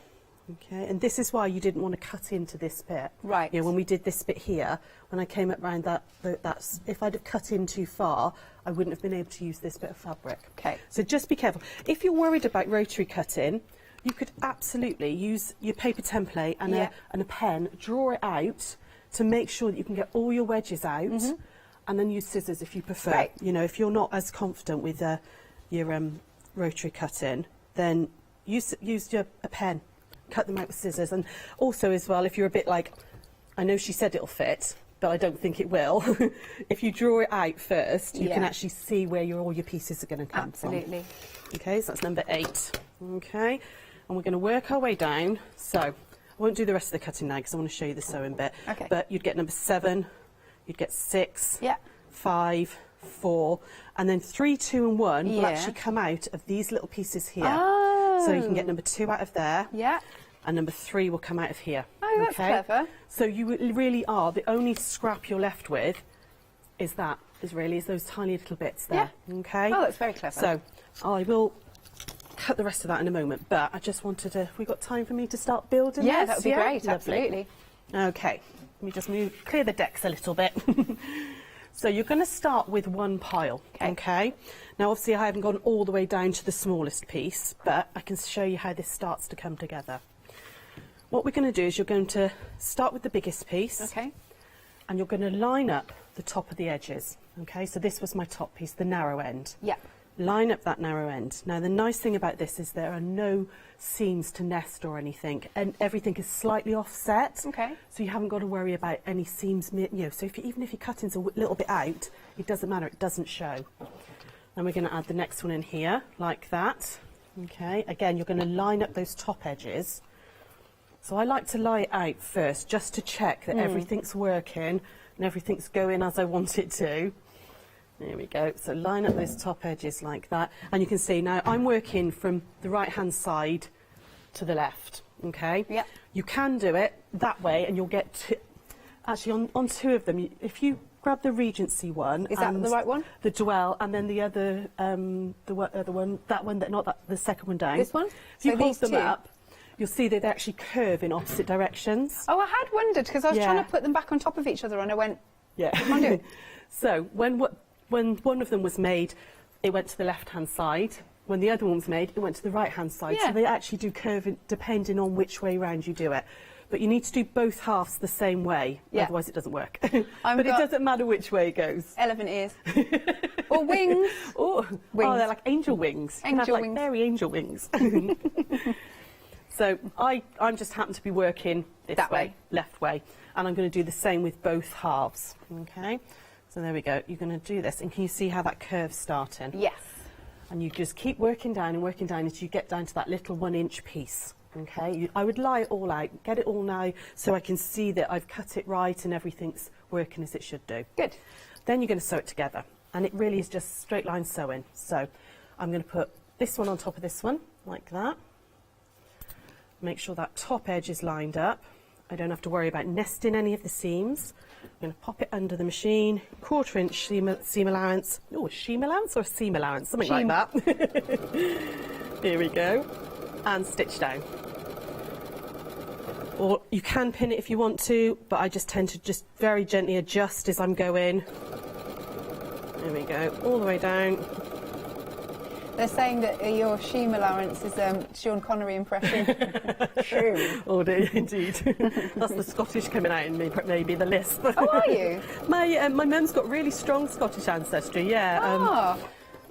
Okay, and this is why you didn't want to cut into this bit. Right. You know, when we did this bit here, when I came up round that's if I'd have cut in too far, I wouldn't have been able to use this bit of fabric. Okay. So just be careful. If you're worried about rotary cutting, you could absolutely use your paper template and a pen, draw it out to make sure that you can get all your wedges out, and then use scissors if you prefer. Right. You know, if you're not as confident with your rotary cutting, then use a pen. Cut them out with scissors. And also as well, if you're a bit like, I know she said it'll fit, but I don't think it will. If you draw it out first, you can Yeah. actually see where all your pieces are going to come from. Absolutely. Okay, so that's number 8. Okay, and we're going to work our way down. So I won't do the rest of the cutting now because I want to show you the sewing bit. Okay. But you'd get number 7, you'd get 6, Yeah. 5, 4, and then 3, 2 and 1 will Yeah. actually come out of these little pieces here. Oh. So you can get number 2 out of there. Yeah. And number 3 will come out of here. Oh, that's clever. So you really are, the only scrap you're left with is those tiny little bits there. Yeah. Okay. Oh, that's very clever. So I will cut the rest of that in a moment, but I just wanted to, we got time for me to start building Yeah, this? that would be great, Lovely. absolutely. Okay, let me just clear the decks a little bit. So you're going to start with one pile, okay? Now obviously I haven't gone all the way down to the smallest piece, but I can show you how this starts to come together. What we're going to do is you're going to start with the biggest piece. Okay. And you're going to line up the top of the edges, okay? So this was my top piece, the narrow end. Yeah. Line up that narrow end. Now the nice thing about this is there are no seams to nest or anything, and everything is slightly offset. Okay. So you haven't got to worry about any seams, you know, so even if your cutting's a little bit out, it doesn't matter, it doesn't show. Then we're going to add the next one in here, like that. Okay, again, you're going to line up those top edges. So I like to lie it out first, just to check that everything's working and everything's going as I want it to. There we go. So line up those top edges like that. And you can see now I'm working from the right-hand side to the left, okay? Yeah. You can do it that way and you'll get, actually on 2 of them, if you grab the Regency one. Is that the right one? The Dwell, and then the other, other one, the second one down. This one? If you So hold these them 2? up, you'll see that they actually curve in opposite directions. Oh, I had wondered, because I was trying Yeah. to put them back on top of each other and I went, Yeah. Come on, do it. So when one of them was made, it went to the left-hand side. When the other one was made, it went to the right-hand side. Yeah. So they actually do curve depending on which way round you do it. But you need to do both halves the same way, Yeah. otherwise it doesn't work. I've But it got- doesn't matter which way it goes. elephant ears. Or wings. Oh, Wings. they're like angel wings. You can have, Angel like, wings. fairy angel wings. So I'm just happen to be working this That way, way. left way, and I'm going to do the same with both halves. Okay, so there we go. You're going to do this, and can you see how that curve's starting? Yes. And you just keep working down until you get down to that little 1-inch piece. Okay, I would lie it all out, get it all now, so I can see that I've cut it right and everything's working as it should do. Good. Then you're going to sew it together, and it really is just straight line sewing. So I'm going to put this one on top of this one, like that. Make sure that top edge is lined up. I don't have to worry about nesting any of the seams. I'm going to pop it under the machine, 1/4 inch seam allowance. Oh, seam allowance or seam allowance? Something like that. Here we go. And stitch down. Or you can pin it if you want to, but I just tend to just very gently adjust as I'm going. There we go, all the way down. They're saying that your sheen allowance is Sean Connery impression. True. Oh dear, indeed. That's the Scottish coming out in me, maybe the lisp. Oh, are you? My mum's got really strong Scottish ancestry, yeah. Ah.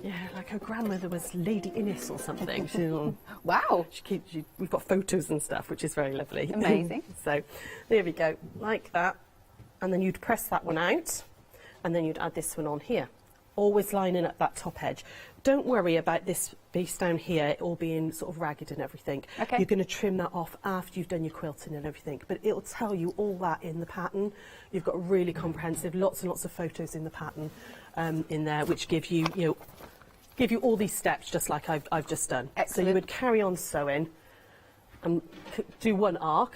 Yeah, like her grandmother was Lady Innes or something. Wow. We've got photos and stuff, which is very lovely. Amazing. So there we go, like that. And then you'd press that one out, and then you'd add this one on here. Always lining up that top edge. Don't worry about this piece down here, it all being sort of ragged and everything. Okay. You're going to trim that off after you've done your quilting and everything, but it'll tell you all that in the pattern. You've got really comprehensive, lots and lots of photos in the pattern in there, which give you, give you all these steps just like I've just done. Excellent. So you would carry on sewing and do one arc,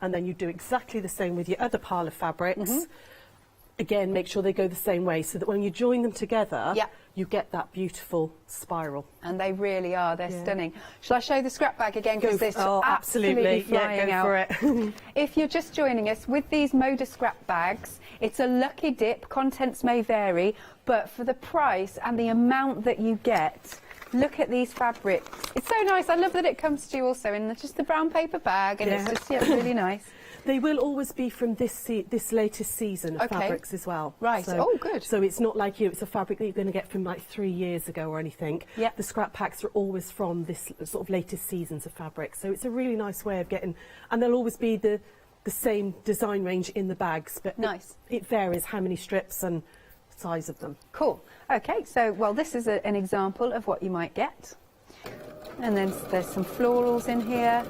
and then you do exactly the same with your other pile of fabrics. Again, make sure they go the same way so that when you join them together, you get that beautiful spiral. And they really are, they're Yeah. stunning. Shall I show the scrap bag again? Go Because for- it's oh, absolutely. flying Yeah, go out. for it. If you're just joining us, with these Moda scrap bags, it's a lucky dip. Contents may vary, but for the price and the amount that you get, look at these fabrics. It's so nice. I love that it comes to you also in just the brown paper bag, and it's just really nice. They will always be from this latest season of Okay. fabrics as well. Right. So, Oh, good. So it's not like it's a fabric that you're going to get from like 3 years ago or anything. Yeah. The scrap packs are always from this sort of latest seasons of fabric. So it's a really nice way of getting, and there'll always be the the same design range in the bags, but nice. It varies how many strips and size of them. Cool. Okay, so well, this is an example of what you might get. And then there's some florals in here.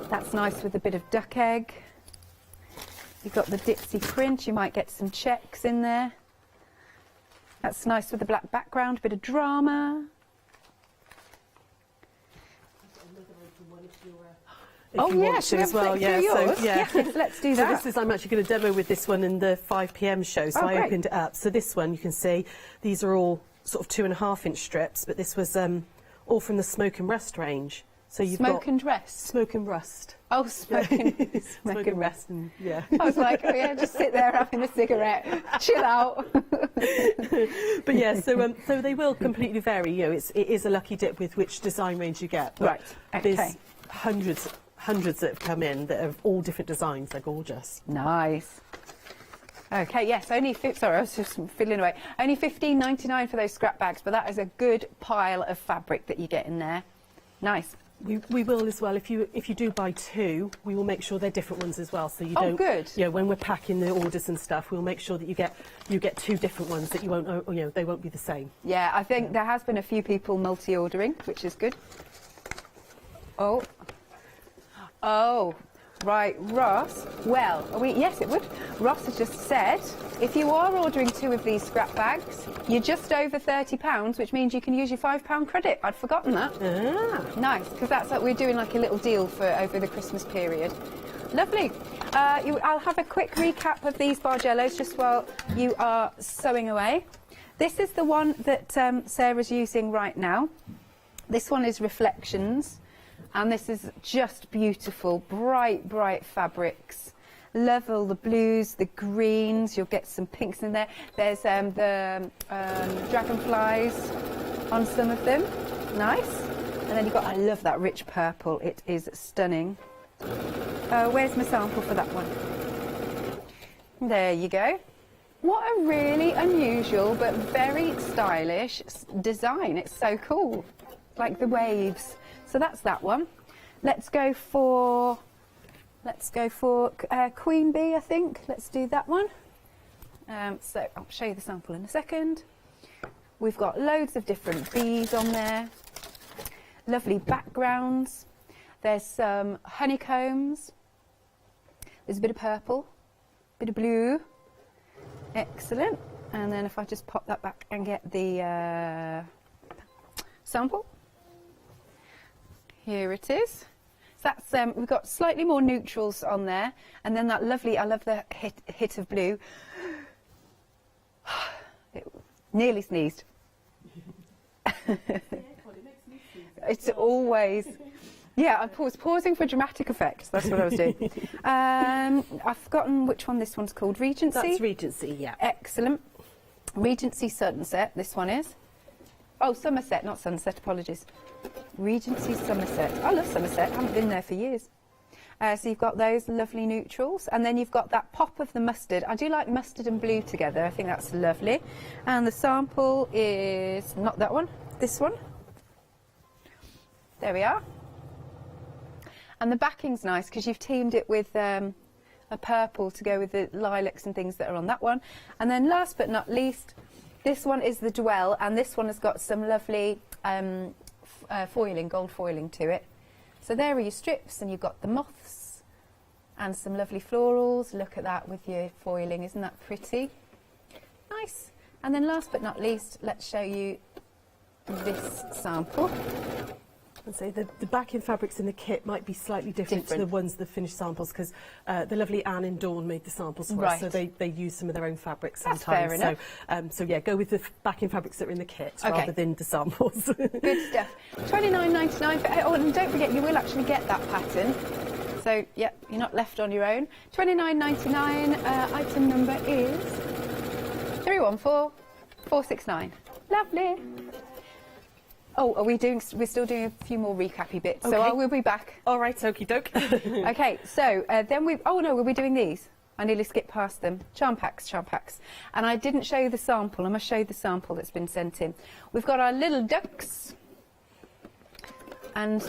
That's nice with a bit of duck egg. You've got the Dipsy print, you might get some checks in there. That's nice with the black background, bit of drama. If you want to as well, yeah. So, yeah. Yes, let's do that. So this is, I'm actually going to demo with this one in the 5 p.m. show, so I opened it up. So this one, you can see, these are all sort of 2.5-inch strips, but this was all from the Smoke and Rust range. So you've got Smoke and Rust? Smoke and Rust. Oh, Smoke and, Smoke and Rust. And, yeah. I was like, oh yeah, just sit there having a cigarette, chill out. But yeah, so they will completely vary. You know, it is a lucky dip with which design range you get. But right. Okay. There's hundreds that have come in that have all different designs. They're gorgeous. Nice. Okay, yes, sorry, I was just fiddling away. Only $15.99 for those scrap bags, but that is a good pile of fabric that you get in there. Nice. We will as well. If you do buy 2, we will make sure they're different ones as well. So you don't. Oh, good. Yeah, when we're packing the orders and stuff, we'll make sure that you get 2 different ones that you won't. You know, they won't be the same. Yeah, I think there has been a few people multi-ordering, which is good. Oh. Oh. Right, Ross. Well, yes, it would. Ross has just said, if you are ordering 2 of these scrap bags, you're just over £30, which means you can use your £5 credit. I'd forgotten that. Ah. Nice, because that's like we're doing like a little deal for over the Christmas period. Lovely. I'll have a quick recap of these Bargellos just while you are sewing away. This is the one that Sarah's using right now. This one is Reflections. And this is just beautiful, bright, bright fabrics. Love all the blues, the greens. You'll get some pinks in there. There's the dragonflies on some of them. Nice. And then you've got, I love that rich purple. It is stunning. Where's my sample for that one? There you go. What a really unusual but very stylish design. It's so cool. Like the waves. So that's that one. Let's go for Queen Bee, I think. Let's do that one. So I'll show you the sample in a second. We've got loads of different bees on there. Lovely backgrounds. There's some honeycombs. There's a bit of purple, bit of blue. Excellent. And then if I just pop that back and get the sample. Here it is. So that's we've got slightly more neutrals on there, and then that lovely. I love the hit of blue. Nearly sneezed. It's always. Yeah, I was pausing for dramatic effect. That's what I was doing. I've forgotten which one this one's called. Regency. That's Regency. Yeah. Excellent. Regency Sunset. This one is. Oh, Somerset, not Sunset. Apologies. Regency Somerset. I love Somerset. I haven't been there for years. So you've got those lovely neutrals, and then you've got that pop of the mustard. I do like mustard and blue together. I think that's lovely. And the sample is not that one, this one. There we are. And the backing's nice because you've teamed it with a purple to go with the lilacs and things that are on that one. And then last but not least, this one is the Dwell, and this one has got some lovely foiling, gold foiling to it. So there are your strips, and you've got the moths and some lovely florals. Look at that with your foiling, isn't that pretty? Nice. And then last but not least, let's show you this sample. And so the backing fabrics in the kit might be slightly different to the ones, the finished samples, because the lovely Anne and Dawn made the samples for us, so they use some of their own fabrics sometimes. Fair enough. So yeah, go with the backing fabrics that are in the kit rather than the samples. Good stuff. $29.99 for. Oh, and don't forget, you will actually get that pattern. So yeah, you're not left on your own. $29.99. Item number is 314469. Lovely. Oh, we're still doing a few more recappy bits, so I will be back. All right, okie doke. Okay, so then we'll be doing these. I nearly skipped past them. Charm packs. And I didn't show you the sample. I'm going to show you the sample that's been sent in. We've got our little ducks. And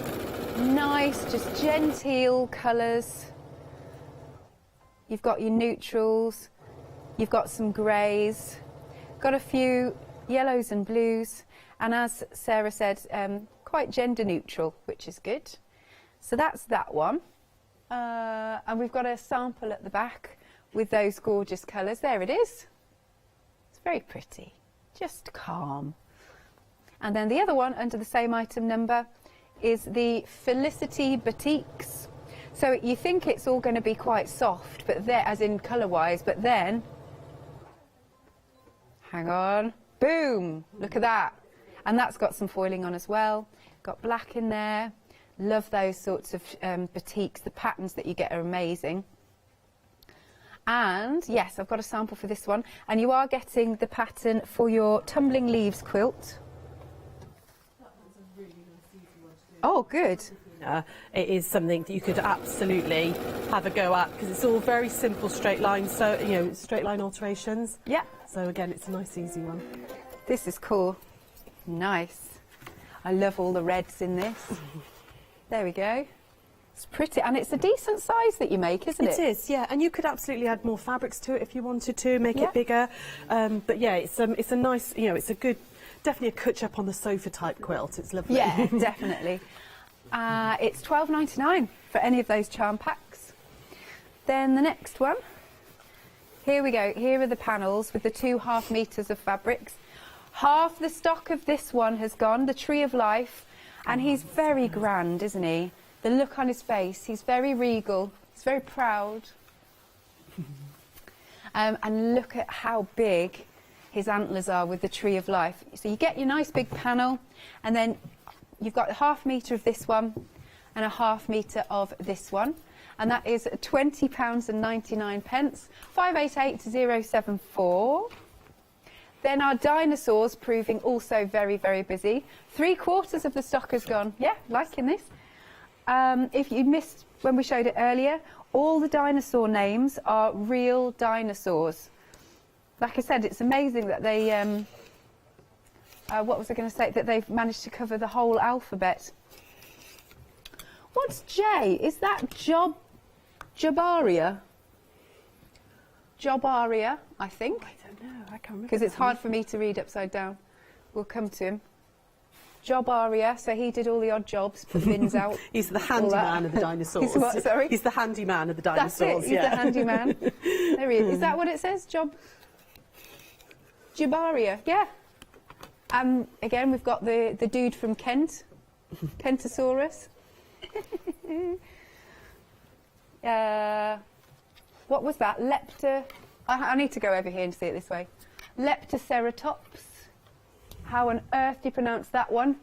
nice, just genteel colours. you've got your neutrals, you've got some greys, got a few yellows and blues, and as Sarah said, quite gender neutral, which is good. So that's that one. And we've got a sample at the back with those gorgeous colours. There it is. It's very pretty, just calm. And then the other one under the same item number is the Felicity Batiks. So you think it's all going to be quite soft, but there, as in colour-wise, but then, hang on, boom, look at that. And that's got some foiling on as well. Got black in there. Love those sorts of batiks. The patterns that you get are amazing. And yes, I've got a sample for this one. And you are getting the pattern for your tumbling leaves quilt. Oh, good. It is something that you could absolutely have a go at because it's all very simple straight line, so straight line alterations. Yeah. So again, it's a nice easy one. This is cool. Nice. I love all the reds in this. There we go. It's pretty, and it's a decent size that you make, isn't it? It is, yeah. And you could absolutely add more fabrics to it if you wanted to, make it bigger. But yeah, it's a nice, it's a good, definitely a catch up on the sofa type quilt. It's lovely. Yeah, definitely. It's $12.99 for any of those charm packs. Then the next one. Here we go. Here are the panels with the 2.5 meters of fabrics. Half the stock of this one has gone, the Tree of Life, and he's very grand, isn't he? The look on his face, he's very regal, he's very proud. And look at how big his antlers are with the Tree of Life. So you get your nice big panel, and then you've got a 0.5 metre of this one and a 0.5 metre of this one. And that is £20.99, 588074. Then our dinosaurs proving also very, very busy. 3/4 of the stock has gone. Yeah, liking this. If you missed when we showed it earlier, all the dinosaur names are real dinosaurs. Like I said, it's amazing that they, what was I going to say, that they've managed to cover the whole alphabet. What's J? Is that Jobaria? Jobaria, I think. I don't know, I can't remember. Because it's hard for me to read upside down. We'll come to him. Jobaria, so he did all the odd jobs, put bins out. He's the handyman of the dinosaurs. He's what, sorry? He's the handyman of the dinosaurs. That's it, he's the handyman. There he is. Is that what it says? Jobaria, yeah. Again, we've got the dude from Kent, Kentosaurus. What was that? I need to go over here and see it this way. Leptoceratops. How on earth do you pronounce that one?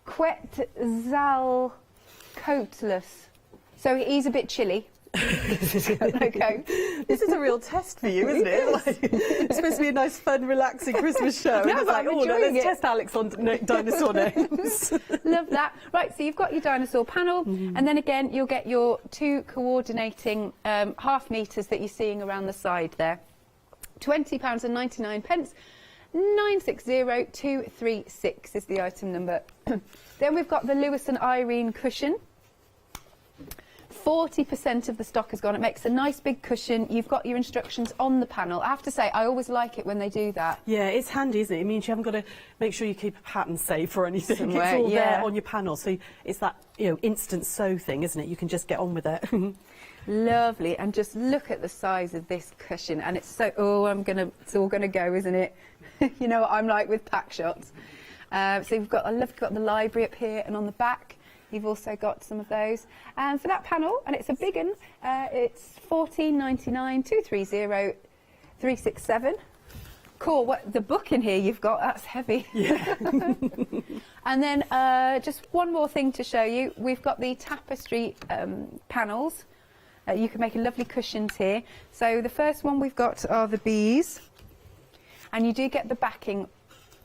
Quetzalcoatlus. So he's a bit chilly. Okay. This is a real test for you, isn't it? Like, it's supposed to be a nice, fun, relaxing Christmas show. No, and it's like, oh, no, let's test Alex on dinosaur names. Love that. Right, so you've got your dinosaur panel, and then again, you'll get your 2 coordinating 0.5 metres that you're seeing around the side there. £20.99. 960236 is the item number. Then we've got the Lewis and Irene cushion. 40% of the stock has gone. It makes a nice big cushion. You've got your instructions on the panel. I have to say, I always like it when they do that. Yeah, it's handy, isn't it? It means you haven't got to make sure you keep a pattern safe or anything. Somewhere, it's all there on your panel. So it's that, instant sew thing, isn't it? You can just get on with it. Lovely. And just look at the size of this cushion. And it's so, it's all gonna go, isn't it? You know what I'm like with pack shots. So you've got, you've got the library up here, and on the back you've also got some of those. And for that panel, and it's a big one, it's $14.99, 230367. Cool. What the book in here you've got? That's heavy. Yeah. And then just one more thing to show you. We've got the tapestry panels. You can make a lovely cushions here. So the first one we've got are the bees. And you do get the backing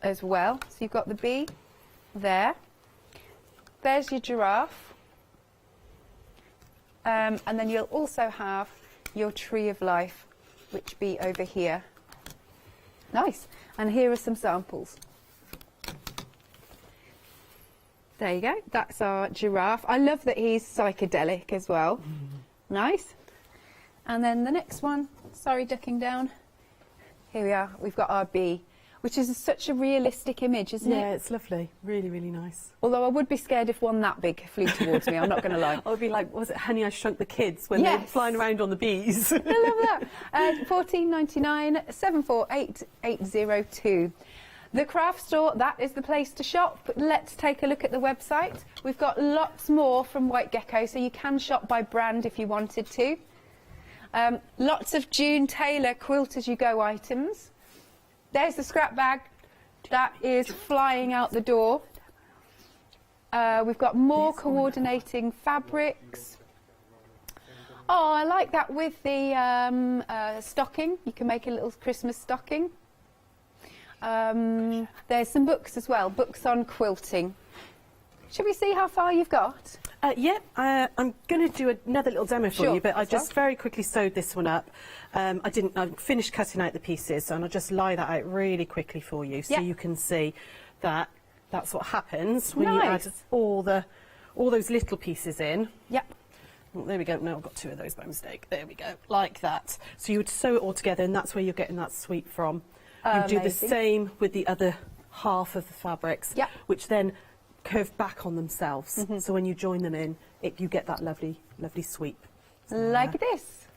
as well. So you've got the bee there. There's your giraffe. And then you'll also have your Tree of Life, which be over here. Nice. And here are some samples. There you go. That's our giraffe. I love that he's psychedelic as well. Nice. And then the next one, sorry, ducking down. Here we are, we've got our bee, which is such a realistic image, isn't it? Yeah, it's lovely. Really, really nice. Although I would be scared if one that big flew towards me, I'm not going to lie. I would be like, was it Honey, I Shrunk the Kids when they're flying around on the bees? I love that. $14.99, 748802. The craft store, that is the place to shop. But let's take a look at the website. We've got lots more from White Gecko, so you can shop by brand if you wanted to. Lots of June Taylor quilt as you go items. There's the scrap bag. That is flying out the door. We've got more coordinating fabrics. Oh, I like that with the stocking. You can make a little Christmas stocking. There's some books as well, books on quilting. Should we see how far you've got? I'm going to do another little demo for you, but I just well. very quickly sewed this one up. I finished cutting out the pieces, and I'll just lie that out really quickly for you, so you can see that that's what happens when you add all those little pieces in. Yep. Oh, there we go. No, I've got two of those by mistake. There we go, like that. So you would sew it all together, and that's where you're getting that sweep from. You do the same with the other half of the fabrics, which then curve back on themselves. So when you join them in, you get that lovely, lovely sweep. So, like this.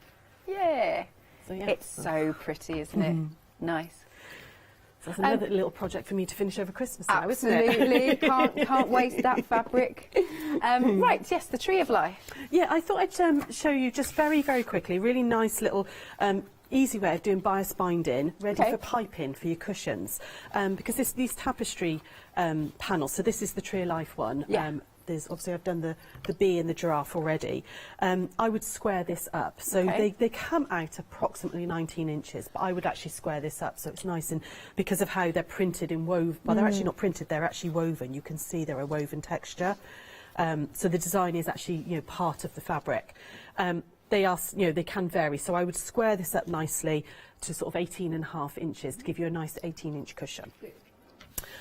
Yeah. So, it's so pretty, isn't it? Nice. So that's another little project for me to finish over Christmas now, absolutely. isn't it? can't waste that fabric. Right, yes, the Tree of Life. Yeah, I thought I'd show you just very, very quickly, really nice little easy way of doing bias binding, ready for piping for your cushions. Because these tapestry panels, so this is the Tree of Life one. There's obviously I've done the bee and the giraffe already. I would square this up. So they come out approximately 19 inches, but I would actually square this up so it's nice, and because of how they're printed and woven, well, they're actually not printed, they're actually woven. You can see they're a woven texture. So the design is actually, part of the fabric. They are, they can vary. So I would square this up nicely to sort of 18.5 inches to give you a nice 18-inch cushion.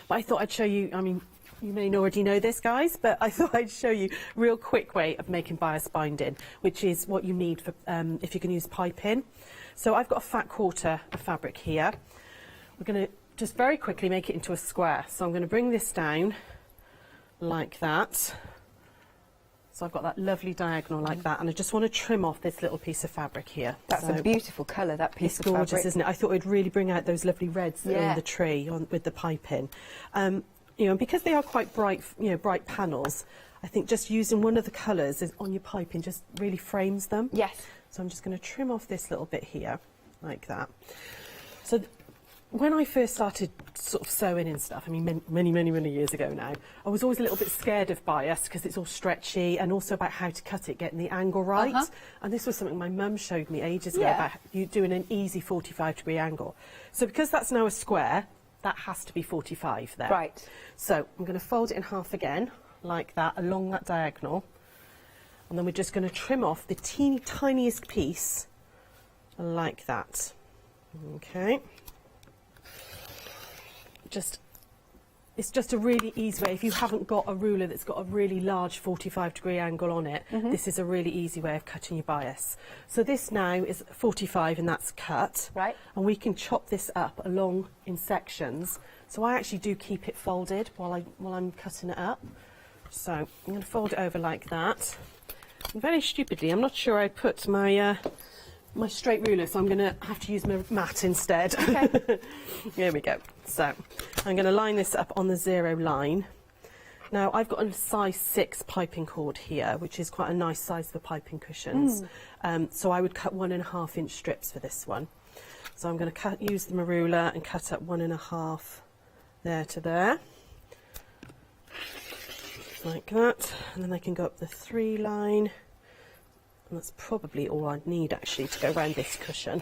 But I thought I'd show you, I mean, you may already know this, guys, but I thought I'd show you a real quick way of making bias binding, which is what you need for if you can use piping. So I've got a fat quarter of fabric here. We're going to just very quickly make it into a square. So I'm going to bring this down like that. So I've got that lovely diagonal like that, and I just want to trim off this little piece of fabric here. That's a beautiful colour, that piece of fabric. It's gorgeous, isn't it? I thought it'd really bring out those lovely reds that are in the tree with the piping. And because they are quite bright, bright panels, I think just using one of the colours on your piping just really frames them. Yes. So I'm just going to trim off this little bit here, like that. So when I first started sort of sewing and stuff, I mean, many years ago now, I was always a little bit scared of bias because it's all stretchy, and also about how to cut it, getting the angle right. And this was something my mum showed me ages ago about you doing an easy 45-degree angle. So because that's now a square, that has to be 45 there. Right. So I'm going to fold it in half again, like that, along that diagonal. And then we're just going to trim off the teeny tiniest piece, like that. Okay. It's just a really easy way. If you haven't got a ruler that's got a really large 45-degree angle on it, this is a really easy way of cutting your bias. So this now is 45, and that's cut. Right. And we can chop this up along in sections. So I actually do keep it folded while I'm cutting it up. So I'm going to fold it over like that. And very stupidly, I'm not sure I put my my straight ruler, so I'm going to have to use my mat instead. Okay. Here we go. So I'm going to line this up on the 0 line. Now I've got a size 6 piping cord here, which is quite a nice size for piping cushions. So I would cut 1.5 inch strips for this one. So I'm going to use the ruler and cut up 1.5 there to there, like that. And then I can go up the 3 line. And that's probably all I'd need actually to go around this cushion.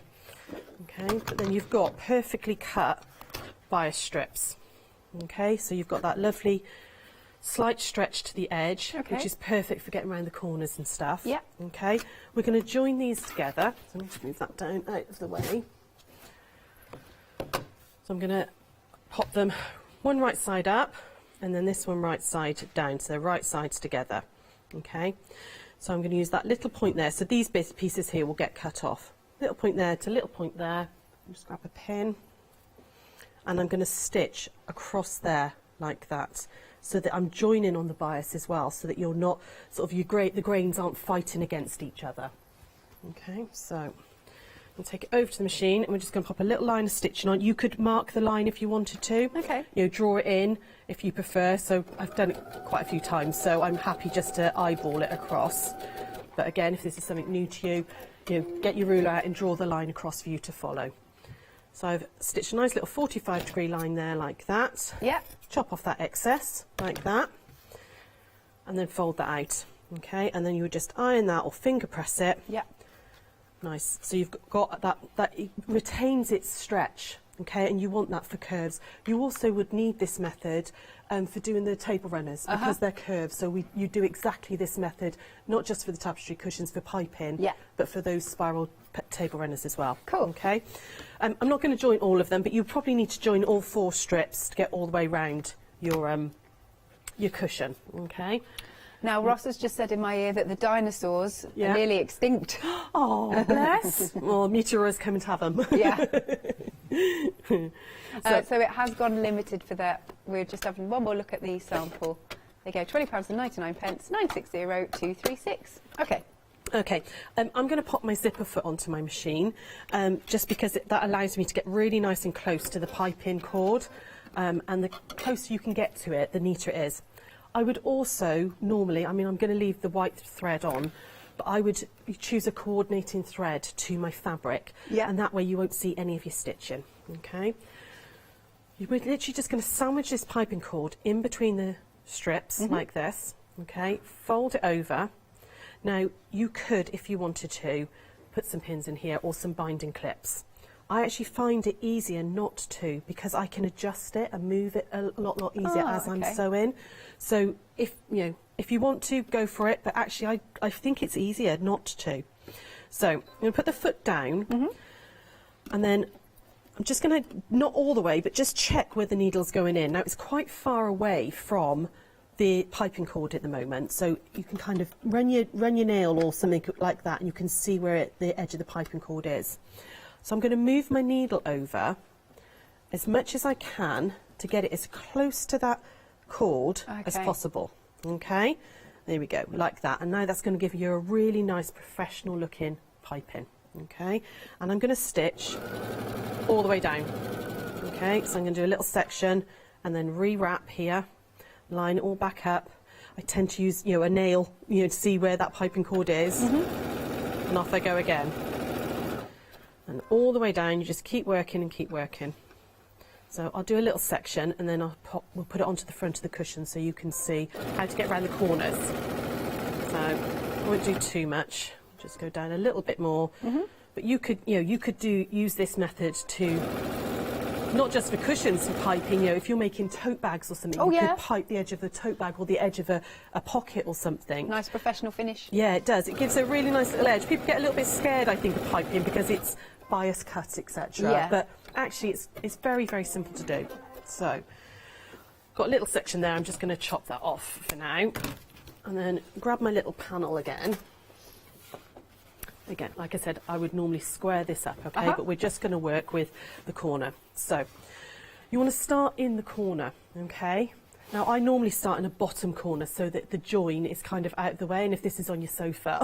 Okay, but then you've got perfectly cut bias strips. Okay, so you've got that lovely slight stretch to the edge, which is perfect for getting around the corners and stuff. Yeah. Okay, we're going to join these together. So I'm going to move that down out of the way. So I'm going to pop them one right side up, and then this one right side down, so right sides together. Okay. So I'm going to use that little point there. So these pieces here will get cut off. Little point there to little point there. Just grab a pin. And I'm going to stitch across there like that, so that I'm joining on the bias as well, so that you're not sort of the grains aren't fighting against each other. Okay, so we'll take it over to the machine, and we're just going to pop a little line of stitching on. You could mark the line if you wanted to. Okay. You know, draw it in if you prefer. So I've done it quite a few times, so I'm happy just to eyeball it across. But again, if this is something new to you, you know, get your ruler out and draw the line across for you to follow. So I've stitched a nice little 45-degree line there like that. Yeah. Chop off that excess like that, and then fold that out. Okay, and then you would just iron that or finger press it. Yeah. Nice. So you've got that it retains its stretch. Okay, and you want that for curves. You also would need this method for doing the table runners because they're curved. So you do exactly this method, not just for the tapestry cushions for piping, but for those spiral table runners as well. Cool. Okay. I'm not going to join all of them, but you probably need to join all 4 strips to get all the way round your cushion. Okay. Now, Ross has just said in my ear that the dinosaurs are nearly extinct. Oh, bless. Well, meteors come and have them. Yeah. So it has gone limited for that. We're just having one more look at the sample. There you go, £20.99, 960236. Okay. Okay, I'm going to pop my zipper foot onto my machine, just because that allows me to get really nice and close to the piping cord, and the closer you can get to it, the neater it is. I would also normally, I'm going to leave the white thread on, but I would choose a coordinating thread to my fabric, and that way you won't see any of your stitching. Okay, you're literally just going to sandwich this piping cord in between the strips like this. Okay, fold it over. Now you could, if you wanted to, put some pins in here or some binding clips. I actually find it easier not to, because I can adjust it and move it a lot easier as I'm sewing. So if you want to, go for it, but actually I think it's easier not to. So I'm going to put the foot down, and then I'm just going to, not all the way, but just check where the needle's going in. Now it's quite far away from the piping cord at the moment, so you can kind of run your nail or something like that, and you can see where the edge of the piping cord is. So I'm going to move my needle over as much as I can to get it as close to that cord as possible. Okay, there we go, like that. And now that's going to give you a really nice professional looking piping. Okay, and I'm going to stitch all the way down. Okay, so I'm going to do a little section and then re-wrap here, line it all back up. I tend to use, a nail, to see where that piping cord is, and off I go again. And all the way down, you just keep working and keep working. So I'll do a little section, and then we'll put it onto the front of the cushion so you can see how to get around the corners. So I won't do too much. Just go down a little bit more. But you could, use this method to, not just for cushions, for piping. If you're making tote bags or something, you could pipe the edge of the tote bag or the edge of a pocket or something. Nice professional finish. Yeah, it does. It gives a really nice little edge. People get a little bit scared, I think, of piping because it's bias cut, etc. Yeah. But actually, it's very, very simple to do. So, got a little section there. I'm just going to chop that off for now, and then grab my little panel again. Again, like I said, I would normally square this up, okay? But we're just going to work with the corner. So you want to start in the corner, okay? Now, I normally start in a bottom corner so that the join is kind of out of the way, and if this is on your sofa,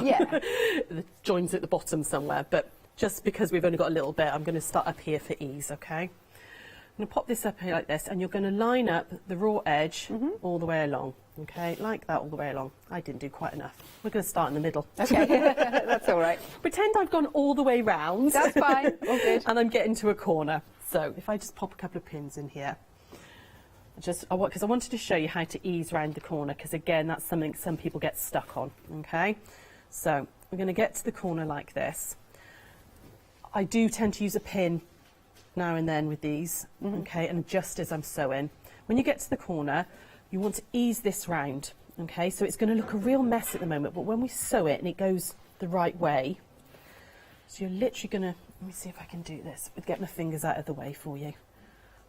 the join's at the bottom somewhere. But just because we've only got a little bit, I'm going to start up here for ease, okay? I'm going to pop this up here like this, and you're going to line up the raw edge all the way along. Okay, like that all the way along. I didn't do quite enough. We're going to start in the middle. Okay, that's all right. Pretend I've gone all the way round. That's fine, all good. And I'm getting to a corner. So if I just pop a couple of pins in here, because I wanted to show you how to ease around the corner, because again, that's something some people get stuck on. Okay, so we're going to get to the corner like this. I do tend to use a pin now and then with these, okay, and just as I'm sewing. When you get to the corner, you want to ease this round, okay? So it's going to look a real mess at the moment, but when we sew it and it goes the right way, so you're literally going to, let me see if I can do this, but get my fingers out of the way for you.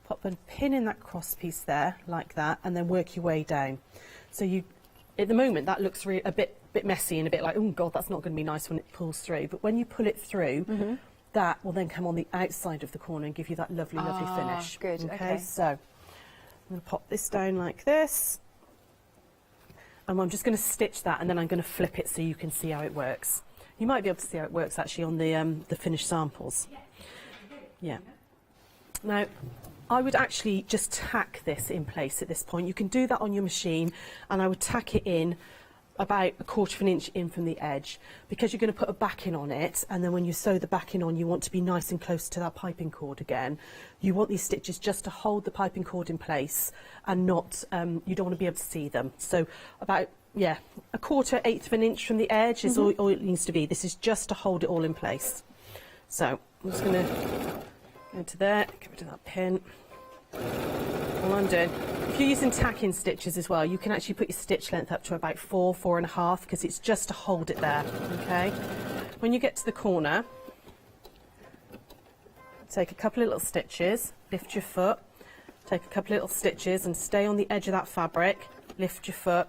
Pop a pin in that cross piece there, like that, and then work your way down. So at the moment, that looks a bit bit messy and a bit like, oh God, that's not going to be nice when it pulls through. But when you pull it through, that will then come on the outside of the corner and give you that lovely, lovely finish. Good, okay. So I'm going to pop this down like this. And I'm just going to stitch that, and then I'm going to flip it so you can see how it works. You might be able to see how it works actually on the finished samples. Yeah. Now, I would actually just tack this in place at this point. You can do that on your machine, and I would tack it in about 1/4 of an inch in from the edge, because you're going to put a backing on it, and then when you sew the backing on, you want to be nice and close to that piping cord again. You want these stitches just to hold the piping cord in place, and not, you don't want to be able to see them. So about, yeah, 1/4, 1/8 of an inch from the edge is all it needs to be. This is just to hold it all in place. So I'm just going to go into there, get rid of that pin. All I'm doing, if you're using tacking stitches as well, you can actually put your stitch length up to about 4, 4.5, because it's just to hold it there, okay? When you get to the corner, take a couple of little stitches, lift your foot, take a couple of little stitches and stay on the edge of that fabric, lift your foot,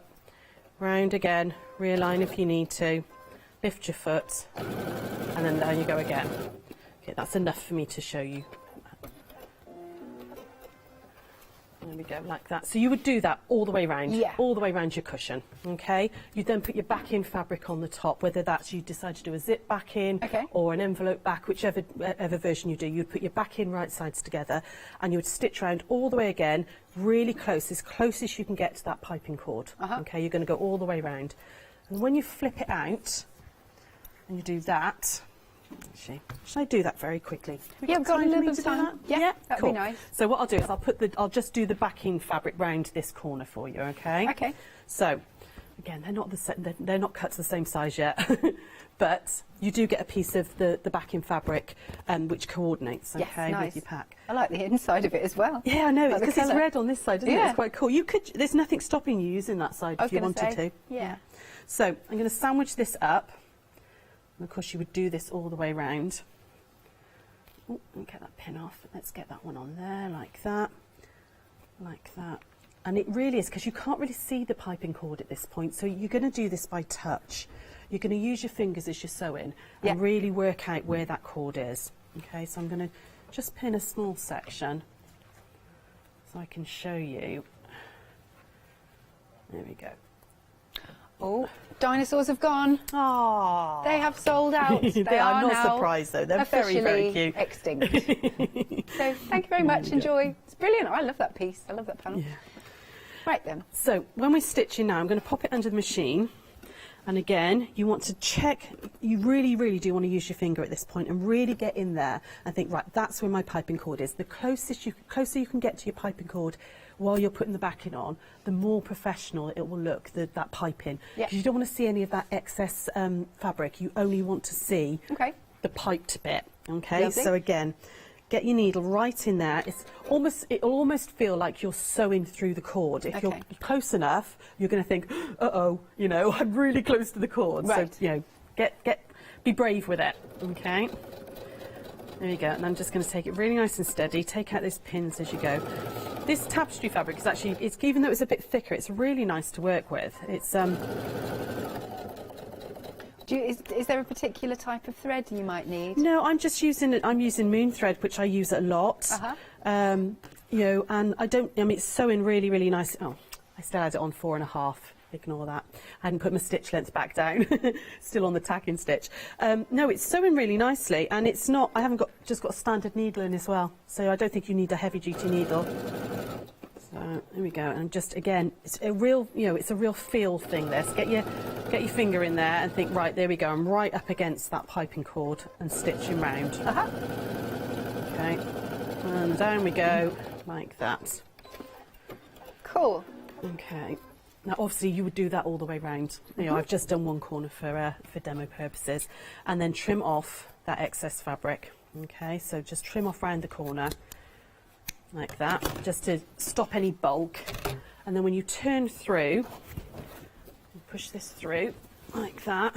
round again, realign if you need to, lift your foot, and then down you go again. Okay, that's enough for me to show you. There we go, like that. So you would do that all the way round, all the way around your cushion, okay? You then put your backing fabric on the top, whether that's you decide to do a zip backing or an envelope back, whichever version you do. You'd put your backing right sides together, and you would stitch around all the way again, really close as you can get to that piping cord, okay? You're going to go all the way round. And when you flip it out, and you do that, should I do that very quickly? Yeah, I've got a little bit of time. Yeah, that'd be nice. So what I'll do is I'll just do the backing fabric round this corner for you, okay? Okay. So again, they're not cut to the same size yet, but you do get a piece of the backing fabric which coordinates, okay, with your pack. I like the inside of it as well. Yeah, I know, like because it's red on this side, isn't it? It's quite cool. You could, there's nothing stopping you using that side if you wanted to. Yeah. So I'm going to sandwich this up. And of course you would do this all the way round. Oh, and get that pin off. Let's get that one on there, like that, like that. And it really is, because you can't really see the piping cord at this point, so you're going to do this by touch. You're going to use your fingers as you're sewing and really work out where that cord is. Okay, so I'm going to just pin a small section so I can show you. There we go. Oh, dinosaurs have gone. Oh, they have sold out. They are not now surprised though. They're very, very cute. Extinct. So thank you very much. Enjoy. It's brilliant. I love that piece. I love that panel. Yeah. Right then. So when we're stitching now, I'm going to pop it under the machine. And again, you want to check, you really, really do want to use your finger at this point and really get in there and think, right, that's where my piping cord is. The closer you can get to your piping cord while you're putting the backing on, the more professional it will look, that piping. Because you don't want to see any of that excess fabric. You only want to see the piped bit. Okay, Lovely. so again, get your needle right in there. It'll almost feel like you're sewing through the cord. If you're close enough, you're going to think, uh-oh, you know, I'm really close to the cord. Right. So, you know, be brave with it. Okay. There you go. And I'm just going to take it really nice and steady. Take out those pins as you go. This tapestry fabric is actually, even though it's a bit thicker, it's really nice to work with. It's Is there a particular type of thread you might need? No, I'm using moon thread, which I use a lot. You know, and it's sewing really, really nice. Oh, I still had it on 4.5. Ignore that. I hadn't put my stitch length back down. Still on the tacking stitch. No, it's sewing really nicely, and it's not. I haven't just got a standard needle in as well, so I don't think you need a heavy-duty needle. So there we go, and just again, it's a real, it's a real feel thing. This, get your finger in there and think, right, there we go. I'm right up against that piping cord and stitching round. Okay, and down we go like that. Cool. Okay. Now, obviously, you would do that all the way round. You know, I've just done one corner for demo purposes, and then trim off that excess fabric. Okay, so just trim off round the corner like that, just to stop any bulk. And then when you turn through, push this through like that,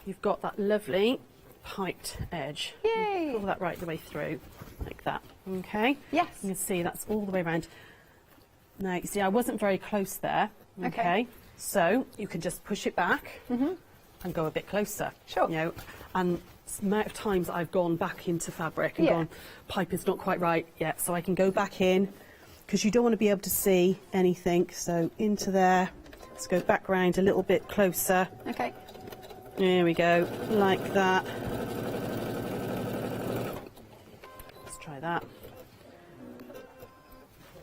you've got that lovely piped edge. Yay! Pull that right the way through like that. Okay. Yes. You can see that's all the way around. Now, you see, I wasn't very close there. Okay. So you can just push it back and go a bit closer. Sure. You know, and the amount of times I've gone back into fabric and gone, pipe is not quite right yet, so I can go back in, because you don't want to be able to see anything. So into there, let's go back round a little bit closer. Okay. There we go, like that. Let's try that.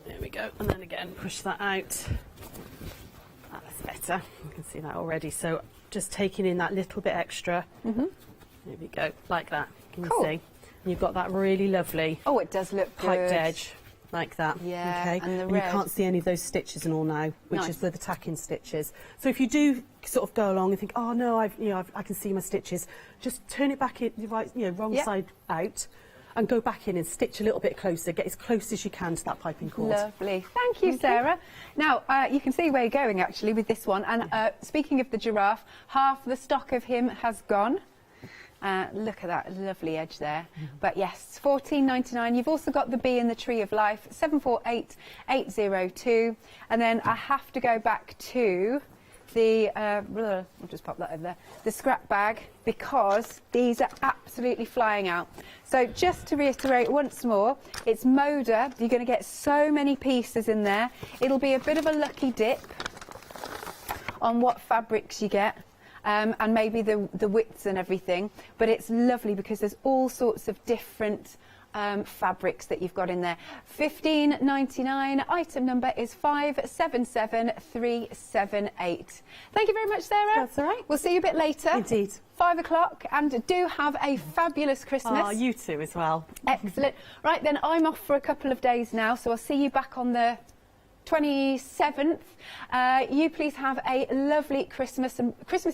There we go, and then again, push that out. That's better, you can see that already. So just taking in that little bit extra. There we go, like that. Can you see? And you've got that really lovely. Oh, it does look piped good. edge, like that. Yeah, okay. and the you red. can't see any of those stitches and all now, which Nice. is with the tacking stitches. So if you do sort of go along and think, oh no, I can see my stitches, just turn it back in, right, wrong side out, and go back in and stitch a little bit closer. Get as close as you can to that piping cord. Lovely. Thank you, Sarah. Now, you can see where you're going, actually, with this one. And speaking of the giraffe, half the stock of him has gone. Look at that lovely edge there. But yes, $14.99. You've also got the bee in the tree of life, 748802. And then I have to go back to the, I'll just pop that over there, the scrap bag, because these are absolutely flying out. So just to reiterate once more, it's Moda. You're going to get so many pieces in there. It'll be a bit of a lucky dip on what fabrics you get. And maybe the widths and everything, but it's lovely because there's all sorts of different fabrics that you've got in there. $15.99. Item number is 577378. Thank you very much, Sarah. That's all right. We'll see you a bit later. Indeed. 5 o'clock, and do have a fabulous Christmas. Oh, you too as well. Excellent. Right then, I'm off for a couple of days now, so I'll see you back on the 27th. You please have a lovely Christmas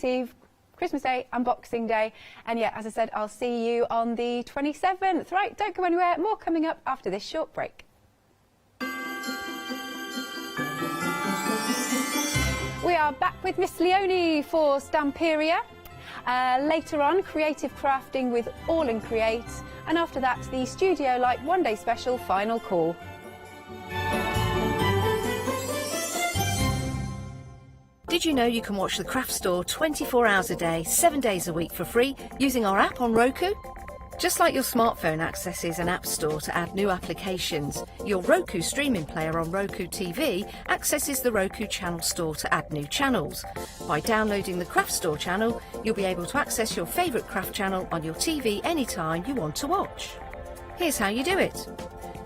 Eve, Christmas Day and Boxing Day. And yeah, as I said, I'll see you on the 27th. Right, don't go anywhere. More coming up after this short break. We are back with Miss Leonie for Stamperia. Later on, creative crafting with AALL Create. And after that, the Studio Light One Day Special Final Call. Did you know you can watch the Craft Store 24 hours a day, 7 days a week for free using our app on Roku? Just like your smartphone accesses an app store to add new applications, your Roku streaming player on Roku TV accesses the Roku channel store to add new channels. By downloading the Craft Store channel, you'll be able to access your favourite craft channel on your TV anytime you want to watch. Here's how you do it.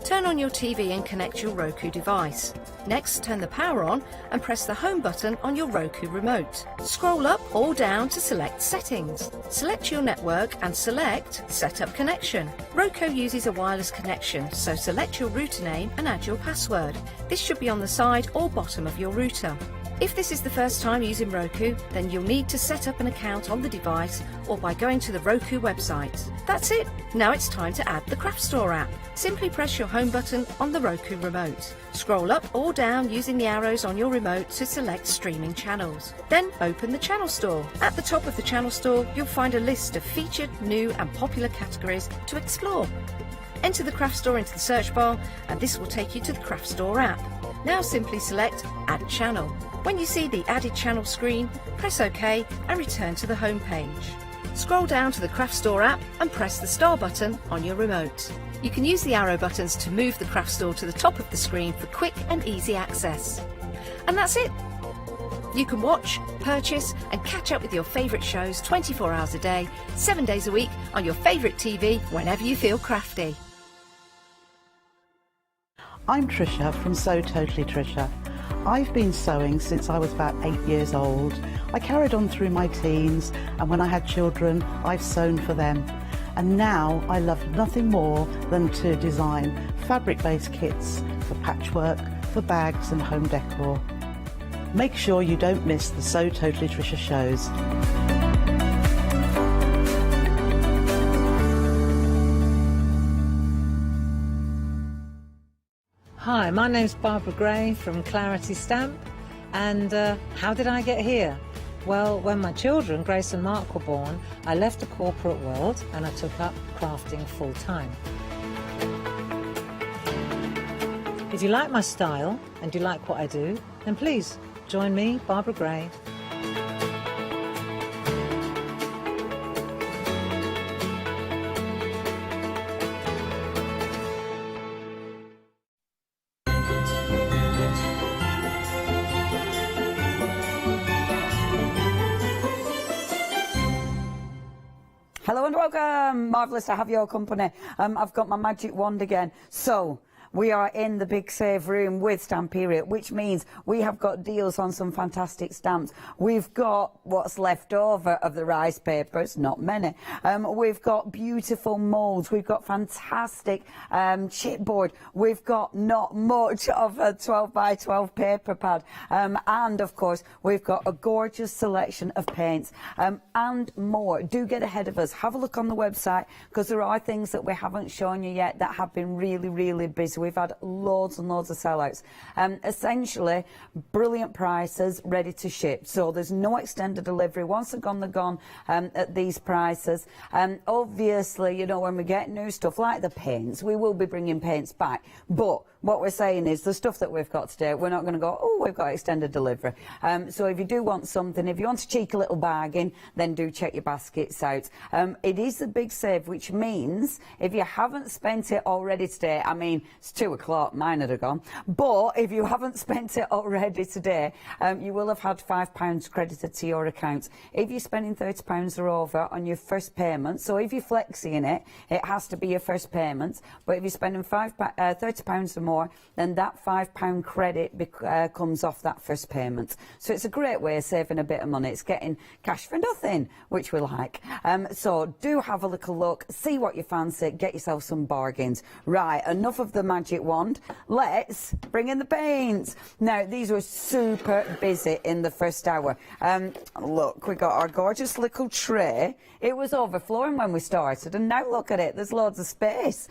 Turn on your TV and connect your Roku device. Next, turn the power on and press the home button on your Roku remote. Scroll up or down to select Settings. Select your network and select Set Up Connection. Roku uses a wireless connection, so select your router name and add your password. This should be on the side or bottom of your router. If this is the first time using Roku, then you'll need to set up an account on the device or by going to the Roku website. That's it. Now it's time to add the Craft Store app. Simply press your home button on the Roku remote. Scroll up or down using the arrows on your remote to select streaming channels. Then open the Channel Store. At the top of the Channel Store, you'll find a list of featured, new and popular categories to explore. Enter the Craft Store into the search bar and this will take you to the Craft Store app. Now simply select Add Channel. When you see the Added Channel screen, press OK and return to the home page. Scroll down to the Craft Store app and press the star button on your remote. You can use the arrow buttons to move the Craft Store to the top of the screen for quick and easy access. And that's it. You can watch, purchase and catch up with your favourite shows 24 hours a day, 7 days a week on your favourite TV whenever you feel crafty. I'm Trisha from Sew Totally Trisha. I've been sewing since I was about 8 years old. I carried on through my teens, and when I had children, I've sewn for them. And now I love nothing more than to design fabric-based kits for patchwork, for bags and home decor. Make sure you don't miss the Sew Totally Trisha shows. Hi, my name's Barbara Gray from Clarity Stamp, and how did I get here? Well, when my children, Grace and Mark, were born, I left the corporate world and I took up crafting full-time. If you like my style and you like what I do, then please join me, Barbara Gray. Hello and welcome. Marvellous to have your company. I've got my magic wand again. So we are in the big save room with Stamperia, which means we have got deals on some fantastic stamps. We've got what's left over of the rice papers, not many. We've got beautiful moulds. We've got fantastic chipboard. We've got not much of a 12 by 12 paper pad. And of course, we've got a gorgeous selection of paints and more. Do get ahead of us. Have a look on the website, because there are things that we haven't shown you yet that have been really, really busy. We've had loads and loads of sellouts. Essentially, brilliant prices, ready to ship. So there's no extended delivery. Once they're gone at these prices. Obviously, you know, when we get new stuff like the paints, we will be bringing paints back. But what we're saying is the stuff that we've got today, we're not going to go, oh, we've got extended delivery. So if you do want something, if you want a cheeky little bargain, then do check your baskets out. It is a big save, which means if you haven't spent it already today, I mean, it's 2 o'clock, mine would have gone. But if you haven't spent it already today, you will have had £5 credited to your account. If you're spending £30 or over on your first payment, so if you're flexing it, it has to be your first payment. But if you're spending £30 or more, then that £5 credit comes off that first payment. So it's a great way of saving a bit of money. It's getting cash for nothing, which we like. So do have a little look, see what you fancy, get yourself some bargains. Right, enough of the magic wand. Let's bring in the paints. Now, these were super busy in the first hour. Look, we got our gorgeous little tray. It was overflowing when we started, and now look at it, there's loads of space.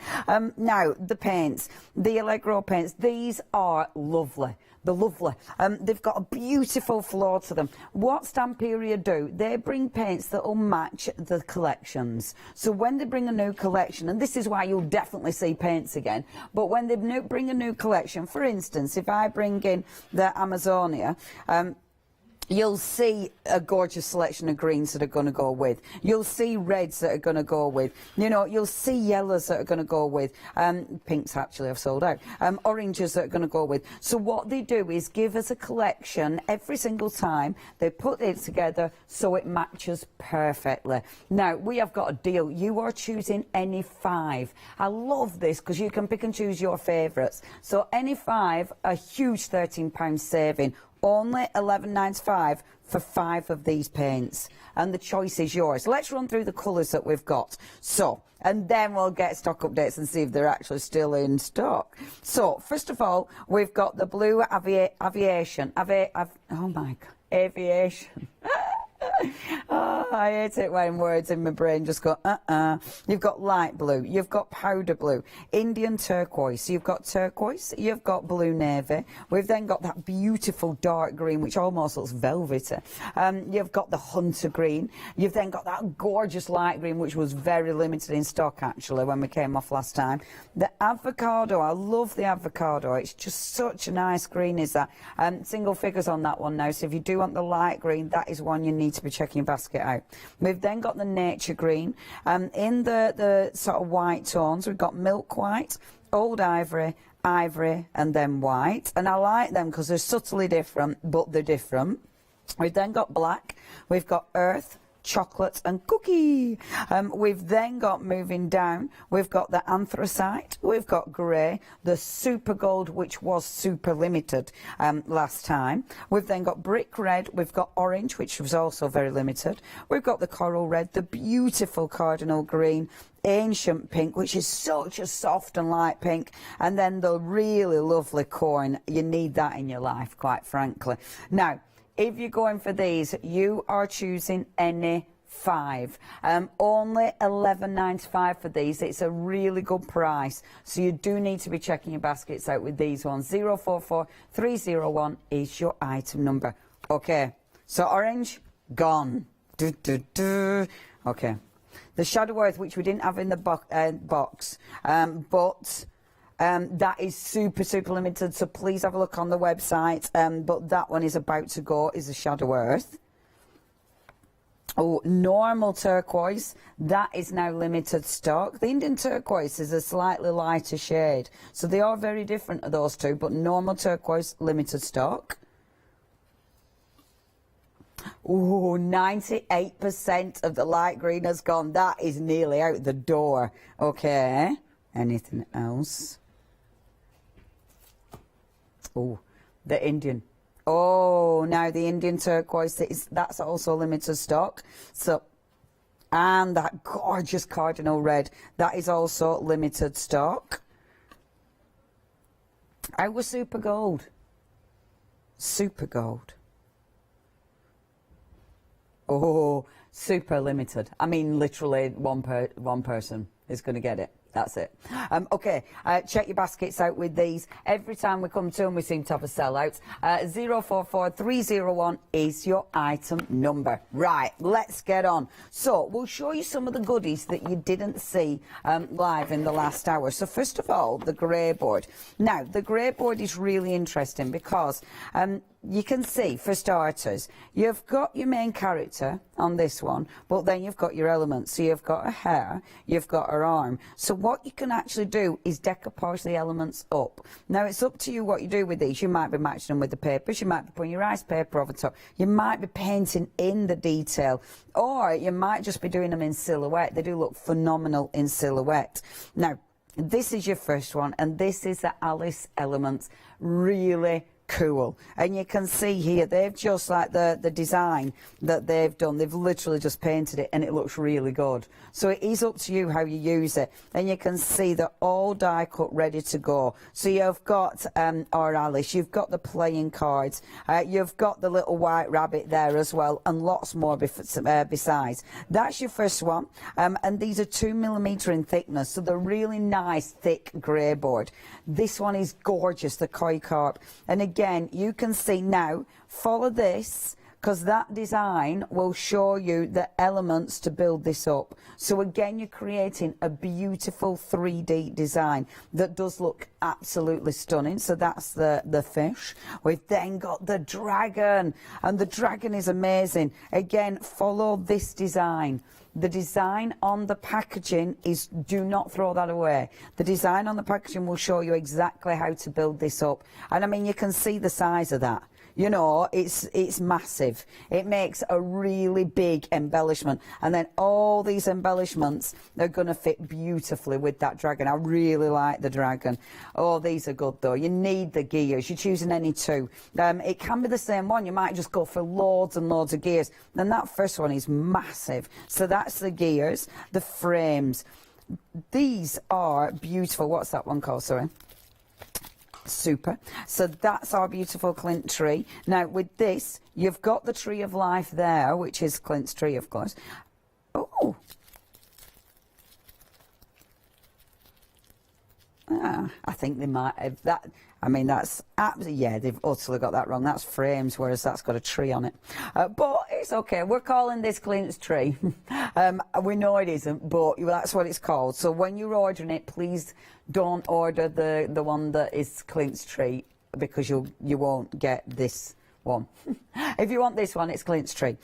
Now, the paints, the Allegro paints, these are lovely. They're lovely. They've got a beautiful flow to them. What Stamperia do, they bring paints that will match the collections. So when they bring a new collection, and this is why you'll definitely see paints again, but when they bring a new collection, for instance, if I bring in the Amazonia, you'll see a gorgeous selection of greens that are going to go with. You'll see reds that are going to go with. You know, you'll see yellows that are going to go with. Pinks actually have sold out. Oranges that are going to go with. So what they do is give us a collection every single time. They put it together so it matches perfectly. Now, we have got a deal. You are choosing any 5. I love this because you can pick and choose your favourites. So any 5, a huge £13 saving. Only £11.95 for 5 of these paints, and the choice is yours. Let's run through the colours that we've got. So, and then we'll get stock updates and see if they're actually still in stock. So, first of all, we've got the blue aviation. Oh my God, aviation. Oh, I hate it when words in my brain just go, You've got light blue, you've got powder blue, Indian turquoise, you've got turquoise, you've got blue navy. We've then got that beautiful dark green, which almost looks velvety. You've got the hunter green. You've then got that gorgeous light green, which was very limited in stock, actually, when we came off last time. The avocado, I love the avocado. It's just such a nice green, is that. Single figures on that one now, so if you do want the light green, that is one you need to be checking your basket out. We've then got the nature green. In the sort of white tones, we've got milk white, old ivory, and then white. And I like them because they're subtly different, but they're different. We've then got black, we've got earth, chocolate and cookie. We've then got, moving down, we've got the anthracite, we've got grey, the super gold, which was super limited last time. We've then got brick red, we've got orange, which was also very limited. We've got the coral red, the beautiful cardinal green, ancient pink, which is such a soft and light pink, and then the really lovely corn. You need that in your life, quite frankly. Now, if you're going for these, you are choosing any 5. Only £11.95 for these. It's a really good price, so you do need to be checking your baskets out with these ones. 044301 is your item number. Okay, so orange, gone. Okay. The Shadow Earth, which we didn't have in the box, but That is super, super limited, so please have a look on the website. But that one is about to go, is a Shadow Earth. Oh, normal turquoise, that is now limited stock. The Indian turquoise is a slightly lighter shade, so they are very different to those two, but normal turquoise, limited stock. Oh, 98% of the light green has gone. That is nearly out the door. Okay, anything else? Oh, the Indian. Oh, now the Indian turquoise, that's also limited stock. So, and that gorgeous cardinal red, that is also limited stock. Our super gold. Super gold. Oh, super limited. I mean, literally one person is going to get it. That's it. Okay, check your baskets out with these. Every time we come to them, we seem to have a sellout. 044301 is your item number. Right, let's get on. So, we'll show you some of the goodies that you didn't see live in the last hour. So, first of all, the grey board. Now, the grey board is really interesting because you can see, for starters, you've got your main character on this one, but then you've got your elements. So you've got her hair, you've got her arm. So what you can actually do is decoupage the elements up. Now, it's up to you what you do with these. You might be matching them with the papers, you might be putting your ice paper over top, you might be painting in the detail, or you might just be doing them in silhouette. They do look phenomenal in silhouette. Now, this is your first one, and this is the Alice Elements. Really cool. And you can see here, they've just like the design that they've done, they've literally just painted it and it looks really good. So it is up to you how you use it. And you can see they're all die cut, ready to go. So you've got our Alice, you've got the playing cards, you've got the little white rabbit there as well, and lots more besides. That's your first one. And these are 2mm in thickness, so they're really nice thick grey board. This one is gorgeous, the koi carp. And again, you can see now, follow this, because that design will show you the elements to build this up. So again, you're creating a beautiful 3D design that does look absolutely stunning. So that's the fish. We've then got the dragon, and the dragon is amazing. Again, follow this design. The design on the packaging is, do not throw that away. The design on the packaging will show you exactly how to build this up. And I mean, you can see the size of that. You know, it's massive. It makes a really big embellishment. And then all these embellishments are going to fit beautifully with that dragon. I really like the dragon. Oh, these are good though. You need the gears. You're choosing any two. It can be the same one. You might just go for loads and loads of gears. And that first one is massive. So that's the gears, the frames. These are beautiful. What's that one called? Sorry. Super. So that's our beautiful Clint tree. Now with this, you've got the tree of life there, which is Clint's tree, of course. Oh. I think they might have that. I mean, that's absolutely, yeah, they've utterly got that wrong. That's frames, whereas that's got a tree on it. But it's okay. We're calling this Clint's tree. We know it isn't, but that's what it's called. So when you're ordering it, please don't order the one that is Clint's tree, because you won't get this one. If you want this one, it's Clint's tree.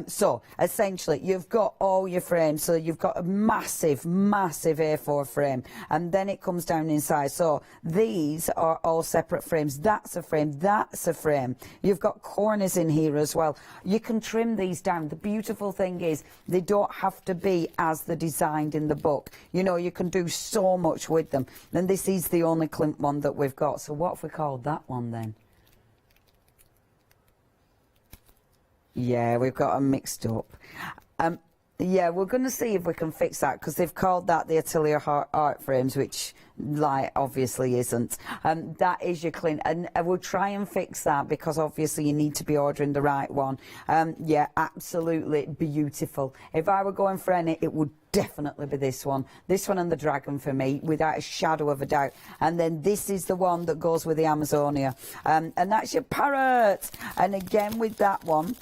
So essentially, you've got all your frames. So you've got a massive, massive A4 frame, and then it comes down inside. So these are all separate frames. That's a frame. That's a frame. You've got corners in here as well. You can trim these down. The beautiful thing is they don't have to be as they're designed in the book. You know, you can do so much with them. And this is the only Clint one that we've got. So what have we called that one then? Yeah, we've got them mixed up. Yeah, we're going to see if we can fix that, because they've called that the Atelier Art Frames, which, like, obviously isn't. That is your Clint, and we'll try and fix that, because obviously you need to be ordering the right one. Yeah, absolutely beautiful. If I were going for any, it would definitely be this one and the dragon for me, without a shadow of a doubt. And then this is the one that goes with the Amazonia, and that's your parrot. And again with that one,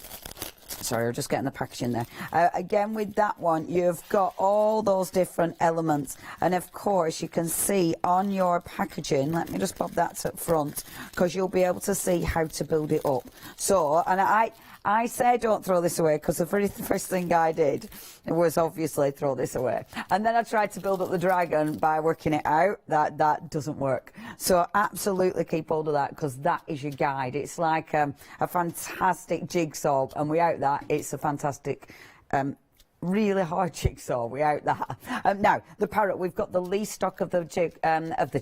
Sorry, I'm just getting the packaging there. Again, with that one, you've got all those different elements. And of course, you can see on your packaging, let me just pop that up front, because you'll be able to see how to build it up. So, and I say don't throw this away, because the very first thing I did was obviously throw this away. And then I tried to build up the dragon by working it out. That doesn't work. So absolutely keep hold of that, because that is your guide. It's like a fantastic jigsaw, and without that, it's a fantastic really hard jigsaw without that. Now, the parrot, we've got the least stock of the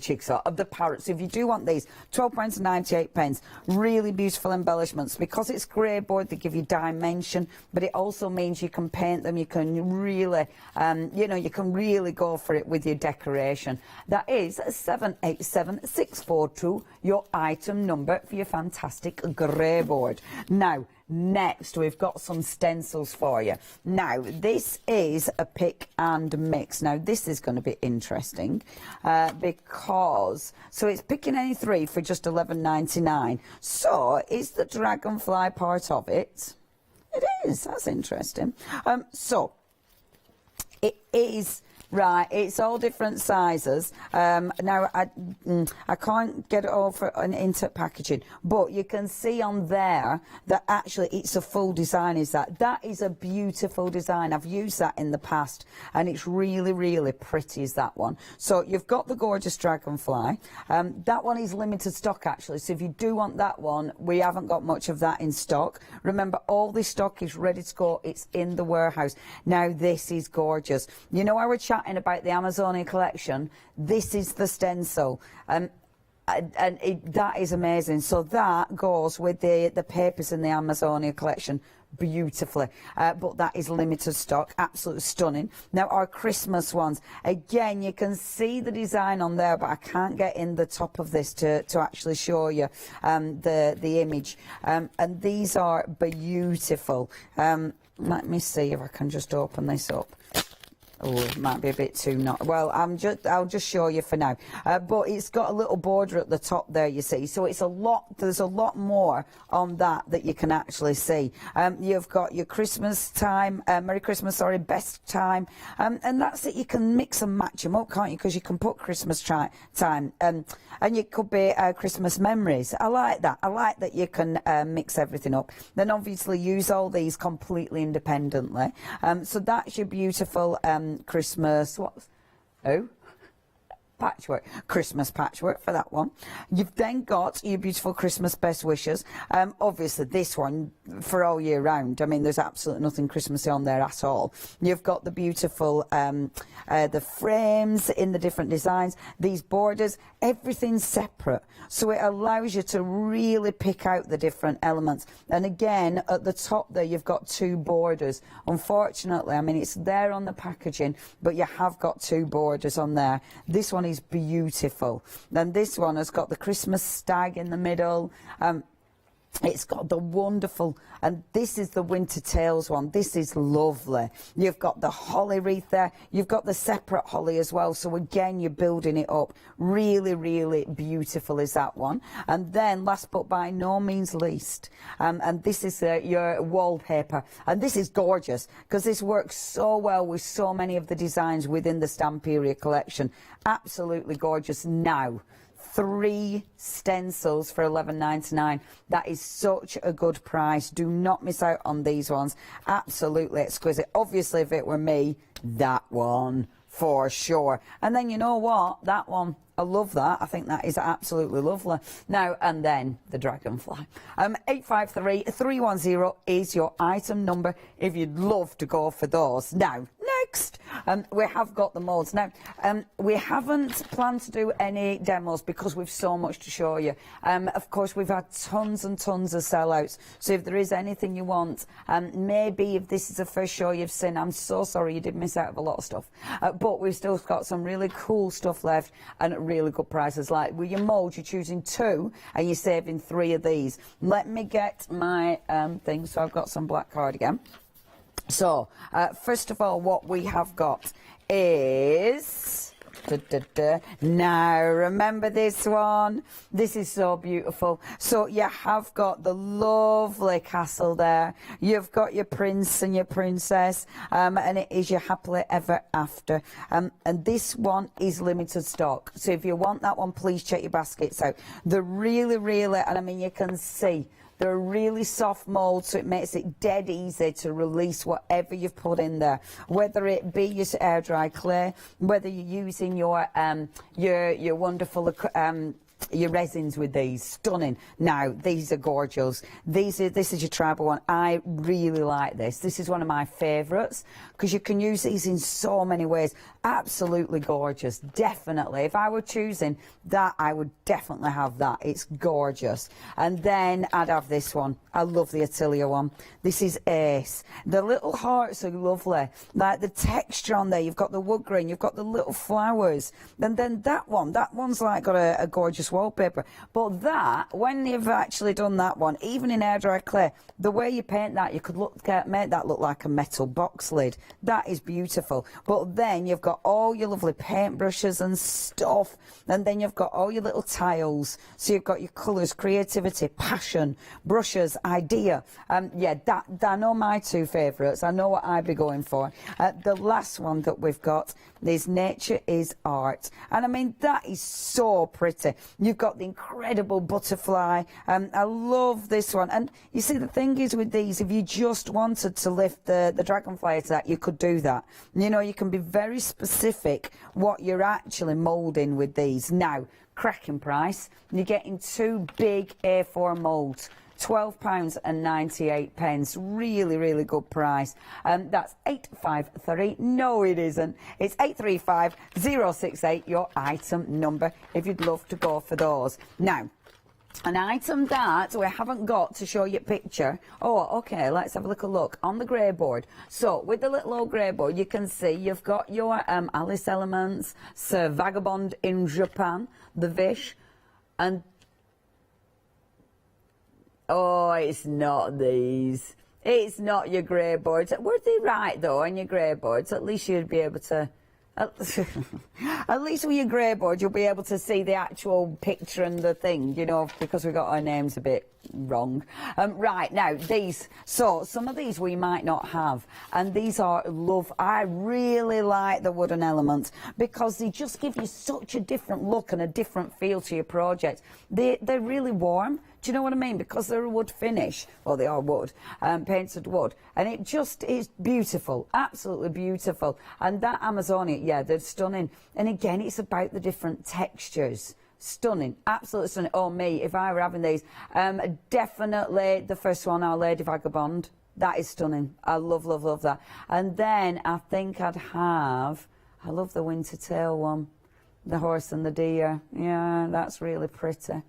jigsaw, of the parrot. So if you do want these, £12.98, really beautiful embellishments. Because it's grey board, they give you dimension, but it also means you can paint them, you can really, you know, you can really go for it with your decoration. That is 787642, your item number for your fantastic grey board. Now, next, we've got some stencils for you. Now, this is a pick and mix. Now, this is going to be interesting because, so it's picking any three for just £11.99. So, is the dragonfly part of it? It is. That's interesting. So, it is... Right, it's all different sizes. Now, I can't get it all into packaging, but you can see on there that actually it's a full design. That is a beautiful design. I've used that in the past, and it's really, really pretty, is that one. So you've got the gorgeous dragonfly. That one is limited stock, actually, so if you do want that one, we haven't got much of that in stock. Remember, all this stock is ready to go. It's in the warehouse. Now, this is gorgeous. You know, I was chatting about the Amazonia collection. This is the stencil, and that is amazing. So that goes with the papers in the Amazonia collection beautifully, but that is limited stock. Absolutely stunning. Now, our Christmas ones, again, you can see the design on there, but I can't get in the top of this to actually show you the image, and these are beautiful. Let me see if I can just open this up. Oh, it might be a bit too not. Well, I'll just show you for now. But it's got a little border at the top there, you see. So it's a lot. There's a lot more on that you can actually see. You've got your Christmas time, Merry Christmas, sorry, best time, and that's it. You can mix and match them up, can't you? Because you can put Christmas time, and it could be Christmas memories. I like that. I like that you can mix everything up. Then obviously use all these completely independently. So that's your beautiful Christmas, patchwork, Christmas patchwork for that one. You've then got your beautiful Christmas best wishes. Obviously this one for all year round. I mean, there's absolutely nothing Christmassy on there at all. You've got the beautiful the frames in the different designs, these borders, everything's separate, so it allows you to really pick out the different elements. And again, at the top there, you've got two borders. Unfortunately, I mean, it's there on the packaging, but you have got two borders on there. This one is beautiful. Then this one has got the Christmas stag in the middle. It's got the wonderful, and this is the Winter Tales one. This is lovely. You've got the holly wreath there. You've got the separate holly as well. So again, you're building it up. Really, really beautiful is that one. And then, last but by no means least, and this is your wallpaper. And this is gorgeous because this works so well with so many of the designs within the Stamperia collection. Absolutely gorgeous. Now, 3 stencils for £11.99. That is such a good price. Do not miss out on these ones. Absolutely exquisite. Obviously, if it were me, that one for sure. And then you know what? That one, I love that. I think that is absolutely lovely. Now, and then the dragonfly. 853310 is your item number if you'd love to go for those. Now, next, we have got the molds. Now, we haven't planned to do any demos because we've so much to show you. Of course, we've had tons and tons of sellouts. So if there is anything you want, maybe if this is the first show you've seen, I'm so sorry you did miss out of a lot of stuff. But we've still got some really cool stuff left and at really good prices. Like with your molds, you're choosing 2 and you're saving 3 of these. Let me get my thing. So I've got some black cardigan. So, first of all, what we have got is Now, remember this one? This is so beautiful. So you have got the lovely castle there. You've got your prince and your princess, and it is your happily ever after. And this one is limited stock. So if you want that one, please check your baskets out. They're really, really, and I mean, you can see, they're really soft mould, so it makes it dead easy to release whatever you've put in there. Whether it be your air dry clay, whether you're using your wonderful your resins with these, stunning. Now these are gorgeous. This is your tribal one. I really like this. This is one of my favourites because you can use these in so many ways. Absolutely gorgeous. Definitely, if I were choosing that, I would definitely have that. It's gorgeous. And then I'd have this one. I love the Atelier one. This is ace. The little hearts are lovely, like the texture on there. You've got the wood grain, you've got the little flowers, and then that one's like got a gorgeous wallpaper. But that, when you've actually done that one, even in air dry clay, the way you paint that, you could make that look like a metal box lid. That is beautiful. But then you've got all your lovely paintbrushes and stuff, and then you've got all your little tiles. So you've got your colours, creativity, passion, brushes, idea. Yeah, I know my two favourites. I know what I'd be going for. The last one that we've got is Nature is Art, and I mean, that is so pretty. You've got the incredible butterfly. I love this one. And you see, the thing is with these, if you just wanted to lift the dragonfly to that, you could do that. You know, you can be very specific what you're actually moulding with these. Now, cracking price, you're getting two big A4 moulds. £12.98. Really, really good price. That's 853. No, it isn't. It's 835068, your item number, if you'd love to go for those. Now, an item that we haven't got to show you a picture. Oh, okay, let's have a look on the grey board. So with the little old grey board, you can see you've got your Alice Elements, Sir Vagabond in Japan, the Vish, and oh, it's not these. It's not your grey boards. Were they right, though, on your grey boards? At least you'd be able to... At least with your grey board, you'll be able to see the actual picture and the thing, you know, because we got our names a bit wrong. Right, now, these. So, some of these we might not have. And these are love. I really like the wooden elements because they just give you such a different look and a different feel to your project. They're really warm. Do you know what I mean? Because they're a wood finish. Well, they are wood, painted wood. And it just is beautiful, absolutely beautiful. And that Amazonia, yeah, they're stunning. And again, it's about the different textures. Stunning, absolutely stunning. Oh, me, if I were having these, definitely the first one, Our Lady Vagabond. That is stunning. I love, love, love that. And then I think I'd have, I love the Winter Tale one, the horse and the deer. Yeah, that's really pretty.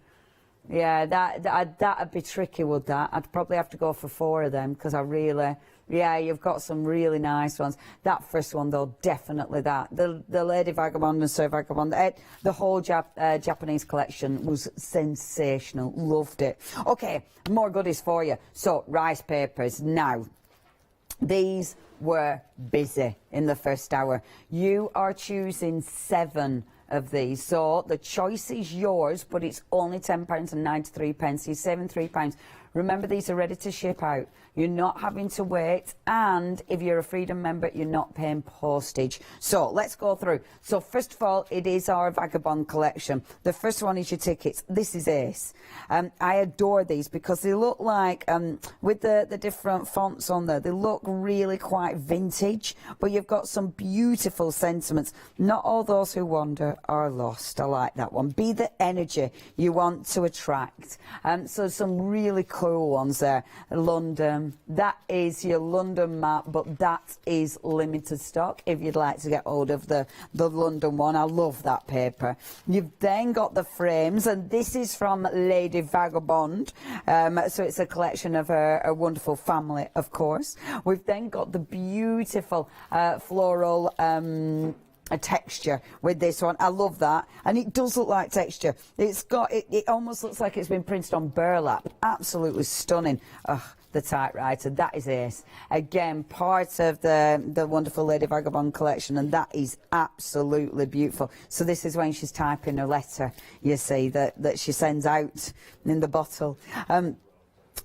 Yeah, that'd be tricky, would that? I'd probably have to go for 4 of them because I really... Yeah, you've got some really nice ones. That first one, though, definitely that. The Lady Vagabond and Sir Vagabond, the whole Japanese collection was sensational. Loved it. Okay, more goodies for you. So, rice papers. Now, these were busy in the first hour. You are choosing 7 of these, so the choice is yours, but it's only £10.93. You're saving £3. Remember, these are ready to ship out. You're not having to wait, and if you're a Freedom member, you're not paying postage. So let's go through. So first of all, it is our Vagabond collection. The first one is your tickets. This is Ace. I adore these because they look like, with the different fonts on there, they look really quite vintage, but you've got some beautiful sentiments. Not all those who wander are lost. I like that one. Be the energy you want to attract. So some really cool ones there. London. That is your London map, but that is limited stock if you'd like to get hold of the London one. I love that paper. You've then got the frames, and this is from Lady Vagabond. So it's a collection of a wonderful family, of course. We've then got the beautiful floral a texture with this one. I love that, and it does look like texture. It's got it almost looks like it's been printed on burlap. Absolutely stunning. the typewriter. That is ace. Again, part of the wonderful Lady Vagabond collection, and that is absolutely beautiful. So this is when she's typing a letter, you see, that she sends out in the bottle.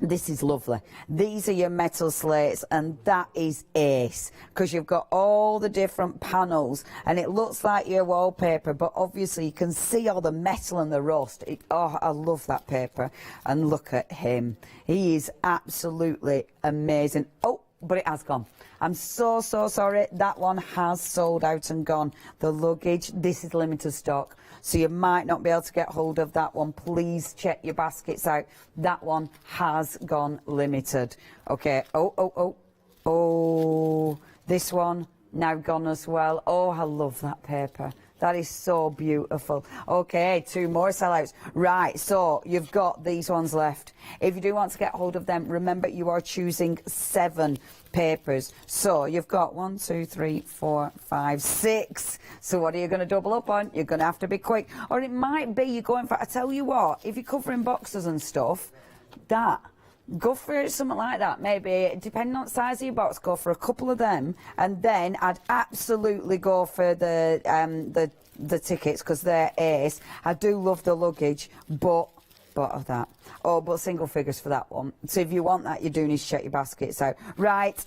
This is lovely. These are your metal slates, and that is ace, because you've got all the different panels, and it looks like your wallpaper, but obviously you can see all the metal and the rust. Oh, I love that paper. And look at him. He is absolutely amazing. Oh, but it has gone. I'm so sorry. That one has sold out and gone. The luggage, this is limited stock, so you might not be able to get hold of that one. Please check your baskets out. That one has gone limited. Okay. Oh, this one now gone as well. Oh, I love that paper. That is so beautiful. Okay, 2 more sellouts. Right, so you've got these ones left. If you do want to get hold of them, remember you are choosing 7 papers. So you've got 1, 2, 3, 4, 5, 6. So what are you going to double up on? You're going to have to be quick. Or it might be you're going for, I tell you what, if you're covering boxes and stuff, go for something like that. Maybe, depending on the size of your box, go for a couple of them, and then I'd absolutely go for the tickets, because they're ace. I do love the luggage, but of that. Oh, but single figures for that one. So if you want that, you do need to check your baskets out. Right,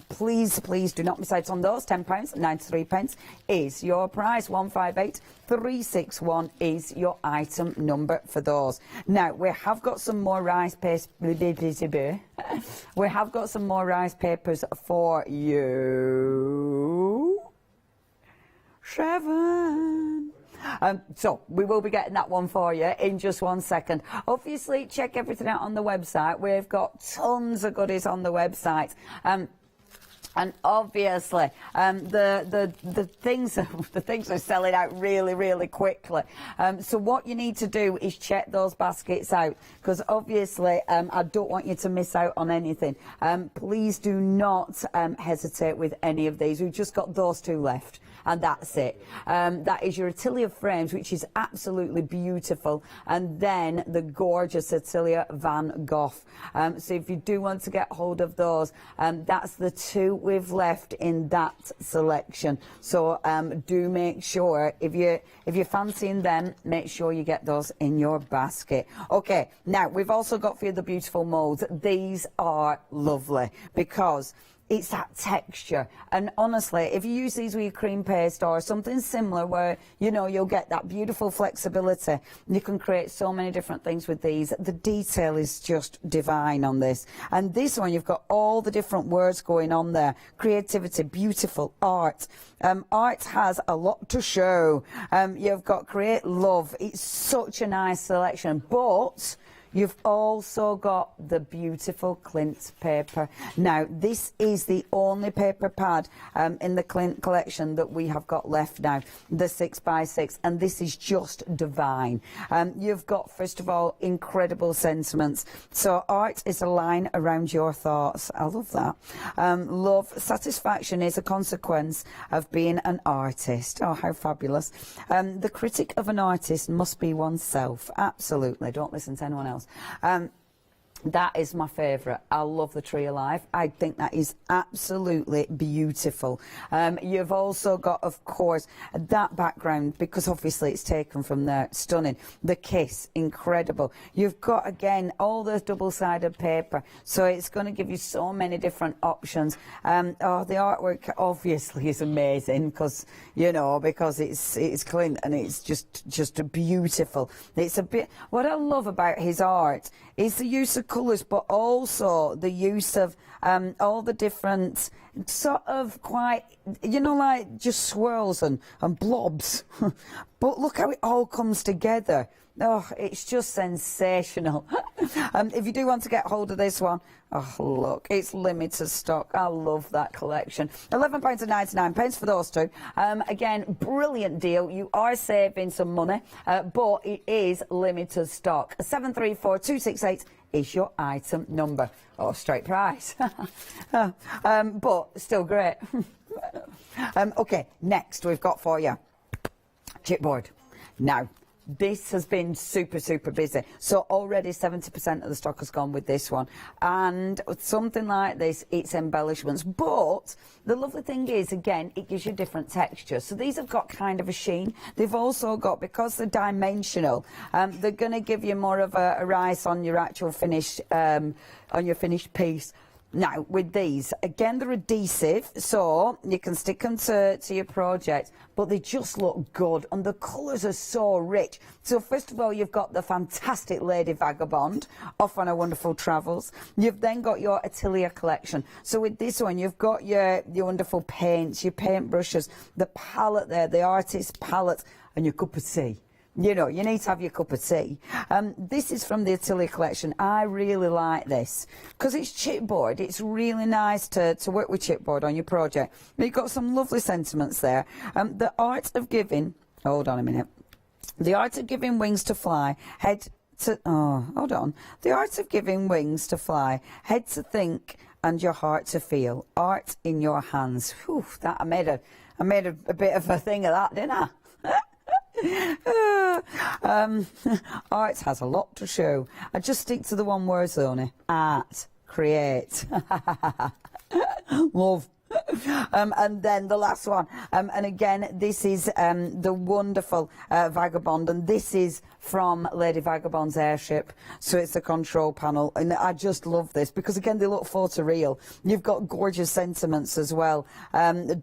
please do not miss out on those. £10, 93 pence is your price. 158361 is your item number for those. Now, we have got some more rice paste. We have got some more rice papers for you. 7. So we will be getting that one for you in just 1 second. Obviously, check everything out on the website. We've got tons of goodies on the website. And obviously, the things are selling out really quickly. So what you need to do is check those baskets out, because obviously I don't want you to miss out on anything. Please do not hesitate with any of these. We've just got those 2 left. And that's it. That is your Atelier frames, which is absolutely beautiful, and then the gorgeous Atelier Van Gogh. So if you do want to get hold of those, that's the 2 we've left in that selection. So do make sure, if you're fancying them, make sure you get those in your basket. Okay, now we've also got for you the beautiful molds. These are lovely because it's that texture, and honestly, if you use these with your cream paste or something similar, where you know you'll get that beautiful flexibility, you can create so many different things with these. The detail is just divine on this. And this one, you've got all the different words going on there: creativity, beautiful, art. Art has a lot to show. You've got create, love. It's such a nice selection, but you've also got the beautiful Clint paper. Now, this is the only paper pad in the Clint collection that we have got left now, the 6x6, and this is just divine. You've got, first of all, incredible sentiments. So art is a line around your thoughts. I love that. Love, satisfaction is a consequence of being an artist. Oh, how fabulous. The critic of an artist must be oneself. Absolutely. Don't listen to anyone else. That is my favourite. I love the Tree of Life. I think that is absolutely beautiful. You've also got, of course, that background, because obviously it's taken from there. Stunning. The Kiss, incredible. You've got, again, all the double-sided paper, so it's going to give you so many different options. Oh, the artwork obviously is amazing, because, you know, because it's Clint, and it's just beautiful. It's a bit, what I love about his art is the use of colours, but also the use of all the different sort of quite, you know, like just swirls and blobs. But look how it all comes together. Oh, it's just sensational. If you do want to get hold of this one, oh, look, it's limited stock. I love that collection. £11.99 for those 2. Again, brilliant deal. You are saving some money, but it is limited stock. 734268 is your item number. Oh, straight price. But still great. Okay, next we've got for you chipboard. Now, this has been super, super busy. So already 70% of the stock has gone with this one. And something like this, it's embellishments. But the lovely thing is, again, it gives you different textures. So these have got kind of a sheen. They've also got, because they're dimensional, they're going to give you more of a rise on your actual finished, on your finished piece. Now, with these, again, they're adhesive, so you can stick them to your project, but they just look good, and the colours are so rich. So, first of all, you've got the fantastic Lady Vagabond, off on her wonderful travels. You've then got your Atelier collection. So, with this one, you've got your wonderful paints, your paint brushes, the palette there, the artist palette, and your cup of tea. You know, you need to have your cup of tea. This is from the Atelier collection. I really like this because it's chipboard. It's really nice to work with chipboard on your project. You've got some lovely sentiments there. The art of giving, hold on a minute. The art of giving wings to fly, head to, oh, hold on. The art of giving wings to fly, head to think and your heart to feel. Art in your hands. Whew, that I made a bit of a thing of that, didn't I? Art has a lot to show. I just stick to the one word only. Art, create. Love. And then the last one, and again, this is the wonderful Vagabond, and this is from Lady Vagabond's airship, so it's a control panel, and I just love this because again, they look photoreal. You've got gorgeous sentiments as well.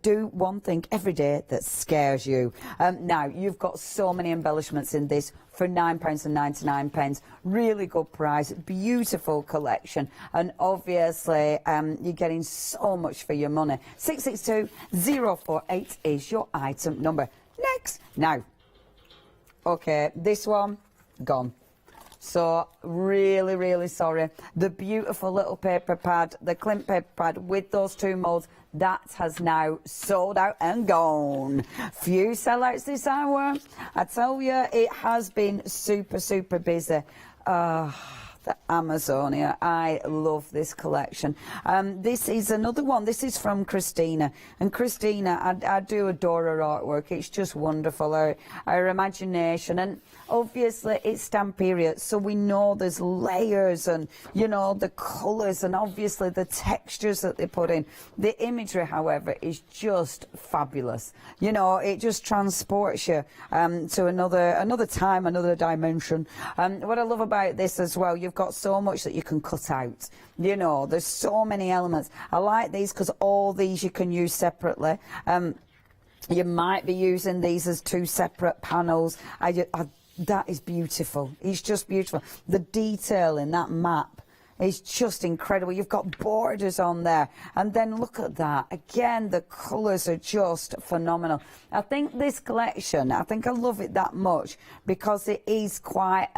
Do one thing every day that scares you. Now, you've got so many embellishments in this for £9.99. Really good price, beautiful collection, and obviously you're getting so much for your money. 662048 is your item number. Next. Now, okay, this one, gone. So, really, really sorry. The beautiful little paper pad, the Clint paper pad with those two moulds, that has now sold out and gone. Few sellouts this hour. I tell you, it has been super, super busy. The Amazonia. I love this collection. This is another one. This is from Christina. And Christina, I do adore her artwork. It's just wonderful. Her imagination. And obviously, it's stamp period. So we know there's layers and, you know, the colours and obviously the textures that they put in. The imagery, however, is just fabulous. You know, it just transports you to another time, another dimension. What I love about this as well, you've got so much that you can cut out. You know, there's so many elements. I like these because all these you can use separately. You might be using these as two separate panels. That is beautiful. It's just beautiful. The detail in that map is just incredible. You've got borders on there. And then look at that. Again, the colours are just phenomenal. I think this collection, I love it that much because it is quite...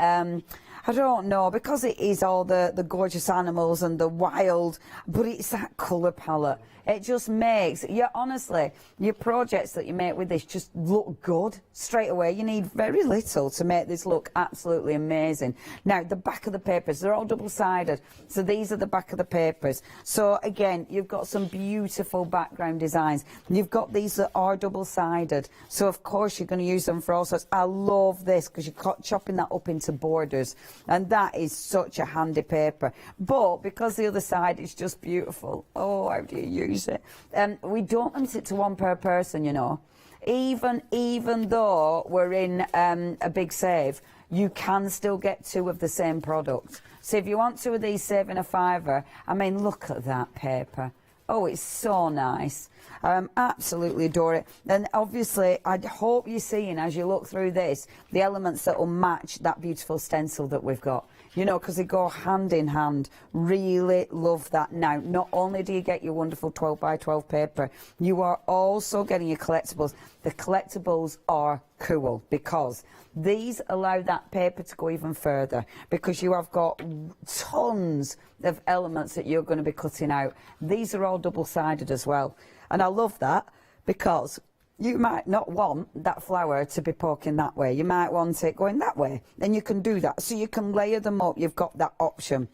I don't know, because it is all the gorgeous animals and the wild, but it's that colour palette. It just makes, honestly, your projects that you make with this just look good straight away. You need very little to make this look absolutely amazing. Now, the back of the papers, they're all double-sided. So these are the back of the papers. So again, you've got some beautiful background designs. You've got these that are double-sided. So of course, you're going to use them for all sorts. I love this because you're chopping that up into borders. And that is such a handy paper. But because the other side is just beautiful, oh, how do you use it? We don't limit it to one per person, you know. Even though we're in a big save, you can still get two of the same product. So if you want two of these saving a £5, I mean, look at that paper. Oh, it's so nice. Absolutely adore it. And obviously, I hope you're seeing, as you look through this, the elements that will match that beautiful stencil that we've got. You know, because they go hand in hand. Really love that. Now, not only do you get your wonderful 12 by 12 paper, you are also getting your collectibles. The collectibles are cool because these allow that paper to go even further because you have got tons of elements that you're going to be cutting out. These are all double-sided as well. And I love that because you might not want that flower to be poking that way. You might want it going that way. And you can do that. So you can layer them up. You've got that option.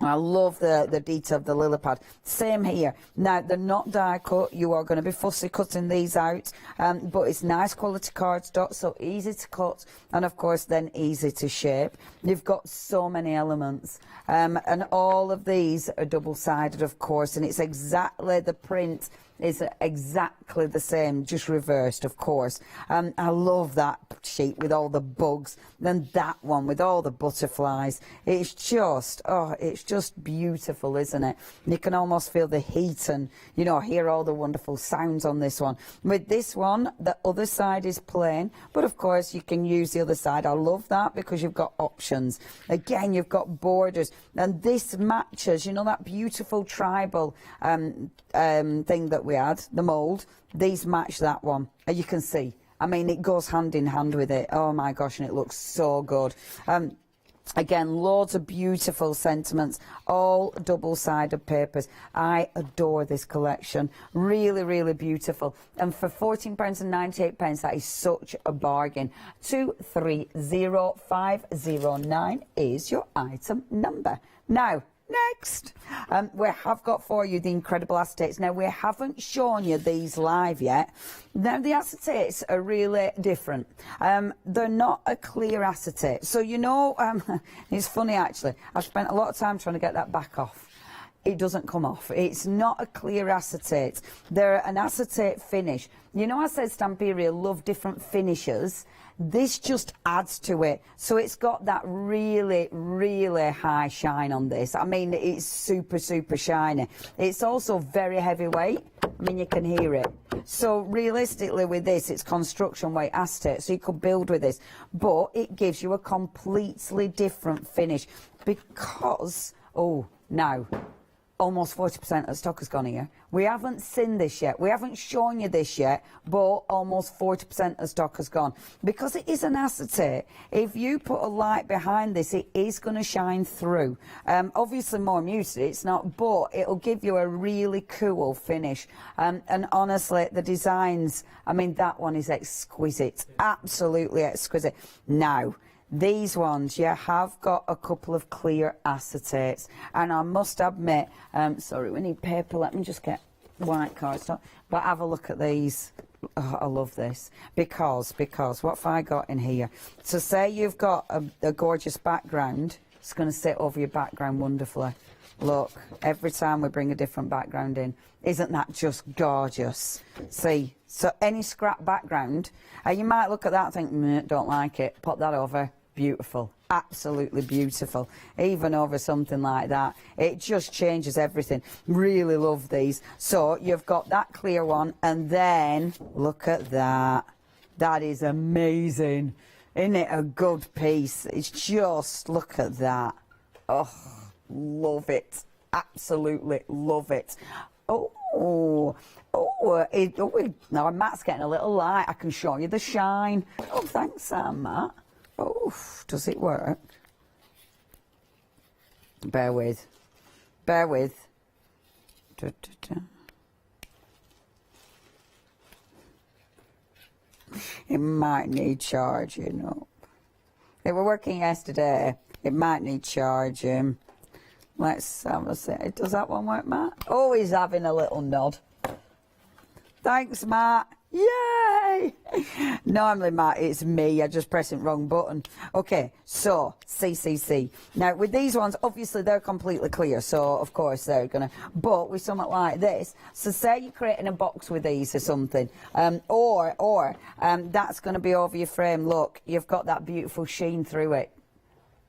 I love the detail of the lily pad. Same here. Now, they're not die cut. You are going to be fussy cutting these out, but it's nice quality cardstock, so easy to cut, and of course then easy to shape. You've got so many elements, and all of these are double-sided, of course, and it's exactly, the print is exactly the same, just reversed, of course. I love that sheet with all the bugs, then that one with all the butterflies. It's just, oh, it's just beautiful, isn't it? You can almost feel the heat and, you know, hear all the wonderful sounds on this one. With this one, the other side is plain, but of course you can use the other side. I love that because you've got options. Again, you've got borders, and this matches, you know, that beautiful tribal thing that we had, the mould. These match that one, and you can see, I mean, it goes hand in hand with it. Oh my gosh, and it looks so good. Again, loads of beautiful sentiments, all double-sided papers. I adore this collection. Really, really beautiful. And for £14.98, that is such a bargain. 230509 is your item number. Now, next, we have got for you the incredible acetates. Now, we haven't shown you these live yet. Now, the acetates are really different. They're not a clear acetate. So, you know, it's funny, actually. I've spent a lot of time trying to get that back off. It doesn't come off. It's not a clear acetate. They're an acetate finish. You know, I said Stamperia love different finishes. This just adds to it. So it's got that really, really high shine on this. I mean, it's super, super shiny. It's also very heavyweight. I mean, you can hear it. So realistically with this, it's construction weight acetate, so you could build with this. But it gives you a completely different finish because, oh, now, almost 40% of the stock has gone here. We haven't seen this yet. We haven't shown you this yet, but almost 40% of stock has gone. Because it is an acetate, if you put a light behind this, it is going to shine through. Obviously more muted, it's not, but it'll give you a really cool finish. And honestly, the designs, I mean, that one is exquisite. Absolutely exquisite. Now, these ones, you have got a couple of clear acetates, and I must admit, sorry, we need paper, let me just get white cardstock, but have a look at these. Oh, I love this, because what have I got in here? So say you've got a gorgeous background, it's going to sit over your background wonderfully. Look, every time we bring a different background in, isn't that just gorgeous? See, so any scrap background, you might look at that and think, don't like it, pop that over. Beautiful, absolutely beautiful. Even over something like that, it just changes everything. Really love these. So you've got that clear one, and then look at that. That is amazing. Isn't it a good piece? It's just, look at that. Oh, love it. Absolutely love it. Now Matt's getting a little light. I can show you the shine. Oh, thanks, Matt. Oh, does it work? Bear with. Bear with. It might need charging up. They were working yesterday. It might need charging. Let's have a see. Does that one work, Matt? Oh, he's having a little nod. Thanks, Matt. Yay! Normally, Matt, it's me. I just pressing wrong button. Okay, so CCC. Now, with these ones, obviously, they're completely clear. So, of course, they're going to... But with something like this, so say you're creating a box with these or something, or that's going to be over your frame. Look, you've got that beautiful sheen through it.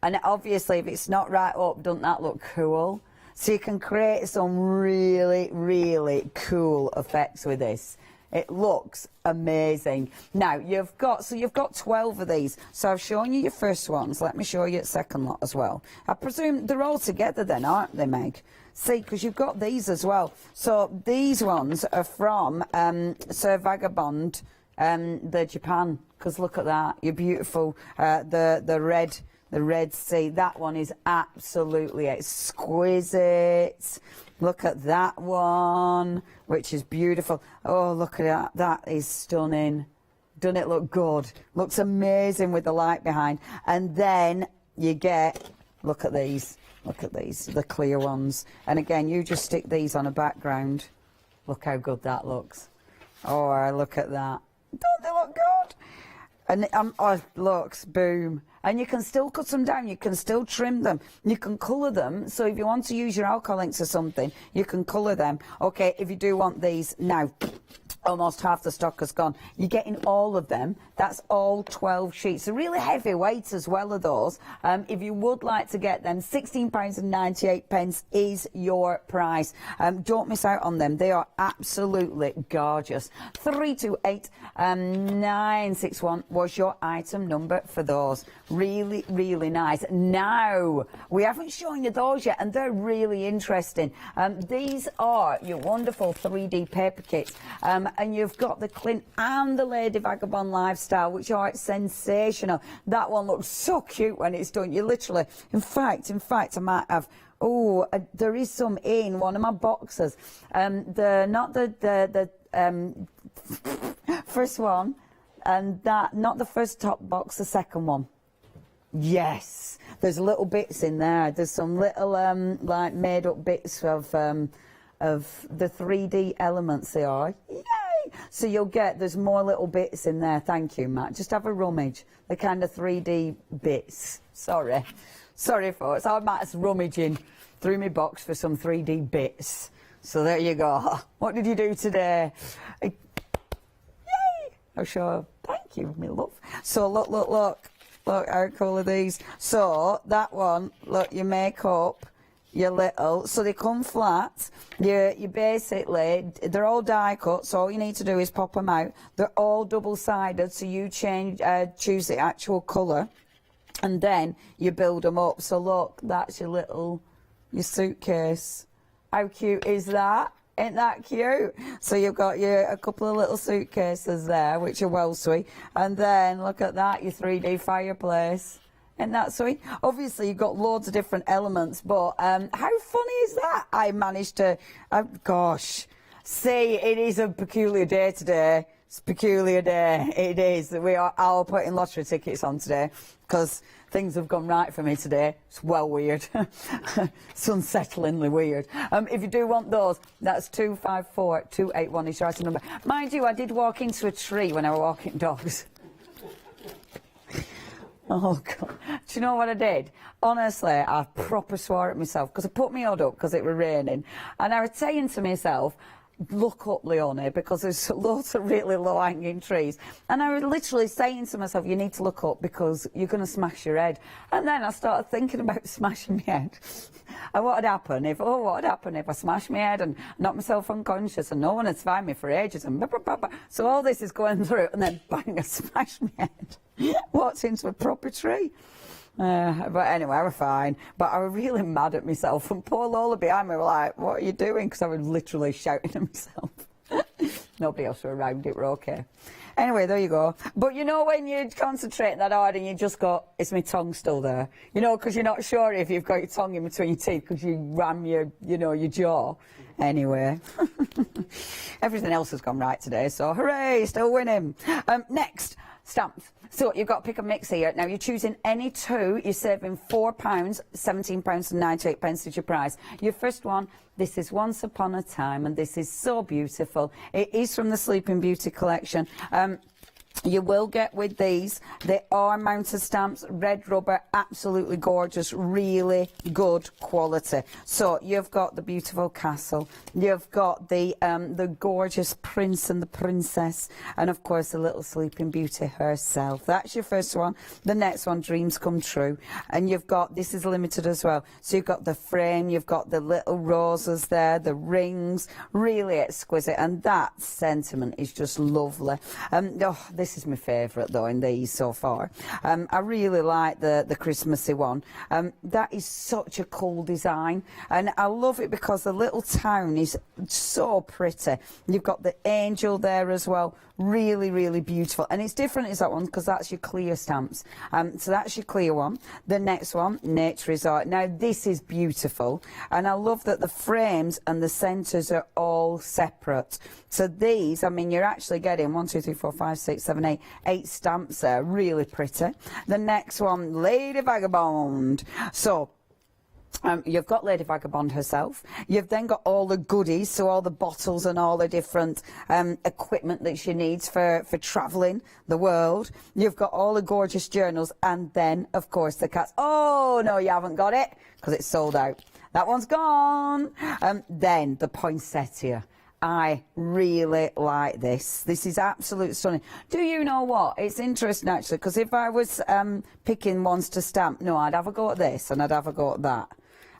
And obviously, if it's not right up, doesn't that look cool? So you can create some really, really cool effects with this. It looks amazing. Now, you've got 12 of these. So I've shown you your first ones. Let me show you the second lot as well. I presume they're all together then, aren't they, Meg? See, because you've got these as well. So these ones are from Sir Vagabond, the Japan. Because look at that. You're beautiful. The red sea. That one is absolutely exquisite. Look at that one, which is beautiful. Oh, look at that. That is stunning. Doesn't it look good? Looks amazing with the light behind. And then you get, look at these. Look at these, the clear ones. And again, you just stick these on a background. Look how good that looks. Oh, look at that. Don't they look good? And oh, looks, boom. And you can still cut them down, you can still trim them, you can colour them. So if you want to use your alcohol inks or something, you can colour them. Okay, if you do want these, now, almost half the stock has gone. You're getting all of them. That's all 12 sheets. They're really heavy weight as well, are those. If you would like to get them, £16.98 is your price. Don't miss out on them. They are absolutely gorgeous. 328961 was your item number for those. Really, really nice. Now, we haven't shown you those yet, and they're really interesting. These are your wonderful 3D paper kits. And you've got the Clint and the Lady Vagabond Lifestyle, which are sensational. That one looks so cute when it's done. You literally, in fact, I might have, there is some in one of my boxes. Not the first one, and that, not the first top box, the second one. Yes, there's little bits in there. There's some little, like, made-up bits of the 3D elements they are. Yay! So you'll get, there's more little bits in there. Thank you, Matt. Just have a rummage. The kind of 3D bits. Sorry, folks. I'm Matt's rummaging through my box for some 3D bits. So there you go. What did you do today? Yay! I'll show. Thank you, my love. So look. Look how cool are these. So that one, look, you make up your little, so they come flat. You basically, they're all die cut, so all you need to do is pop them out. They're all double-sided, so you choose the actual colour, and then you build them up. So look, that's your suitcase. How cute is that? Ain't that cute? So you've got a couple of little suitcases there, which are well sweet. And then look at that, your 3D fireplace. Isn't that sweet? Obviously, you've got loads of different elements, but how funny is that? I managed to, gosh, see, it is a peculiar day today. It's a peculiar day. It is. We are all putting lottery tickets on today because things have gone right for me today. It's well weird. It's unsettlingly weird. If you do want those, that's 254281 is your item number. Mind you, I did walk into a tree when I was walking dogs. Oh, God. Do you know what I did? Honestly, I proper swore at myself because I put my hood up because it was raining. And I was saying to myself, look up, Leonie, because there's lots of really low-hanging trees. And I was literally saying to myself, you need to look up because you're going to smash your head. And then I started thinking about smashing my head. And what would happen if I smashed my head and knocked myself unconscious and no one had found me for ages and blah, blah, blah, blah. So all this is going through and then bang, I smashed my head. Walked into a proper tree. But anyway, I was fine. But I was really mad at myself. And poor Lola behind me were like, what are you doing? Because I was literally shouting at myself. Nobody else was around, it were okay. Anyway, there you go. But you know when you concentrate that hard and you just go, is my tongue still there? You know, because you're not sure if you've got your tongue in between your teeth because you ram your jaw. Anyway, everything else has gone right today, so hooray, still winning. Next, stamps. So you've got pick and mix here. Now you're choosing any two. You're saving £4, £17.98 is your price. Your first one, this is Once Upon a Time, and this is so beautiful. It is from the Sleeping Beauty collection. You will get with these, they are mounted stamps, red rubber, absolutely gorgeous, really good quality. So you've got the beautiful castle, you've got the gorgeous prince and the princess, and of course the little Sleeping Beauty herself. That's your first one. The next one, Dreams Come True, and you've got, this is limited as well, so you've got the frame, you've got the little roses there, the rings, really exquisite, and that sentiment is just lovely. This is my favourite though in these so far. I really like the Christmassy one. That is such a cool design, and I love it because the little town is so pretty. You've got the angel there as well, really, really beautiful, and it's different as that one because that's your clear stamps. So that's your clear one. The next one, Nature Resort. Now this is beautiful, and I love that the frames and the centres are all separate. So these, I mean, you're actually getting 1, 2, 3, 4, 5, 6, 7, 8 stamps there, really pretty. The next one, Lady Vagabond. So You've got Lady Vagabond herself. You've then got all the goodies, so all the bottles and all the different equipment that she needs for travelling the world. You've got all the gorgeous journals, and then, of course, the cats. Oh, no, you haven't got it, because it's sold out. That one's gone. Then the poinsettia. I really like this. This is absolutely stunning. Do you know what? It's interesting, actually, because if I was picking ones to stamp, no, I'd have a go at this and I'd have a go at that.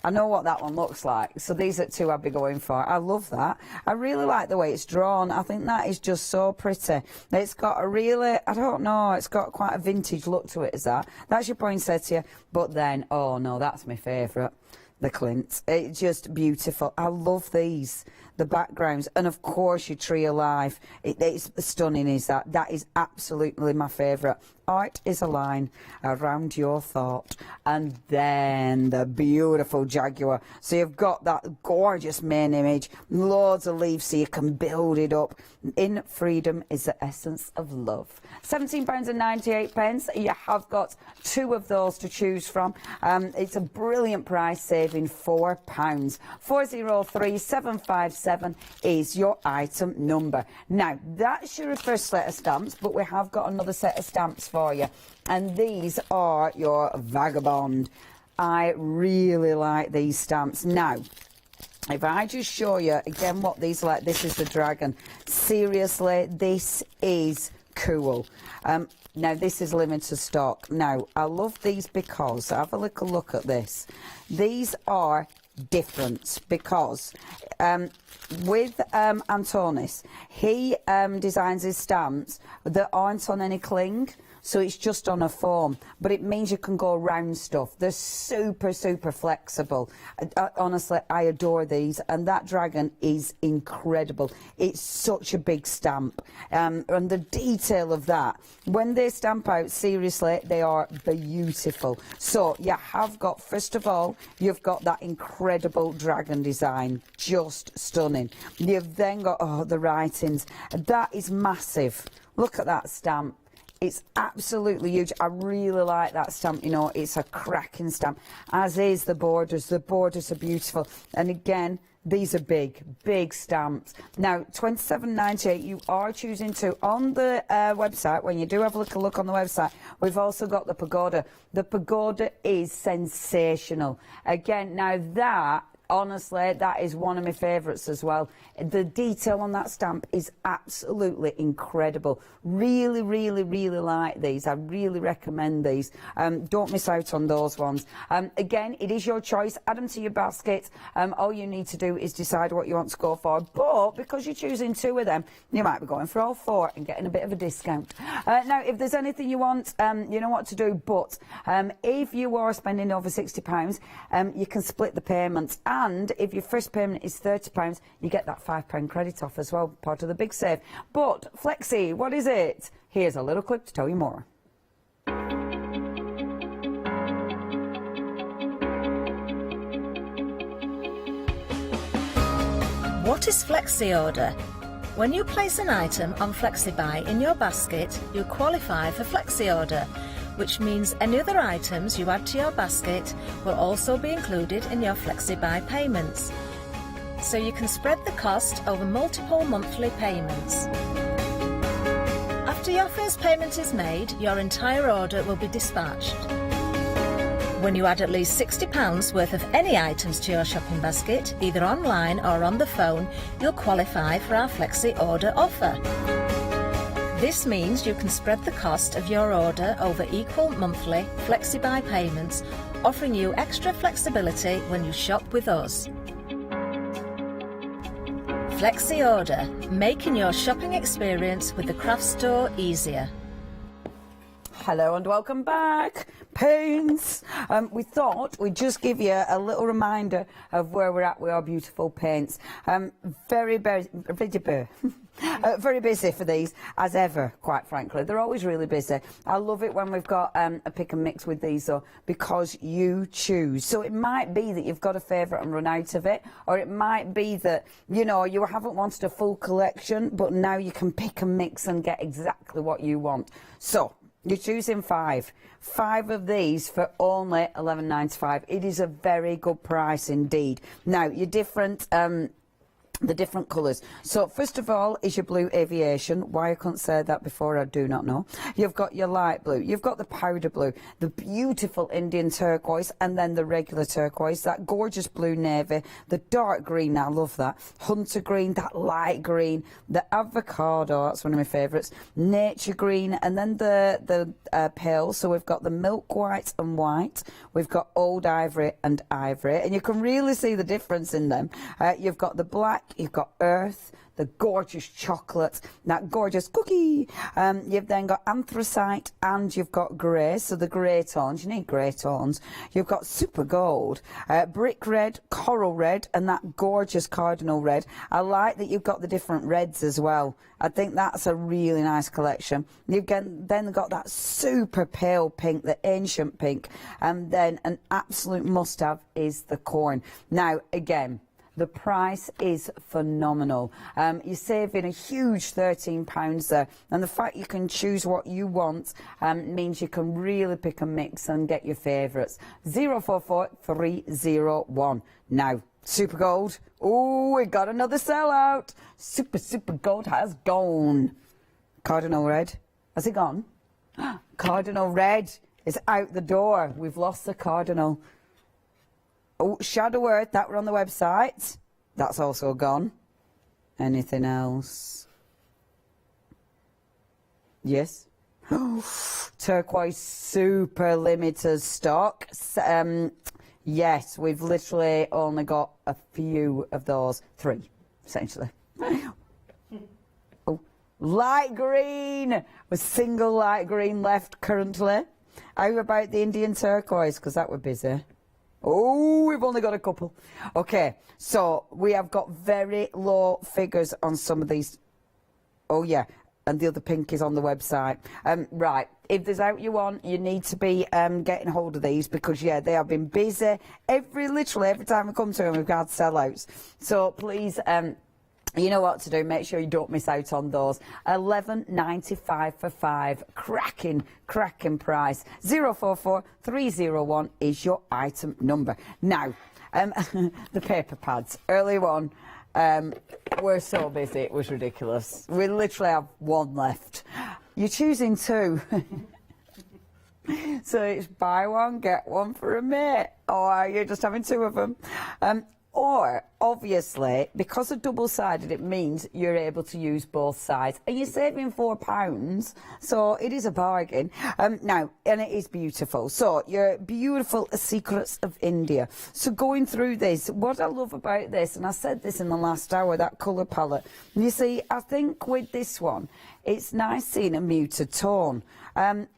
I know what that one looks like, so these are two I'd be going for. I love that. I really like the way it's drawn. I think that is just so pretty. It's got a really, I don't know, it's got quite a vintage look to it, is that? That's your poinsettia, but then, oh no, that's my favourite. The Clint. It's just beautiful. I love these, the backgrounds, and of course your tree of life. It's stunning, is that? That is absolutely my favourite. Art is a line around your thought. And then the beautiful jaguar. So you've got that gorgeous main image, loads of leaves so you can build it up. In freedom is the essence of love. £17.98. You have got two of those to choose from. It's a brilliant price, saving £4. 403757 is your item number. Now, that's your first set of stamps, but we have got another set of stamps for you. And these are your Vagabond. I really like these stamps. Now, if I just show you again what these are like, this is the dragon. Seriously, this is cool. Now, this is limited stock. Now, I love these because, have a little look at this. These are different because with Antonis, he designs his stamps that aren't on any cling. So it's just on a foam, but it means you can go around stuff. They're super, super flexible. Honestly, I adore these, and that dragon is incredible. It's such a big stamp, and the detail of that, when they stamp out, seriously, they are beautiful. So you have got, first of all, you've got that incredible dragon design, just stunning. You've then got, oh, the writings. That is massive. Look at that stamp. It's absolutely huge. I really like that stamp, you know, it's a cracking stamp, as is the borders. The borders are beautiful. And again, these are big, big stamps. Now, £27.98, you are choosing to. On the website, when you do have a little look on the website, we've also got the pagoda. The pagoda is sensational. Again, now that, honestly, that is one of my favourites as well. The detail on that stamp is absolutely incredible. Really, really, really like these. I really recommend these. Don't miss out on those ones. Again, it is your choice. Add them to your basket. All you need to do is decide what you want to go for. But because you're choosing two of them, you might be going for all four and getting a bit of a discount. Now, if there's anything you want, you know what to do. But if you are spending over £60, you can split the payments. And if your first payment is £30, you get that £5 credit off as well, part of the big save. But Flexi, what is it? Here's a little clip to tell you more. What is Flexi Order? When you place an item on FlexiBuy in your basket, you qualify for Flexi Order, which means any other items you add to your basket will also be included in your FlexiBuy payments. So you can spread the cost over multiple monthly payments. After your first payment is made, your entire order will be dispatched. When you add at least £60 worth of any items to your shopping basket, either online or on the phone, you'll qualify for our Flexi Order offer. This means you can spread the cost of your order over equal monthly FlexiBuy payments, offering you extra flexibility when you shop with us. Flexi Order, making your shopping experience with the craft store easier. Hello and welcome back, paints. We thought we'd just give you a little reminder of where we're at with our beautiful paints. Very busy for these, as ever, quite frankly. They're always really busy. I love it when we've got a pick and mix with these, though, because you choose. So it might be that you've got a favourite and run out of it, or it might be that, you know, you haven't wanted a full collection, but now you can pick and mix and get exactly what you want. So You're choosing 5. 5 of these for only £11.95. It is a very good price indeed. Now, your different the different colours. So first of all is your blue aviation. Why I couldn't say that before, I do not know. You've got your light blue, you've got the powder blue, the beautiful Indian turquoise, and then the regular turquoise, that gorgeous blue navy, the dark green, I love that, hunter green, that light green, the avocado, that's one of my favourites, nature green, and then the pale. So we've got the milk white and white, we've got old ivory and ivory, and you can really see the difference in them. You've got the black, you've got earth, the gorgeous chocolate, that gorgeous cookie. You've then got anthracite and you've got grey, so the grey tones, you need grey tones. You've got super gold, brick red, coral red, and that gorgeous cardinal red. I like that you've got the different reds as well. I think that's a really nice collection. You've then got that super pale pink, the ancient pink, and then an absolute must-have is the corn. Now, again, the price is phenomenal. You're saving a huge £13 there, and the fact you can choose what you want means you can really pick and mix and get your favourites. 044301. Now, super gold. Oh, we got another sellout. Super gold has gone. Cardinal red, has it gone? Cardinal red is out the door. We've lost the cardinal. Oh, Shadow Earth, that were on the website. That's also gone. Anything else? Yes. Turquoise super limited stock. Yes, we've literally only got a few of those. 3, essentially. Oh, light green. A single light green left currently. How about the Indian turquoise? Because that were busy. Oh, we've only got a couple. Okay, so we have got very low figures on some of these. Oh, yeah, and the other pink is on the website. Right, if there's out you want, you need to be getting hold of these because, yeah, they have been busy. Literally every time we come to them, we've got sellouts. So please, you know what to do. Make sure you don't miss out on those. £11.95 for 5. Cracking price. 044301 is your item number. Now, the paper pads. Early on, we're so busy. It was ridiculous. We literally have 1 left. You're choosing 2. So it's buy 1, get 1 for a mate. Or you're just having 2 of them. Or, obviously, because of double-sided, it means you're able to use both sides. And you're saving £4, so it is a bargain. Now, and it is beautiful. So, your beautiful Secrets of India. So, going through this, what I love about this, and I said this in the last hour, that colour palette. You see, I think with this one, it's nice seeing a muted tone.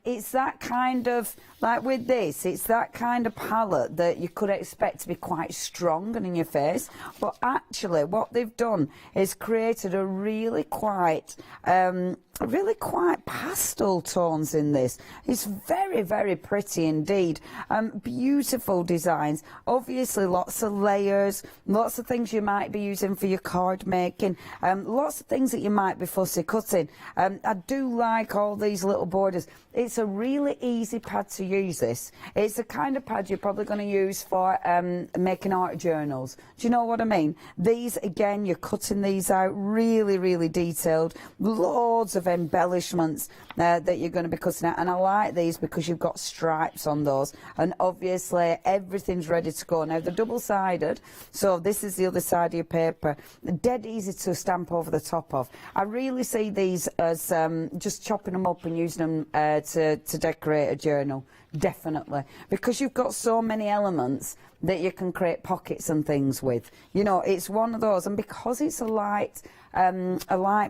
It's that kind of, like with this, it's that kind of palette that you could expect to be quite strong and in your face. But actually, what they've done is created a really quite pastel tones in this. It's very, very pretty indeed. Beautiful designs. Obviously, lots of layers, lots of things you might be using for your card making, lots of things that you might be fussy cutting. I do like all these little borders. It's a really easy pad to use this. It's the kind of pad you're probably going to use for making art journals. Do you know what I mean? These, again, you're cutting these out really, really detailed. Loads of embellishments that you're going to be cutting out. And I like these because you've got stripes on those. And obviously, everything's ready to go. Now, they're double-sided, so this is the other side of your paper. Dead easy to stamp over the top of. I really see these as just chopping them up and using them to decorate a journal. Definitely, because you've got so many elements that you can create pockets and things with. You know, it's one of those, and because it's a light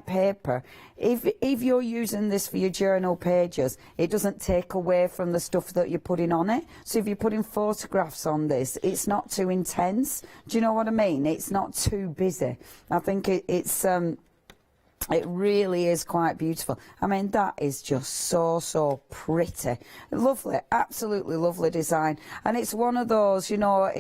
paper, if you're using this for your journal pages, it doesn't take away from the stuff that you're putting on it. So if you're putting photographs on this, it's not too intense. Do you know what I mean? It's not too busy. I think it really is quite beautiful. I mean, that is just so pretty. Lovely, absolutely lovely design. And it's one of those, you know,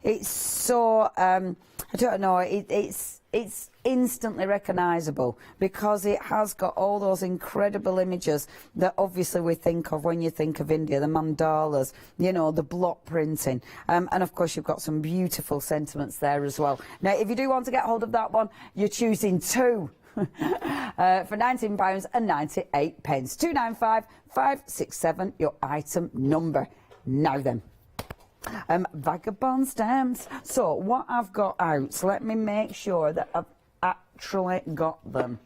it's so, I don't know, it's it's instantly recognisable because it has got all those incredible images that obviously we think of when you think of India, the mandalas, you know, the block printing, and of course you've got some beautiful sentiments there as well. Now if you do want to get hold of that one, you're choosing two for £19.98. 295567, your item number. Now then, vagabond stamps. So what I've got out, so let me make sure that I've actually got them.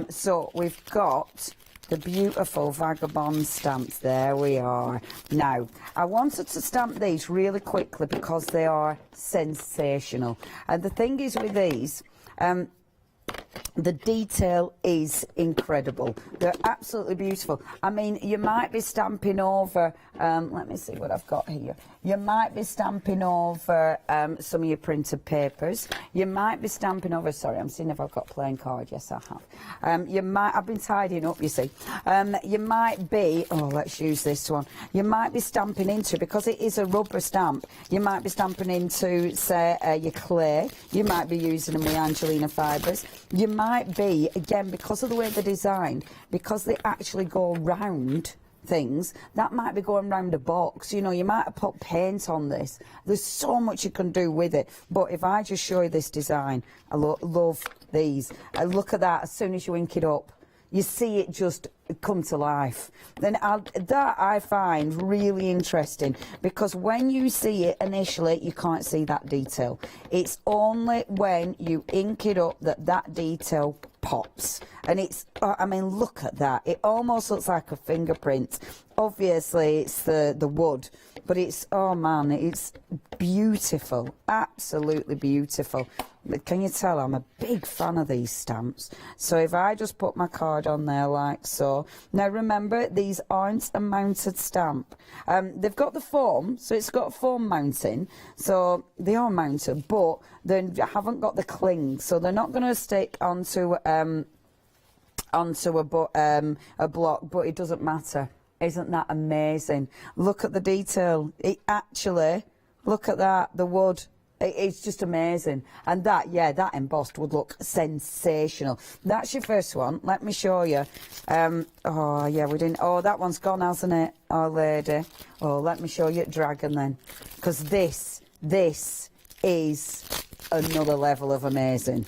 So we've got the beautiful vagabond stamps. There we are. Now I wanted to stamp these really quickly because they are sensational, and the thing is with these, the detail is incredible. They're absolutely beautiful. I mean, you might be stamping over, let me see what I've got here. You might be stamping over some of your printed papers. You might be stamping over, sorry, I'm seeing if I've got plain card. Yes, I have. I've been tidying up, you see. You might be, oh, let's use this one. You might be stamping into, because it is a rubber stamp, you might be stamping into, say, your clay. You might be using them with Angelina fibres. You might be, again, because of the way they're designed, because they actually go round things, that might be going round a box. You know, you might have put paint on this. There's so much you can do with it. But if I just show you this design, I love these. Look at that, as soon as you ink it up, you see it just come to life. Then that I find really interesting, because when you see it initially, you can't see that detail. It's only when you ink it up that that detail pops. And it's, I mean, look at that. It almost looks like a fingerprint. Obviously, it's the wood, but it's, oh man, it's beautiful. Absolutely beautiful. But can you tell I'm a big fan of these stamps? So if I just put my card on there like so. Now remember, these aren't a mounted stamp. They've got the foam, so it's got foam mounting, so they are mounted, but they haven't got the cling, so they're not going to stick onto a block, but it doesn't matter. Isn't that amazing? Look at the detail. It actually, look at that, the wood. It's just amazing. And that, yeah, that embossed would look sensational. That's your first one. Let me show you. Oh, yeah, we didn't. Oh, that one's gone, hasn't it? Oh, lady. Oh, let me show you dragon then. Because this is another level of amazing.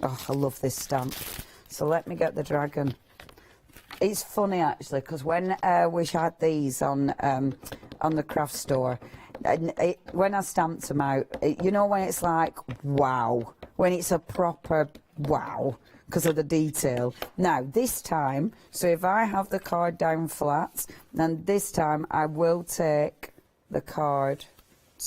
Oh, I love this stamp. So let me get the dragon. It's funny, actually, because when we had these on the craft store, when I stamped them out, you know, when it's like, wow, when it's a proper wow, because of the detail. Now, this time, so if I have the card down flat, then this time I will take the card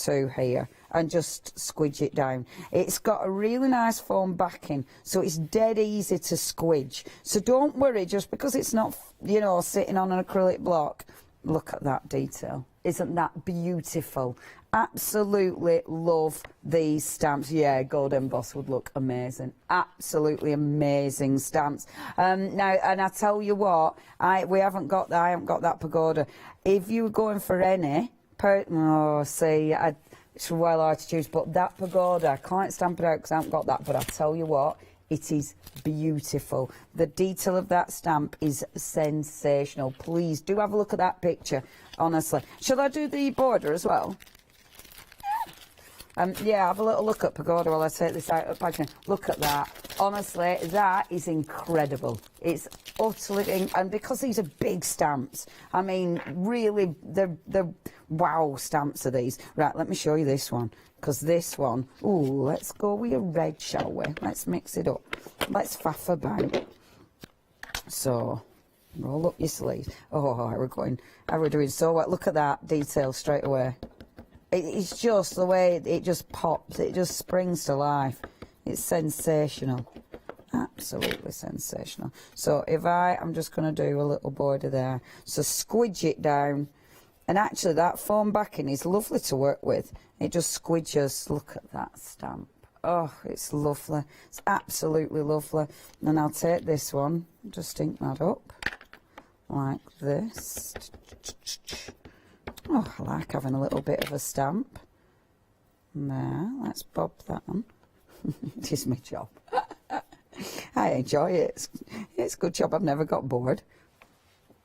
to here and just squidge it down. It's got a really nice foam backing, so it's dead easy to squidge. So don't worry, just because it's not, you know, sitting on an acrylic block. Look at that detail. Isn't that beautiful? Absolutely love these stamps. Yeah, gold emboss would look amazing. Absolutely amazing stamps. Now, and I tell you what, I haven't got that pagoda. If you were going for any, it's well hard to choose, but that pagoda, I can't stamp it out because I haven't got that, but I tell you what, it is beautiful. The detail of that stamp is sensational. Please do have a look at that picture, honestly. Shall I do the border as well? Yeah, have a little look at pagoda while I take this out of packaging. Look at that. Honestly, that is incredible. It's utterly, and because these are big stamps, I mean, really, they're wow stamps are these. Right, let me show you this one, because this one, ooh, let's go with a red, shall we? Let's mix it up. Let's faff about. So, roll up your sleeves. Oh, we're doing so well. Look at that detail straight away. It's just the way it just pops. It just springs to life. It's sensational. Absolutely sensational. So if I'm just going to do a little border there. So squidge it down. And actually that foam backing is lovely to work with. It just squidges. Look at that stamp. Oh, it's lovely. It's absolutely lovely. And I'll take this one, just ink that up like this. Oh, I like having a little bit of a stamp. There, let's bob that on. It is my job. I enjoy it. It's a good job I've never got bored.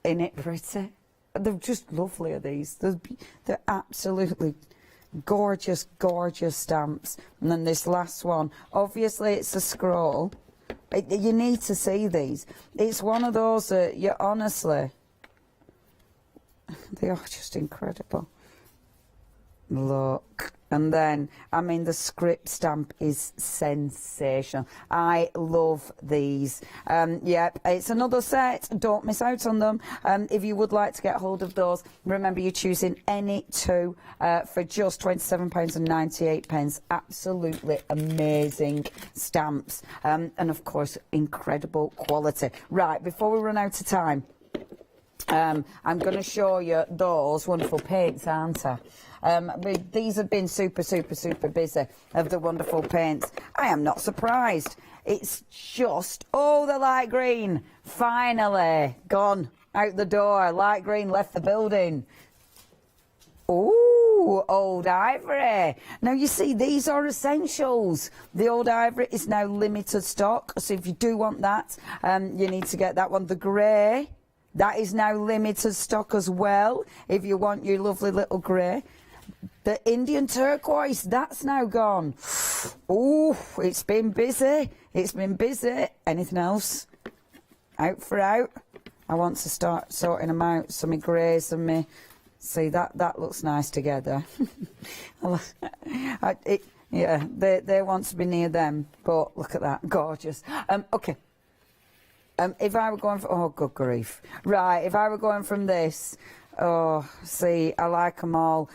Ain't it pretty? They're just lovely, are these. They're absolutely gorgeous, gorgeous stamps. And then this last one, obviously it's a scroll. You need to see these. It's one of those that you honestly, they are just incredible. Look. And then, I mean, the script stamp is sensational. I love these. Yep, it's another set. Don't miss out on them. If you would like to get hold of those, remember you're choosing any two for just £27.98. Absolutely amazing stamps. And, of course, incredible quality. Right, before we run out of time, I'm going to show you those wonderful paints, aren't I? These have been super, super, super busy of the wonderful paints. I am not surprised. It's just, oh, the light green, finally gone out the door. Light green left the building. Ooh, old ivory. Now, you see, these are essentials. The old ivory is now limited stock. So if you do want that, you need to get that one. The grey, that is now limited stock as well, if you want your lovely little grey. The Indian turquoise, that's now gone. Oh, it's been busy. It's been busy. Anything else? Out for out. I want to start sorting them out. Some me greys and me. See, that looks nice together. Yeah, they want to be near them. But look at that, gorgeous. Okay. If I were going for, oh, good grief. Right, if I were going from this, oh, see, I like them all.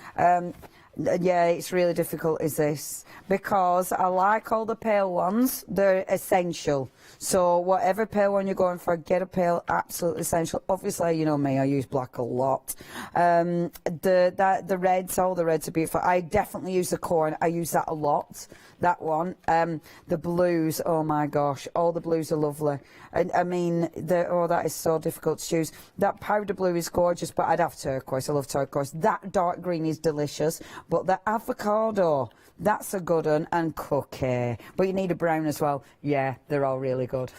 Yeah, it's really difficult, is this? Because I like all the pale ones. They're essential. So whatever pale one you're going for, get a pale, absolutely essential. Obviously, you know me, I use black a lot. The reds, all the reds are beautiful. I definitely use the corn. I use that a lot, that one. The blues, oh my gosh, all the blues are lovely. I mean, that is so difficult to choose. That powder blue is gorgeous, but I'd have turquoise. I love turquoise. That dark green is delicious, but the avocado, that's a good one, and cookie. But you need a brown as well. Yeah, they're all really good.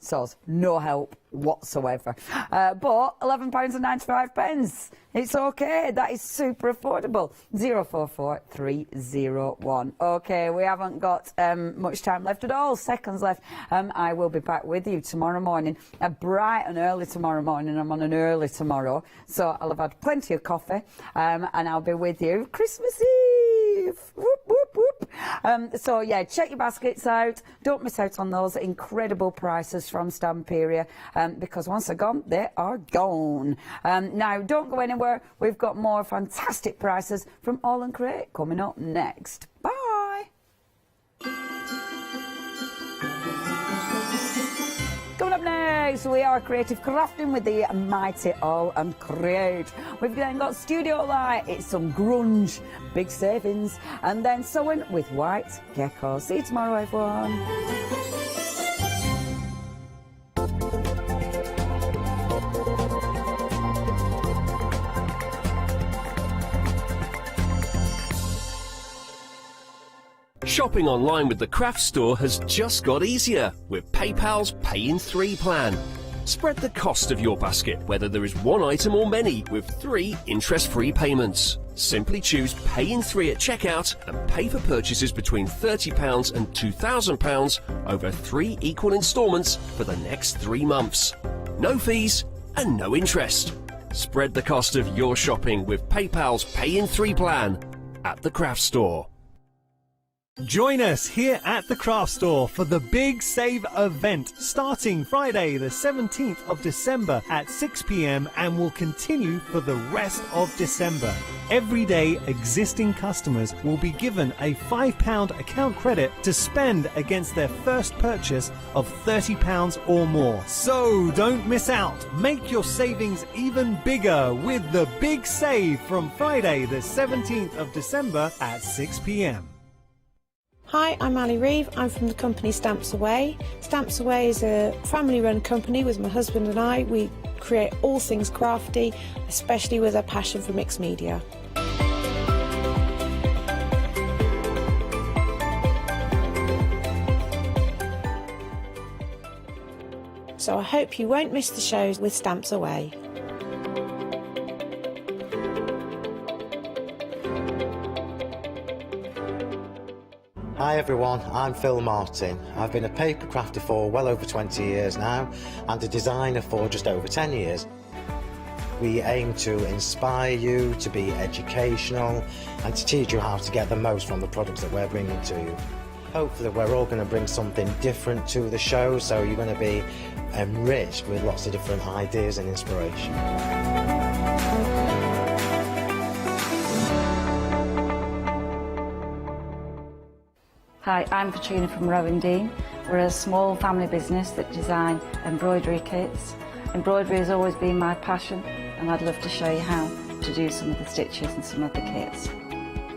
Soz, no help whatsoever. But £11.95. It's okay. That is super affordable. 044301. Okay, we haven't got much time left at all. Seconds left. I will be back with you tomorrow morning, bright and early tomorrow morning. I'm on an early tomorrow, so I'll have had plenty of coffee, and I'll be with you Christmas Eve. Whoop, whoop, whoop. So yeah, check your baskets out. Don't miss out on those incredible prices from Stamperia, because once they're gone, they are gone. Now, don't go anywhere. We've got more fantastic prices from AALL Create coming up next. Bye. Coming up next, we are creative crafting with the mighty AALL Create. We've then got Studio Light, it's some grunge, big savings, and then sewing with white geckos. See you tomorrow, everyone. Shopping online with the Craft Store has just got easier with PayPal's Pay in 3 plan. Spread the cost of your basket, whether there is one item or many, with 3 interest-free payments. Simply choose Pay in 3 at checkout and pay for purchases between £30 and £2,000 over 3 equal instalments for the next 3 months. No fees and no interest. Spread the cost of your shopping with PayPal's Pay in 3 plan at the Craft Store. Join us here at the Craft Store for the Big Save event starting Friday the 17th of December at 6 p.m. and will continue for the rest of December. Every day existing customers will be given a £5 account credit to spend against their first purchase of £30 or more. So don't miss out. Make your savings even bigger with the Big Save from Friday the 17th of December at 6 p.m. Hi, I'm Ali Reeve. I'm from the company Stamps Away. Stamps Away is a family-run company with my husband and I. We create all things crafty, especially with a passion for mixed media. So I hope you won't miss the shows with Stamps Away. Hi everyone, I'm Phil Martin. I've been a paper crafter for well over 20 years now and a designer for just over 10 years. We aim to inspire you, to be educational and to teach you how to get the most from the products that we're bringing to you. Hopefully we're all going to bring something different to the show, so you're going to be enriched with lots of different ideas and inspiration. Hi, I'm Katrina from Rowan Dean. We're a small family business that design embroidery kits. Embroidery has always been my passion, and I'd love to show you how to do some of the stitches and some of the kits.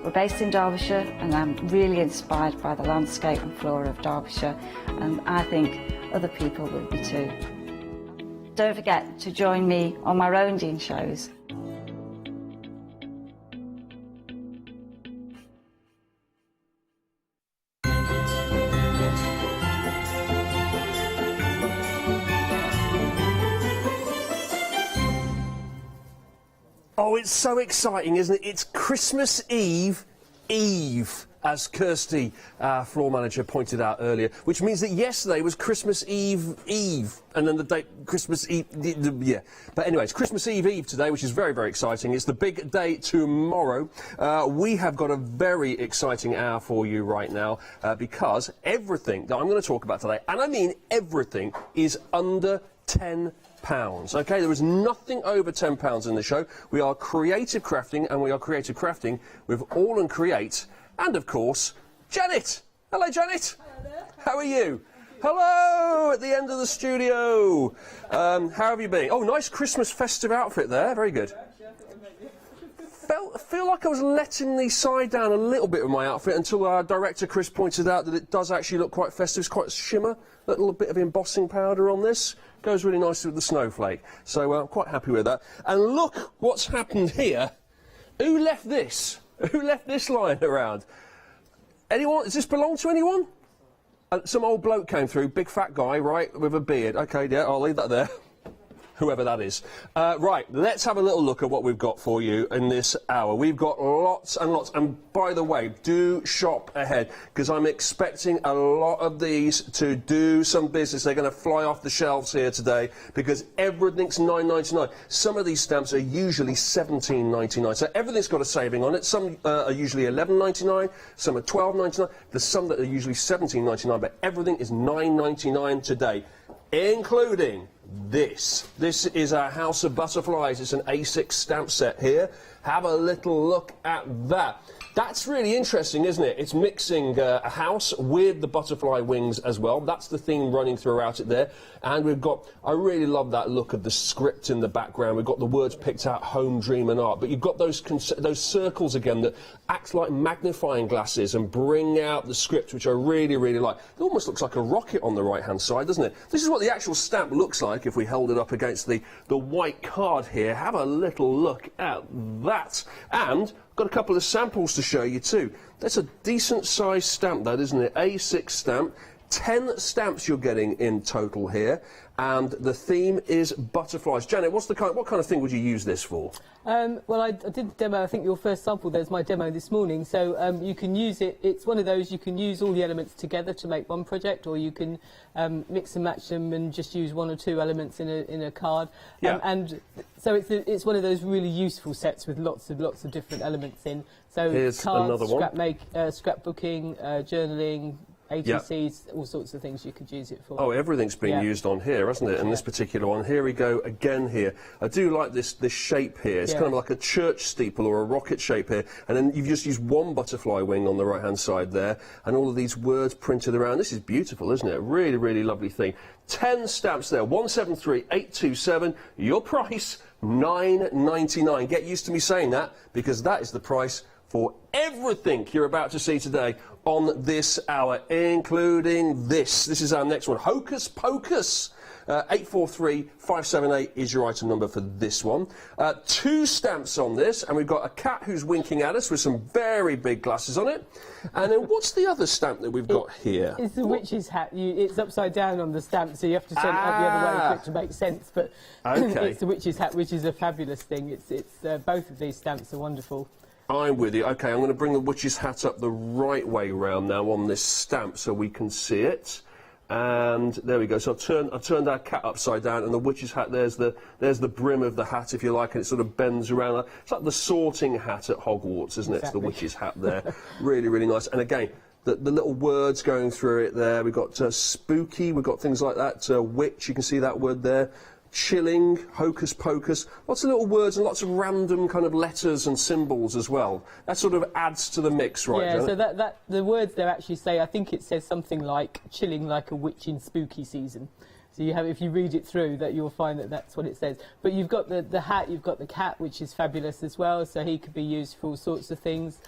We're based in Derbyshire, and I'm really inspired by the landscape and flora of Derbyshire, and I think other people will be too. Don't forget to join me on my Rowan Dean shows. Oh, it's so exciting, isn't it? It's Christmas Eve, as Kirsty, our floor manager, pointed out earlier, which means that yesterday was Christmas Eve, and then the date Christmas Eve, yeah. But anyway, it's Christmas Eve today, which is very, very exciting. It's the big day tomorrow. We have got a very exciting hour for you right now, because everything that I'm going to talk about today, and I mean everything, is under £10. Okay, there is nothing over £10 in the show. We are creative crafting, and we are creative crafting with AALL Create, and of course, Janet. Hello, Janet. Hello there. How are you? Hello, at the end of the studio. How have you been? Oh, nice Christmas festive outfit there. Very good. Feel like I was letting the side down a little bit with my outfit until our director Chris pointed out that it does actually look quite festive. It's quite a shimmer, a little bit of embossing powder on this. Goes really nicely with the snowflake. So I'm quite happy with that. And look what's happened here. Who left this? Who left this lying around? Anyone? Does this belong to anyone? Some old bloke came through, big fat guy, right, with a beard. Okay, yeah, I'll leave that there. Whoever that is. Right, let's have a little look at what we've got for you in this hour. We've got lots and lots, and by the way, do shop ahead, because I'm expecting a lot of these to do some business. They're going to fly off the shelves here today, because everything's $9.99. Some of these stamps are usually $17.99, so everything's got a saving on it. Some are usually $11.99, some are $12.99. There's some that are usually $17.99, but everything is $9.99 today, including this. This is our House of Butterflies. It's an A6 stamp set here. Have a little look at that. That's really interesting, isn't it? It's mixing a house with the butterfly wings as well. That's the theme running throughout it there. And we've got, I really love that look of the script in the background. We've got the words picked out, home, dream and art. But you've got those circles again that act like magnifying glasses and bring out the script, which I really, really like. It almost looks like a rocket on the right-hand side, doesn't it? This is what the actual stamp looks like if we held it up against the white card here. Have a little look at that. And got a couple of samples to show you too. That's a decent sized stamp, that, isn't it? A6 stamp. 10 stamps you're getting in total here, and the theme is butterflies. Janet, what kind of thing would you use this for? Well, I did the demo. I think your first sample there's my demo this morning, so you can use it. It's one of those you can use all the elements together to make one project, or you can mix and match them and just use one or two elements in a card. Yeah. And so it's one of those really useful sets with lots of different elements in. So here's cards, another one. scrapbooking, journaling, ATCs, all sorts of things you could use it for. Oh, everything's been used on here, hasn't it? And this particular one. Here we go again here. I do like this shape here. It's kind of like a church steeple or a rocket shape here. And then you've just used one butterfly wing on the right-hand side there. And all of these words printed around. This is beautiful, isn't it? Really, really lovely thing. 10 stamps there. 173827. Your price, $9.99. Get used to me saying that, because that is the price for everything you're about to see today on this hour, including this. This is our next one, Hocus Pocus. 843578 is your item number for this one. 2 stamps on this, and we've got a cat who's winking at us with some very big glasses on it. And then what's the other stamp that we've got here? It's the witch's hat. It's upside down on the stamp, so you have to turn it out the other way for it to make sense. But okay. It's the witch's hat, which is a fabulous thing. Both of these stamps are wonderful. I'm with you. Okay, I'm going to bring the witch's hat up the right way round now on this stamp so we can see it. And there we go. So I've turned our cat upside down, and the witch's hat, there's the brim of the hat, if you like, and it sort of bends around. It's like the sorting hat at Hogwarts, isn't it? Exactly. It's the witch's hat there. Really, really nice. And again, the little words going through it there. We've got spooky, we've got things like that. Witch, you can see that word there. Chilling, hocus pocus, lots of little words and lots of random kind of letters and symbols as well. That sort of adds to the mix, right? Yeah, Janet? so that the words there actually say, I think it says something like chilling like a witch in spooky season. So you have, if you read it through, that you'll find that that's what it says. But you've got the hat, you've got the cat, which is fabulous as well. So he could be used for all sorts of things.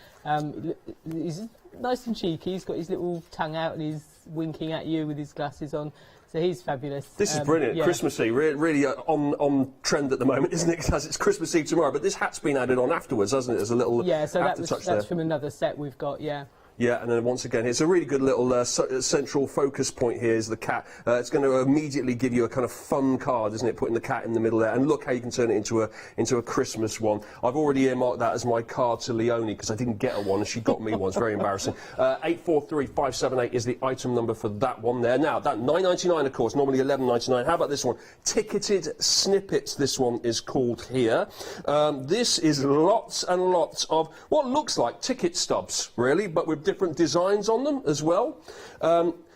He's nice and cheeky. He's got his little tongue out and he's winking at you with his glasses on. So he's fabulous. This is brilliant, yeah. Christmassy, really on trend at the moment, isn't it? Because it's Christmas Eve tomorrow, but this hat's been added on afterwards, hasn't it? As a little aftertouch there. That's from another set we've got, yeah. Yeah, and then once again, it's a really good little central focus point here is the cat. It's going to immediately give you a kind of fun card, isn't it, putting the cat in the middle there. And look how you can turn it into a Christmas one. I've already earmarked that as my card to Leonie because I didn't get her one and she got me one. It's very embarrassing. 843578 is the item number for that one there. Now, that $9.99, of course, normally $11.99. How about this one? Ticketed Snippets, this one is called here. This is lots and lots of what looks like ticket stubs, really, but with different designs on them as well.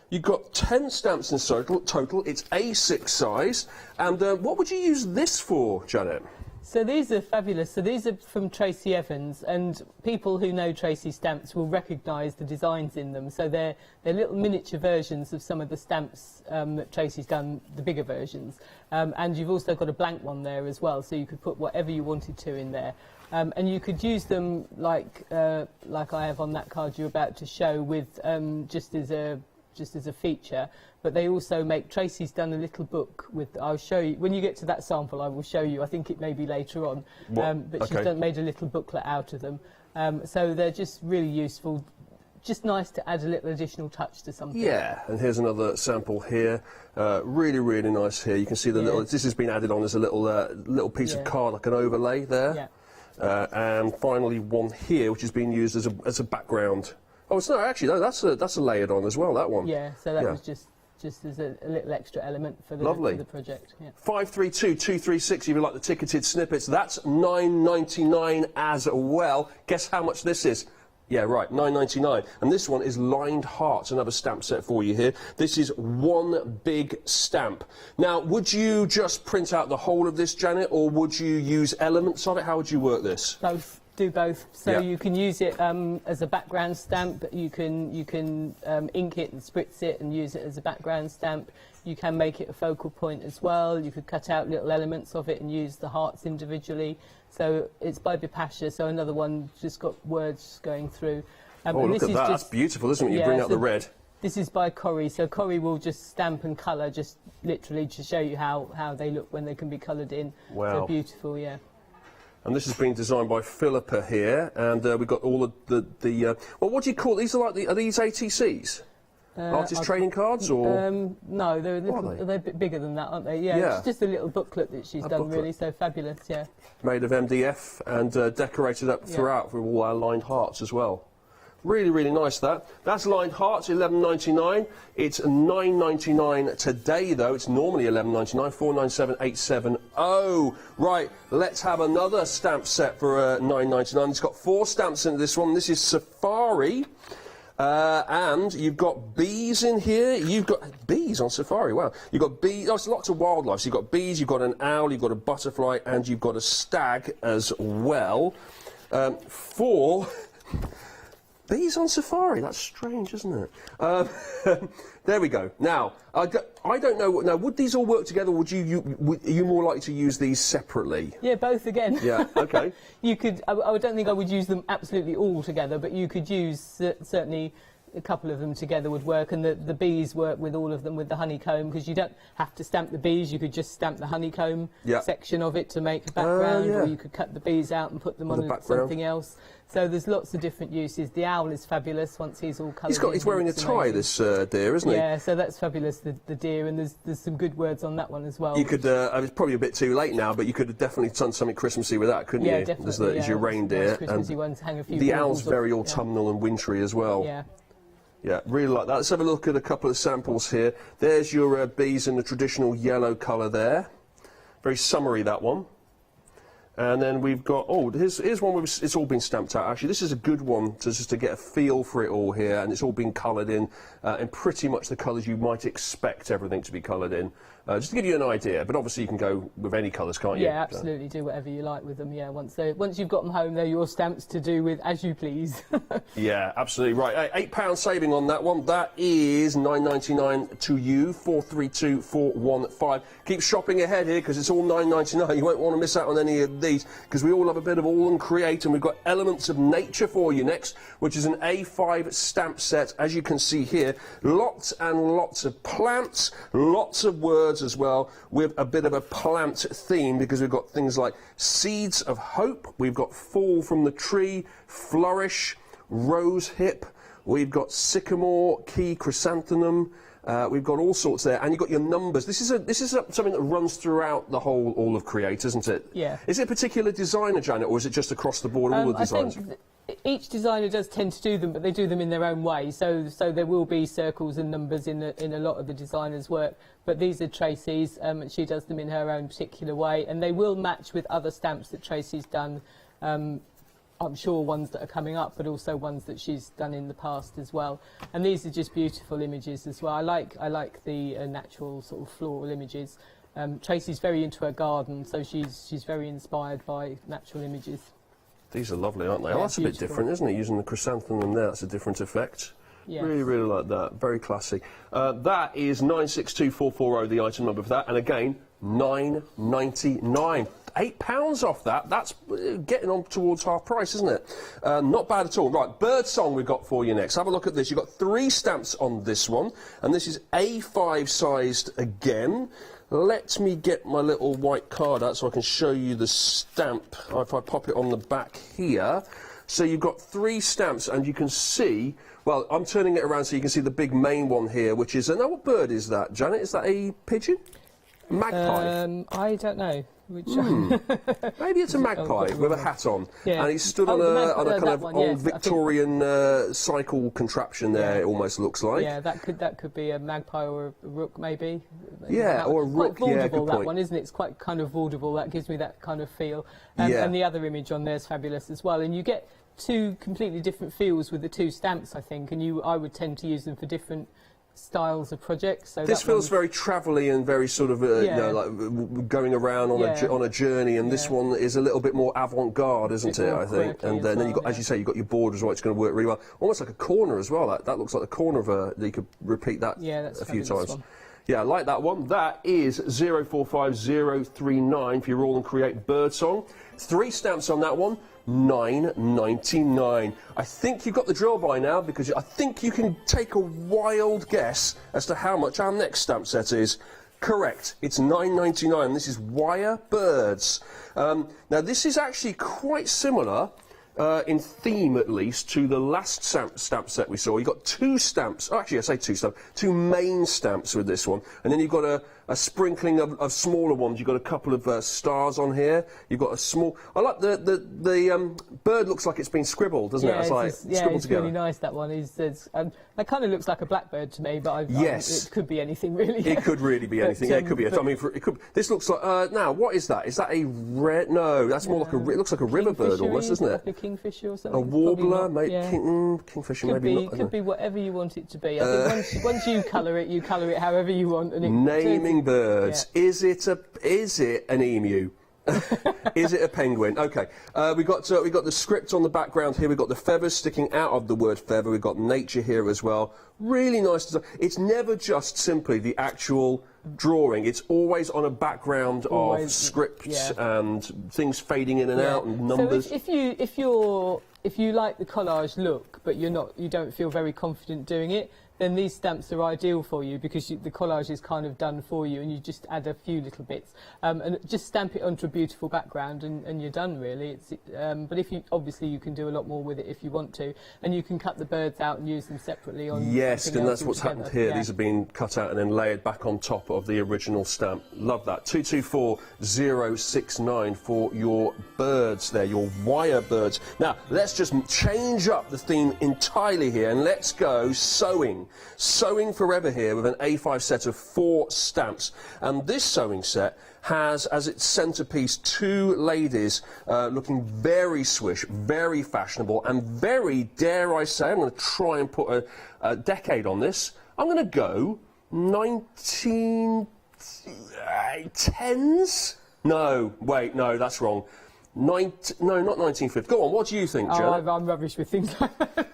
You've got 10 stamps in total. It's A6 size. And what would you use this for, Janet? So these are fabulous. So these are from Tracy Evans, and people who know Tracy stamps will recognise the designs in them. So they're little miniature versions of some of the stamps that Tracy's done, the bigger versions. And you've also got a blank one there as well, so you could put whatever you wanted to in there. And you could use them like I have on that card you're about to show, with just as a feature. But they also make, Tracy's done a little book with, I'll show you, when you get to that sample I will show you, I think it may be later on, but she's made a little booklet out of them. So they're just really useful, just nice to add a little additional touch to something. Yeah, and here's another sample here, really, really nice here. You can see the little, this has been added on as a little piece of card, like an overlay there. Yeah. And finally one here, which has been used as a background. Oh, it's not actually, no, that's a layered on as well, that one. Yeah, so that was just as a little extra element for the project. Yeah. 532236, if you like the ticketed snippets, that's $9.99 as well. Guess how much this is? Yeah, right, $9.99. And this one is Lined Hearts, another stamp set for you here. This is one big stamp. Now, would you just print out the whole of this, Janet, or would you use elements of it? How would you work this? Both. Do both. So you can use it as a background stamp. You can ink it and spritz it and use it as a background stamp. You can make it a focal point as well. You could cut out little elements of it and use the hearts individually. So it's by Bipasha, so another one just got words going through. Oh, look at that. That's beautiful, isn't it? You bring out the red. This is by Corrie. So Corrie will just stamp and colour, just literally to show you how they look when they can be coloured in. Wow. So beautiful, yeah. And this has been designed by Philippa here, and we've got all the well, what do you call these? Are these ATCs? Artist trading cards, or no? They're a bit bigger than that, aren't they? Yeah, it's just a little booklet that she's done, really. So fabulous, yeah. Made of MDF and decorated up throughout with all our lined hearts as well. Really, really nice, that. That's Lined Hearts, $11.99. It's $9.99 today, though. It's normally $11.99, $497,870. Right, let's have another stamp set for $9.99. It's got 4 stamps in this one. This is Safari. And you've got bees in here. You've got bees on Safari, wow. You've got bees, there's lots of wildlife. So you've got bees, you've got an owl, you've got a butterfly, and you've got a stag as well. 4... Bees on Safari, that's strange, isn't it? There we go. Now, I don't know, now, would these all work together, or are you more likely to use these separately? Yeah, both again. Yeah, OK. You could, I don't think I would use them absolutely all together, but you could use certainly a couple of them together would work, and the bees work with all of them with the honeycomb, because you don't have to stamp the bees, you could just stamp the honeycomb section of it to make a background, or you could cut the bees out and put them on something else. So there's lots of different uses. The owl is fabulous once he's all coloured. He's wearing a tie, this deer, isn't he? Yeah, so that's fabulous, the deer, and there's some good words on that one as well. You could, it's probably a bit too late now, but you could have definitely done something Christmassy with that, couldn't you? Definitely. There's your reindeer. Nice Christmassy one to hang a few the baubles owl's very autumnal and wintry as well. Yeah. Yeah, really like that. Let's have a look at a couple of samples here. There's your bees in the traditional yellow colour there. Very summery, that one. And then we've got, here's one where it's all been stamped out. Actually, this is a good one just to get a feel for it all here, and it's all been coloured in pretty much the colours you might expect everything to be coloured in. Just to give you an idea, but obviously you can go with any colours, can't you? Yeah, absolutely. Do whatever you like with them. Yeah, once you've got them home, they're your stamps to do with as you please. Yeah, absolutely right. £8 saving on that one. That is $9.99 to you. 432415. Keep shopping ahead here because it's all $9.99. You won't want to miss out on any of these because we all have a bit of AALL Create, and we've got Elements of Nature for you next, which is an A5 stamp set, as you can see here. Lots and lots of plants, lots of words as well, with a bit of a plant theme, because we've got things like Seeds of Hope, we've got Fall from the Tree, Flourish, Rose Hip, we've got Sycamore, Key Chrysanthemum, we've got all sorts there, and you've got your numbers. This is something that runs throughout the whole AALL Create, isn't it? Yeah. Is it a particular designer, Janet, or is it just across the board, all the designs? I think each designer does tend to do them, but they do them in their own way. So there will be circles and numbers in a lot of the designers' work. But these are Tracy's, and she does them in her own particular way, and they will match with other stamps that Tracy's done. I'm sure ones that are coming up, but also ones that she's done in the past as well. And these are just beautiful images as well. I like the natural sort of floral images. Tracy's very into her garden, so she's very inspired by natural images. These are lovely, aren't they? Yeah, oh, that's beautiful. a bit different, isn't it? Using the chrysanthemum there, that's a different effect. Yes. Really, really like that. Very classy. That is 962440, the item number for that. And again, $9.99. £8 off that. That's getting on towards half price, isn't it? Not bad at all. Right, Birdsong we've got for you next. Have a look at this. You've got 3 stamps on this one, and this is A5 sized again. Let me get my little white card out so I can show you the stamp. If I pop it on the back here. So you've got 3 stamps, and you can see, well, I'm turning it around so you can see the big main one here, which is, now what bird is that, Janet? Is that a pigeon? Magpie? I don't know. Which Maybe it's a magpie with a hat on, yeah. And he's stood on a kind of old Victorian cycle contraption there. It almost looks like. Yeah, that could be a magpie or a rook, maybe. Yeah, or a rook. Quite vaudeville, good that point. one, isn't it? It's quite kind of vaudeville. That gives me that kind of feel. And the other image on there is fabulous as well. And you get 2 completely different feels with the 2 stamps, I think. And I would tend to use them for different styles of projects. So this feels very travelly and very sort of you know, like going around on a journey, and this one is a little bit more avant-garde, isn't it? I think. And then you've got, as you say, you've got your border as well. It's going to work really well. Almost like a corner as well. That looks like the corner of a. You could repeat that a few times. One. Yeah, I like that one. That is 045039 for your AALL Create Birdsong. 3 stamps on that one. $9.99. I think you've got the drill by now, because I think you can take a wild guess as to how much our next stamp set is. Correct, it's $9.99. This is Wire Birds. Now this is actually quite similar, in theme at least, to the last stamp set we saw. You've got 2 stamps, actually I say 2 stamps, 2 main stamps with this one, and then you've got a sprinkling of smaller ones. You've got a couple of stars on here. You've got a small. I like the bird. Looks like it's been scribbled, doesn't it? It's like scribbled it's together. really nice. That one is. That kind of looks like a blackbird to me, but it could be anything really. It could really be anything. Yeah, it could be. I mean, it could. This looks like. Now, what is that? Is that a red? No, that's more like a. It looks like a river bird almost, doesn't it? Like a kingfisher or something. A warbler, kingfisher, could maybe be, not. Could be whatever you want it to be. I think once you colour it however you want. And naming birds. Yeah. Is it an emu? Is it a penguin? Okay. We got the script on the background here. We've got the feathers sticking out of the word feather. We've got nature here as well. Really nice design. It's never just simply the actual drawing. It's always on a background of scripts and things fading in and out and numbers. So if you like the collage look, but you don't feel very confident doing it, then these stamps are ideal for you, because the collage is kind of done for you, and you just add a few little bits and just stamp it onto a beautiful background, and you're done really. But if obviously you can do a lot more with it if you want to, and you can cut the birds out and use them separately on. Yes, and that's what's happened here. These have been cut out and then layered back on top of the original stamp. Love that. 224069 for your birds there, your wire birds. Now let's just change up the theme entirely here, and let's go sewing. Sewing forever here with an A5 set of 4 stamps, and this sewing set has as its centrepiece 2 ladies looking very swish, very fashionable, and very, dare I say, I'm going to try and put a decade on this. I'm going to go 1910s? No, wait, no, that's wrong. No, not 1950. Go on, what do you think, Janet? I'm rubbish with things like that.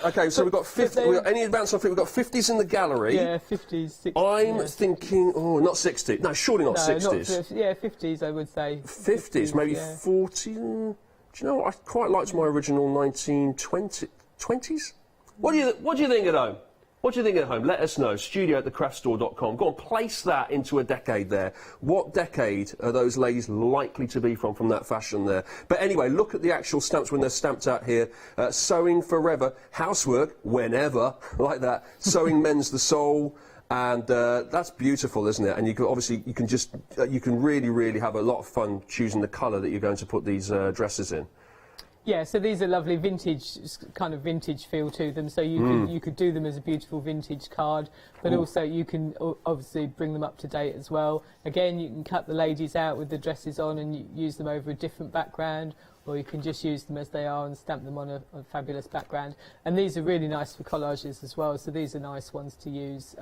Okay, so we've got 50. Any advance on 50? We've got 50s in the gallery. Yeah, 50s, 60s. I'm thinking, not 60. No, surely not 60s. Yeah, 50s, I would say. 50s, maybe 40. Do you know what? I quite liked my original 1920s. What do you think at home? What do you think at home? Let us know. studio@thecraftstore.com. Go on, place that into a decade there. What decade are those ladies likely to be from that fashion there? But anyway, look at the actual stamps when they're stamped out here. Sewing forever, housework whenever, like that. Sewing mends the soul. And that's beautiful, isn't it? And you can you can really have a lot of fun choosing the colour that you're going to put these dresses in. Yeah, so these are lovely vintage, kind of vintage feel to them. So you could do them as a beautiful vintage card, but also you can obviously bring them up to date as well. Again, you can cut the ladies out with the dresses on and use them over a different background, or you can just use them as they are and stamp them on a fabulous background. And these are really nice for collages as well. So these are nice ones to use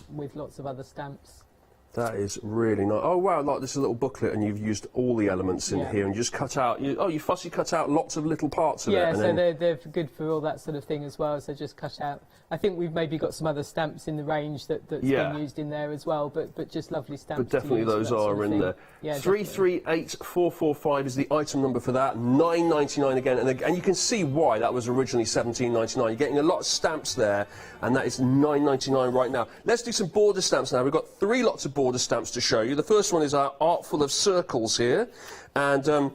with lots of other stamps. That is really nice. Oh wow, like this is a little booklet and you've used all the elements in here and just cut out, you fussy cut out lots of little parts of it. Yeah, so they're good for all that sort of thing as well, so just cut out. I think we've maybe got some other stamps in the range that's been used in there as well, but just lovely stamps. But definitely those are in there. Yeah, 338445 is the item number for that, $9.99 again, and you can see why that was originally $17.99. You're getting a lot of stamps there, and that is $9.99 right now. Let's do some border stamps now. We've got 3 lots of border stamps to show you. The first one is our Artful of Circles here, and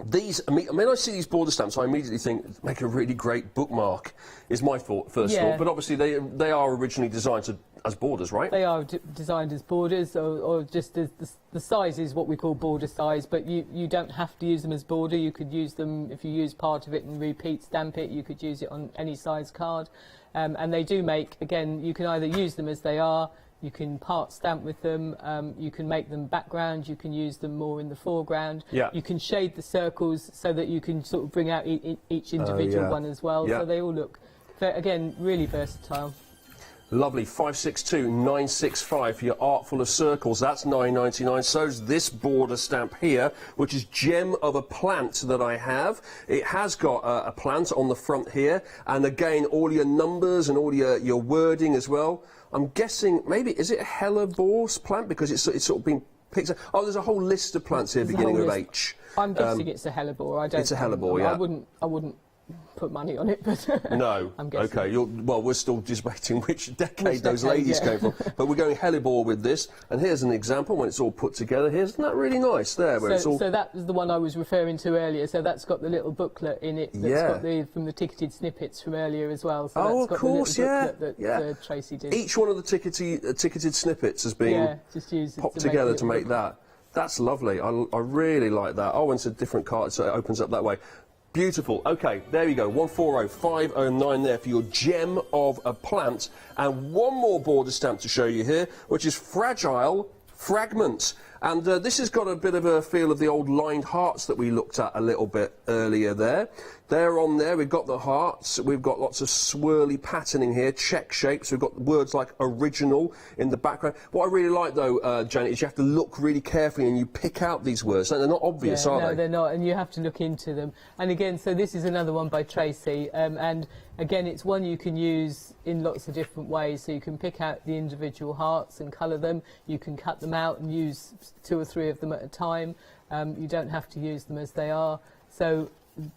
these, when I see these border stamps, I immediately think, make a really great bookmark, is my first thought. But obviously they are originally designed as borders, right? They are designed as borders, or just as the size is what we call border size, but you don't have to use them as border. You could use them, if you use part of it and repeat stamp it, you could use it on any size card. And they do make, again, you can either use them as they are, you can part stamp with them, you can make them background, you can use them more in the foreground. You can shade the circles so that you can sort of bring out each individual one as well. So they all look, again, really versatile. Lovely. 562965 for your Artful of Circles. That's $9.99. So's this border stamp here, which is Gem of a Plant that I have. It has got a plant on the front here, and again, all your numbers and all your wording as well. I'm guessing, maybe, is it a hellebore plant? Because it's sort of been picked up. Oh, there's a whole list of plants here beginning with H. I'm guessing it's a hellebore. I don't. It's a hellebore, yeah. I wouldn't put money on it, but no. I'm guessing. Okay, well, we're still debating which decade those ladies came from, but we're going hellebore with this. And here's an example when it's all put together. Isn't that really nice there? Where so that was the one I was referring to earlier. So that's got the little booklet in it. That's got from the ticketed snippets from earlier as well. So oh, that's got of course, the little booklet that Tracy did. Each one of the ticketed snippets has been popped together to make that. That's lovely. I really like that. Oh, and it's a different card, so it opens up that way. Beautiful. Okay, there you go. 140509 there for your Gem of a Plant. And one more border stamp to show you here, which is Fragile Fragments. And this has got a bit of a feel of the old lined hearts that we looked at a little bit earlier there. They're on there, we've got the hearts, we've got lots of swirly patterning here, check shapes, we've got words like original in the background. What I really like though, Janet, is you have to look really carefully and you pick out these words. They're not obvious, are they? No, they're not, and you have to look into them. And again, so this is another one by Tracy, and again, it's one you can use in lots of different ways. So you can pick out the individual hearts and colour them, you can cut them out and use 2 or 3 of them at a time. You don't have to use them as they are. So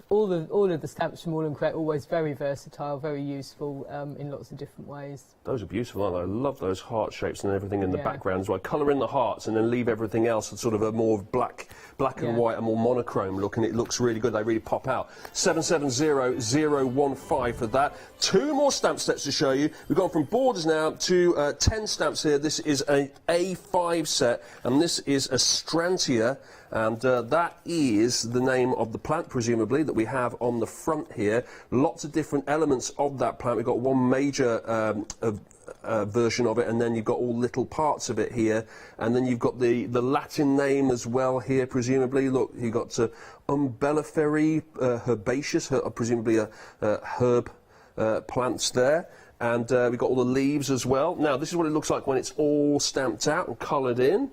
all of the stamps from AALL Create are always very versatile, very useful in lots of different ways. Those are beautiful, aren't they? I love those heart shapes and everything in the background as well. Colour in the hearts and then leave everything else as sort of a more black and white, a more monochrome look, and it looks really good. They really pop out. 770015 for that. 2 more stamp sets to show you. We've gone from borders now to 10 stamps here. This is an A5 set, and this is a Strantia. And that is the name of the plant, presumably, that we have on the front here. Lots of different elements of that plant. We've got one major version of it, and then you've got all little parts of it here. And then you've got the Latin name as well here, presumably. Look, you've got Umbelliferae herbaceous, presumably a herb plants there. And we've got all the leaves as well. Now, this is what it looks like when it's all stamped out and coloured in.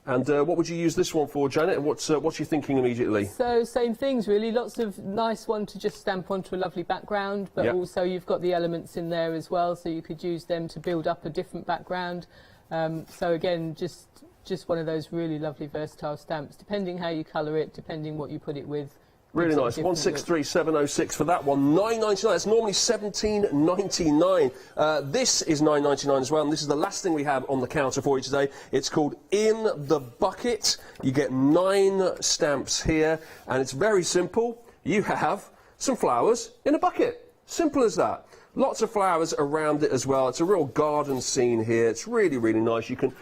And what would you use this one for, Janet? And what's your thinking immediately? So same things really. Lots of nice one to just stamp onto a lovely background, but also you've got the elements in there as well, so you could use them to build up a different background. So again, just one of those really lovely versatile stamps, depending how you colour it, depending what you put it with. Really nice. 163706 for that one. £9.99. It's normally £17.99. This is £9.99 as well, and this is the last thing we have on the counter for you today. It's called In the Bucket. You get 9 stamps here, and it's very simple. You have some flowers in a bucket. Simple as that. Lots of flowers around it as well. It's a real garden scene here. It's really, really nice. You can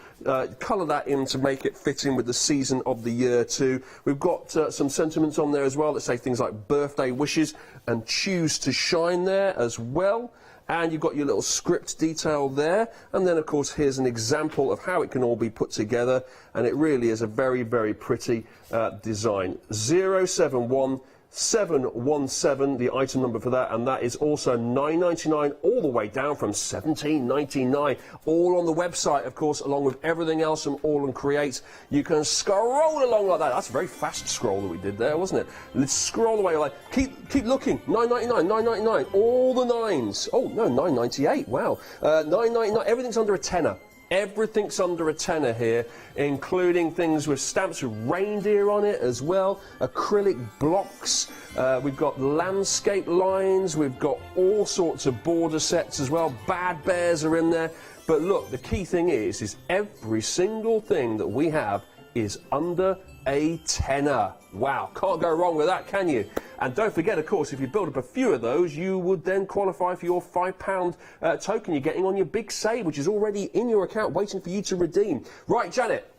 colour that in to make it fit in with the season of the year too. We've got some sentiments on there as well that say things like birthday wishes and choose to shine there as well. And you've got your little script detail there. And then, of course, here's an example of how it can all be put together. And it really is a very, very pretty design. 071717, the item number for that, and that is also £9.99 all the way down from £17.99. All on the website, of course, along with everything else from AALL Create. You can scroll along like that. That's a very fast scroll that we did there, wasn't it? Let's scroll away like keep looking. £9.99, £9.99, all the 9s. Oh no, £9.98. Wow, £9.99. Everything's under a tenner. Everything's under a tenner here, including things with stamps with reindeer on it as well, acrylic blocks, we've got landscape lines, we've got all sorts of border sets as well, bad bears are in there. But look, the key thing is every single thing that we have is under a tenner. Wow, can't go wrong with that, can you? And don't forget, of course, if you build up a few of those, you would then qualify for your £5 token you're getting on your big save, which is already in your account waiting for you to redeem. Right, Janet,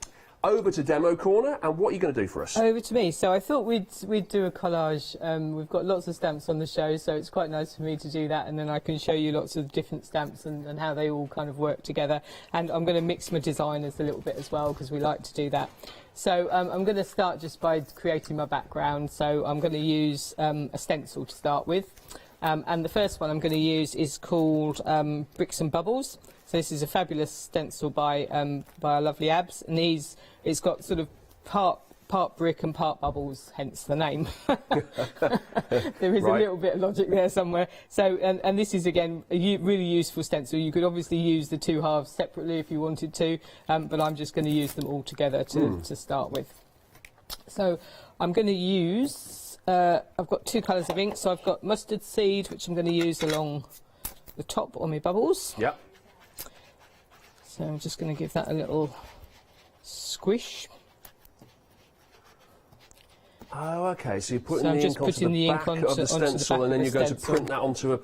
over to Demo Corner, and what are you going to do for us? Over to me. So I thought we'd do a collage. We've got lots of stamps on the show, so it's quite nice for me to do that, and then I can show you lots of different stamps and how they all kind of work together. And I'm going to mix my designers a little bit as well, because we like to do that. So I'm going to start just by creating my background. So I'm going to use a stencil to start with. And the first one I'm going to use is called Bricks and Bubbles. So this is a fabulous stencil by our lovely Abs, and it's got sort of part brick and part bubbles, hence the name. There is a little bit of logic there somewhere. So, and this is again a really useful stencil. You could obviously use the 2 halves separately if you wanted to, but I'm just going to use them all together to start with. So I'm going to use, I've got 2 colours of ink. So I've got mustard seed, which I'm going to use along the top on my bubbles. Yep. So I'm just going to give that a little squish. Oh, okay. So you're putting the ink onto the back of the stencil, and then you're going to print that onto a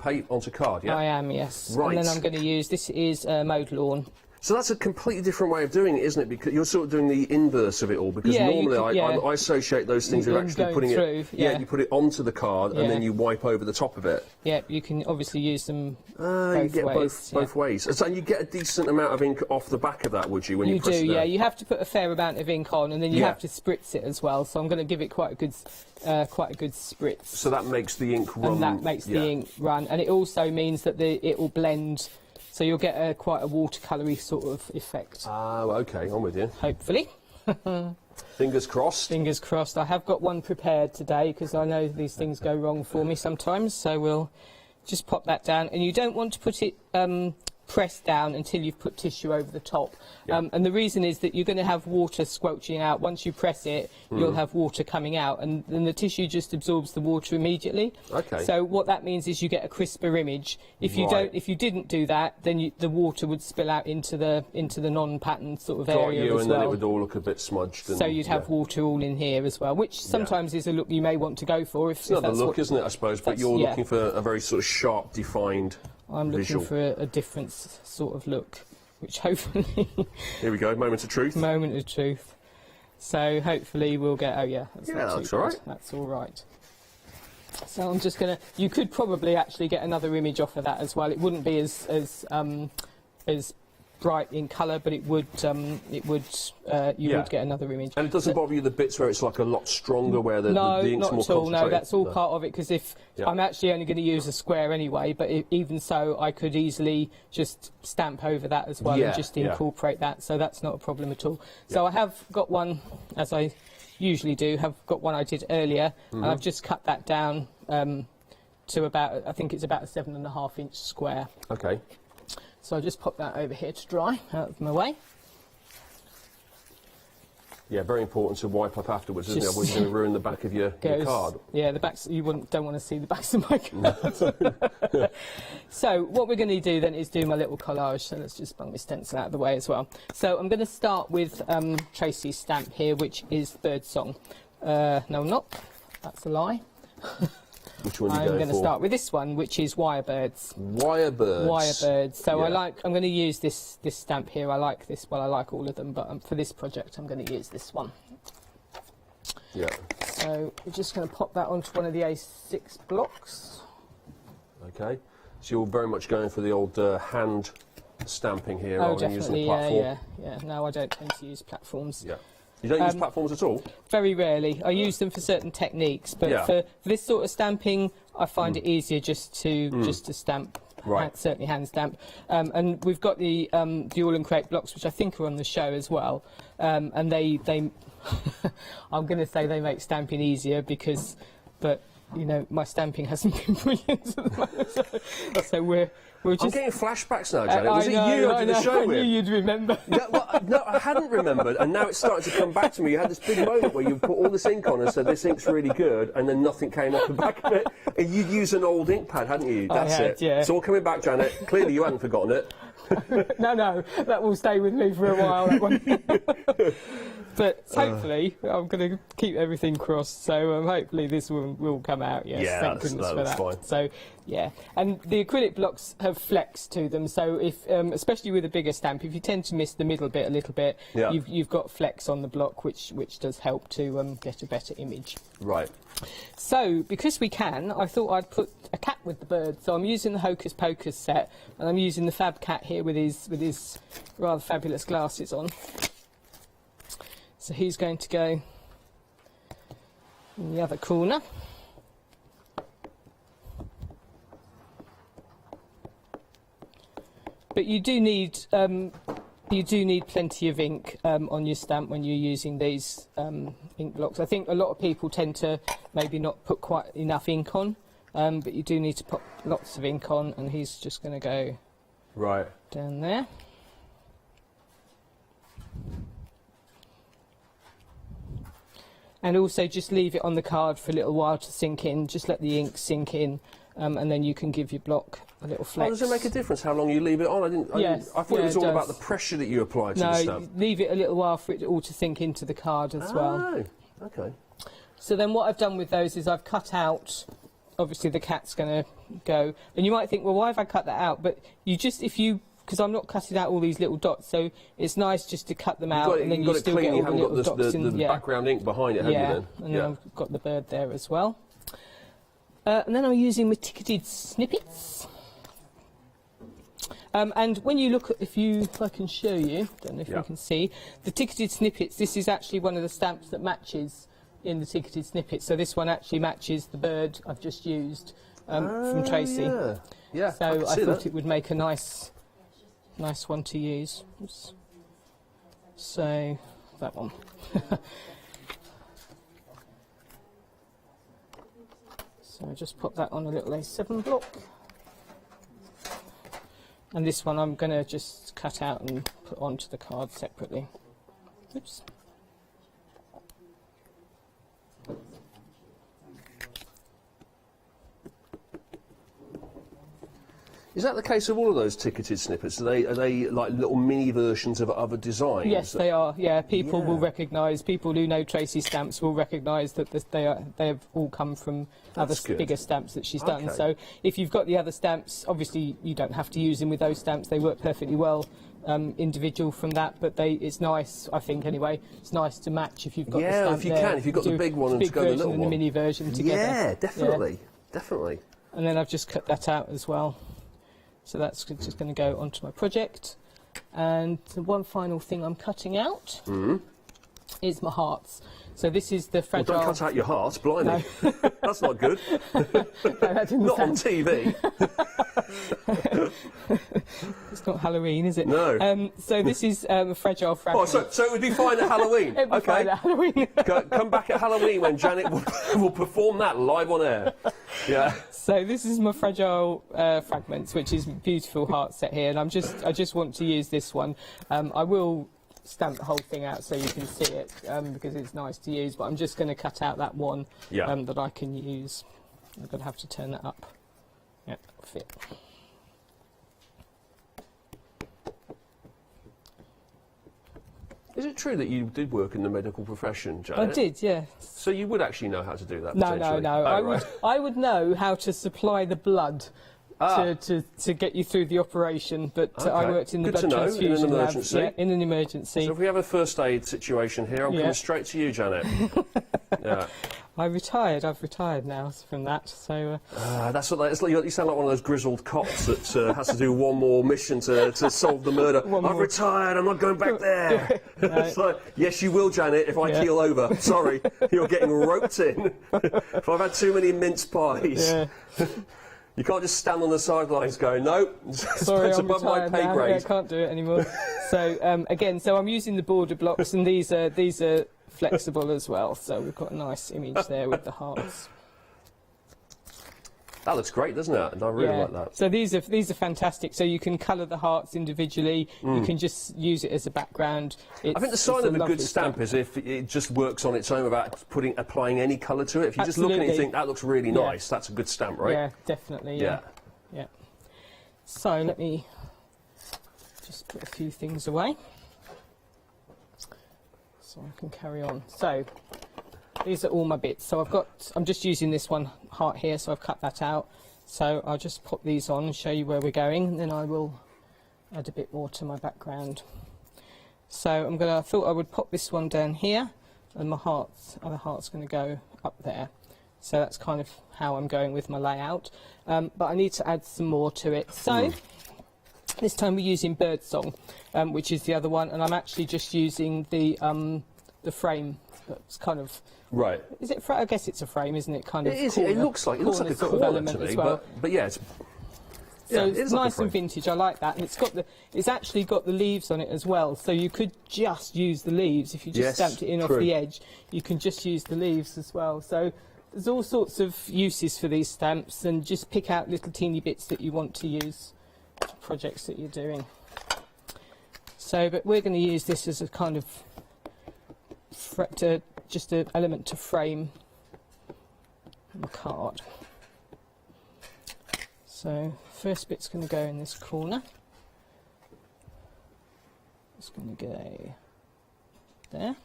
card, yeah? I am, yes. Right. And then I'm going to use, this is mowed lawn. So that's a completely different way of doing it, isn't it? Because you're sort of doing the inverse of it all. Because Yeah, normally yeah. I associate those things with Them actually going putting through, it. yeah. You put it onto the card and Yeah. then you wipe over the top of it. Yeah, you can obviously use them You get ways. both ways. So you get a decent amount of ink off the back of that, would you? When you press do, it yeah. down? You have to put a fair amount of ink on, and then you Yeah. have to spritz it as well. So I'm going to give it quite a good spritz. So that makes the ink run. And that makes the ink run, and it also means that it will blend. So you'll get quite a watercoloury sort of effect. Oh, okay, I'm with you. Hopefully. Fingers crossed. Fingers crossed. I have got one prepared today because I know these things go wrong for me sometimes. So we'll just pop that down, and you don't want to put it pressed down until you've put tissue over the top. And the reason is that you're going to have water squelching out. Once you press it, you'll have water coming out, and then the tissue just absorbs the water immediately. Okay. So what that means is you get a crisper image. If you Right. if you didn't do that, then the water would spill out into the non-patterned sort of area Got you, as and well. then it would all look a bit smudged. And, So you'd have water all in here as well, which sometimes is a look you may want to go for. If It's another that's look, what, isn't it? I suppose, but that's- you're yeah. looking for a very sort of sharp, defined I'm looking visual. for a different sort of look, which hopefully... Here we go, moment of truth. Moment of truth. So hopefully we'll get... Oh, yeah. That's Yeah, not too that's all bad. right. That's all right. So I'm just going to... You could probably actually get another image off of that as well. It wouldn't be as bright in colour, but you would get another image. And it doesn't bother you the bits where it's like a lot stronger, where the No, ink's not more at all. No, concentrated? that's all part of it. Because if Yeah. I'm actually only going to use a square anyway, but even so, I could easily just stamp over that as well Yeah, and just yeah. incorporate that. So that's not a problem at all. So I have got one, as I usually do, have got one I did earlier, and I've just cut that down to about, I think it's about a 7.5 inch square. Okay. So I'll just pop that over here to dry out of my way. Yeah, very important to wipe up afterwards, isn't it? Just- Otherwise you're going to ruin the back of your card. Yeah, the backs. You don't want to see the backs of my cards. So what we're going to do then is do my little collage. So let's just bung my stencil out of the way as well. So I'm going to start with Tracy's stamp here, which is Birdsong. No, I'm not. That's a lie. Which one are you I'm going going to for? start with this one, which is Wirebirds. Wirebirds. Wirebirds. So Yeah. I'm going to use this stamp here. I like this. Well, I like all of them, but for this project, I'm going to use this one. Yeah. So we're just going to pop that onto one of the A6 blocks. Okay. So you're very much going for the old hand stamping here, Oh, rather than using definitely. the platform. Yeah. No, I don't tend to use platforms. Yeah. You don't use platforms at all? Very rarely. I use them for certain techniques, but Yeah. for this sort of stamping, I find it easier just to stamp. Right. Certainly hand stamp. And we've got the AALL Create blocks, which I think are on the show as well. And they I'm going to say they make stamping easier but you know, my stamping hasn't been brilliant at the moment. So we're just... I'm getting flashbacks now, Janet. Was I it know, you I did the show I with? knew you'd remember. No, I hadn't remembered, and now it's starting to come back to me. You had this big moment where you put all this ink on and said, this ink's really good, and then nothing came off the back of it. And you'd used an old ink pad, hadn't you? That's I had, it. yeah. It's all coming back, Janet. Clearly you hadn't forgotten it. No, that will stay with me for a while, that one. But hopefully, I'm going to keep everything crossed, so hopefully this will come out, yes, Yeah, thank that goodness for looks that. fine. So, yeah, and the acrylic blocks have flex to them, so if, especially with a bigger stamp, if you tend to miss the middle bit a little bit, Yeah. you've got flex on the block, which does help to get a better image. Right. So, because we can, I thought I'd put a cat with the bird. So I'm using the Hocus Pocus set, and I'm using the Fab Cat here with his rather fabulous glasses on. So he's going to go in the other corner. But you do need plenty of ink on your stamp when you're using these ink blocks. I think a lot of people tend to maybe not put quite enough ink on, but you do need to put lots of ink on, and he's just going to go Right. down there. And also just leave it on the card for a little while to sink in. Just let the ink sink in, and then you can give your block a little flex. Oh, does it make a difference how long you leave it on? I thought it was all about the pressure that you apply to the No, stamp. leave it a little while for it all to sink into the card as well. Oh, okay. So then what I've done with those is I've cut out, obviously the cat's going to go, and you might think, well, why have I cut that out? But you just, if you because I'm not cutting out all these little dots, so it's nice just to cut them out, and then you got it still clean, get you all the haven't little got dots the in. background ink behind it, have you then? And then I've got the bird there as well. And then I'm using my ticketed snippets. And when you look at, if I can show you, don't know if you can see, the ticketed snippets, this is actually one of the stamps that matches in the ticketed snippets. So this one actually matches the bird I've just used from Tracy. Yeah, so I thought it would make a nice one to use. Oops. So that one. So I just pop that on a little A7 block. And this one I'm going to just cut out and put onto the card separately. Oops. Is that the case of all of those ticketed snippets? Are they like little mini versions of other designs? Yes, they are. Yeah, people will recognise. People who know Tracy stamps will recognise that they have all come from other bigger stamps that she's done. So if you've got the other stamps, obviously you don't have to use them with those stamps. They work perfectly well, individual from that. But it's nice, I think. Anyway, it's nice to match if you've got the stamp if you can, if you've got the big one and to go the little and one. the mini version together. Yeah, definitely, definitely. And then I've just cut that out as well. So that's just going to go onto my project. And the one final thing I'm cutting out is my hearts. So this is the fragile... Well, don't cut out your heart, blimey. No. That's not good. No, that didn't not on TV. It's not Halloween, is it? No. So this is a fragile fragment. Oh, so it would be fine at Halloween? It would be fine at Halloween. Come back at Halloween when Janet will perform that live on air. Yeah. So this is my fragile fragments, which is a beautiful heart set here, and I just want to use this one. I will stamp the whole thing out so you can see it because it's nice to use, but I'm just going to cut out that one that I can use. I'm going to have to turn that up. Yeah, fit. Is it true that you did work in the medical profession, Janet? I did, yeah. So you would actually know how to do that? No. Oh, I would know how to supply the blood to get you through the operation, but I worked in the blood transfusion lab. Yeah, in an emergency. So if we have a first aid situation here, I'm coming straight to you, Janet. Yeah. I've retired now from that. So that's what it's like. You sound like one of those grizzled cops that has to do one more mission to solve the murder. I've retired. I'm not going back there. It's like, yes, you will, Janet. If I keel over, sorry, you're getting roped in. If I've had too many mince pies. Yeah. You can't just stand on the sidelines going, no, sorry, it's I'm above my pay grade. Yeah, I can't do it anymore. So again, I'm using the border blocks, and these are flexible as well. So we've got a nice image there with the hearts. That looks great, doesn't it? I really like that. So these are fantastic. So you can colour the hearts individually. You can just use it as a background. I think the sign of a good stamp is if it just works on its own without applying any colour to it. If you just look at it and think that looks really nice, that's a good stamp, right? Yeah, definitely. Yeah. So let me just put a few things away so I can carry on. So these are all my bits. So I'm just using this one heart here, so I've cut that out. So I'll just pop these on and show you where we're going, and then I will add a bit more to my background. So I thought I would pop this one down here, and my other heart's going to go up there. So that's kind of how I'm going with my layout. But I need to add some more to it. So this time we're using Birdsong, which is the other one, and I'm actually just using the frame. That's kind of Is it? I guess it's a frame, isn't it? Kind of. It is. It looks like a corner to me, but yeah. It's nice and vintage. I like that, and it's actually got the leaves on it as well. So you could just use the leaves if you just stamped it in off the edge. You can just use the leaves as well. So there's all sorts of uses for these stamps, and just pick out little teeny bits that you want to use for projects that you're doing. So, but we're going to use this as a kind of just an element to frame the card. So first bit's going to go in this corner. It's going to go there.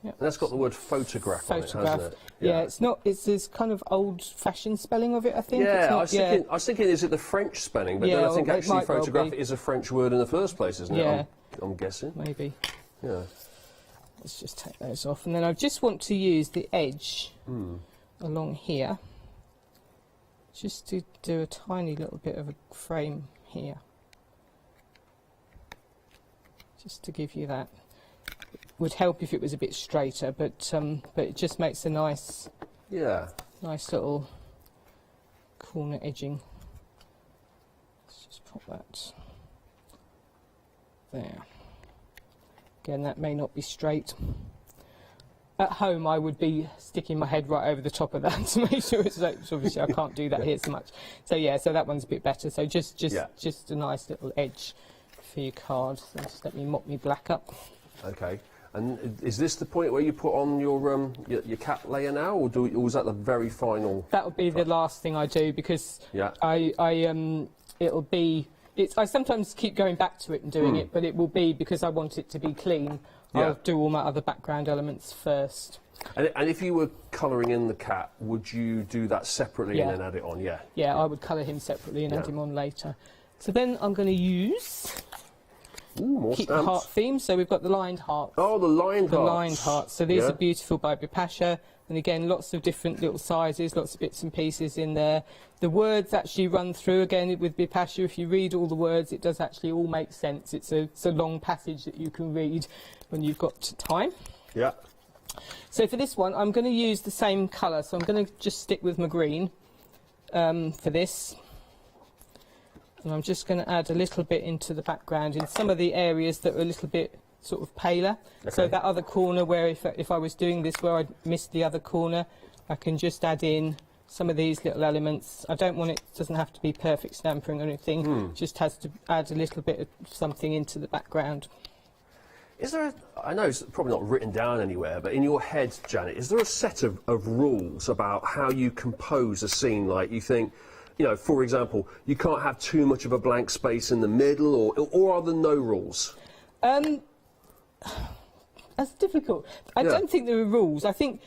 And that's got the word photograph on it, hasn't it? Yeah, it's not. It's this kind of old-fashioned spelling of it, I think. Yeah, it's not, I was thinking, is it the French spelling? But then I think actually photograph is a French word in the first place, isn't it? Yeah. I'm guessing. Maybe. Yeah. Let's just take those off, and then I just want to use the edge along here, just to do a tiny little bit of a frame here, just to give you that. Would help if it was a bit straighter, but it just makes a nice, nice little corner edging. Let's just put that there. Again, that may not be straight. At home, I would be sticking my head right over the top of that to make sure it's like, obviously I can't do that here so much. So yeah, so that one's a bit better. So just a nice little edge for your card. So just let me mop me black up. Okay. And is this the point where you put on your cat layer now, or was that the very final? That would be the last thing I do, because it'll be. I sometimes keep going back to it and doing it, but it will be because I want it to be clean. I'll do all my other background elements first. And if you were colouring in the cat, would you do that separately and then add it on? Yeah. Yeah, I would colour him separately and add him on later. So then I'm going to use. More keep stamps. the heart theme, so we've got the lined hearts. Oh, the lined hearts. The lined hearts. So these are beautiful by Bipasha, and again, lots of different little sizes, lots of bits and pieces in there. The words actually run through again with Bipasha. If you read all the words, it does actually all make sense. It's a long passage that you can read when you've got time. Yeah. So for this one, I'm going to use the same colour. So I'm going to just stick with my green for this. And I'm just going to add a little bit into the background in some of the areas that are a little bit sort of paler. Okay. So that other corner where if I was doing this where I'd missed the other corner, I can just add in some of these little elements. I don't want it, doesn't have to be perfect stamping or anything, just has to add a little bit of something into the background. Is there I know it's probably not written down anywhere, but in your head, Janet, is there a set of rules about how you compose a scene? Like you think, you know, for example, you can't have too much of a blank space in the middle, or are there no rules? That's difficult. I don't think there are rules. I think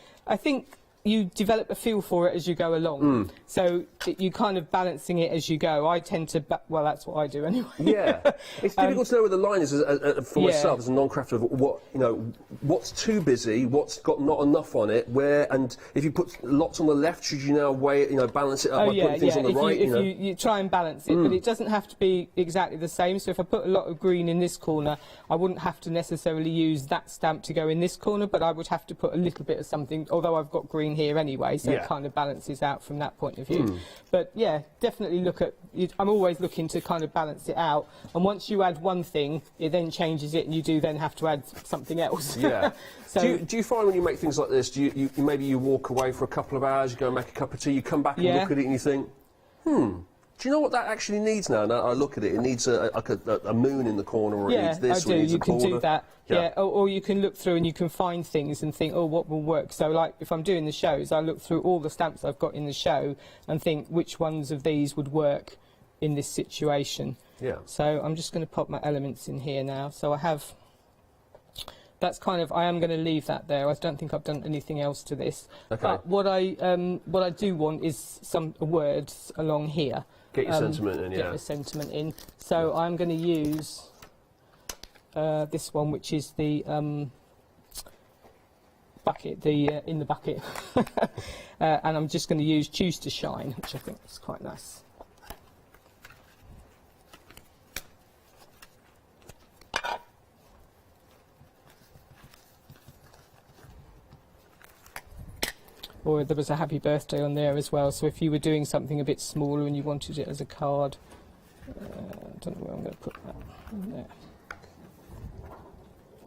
you develop a feel for it as you go along. So you kind of balancing it as you go. I tend to, well, that's what I do anyway. Yeah, it's difficult to know where the line is for myself as a non-crafter of what, you know, what's too busy, what's got not enough on it, where, and if you put lots on the left, should you now weigh it, you know, balance it up by putting things on the right? You try and balance it, but it doesn't have to be exactly the same. So if I put a lot of green in this corner, I wouldn't have to necessarily use that stamp to go in this corner, but I would have to put a little bit of something, although I've got green here anyway, so it kind of balances out from that point of view. But yeah, definitely look at, I'm always looking to kind of balance it out, and once you add one thing, it then changes it, and you do then have to add something else. Yeah. So do you find when you make things like this, maybe you walk away for a couple of hours, you go and make a cup of tea, you come back and look at it and you think, do you know what that actually needs now? Now I look at it, it needs like a moon in the corner, or it needs this, or it needs a border. You can do that. Yeah, or you can look through and you can find things and think, oh, what will work? So, like, if I'm doing the shows, I look through all the stamps I've got in the show and think which ones of these would work in this situation. Yeah. So I'm just going to pop my elements in here now. So I have, that's kind of, I am going to leave that there. I don't think I've done anything else to this. Okay. But what I do want is some words along here. Get your sentiment in, Get the sentiment in. So I'm going to use this one, which is the bucket, in the bucket. And I'm just going to use Choose to Shine, which I think is quite nice. Or there was a happy birthday on there as well, so if you were doing something a bit smaller and you wanted it as a card, I don't know where I'm going to put that in there.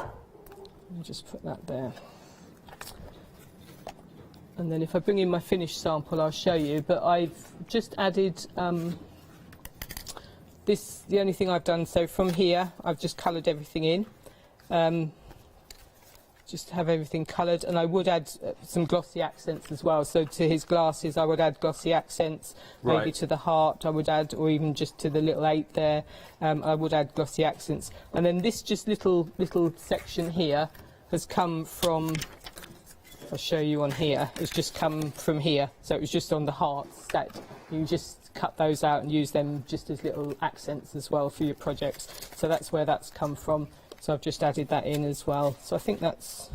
I'll just put that there. And then if I bring in my finished sample, I'll show you, but I've just added this, the only thing I've done, so from here, I've just coloured everything in. Just have everything coloured, and I would add some glossy accents as well. So to his glasses, I would add glossy accents, maybe to the heart I would add, or even just to the little 8 there, I would add glossy accents. And then this just little section here has come from, I'll show you on here, it's just come from here. So it was just on the hearts that you just cut those out and use them just as little accents as well for your projects. So that's where that's come from. So I've just added that in as well. So I think that's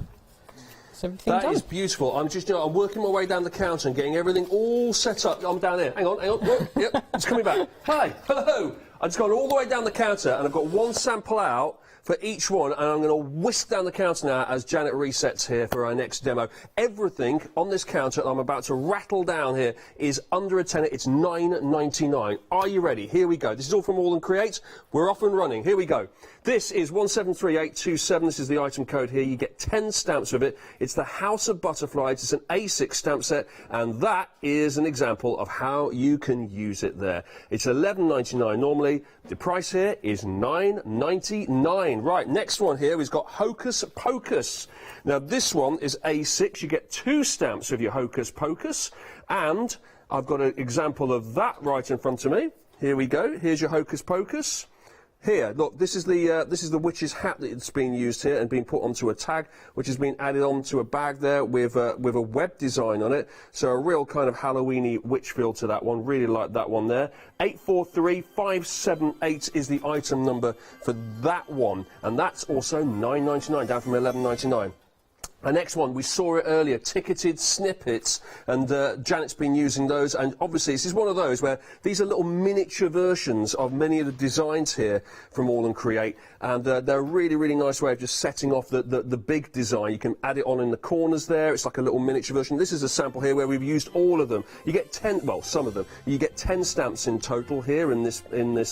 everything done. That is beautiful. I'm just, I'm working my way down the counter and getting everything all set up. I'm down here. Hang on. Look, yep, it's coming back. Hi, hello. I've just gone all the way down the counter and I've got one sample out for each one, and I'm going to whisk down the counter now as Janet resets here for our next demo. Everything on this counter that I'm about to rattle down here is under a tenner. It's $9.99. Are you ready? Here we go. This is all from AALL Create. We're off and running. Here we go. This is 173827. This is the item code here. You get 10 stamps with it. It's the House of Butterflies. It's an A6 stamp set, and that is an example of how you can use it there. It's $11.99 normally. The price here is $9.99. Right, next one here, we've got Hocus Pocus. Now, this one is A6. You get 2 stamps with your Hocus Pocus, and I've got an example of that right in front of me. Here we go. Here's your Hocus Pocus. Here, look, this is the witch's hat that's been used here and been put onto a tag, which has been added onto a bag there with a web design on it. So a real kind of Halloween-y witch feel to that one. Really like that one there. 843578 is the item number for that one, and that's also $9.99, down from $11.99. The next one, we saw it earlier, ticketed snippets, and Janet's been using those, and obviously this is one of those where these are little miniature versions of many of the designs here from AALL Create, and they're a really, really nice way of just setting off the big design. You can add it on in the corners there. It's like a little miniature version. This is a sample here where we've used all of them. You get 10, well, some of them. You get 10 stamps in total here in this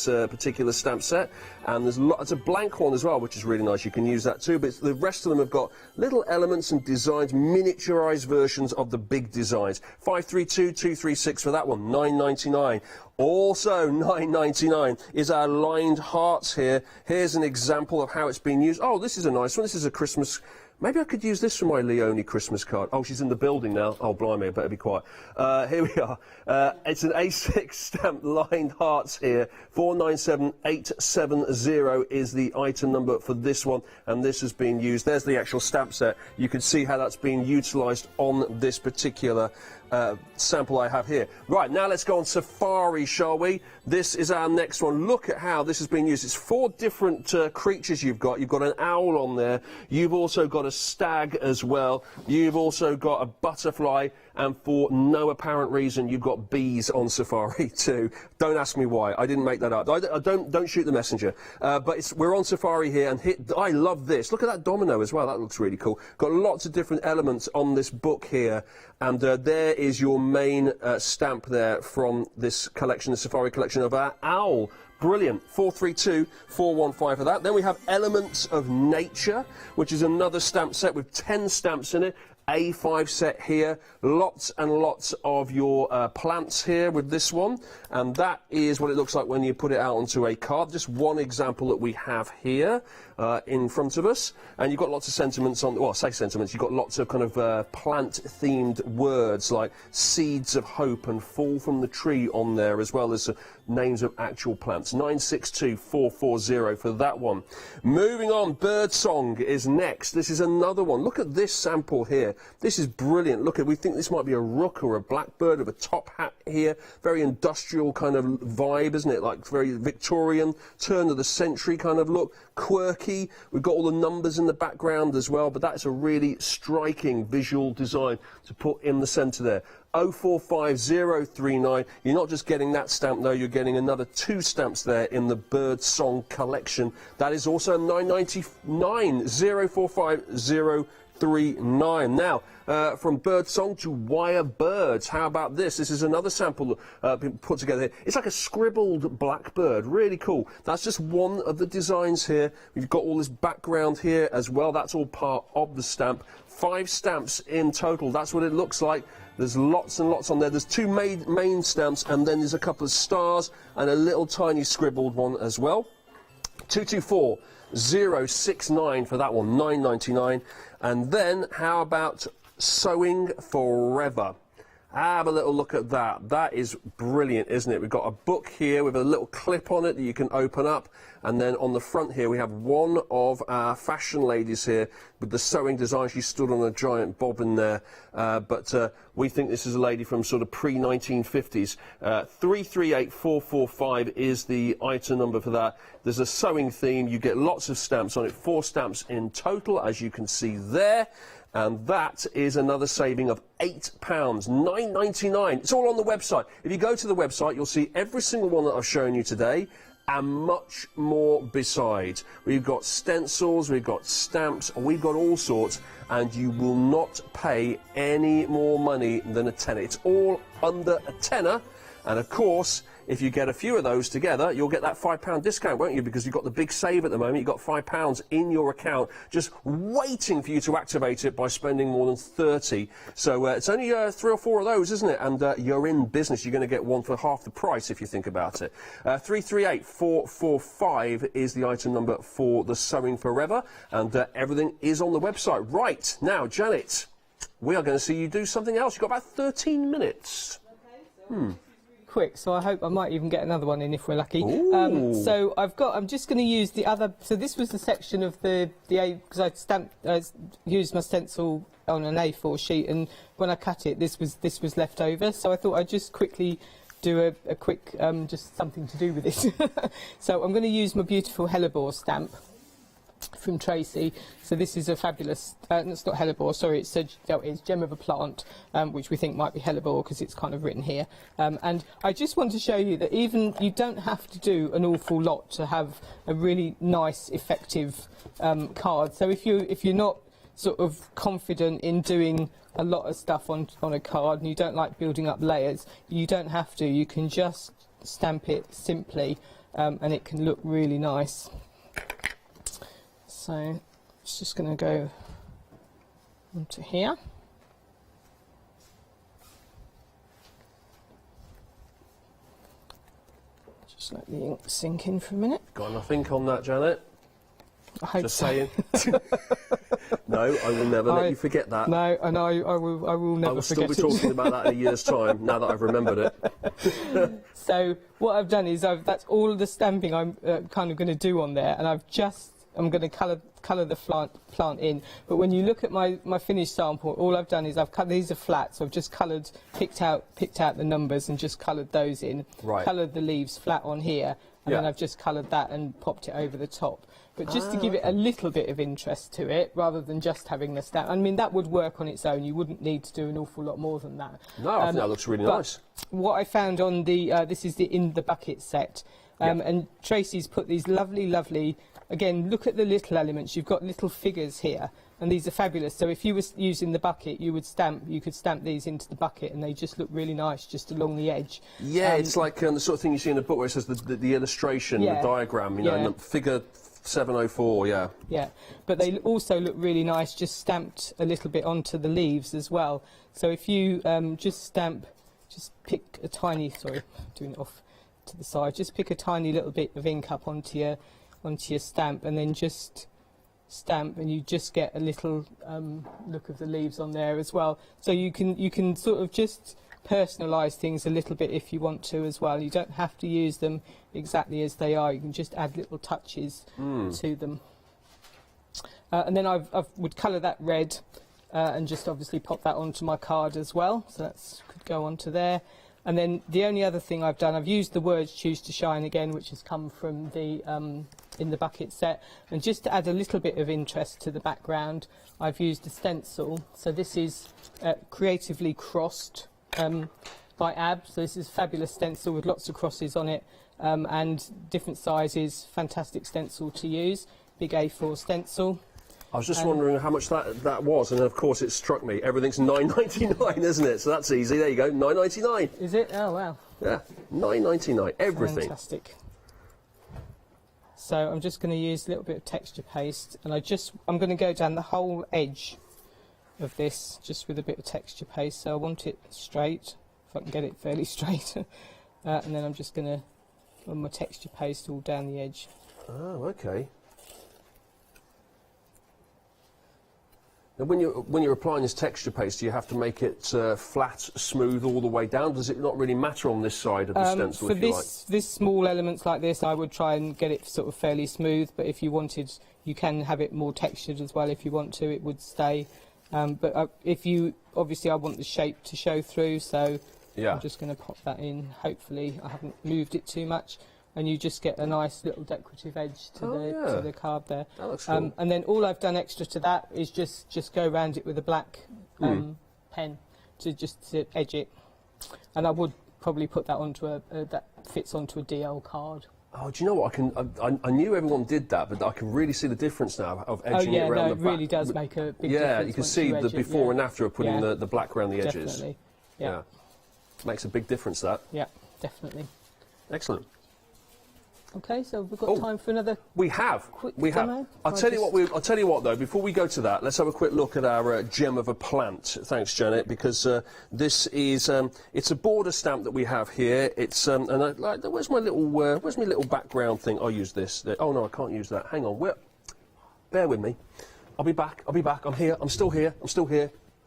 particular stamp set, and there's it's a blank one as well, which is really nice. You can use that too, but the rest of them have got little elements and designs, miniaturized versions of the big designs. 532236 for that one, $9.99. Also $9.99 is our lined hearts here. Here's an example of how it's been used. Oh, this is a nice one. This is a Christmas. Maybe I could use this for my Leonie Christmas card. Oh, she's in the building now. Oh, blimey, I better be quiet. Here we are. It's an A6 stamp lined hearts here. 497870 is the item number for this one, and this has been used. There's the actual stamp set. You can see how that's been utilised on this particular sample I have here. Right, now let's go on Safari, shall we? This is our next one. Look at how this has been used. It's 4 different creatures you've got. You've got an owl on there. You've also got a stag as well. You've also got a butterfly, and for no apparent reason, you've got bees on Safari too. Don't ask me why. I didn't make that up. Don't shoot the messenger. But we're on Safari here, and I love this. Look at that domino as well. That looks really cool. Got lots of different elements on this book here, and there is your main stamp there from this collection, the Safari collection of our owl. Brilliant. 432415 for that. Then we have Elements of Nature, which is another stamp set with 10 stamps in it. A5 set here, lots and lots of your plants here with this one, and that is what it looks like when you put it out onto a card. Just one example that we have here in front of us, and you've got lots of sentiments on, well, I say sentiments, you've got lots of kind of plant-themed words like seeds of hope and fall from the tree on there, as well as names of actual plants. 962440 for that one. Moving on, Birdsong is next. This is another one. Look at this sample here. This is brilliant. Look at, we think this might be a rook or a blackbird with a top hat here. Very industrial kind of vibe, isn't it? Like very Victorian, turn of the century kind of look. Quirky. We've got all the numbers in the background as well, but that's a really striking visual design to put in the centre there. 045039. You're not just getting that stamp though, you're getting another 2 stamps there in the Birdsong collection. That is also $9.99. 045039. Now, from Birdsong to Wire Birds. How about this? This is another sample been put together here. It's like a scribbled blackbird. Really cool. That's just one of the designs here. We've got all this background here as well. That's all part of the stamp. 5 stamps in total. That's what it looks like. There's lots and lots on there. There's 2 main stamps, and then there's a couple of stars and a little tiny scribbled one as well. 224069 for that one, $9.99. And then how about Sewing Forever? Have a little look at that. That is brilliant, isn't it? We've got a book here with a little clip on it that you can open up. And then on the front here, we have one of our fashion ladies here with the sewing design. She stood on a giant bobbin there. But we think this is a lady from sort of pre-1950s. 338445 is the item number for that. There's a sewing theme. You get lots of stamps on it. 4 stamps in total, as you can see there. And that is another saving of £8, $9.99. It's all on the website. If you go to the website, you'll see every single one that I've shown you today and much more besides. We've got stencils, we've got stamps, we've got all sorts, and you will not pay any more money than a tenner. It's all under a tenner, and of course, if you get a few of those together, you'll get that £5 discount, won't you? Because you've got the big save at the moment. You've got £5 in your account, just waiting for you to activate it by spending more than 30. So it's only 3 or 4 of those, isn't it? And you're in business. You're going to get one for half the price if you think about it. 338445 is the item number for the Sewing Forever, and everything is on the website. Right, now, Janet, we are going to see you do something else. You've got about 13 minutes. Quick, so I hope I might even get another one in if we're lucky. So I'm just going to use the other. So this was the section of the because I used my stencil on an A4 sheet, and when I cut it, this was left over. So I thought I'd just quickly do a quick just something to do with this. So I'm going to use my beautiful hellebore stamp from Tracy. So this is a fabulous, it's not hellebore, sorry, it's Gem of a Plant, which we think might be hellebore because it's kind of written here. And I just want to show you that even you don't have to do an awful lot to have a really nice, effective card. So if you're not sort of confident in doing a lot of stuff on a card and you don't like building up layers, you don't have to. You can just stamp it simply and it can look really nice. So it's just going to go onto here. Just let the ink sink in for a minute. Got enough ink on that, Janet? I hope Just so. saying. No, I will never let you forget that. No, and I will never forget it. I will still be talking about that in a year's time, now that I've remembered it. So what I've done is that's all of the stamping I'm kind of going to do on there, and I'm going to colour the plant in. But when you look at my finished sample, all I've done is I've cut, these are flat, so I've just picked out the numbers and just coloured those in. Right. Coloured the leaves flat on here, and then I've just coloured that and popped it over the top. But just to give it a little bit of interest to it, rather than just having the stamp. I mean, that would work on its own. You wouldn't need to do an awful lot more than that. No, I think that looks really nice. What I found on the, this is the In the Bucket set, and Tracy's put these lovely, again, look at the little elements. You've got little figures here, and these are fabulous. So if you were using the bucket, you could stamp these into the bucket, and they just look really nice just along the edge. Yeah, it's like the sort of thing you see in a book where it says the illustration, the diagram, you know, and the figure 704, yeah. Yeah, but they also look really nice just stamped a little bit onto the leaves as well. So if you just pick a tiny, sorry, doing it off to the side, just pick a tiny little bit of ink up onto your stamp, and then just stamp, and you just get a little look of the leaves on there as well. So you can sort of just personalise things a little bit if you want to as well. You don't have to use them exactly as they are. You can just add little touches to them. And then I would colour that red and just obviously pop that onto my card as well. So that could go onto there. And then the only other thing I've done, I've used the words Choose to Shine again, which has come from the In the Bucket set. And just to add a little bit of interest to the background, I've used a stencil. So this is Creatively Crossed by AB. So this is a fabulous stencil with lots of crosses on it and different sizes. Fantastic stencil to use. Big A4 stencil. I was just wondering how much that was, and of course it struck me. Everything's $9.99, isn't it? So that's easy. There you go, $9.99. Is it? Oh wow. Yeah, $9.99. Everything. Fantastic. So I'm just going to use a little bit of texture paste, and I'm going to go down the whole edge of this just with a bit of texture paste. So I want it straight, if I can get it fairly straight, and then I'm just going to run my texture paste all down the edge. Oh, okay. Now, when you're applying this texture paste, do you have to make it flat, smooth all the way down? Does it not really matter on this side of the stencil? For if you like? this small elements like this, I would try and get it sort of fairly smooth. But if you wanted, you can have it more textured as well. If you want to, it would stay. But if you obviously, I want the shape to show through, so yeah. I'm just going to pop that in. Hopefully, I haven't moved it too much. And you just get a nice little decorative edge to the card there. That looks cool. And then all I've done extra to that is just go around it with a black pen to edge it. And I would probably put that onto that fits onto a DL card. Oh, do you know what? I knew everyone did that, but I can really see the difference now of edging it around the back. It really does make a big difference. Yeah, you can see the before and after of putting the black around the edges. Definitely. Yeah. Makes a big difference, that. Yeah, definitely. Excellent. Okay, so we've got time for another. We have. Quick we have. demo? I'll tell you what though. Before we go to that, let's have a quick look at our gem of a plant. Thanks, Janet, because this is it's a border stamp that we have here. It's where's my little background thing? I'll use this. Oh no, I can't use that. Hang on. Bear with me. I'll be back. I'm here. I'm still here.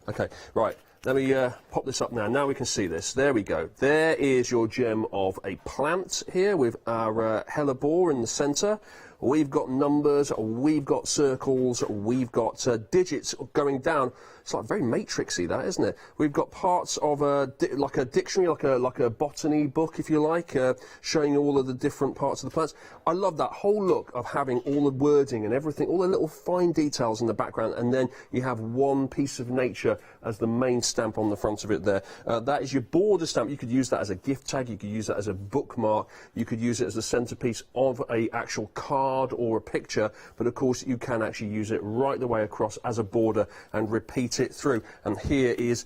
Okay. Right. Let me pop this up now. Now we can see this. There we go. There is your gem of a plant here with our hellebore in the centre. We've got numbers, we've got circles, we've got digits going down. It's like very matrixy, that, isn't it? We've got parts of like a dictionary, like a botany book, if you like, showing all of the different parts of the plants. I love that whole look of having all the wording and everything, all the little fine details in the background, and then you have one piece of nature as the main stamp on the front of it there. That is your border stamp. You could use that as a gift tag, you could use that as a bookmark, you could use it as the centerpiece of a actual card or a picture, but of course you can actually use it right the way across as a border and repeat it through. And here is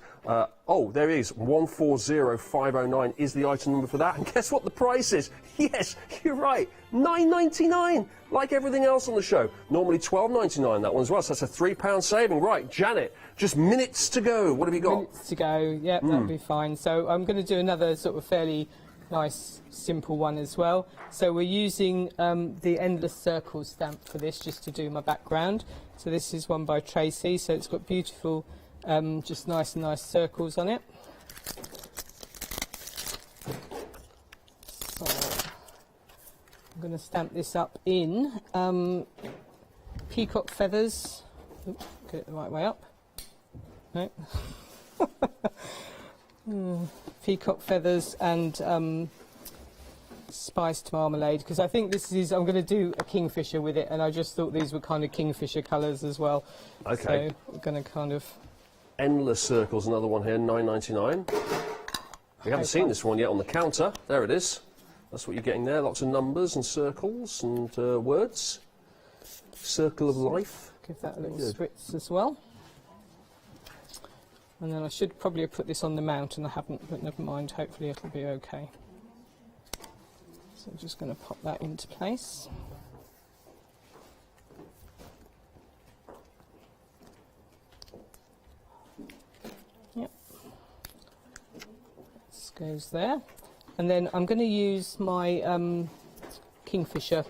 oh, there is 140509 is the item number for that, and guess what the price is? Yes, you're right, £9.99, like everything else on the show. Normally £12.99 that one as well, so that's a £3 saving. Right, Janet, just minutes to go. What have you got? Minutes to go. Yep, that'll be fine. So I'm going to do another sort of fairly nice simple one as well. So we're using the Endless Circles stamp for this, just to do my background. So this is one by Tracy, so it's got beautiful just nice circles on it. So I'm going to stamp this up in peacock feathers. Oops, get it the right way up. No. Peacock feathers and spiced marmalade, because I think this is, I'm going to do a kingfisher with it, and I just thought these were kind of kingfisher colours as well. Okay. So we're going to kind of... Endless Circles, another one here, £9.99. We haven't seen this one yet on the counter. There it is. That's what you're getting there. Lots of numbers and circles and words. Circle of life. Give that a little spritz as well. And then I should probably have put this on the mount, and I haven't, but never mind, hopefully it'll be okay. So I'm just going to pop that into place. Yep. This goes there. And then I'm going to use my Kingfisher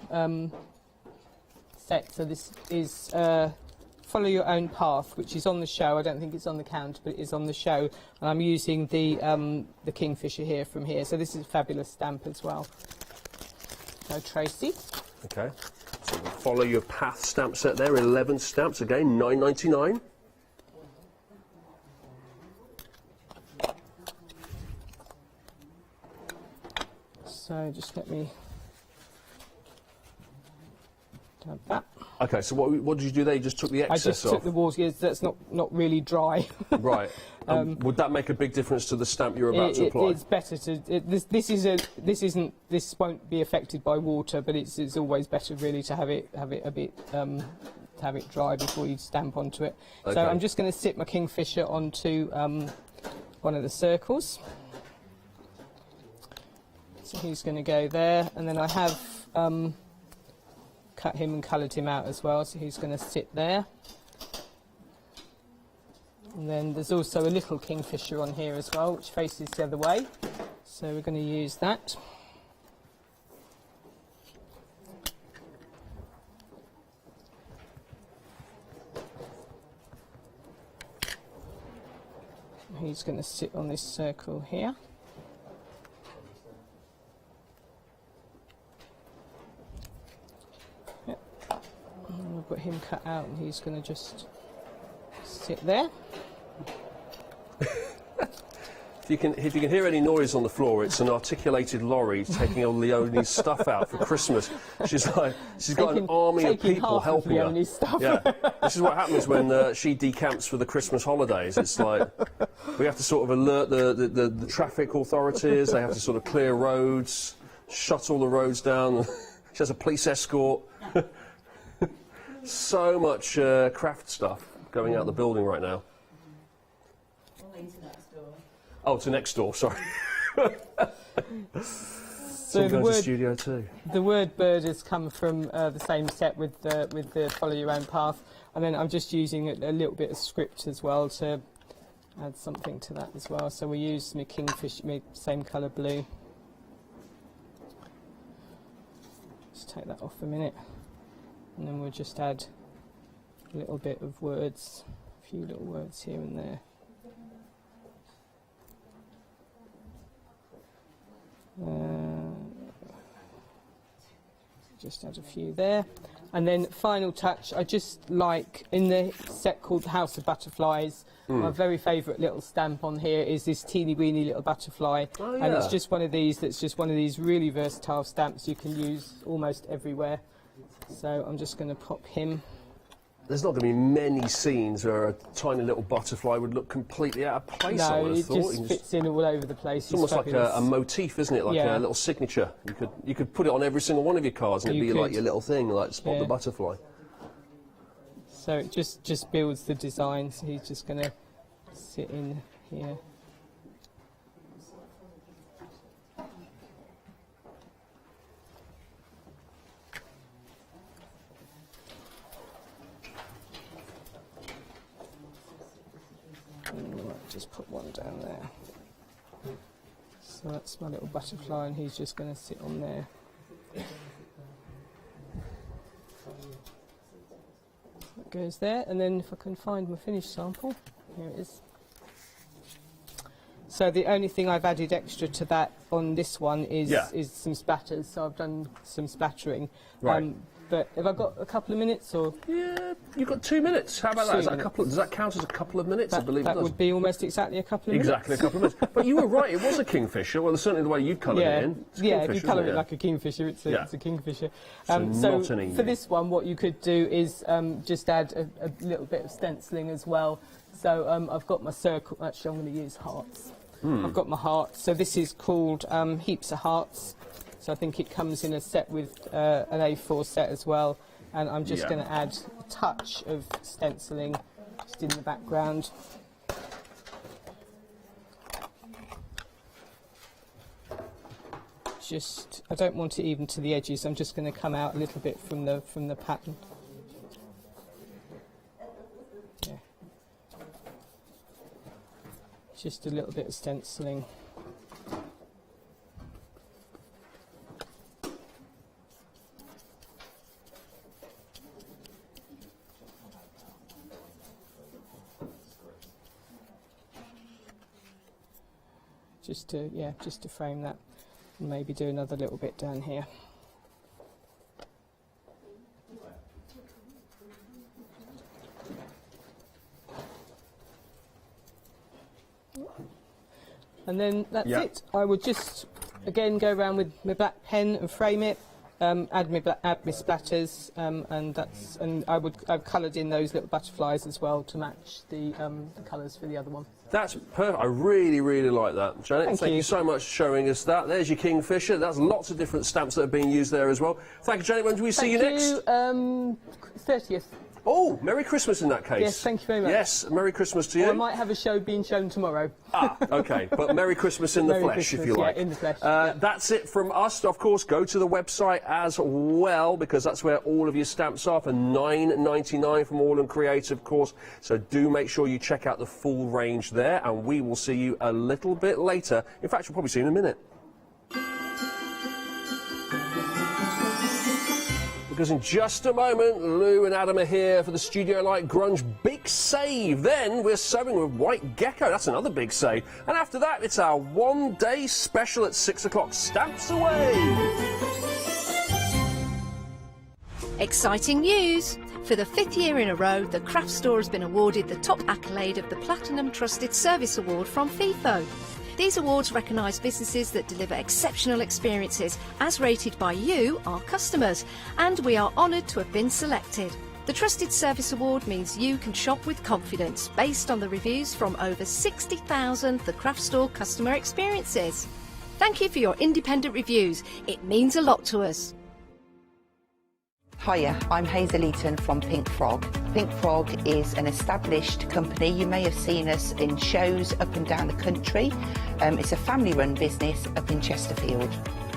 set. So this is Follow Your Own Path, which is on the show. I don't think it's on the counter, but it is on the show. And I'm using the Kingfisher here from here. So this is a fabulous stamp as well. So Tracy. Okay. So the Follow Your Path stamp set there, 11 stamps again, £9.99. So just let me dab that. Okay, so what did you do there? You just took the excess off? I just took the water, yes, that's not really dry. Right. Would that make a big difference to the stamp you're about to apply? It's better to... This won't be affected by water, but it's always better really to have it a bit... to have it dry before you stamp onto it. Okay. So I'm just going to sit my Kingfisher onto one of the circles. So he's going to go there, and then I have cut him and coloured him out as well, so he's going to sit there. And then there's also a little Kingfisher on here as well, which faces the other way, so we're going to use that. he's going to sit on this circle here. Yep. And we've got him cut out and he's going to just sit there. If you can hear any noise on the floor, it's an articulated lorry taking all Leonie's stuff out for Christmas. She's got an army of people helping her. Stuff. Yeah, this is what happens when she decamps for the Christmas holidays. It's like we have to sort of alert the traffic authorities. They have to sort of clear roads, shut all the roads down. She has a police escort. So much craft stuff going out the building right now. Oh, to next door, sorry. So the word bird has come from the same set with the follow your own path, and then I'm just using a little bit of script as well to add something to that as well. So we use my kingfish, my same colour blue. Just take that off a minute, and then we'll just add a little bit of words, a few little words here and there. Just add a few there, and then final touch, I just like in the set called the House of Butterflies, my very favourite little stamp on here is this teeny weeny little butterfly. Oh, yeah. And it's just one of these really versatile stamps you can use almost everywhere. So I'm just going to pop him. There's not going to be many scenes where a tiny little butterfly would look completely out of place. I would have thought. Just fits in all over the place. It's almost like a motif, isn't it? Like a little signature. You could put it on every single one of your cards, and it'd be like your little thing, like spot the butterfly. So it just builds the design. So he's just going to sit in here. Just put one down there. So that's my little butterfly, and he's just going to sit on there. That goes there, and then if I can find my finished sample, here it is. So the only thing I've added extra to that on this one is some splatters. So I've done some splattering. Right. But have I got a couple of minutes, or? Yeah, you've got 2 minutes. How about that? Is that does that count as a couple of minutes? I believe that would be almost exactly a couple of minutes. Exactly a couple of minutes. But you were right, it was a kingfisher. Well, certainly the way you coloured it in. Yeah, if you colour it like a kingfisher, it's a kingfisher. So for this one, what you could do is just add a little bit of stenciling as well. So I've got my circle. Actually, I'm going to use hearts. I've got my hearts. So this is called Heaps of Hearts. So I think it comes in a set with an A4 set as well, and I'm just going to add a touch of stenciling just in the background. I don't want it even to the edges. I'm just going to come out a little bit from the pattern. Yeah. Just a little bit of stenciling. Just to frame that, and maybe do another little bit down here. And then that's it. I would just again go around with my black pen and frame it. Add my splatters, and I've coloured in those little butterflies as well to match the colours for the other one. That's perfect. I really, really like that, Janet. Thank you so much for showing us that. There's your kingfisher. That's lots of different stamps that are being used there as well. Thank you, Janet. When do we see you next? 30th. Oh, Merry Christmas in that case. Yes, thank you very much. Yes, Merry Christmas to you. Or I might have a show being shown tomorrow. Ah, OK, but Merry Christmas in the flesh, if you like. Yeah, in the flesh. That's it from us. Of course, go to the website as well, because that's where all of your stamps are for $9.99 from AALL Create, of course. So do make sure you check out the full range there, and we will see you a little bit later. In fact, we'll probably see you in a minute. Because in just a moment, Lou and Adam are here for the Studio Light Grunge Big big save. Then we're sewing with white gecko. That's another big save. And after that, it's our one-day special at 6 o'clock. Stamps away. Exciting news! For the 5th year in a row, the Craft Store has been awarded the top accolade of the Platinum Trusted Service Award from FIFO. These awards recognise businesses that deliver exceptional experiences as rated by you, our customers, and we are honoured to have been selected. The Trusted Service Award means you can shop with confidence based on the reviews from over 60,000 The Craft Store customer experiences. Thank you for your independent reviews. It means a lot to us. Hiya, I'm Hazel Eaton from Pink Frog. Pink Frog is an established company. You may have seen us in shows up and down the country. It's a family-run business up in Chesterfield.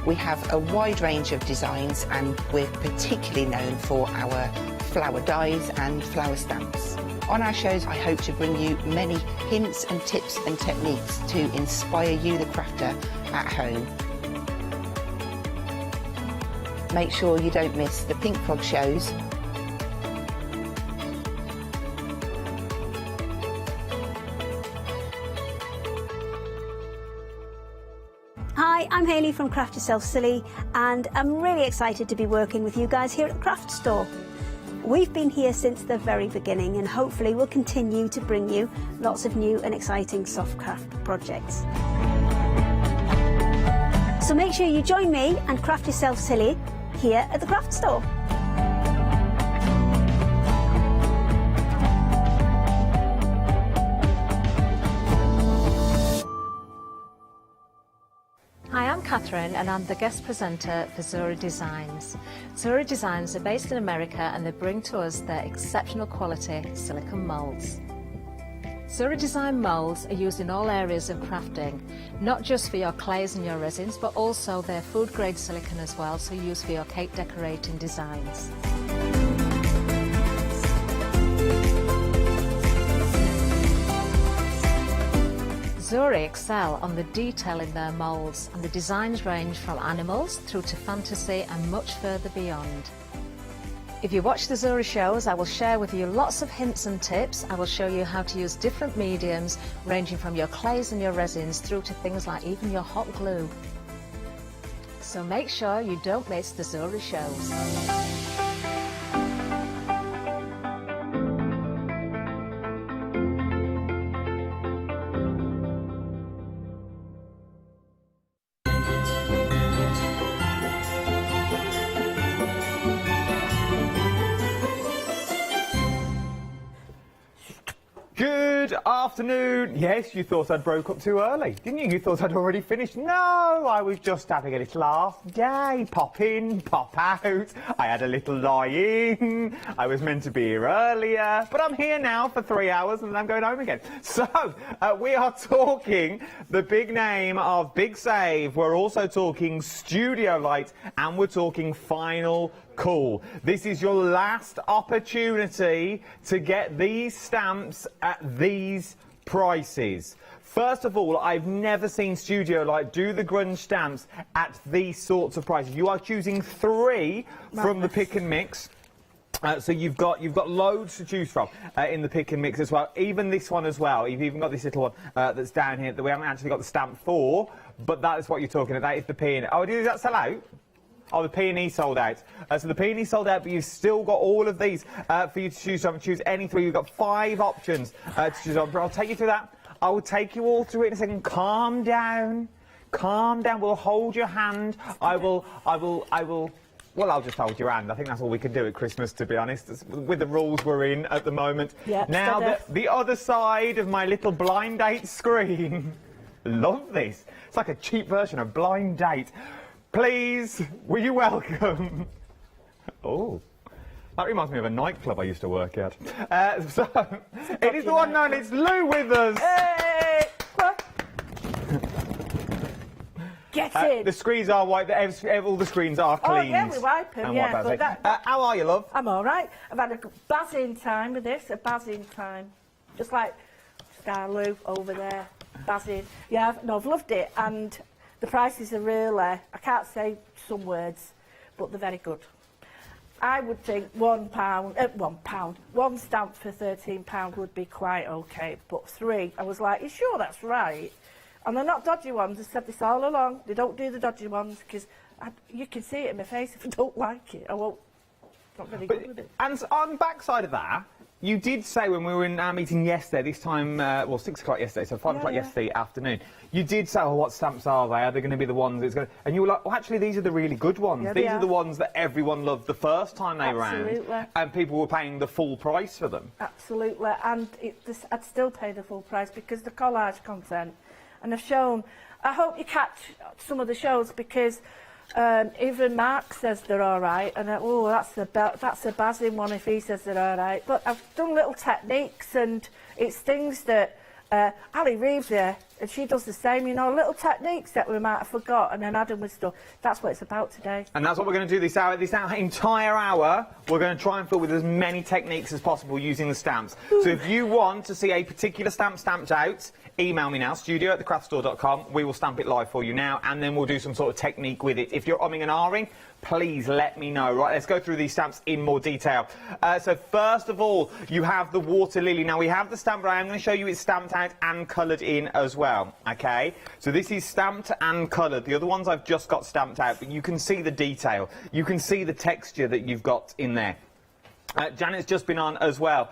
We have a wide range of designs and we're particularly known for our flower dies and flower stamps. On our shows, I hope to bring you many hints and tips and techniques to inspire you, the crafter, at home. Make sure you don't miss the Pink Frog shows. Hi, I'm Hayley from Craft Yourself Silly, and I'm really excited to be working with you guys here at the Craft Store. We've been here since the very beginning, and hopefully we'll continue to bring you lots of new and exciting soft craft projects. So make sure you join me and Craft Yourself Silly here at the Craft Store. Hi, I'm Catherine and I'm the guest presenter for Zora Designs. Zora Designs are based in America and they bring to us their exceptional quality silicone moulds. Zora Design moulds are used in all areas of crafting, not just for your clays and your resins, but also their food grade silicone as well, so used for your cake decorating designs. Zora excel on the detail in their moulds, and the designs range from animals through to fantasy and much further beyond. If you watch the Zora shows, I will share with you lots of hints and tips. I will show you how to use different mediums, ranging from your clays and your resins through to things like even your hot glue. So make sure you don't miss the Zora shows. Good afternoon. Yes, you thought I'd broke up too early, didn't you? You thought I'd already finished. No, I was just having a little half day. Pop in, pop out. I had a little lie in. I was meant to be here earlier, but I'm here now for 3 hours and then I'm going home again. So, we are talking the big name of Big Save. We're also talking Studio Light and we're talking Final Cool. This is your last opportunity to get these stamps at these prices. First of all, I've never seen Studio Light do the grunge stamps at these sorts of prices. You are choosing 3 from the pick and mix. So you've got loads to choose from in the pick and mix as well. Even this one as well. You've even got this little one that's down here that we haven't actually got the stamp for, but that is what you're talking about. That is the peony. Oh, does that sell out? Oh, the peony sold out. So the peony sold out, but you've still got all of these for you to choose from. Choose any 3. You've got 5 options to choose from. I'll take you through that. I will take you all through it in a second. Calm down. Calm down. We'll hold your hand. I will. Well, I'll just hold your hand. I think that's all we can do at Christmas, to be honest, with the rules we're in at the moment. Yep, now, the other side of my little blind date screen. Love this. It's like a cheap version of Blind Date. Please, will you welcome? Oh, that reminds me of a nightclub I used to work at. So, it is the one known, it's Lou with us. Hey! Get in. The screens are white, all the screens are clean. Oh, yeah, we wipe them, yeah. How are you, love? I'm all right. I've had a buzzing time with this, a buzzing time. Just like Star Lou over there, buzzing. Yeah, I've loved it, and the prices are really, I can't say some words, but they're very good. I would think one stamp for £13 would be quite okay, but 3, I was like, you sure that's right? And they're not dodgy ones. I said this all along. They don't do the dodgy ones because you can see it in my face. If I don't like it, I won't. Not really good with it. And on the back side of that, you did say when we were in our meeting yesterday, this time, well, 6 o'clock yesterday, so 5 o'clock yesterday afternoon, you did say, oh, what stamps are they? Are they going to be the ones that's going to... And you were like, well, actually, these are the really good ones. Yeah, these are the ones that everyone loved the first time they Absolutely. ran. And people were paying the full price for them. Absolutely. And I'd still pay the full price because the collage content. And I've shown... I hope you catch some of the shows because... even Mark says they're all right, and that's a Bazin one if he says they're all right. But I've done little techniques, and it's things that Ali Reeves here, and she does the same. You know, little techniques that we might have forgot, and then adding with stuff. That's what it's about today. And that's what we're going to do this hour. This entire hour, we're going to try and fill with as many techniques as possible using the stamps. Ooh. So if you want to see a particular stamp stamped out, email me now, studio@thecraftstore.com. We will stamp it live for you now, and then we'll do some sort of technique with it. If you're umming and ahhing, please let me know. Right, let's go through these stamps in more detail. So first of all, you have the water lily. Now, we have the stamp, but I am going to show you it's stamped out and coloured in as well, OK? So this is stamped and coloured. The other ones I've just got stamped out, but you can see the detail. You can see the texture that you've got in there. Janet's just been on as well,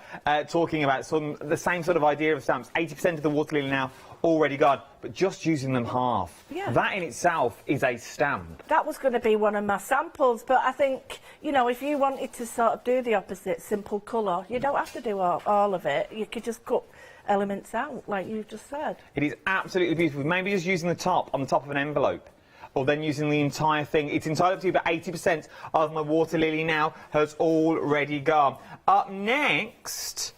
talking about the same sort of idea of stamps. 80% of the water lily now already gone, but just using them half. Yeah. That in itself is a stamp. That was going to be one of my samples, but I think, you know, if you wanted to sort of do the opposite, simple colour, you don't have to do all of it. You could just cut elements out, like you just said. It is absolutely beautiful. Maybe just using the top, on the top of an envelope, or then using the entire thing. It's entirely up to you, but 80% of my water lily now has already gone. Up next,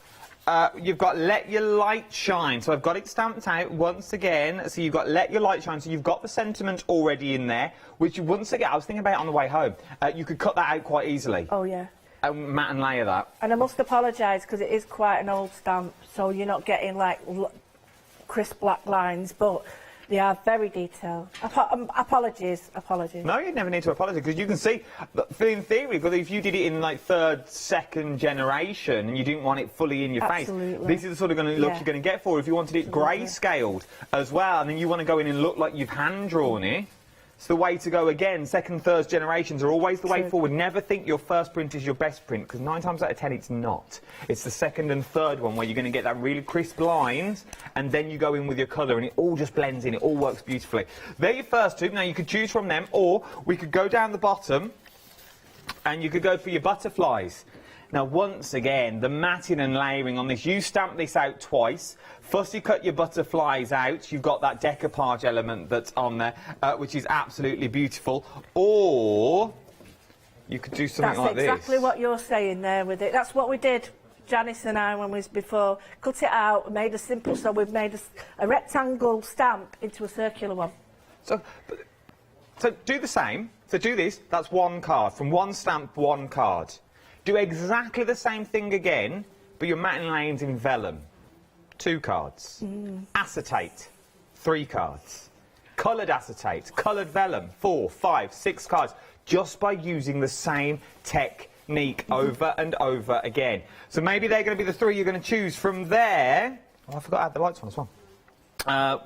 you've got Let Your Light Shine. So I've got it stamped out once again. So you've got Let Your Light Shine. So you've got the sentiment already in there, which once again, I was thinking about it on the way home. You could cut that out quite easily. Oh, yeah. Matte and layer that. And I must apologise because it is quite an old stamp, so you're not getting, like, crisp black lines, but... They are very detailed. Apologies. No, you never need to apologise, because you can see, in theory, because if you did it in, like, 3rd, 2nd generation, and you didn't want it fully in your face, this is the sort of look you're going to get for it. If you wanted it grey-scaled as well, and then you want to go in and look like you've hand-drawn it, it's the way to go again. 2nd, 3rd generations are always the way forward. Never think your first print is your best print, because 9 times out of 10 it's not. It's the 2nd and 3rd one where you're going to get that really crisp lines, and then you go in with your colour, and it all just blends in. It all works beautifully. They're your first two. Now, you could choose from them, or we could go down the bottom, and you could go for your butterflies. Now, once again, the matting and layering on this, you stamp this out twice. Fussy cut your butterflies out. You've got that decoupage element that's on there, which is absolutely beautiful. Or you could do something like this. That's exactly what you're saying there with it. That's what we did, Janice and I, when we was before. Cut it out and made a simple, so we've made a rectangle stamp into a circular one. So do the same. So do this. That's one card. From one stamp, one card. Do exactly the same thing again, but your matte and laying's in vellum. 2 cards. Acetate, 3 cards. Coloured acetate, coloured vellum, 4, 5, 6 cards, just by using the same technique over and over again. So maybe they're going to be the 3 you're going to choose. From there... Oh, I forgot to add the lights on as well.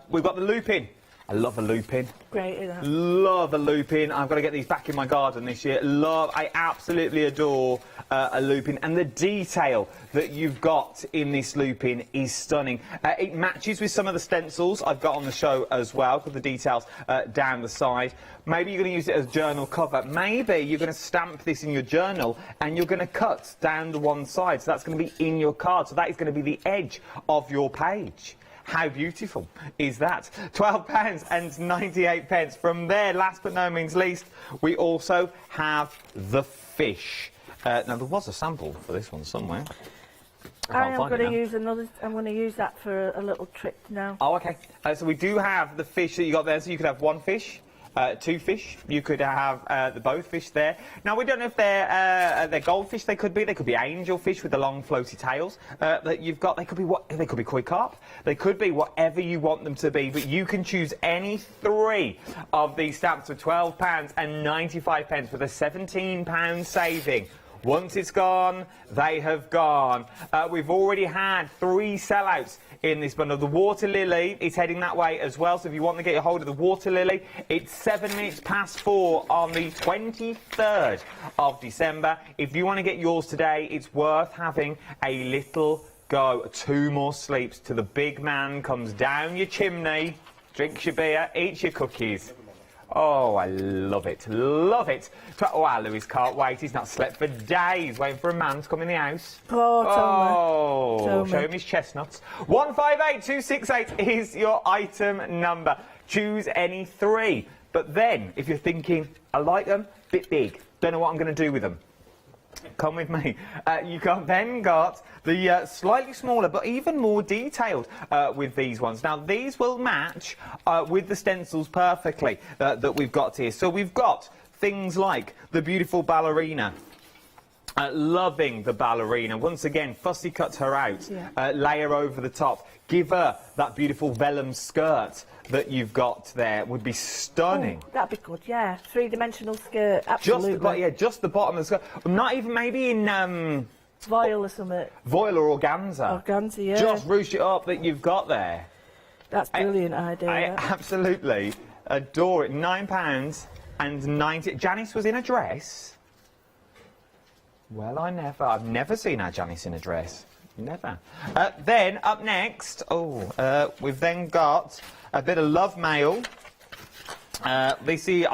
We've got the loop-in. I love a loop-in. Great, isn't it? Love a loop-in. I've got to get these back in my garden this year. I absolutely adore a loop-in. And the detail that you've got in this loop-in is stunning. It matches with some of the stencils I've got on the show as well, with the details down the side. Maybe you're going to use it as journal cover. Maybe you're going to stamp this in your journal and you're going to cut down the one side. So that's going to be in your card. So that is going to be the edge of your page. How beautiful is that? £12.98. From there, last but no means least, we also have the fish. Now, there was a sample for this one somewhere. I am going to use another. I'm going to use that for a little trick now. Oh, OK. So we do have the fish that you got there. So you could have 1 fish. 2 fish. You could have both fish there. Now, we don't know if they're goldfish. They could be angelfish with the long floaty tails that you've got. They could be koi carp. They could be whatever you want them to be. But you can choose any 3 of these stamps for £12.95 with a £17 saving. Once it's gone, they have gone. We've already had 3 sellouts in this bundle. The water lily is heading that way as well, so if you want to get a hold of the water lily, it's 7 minutes past 4 on the 23rd of December. If you want to get yours today, it's worth having a little go. 2 more sleeps till the big man comes down your chimney, drinks your beer, eats your cookies. Oh, I love it, love it. Oh, wow, Louis can't wait. He's not slept for days, waiting for a man to come in the house. Oh, show him his chestnuts. 158268 is your item number. Choose any 3. But then, if you're thinking, I like them, bit big, don't know what I'm going to do with them, come with me. You then got the slightly smaller but even more detailed with these ones. Now these will match with the stencils perfectly that we've got here. So we've got things like the beautiful ballerina. Loving the ballerina. Once again, fussy cut her out, layer over the top, give her that beautiful vellum skirt that you've got there. Would be stunning. Oh, that'd be good, yeah. 3-dimensional skirt, absolutely. Just the bottom of the skirt. Not even maybe in voile or something. Voile or organza. Organza, yeah. Just ruche it up that you've got there. That's a brilliant idea. I absolutely adore it. £9.90. Janice was in a dress. Well, I've never seen our Janice in a dress. Never. Then, up next, we've then got a bit of Love Mail. I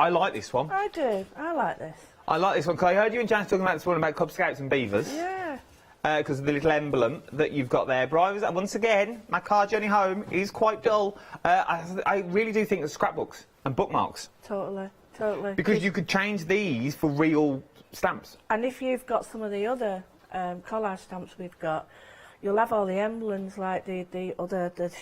like this one. I do. I like this. I like this one, because I heard you and Janice talking about this one about Cub Scouts and Beavers. Yeah. Because of the little emblem that you've got there. But once again, my car journey home is quite dull. I really do think of scrapbooks and bookmarks. Totally. Because you could change these for real stamps. And if you've got some of the other collage stamps we've got, you'll have all the emblems like the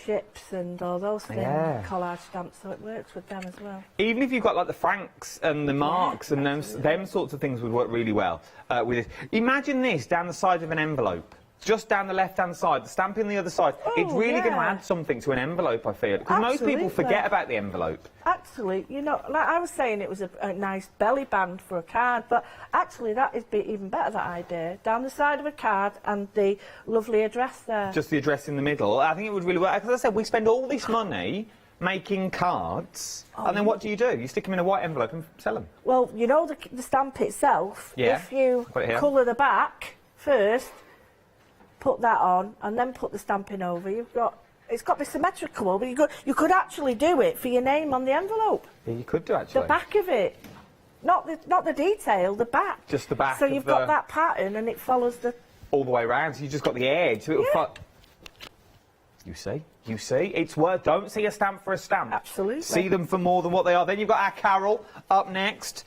ships and all those things, collage stamps, so it works with them as well. Even if you've got like the francs and the marks and them sorts of things would work really well with this. Imagine this down the side of an envelope. Just down the left-hand side, the stamp in the other side. It's really going to add something to an envelope, I feel. Because most people forget about the envelope. Actually, you know, like I was saying, it was a nice belly band for a card, but actually that is even better, that idea. Down the side of a card and the lovely address there. Just the address in the middle. I think it would really work. Because as I said, we spend all this money making cards, and then what do? You stick them in a white envelope and sell them. Well, you know the stamp itself, if you colour the back first, put that on, and then put the stamping over, it's got to be symmetrical, but you could actually do it for your name on the envelope. Yeah, you could do, actually. The back of it. Not the detail, the back. Just the back. So you've got that pattern, and it follows all the way around, so you just got the edge. So it'll You see, it's worth. Don't see a stamp for a stamp. Absolutely. See them for more than what they are. Then you've got our Carol up next.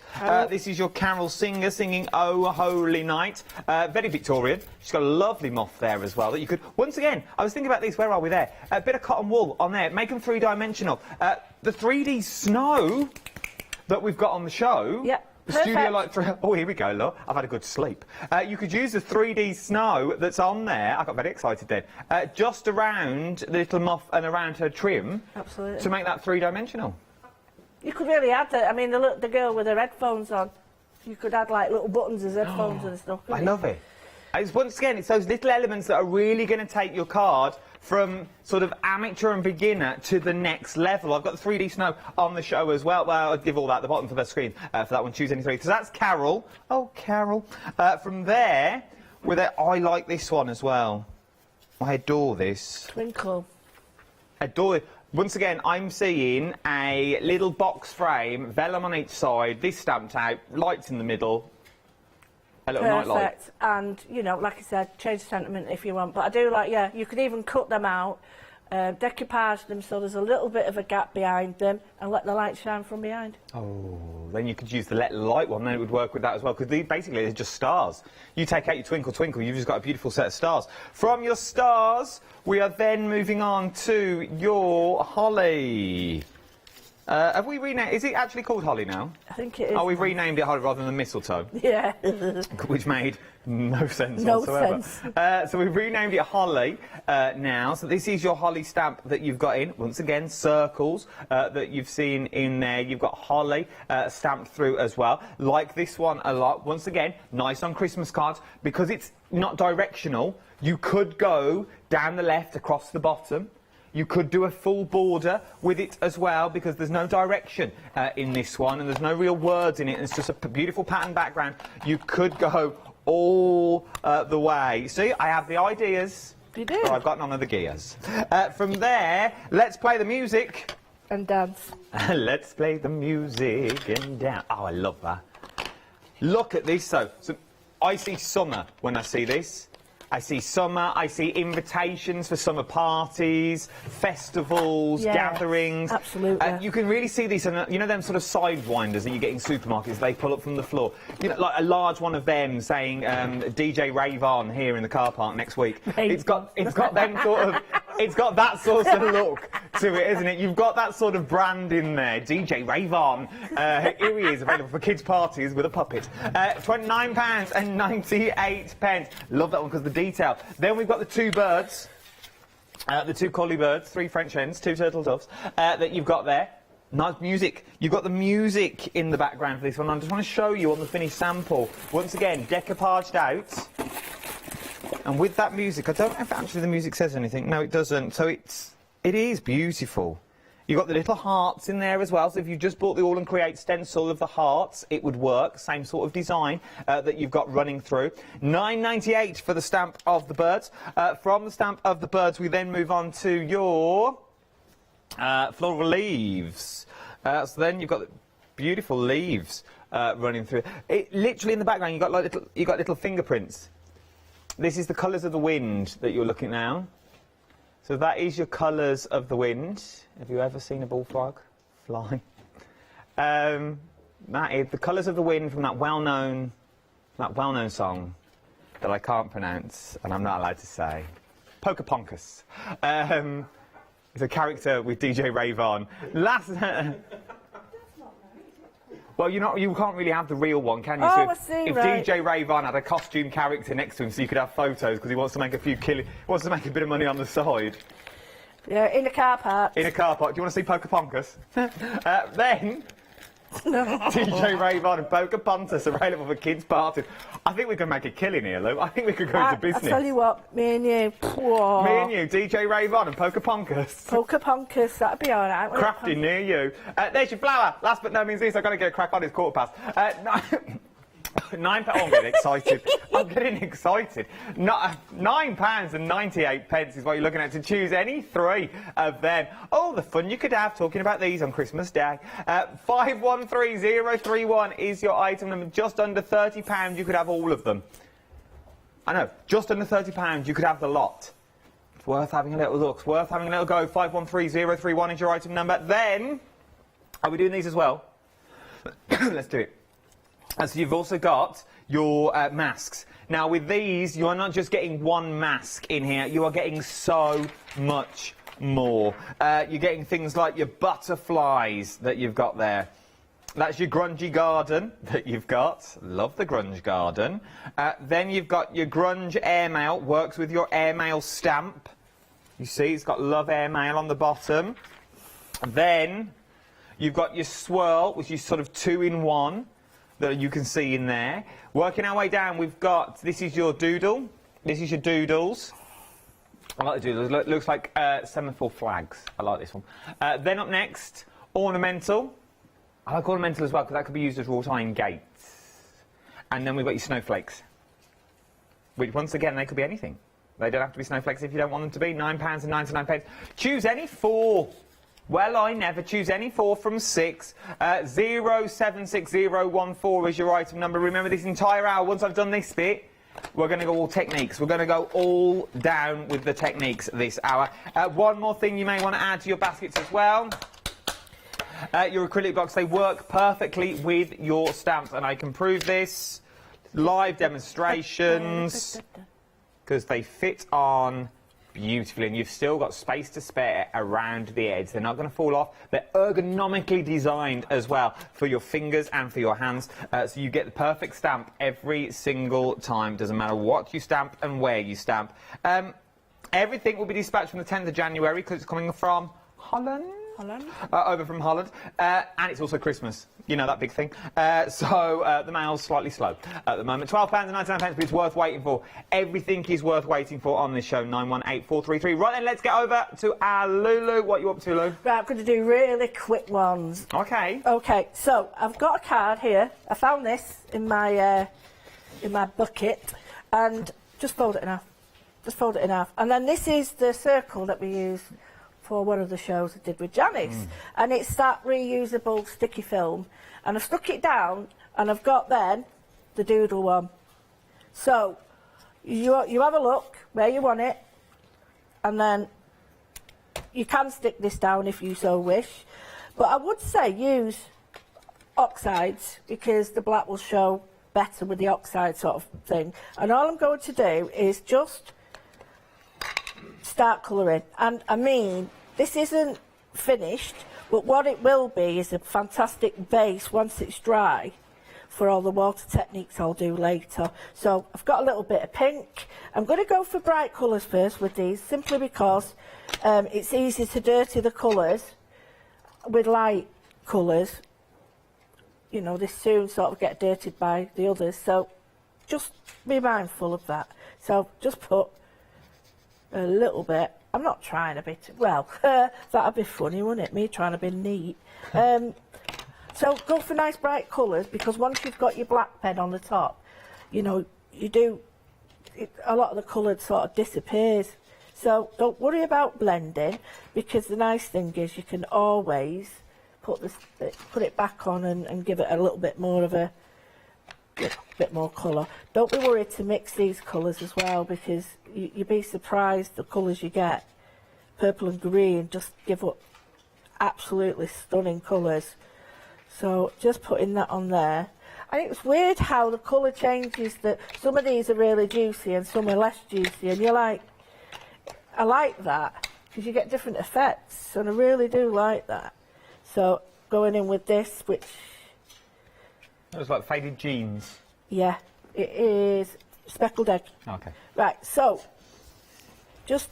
This is your Carol singer singing "Oh Holy Night." Very Victorian. She's got a lovely moth there as well that you could. Once again, I was thinking about these. Where are we there? A bit of cotton wool on there. Make them 3-dimensional. The 3D snow that we've got on the show. Yep. The studio like oh, here we go, look. I've had a good sleep. You could use the 3D snow that's on there. I got very excited then. Just around the little muff and around her trim. Absolutely. To make that 3-dimensional. You could really add that. I mean, the girl with her headphones on. You could add like little buttons as headphones and stuff. I love it. Once again, it's those little elements that are really going to take your card from sort of amateur and beginner to the next level. I've got the 3D snow on the show as well. Well, I'll give all that at the bottom of the screen for that one. Choose any 3. So that's Carol. Oh, Carol. From there, I like this one as well. I adore this. Twinkle. Adore it. Once again, I'm seeing a little box frame, vellum on each side, this stamped out, lights in the middle. A little nightlight. Perfect. And, you know, like I said, change the sentiment if you want. But I do like, you could even cut them out, decoupage them so there's a little bit of a gap behind them and let the light shine from behind. Oh, then you could use the let light one, then it would work with that as well, because basically they're just stars. You take out your twinkle twinkle, you've just got a beautiful set of stars. From your stars, we are then moving on to your holly. Have we renamed? Is it actually called holly now? I think it is. Oh, we've renamed it holly rather than mistletoe. Yeah. Which made no sense No whatsoever. sense. So we've renamed it holly now. So this is your holly stamp that you've got in. Once again, circles that you've seen in there. You've got holly stamped through as well. Like this one a lot. Once again, nice on Christmas cards because it's not directional. You could go down the left across the bottom. You could do a full border with it as well because there's no direction in this one and there's no real words in it. It's just a beautiful pattern background. You could go all the way. See, I have the ideas. You do. But I've got none of the gears. From there, let's play the music. And dance. Let's play the music and dance. Oh, I love that. Look at this. So I see summer when I see this. I see summer, I see invitations for summer parties, festivals, gatherings. Absolutely. You can really see these, and you know them sort of sidewinders that you get in supermarkets, they pull up from the floor. You know, like a large one of them saying DJ Rave On here in the car park next week. It's got them sort of, it's got that sort of look to it, isn't it? You've got that sort of brand in there, DJ Rave On. Here he is, available for kids' parties with a puppet. £29.98. Love that one because the detail. Then we've got the two birds, the two collie birds, 3 French hens, 2 turtle doves that you've got there. Nice music. You've got the music in the background for this one. I just want to show you on the finished sample. Once again, decoupaged out. And with that music, I don't know if actually the music says anything. No, it doesn't. So it is beautiful. You've got the little hearts in there as well, so if you just bought the AALL Create stencil of the hearts, it would work. Same sort of design that you've got running through. £9.98 for the stamp of the birds. From the stamp of the birds, we then move on to your floral leaves. So then you've got beautiful leaves running through. Literally in the background, you've got like little fingerprints. This is the colours of the wind that you're looking at now. So that is your colours of the wind. Have you ever seen a bullfrog fly? That is the colours of the wind from that well-known song that I can't pronounce and I'm not allowed to say. Pocahontas. It's a character with DJ Rave On. Well, you can't really have the real one, can you? Oh, so I see, if right. DJ Rave On had a costume character next to him, so you could have photos because he wants to make a wants to make a bit of money on the side. Yeah, in a car park. In a car park. Do you want to see Pocahontas? Then DJ Rave On and Pocahontas available for kids' parties. I think we can make a killing here, Lou. I think we could go into business. I tell you what, me and you. Whoa. Me and you, DJ Rave On and Pocahontas. Pocahontas, that'd be all right. Crafting near you. There's your flower. Last but no means least, I've got to get a crack on. It's £1:15. £9. Oh, I'm getting excited. I'm getting excited. £9.98 is what you're looking at to choose any 3 of them. Oh, the fun you could have talking about these on Christmas Day. 513031 is your item number. Just under £30, you could have all of them. I know, just under £30, you could have the lot. It's worth having a little look. It's worth having a little go. 513031 is your item number. Then, are we doing these as well? Let's do it. So you've also got your masks. Now with these, you are not just getting one mask in here, you are getting so much more. You're getting things like your butterflies that you've got there. That's your grungy garden that you've got. Love the grunge garden. Then you've got your grunge airmail, works with your airmail stamp. You see, it's got love airmail on the bottom. Then you've got your swirl, which is sort of 2-in-1. That you can see in there. Working our way down, we've got, this is your doodle. This is your doodles. I like the doodles. Looks like semaphore flags. I like this one. Then up next, ornamental. I like ornamental as well because that could be used as wrought iron gates. And then we've got your snowflakes. Which, once again, they could be anything. They don't have to be snowflakes if you don't want them to be. £9.99. Choose any 4. Well, I never choose any 4 from 6. 076014 is your item number. Remember, this entire hour, once I've done this bit, we're going to go all techniques. We're going to go all down with the techniques this hour. One more thing you may want to add to your baskets as well. Your acrylic blocks, they work perfectly with your stamps, and I can prove this. Live demonstrations, because they fit on beautifully, and you've still got space to spare around the edge. They're not going to fall off. They're ergonomically designed as well for your fingers and for your hands, so you get the perfect stamp every single time. Doesn't matter what you stamp and where you stamp. Everything will be dispatched from the 10th of January because it's coming from Holland. Over from Holland, and it's also Christmas, you know, that big thing. So the mail's slightly slow at the moment. £12.99, but it's worth waiting for. Everything is worth waiting for on this show. 918433. Right then, let's get over to our Lulu. What are you up to, Lou? Right, I'm going to do really quick ones. Okay. Okay, so I've got a card here. I found this in my bucket, and just fold it in half. Just fold it in half. And then this is the circle that we use for one of the shows I did with Janice, and it's that reusable sticky film, and I've stuck it down, and I've got then the doodle one. So you have a look where you want it, and then you can stick this down if you so wish, but I would say use oxides because the black will show better with the oxide sort of thing. And all I'm going to do is just start colouring, and I mean, this isn't finished, but what it will be is a fantastic base once it's dry for all the water techniques I'll do later. So I've got a little bit of pink. I'm going to go for bright colours first with these, simply because it's easy to dirty the colours with light colours. You know, they soon sort of get dirtied by the others, so just be mindful of that. So just put a little bit. I'm not trying a bit. Well, that'd be funny, wouldn't it? Me trying to be neat. So go for nice bright colours, because once you've got your black pen on the top, you know, a lot of the colour sort of disappears. So don't worry about blending, because the nice thing is you can always put it back on and give it a little bit more of a bit more colour. Don't be worried to mix these colours as well, because you'd be surprised the colours you get. Purple and green just give up absolutely stunning colours. So just putting that on there. And it's weird how the colour changes, that some of these are really juicy and some are less juicy, and you're like, I like that, because you get different effects, and I really do like that. So going in with this, which It was like faded jeans. yeah, it is speckled egg. Okay. Right, so just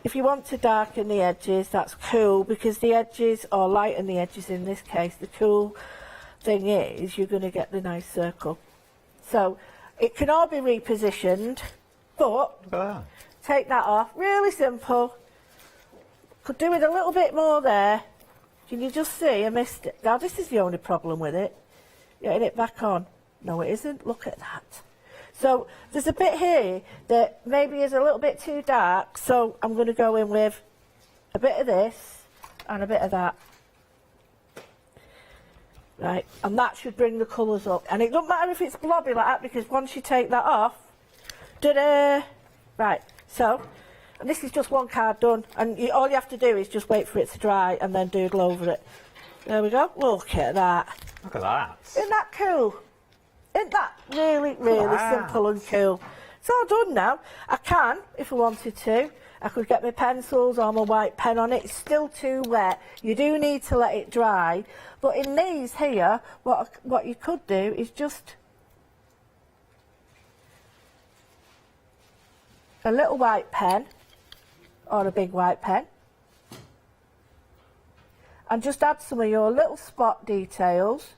if you want to darken the edges, that's cool, because the edges, or lighten the edges in this case, the cool thing is you're going to get the nice circle. So it can all be repositioned, but take that off. Really simple. Could do with a little bit more there. Can you just see I missed it? Now this is the only problem with it. Getting it back on. No, it isn't. Look at that. So there's a bit here that maybe is a little bit too dark, so I'm going to go in with a bit of this and a bit of that. Right, and that should bring the colours up. And it doesn't matter if it's blobby like that, because once you take that off, ta-da! Right, so, and this is just one card done, and all you have to do is just wait for it to dry and then doodle over it. There we go. Look at that. Look at that. Isn't that cool? Isn't that really, really simple and cool? It's all done now. I can, if I wanted to. I could get my pencils or my white pen on it. It's still too wet. You do need to let it dry. But in these here, what you could do is just a little white pen or a big white pen, and just add some of your little spot details.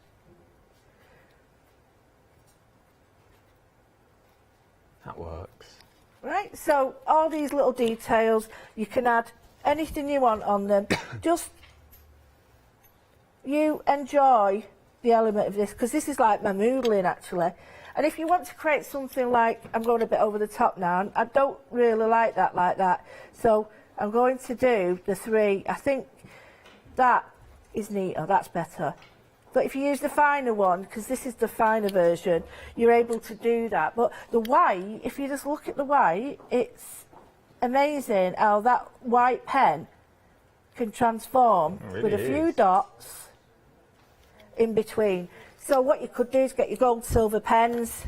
That works. Right, so all these little details, you can add anything you want on them. Just you enjoy the element of this, because this is like my moodling actually. And if you want to create something like, I'm going a bit over the top now, and I don't really like that. So I'm going to do the three. I think that is neater, that's better. But if you use the finer one, because this is the finer version, you're able to do that. But the white, if you just look at the white, it's amazing how that white pen can transform with a few dots in between. So what you could do is get your gold silver pens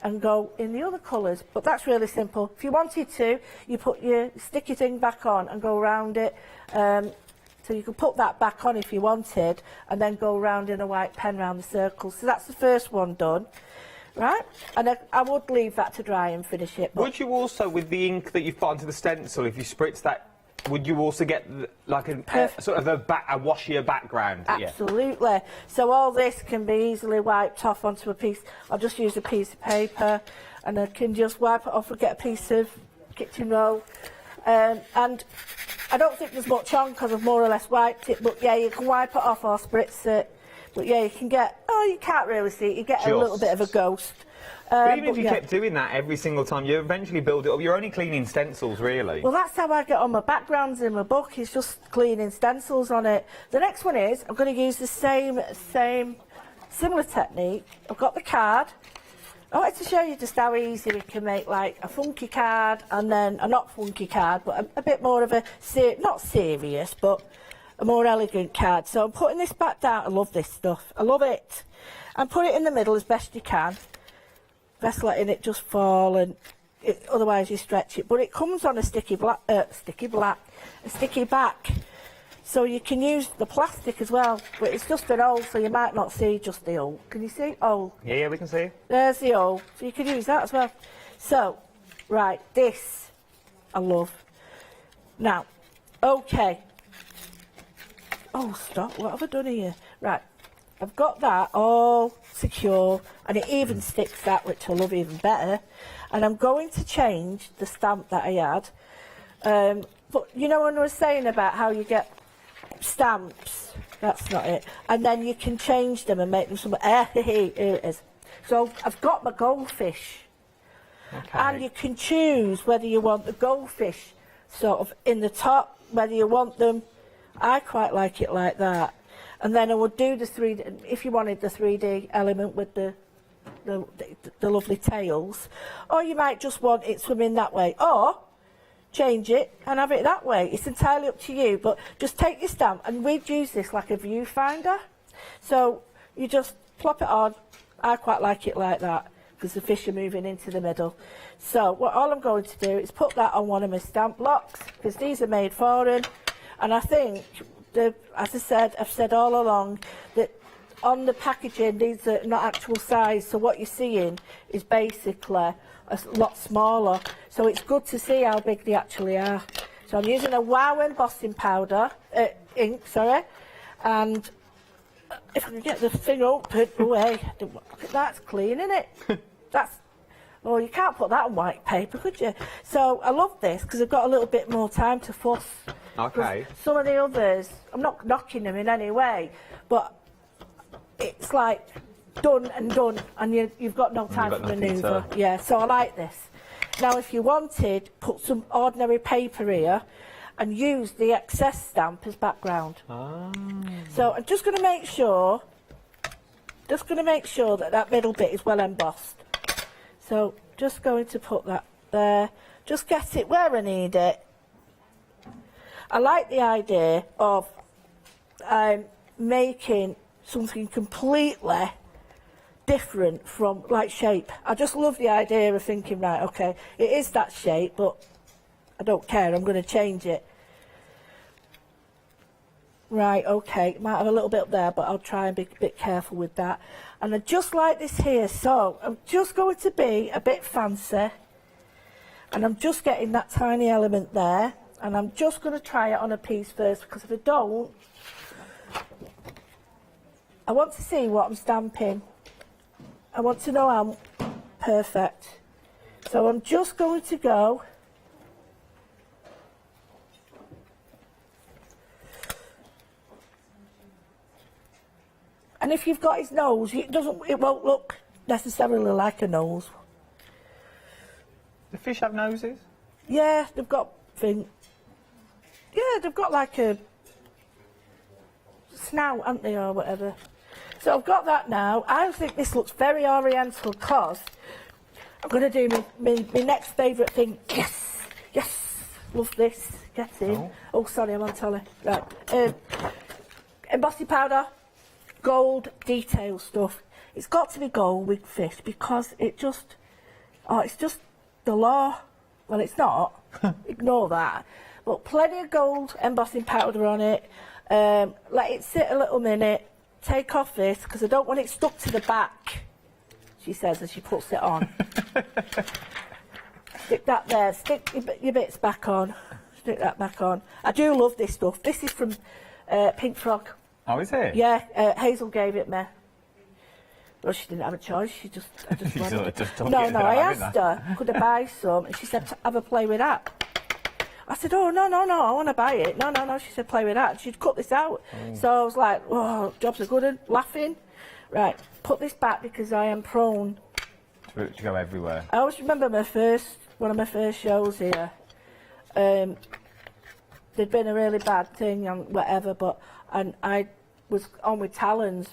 and go in the other colours. But that's really simple. If you wanted to, you put your sticky thing back on and go around it. So you can put that back on if you wanted, and then go around in a white pen round the circle. So that's the first one done. Right, and I would leave that to dry and finish it. Would you also, with the ink that you've put onto the stencil, if you spritz that, would you also get like a sort of a washier background? Absolutely. Yeah. So all this can be easily wiped off onto a piece. I'll just use a piece of paper, and I can just wipe it off and get a piece of kitchen roll. And I don't think there's much on because I've more or less wiped it. But yeah, you can wipe it off or spritz it. But yeah, you can get, you can't really see it, you get a little bit of a ghost. But even if you kept doing that every single time, you eventually build it up. You're only cleaning stencils, really. Well, that's how I get on my backgrounds in my book, is just cleaning stencils on it. The next one is, I'm going to use the similar technique. I've got the card. I wanted to show you just how easy we can make like a funky card and then a not funky card, but a bit more of a, not serious, but a more elegant card. So I'm putting this back down. I love this stuff. I love it. And put it in the middle as best you can. Best letting it just fall, and otherwise you stretch it. But it comes on a sticky back. So you can use the plastic as well. But it's just an hole, so you might not see just the hole. Can you see? Hole. Yeah, we can see. There's the hole. So you can use that as well. So, right, this I love. Now, okay. Oh, stop. What have I done here? Right. I've got that all secure, and it even sticks that, which I love even better. And I'm going to change the stamp that I had. But you know when I was saying about how you get stamps, that's not it. And then you can change them and make them some... here it is. So I've got my goldfish. Okay. And you can choose whether you want the goldfish sort of in the top, whether you want them... I quite like it like that. And then I would do the 3D, if you wanted the 3D element with the lovely tails. Or you might just want it swimming that way. Or change it and have it that way. It's entirely up to you. But just take your stamp, and we'd use this like a viewfinder. So you just plop it on. I quite like it like that, because the fish are moving into the middle. So all I'm going to do is put that on one of my stamp blocks, because these are made for them. And I think, as I said, I've said all along that on the packaging, these are not actual size. So what you're seeing is basically a lot smaller. So it's good to see how big they actually are. So I'm using a Wow embossing powder, ink, sorry. And if I can get the thing open away, that's clean, isn't it? Oh, you can't put that on white paper, could you? So I love this because I've got a little bit more time to fuss. Okay. Some of the others, I'm not knocking them in any way, but it's like done, and you've got no time for manoeuvre. Yeah, so I like this. Now, if you wanted, put some ordinary paper here and use the excess stamp as background. So I'm just going to make sure, that middle bit is well embossed. So just going to put that there. Just get it where I need it. I like the idea of making something completely different from, like, shape. I just love the idea of thinking, right, okay, it is that shape, but I don't care, I'm going to change it. Right, okay, might have a little bit up there, but I'll try and be a bit careful with that. And I just like this here, so I'm just going to be a bit fancy. And I'm just getting that tiny element there. And I'm just going to try it on a piece first, because if I don't, I want to see what I'm stamping. I want to know how perfect. So I'm just going to go. And if you've got his nose, it won't look necessarily like a nose. Do fish have noses? Yeah, they've got things. Yeah, they've got like a snout, haven't they, or whatever. So I've got that now. I think this looks very oriental, because I'm going to do my next favourite thing. Yes, yes, love this. Get in. Oh, sorry, I'm on telly. Right. Embossing powder, gold detail stuff. It's got to be gold with fish, because it just Oh, it's just the law. Well, it's not. Ignore that. But plenty of gold embossing powder on it. Let it sit a little minute. Take off this, because I don't want it stuck to the back, she says as she puts it on. Stick that there. Stick your bits back on. Stick that back on. I do love this stuff. This is from Pink Frog. Oh, is it? Yeah, Hazel gave it me. Well, she didn't have a choice. I just You wanted sort of it. just took it No, and no, said, I "I'm having asked that." her, could I buy some? And she said, have a play with that. I said, oh, no, I want to buy it. No. She said, play with that. And she'd cut this out. So I was like, oh, jobs are good and laughing. Right, put this back because I am prone. To go everywhere. I always remember one of my first shows here. There'd been a really bad thing and whatever, and I was on with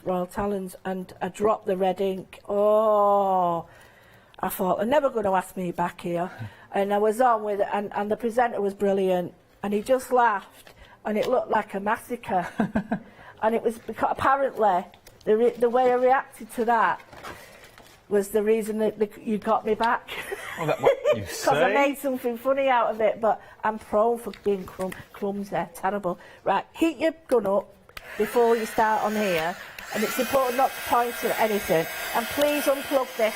Royal Talons, and I dropped the red ink. Oh, I thought, they're never going to ask me back here. And I was on with it, and the presenter was brilliant, and he just laughed, and it looked like a massacre. And it was because apparently the way I reacted to that was the reason that you got me back. Well, that, what you Because say? I made something funny out of it, but I'm prone for being clumsy, terrible. Right, heat your gun up before you start on here, and it's important not to point at anything. And please unplug this.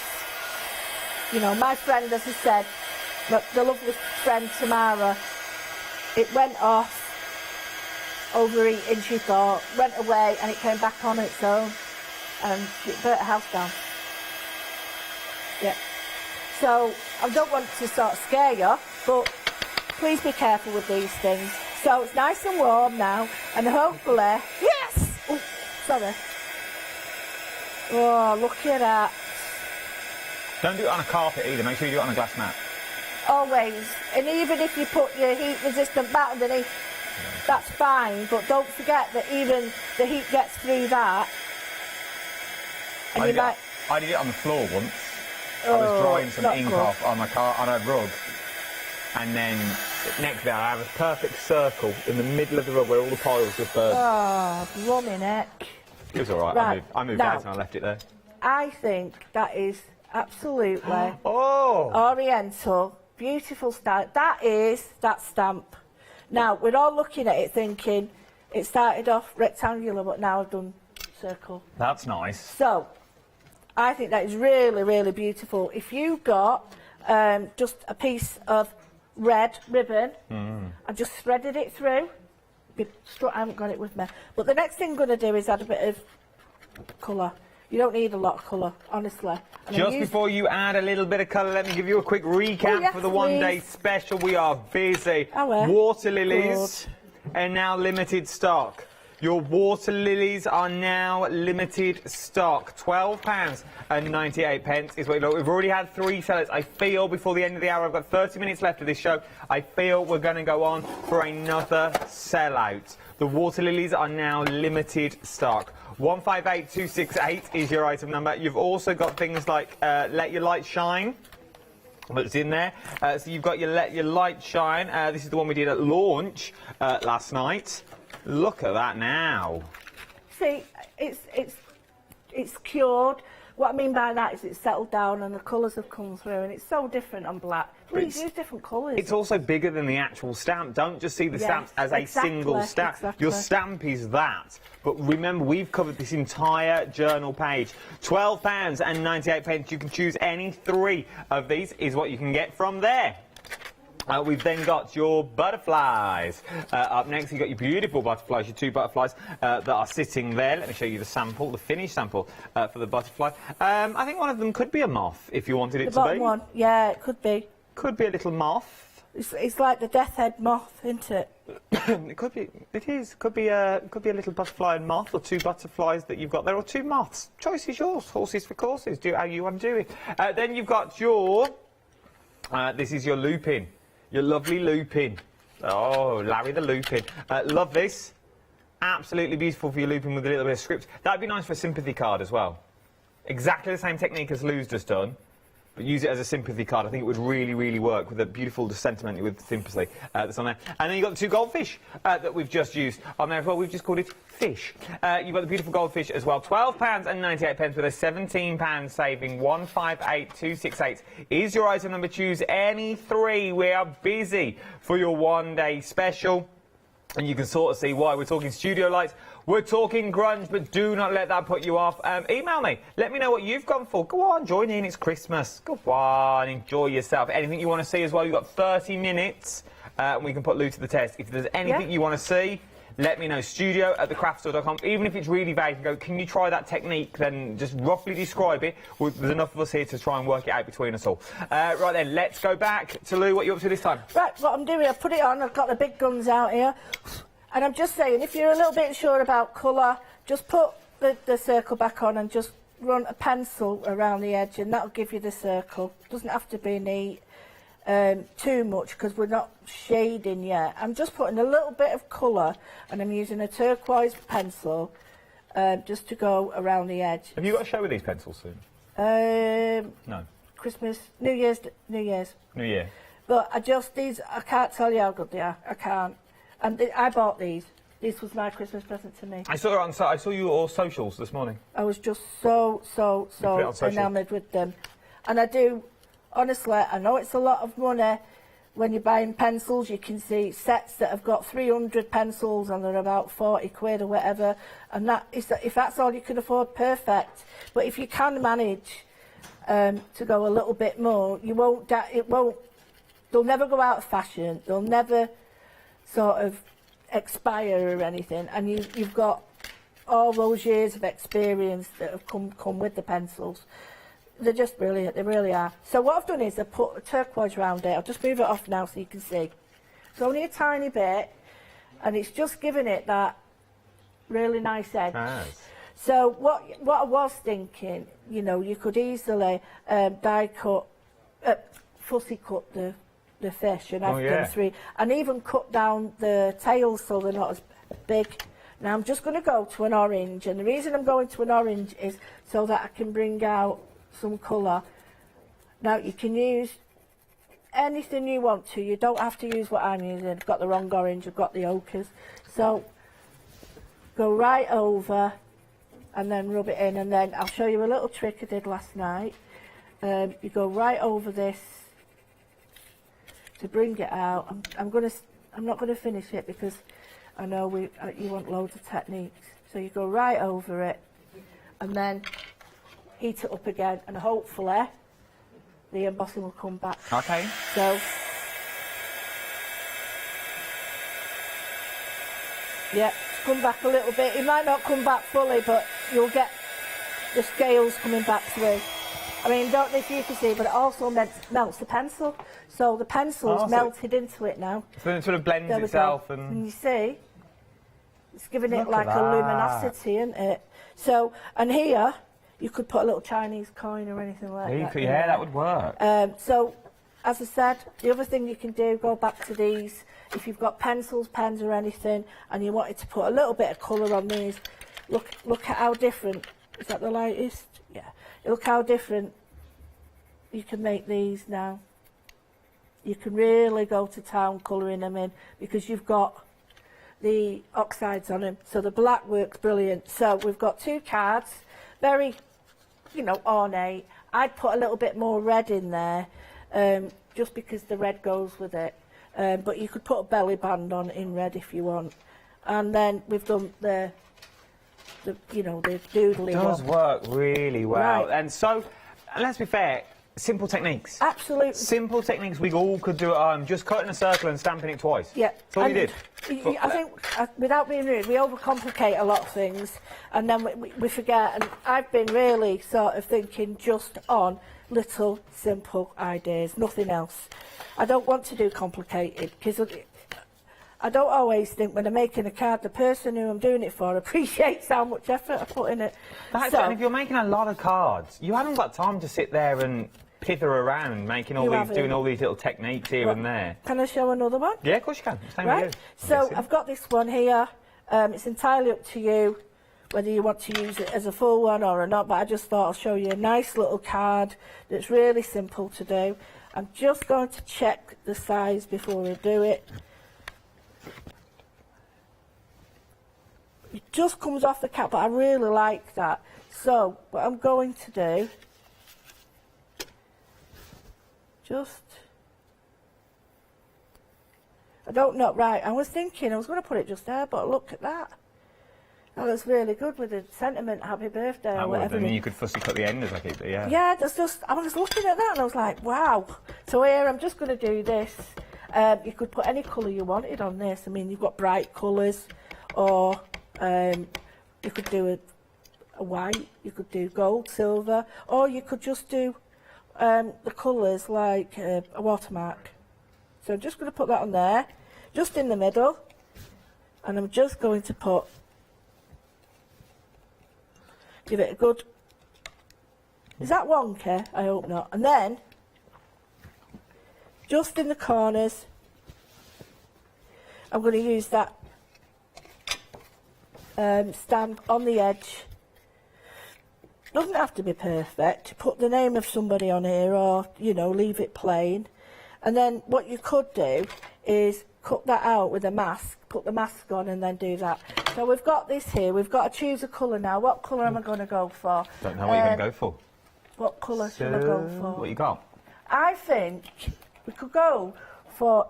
You know, my friend, as I said, the lovely friend Tamara, it went off, overeating, she thought, went away, and it came back on its own, and it burnt her house down. Yeah. So I don't want to sort of scare you, but please be careful with these things. So it's nice and warm now, and hopefully, yes! Oh, sorry. Oh, look at that. Don't do it on a carpet either. Make sure you do it on a glass mat. Always. And even if you put your heat-resistant mat underneath, that's fine, but don't forget that even the heat gets through that. And you might... I did it on the floor once. I was drying some ink off on a rug, and then next day I have a perfect circle in the middle of the rug where all the piles were burned. Oh, blooming heck. It was all right. Right. I moved Now, out and I left it there. I think that is absolutely oriental, beautiful style. That is that stamp. Now, we're all looking at it thinking it started off rectangular, but now I've done circle. That's nice. So, I think that is really, really beautiful. If you got just a piece of red ribbon and just threaded it through, I haven't got it with me. But the next thing I'm going to do is add a bit of colour. You don't need a lot of colour, honestly. And Just before you add a little bit of colour, let me give you a quick recap for the one-day special. We are busy. Water lilies are now limited stock. Your water lilies are now limited stock. £12.98 is what you look. We've already had 3 sellers. I feel before the end of the hour, I've got 30 minutes left of this show. I feel we're going to go on for another sellout. The water lilies are now limited stock. 158268 is your item number. You've also got things like Let Your Light Shine. That's in there. So you've got your Let Your Light Shine. This is the one we did at launch last night. Look at that now. See, it's cured. What I mean by that is it's settled down and the colours have come through, and it's so different on black. Please use different colours. It's also bigger than the actual stamp. Don't just see the stamps as a single stamp. Your stamp is that. But remember, we've covered this entire journal page. £12.98. You can choose any 3 of these is what you can get from there. We've then got your butterflies. Up next, you've got your beautiful butterflies, your 2 butterflies that are sitting there. Let me show you the sample, the finished sample for the butterfly. I think one of them could be a moth, if you wanted it to be. The bottom one, yeah, it could be. Could be a little moth. It's like the death head moth, isn't it? It could be. It is. Could be a little butterfly and moth, or 2 butterflies that you've got there, or 2 moths. Choice is yours. Horses for courses. Do how you want to do it. Then you've got your. This is your lupin. Your lovely lupin. Oh, Larry the lupin. Love this. Absolutely beautiful for your lupin with a little bit of script. That'd be nice for a sympathy card as well. Exactly the same technique as Lou's just done. but use it as a sympathy card. I think it would really, really work with a beautiful sentiment with sympathy that's on there. And then you've got the 2 goldfish that we've just used on there as well. We've just called it fish. You've got the beautiful goldfish as well. £12.98 with a £17 saving. 158268 is your item number. Choose any 3. We are busy for your one-day special. And you can sort of see why. We're talking studio lights, we're talking grunge, but do not let that put you off. Email me. Let me know what you've gone for. Go on, join in. It's Christmas. Go on, enjoy yourself. Anything you want to see as well, you've got 30 minutes. And we can put Lou to the test. If there's anything you want to see, let me know. studio@thecraftstore.com. Even if it's really vague, and go, can you try that technique? Then just roughly describe it. There's enough of us here to try and work it out between us all. Right then, let's go back to Lou. What are you up to this time? Right, what I'm doing, I've put it on, I've got the big guns out here. And I'm just saying, if you're a little bit unsure about colour, just put the circle back on and just run a pencil around the edge, and that'll give you the circle. Doesn't have to be neat. Too much, because we're not shading yet. I'm just putting a little bit of colour, and I'm using a turquoise pencil just to go around the edge. Have you got a show with these pencils soon? No. Christmas, New Year's. New Year. But I can't tell you how good they are. I can't. And I bought these. This was my Christmas present to me. I saw you all socials this morning. I was just so enamoured with them. And I do. Honestly, I know it's a lot of money when you're buying pencils. You can see sets that have got 300 pencils and they're about 40 quid or whatever. And if that's all you can afford, perfect. But if you can manage to go a little bit more, they'll never go out of fashion. They'll never sort of expire or anything. And you've got all those years of experience that have come with the pencils. They're just brilliant, they really are. So what I've done is I've put a turquoise around it. I'll just move it off now so you can see. It's only a tiny bit, and it's just giving it that really nice edge. Nice. So what I was thinking, you know, you could easily fussy cut the fish and have them 3, and even cut down the tails so they're not as big. Now I'm just going to go to an orange, and the reason I'm going to an orange is so that I can bring out some colour. Now you can use anything you want to. You don't have to use what I'm using. I've got the wrong orange, I've got the ochres. So go right over and then rub it in, and then I'll show you a little trick I did last night. You go right over this to bring it out. I'm not going to finish it because I know you want loads of techniques. So you go right over it and then heat it up again, and hopefully the embossing will come back. Okay. So, yeah, come back a little bit. It might not come back fully, but you'll get the scales coming back through. I mean, don't know if you can see, but it also melts the pencil. So the pencil's melted into it now. So it sort of blends itself. And you see, it's giving it like a luminosity, isn't it? So, and here, you could put a little Chinese coin or anything like that. Yeah, that would work. So, as I said, the other thing you can do, go back to these. If you've got pencils, pens or anything, and you wanted to put a little bit of colour on these, look at how different. Is that the lightest? Yeah. Look how different you can make these now. You can really go to town colouring them in because you've got the oxides on them. So the black works brilliant. So we've got 2 cards, very, you know, ornate. I'd put a little bit more red in there, just because the red goes with it. But you could put a belly band on in red if you want. And then we've done the doodly. It does work really well. Right. And so, let's be fair, simple techniques. Absolutely. Simple techniques we all could do at home, just cutting a circle and stamping it twice. Yeah. That's all you did. I think, without being rude, we overcomplicate a lot of things, and then we forget. And I've been really sort of thinking just on little, simple ideas, nothing else. I don't want to do complicated, because I don't always think when I'm making a card, the person who I'm doing it for appreciates how much effort I put in it. That's and if you're making a lot of cards, you haven't got time to sit there and pither around making all these, doing all these little techniques here and there. Can I show another one? Yeah, of course you can. Same right. with you. So I've got this one here. It's entirely up to you whether you want to use it as a full one or not, but I just thought I'll show you a nice little card that's really simple to do. I'm just going to check the size before we do it. It just comes off the cap, but I really like that. So what I'm going to do, I don't know, right, I was thinking I was going to put it just there, but look at that. That looks really good with the sentiment, happy birthday or whatever. And then you could fussy cut the end as I keep it, yeah. Yeah, that's just, I was looking at that and I was like, wow. So here, I'm just going to do this. You could put any colour you wanted on this. I mean, you've got bright colours, or you could do a white, you could do gold, silver, or you could just do the colours like a watermark. So I'm just going to put that on there, just in the middle, and I'm just going to put, give it a good, is that wonky? I hope not. And then, just in the corners, I'm going to use that stamp on the edge. Doesn't have to be perfect. Put the name of somebody on here, or, you know, leave it plain. And then what you could do is cut that out with a mask, put the mask on and then do that. So we've got this here, we've got to choose a colour now. What colour am I going to go for? Don't know what you're going to go for. What colour should I go for? What you got? I think we could go for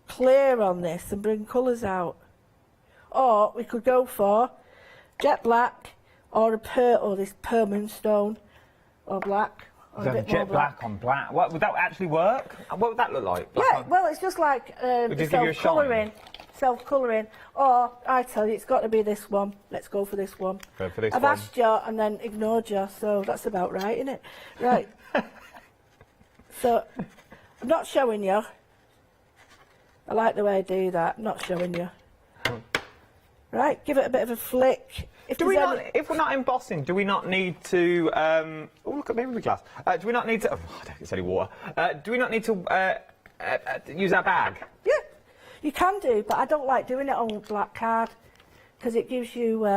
clear on this and bring colours out. Or we could go for jet black or this permanent stone or black. Jet black on black. What, would that actually work? What would that look like? Yeah, well, it's just like self-colouring. Or, I tell you, it's got to be this one. Let's go for this one. Go for this I've asked you and then ignored you, so that's about right, isn't it? Right. So, I'm not showing you. I like the way I do that. I'm not showing you. Right, give it a bit of a flick. If we're not embossing, do we not need to? Oh, look at me with the glass. Do we not need to? Oh, I don't think it's any water. Do we not need to use our bag? Yeah, you can do, but I don't like doing it on black card because it gives you.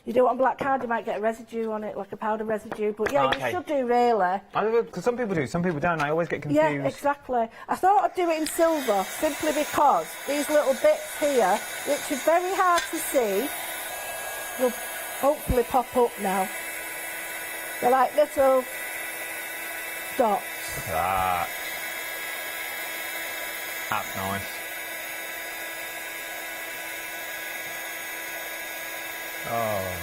You do it on black card, you might get a residue on it, like a powder residue. But yeah, you should do really. Because some people do, some people don't. I always get confused. Yeah, exactly. I thought I'd do it in silver simply because these little bits here, which are very hard to see, will hopefully pop up now. They're like little dots. Look at that. That's nice. Oh.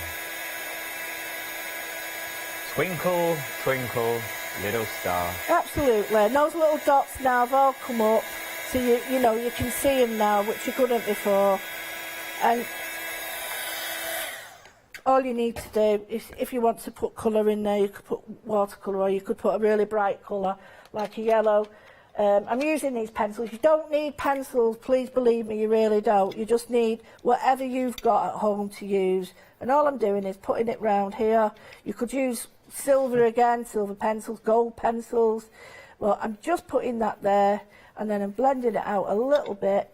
Twinkle, twinkle, little star. Absolutely. And those little dots now have all come up, so you know you can see them now, which you couldn't before. And all you need to do is, if you want to put colour in there, you could put watercolour, or you could put a really bright colour, like a yellow. I'm using these pencils. You don't need pencils, please believe me, you really don't. You just need whatever you've got at home to use. And all I'm doing is putting it round here. You could use silver again, silver pencils, gold pencils. Well, I'm just putting that there, and then I'm blending it out a little bit.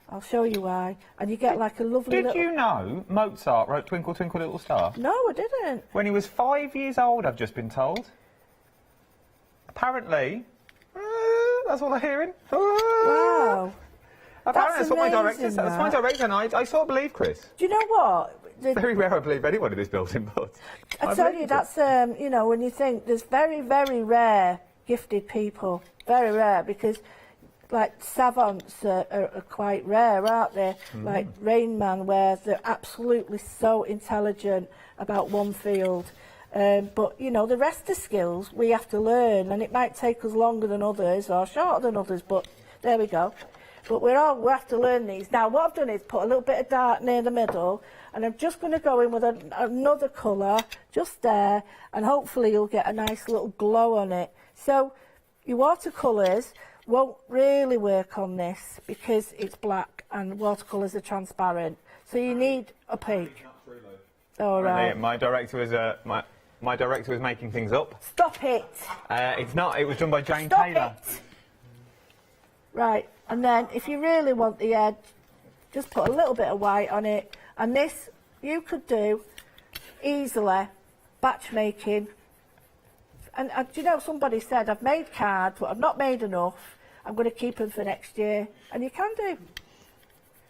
I'll show you why. And you get like a lovely Did you know Mozart wrote Twinkle, Twinkle, Little Star? No, I didn't. When he was 5 years old, I've just been told. Apparently... that's what I'm hearing. Wow. Apparently that's what my director said. That's my director, and I sort of believe Chris. Do you know what? It's very rare I believe anyone in this building, but... I tell you, that's, you know, when you think there's very, very rare gifted people. Very rare, because, like, savants are quite rare, aren't they? Like Rain Man, where they're absolutely so intelligent about one field. But, you know, the rest of the skills we have to learn, and it might take us longer than others or shorter than others, but there we go. But we have to learn these. Now, what I've done is put a little bit of dark near the middle, and I'm just going to go in with another colour just there, and hopefully you'll get a nice little glow on it. So your watercolours won't really work on this because it's black and watercolours are transparent. So you need opaque. All right. My director was my director was making things up. Stop it. It's not. It was done by Jane Stop Taylor. It. Right, and then if you really want the edge, just put a little bit of white on it. And this you could do easily batch making. And do you know, somebody said, I've made cards, but I've not made enough. I'm going to keep them for next year. And you can do.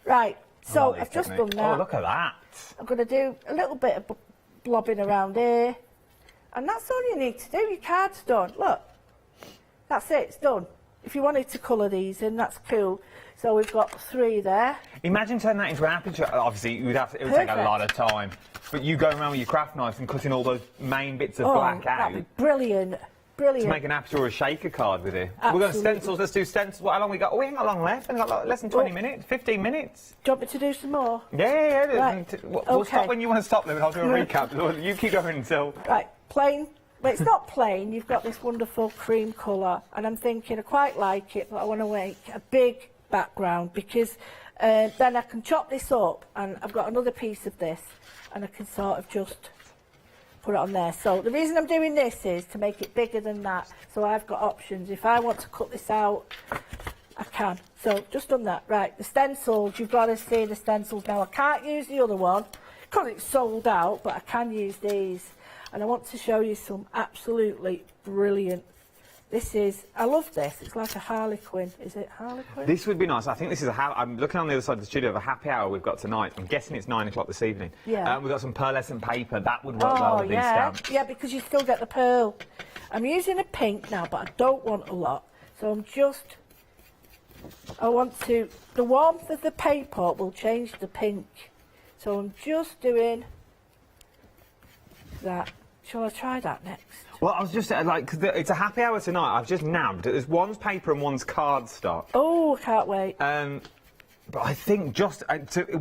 Right, so I've just done that. Oh, look at that. I'm going to do a little bit of blobbing around here. And that's all you need to do. Your card's done. Look, that's it, it's done. If you wanted to colour these in, that's cool. So we've got 3 there. Imagine turning that into an aperture. Obviously, it would take a lot of time. But you go around with your craft knife and cutting all those main bits of black out. That'd be brilliant. Brilliant. To make an aperture or a shaker card with it. Absolutely. We're going to stencils. Let's do stencils. How long we got? Oh, we ain't got long left. We've got less than 20 minutes, 15 minutes. Do you want me to do some more? Yeah. Right. We'll stop when you want to stop them and I'll do a recap. You keep going until... Right, plain. Well, it's not plain. You've got this wonderful cream colour. And I'm thinking I quite like it, but I want to make a big background because then I can chop this up and I've got another piece of this and I can sort of just put it on there. So the reason I'm doing this is to make it bigger than that. So I've got options. If I want to cut this out, I can. So just done that. Right, the stencils, you've got to see the stencils. Now I can't use the other one because it's sold out, but I can use these. And I want to show you some absolutely brilliant. This is, I love this. It's like a Harlequin. Is it Harlequin? This would be nice. I think this is I'm looking on the other side of the studio of a happy hour we've got tonight. I'm guessing it's 9 o'clock this evening. Yeah. We've got some pearlescent paper. That would work well with these stamps. Yeah, because you still get the pearl. I'm using a pink now, but I don't want a lot. So I want to, the warmth of the paper will change the pink. So I'm just doing that. Shall I try that next? Well, I was just cause it's a happy hour tonight. I've just nabbed. There's one's paper and one's cardstock. Oh, I can't wait. But I think just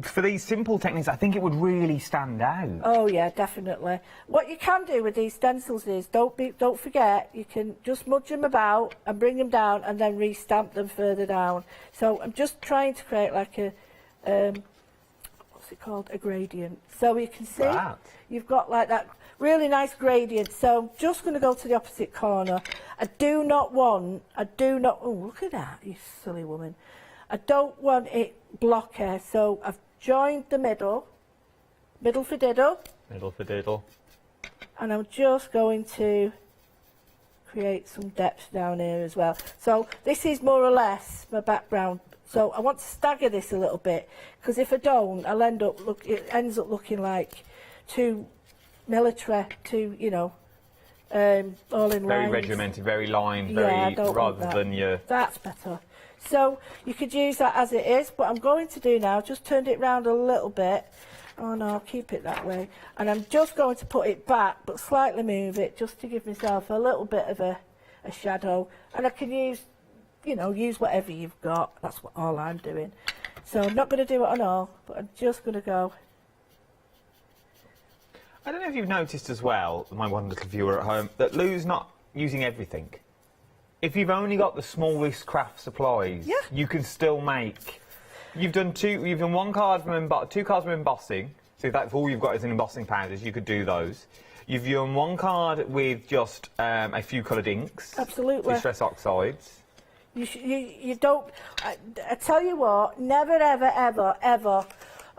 for these simple techniques, I think it would really stand out. Oh yeah, definitely. What you can do with these stencils is don't forget you can just smudge them about and bring them down and then re-stamp them further down. So I'm just trying to create like a what's it called? A gradient. So you can see you've got like that. Really nice gradient. So I'm just going to go to the opposite corner. I do not, oh, look at that, you silly woman. I don't want it blocky, so I've joined the middle for diddle. Middle for diddle. And I'm just going to create some depth down here as well. So this is more or less my background. So I want to stagger this a little bit, because if I don't, it ends up looking like too military, all in very lines. regimented, very lined, rather than your... That's better. So you could use that as it is, but I'm going to do now, just turned it round a little bit. Oh no, I'll keep it that way. And I'm just going to put it back, but slightly move it, just to give myself a little bit of a shadow. And I can use, use whatever you've got. That's all I'm doing. So I'm not going to do it on all, but I'm just going to go... I don't know if you've noticed as well, my one little viewer at home, that Lou's not using everything. If you've only got the smallest craft supplies, you can still make. You've done one card from two cards from embossing. So if that's all you've got is in embossing powders, you could do those. You've done one card with just a few coloured inks. Absolutely. Distress oxides. You don't. I tell you what, never ever ever ever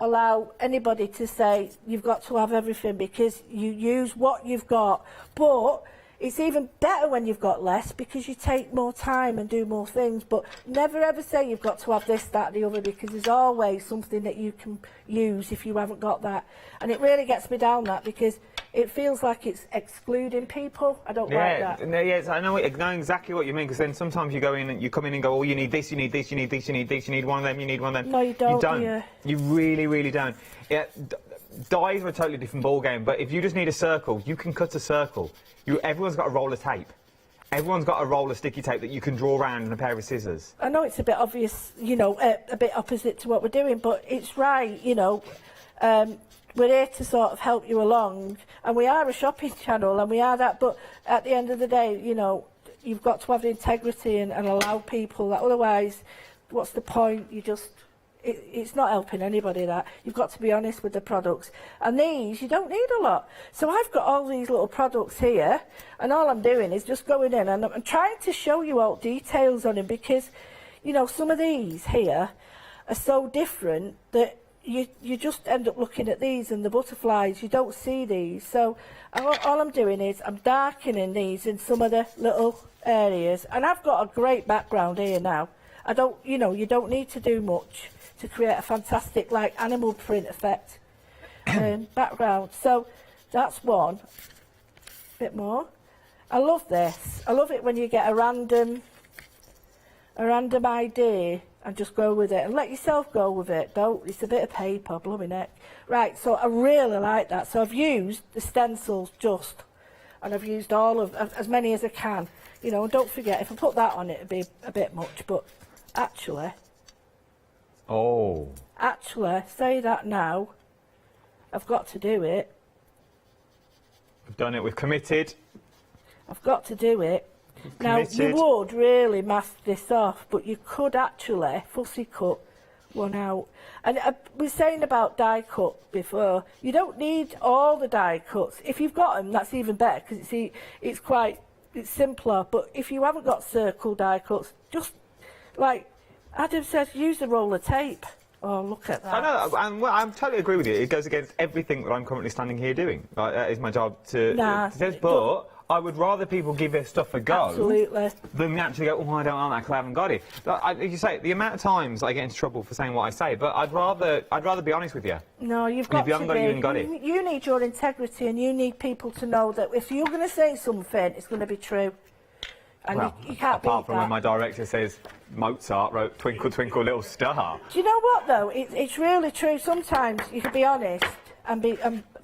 allow anybody to say you've got to have everything, because you use what you've got. But it's even better when you've got less, because you take more time and do more things. But never ever say you've got to have this, that, the other, because there's always something that you can use if you haven't got that. And it really gets me down, that, because it feels like it's excluding people. I don't like that. Yes, I know exactly what you mean, because then sometimes you go in and you come in and go, oh, you need this, you need this, you need this, you need this, you need one of them, you need one of them. No, you don't. You don't. Yeah. You really, really don't. Yeah, dies are a totally different ball game, but if you just need a circle, you can cut a circle. Everyone's got a roll of tape. Everyone's got a roll of sticky tape that you can draw around and a pair of scissors. I know it's a bit obvious, a bit opposite to what we're doing, but it's right, we're here to sort of help you along, and we are a shopping channel, and we are that, but at the end of the day, you've got to have the integrity and allow people that, otherwise, what's the point? It's not helping anybody, that. You've got to be honest with the products. And these, you don't need a lot. So I've got all these little products here, and all I'm doing is just going in, and I'm trying to show you all details on them, because, some of these here are so different that you just end up looking at these and the butterflies. You don't see these. So all I'm doing is I'm darkening these in some of the little areas, and I've got a great background here now. I don't, you know, you don't need to do much to create a fantastic like animal print effect background. So that's one. Bit more. I love this. I love it when you get a random idea and just go with it and let yourself go with it. Don't. It's a bit of paper, blooming heck. Right. So I really like that. So I've used the stencils and I've used all of as many as I can. You know, and don't forget, if I put that on, it'd be a bit much. But actually, say that now. I've got to do it. We've done it. We've committed. I've got to do it. Now, you would really mask this off, but you could actually fussy cut one out. And I was saying about die cut before, you don't need all the die cuts. If you've got them, that's even better, because it's simpler. But if you haven't got circle die cuts, just, like Adam says, use a roll of tape. Oh, look at that. I know, and I totally agree with you. It goes against everything that I'm currently standing here doing. Like, that is my job to... but I would rather people give their stuff a go than actually go, oh, I don't like that because I haven't got it. Like you say, the amount of times I get into trouble for saying what I say, but I'd rather be honest with you. No, you've got if you haven't got it, you haven't got it. You need your integrity, and you need people to know that if you're going to say something, it's going to be true. And well, you can't apart from when my director says Mozart wrote Twinkle Twinkle Little Star. Do you know what though? It's really true. Sometimes you can be honest and be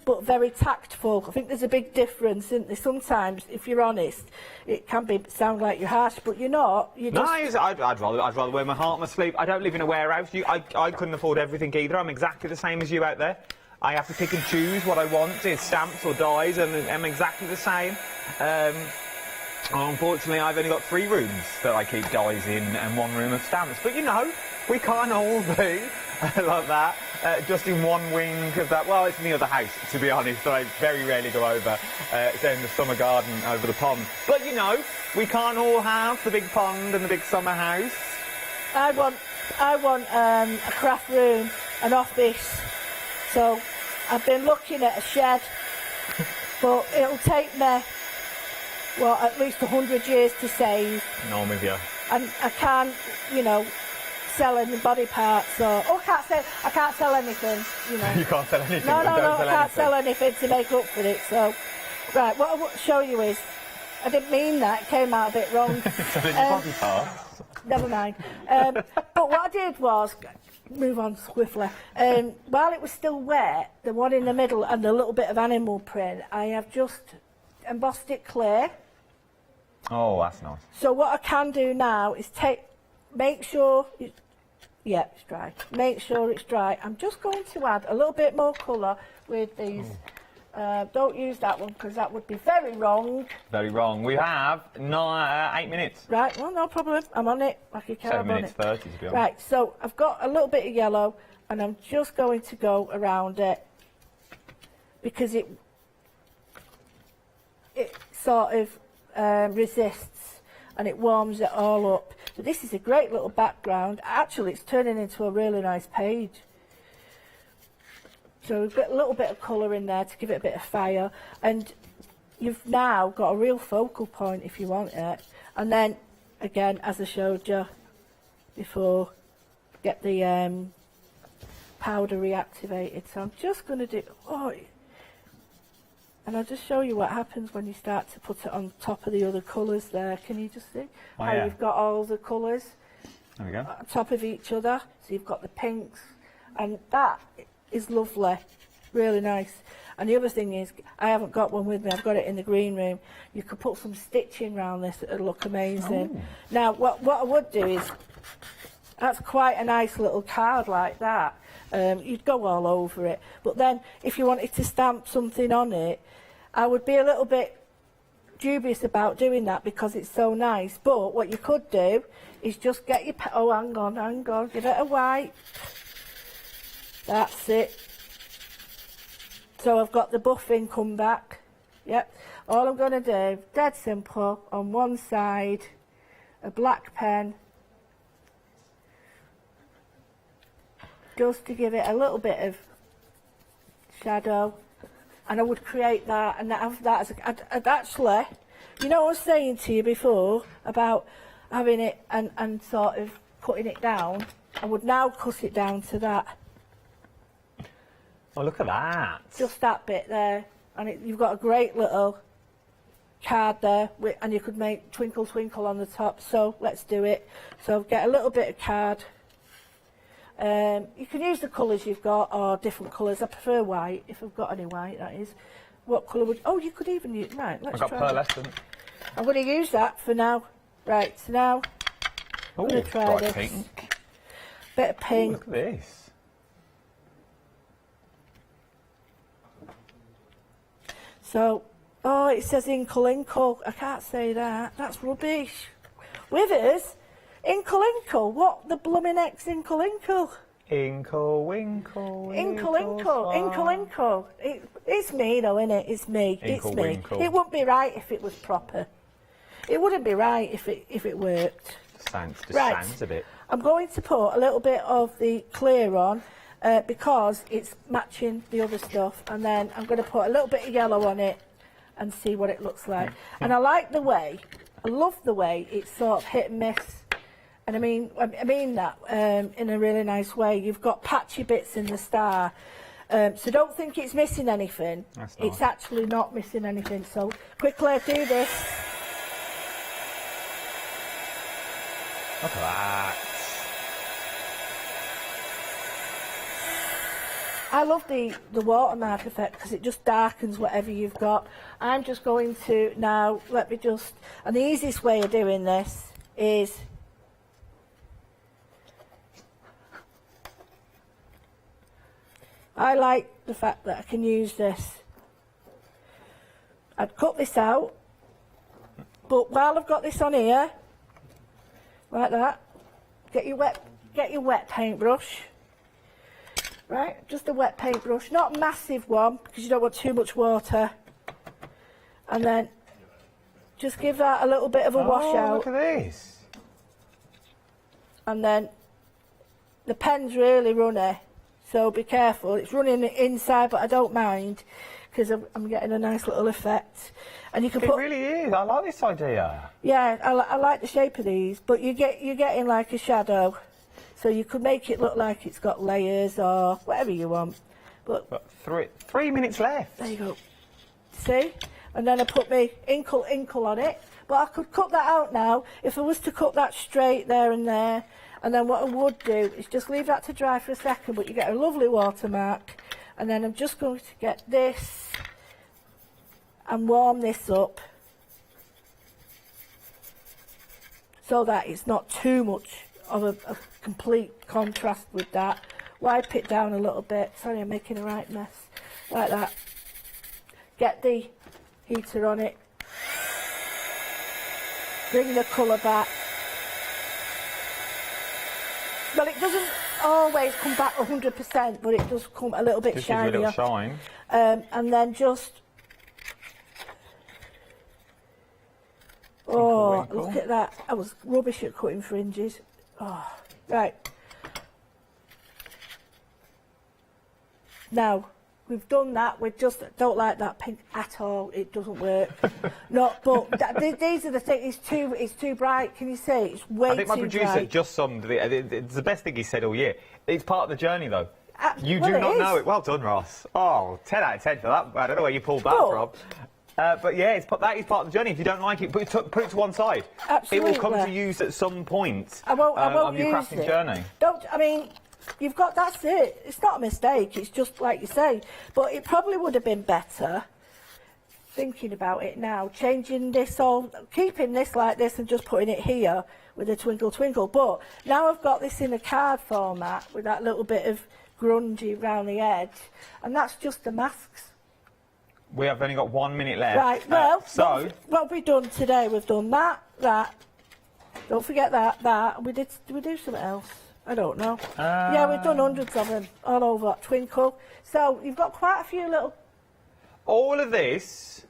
but very tactful. I think there's a big difference, isn't there? Sometimes if you're honest, it can sound like you're harsh, but you're not. I'd rather wear my heart on my sleeve. I don't live in a warehouse. I couldn't afford everything either. I'm exactly the same as you out there. I have to pick and choose what I want, is stamps or dies, and I'm exactly the same. Unfortunately, I've only got 3 rooms that I keep dies in and 1 room of stamps. But, you know, we can't all be like that, just in one wing of that. Well, it's in the other house, to be honest. I very rarely go over. It's in the summer garden over the pond. But, you know, we can't all have the big pond and the big summer house. I want a craft room, an office. So I've been looking at a shed, but it'll take me... well, at least 100 years to save. No, I'm with you. And I can't, you know, sell any body parts or... oh, I can't sell anything, you know. You can't sell anything? No, I can't sell anything to make up for it, so... Right, what I want to show you is... I didn't mean that, it came out a bit wrong. Selling body parts? Never mind. But what I did was... move on swiftly. While it was still wet, the one in the middle and the little bit of animal print, I have just embossed it clear. Oh, that's nice. So what I can do now is make sure it's dry. Make sure it's dry. I'm just going to add a little bit more colour with these. Don't use that one because that would be very wrong. Very wrong. We have 8 minutes. Right, well, no problem. I'm on it like a carrot. 7 minutes 30 to be honest. Right, so I've got a little bit of yellow and I'm just going to go around it because it sort of resists and it warms it all up. So this is a great little background. Actually, it's turning into a really nice page. So we've got a little bit of colour in there to give it a bit of fire. And you've now got a real focal point if you want it. And then, again, as I showed you before, get the powder reactivated. So I'm just going to do... and I'll just show you what happens when you start to put it on top of the other colours there. Can you just see how you've got all the colours there we go. on top of each other? So you've got the pinks, and that is lovely, really nice. And the other thing is, I haven't got one with me, I've got it in the green room. You could put some stitching around this, it'll look amazing. Oh. Now, what I would do is, that's quite a nice little card like that. You'd go all over it. But then, if you wanted to stamp something on it, I would be a little bit dubious about doing that because it's so nice. But what you could do is just get your... oh, hang on, give it a wipe. That's it. So I've got the buffing come back. Yep. All I'm going to do, dead simple, on one side, a black pen. just to give it a little bit of shadow, and I would create that and have that as I'd actually, you know what I was saying to you before about having it and sort of cutting it down, I would now cut it down to that. Oh, look at that. Just that bit there, and you've got a great little card there, and you could make twinkle twinkle on the top. So let's do it. So get a little bit of card. You can use the colours you've got, or different colours. I prefer white, if I've got any white, that is. What colour would... Oh, you could even use... Right, let's try I've got pearlescent. I'm going to use that for now. Right, so now I'm going to try this. Pink. Bit of pink. Ooh, look at this. So, oh, it says inkle, inkle. I can't say that. That's rubbish. Withers? Inkle, inkle. What the blooming X inkle, inkle? Inkle, winkle, Inkle, inkle, inkle, inkle. It's me though, innit? It's me. Inkle, it's me. winkle. It wouldn't be right if it was proper. It wouldn't be right if it worked. Sounds a bit. I'm going to put a little bit of the clear on because it's matching the other stuff, and then I'm going to put a little bit of yellow on it and see what it looks like. And I like the way, I love the way it's sort of hit and miss. And I mean that in a really nice way. You've got patchy bits in the star, so don't think it's missing anything. It's actually not missing anything. So quickly do this. Look at that. I love the watermark effect because it just darkens whatever you've got. I'm just going to now, and the easiest way of doing this is I like the fact that I can use this. I'd cut this out, but while I've got this on here, like that, get your wet paintbrush. Right, just a wet paintbrush, not a massive one because you don't want too much water. And then just give that a little bit of a wash out. Look at this. And then the pen's really runny, so be careful. It's running inside, but I don't mind because I'm getting a nice little effect. And you can It really is. I like this idea. Yeah, I like the shape of these, but you're getting like a shadow. So you could make it look like it's got layers or whatever you want. But 3 minutes left. There you go. See? And then I put my inkle on it. But I could cut that out now if I was to cut that straight there and there. And then what I would do is just leave that to dry for a second, but you get a lovely watermark. And then I'm just going to get this and warm this up so that it's not too much of a complete contrast with that. Wipe it down a little bit. Sorry, I'm making a right mess. Like that. Get the heater on it. Bring the colour back. Well, it doesn't always come back 100%, but it does come a little bit shinier. Gives you a little shine. And then just... Oh, look at that. I was rubbish at cutting fringes. Oh, right. Now, we've done that. We just don't like that pink at all. It doesn't work. These are the things. It's too bright. Can you see? It's way too bright. I think my producer just summed it. It's the best thing he said all year. It's part of the journey, though. You do not know it. Well done, Ross. Oh, 10 out of 10 for that. I don't know where you pulled that from. But yeah, that is part of the journey. If you don't like it, put it to one side. Absolutely. It will come to use at some point I won't on your use crafting it. journey. You've got, that's it. It's not a mistake. It's just like you say. But it probably would have been better, thinking about it now, changing this all, keeping this like this and just putting it here with a twinkle twinkle. But now I've got this in a card format with that little bit of grungy around the edge, and that's just the masks. We have only got 1 minute left. Right, well, what we've done today, we've done that. Don't forget that. We do something else. I don't know. Yeah, we've done hundreds of them all over Twinkle. So you've got quite a few little... All of this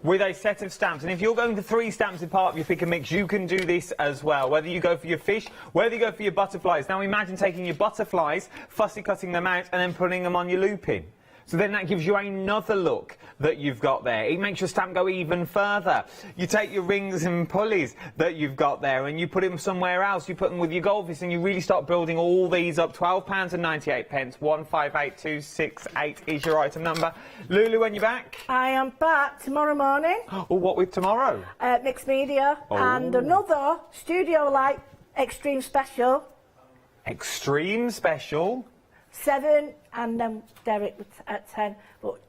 with a set of stamps. And if you're going for 3 stamps in part of your pick and mix, you can do this as well. Whether you go for your fish, whether you go for your butterflies. Now imagine taking your butterflies, fussy cutting them out and then putting them on your looping. So then that gives you another look that you've got there. It makes your stamp go even further. You take your rings and pulleys that you've got there and you put them somewhere else. You put them with your goldfish and you really start building all these up. £12.98. 158268 is your item number. Lulu, when you're back? I am back tomorrow morning. Oh, what with tomorrow? Mixed media and another Studio Light Extreme Special. Extreme Special? 7 and then Derek at 10. But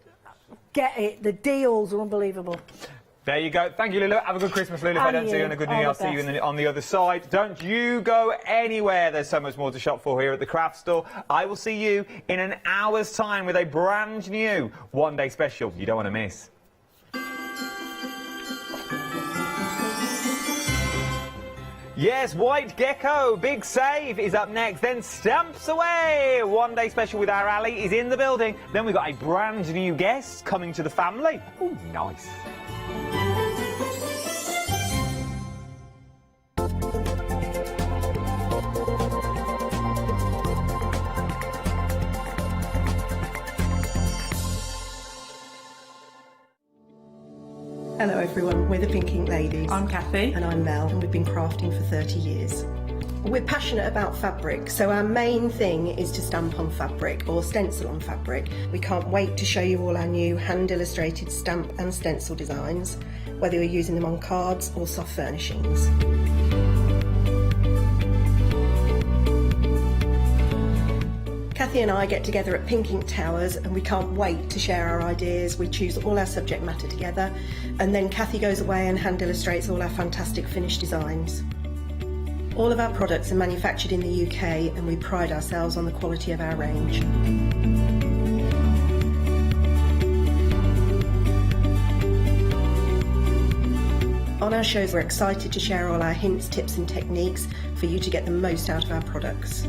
get it, the deals are unbelievable. There you go. Thank you, Lulu. Have a good Christmas, Lulu. If I don't see you in a good New Year, I'll see you on the other side. Don't you go anywhere. There's so much more to shop for here at the craft store. I will see you in an hour's time with a brand new one-day special you don't want to miss. Yes, White Gecko, big save is up next, then Stamps Away. One-day special with our Ali is in the building. Then we've got a brand new guest coming to the family. Oh, nice. Hello everyone, we're the Pink Ink Ladies. I'm Kathy. And I'm Mel, and we've been crafting for 30 years. We're passionate about fabric, so our main thing is to stamp on fabric or stencil on fabric. We can't wait to show you all our new hand-illustrated stamp and stencil designs, whether you're using them on cards or soft furnishings. Kathy and I get together at Pink Ink Towers and we can't wait to share our ideas. We choose all our subject matter together and then Kathy goes away and hand illustrates all our fantastic finished designs. All of our products are manufactured in the UK and we pride ourselves on the quality of our range. On our shows we're excited to share all our hints, tips and techniques for you to get the most out of our products.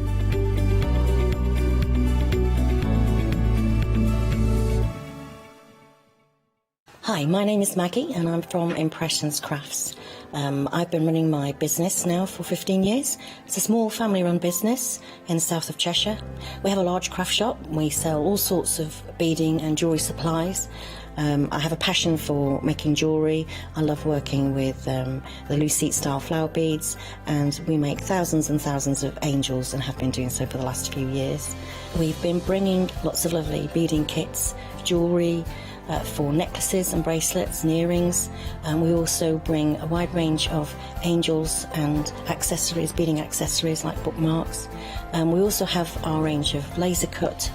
Hi, my name is Maggie and I'm from Impressions Crafts. I've been running my business now for 15 years. It's a small family-run business in the south of Cheshire. We have a large craft shop. We sell all sorts of beading and jewellery supplies. I have a passion for making jewellery. I love working with the loose seat style flower beads, and we make thousands and thousands of angels and have been doing so for the last few years. We've been bringing lots of lovely beading kits, jewellery, for necklaces and bracelets and earrings, and we also bring a wide range of angels and accessories, beading accessories like bookmarks. We also have our range of laser cut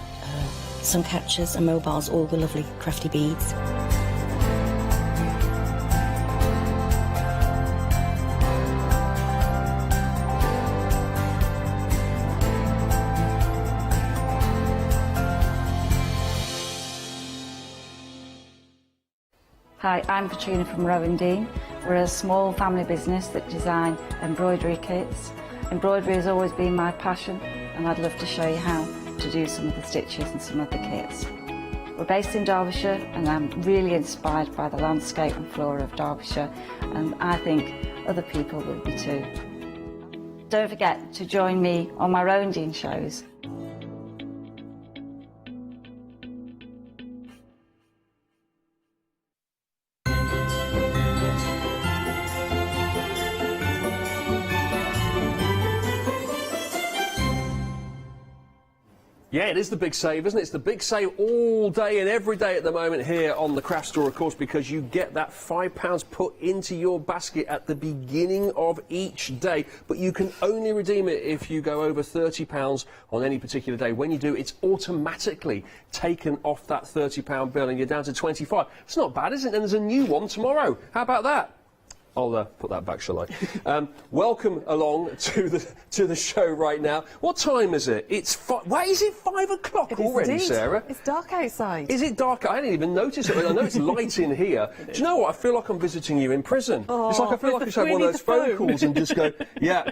sun catchers and mobiles, all with lovely crafty beads. Hi, I'm Katrina from Rowan Dean. We're a small family business that design embroidery kits. Embroidery has always been my passion and I'd love to show you how to do some of the stitches and some of the kits. We're based in Derbyshire and I'm really inspired by the landscape and flora of Derbyshire, and I think other people would be too. Don't forget to join me on my Rowan Dean shows. Yeah, it is the big save, isn't it? It's the big save all day and every day at the moment here on the Craft Store, of course, because you get that £5 put into your basket at the beginning of each day. But you can only redeem it if you go over £30 on any particular day. When you do, it's automatically taken off that £30 bill and you're down to 25. It's not bad, is it? And there's a new one tomorrow. How about that? I'll put that back, shall I? Welcome along to the show right now. What time is it? It's wait, is it 5 o'clock already, indeed. Sarah? It's dark outside. Is it dark? I didn't even notice it. I know it's light in here. Do you know what? I feel like I'm visiting you in prison. Oh, it's like I feel like I just had one of those phone calls and just go, yeah,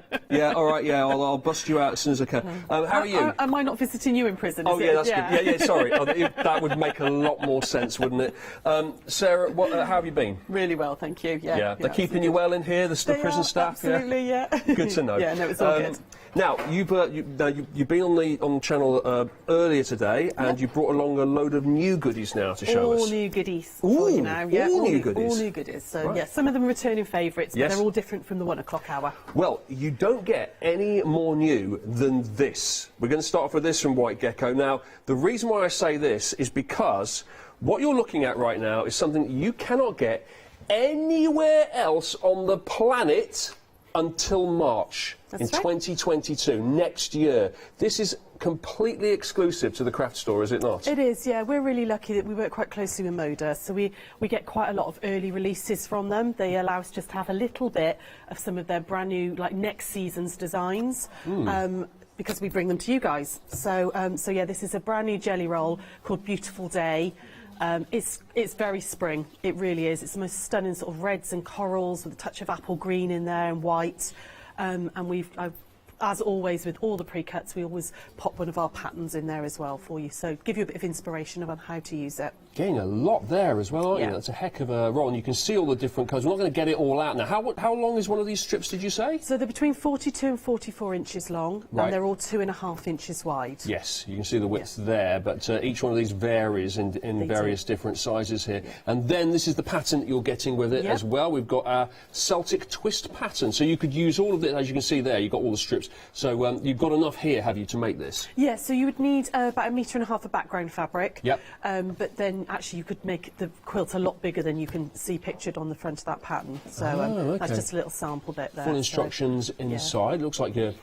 all right, yeah, I'll bust you out as soon as I can. How are you? Am I not visiting you in prison? Oh, yeah, that's good. Yeah, sorry. That would make a lot more sense, wouldn't it? Sarah, how have you been? Really well, thank you. Yeah, they're keeping you well in here, the prison staff? Absolutely, yeah. Good to know. Yeah, no, it's all good. Now, you've been on the channel earlier today, and you brought along a load of new goodies now to show us. All new goodies for you now. Yeah, all new goodies. All new goodies. So, right. yeah, some of them are returning favourites, Yes. but they're all different from the 1 o'clock hour. Well, you don't get any more new than this. We're going to start off with this from White Gecko. Now, the reason why I say this is because what you're looking at right now is something you cannot get anywhere else on the planet until March in 2022, next year. This is completely exclusive to the craft store, is it not? It is, yeah. We're really lucky that we work quite closely with Moda, so we get quite a lot of early releases from them. They allow us just to have a little bit of some of their brand new, like, next season's designs. Because we bring them to you guys. So yeah, this is a brand new jelly roll called Beautiful Day. It's very spring. It really is. It's the most stunning sort of reds and corals with a touch of apple green in there and white. And as always with all the pre-cuts, we always pop one of our patterns in there as well for you. So give you a bit of inspiration on how to use it. Getting a lot there as well, aren't Yeah. you? That's a heck of a roll, and you can see all the different colours. We're not going to get it all out now. How long is one of these strips, did you say? So they're between 42 and 44 inches long, Right. and they're all 2.5 inches wide. Yes, you can see the width there, but each one of these varies in various different sizes here. And then this is the pattern that you're getting with it as well. We've got our Celtic twist pattern, so you could use all of it, as you can see there. You've got all the strips. So you've got enough here, have you, to make this? Yeah, so you would need about 1.5 metres of background fabric. Yep. But then actually you could make the quilt a lot bigger than you can see pictured on the front of that pattern. So okay. that's just a little sample bit there. Full instructions inside. Looks like you're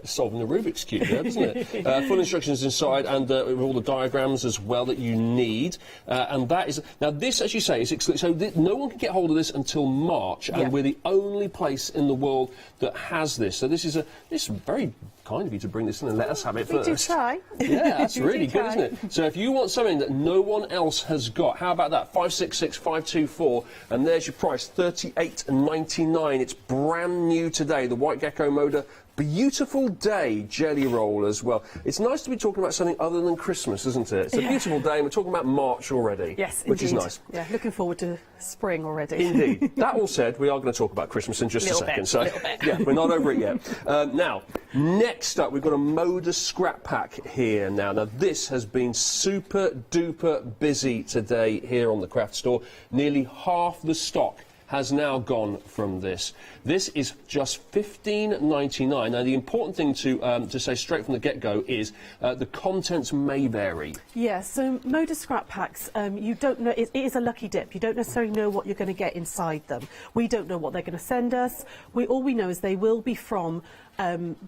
solving a Rubik's Cube there, doesn't it? Full instructions inside, and with all the diagrams as well that you need. And that is... Now, this, as you say, is exclusive. So no one can get hold of this until March, and we're the only place in the world that has this. So this is very kind of you to bring this in and let us have it first. We do try. Yeah, that's We really do good, try. isn't it? So if you want something that no one else has got, how about that? 566-524, and there's your price, $38.99. It's brand new today, the White Gecko Moda Beautiful Day jelly roll as well. It's nice to be talking about something other than Christmas, isn't it? It's a beautiful day, and we're talking about March already. Yes, which indeed. is nice. Yeah, looking forward to spring already. Indeed. That all said, we are going to talk about Christmas in just a second. Little bit. Yeah, we're not over it yet. Now, next up, we've got a Moda scrap pack here now. Now, this has been super duper busy today here on the craft store. Nearly half the stock has now gone from this. This is just $15.99. Now, the important thing to say straight from the get-go is the contents may vary. Yeah, so Moda scrap packs, you don't know, it is a lucky dip. You don't necessarily know what you're going to get inside them. We don't know what they're going to send us. All we know is they will be from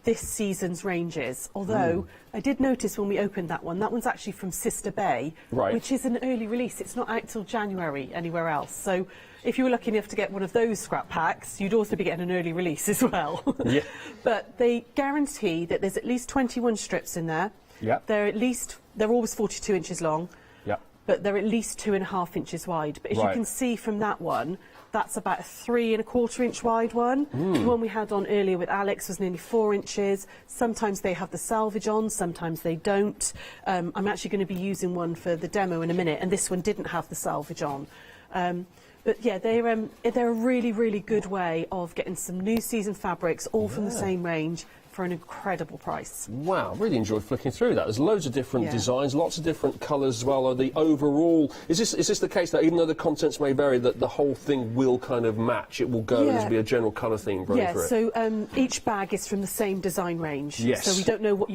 this season's ranges. Although I did notice when we opened that one's actually from Sister Bay, which is an early release. It's not out till January anywhere else. So if you were lucky enough to get one of those scrap packs, you'd also be getting an early release as well. Yeah. But they guarantee that there's at least 21 strips in there. Yeah. They're always 42 inches long. Yeah. But they're at least 2.5 inches wide. But as you can see from that one, that's about a 3.25 inch wide one. The one we had on earlier with Alex was nearly 4 inches. Sometimes they have the salvage on, sometimes they don't. I'm actually going to be using one for the demo in a minute, and this one didn't have the salvage on. But yeah, they're a really, really good way of getting some new season fabrics, all from the same range, for an incredible price. Wow, really enjoyed flicking through that. There's loads of different designs, lots of different colours as well. The overall, is this the case that even though the contents may vary, that the whole thing will kind of match? It will go, there'll be a general colour theme running through it. So each bag is from the same design range. Yes. So you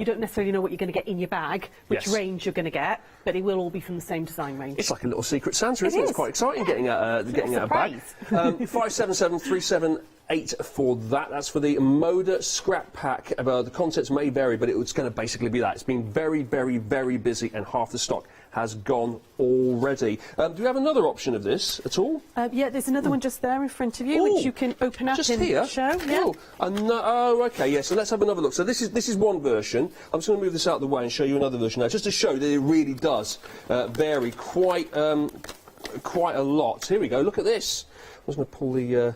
don't necessarily know what you're going to get in your bag, which range you're going to get, but it will all be from the same design range. It's like a little secret Santa, isn't it? It's quite exciting getting out a bag. 57737 8 for that. That's for the Moda scrap pack. The contents may vary, but it's going to basically be that. It's been very, very, very busy, and half the stock has gone already. Do we have another option of this at all? Yeah, there's another one just there in front of you, which you can open up just and here? show. Cool. Oh, okay, yeah, so let's have another look. So this is one version. I'm just going to move this out of the way and show you another version now, just to show that it really does vary quite a lot. Here we go, look at this. I'm just going to pull the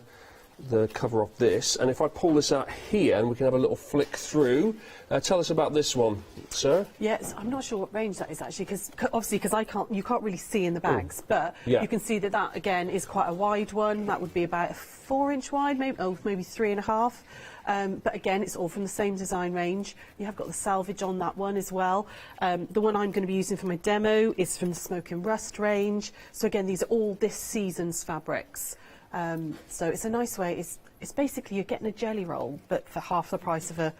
cover off this, and if I pull this out here and we can have a little flick through, tell us about this one, sir. Yes, I'm not sure what range that is actually, because you can't really see in the bags, but Yeah. you can see that again is quite a wide one. That would be about a 4-inch wide, maybe 3.5. But again, it's all from the same design range. You have got the salvage on that one as well. The one I'm going to be using for my demo is from the Smoke and Rust range. So again, these are all this season's fabrics. So it's a nice way. It's basically you're getting a jelly roll, but for half the price of a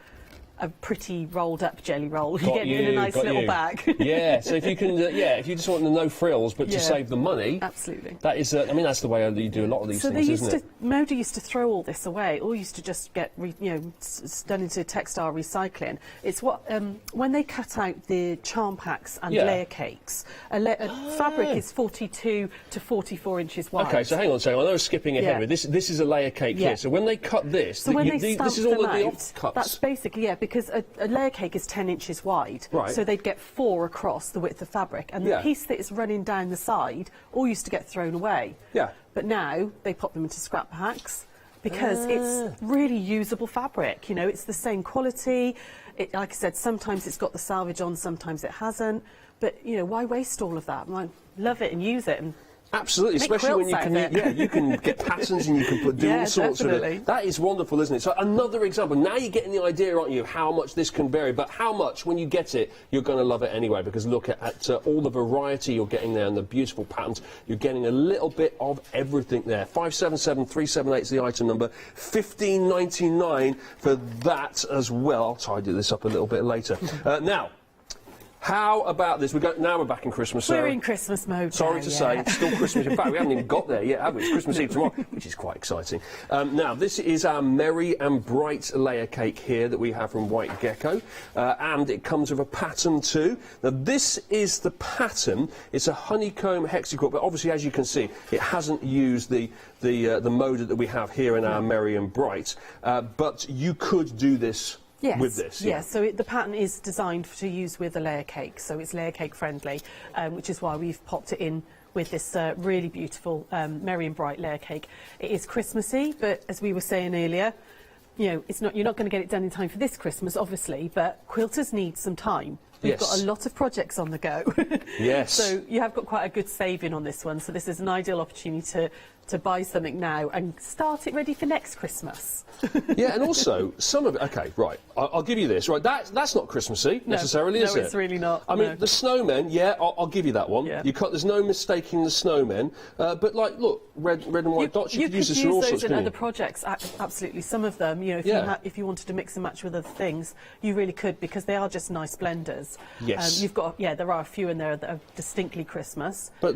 pretty rolled up jelly roll. You get it in a nice little bag. Yeah, so if you can, if you just want the no frills, but to save the money, absolutely. That is, I mean, that's the way you do a lot of these things, isn't it? Moda used to throw all this away. All used to just get, done into textile recycling. It's what when they cut out the charm packs and layer cakes. A fabric is 42 to 44 inches wide. Okay, so hang on a second. I know I was skipping ahead with this. This is a layer cake here. So when they cut this, so when they this is all them of the out, offcuts. That's basically because a layer cake is 10 inches wide, right. So they'd get 4 across the width of fabric, and the piece that is running down the side all used to get thrown away. Yeah. But now they pop them into scrap packs because it's really usable fabric. It's the same quality. Like I said, sometimes it's got the salvage on, sometimes it hasn't. But why waste all of that? Love it and use it. And absolutely, especially when you can get patterns and you can do all sorts of it. That is wonderful, isn't it? So another example. Now you're getting the idea, aren't you, of how much this can vary, but how much when you get it, you're going to love it anyway, because look at all the variety you're getting there and the beautiful patterns. You're getting a little bit of everything there. 577378 is the item number. $15.99 for that as well. I'll tidy this up a little bit later. Now, how about this? Now we're back in Christmas. We're in Christmas mode. Sorry to say, it's still Christmas. In fact, we haven't even got there yet, have we? It's Christmas Eve tomorrow, which is quite exciting. Now, this is our Merry and Bright layer cake here that we have from White Gecko, and it comes with a pattern too. Now, this is the pattern. It's a honeycomb hexacord, but obviously, as you can see, it hasn't used the motor that we have here in our Merry and Bright, but you could do this. Yes. With this, yes. So the pattern is designed to use with a layer cake, so it's layer cake friendly, which is why we've popped it in with this really beautiful Merry and Bright layer cake. It is Christmassy, but as we were saying earlier, you're not going to get it done in time for this Christmas, obviously, but quilters need some time. We've got a lot of projects on the go. Yes. So you have got quite a good saving on this one, so this is an ideal opportunity to buy something now and start it ready for next Christmas. Yeah, and also, some of it... OK, right, I'll give you this. Right, that's not Christmassy, necessarily, is it? No, it's really not. I mean, the snowmen, I'll give you that one. Yeah. There's no mistaking the snowmen. But, like, look, red and white dots, you could use this for all sorts, those in other projects, absolutely. Some of them, if you wanted to mix and match with other things, you really could, because they are just nice blenders. Yes. There are a few in there that are distinctly Christmas. But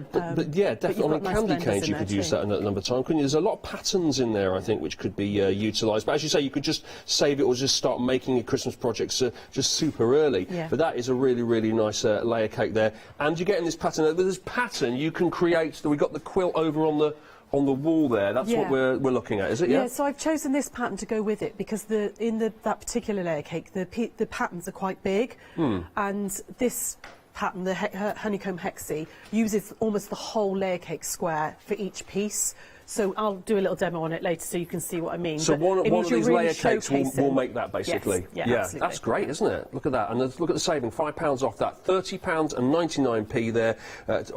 yeah, definitely. On candy canes, you could use that another time, couldn't you? There's a lot of patterns in there, I think, which could be utilised. But as you say, you could just save it or just start making your Christmas projects just super early. Yeah. But that is a really, really nice layer cake there. And you're getting this pattern. With this pattern, you can create... We've got the quilt over on the wall there. That's what we're looking at, is it? Yeah, so I've chosen this pattern to go with it because in that particular layer cake, the patterns are quite big, and this pattern, the honeycomb hexie, uses almost the whole layer cake square for each piece. So I'll do a little demo on it later so you can see what I mean. So one of these layer cakes will make that, basically. Yes, yeah, absolutely. That's great, isn't it? Look at that. And look at the saving, £5 off that. £30.99 there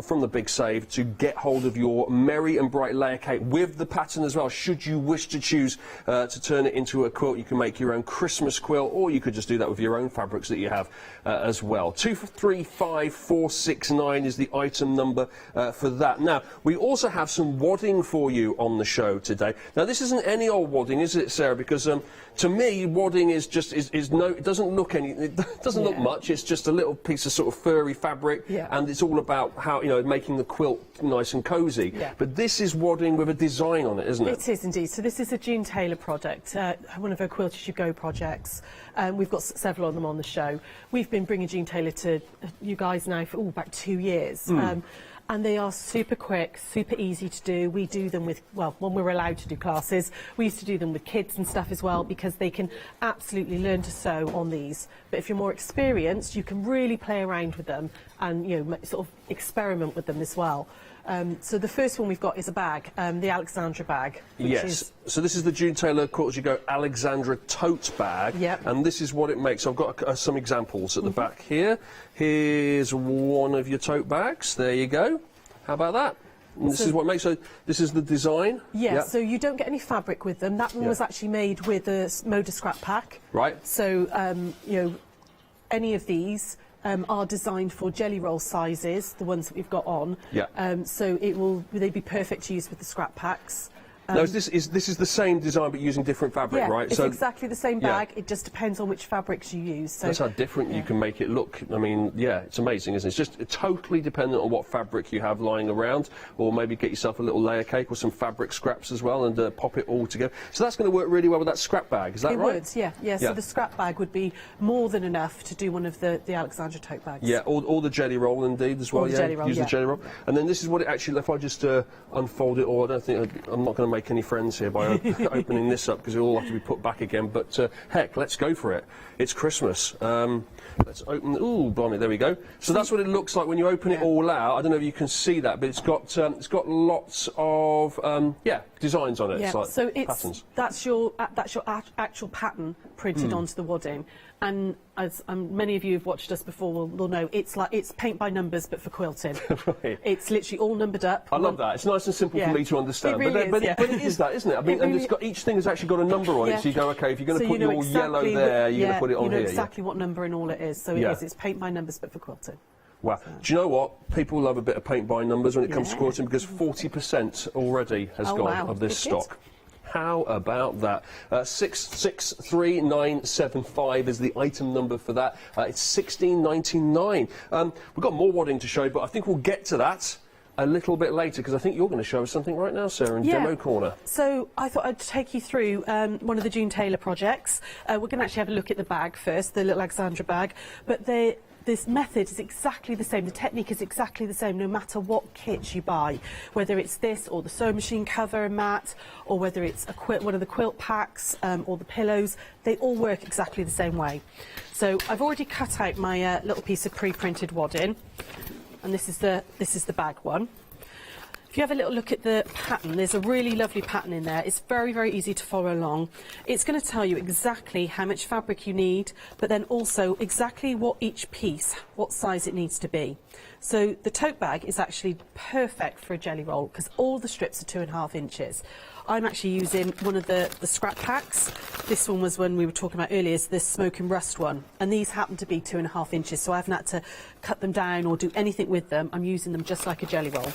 from the big save to get hold of your Merry and Bright layer cake with the pattern as well. Should you wish to choose to turn it into a quilt, you can make your own Christmas quilt, or you could just do that with your own fabrics that you have as well. 235469 is the item number for that. Now, we also have some wadding for you you on the show today. Now, this isn't any old wadding, is it, Sarah? Because to me, wadding is just no. It doesn't look look much. It's just a little piece of sort of furry fabric, and it's all about how making the quilt nice and cosy. Yeah. But this is wadding with a design on it, isn't it? It is indeed. So this is a June Taylor project, one of her Quilt As You Go projects. We've got several of them on the show. We've been bringing June Taylor to you guys now for about 2 years. And they are super quick, super easy to do. We do them with, well, when we're allowed to do classes, we used to do them with kids and stuff as well, because they can absolutely learn to sew on these. But if you're more experienced, you can really play around with them and, sort of experiment with them as well. So the first one we've got is a bag, the Alexandra bag. Yes. So this is the June Taylor Quilt As You Go Alexandra tote bag. Yep. And this is what it makes. I've got some examples at the back here. Here's one of your tote bags. There you go. How about that? And this is what it makes. So this is the design. Yeah, so you don't get any fabric with them. That one was actually made with a Moda scrap pack. Right. So, any of these are designed for jelly roll sizes, the ones that we've got on. Yeah. So they'd be perfect to use with the scrap packs. Now, this is the same design but using different fabric, yeah, right? It's exactly the same bag. It just depends on which fabrics you use. So that's how different you can make it look. I mean, yeah, it's amazing, isn't it? It's just totally dependent on what fabric you have lying around, or maybe get yourself a little layer cake or some fabric scraps as well, and pop it all together. So that's going to work really well with that scrap bag. Is that right? It would, yeah. So the scrap bag would be more than enough to do one of the Alexandra tote bags. Yeah, or the jelly roll indeed as well. Or the jelly roll, use the jelly roll. And then this is what it actually. If I just unfold it, or I don't think I'm not going to make any friends here by opening this up, because it'll all have to be put back again. But heck, let's go for it. It's Christmas. Let's open. Ooh, blimey, there we go. So that's what it looks like when you open it all out. I don't know if you can see that, but it's got lots of designs on it. Yeah. It's like so patterns. That's your actual pattern printed onto the wadding. And as many of you have watched us before will know, it's paint by numbers, but for quilting. Right. It's literally all numbered up. I love that. It's nice and simple for me to understand. It really but it is that, isn't it? I mean, and it's got, each thing has actually got a number on it, so you go, okay, if you're going to put your yellow there, you're going to put it on here. You know exactly what number and all it is. So it is. It's paint by numbers, but for quilting. Wow. Do you know what? People love a bit of paint by numbers when it comes to quilting, because 40% already has gone of this stock. How about that? 663975 is the item number for that. It's $16.99. We've got more wadding to show you, but I think we'll get to that a little bit later, because I think you're going to show us something right now, Sarah, in Demo Corner. So I thought I'd take you through one of the June Taylor projects. We're going to actually have a look at the bag first, the little Alexandra bag. But this method is exactly the same. The technique is exactly the same, no matter what kit you buy, whether it's this or the sewing machine cover mat, or whether it's one of the quilt packs or the pillows. They all work exactly the same way. So I've already cut out my little piece of pre-printed wadding, and this is the bag one. If you have a little look at the pattern, there's a really lovely pattern in there. It's very, very easy to follow along. It's going to tell you exactly how much fabric you need, but then also exactly what each piece, what size it needs to be. So the tote bag is actually perfect for a jelly roll, because all the strips are 2.5 inches. I'm actually using one of the scrap packs. This one was one we were talking about earlier, is this smoke and rust one. And these happen to be 2.5 inches, so I haven't had to cut them down or do anything with them. I'm using them just like a jelly roll.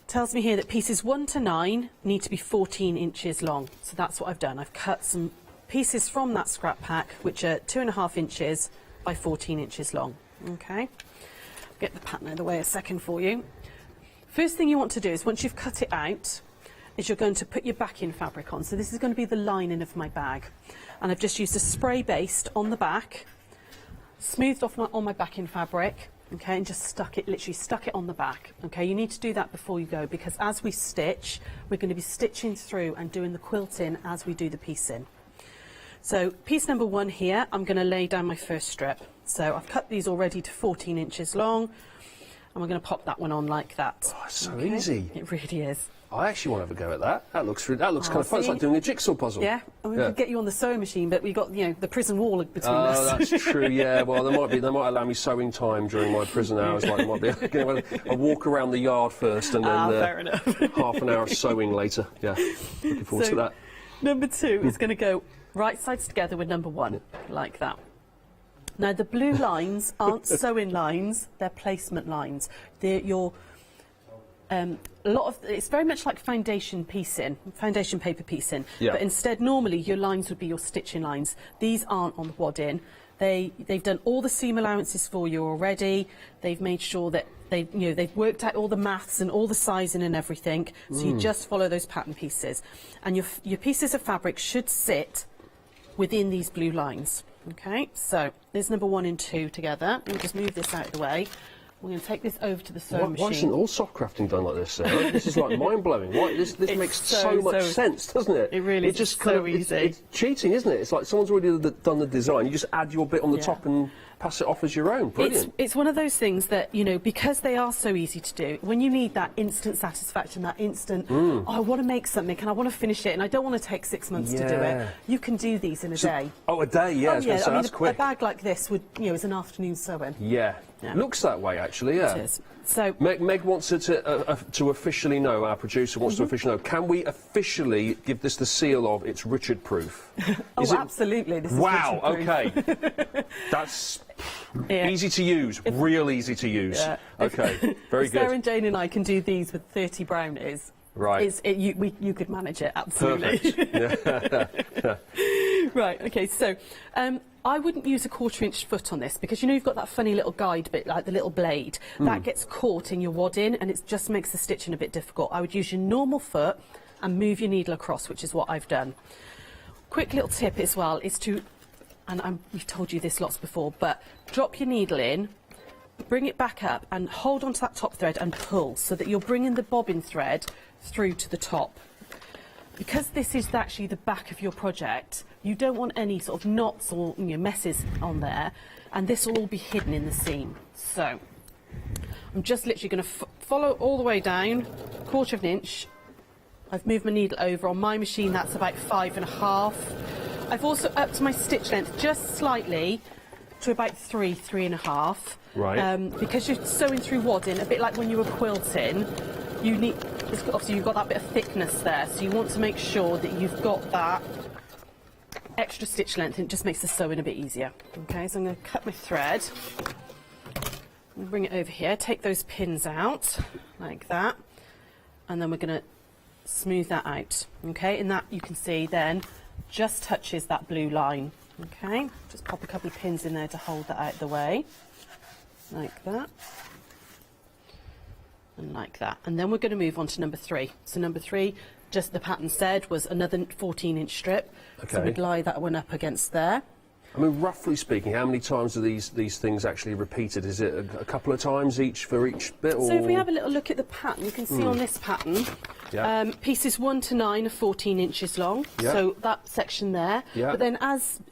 Tells me here that pieces 1 to 9 need to be 14 inches long. So that's what I've done. I've cut some pieces from that scrap pack, which are 2.5 inches by 14 inches long. Okay, get the pattern out of the way a second for you. First thing you want to do is, once you've cut it out, is you're going to put your backing fabric on. So this is going to be the lining of my bag. And I've just used a spray based on the back, smoothed off on my backing fabric. Okay, and just literally stuck it on the back. Okay, you need to do that before you go, because as we stitch, we're going to be stitching through and doing the quilting as we do the piecing. So piece number 1 here, I'm going to lay down my first strip. So I've cut these already to 14 inches long, and we're going to pop that one on like that. Oh, it's so easy. It really is. I actually want to have a go at that. That looks kind of fun. It's like doing a jigsaw puzzle. Yeah, we could get you on the sewing machine, but we've got the prison wall between us. Oh, that's true. Yeah. Well, they might allow me sewing time during my prison hours. Like, might be a walk around the yard first, and then fair enough. half an hour of sewing later. Yeah, looking forward to that. Number 2 is going to go right sides together with number 1, like that. Now the blue lines aren't sewing lines; they're placement lines. They're your a lot of it's very much like foundation paper piecing, Yeah. but instead normally your lines would be your stitching lines. These aren't on the wadding. They've done all the seam allowances for you already. They've made sure that they've worked out all the maths and all the sizing and everything. So you just follow those pattern pieces, and your pieces of fabric should sit within these blue lines. Okay, so there's number 1 and 2 together. We'll just move this out of the way. We're going to take this over to the sewing machine. Why isn't all soft crafting done like this, Sarah? This is like mind-blowing. This makes so much sense, doesn't it? It really is just so easy. It's cheating, isn't it? It's like someone's already done the design. You just add your bit on the top and pass it off as your own. Brilliant. It's one of those things that, you know, because they are so easy to do, when you need that instant satisfaction, that instant, oh, I want to make something and I want to finish it and I don't want to take 6 months to do it, you can do these in a day. Oh, a day, yeah. That's quick. A bag like this would, you know, is an afternoon sewing. Yeah. Looks that way, actually, yeah. It is. So Meg wants to officially know, our producer wants to officially know, can we officially give this the seal of it's Richard proof? Absolutely. This is wow, Richard proof. okay. That's easy to use, real easy to use. Yeah. Okay, very good. Sarah and Jane and I can do these with 30 brownies. Right. You could manage it, absolutely. Perfect. Right, okay, so I wouldn't use a 1/4 inch foot on this because you know you've got that funny little guide bit, like the little blade, that gets caught in your wadding and it just makes the stitching a bit difficult. I would use your normal foot and move your needle across, which is what I've done. Quick little tip as well is to, and we've told you this lots before, but drop your needle in, bring it back up and hold onto that top thread and pull so that you're bringing the bobbin thread through to the top. Because this is actually the back of your project, you don't want any sort of knots or messes on there, and this will all be hidden in the seam. So I'm just literally going to follow all the way down, 1/4 inch. I've moved my needle over. On my machine that's about 5.5. I've also upped my stitch length just slightly to about 3.5. Right. Because you're sewing through wadding, a bit like when you were quilting, you need, obviously you've got that bit of thickness there, so you want to make sure that you've got that extra stitch length, and it just makes the sewing a bit easier. Okay, so I'm going to cut my thread, and bring it over here, take those pins out, like that, and then we're going to smooth that out. Okay, and that you can see then just touches that blue line. Okay, just pop a couple of pins in there to hold that out of the way, like that. And like that, and then we're going to move on to number 3. So number 3, just the pattern said, was another 14-inch strip. Okay. So we'd lie that one up against there. I mean, roughly speaking, how many times are these things actually repeated? Is it a couple of times each for each bit? Or? So if we have a little look at the pattern, you can see on this pattern, pieces 1 to 9 are 14 inches long. Yeah. So that section there. Yeah. But then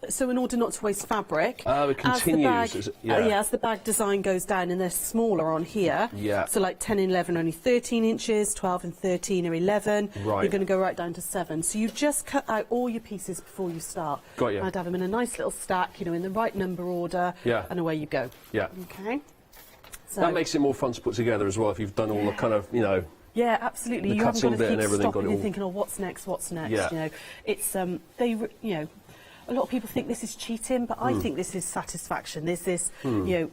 so in order not to waste fabric, it continues. As the bag design goes down, and they're smaller on here. Yeah. So like 10 and 11 are only 13 inches, 12 and 13 are 11. Right. You're going to go right down to 7. So you just cut out all your pieces before you start. Got you. I'd have them in a nice little stack, you know, in the right number order. Yeah. And away you go. Yeah. Okay. So that makes it more fun to put together as well if you've done all the kind of, you know. Yeah, absolutely. The you haven't got to keep stopping and thinking, oh, what's next? Yeah. You know, it's you know, a lot of people think this is cheating, but I think this is satisfaction. This is, you know,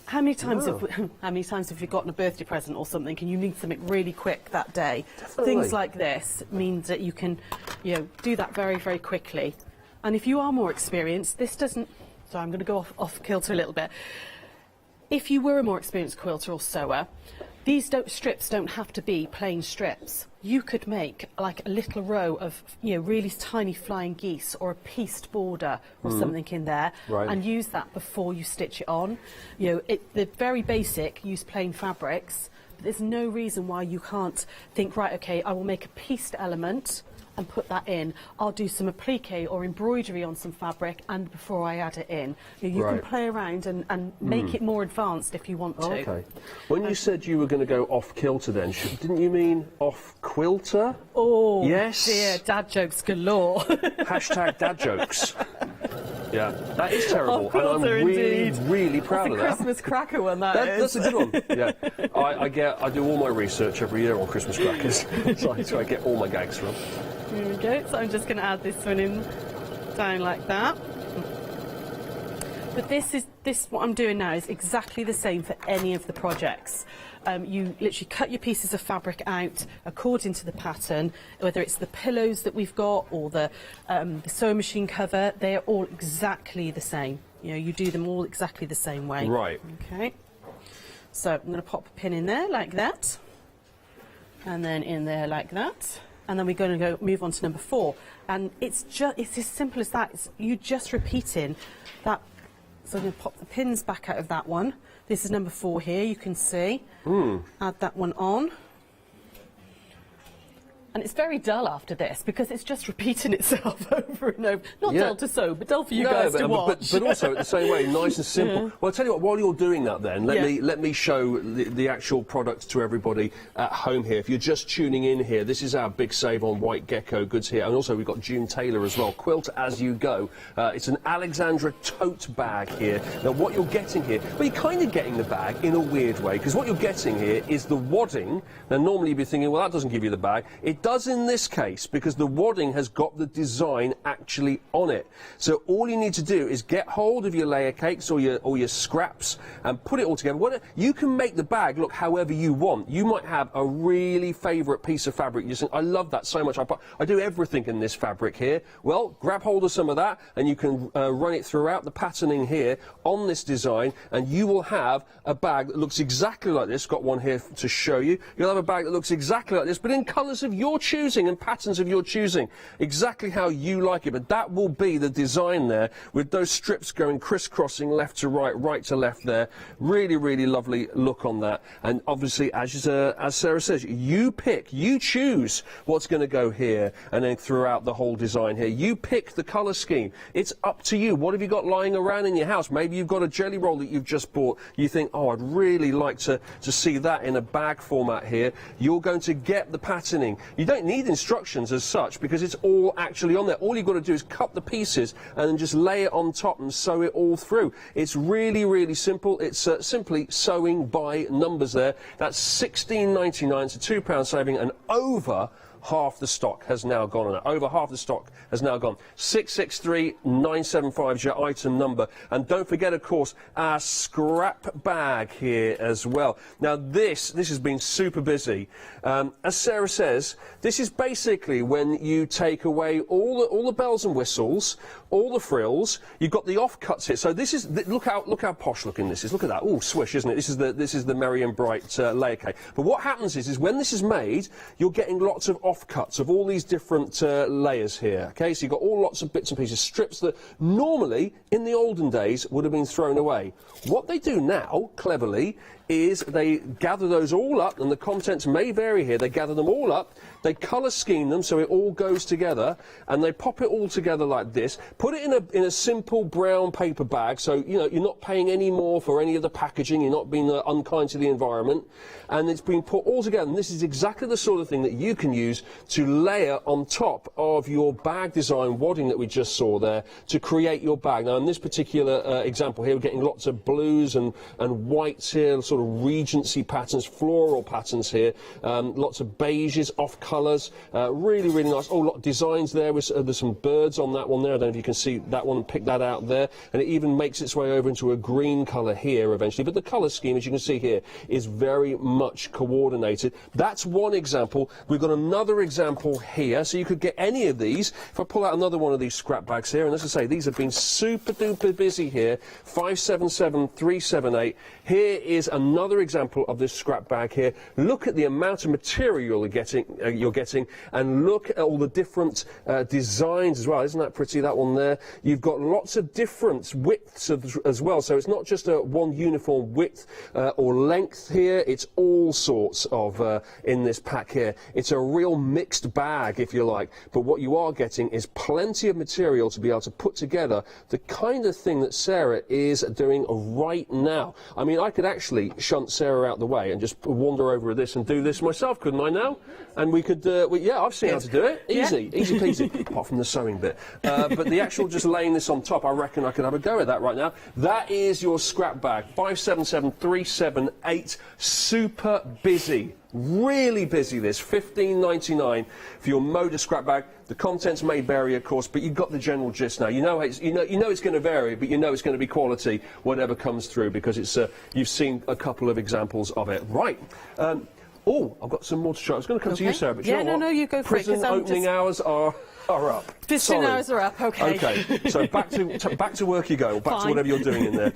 how many times have you gotten a birthday present or something and you need something really quick that day? Definitely. Things like this means that you can, you know, do that very, very quickly. And if you are more experienced, this doesn't. So I'm going to go off kilter a little bit. If you were a more experienced quilter or sewer, these strips don't have to be plain strips. You could make like a little row of, you know, really tiny flying geese or a pieced border or something in there, and use that before you stitch it on. You know, the very basic, use plain fabrics, but there's no reason why you can't think, right, okay, I will make a pieced element and put that in. I'll do some applique or embroidery on some fabric, and before I add it in. You can play around and make it more advanced if you want to. Okay. When you said you were going to go off kilter then, didn't you mean off quilter? Oh, yes. Dear, dad jokes galore. Hashtag dad jokes. Yeah, that is terrible, and I'm really proud of that. That's a Christmas cracker one, That's a good one. Yeah, I do all my research every year on Christmas crackers, so that's where I get all my gags from. There we go. So I'm just going to add this one in down like that. But what I'm doing now is exactly the same for any of the projects. You literally cut your pieces of fabric out according to the pattern, whether it's the pillows that we've got or the sewing machine cover, they're all exactly the same. You know, you do them all exactly the same way. Right. Okay. So I'm going to pop a pin in there like that, and then in there like that, and then we're going to move on to number 4. And it's as simple as that. You're just repeating that. So I'm going to pop the pins back out of that one. This is number 4 here, you can see. Add that one on. And it's very dull after this because it's just repeating itself over and over. Not dull to sew, but dull for you guys to watch. But also at the same way, nice and simple. Yeah. Well, I'll tell you what, while you're doing that then, let me show the actual product to everybody at home here. If you're just tuning in here, this is our big save on white gecko goods here. And also we've got June Taylor as well, Quilt As You Go. It's an Alexandra tote bag here. Now what you're getting here, well, you're kind of getting the bag in a weird way, because what you're getting here is the wadding. Now normally you'd be thinking, well, that doesn't give you the bag. It does in this case, because the wadding has got the design actually on it. So all you need to do is get hold of your layer cakes or your scraps and put it all together. You can make the bag look however you want. You might have a really favourite piece of fabric. You think, I love that so much. I do everything in this fabric here. Well, grab hold of some of that and you can run it throughout the patterning here on this design, and you will have a bag that looks exactly like this. Got one here to show you. You'll have a bag that looks exactly like this, but in colours of your choosing and patterns of your choosing, exactly how you like it. But that will be the design there, with those strips going crisscrossing left to right, right to left there. Really, really lovely look on that. And obviously, as Sarah says, you choose what's going to go here, and then throughout the whole design here, you pick the colour scheme. It's up to you. What have you got lying around in your house? Maybe you've got a jelly roll that you've just bought. You think, oh, I'd really like to see that in a bag format here. You're going to get the patterning. You don't need instructions as such, because it's all actually on there. All you've got to do is cut the pieces and then just lay it on top and sew it all through. It's really, really simple. It's simply sewing by numbers there. That's £16.99, so £2 saving, and over half the stock has now gone on it. Over half the stock has now gone. 663975 is your item number. And don't forget, of course, our scrap bag here as well. Now this has been super busy. As Sarah says, this is basically when you take away all the bells and whistles, all the frills. You've got the offcuts here. So this is look how posh looking this is. Look at that. Oh, swish, isn't it? This is the Merry and Bright layer cake. But what happens is when this is made, you're getting lots of offcuts of all these different layers here. Okay, so you've got lots of bits and pieces, strips that normally in the olden days would have been thrown away. What they do now, cleverly, is they gather those all up, and the contents may vary here. They gather them all up, they colour scheme them so it all goes together, and they pop it all together like this, put it in a simple brown paper bag, so you're not paying any more for any of the packaging, you're not being unkind to the environment, and it's been put all together. And this is exactly the sort of thing that you can use to layer on top of your bag design wadding that we just saw there to create your bag. Now in this particular example here, we're getting lots of blues and whites here, sort of Regency patterns, floral patterns here, lots of beiges, off colours, really, really nice. Oh, lot of designs there. There's some birds on that one there. I don't know if you can see that one and pick that out there. And it even makes its way over into a green colour here eventually. But the colour scheme, as you can see here, is very much coordinated. That's one example. We've got another example here. So you could get any of these. If I pull out another one of these scrap bags here, and as I say, these have been super duper busy here. 577378. Here is another example of this scrap bag here. Look at the amount of material you're getting, and look at all the different designs as well. Isn't that pretty, that one there? You've got lots of different widths as well, so it's not just one uniform width or length here. It's all sorts of in this pack here. It's a real mixed bag, if you like, but what you are getting is plenty of material to be able to put together the kind of thing that Sarah is doing right now. I mean, I could actually shunt Sarah out the way and just wander over this and do this myself, couldn't I now? And we could, yeah, I've seen how to do it. Easy, easy peasy, apart from the sewing bit. But the actual just laying this on top, I reckon I could have a go at that right now. That is your scrap bag, 577378, super busy. Really busy this, $15.99 for your Moda scrap bag. The contents may vary, of course, but you've got the general gist now. You know it's going to vary, but you know it's going to be quality, whatever comes through, because it's you've seen a couple of examples of it. Right. Oh, I've got some more to show. I was going to come to you, Sarah, but you know what? No, you go for it. Prison opening hours are up. Visiting hours are up, okay. Okay, so back to work you go, or back to whatever you're doing in there.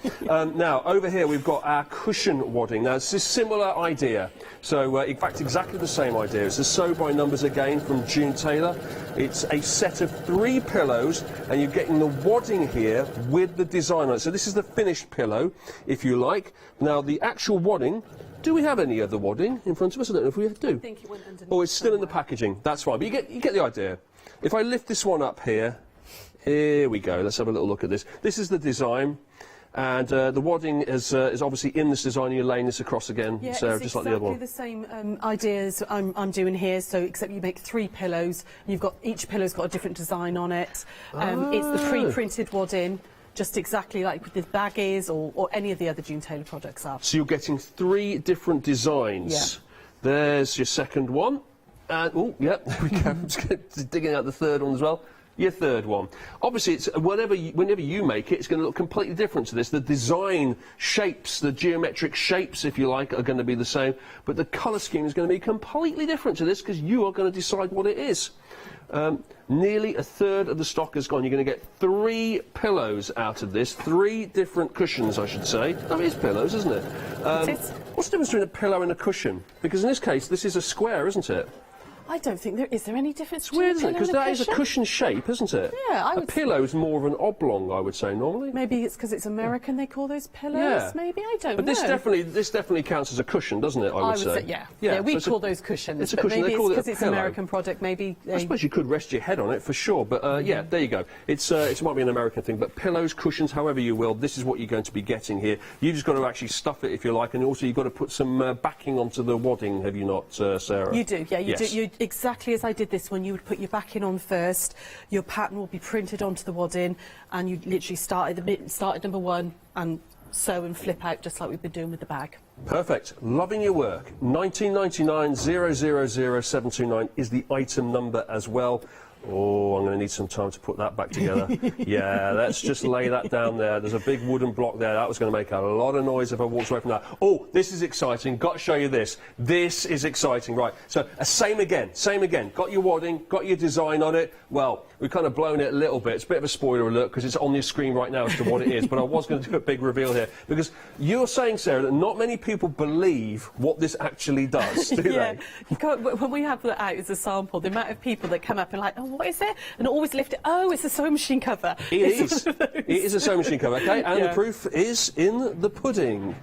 Now, over here we've got our cushion wadding. Now, it's a similar idea. So, in fact, exactly the same idea. It's a sew by numbers again from June Taylor. It's a set of 3 pillows, and you're getting the wadding here with the design on it. So this is the finished pillow, if you like. Now, the actual wadding. Do we have any other wadding in front of us? I don't know if we do. I think it went underneath. Oh, it's still in the packaging. That's fine. But you get the idea. If I lift this one up here, here we go. Let's have a little look at this. This is the design, and the wadding is obviously in this design. You're laying this across again, yeah, Sarah, it's just like the other one. Exactly the same ideas I'm doing here. So except you make 3 pillows. You've got each pillow's got a different design on it. It's the pre-printed wadding. Just exactly like the bag is, or any of the other June Taylor products are. So you're getting 3 different designs. Yeah. There's your second one. And, oh, yeah, there we go. I'm just digging out the third one as well. Your third one. Obviously, it's whenever you make it, it's going to look completely different to this. The design shapes, the geometric shapes, if you like, are going to be the same, but the colour scheme is going to be completely different to this because you are going to decide what it is. Nearly a third of the stock is gone. You're going to get 3 pillows out of this, 3 different cushions, I should say. I mean, it's pillows, isn't it? What's the difference between a pillow and a cushion? Because in this case, this is a square, isn't it? I don't think is there any difference. It's weird, isn't it? Because that is a cushion shape, isn't it? Yeah, a pillow is more of an oblong, I would say, normally. Maybe it's because it's American. They call those pillows. Yeah. Maybe I don't know. But this definitely counts as a cushion, doesn't it? I would say. Yeah, we call those cushions. It's a cushion. Maybe they call it's because it a it's an pillow. American product. Maybe I suppose you could rest your head on it for sure. But yeah, there you go. It might be an American thing, but pillows, cushions, however you will, this is what you're going to be getting here. You've just got to actually stuff it if you like, and also you've got to put some backing onto the wadding. Have you not, Sarah? You do. Yeah, you Yes. do. You exactly as I did this one. You would put your backing on first. Your pattern will be printed onto the wadding, and you literally start at number 1 and sew and flip out just like we've been doing with the bag. Perfect. Loving your work. 1999 000729 is the item number as well. Oh, I'm going to need some time to put that back together. Yeah, let's just lay that down there. There's a big wooden block there. That was going to make a lot of noise if I walked away from that. Oh, this is exciting. Got to show you this. This is exciting. Right, so same again. Got your wadding, got your design on it. Well, we've kind of blown it a little bit. It's a bit of a spoiler alert because it's on your screen right now as to what it is, but I was going to do a big reveal here because you're saying, Sarah, that not many people believe what this actually does, do Yeah, they? when we have that out as a sample, the amount of people that come up and like, oh, what is it? And always lift it. Oh, it's a sewing machine cover. It is. It is a sewing machine cover, okay? And the proof is in the pudding.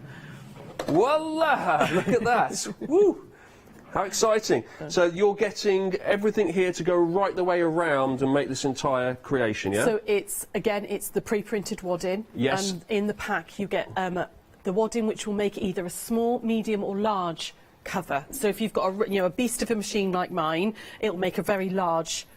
Voila! Look at that. Woo! How exciting. So you're getting everything here to go right the way around and make this entire creation, yeah? So it's the pre-printed wadding. Yes. And in the pack you get the wadding which will make either a small, medium or large cover. So if you've got a beast of a machine like mine, it'll make a very large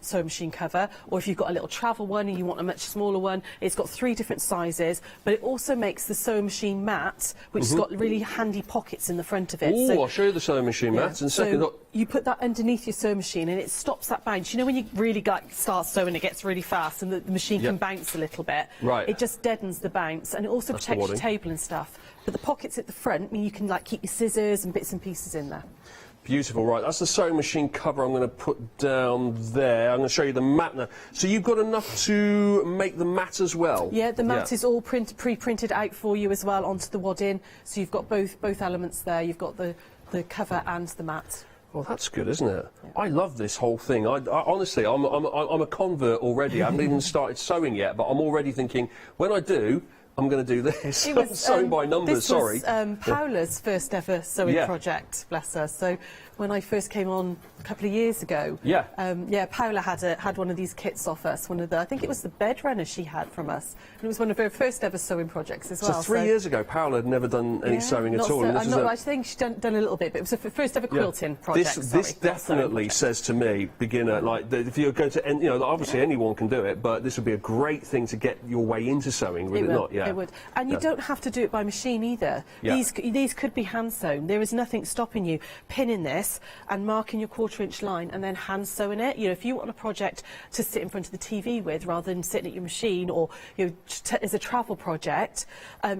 sewing machine cover, or if you've got a little travel one and you want a much smaller one, it's got 3 different sizes, but it also makes the sewing machine mat, which has got really handy pockets in the front of it. Oh, so, I'll show you the sewing machine mat. And second, so you put that underneath your sewing machine and it stops that bounce. You know when you really start sewing, it gets really fast and the machine can bounce a little bit. Right. It just deadens the bounce, and it also protects your table and stuff. But the pockets at the front mean you can keep your scissors and bits and pieces in there. Beautiful, right, that's the sewing machine cover I'm going to put down there. I'm going to show you the mat now. So you've got enough to make the mat as well? Yeah, the mat is all pre-printed out for you as well onto the wadding. So you've got both elements there. You've got the cover and the mat. Well, that's good, isn't it? Yeah. I love this whole thing. I honestly, I'm a convert already. I haven't even started sewing yet, but I'm already thinking, when I do, I'm going to do this. Sewing by numbers, this was Paula's first ever sewing project, bless her. So when I first came on a couple of years ago. Yeah. Paula had one of these kits off us. I think it was the bed runner she had from us. And it was one of her first ever sewing projects as well. So 3 years ago, Paula had never done any sewing at all. I think she'd done a little bit, but it was her first ever quilting project. This definitely says to me, beginner, like if you're going to, obviously anyone can do it, but this would be a great thing to get your way into sewing, would it not? Yeah. It would. And you don't have to do it by machine either. Yeah. These could be hand sewn. There is nothing stopping you pinning this and marking your 1/4 inch line and then hand sewing it. If you want a project to sit in front of the TV with rather than sitting at your machine, or as a travel project,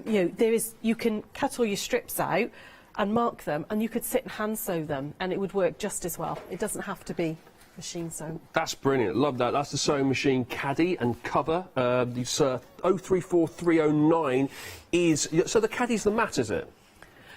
you can cut all your strips out and mark them, and you could sit and hand sew them, and it would work just as well. It doesn't have to be machine sewn. That's brilliant. Love that. That's the sewing machine caddy and cover. These 034309 is so the caddy's the mat, is it?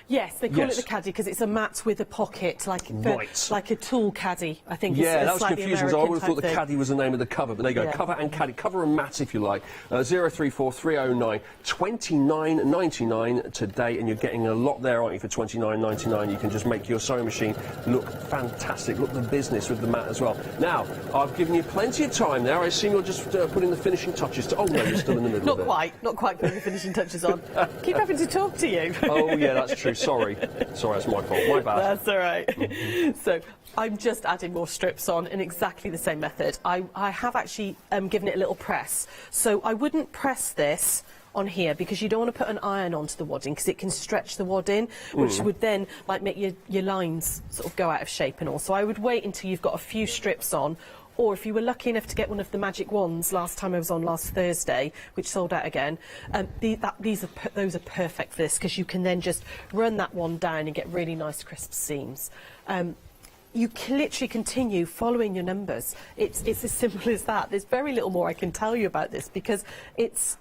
Yes, they call it the caddy because it's a mat with a pocket, like a tool caddy, I think. Yeah, that was slightly confusing. I would have thought the thing. caddy was the name of the cover, but there you go, cover and caddy, cover and mat if you like. 034309 29.99 today, and you're getting a lot there, aren't you? For £29.99, you can just make your sewing machine look fantastic. Look the business with the mat as well. Now, I've given you plenty of time there. I assume you're just putting the finishing touches to. Oh no, you're still in the middle of it. Not quite putting the finishing touches on. Keep having to talk to you. Oh yeah, that's true. Sorry, that's my fault. My bad. That's all right. So I'm just adding more strips on in exactly the same method. I have actually given it a little press. So I wouldn't press this on here because you don't want to put an iron onto the wadding because it can stretch the wadding, which would then make your lines sort of go out of shape and all. So I would wait until you've got a few strips on. Or if you were lucky enough to get one of the magic wands last time I was on last Thursday, which sold out again, those are perfect for this because you can then just run that wand down and get really nice crisp seams. You can literally continue following your numbers. It's as simple as that. There's very little more I can tell you about this because it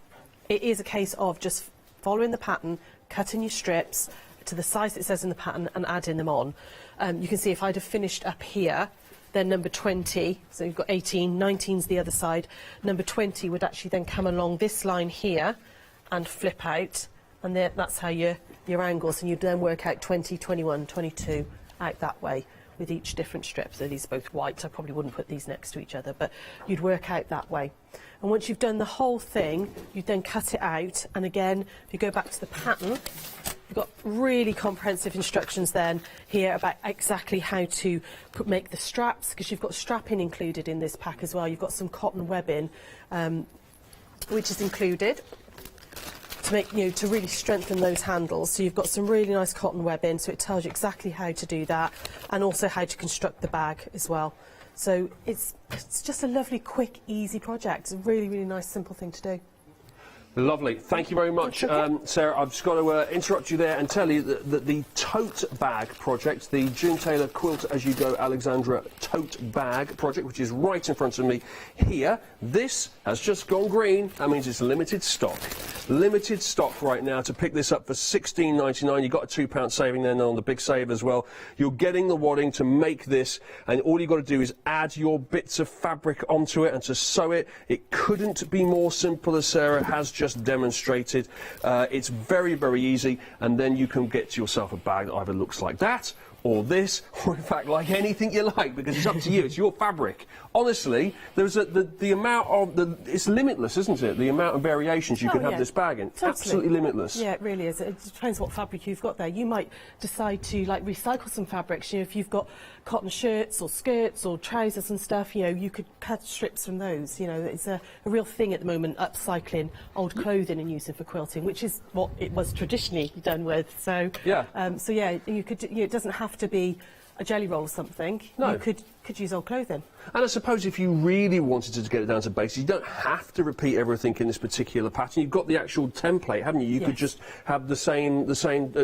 is a case of just following the pattern, cutting your strips to the size it says in the pattern and adding them on. You can see if I'd have finished up here, then number 20, so you've got 18, 19's the other side. Number 20 would actually then come along this line here and flip out, and that's how your angles, and you'd then work out 20, 21, 22 out that way with each different strip. So these are both white, so I probably wouldn't put these next to each other, but you'd work out that way. And once you've done the whole thing, you'd then cut it out, and again, if you go back to the pattern, you've got really comprehensive instructions then here about exactly how to make the straps, because you've got strapping included in this pack as well. You've got some cotton webbing, which is included to make to really strengthen those handles. So you've got some really nice cotton webbing, so it tells you exactly how to do that, and also how to construct the bag as well. So it's just a lovely, quick, easy project. It's a really, really nice, simple thing to do. Lovely. Thank you very much, Sarah. I've just got to interrupt you there and tell you that the tote bag project, the June Taylor Quilt As You Go Alexandra tote bag project, which is right in front of me here, this has just gone green. That means it's limited stock. Limited stock right now to pick this up for £16.99. You've got a £2 saving then on the big save as well. You're getting the wadding to make this, and all you've got to do is add your bits of fabric onto it and to sew it. It couldn't be more simple, as Sarah has just demonstrated. It's very, very easy, and then you can get yourself a bag that either looks like that or this, or in fact like anything you like, because it's up to you. It's your fabric. Honestly, there's the amount of it's limitless, isn't it? The amount of variations you can have this bag in. Totally. Absolutely limitless. Yeah, it really is. It depends what fabric you've got there. You might decide to recycle some fabrics. If you've got cotton shirts or skirts or trousers and stuff, you could cut strips from those. It's a real thing at the moment, upcycling old clothing and using for quilting, which is what it was traditionally done with. So yeah, you could. It doesn't have to be a jelly roll or something. No. You could use old clothing. And I suppose if you really wanted to get it down to basics, you don't have to repeat everything in this particular pattern. You've got the actual template, haven't you? You could just have the same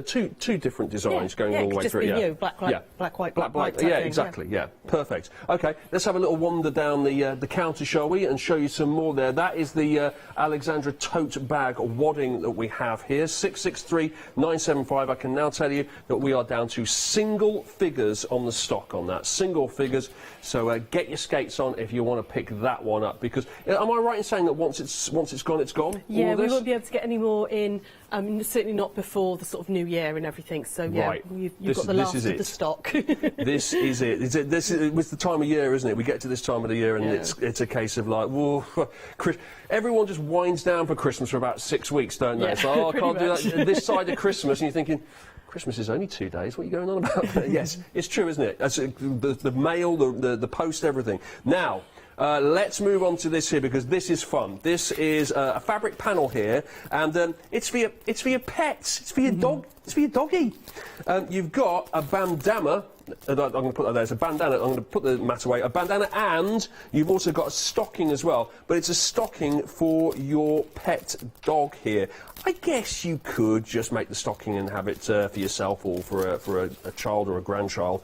two different designs going all the way through. Yeah, black, white, black, white. Yeah, exactly. Yeah, perfect. Okay, let's have a little wander down the counter, shall we, and show you some more there. That is the Alexandra tote bag wadding that we have here, 663,975. I can now tell you that we are down to single figures on the stock on that. Single figures. So get your skates on if you want to pick that one up, because am I right in saying that once it's gone, it's gone? Yeah, we won't be able to get any more in. Certainly not before the sort of new year and everything. So yeah, right. you've got the last of the stock. This is it. This is with the time of year, isn't it? We get to this time of the year, and it's a case of like, whoa, everyone just winds down for Christmas for about 6 weeks, don't they? Yeah, it's like, oh, I can't do much. that this side of Christmas, and you're thinking, Christmas is only 2 days. What are you going on about? Yes, it's true, isn't it? That's the mail, the post, everything. Now, let's move on to this here, because this is fun. This is a fabric panel here, and it's for your pets. It's for your dog. It's for your doggy. You've got a bandana. I'm going to put that there. It's a bandana. I'm going to put the mat away. A bandana, and you've also got a stocking as well. But it's a stocking for your pet dog here. I guess you could just make the stocking and have it for yourself or for a child or a grandchild.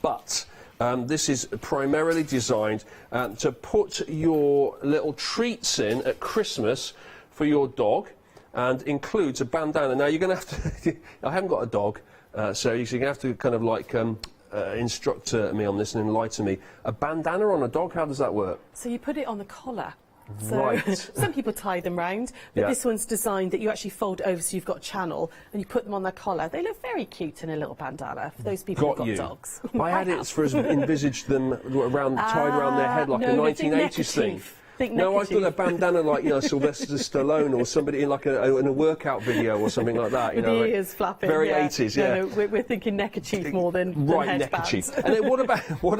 But this is primarily designed to put your little treats in at Christmas for your dog, and includes a bandana. Now, you're going to have to... I haven't got a dog, so you're going to have to kind of like... instruct me on this and enlighten me. A bandana on a dog, how does that work? So you put it on the collar. So Right. some people tie them round, but Yeah. this one's designed that you actually fold over, so you've got a channel, and you put them on their collar. They look very cute in a little bandana for those people who've got dogs. I had it for envisaged them tied around their head like a 1980s thing. No, I thought a bandana like, you know, Sylvester Stallone or somebody in like in a workout video or something like that. You With know, the ears flapping. very yeah. 80s, yeah. No, we're thinking neckerchief more than Right, headbands. neckerchief. And then what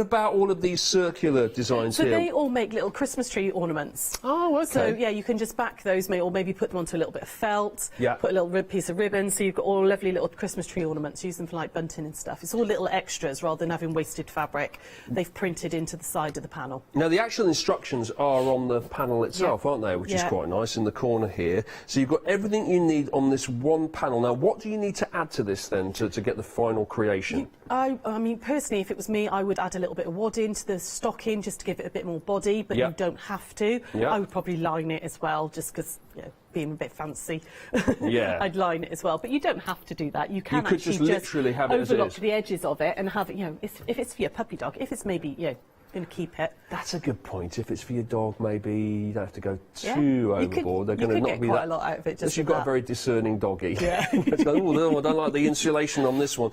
about all of these circular designs So here? they all make little Christmas tree ornaments. Oh, okay. So yeah, you can just back those, or maybe put them onto a little bit of felt. Yeah. Put a little piece of ribbon, so you've got all lovely little Christmas tree ornaments. Use them for like bunting and stuff. It's all little extras rather than having wasted fabric. They've printed into the side of the panel. Now, the actual instructions are on the panel itself, aren't they? Which is quite nice in the corner here. So you've got everything you need on this one panel. Now, what do you need to add to this then to get the final creation? I mean, personally, if it was me, I would add a little bit of wadding to the stocking just to give it a bit more body, but you don't have to. I would probably line it as well, just because, you know, being a bit fancy, I'd line it as well. But you don't have to do that. You can could actually just literally have it as overlock is. the edges of it and have it, you know, if it's for your puppy dog, if it's maybe, you know, going to keep it. That's a good point. If it's for your dog, maybe you don't have to go too overboard. They're going to not be quite that. a lot out of it. Unless you've got a very discerning doggy. Yeah. It's going, oh, no, I don't like the insulation on this one.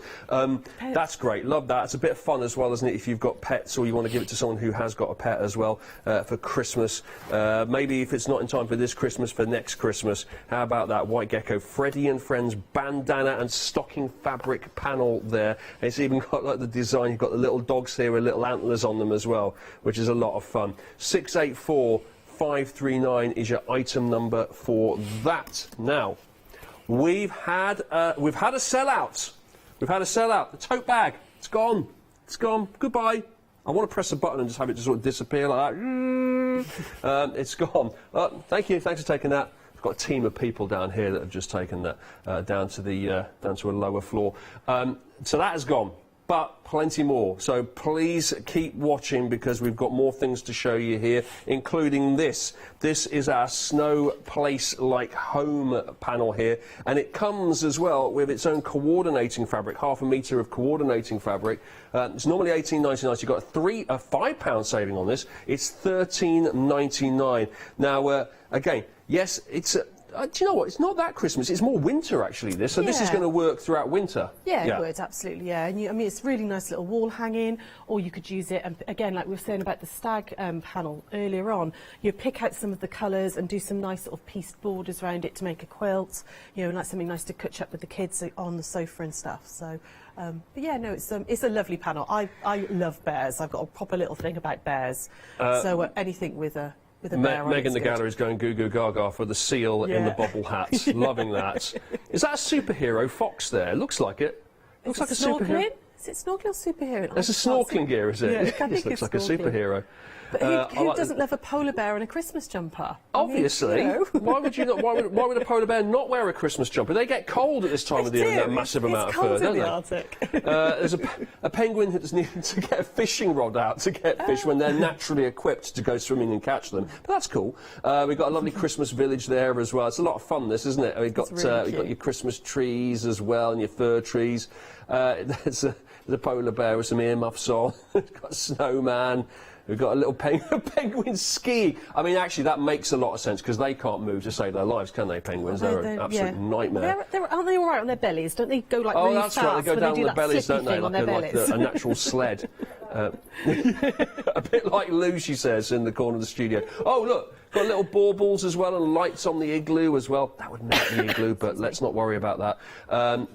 That's great. Love that. It's a bit of fun as well, isn't it? If you've got pets or you want to give it to someone who has got a pet as well for Christmas. Maybe if it's not in time for this Christmas, for next Christmas. How about that White Gecko Freddy and Friends bandana and stocking fabric panel there? And it's even got like the design. You've got the little dogs here with little antlers on them as well, which is a lot of fun. 684539 is your item number for that. Now, we've had a sellout. We've had a sellout. The tote bag. It's gone. It's gone. Goodbye. I want to press a button and just have it just sort of disappear like that. It's gone. Thank you. Thanks for taking that. We've got a team of people down here that have just taken that down to a lower floor. So that has gone. But plenty more, so please keep watching because we've got more things to show you here, including this. This is our Snow Place Like Home panel here, and it comes as well with its own coordinating fabric, ½ metre of coordinating fabric. It's normally $18.99, so you've got a £5 saving on this. It's $13.99. Now, again, yes, it's do you know what? It's not that Christmas. It's more winter, actually, this. So this is going to work throughout winter. Yeah, it would, absolutely, yeah. And I mean, it's really nice little wall hanging, or you could use it, and again, like we were saying about the stag panel earlier on, you pick out some of the colours and do some nice sort of pieced borders around it to make a quilt, you know, like something nice to catch up with the kids on the sofa and stuff. So, but yeah, no, it's a lovely panel. I love bears. I've got a proper little thing about bears. So anything with a Meg in the gallery is going goo goo gaga for the seal in the bobble hat. Loving that. Is that a superhero fox there? It looks like it. Looks like a superhero. Is it snorkeling or superhero? There's a snorkeling gear, is it? Yeah, I think This looks like a superhero. But who doesn't love a polar bear and a Christmas jumper? Obviously. I mean, you know. Why would you not? Why would a polar bear not wear a Christmas jumper? They get cold at this time of the year in that massive amount of fur, don't they? Arctic. There's a penguin that's needed to get a fishing rod out to get fish when they're naturally equipped to go swimming and catch them. But that's cool. We've got a lovely Christmas village there as well. It's a lot of fun, this, isn't it? We've got your Christmas trees as well and your fir trees. There's a polar bear with some earmuffs on. We've got a snowman. We've got a little penguin ski. I mean, actually, that makes a lot of sense because they can't move to save their lives, can they, penguins? They're an absolute nightmare. Aren't they all right on their bellies? Don't they go like really fast? Oh, that's right. They go down on their bellies, don't they? Like a natural sled. A bit like Lou, she says, in the corner of the studio. Oh, look. Got little baubles as well and lights on the igloo as well. That would melt the igloo, but let's not worry about that.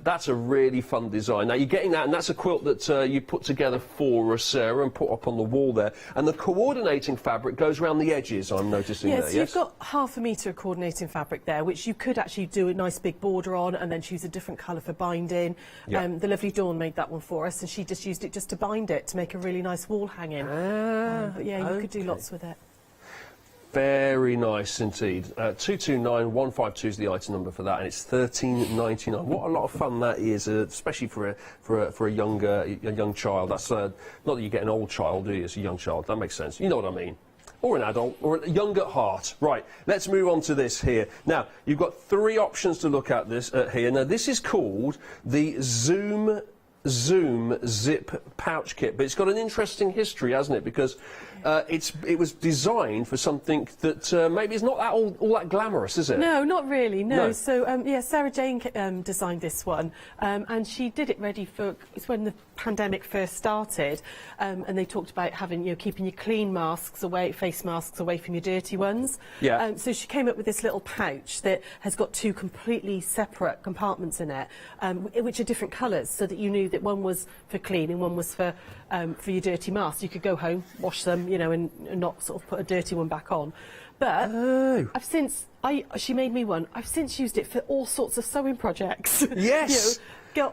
That's a really fun design. Now, you're getting that, and that's a quilt that you put together for us, Sarah, and put up on the wall there. And the coordinating fabric goes around the edges, I'm noticing there, yes? You've got 1/2 metre of coordinating fabric there, which you could actually do a nice big border on and then choose a different colour for binding. Yeah. The lovely Dawn made that one for us, and she just used it just to bind it to make a really nice wall hanging. But yeah, you could do lots with it. Very nice indeed. 229152 is the item number for that, and it's $13.99. What a lot of fun that is, especially for a young child. That's not that you get an old child, do you? It's a young child. That makes sense. You know what I mean. Or an adult, or young at heart. Right, let's move on to this here. Now, you've got 3 options to look at this here. Now, this is called the Zoom Zip Pouch Kit, but it's got an interesting history, hasn't it? Because it was designed for something that maybe is not all that glamorous, is it? No, not really, no. No. So, yeah, Sarah Jane designed this one, and she did it ready for, it's when the pandemic first started, and they talked about having, keeping your clean face masks away from your dirty ones. Yeah. So she came up with this little pouch that has got 2 completely separate compartments in it, which are different colours, so that you knew that one was for clean and one was for your dirty masks. You could go home, wash them, and not sort of put a dirty one back on. But she made me one. I've since used it for all sorts of sewing projects. Yes.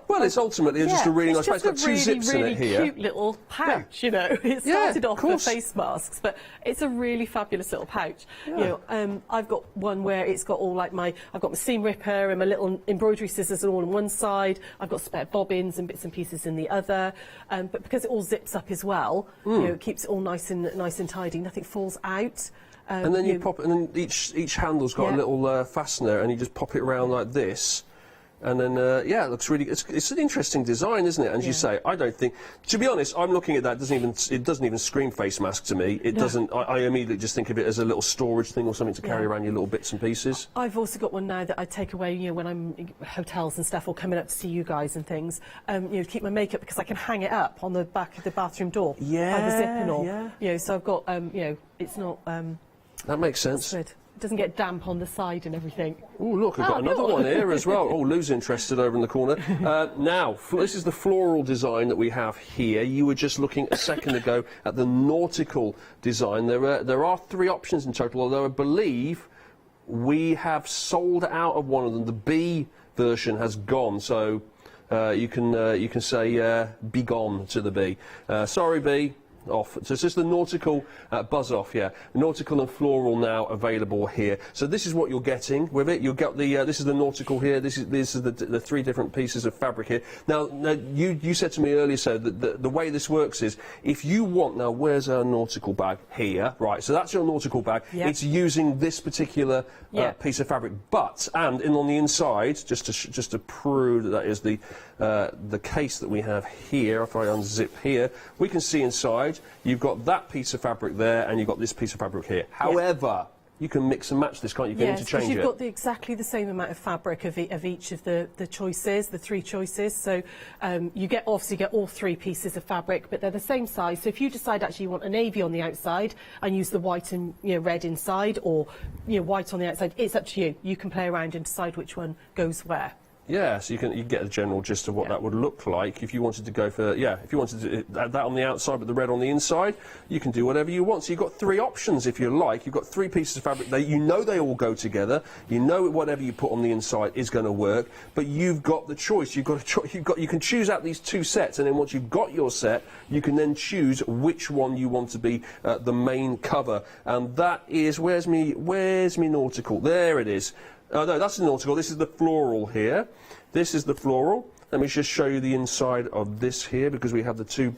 Well, it's ultimately just a really nice pouch. It's got 2 zips in it here. It's a really cute little pouch, It started off with face masks, but it's a really fabulous little pouch. Yeah. I've got one where it's got all like I've got my seam ripper and my little embroidery scissors all on one side. I've got spare bobbins and bits and pieces in the other. But because it all zips up as well, it keeps it all nice and tidy. Nothing falls out. And then you pop it, and then each handle's got a little fastener, and you just pop it around like this. And then, it looks really. It's an interesting design, isn't it? And as you say, I don't think. To be honest, I'm looking at that. It doesn't even scream face mask to me. It doesn't. I immediately just think of it as a little storage thing or something to carry around your little bits and pieces. I've also got one now that I take away, when I'm in hotels and stuff, or coming up to see you guys and things. To keep my makeup, because I can hang it up on the back of the bathroom door. Yeah. By the zip and all. Yeah. So I've got. It's not. That makes sense. It doesn't get damp on the side and everything. Oh, look, I've got another one here as well. Oh, Lou's interested over in the corner. Now, this is the floral design that we have here. You were just looking a second ago at the nautical design. There are 3 options in total, although I believe we have sold out of one of them. The B version has gone, so you can say be gone to the B. Sorry, B. Off. So it's just the nautical buzz off, nautical and floral now available here. So this is what you're getting with it. You'll get the this is the nautical here. This is the 3 different pieces of fabric here. Now you said to me earlier, so that the way this works is if you want, now where's our nautical bag here? Right. So that's your nautical bag. Yep. It's using this particular piece of fabric, and on the inside, just to prove that is the case that we have here. If I unzip here, we can see inside. You've got that piece of fabric there, and you've got this piece of fabric here. However, you can mix and match this, can't you? You can interchange it. You've got exactly the same amount of fabric of each of the choices, the 3 choices. So you obviously get all 3 pieces of fabric, but they're the same size. So if you decide actually you want a navy on the outside and use the white and red inside, or white on the outside, it's up to you. You can play around and decide which one goes where. Yeah, so you can get a general gist of what that would look like if you wanted to go for, if you wanted to add that on the outside but the red on the inside, you can do whatever you want. So you've got 3 options if you like. You've got 3 pieces of fabric. You know they all go together. You know whatever you put on the inside is going to work, but you've got the choice. You can choose out these 2 sets, and then once you've got your set, you can then choose which one you want to be the main cover. And that is, where's me nautical? There it is. No, that's the nautical. This is the floral here. This is the floral. Let me just show you the inside of this here, because we have the 2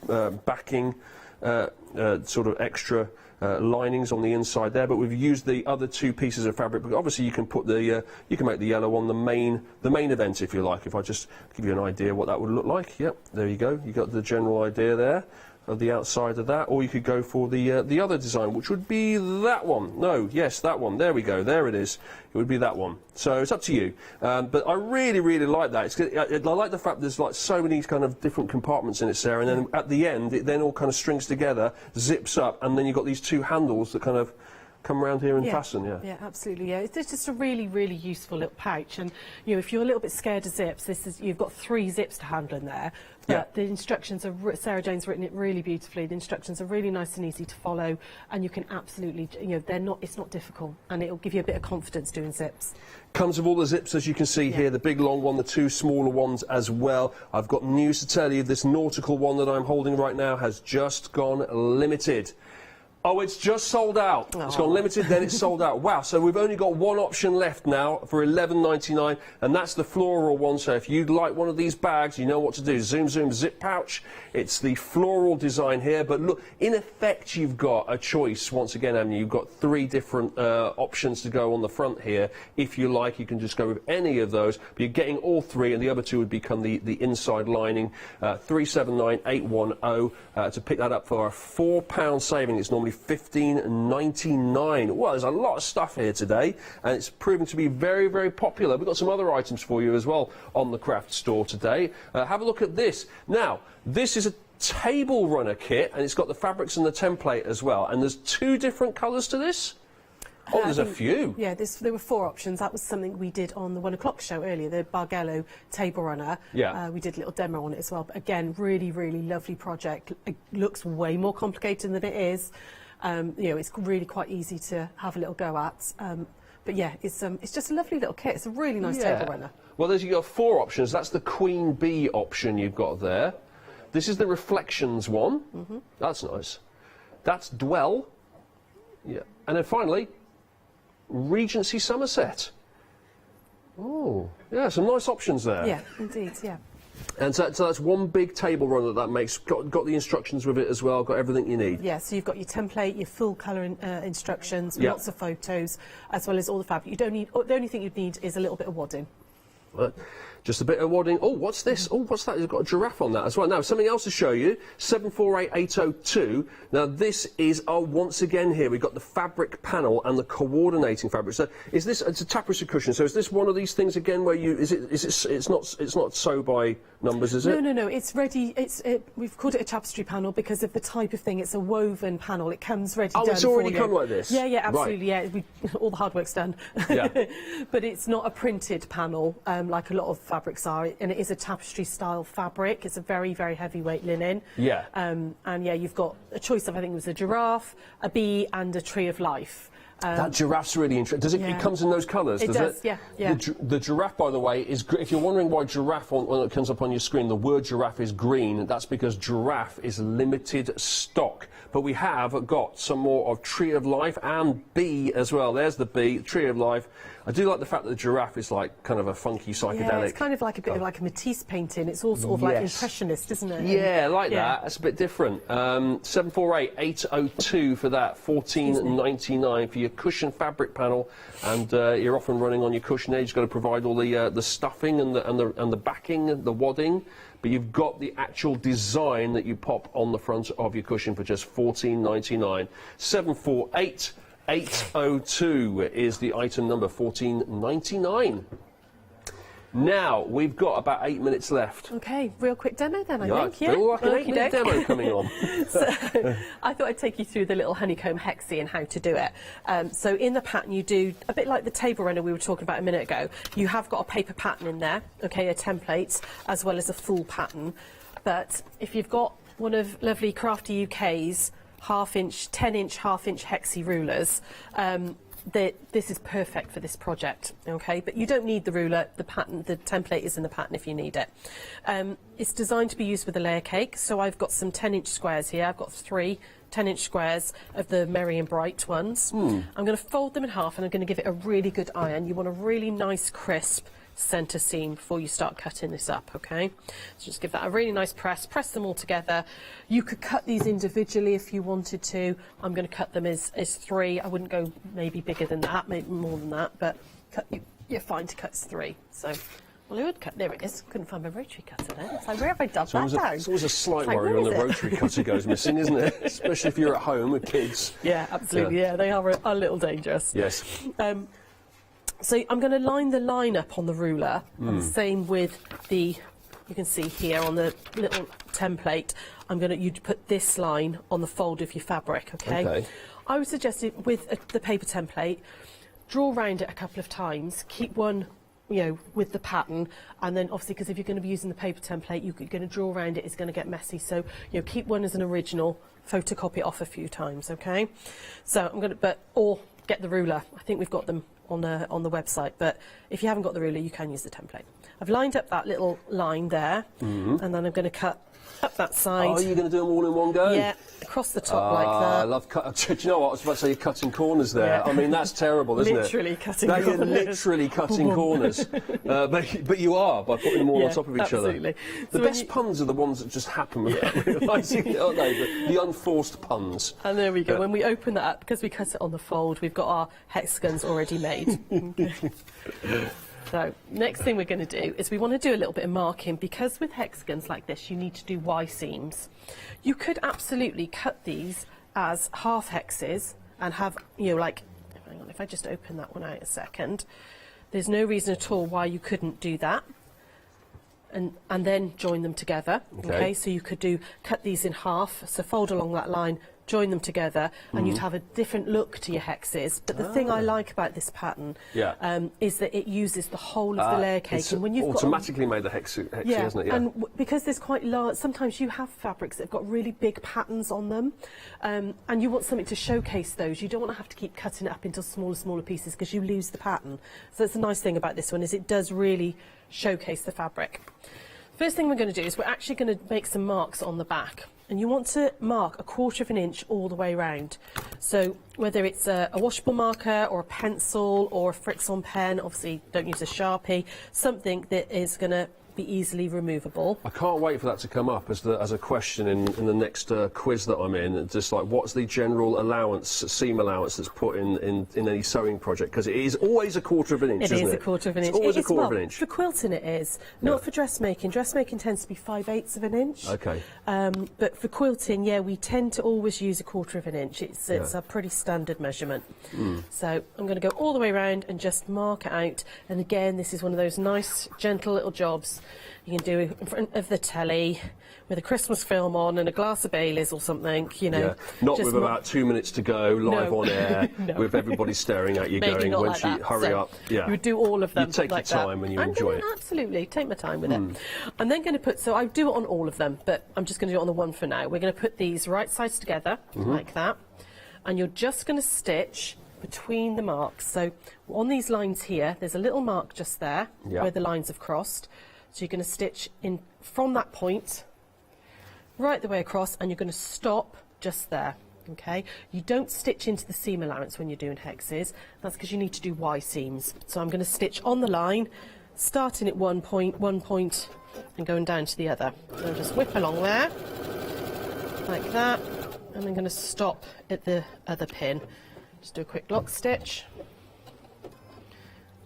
backing sort of extra linings on the inside there. But we've used the other 2 pieces of fabric. But obviously, you can put the you can make the yellow on the main event if you like. If I just give you an idea what that would look like. Yep, there you go. You got the general idea there of the outside of that, or you could go for the other design, which would be that one. No, yes, that one. There we go. There it is. It would be that one. So it's up to you. But I really, really like that. I like the fact there's like so many kind of different compartments in it, Sarah, and then at the end, it then all kind of strings together, zips up, and then you've got these 2 handles that kind of come around here and fasten. Yeah, absolutely. Yeah, it's just a really, really useful little pouch. And if you're a little bit scared of zips, you've got 3 zips to handle in there. But the instructions are Sarah Jane's written it really beautifully. The instructions are really nice and easy to follow, and you can absolutely, it's not difficult, and it'll give you a bit of confidence doing zips. Comes with all the zips, as you can see here, the big long one, the 2 smaller ones as well. I've got news to tell you. This nautical one that I'm holding right now has just gone limited. Oh, it's just sold out. Oh. It's gone limited, then it's sold out. Wow, so we've only got 1 option left now for $11.99, and that's the floral one. So if you'd like one of these bags, you know what to do. Zoom, zoom, zip pouch. It's the floral design here, but look, in effect, you've got a choice. Once again, Amy, you've got 3 different options to go on the front here. If you like, you can just go with any of those, but you're getting all 3, and the other 2 would become the inside lining. 379810 to pick that up for a £4 saving. It's normally $15.99. Well, there's a lot of stuff here today, and it's proven to be very, very popular. We've got some other items for you as well on the craft store today. Have a look at this. Now, this is a table runner kit, and it's got the fabrics and the template as well. And there's 2 different colours to this. Oh, there's a few. Yeah, there were 4 options. That was something we did on the 1 o'clock show earlier, the Bargello table runner. Yeah. We did a little demo on it as well. But again, really, really lovely project. It looks way more complicated than it is. It's really quite easy to have a little go at. But yeah, it's just a lovely little kit. It's a really nice table runner. Well, you've got 4 options. That's the Queen Bee option you've got there. This is the Reflections one. That's nice. That's Dwell. Yeah. And then finally, Regency Somerset. Oh, yeah, some nice options there. Yeah, indeed, yeah. And so that's 1 big table runner that makes. Got the instructions with it as well. Got everything you need. Yeah, so you've got your template, your full colour instructions, lots of photos, as well as all the fabric. You don't need. The only thing you'd need is a little bit of wadding. Just a bit of wadding. Oh, what's this? Oh, what's that? It's got a giraffe on that as well. Now, something else to show you. 748802. Now, this is once again here. We've got the fabric panel and the coordinating fabric. So, is this? It's a tapestry cushion. So, is this one of these things again where you? It's not sew by numbers, is it? No. It's ready. We've called it a tapestry panel because of the type of thing. It's a woven panel. It comes ready. Oh, it's already come like this. Yeah, absolutely. Right. Yeah, all the hard work's done. Yeah. But it's not a printed panel like a lot of fabrics are, and it is a tapestry style fabric. It's a very, very heavyweight linen. Yeah. And yeah, you've got a choice of, I think it was a giraffe, a bee, and a tree of life. That giraffe's really interesting. It comes in those colours, does it? Yeah. The giraffe, by the way, is. If you're wondering why giraffe, when it comes up on your screen, the word giraffe is green. That's because giraffe is limited stock. But we have got some more of Tree of Life and bee as well. There's the bee, Tree of Life. I do like the fact that the giraffe is like kind of a funky psychedelic. Yeah, it's kind of like a bit of like a Matisse painting. It's all sort of like impressionist, isn't it? Yeah, like that. That's a bit different. 748802 for that. $14.99 for your cushion fabric panel, and you're off and running on your cushion there. You've got to provide all the stuffing and the backing, the wadding. But you've got the actual design that you pop on the front of your cushion for just $14.99. 748802 is the item number, $14.99. Now, we've got about 8 minutes left. Okay, real quick demo then, I think. Yeah, feel like an 8-minute demo coming on. So, I thought I'd take you through the little honeycomb hexie and how to do it. So in the pattern you do, a bit like the table runner we were talking about a minute ago, you have got a paper pattern in there, okay, a template, as well as a full pattern. But if you've got one of Lovely Crafty UK's 10-inch, half-inch hexie rulers, this is perfect for this project, okay? But you don't need the ruler. The template is in the pattern if you need it. It's designed to be used with a layer cake, so I've got some 10-inch squares here. I've got 3 10-inch squares of the Merry and Bright ones. I'm going to fold them in half and I'm going to give it a really good iron. You want a really nice, crisp centre seam before you start cutting this up, okay? So just give that a really nice press them all together. You could cut these individually if you wanted to. I'm going to cut them as 3. I wouldn't go maybe bigger than that, maybe more than that, but you're fine to cut as 3. So, well, I would cut, there it is. Couldn't find my rotary cutter then. It's like, where have I dubbed that down? It's always a slight worry when the rotary cutter goes missing, isn't it? Especially if you're at home with kids. Yeah, absolutely, yeah, they are a little dangerous. Yes. So I'm going to line the line up on the ruler, and the same with you can see here on the little template, you'd put this line on the fold of your fabric, okay? I would suggest it with the paper template, draw around it a couple of times, keep one, with the pattern, and then obviously, because if you're going to be using the paper template, you're going to draw around it, it's going to get messy, so, keep one as an original, photocopy it off a few times, okay? So I'm going to, or get the ruler, I think we've got them on the website, but if you haven't got the ruler you can use the template. I've lined up that little line there, and then I'm going to cut up that side. Oh, you're going to do them all in one go? Yeah, across the top like that. I love do you know what? I was about to say you're cutting corners there. Yeah. I mean, that's terrible, isn't literally it? Cutting corners. You're literally cutting corners. But you are, by putting them all on top of each absolutely. other. So the best puns are the ones that just happen without realising it, aren't they? The unforced puns. And there we go. When we open that up, because we cut it on the fold, we've got our hexagons already made. So, next thing we're going to do is we want to do a little bit of marking, because with hexagons like this you need to do Y seams. You could absolutely cut these as half hexes and have, like, hang on, if I just open that one out a second, there's no reason at all why you couldn't do that. And then join them together, okay? So you could cut these in half, so fold along that line, join them together, and you'd have a different look to your hexes. But the thing I like about this pattern is that it uses the whole of the layer cake. It's and when you've automatically made the hexie, isn't it? Yeah. And because there's quite large, sometimes you have fabrics that have got really big patterns on them, and you want something to showcase those. You don't want to have to keep cutting it up into smaller pieces because you lose the pattern. So that's a nice thing about this one, is it does really showcase the fabric. First thing we're going to do is we're actually going to make some marks on the back. And you want to mark 1/4 inch all the way round. So whether it's a washable marker or a pencil or a Fritz-on pen, obviously don't use a Sharpie, something that is going to be easily removable. I can't wait for that to come up as a question in the next quiz that I'm in. Just like, what's the general allowance, seam allowance that's put in any sewing project? Because it is always 1/4 inch, isn't it? It is 1/4 inch. It's always 1/4 inch. For quilting it is. Not for dressmaking. Dressmaking tends to be 5/8 inch. Okay. But for quilting, yeah, we tend to always use 1/4 inch. It's a pretty standard measurement. So I'm going to go all the way around and just mark it out. And again, this is one of those nice, gentle little jobs you can do in front of the telly with a Christmas film on and a glass of Baileys or something, Not with about 2 minutes to go, live on air, with everybody staring at you Maybe going, like that. hurry up. Yeah. You would do all of them. You take like your time and you enjoy it. Absolutely, take my time with it. I'm then going to put, so I do it on all of them, but I'm just going to do it on the one for now. We're going to put these right sides together, like that, and you're just going to stitch between the marks. So on these lines here, there's a little mark just there where the lines have crossed. So you're going to stitch in from that point right the way across, and you're going to stop just there, okay? You don't stitch into the seam allowance when you're doing hexes. That's because you need to do Y seams. So I'm going to stitch on the line, starting at one point, and going down to the other. So just whip along there, like that, and I'm going to stop at the other pin. Just do a quick lock stitch,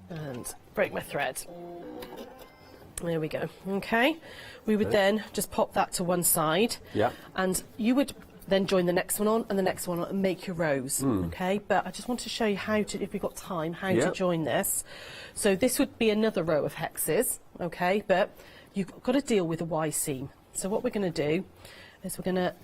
and break my thread. There we go. Okay, we would then just pop that to one side. Yeah. And you would then join the next one on and the next one on and make your rows, okay? But I just want to show you how to, if we've got time, how to join this. So this would be another row of hexes, okay? But you've got to deal with a Y seam. So what we're going to do is we're going to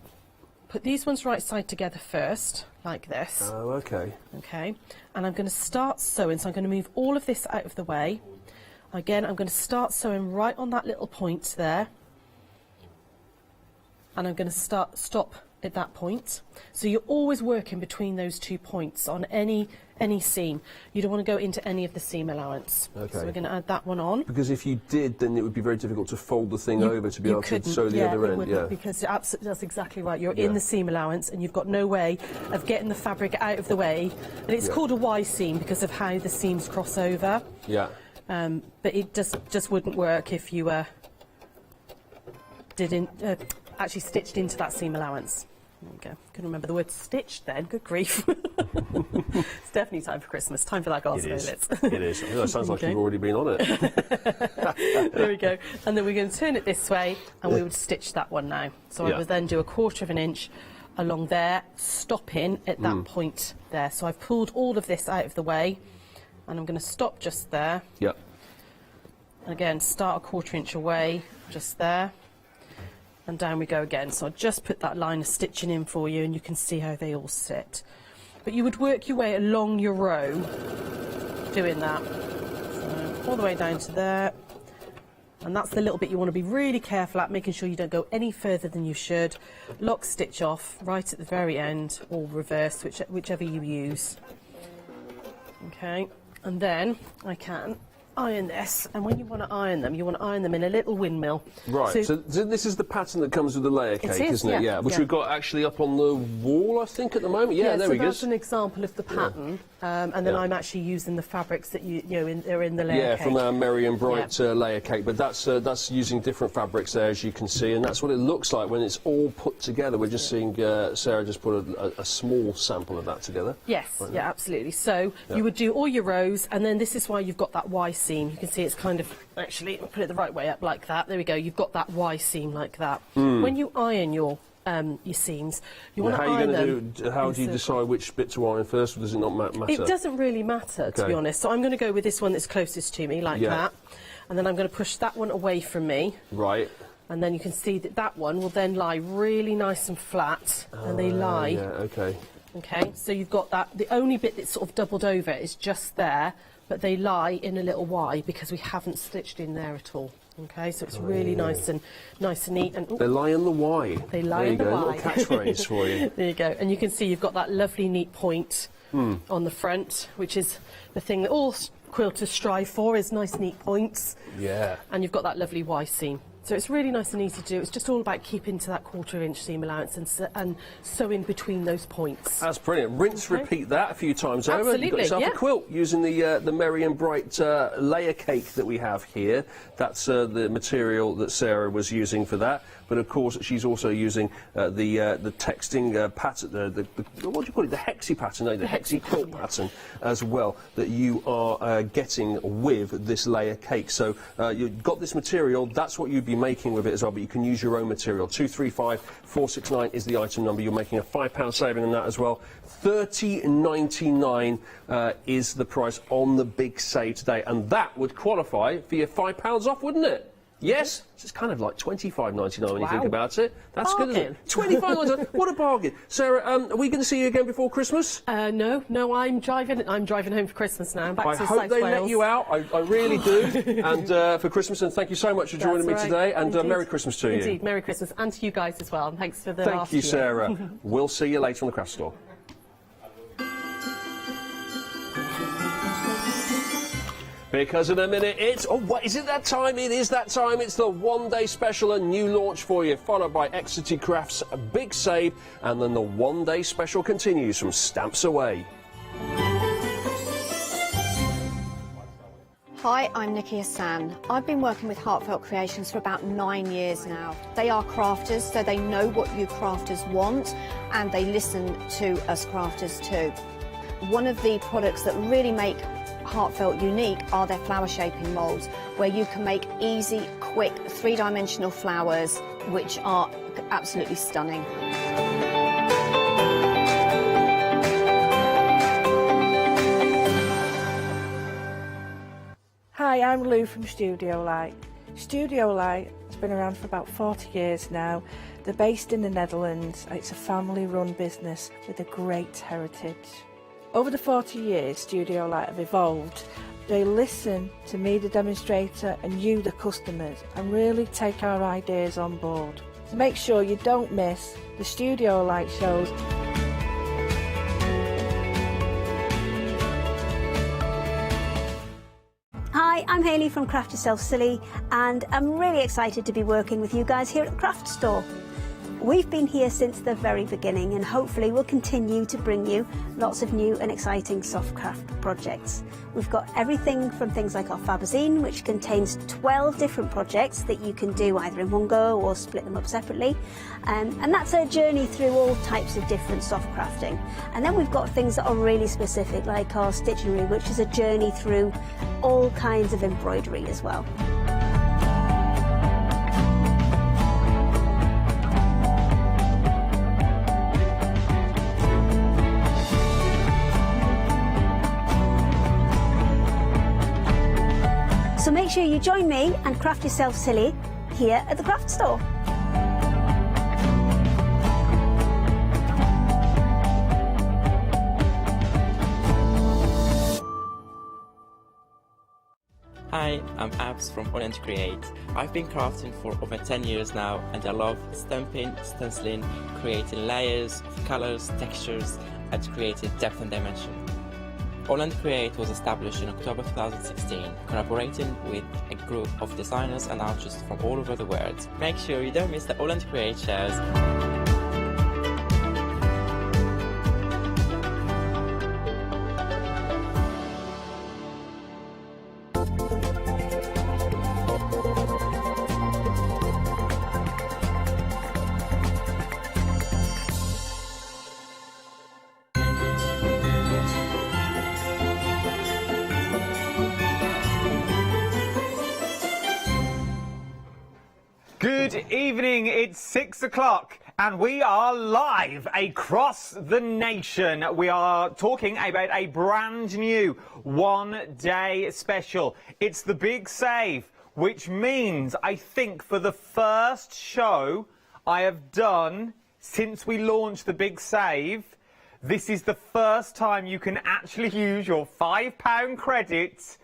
put these ones right side together first, like this. Oh, okay. Okay, and I'm going to start sewing, so I'm going to move all of this out of the way. Again, I'm going to start sewing right on that little point there. And I'm going to stop at that point. So you're always working between those 2 points on any seam. You don't want to go into any of the seam allowance. Okay. So we're going to add that one on. Because if you did, then it would be very difficult to fold the thing over to be able to sew the other end. Yeah, because that's exactly right. You're in the seam allowance and you've got no way of getting the fabric out of the way. And it's called a Y seam because of how the seams cross over. Yeah. But it just wouldn't work if you actually stitched into that seam allowance. There we go. Couldn't remember the word stitched then. Good grief. It's definitely time for Christmas. Time for that gospel. It is. It sounds like you've already been on it. There we go. And then we're going to turn it this way and we would stitch that one now. So I would then do 1/4 of an inch along there, stopping at that point there. So I've pulled all of this out of the way and I'm going to stop just there. Yep. And again, start 1/4 inch away, just there. And down we go again. So I'll just put that line of stitching in for you and you can see how they all sit. But you would work your way along your row doing that. So all the way down to there. And that's the little bit you want to be really careful at, making sure you don't go any further than you should. Lock stitch off right at the very end, or reverse, whichever you use. Okay, and then I can iron this, and when you want to iron them, you want to iron them in a little windmill. Right, so this is the pattern that comes with the layer cake, isn't it? Yeah, which we've got actually up on the wall, I think, at the moment. Yeah, there we go. So that's an example of the pattern, and then I'm actually using the fabrics that are in the layer cake. Yeah, from our Merry and Bright layer cake, but that's using different fabrics there, as you can see, and that's what it looks like when it's all put together. We're just seeing Sarah just put a small sample of that together. Yes, right absolutely. So you would do all your rows, and then this is why you've got that Y seam. You can see it's kind of, actually, put it the right way up like that. There we go. You've got that Y seam like that. When you iron your seams, you want to iron them. How do you decide which bit to iron first, or does it not matter? It doesn't really matter, to be honest. So I'm going to go with this one that's closest to me, like that. And then I'm going to push that one away from me. Right. And then you can see that that one will then lie really nice and flat, and they lie. Yeah, okay. Okay, so you've got that. The only bit that's sort of doubled over is just there, but they lie in a little Y because we haven't stitched in there at all. Okay, so it's really nice and neat. And they lie in the Y. They lie in the Y. There you go, a little catchphrase for you. There you go, and you can see you've got that lovely neat point on the front, which is the thing that all quilters strive for, is nice neat points. Yeah. And you've got that lovely Y seam. So it's really nice and easy to do. It's just all about keeping to that 1/4 inch seam allowance and sewing between those points. That's brilliant. Rinse, repeat that a few times over. Absolutely, You've got yourself a quilt using the Merry and Bright layer cake that we have here. That's the material that Sarah was using for that. But of course, she's also using the texting pattern, what do you call it? The hexie pattern, no, the hexie quilt pattern as well that you are getting with this layer cake. So you've got this material. That's what you'd be making with it as well. But you can use your own material. 235469 is the item number. You're making a £5 saving on that as well. $30.99 is the price on the big save today, and that would qualify for your £5 off, wouldn't it? Yes, it's kind of like $25.99 when you think about it. That's good, isn't it? $25.99. What a bargain! Sarah, are we going to see you again before Christmas? No, I'm driving home for Christmas now. I'm back to South Wales. I hope they let you out. I really do. And for Christmas, and thank you so much for joining me today. And Merry Christmas to you. Indeed, Merry Christmas, and to you guys as well. And thanks for the Thank you, Sarah. We'll see you later on the craft store. Because in a minute it's, what is it that time? It is that time. It's the one-day special, a new launch for you, followed by Exeter Crafts' big save, and then the one-day special continues from Stamps Away. Hi, I'm Nikki Hassan. I've been working with Heartfelt Creations for about 9 years now. They are crafters, so they know what you crafters want, and they listen to us crafters too. One of the products that really make Heartfelt unique are their flower shaping moulds, where you can make easy, quick, three-dimensional flowers which are absolutely stunning. Hi, I'm Lou from Studio Light. Studio Light has been around for about 40 years now. They're based in the Netherlands. It's a family-run business with a great heritage. Over the 40 years, Studio Light have evolved. They listen to me, the demonstrator, and you, the customers, and really take our ideas on board. So make sure you don't miss the Studio Light shows. Hi, I'm Hayley from Craft Yourself Silly, and I'm really excited to be working with you guys here at the Craft Store. We've been here since the very beginning, and hopefully we'll continue to bring you lots of new and exciting soft craft projects. We've got everything from things like our Fabazine, which contains 12 different projects that you can do either in one go or split them up separately. And that's a journey through all types of different soft crafting. And then we've got things that are really specific, like our Stitchery, which is a journey through all kinds of embroidery as well. So make sure you join me and craft yourself silly here at the Craft Store. Hi, I'm Abs from AALL Create. I've been crafting for over 10 years now, and I love stamping, stenciling, creating layers of colors, textures, and creating depth and dimension. AALL Create was established in October 2016, collaborating with a group of designers and artists from all over the world. Make sure you don't miss the AALL Create shows. Good evening, it's 6 o'clock and we are live across the nation. We are talking about a brand new one-day special. It's the Big Save, which means I think for the first show I have done since we launched the Big Save, this is the first time you can actually use your £5 credits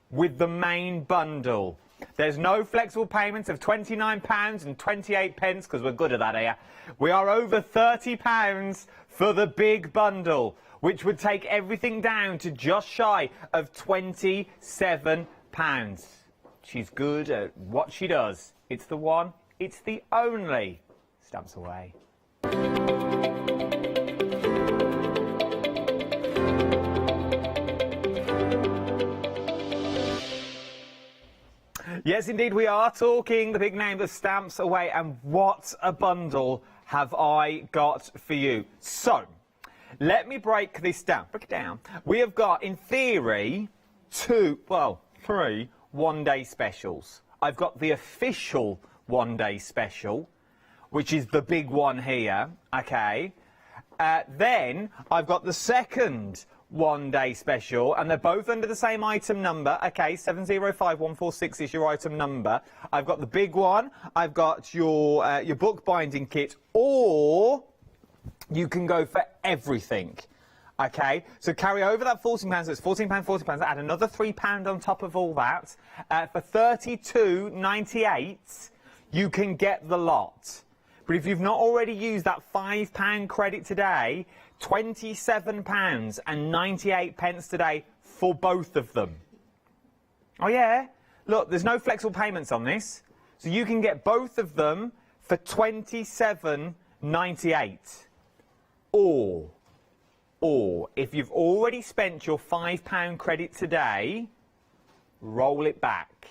with the main bundle. There's no flexible payments of £29 and 28 pence, because we're good at that here. We are over £30 for the big bundle, which would take everything down to just shy of £27. She's good at what she does. It's the one, it's the only. Stamps away. Yes, indeed, we are talking the big name of Stamps Away, and what a bundle have I got for you. So, let me break this down. Break it down. We have got, in theory, three one-day specials. I've got the official one-day special, which is the big one here, okay? Then I've got the second one-day special, and they're both under the same item number. Okay, 705146 is your item number. I've got the big one. I've got your book binding kit, or you can go for everything. Okay, so carry over that £14, so it's £14, add another £3 on top of all that. For £32.98, you can get the lot. But if you've not already used that £5 credit today, £27 and 98 pence today for both of them. Oh yeah, look, there's no flexible payments on this, so you can get both of them for £27.98. Or if you've already spent your £5 credit today, roll it back,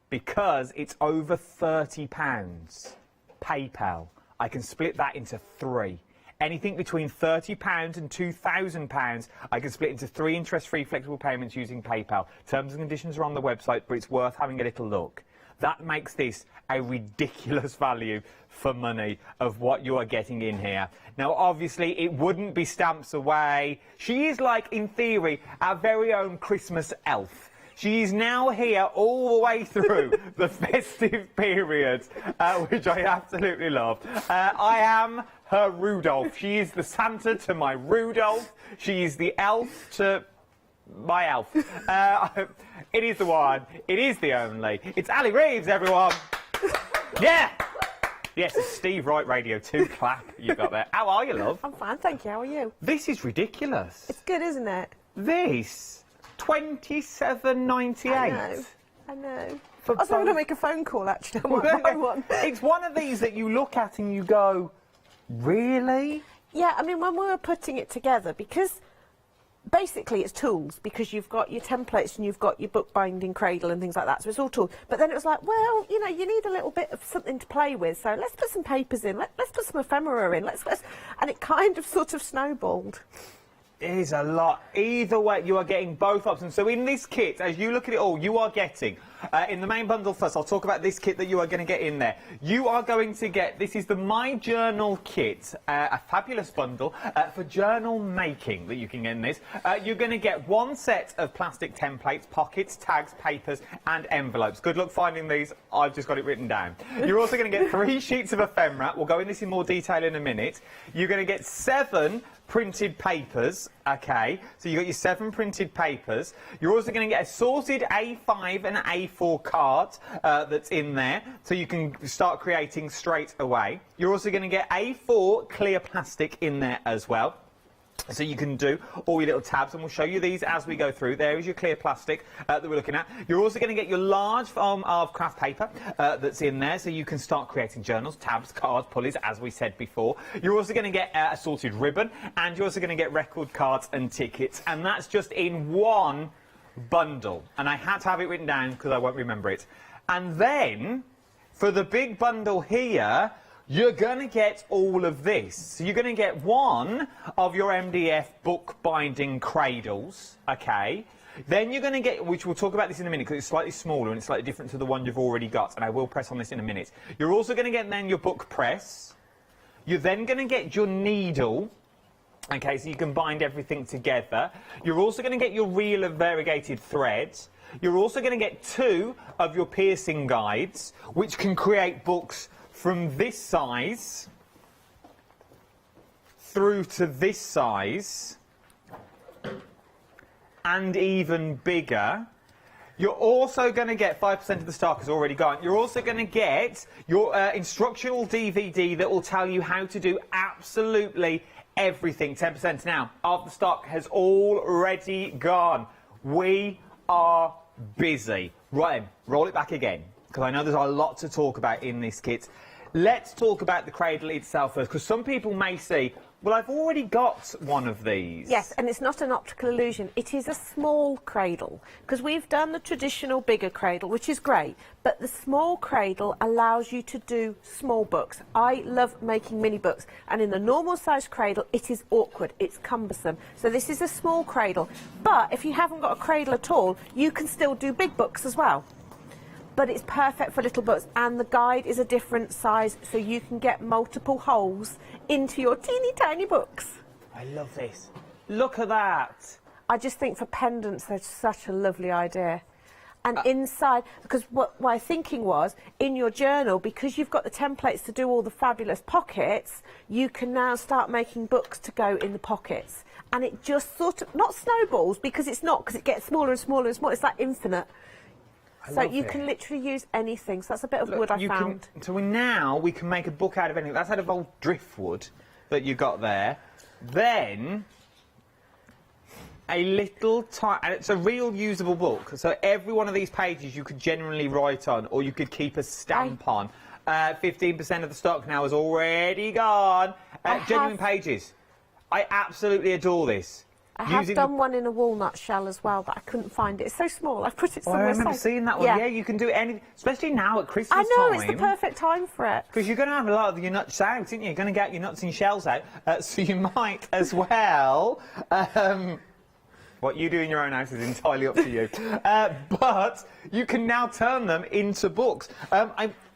because it's over £30. PayPal, I can split that into three. Anything between £30 and £2,000, I can split into 3 interest-free flexible payments using PayPal. Terms and conditions are on the website, but it's worth having a little look. That makes this a ridiculous value for money of what you are getting in here. Now, obviously, it wouldn't be Stamps Away. She is like, in theory, our very own Christmas elf. She's now here all the way through the festive period, which I absolutely love. I am her Rudolph. She is the Santa to my Rudolph. She is the elf to my elf. It is the one. It is the only. It's Ali Reeves, everyone. Yeah. Yes, it's Steve Wright Radio 2 clap you got there. How are you, love? I'm fine, thank you. How are you? This is ridiculous. It's good, isn't it? This $27.98. I know. For I was going to make a phone call, actually. I might buy one. It's one of these that you look at and you go, really? Yeah, I mean, when we were putting it together, because basically it's tools, because you've got your templates and you've got your bookbinding cradle and things like that, so it's all tools. But then it was like, well, you know, you need a little bit of something to play with, so let's put some papers in, let's put some ephemera in, and it kind of sort of snowballed. It is a lot. Either way, you are getting both options. So in this kit, as you look at it all, you are getting, in the main bundle first, I'll talk about this kit that you are going to get in there. You are going to get, this is the My Journal kit, a fabulous bundle for journal making that you can get in this. You're going to get one set of plastic templates, pockets, tags, papers and envelopes. Good luck finding these. I've just got it written down. You're also going to get 3 sheets of ephemera. We'll go in this in more detail in a minute. You're going to get 7 printed papers, okay, so you've got your 7 printed papers. You're also going to get a sorted A5 and A4 card that's in there, so you can start creating straight away. You're also going to get A4 clear plastic in there as well, so you can do all your little tabs, and we'll show you these as we go through. There is your clear plastic that we're looking at. You're also going to get your large form of craft paper that's in there, so you can start creating journals, tabs, cards, pulleys, as we said before. You're also going to get a sorted ribbon, and you're also going to get record cards and tickets, and that's just in one bundle. And I had to have it written down because I won't remember it. And then, for the big bundle here, you're going to get all of this. So you're going to get one of your MDF bookbinding cradles, okay? Then you're going to get, which we'll talk about this in a minute because it's slightly smaller and it's slightly different to the one you've already got, and I will press on this in a minute. You're also going to get then your book press. You're then going to get your needle, okay, so you can bind everything together. You're also going to get your reel of variegated threads. You're also going to get 2 of your piercing guides, which can create books from this size through to this size and even bigger. You're also going to get 5% of the stock has already gone. You're also going to get your instructional DVD that will tell you how to do absolutely everything. 10% now of the stock has already gone. We are busy. Right then, roll it back again, because I know there's a lot to talk about in this kit. Let's talk about the cradle itself first, because some people may say, well, I've already got one of these. Yes, and it's not an optical illusion. It is a small cradle, because we've done the traditional bigger cradle, which is great, but the small cradle allows you to do small books. I love making mini books, and in the normal size cradle, it is awkward, it's cumbersome. So this is a small cradle, but if you haven't got a cradle at all, you can still do big books as well. But it's perfect for little books, and the guide is a different size, so you can get multiple holes into your teeny tiny books. I love this. Look at that. I just think for pendants, that's such a lovely idea. And inside, because what my thinking was, in your journal, because you've got the templates to do all the fabulous pockets, you can now start making books to go in the pockets. And it just sort of, not snowballs, because it's not, because it gets smaller and smaller and smaller, it's like infinite. So you can literally use anything. So that's a bit of wood I found. So now we can make a book out of anything. That's out of old driftwood that you got there. Then a little tiny, and it's a real usable book. So every one of these pages you could generally write on, or you could keep a stamp on. 15% of the stock now is already gone. Genuine pages. I absolutely adore this. I have done one in a walnut shell as well, but I couldn't find it. It's so small. I've put it somewhere. I remember seeing that one. Yeah, you can do anything, especially now at Christmas time. I know, it's the perfect time for it. Because you're going to have a lot of your nuts out, aren't you? You're going to get your nuts and shells out, so you might as well. What you do in your own house is entirely up to you. But you can now turn them into books.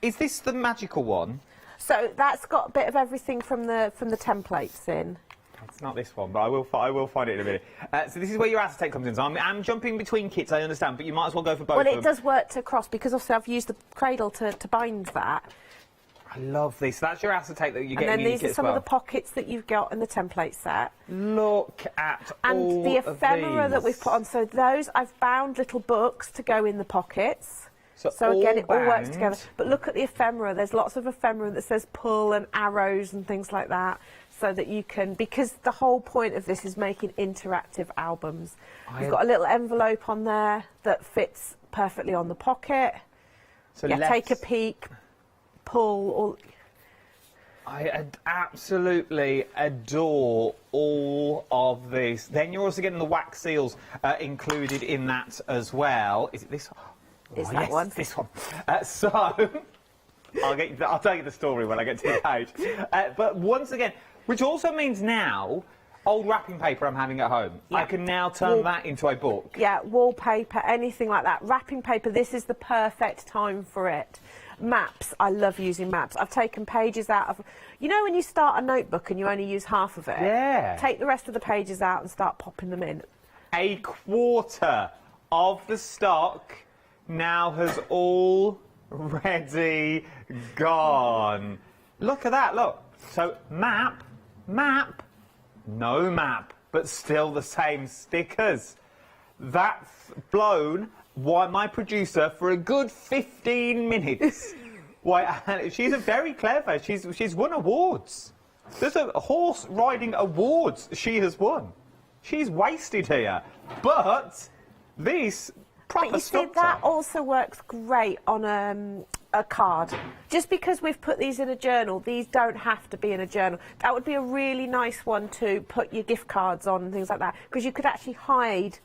Is this the magical one? So that's got a bit of everything from the templates in. It's not this one, but I will find it in a minute. So this is where your acetate comes in. So I'm jumping between kits, I understand, but you might as well go for both of them. Well, it does work to cross, because also I've used the cradle to bind that. I love this. That's your acetate that you get And in then the these are some of the pockets that you've got in the template set. Look at and all the ephemera of that these. we've put on. So those, I've bound little books to go in the pockets. So again, it all works bound. together. But look at the ephemera. There's lots of ephemera that says pull and arrows and things like that, so that you can, because the whole point of this is making interactive albums. You've got a little envelope on there that fits perfectly on the pocket. So yeah, take a peek, pull, or... I absolutely adore all of this. Then you're also getting the wax seals included in that as well. Is it this one? Is that one? It's this one. So I'll tell you the story when I get to the page. But once again, which also means now, old wrapping paper I'm having at home, I can now turn that into a book. Yeah, wallpaper, anything like that. Wrapping paper, this is the perfect time for it. Maps, I love using maps. I've taken pages out of... You know when you start a notebook and you only use half of it? Yeah. Take the rest of the pages out and start popping them in. A quarter of the stock now has already gone. Look at that, look. So map, no map, but still the same stickers. That's blown my producer for a good 15 minutes. Why, she's very clever. She's won awards. There's a horse riding awards she has won. She's wasted here. But this proper But you see, sculptor. that also works great on a card. Just because we've put these in a journal, these don't have to be in a journal. That would be a really nice one to put your gift cards on and things like that, because you could actually hide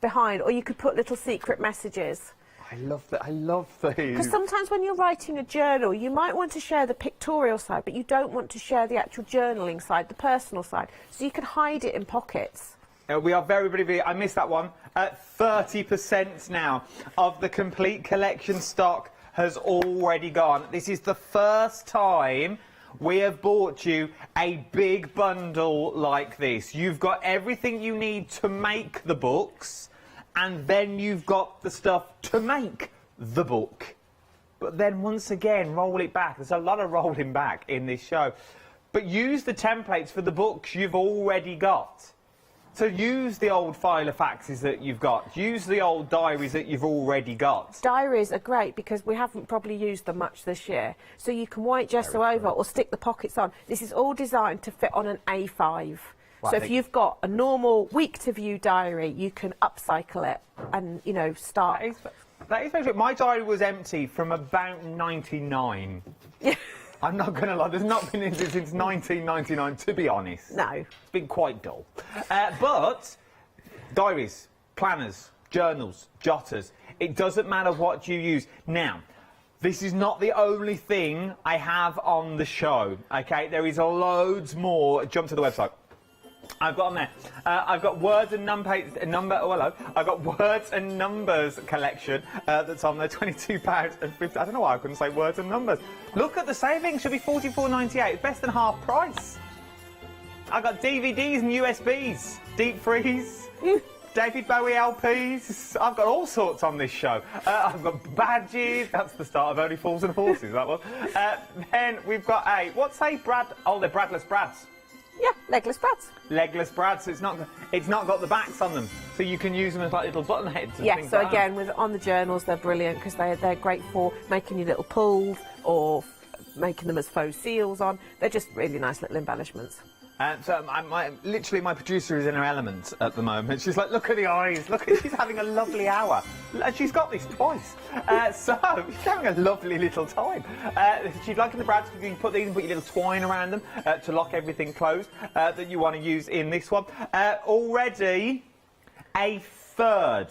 behind, or you could put little secret messages. I love that. I love these. Because sometimes when you're writing a journal, you might want to share the pictorial side, but you don't want to share the actual journaling side, the personal side. So you could hide it in pockets. We are very... I missed that one. 30% now of the complete collection stock has already gone. This is the first time we have bought you a big bundle like this. You've got everything you need to make the books, and then you've got the stuff to make the book. But then once again, roll it back. There's a lot of rolling back in this show. But use the templates for the books you've already got. So use the old filofaxes that you've got. Use the old diaries that you've already got. Diaries are great because we haven't probably used them much this year. So you can white gesso over or stick the pockets on. This is all designed to fit on an A5. Well, so if you've got a normal week-to-view diary, you can upcycle it and, you know, start... That is very true. My diary was empty from about 99. I'm not going to lie, there's not been anything since 1999, to be honest. No. It's been quite dull. But diaries, planners, journals, jotters, it doesn't matter what you use. Now, this is not the only thing I have on the show, OK? There is loads more. Jump to the website. I've got on there. I've got words and I've got words and numbers collection that's on there. £22.50. I don't know why I couldn't say words and numbers. Look at the savings. Should be £44.98. It's best than half price. I've got DVDs and USBs, deep freeze, David Bowie LPs. I've got all sorts on this show. I've got badges. That's the start of Only Fools and Horses. That was. Then we've got they're Bradless Brads. Yeah, legless brads. Legless brads. It's not got the backs on them, so you can use them as like little button heads. And things So like again, on the journals, they're brilliant because they're great for making your little pulls or making them as faux seals on. They're just really nice little embellishments. So literally my producer is in her element at the moment. She's like, look at the eyes, she's having a lovely hour. And she's got this twice. So she's having a lovely little time. She's liking the brads, you can put these and put your little twine around them to lock everything closed that you want to use in this one. Already a third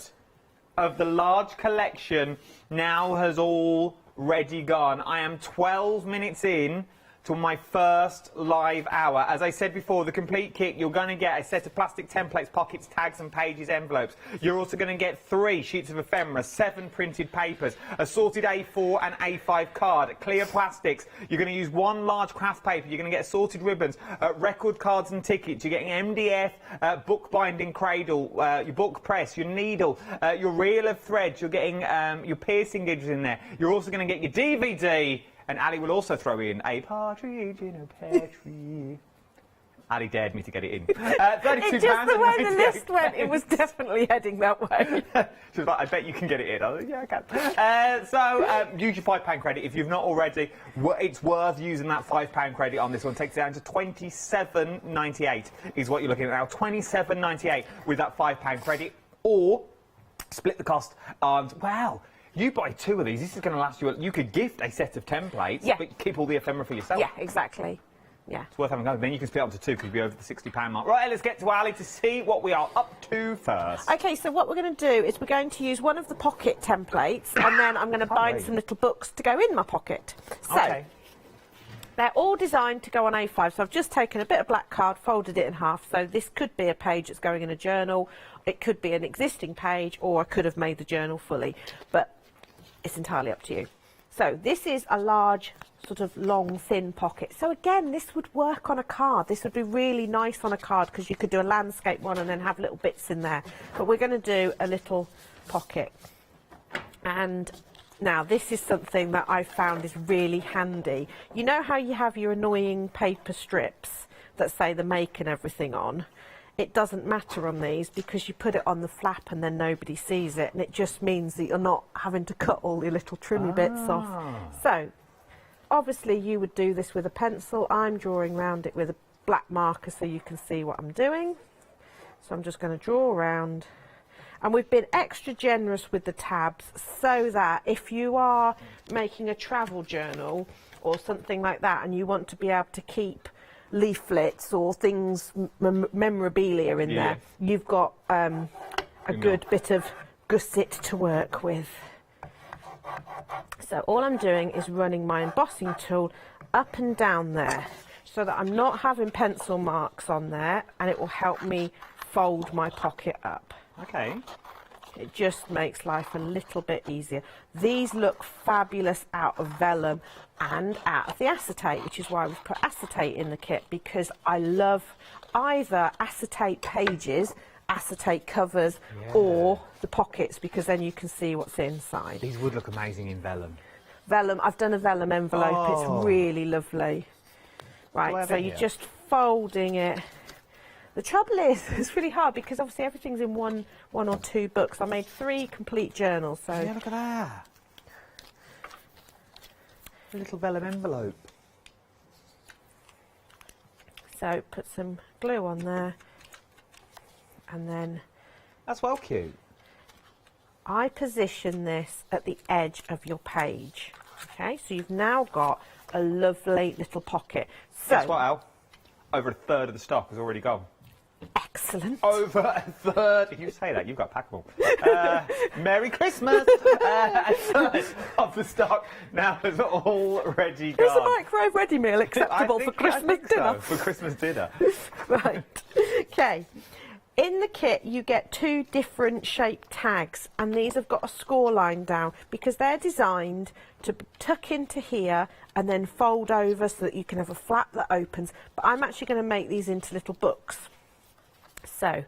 of the large collection now has already gone. I am 12 minutes in to my first live hour. As I said before, the complete kit, you're going to get a set of plastic templates, pockets, tags and pages, envelopes. You're also going to get 3 sheets of ephemera, 7 printed papers, a sorted A4 and A5 card, clear plastics. You're going to use 1 large craft paper. You're going to get sorted ribbons, record cards and tickets. You're getting MDF, bookbinding cradle, your book press, your needle, your reel of threads. You're getting your piercing gauges in there. You're also going to get your DVD. And Ali will also throw in a partridge in a pear tree. Ali dared me to get it in. £32. It's just the way the list went, it was definitely heading that way. She was like, I bet you can get it in. I was like, yeah, I can. So use your £5 credit. If you've not already, it's worth using that £5 credit on this one. Takes it down to £27.98 is what you're looking at now. £27.98 with that £5 credit. Or split the cost on, well, you buy 2 of these, this is going to last you... You could gift a set of templates, but keep all the ephemera for yourself. Yeah, exactly. Yeah. It's worth having a go. Then you can split up to 2 because you'll be over the £60 mark. Right, let's get to Ali to see what we are up to first. OK, so what we're going to do is we're going to use one of the pocket templates and then I'm going to bind some little books to go in my pocket. So, they're all designed to go on A5, so I've just taken a bit of black card, folded it in half, so this could be a page that's going in a journal, it could be an existing page, or I could have made the journal fully, but it's entirely up to you. So this is a large, sort of long, thin pocket. So again, this would work on a card. This would be really nice on a card because you could do a landscape one and then have little bits in there. But we're going to do a little pocket. And now this is something that I've found is really handy. You know how you have your annoying paper strips that say the make and everything on? It doesn't matter on these because you put it on the flap and then nobody sees it, and it just means that you're not having to cut all your little trimmy bits off. So, obviously you would do this with a pencil. I'm drawing around it with a black marker so you can see what I'm doing. So I'm just going to draw around. And we've been extra generous with the tabs so that if you are making a travel journal or something like that and you want to be able to keep leaflets or things, memorabilia in there, you've got a good bit of gusset to work with. So all I'm doing is running my embossing tool up and down there so that I'm not having pencil marks on there, and it will help me fold my pocket up. Okay. It just makes life a little bit easier. These look fabulous out of vellum and out of the acetate, which is why we've put acetate in the kit, because I love either acetate pages, acetate covers, or the pockets, because then you can see what's inside. These would look amazing in vellum. Vellum, I've done a vellum envelope, it's really lovely. Right, so you're just folding it. The trouble is, it's really hard because obviously everything's in one or 2 books. I made 3 complete journals, so... Yeah, look at that. A little vellum envelope. So, put some glue on there, and then... That's well cute. I position this at the edge of your page. Okay, so you've now got a lovely little pocket. So, guess what, Al? Over a third of the stock has already gone. Excellent. Over a third. You say that, you've got packable. Merry Christmas! A third of the stock now has already gone. Is a microwave ready meal acceptable for Christmas dinner? So, for Christmas dinner. Right. Okay. In the kit, you get 2 different shaped tags, and these have got a score line down because they're designed to tuck into here and then fold over so that you can have a flap that opens. But I'm actually going to make these into little books. So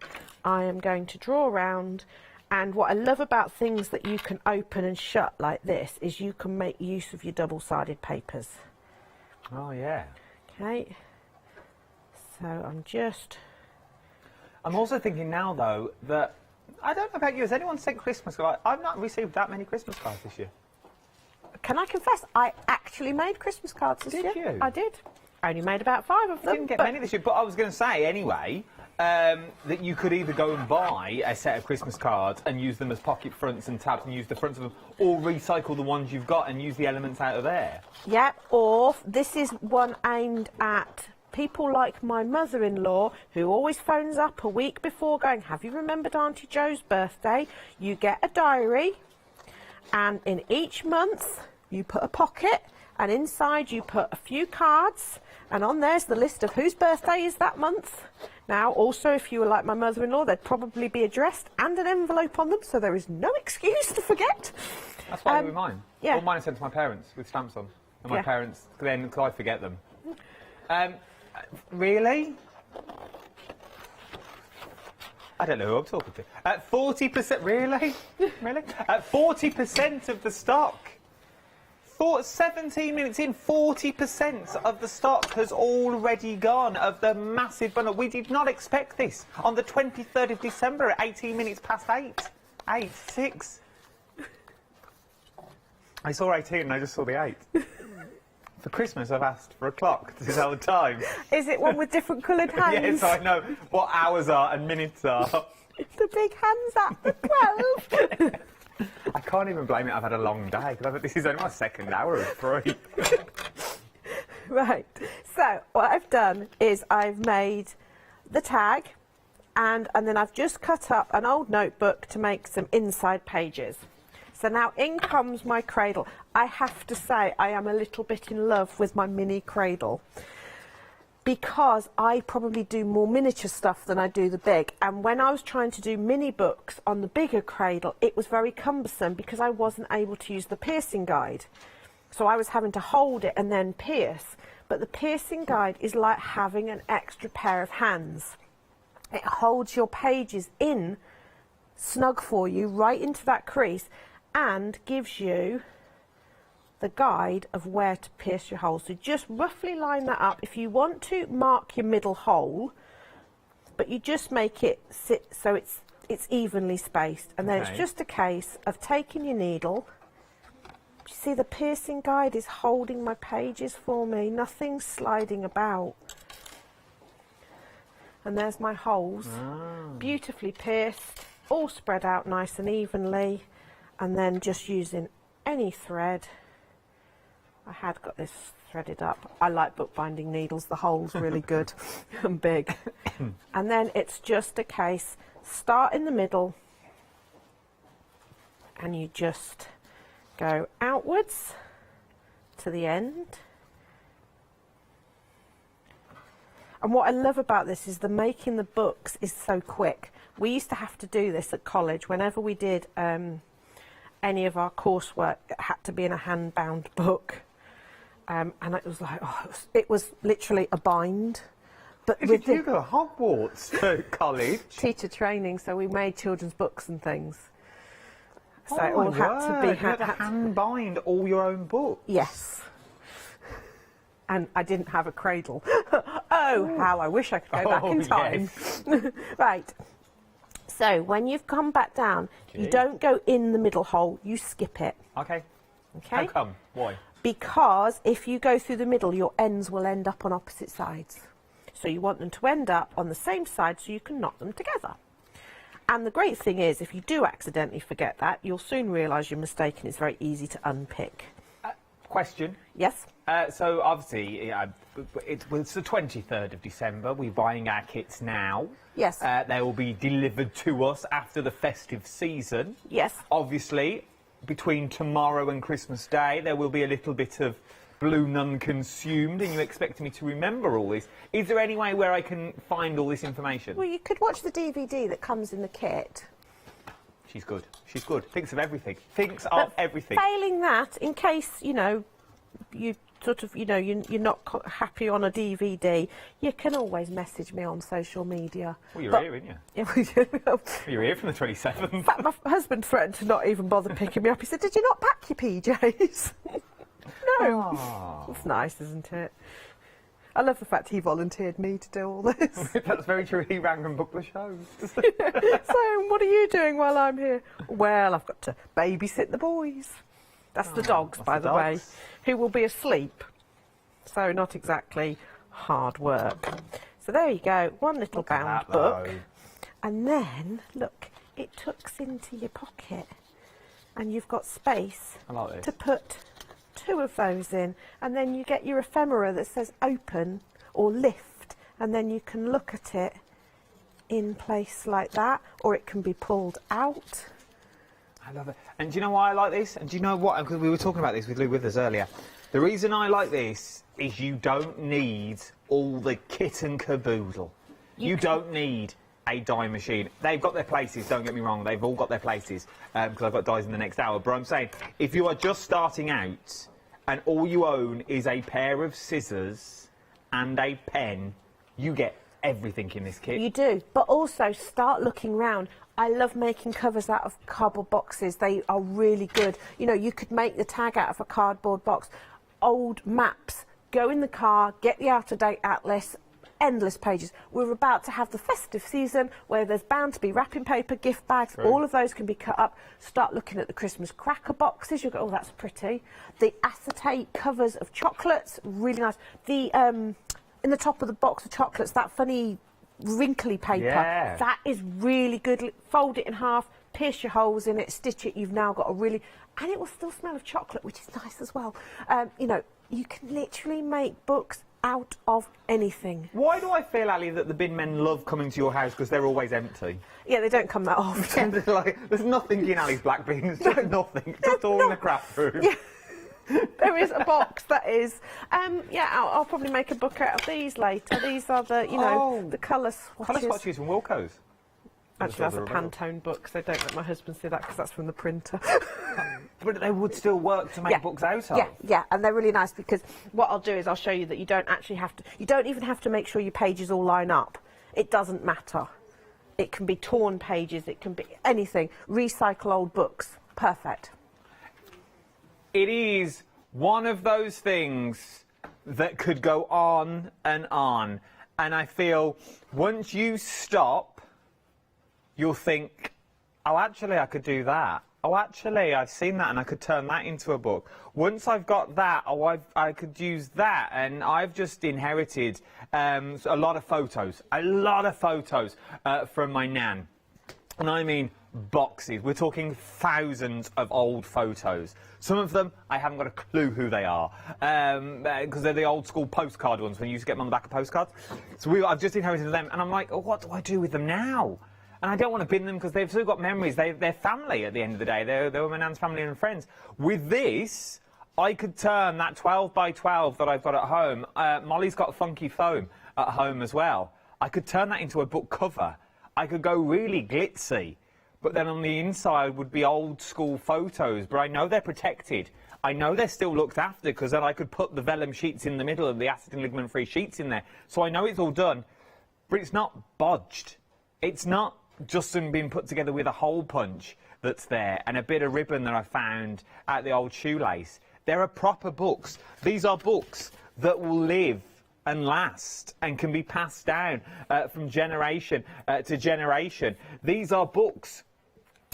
I am going to draw around, and what I love about things that you can open and shut like this is you can make use of your double-sided papers. Oh, yeah. Okay. So I'm also thinking now, though, that... I don't know about you, has anyone sent Christmas cards? I've not received that many Christmas cards this year. Can I confess, I actually made Christmas cards this year. Did you? I did. I only made about 5 of them. I didn't get many this year, but I was going to say, anyway, that you could either go and buy a set of Christmas cards and use them as pocket fronts and tabs and use the fronts of them, or recycle the ones you've got and use the elements out of there. Yeah, or this is one aimed at people like my mother-in-law, who always phones up a week before going, have you remembered Auntie Jo's birthday? You get a diary, and in each month you put a pocket, and inside you put a few cards, and on there's the list of whose birthday is that month. Now, also, if you were like my mother-in-law, there'd probably be addressed and an envelope on them, so there is no excuse to forget. That's why I do with mine. Yeah. All mine are sent to my parents with stamps on, and my Yeah. parents then, because I forget them. Really? I don't know who I'm talking to. 40%, really? Really? 40% of the stock. 17 minutes in, 40% of the stock has already gone of the massive bundle. We did not expect this on the 23rd of December at 18 minutes past 8. 6. I saw 18 and I just saw the 8. For Christmas, I've asked for a clock to tell the time. Is it one with different coloured hands? Yes, I know what hours are and minutes are. The big hands at the 12. I can't even blame it. I've had a long day. This is only my second hour of free. Right. So what I've done is I've made the tag, and then I've just cut up an old notebook to make some inside pages. So now in comes my cradle. I have to say I am a little bit in love with my mini cradle, because I probably do more miniature stuff than I do the big. And when I was trying to do mini books on the bigger cradle, it was very cumbersome because I wasn't able to use the piercing guide. So I was having to hold it and then pierce. But the piercing guide is like having an extra pair of hands. It holds your pages in snug for you, right into that crease, and gives you the guide of where to pierce your hole. So just roughly line that up. If you want to mark your middle hole, but you just make it sit so it's evenly spaced, and then it's just a case of taking your needle. You see the piercing guide is holding my pages for me, nothing's sliding about. And there's my holes, beautifully pierced, all spread out nice and evenly, and then just using any thread. I had got this threaded up. I like bookbinding needles, the hole's really good and big. And then it's just a case, start in the middle, and you just go outwards to the end. And what I love about this is the making the books is so quick. We used to have to do this at college. Whenever we did any of our coursework, it had to be in a hand-bound book. And it was like, it was literally a bind. But Did you go to Hogwarts for college? Teacher training, so we made children's books and things. So it Oh all my had to be word, you had to hand bind all your own books. Yes. And I didn't have a cradle. Oh, how I wish I could go back in time. Yes. Right. So when you've come back down, you don't go in the middle hole, you skip it. Okay. Okay. How come? Why? Because if you go through the middle, your ends will end up on opposite sides. So you want them to end up on the same side so you can knot them together. And the great thing is, if you do accidentally forget that, you'll soon realise your mistake, and it's very easy to unpick. Question. Yes? So obviously, it's the 23rd of December. We're buying our kits now. Yes. They will be delivered to us after the festive season. Yes. Obviously, between tomorrow and Christmas Day, there will be a little bit of Blue Nun consumed, and you expect me to remember all this. Is there any way where I can find all this information? Well, you could watch the DVD that comes in the kit. She's good. She's good. Thinks of everything. Thinks of everything. Failing that, in case, you know, you sort of, you know, you're not happy on a DVD, you can always message me on social media. Well, you're here, aren't you? You're here from the 27th. In fact, my husband threatened to not even bother picking me up. He said, "Did you not pack your PJs?" No. Oh. It's nice, isn't it? I love the fact he volunteered me to do all this. That's very true. He rang and booked the shows. So, what are you doing while I'm here? Well, I've got to babysit the boys. That's the dogs, by the way, who will be asleep. So, not exactly hard work. So, there you go. One little bound book. And then, look, it tucks into your pocket. And you've got space to put 2 of those in, and then you get your ephemera that says open or lift, and then you can look at it in place like that, or it can be pulled out. I love it. And do you know why I like this? And do you know what? Because we were talking about this with Lou Withers earlier. The reason I like this is you don't need all the kit and caboodle. You don't need a die machine. They've got their places, don't get me wrong, they've all got their places, because I've got dies in the next hour, but I'm saying, if you are just starting out and all you own is a pair of scissors and a pen, you get everything in this kit. You do, but also start looking round. I love making covers out of cardboard boxes. They are really good. You know, you could make the tag out of a cardboard box. Old maps, go in the car, get the out-of-date atlas, endless pages. We're about to have the festive season where there's bound to be wrapping paper, gift bags, all of those can be cut up. Start looking at the Christmas cracker boxes. You'll go, oh, that's pretty. The acetate covers of chocolates, really nice. The in the top of the box of chocolates, that funny wrinkly paper, that is really good. Fold it in half, pierce your holes in it, stitch it. You've now got a really, and it will still smell of chocolate, which is nice as well. You know, you can literally make books out of anything. Why do I feel, Ali, that the bin men love coming to your house because they're always empty? Yeah, they don't come that often. Like, there's nothing in Ali's black bins, just nothing. Just all in the craft room. Yeah. There is a box that is, yeah, I'll probably make a book out of these later. These are the, you know, the colour swatches. Colour swatches from Wilco's. Actually, that's a Pantone book, so don't let my husband see that because that's from the printer. But they would still work to make books out of. Yeah, and they're really nice because what I'll do is I'll show you that you don't actually have to, you don't even have to make sure your pages all line up. It doesn't matter. It can be torn pages, it can be anything. Recycle old books. Perfect. It is one of those things that could go on, and I feel once you stop, you'll think, oh, actually, I could do that. Oh, actually, I've seen that and I could turn that into a book. Once I've got that, oh, I could use that. And I've just inherited a lot of photos from my nan. And I mean boxes. We're talking thousands of old photos. Some of them, I haven't got a clue who they are, because they're the old school postcard ones when you used to get them on the back of postcards. So I've just inherited them, and I'm like, oh, what do I do with them now? And I don't want to bin them because they've still got memories. They're family at the end of the day. They were my nan's family and friends. With this, I could turn that 12 by 12 that I've got at home. Molly's got funky foam at home as well. I could turn that into a book cover. I could go really glitzy, but then on the inside would be old school photos. But I know they're protected. I know they're still looked after because then I could put the vellum sheets in the middle and the acid and ligament-free sheets in there. So I know it's all done, but it's not bodged. It's not just been put together with a hole punch that's there and a bit of ribbon that I found at the old shoelace. There are proper books. These are books that will live and last and can be passed down from generation to generation. These are books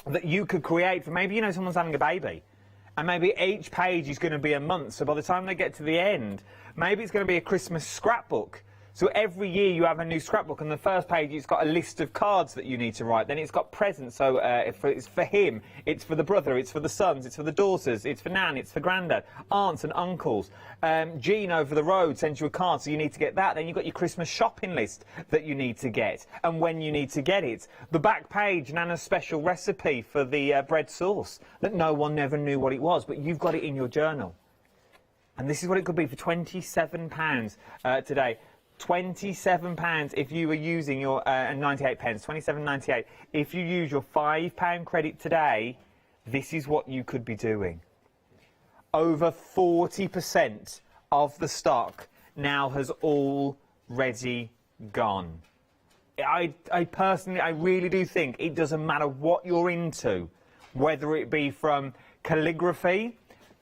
that you could create for maybe, you know, someone's having a baby and maybe each page is going to be a month. So by the time they get to the end, maybe it's going to be a Christmas scrapbook. So every year you have a new scrapbook, and the first page it's got a list of cards that you need to write. Then it's got presents, so it's for him, it's for the brother, it's for the sons, it's for the daughters, it's for Nan, it's for Grandad, aunts and uncles. Jean over the road sends you a card, so you need to get that. Then you've got your Christmas shopping list that you need to get, and when you need to get it. The back page, Nana's special recipe for the bread sauce that no one never knew what it was, but you've got it in your journal. And this is what it could be for £27 today. £27 if you were using your 98 pence, 27.98. If you use your £5 credit today, this is what you could be doing. Over 40% of the stock now has already gone. I personally, I really do think it doesn't matter what you're into, whether it be from calligraphy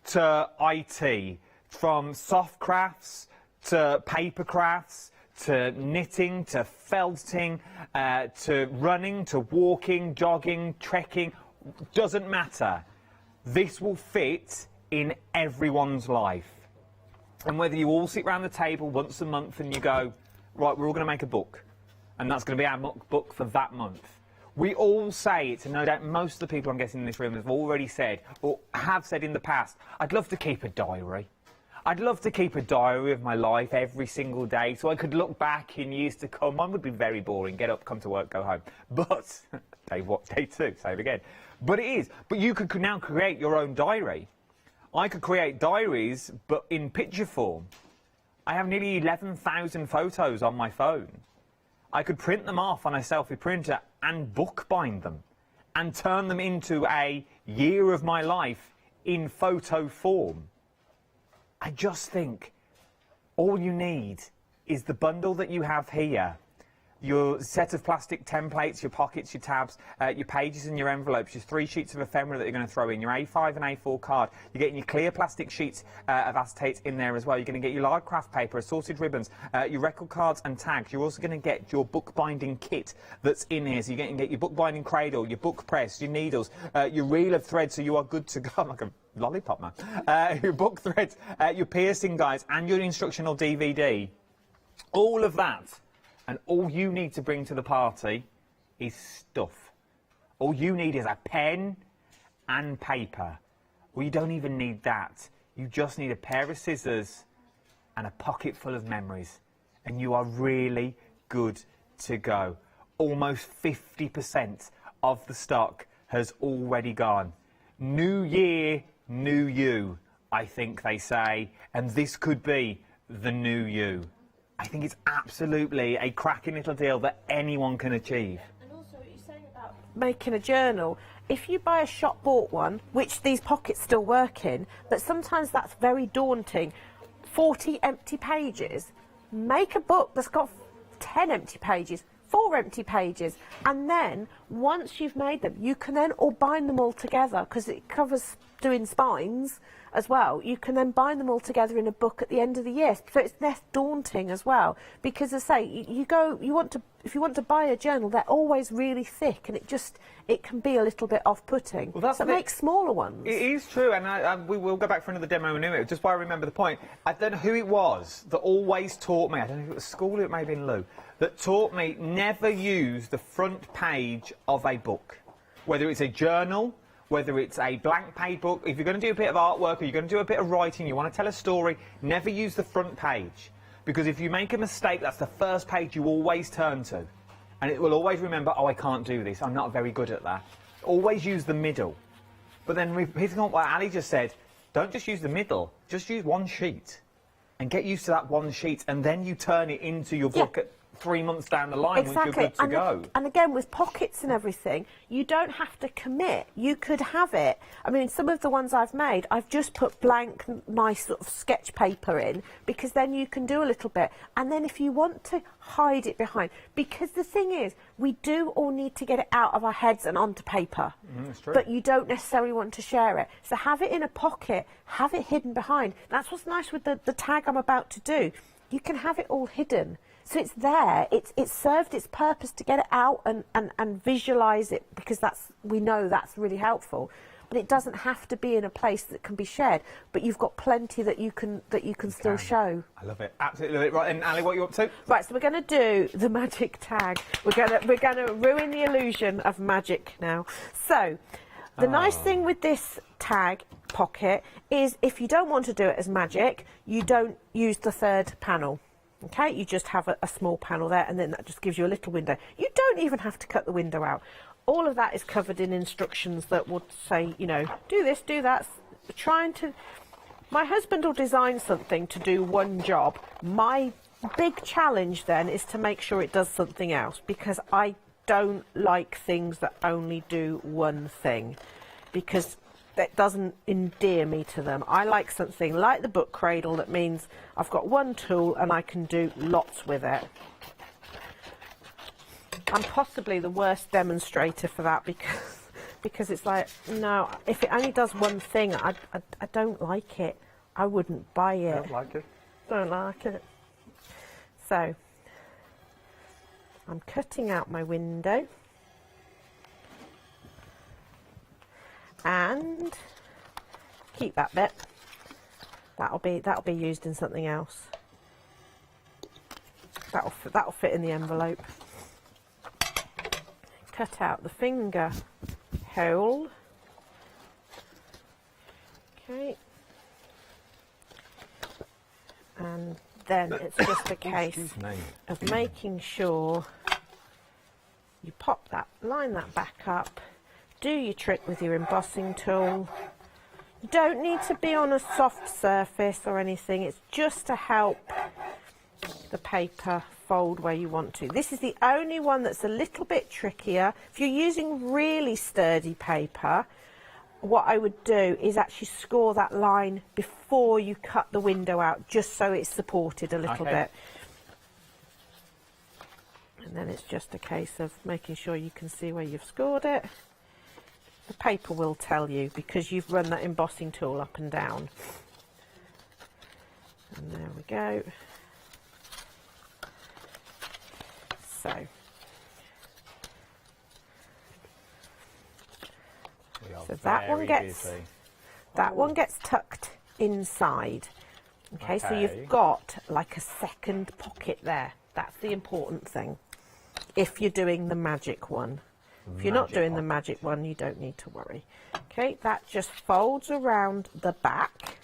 to IT, from soft crafts to paper crafts, to knitting, to felting, to running, to walking, jogging, trekking, doesn't matter. This will fit in everyone's life. And whether you all sit around the table once a month and you go, right, we're all going to make a book, and that's going to be our book for that month. We all say it, and no doubt most of the people I'm guessing in this room have already said, or have said in the past, I'd love to keep a diary. I'd love to keep a diary of my life every single day so I could look back in years to come. Mine would be very boring. Get up, come to work, go home. But, day 2, say it again. But it is. But you could now create your own diary. I could create diaries, but in picture form. I have nearly 11,000 photos on my phone. I could print them off on a selfie printer and bookbind them and turn them into a year of my life in photo form. I just think all you need is the bundle that you have here, your set of plastic templates, your pockets, your tabs, your pages and your envelopes, your 3 sheets of ephemera that you're going to throw in, your A5 and A4 card. You're getting your clear plastic sheets of acetate in there as well. You're going to get your large craft paper, assorted ribbons, your record cards and tags. You're also going to get your bookbinding kit that's in here. So you're going to get your bookbinding cradle, your book press, your needles, your reel of thread, so you are good to go. I'm like a lollipop man. Your book threads, your piercing guides, and your instructional DVD. All of that. And all you need to bring to the party is stuff. All you need is a pen and paper. Well, you don't even need that. You just need a pair of scissors and a pocket full of memories. And you are really good to go. Almost 50% of the stock has already gone. New year, new you, I think they say. And this could be the new you. I think it's absolutely a cracking little deal that anyone can achieve. And also, what you're saying about making a journal, if you buy a shop bought one, which these pockets still work in, but sometimes that's very daunting, 40 empty pages, make a book that's got 10 empty pages, 4 empty pages, and then once you've made them, you can then all bind them all together, because it covers doing spines as well. You can then bind them all together in a book at the end of the year, so it's less daunting as well. Because as I say, if you want to buy a journal, they're always really thick, and it can be a little bit off-putting. Well, so make smaller ones. It is true, and we will go back for another demo in a minute. Just while I remember the point, I don't know who it was that always taught me. I don't know if it was school, it may have been Lou, that taught me never use the front page of a book, whether it's a journal, whether it's a blank page book. If you're going to do a bit of artwork or you're going to do a bit of writing, you want to tell a story, never use the front page. Because if you make a mistake, that's the first page you always turn to. And it will always remember, oh, I can't do this, I'm not very good at that. Always use the middle. But then, picking on what Ali just said, don't just use the middle, just use one sheet. And get used to that one sheet, and then you turn it into your book at 3 months down the line when you're good to go. And again, with pockets and everything, you don't have to commit. You could have it. I mean, some of the ones I've made, I've just put blank, nice sort of sketch paper in, because then you can do a little bit. And then if you want to hide it behind, because the thing is, we do all need to get it out of our heads and onto paper. That's true. But you don't necessarily want to share it. So have it in a pocket, have it hidden behind. That's what's nice with the tag I'm about to do. You can have it all hidden. So it's there, it's served its purpose to get it out and visualise it, because we know that's really helpful. But it doesn't have to be in a place that can be shared. But you've got plenty that you can still show. I love it, absolutely love it. Right, and Ali, what are you up to? Right, so we're going to do the magic tag. We're going to ruin the illusion of magic now. So the nice thing with this tag pocket is, if you don't want to do it as magic, you don't use the third panel. Okay, you just have a small panel there, and then that just gives you a little window. You don't even have to cut the window out. All of that is covered in instructions that would say, you know, do this, do that. My husband will design something to do one job. My big challenge then is to make sure it does something else, because I don't like things that only do one thing, because that doesn't endear me to them. I like something like the book cradle that means I've got one tool and I can do lots with it. I'm possibly the worst demonstrator for that, because it's like, no, if it only does one thing, I don't like it. I wouldn't buy it. Don't like it? Don't like it. So I'm cutting out my window. And keep that bit. That'll be used in something else. That'll fit in the envelope. Cut out the finger hole. Okay. And then it's just a case of making sure you line that back up. Do your trick with your embossing tool, You don't need to be on a soft surface or anything. It's just to help the paper fold where you want to. This is the only one that's a little bit trickier. If you're using really sturdy paper, what I would do is actually score that line before you cut the window out, just so it's supported a little bit. And then it's just a case of making sure you can see where you've scored it. The paper will tell you because you've run that embossing tool up and down. And there we go. So that one gets tucked inside. Okay, so you've got like a second pocket there. That's the important thing. If you're doing the magic one. If you're not doing the magic one, you don't need to worry. Okay, that just folds around the back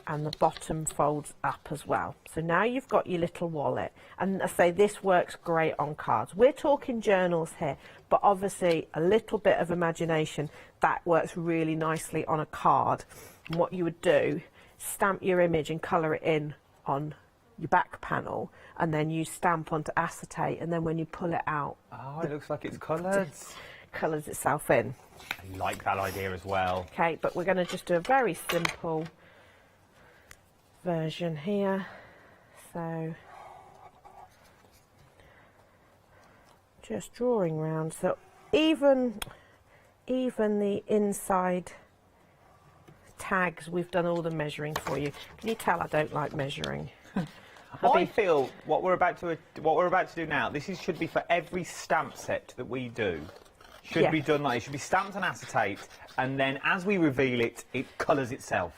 and the bottom folds up as well. So now you've got your little wallet. And I say this works great on cards. We're talking journals here, but obviously a little bit of imagination, that works really nicely on a card. And what you would do, stamp your image and colour it in on your back panel, and then you stamp onto acetate, and then when you pull it out, it looks like it's coloured. Colours itself in. I like that idea as well. Okay, but we're going to just do a very simple version here. So just drawing round, so even the inside tags, we've done all the measuring for you. Can you tell I don't like measuring? I feel what we're about to do now, this should be for every stamp set that we do. Should be done like it should be stamped on acetate, and then as we reveal it, it colours itself.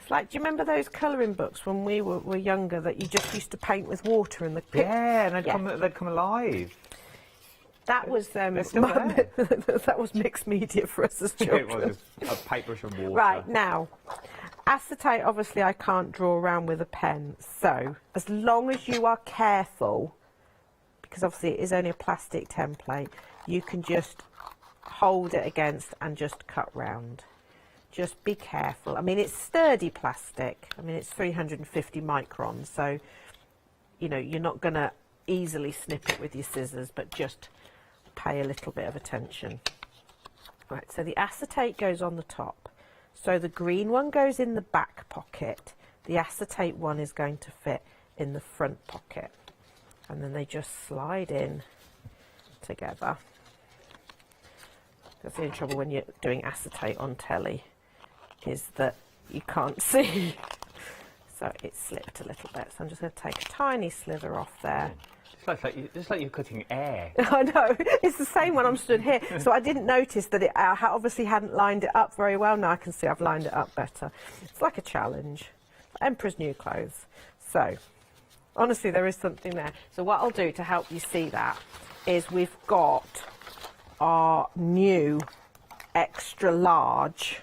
It's like, do you remember those colouring books when we were younger that you just used to paint with water and the and they'd come alive. That was that was mixed media for us as children. It was just a paintbrush and water. Right, now, acetate, obviously I can't draw around with a pen, so as long as you are careful, because obviously it is only a plastic template, you can just hold it against and just cut round. Just be careful. I mean, it's sturdy plastic. I mean, it's 350 microns, so, you know, you're not going to easily snip it with your scissors, but just pay a little bit of attention. Right, so the acetate goes on the top. So the green one goes in the back pocket. The acetate one is going to fit in the front pocket. And then they just slide in together. That's the only trouble when you're doing acetate on telly, is that you can't see. So it slipped a little bit. So I'm just going to take a tiny slither off there. Just like you're cutting air. I know, it's the same when I'm stood here. So I didn't notice that I obviously hadn't lined it up very well. Now I can see I've lined it up better. It's like a challenge. Emperor's new clothes. So, honestly, there is something there. So what I'll do to help you see that is we've got our new extra large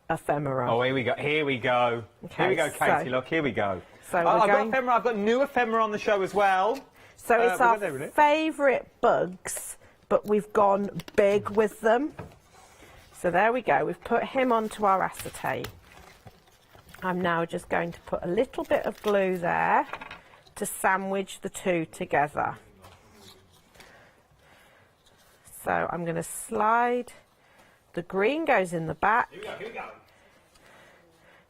ephemera. Oh, here we go. Here we go. Okay, here we go, Katie. Look, here we go. So I've got ephemera. I've got new ephemera on the show as well. So it's our favourite bugs, but we've gone big with them. So there we go. We've put him onto our acetate. I'm now just going to put a little bit of glue there to sandwich the two together. So I'm going to slide. The green goes in the back. Here we go.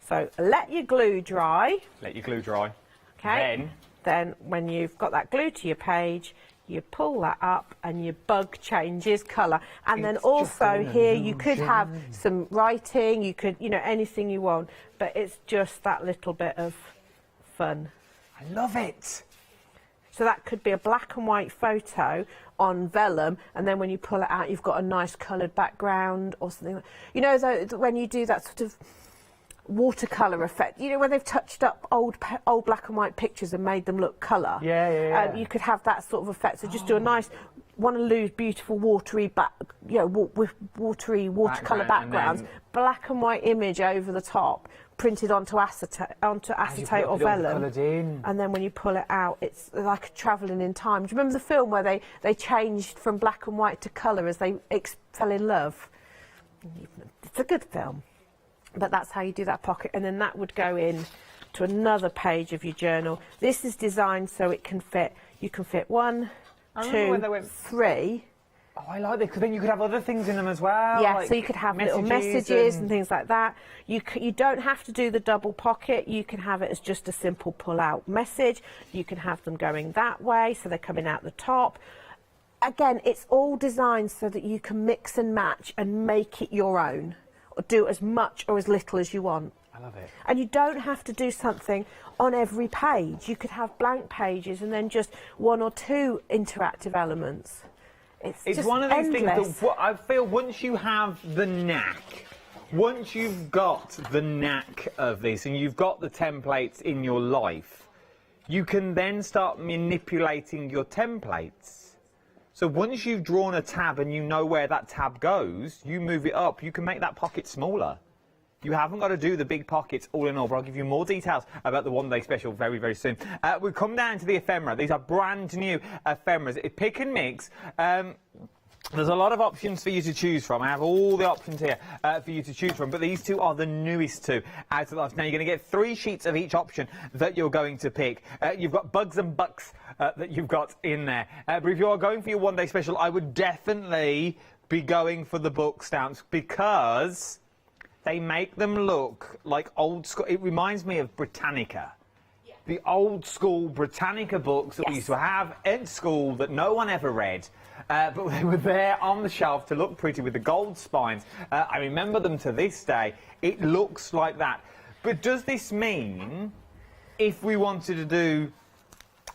So let your glue dry. Let your glue dry. Okay. Then when you've got that glue to your page, you pull that up and your bug changes colour. And then also here you could have some writing, you could, you know, anything you want, but it's just that little bit of fun. I love it. So that could be a black and white photo on vellum, and then when you pull it out, you've got a nice coloured background or something. You know, when you do that sort of watercolour effect, you know, when they've touched up old black and white pictures and made them look colour. Yeah. You could have that sort of effect. So just do a nice, want to lose beautiful watery with watery watercolour backgrounds, black and white image over the top, printed onto acetate or vellum, and then when you pull it out, it's like travelling in time. Do you remember the film where they changed from black and white to colour as they fell in love? It's a good film. But that's how you do that pocket, and then that would go in to another page of your journal. This is designed so it can fit, you can fit 1, 2, 3. Oh, I like this, because then you could have other things in them as well. Yeah, like so you could have little messages and things like that. You don't have to do the double pocket. You can have it as just a simple pull-out message. You can have them going that way, so they're coming out the top. Again, it's all designed so that you can mix and match and make it your own, or do as much or as little as you want. I love it. And you don't have to do something on every page. You could have blank pages and then just 1 or 2 interactive elements. It's just one of those endless. things that I feel once you have the knack, once you've got the knack of this and you've got the templates in your life, you can then start manipulating your templates. So once you've drawn a tab and you know where that tab goes, you move it up, you can make that pocket smaller. You haven't got to do the big pockets all in all, but I'll give you more details about the one-day special very, very soon. We come down to the ephemera. These are brand new ephemeras. Pick and mix. There's a lot of options for you to choose from. I have all the options here for you to choose from, but these two are the newest two out of the lot. Now, you're going to get 3 sheets of each option that you're going to pick. You've got bugs and bucks that you've got in there. But if you're going for your one-day special, I would definitely be going for the book stamps, because they make them look like old school. It reminds me of Britannica. Yeah. The old school Britannica books that we used to have in school that no one ever read. But they were there on the shelf to look pretty with the gold spines. I remember them to this day. It looks like that. But does this mean if we wanted to do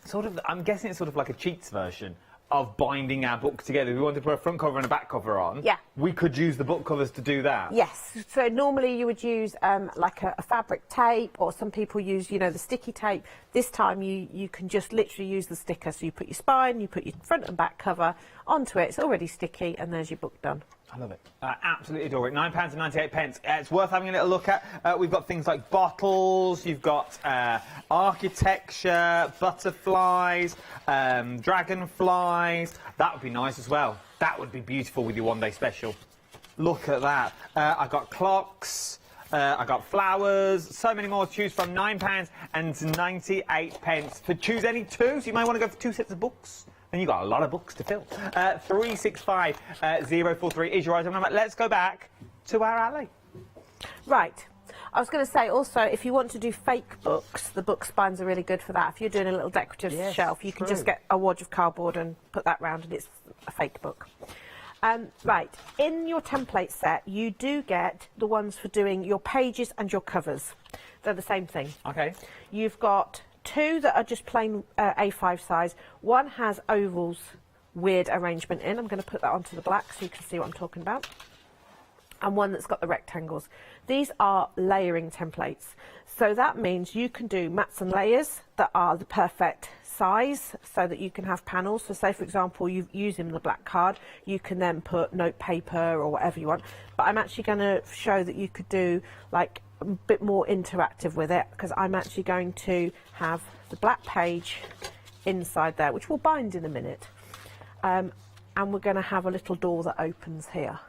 sort of, I'm guessing it's sort of like a cheats version of binding our book together, we want to put a front cover and a back cover on, yeah, we could use the book covers to do that? Yes. So normally you would use like a fabric tape, or some people use, you know, the sticky tape. This time you can just literally use the sticker. So you put your spine, you put your front and back cover onto it. It's already sticky, and there's your book done. I love it. Absolutely adore it. £9.98. It's worth having a little look at. We've got things like bottles, you've got architecture, butterflies, dragonflies. That would be nice as well. That would be beautiful with your one-day special. Look at that. I got clocks. I got flowers, so many more to choose from. £9.98. For choose any 2, so you might want to go for 2 sets of books. And you've got a lot of books to fill. 365043 is your item number. Let's go back to our alley. Right. I was going to say also, if you want to do fake books, the book spines are really good for that. If you're doing a little decorative shelf, you can just get a wad of cardboard and put that round, and it's a fake book. Right, in your template set, you do get the ones for doing your pages and your covers. They're the same thing. Okay. You've got 2 that are just plain A5 size. One has ovals, weird arrangement in. I'm going to put that onto the black so you can see what I'm talking about. And one that's got the rectangles. These are layering templates. So that means you can do mats and layers that are the perfect size so that you can have panels. So say, for example, you're using the black card, you can then put note paper or whatever you want. But I'm actually going to show that you could do like a bit more interactive with it, because I'm actually going to have the black page inside there, which we'll bind in a minute. And we're going to have a little door that opens here.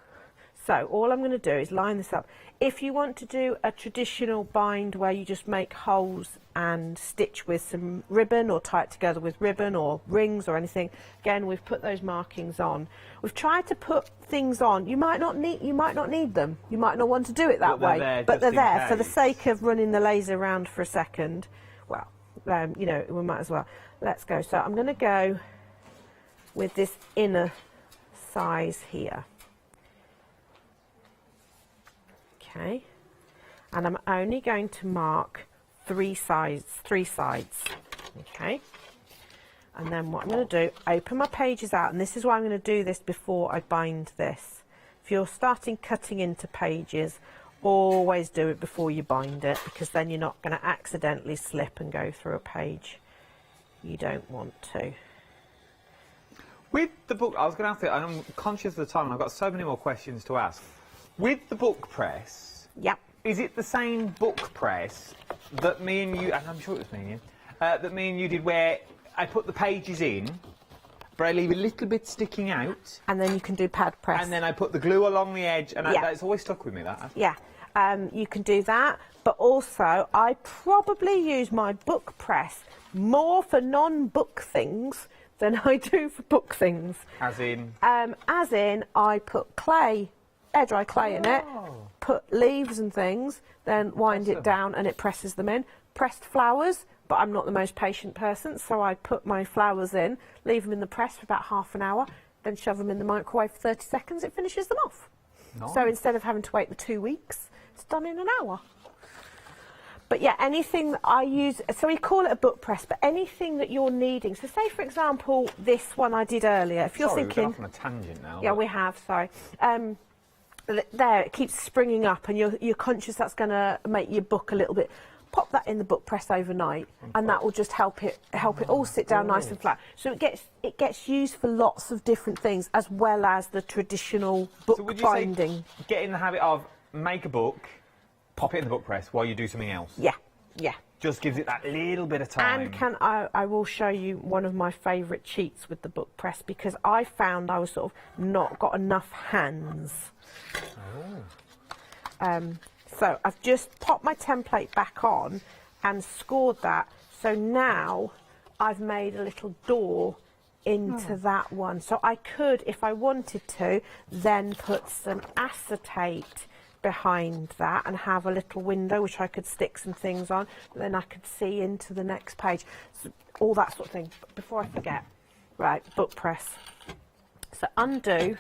So all I'm going to do is line this up. If you want to do a traditional bind where you just make holes and stitch with some ribbon, or tie it together with ribbon or rings or anything, again, we've put those markings on. We've tried to put things on. You might not need them. You might not want to do it that way, but they're there for the sake of running the laser around for a second. Well, you know, we might as well. Let's go. So I'm going to go with this inner size here. Okay, and I'm only going to mark 3 sides. Okay, and then what I'm going to do, open my pages out, and this is why I'm going to do this before I bind this. If you're starting cutting into pages, always do it before you bind it, because then you're not going to accidentally slip and go through a page you don't want to. With the book, I was going to ask you, I'm conscious of the time, and I've got so many more questions to ask. With the book press, yep, is it the same book press that me and you, and I'm sure it was me and you, that me and you did, where I put the pages in, but I leave a little bit sticking out. And then you can do pad press. And then I put the glue along the edge, and Yeah. that's always stuck with me, that. Yeah, you can do that, but also I probably use my book press more for non-book things than I do for book things. As in? As in, I put clay, air dry clay in it, put leaves and things, then wind it down and it presses them in. Pressed flowers, but I'm not the most patient person, so I put my flowers in, leave them in the press for about half an hour, then shove them in the microwave for 30 seconds, it finishes them off. Nice. So instead of having to wait the 2 weeks, it's done in an hour. But yeah, anything that I use, so we call it a book press, but anything that you're needing. So say, for example, this one I did earlier. If you're thinking... We're off on a tangent now. Yeah, we have, sorry. There, it keeps springing up and you're conscious that's going to make your book a little bit... Pop that in the book press overnight, and that will just help it all sit down nice and flat. So it gets used for lots of different things, as well as the traditional book binding. Say, get in the habit of make a book, pop it in the book press while you do something else. Yeah, yeah. Just gives it that little bit of time. And I will show you one of my favourite cheats with the book press, because I found I was sort of not got enough hands. So I've just popped my template back on and scored that. So now I've made a little door into that one. So I could, if I wanted to, then put some acetate behind that and have a little window which I could stick some things on. Then I could see into the next page. So all that sort of thing. But before I forget, right, book press. So undo.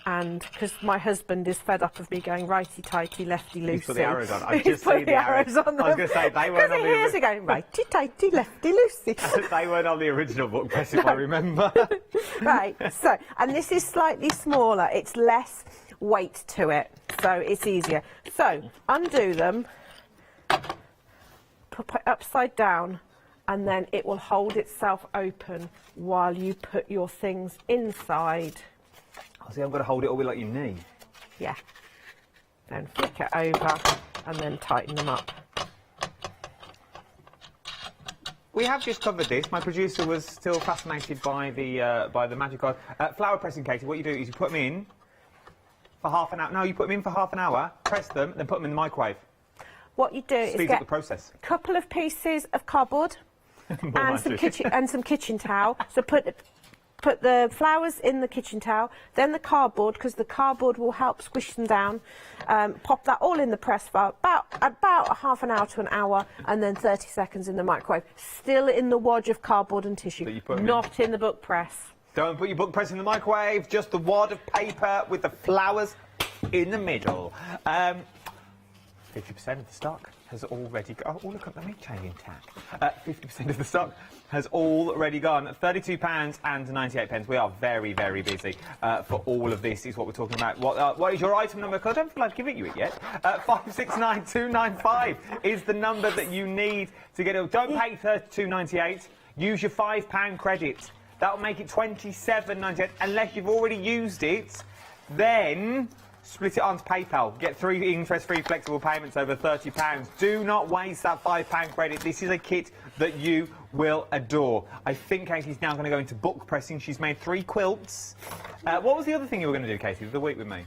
And because my husband is fed up of me going righty-tighty, lefty-loosey. He's put the arrows on. I just see the arrows on them. I was going to say, they weren't on the original. Going righty-tighty, lefty-loosey. They weren't on the original book press, if I remember. Right, so, and this is slightly smaller. It's less weight to it, so it's easier. So, undo them, put it upside down, and then it will hold itself open while you put your things inside. See, I'm going to hold it all like your knee. Yeah. Then flick it over and then tighten them up. We have just covered this. My producer was still fascinated by the magic of flower pressing, Katie. What you do is you put them in for half an hour. No, you put them in for half an hour, press them, then put them in the microwave. What you do is Speeds get up the process. a couple of pieces of cardboard and some kitchen towel. So put the flowers in the kitchen towel, then the cardboard, because the cardboard will help squish them down. Pop that all in the press for about a half an hour to an hour, and then 30 seconds in the microwave. Still in the wad of cardboard and tissue, not in the book press. Don't put your book press in the microwave, just the wad of paper with the flowers in the middle. 50% of the stock has already gone. Oh, look at the meat changing tack. 50% of the stock has already gone. £32.98. We are very, very busy for all of this, is what we're talking about. What is your item number? Because I don't feel like giving you it yet. 569295 is the number that you need to get it. Don't pay £32.98. Use your £5 credit. That'll make it £27.98. Unless you've already used it, then split it onto PayPal. Get 3 interest-free flexible payments over £30. Do not waste that £5 credit. This is a kit that you will adore. I think Katie's now going to go into book pressing. She's made 3 quilts. What was the other thing you were going to do, Katie, the week with me?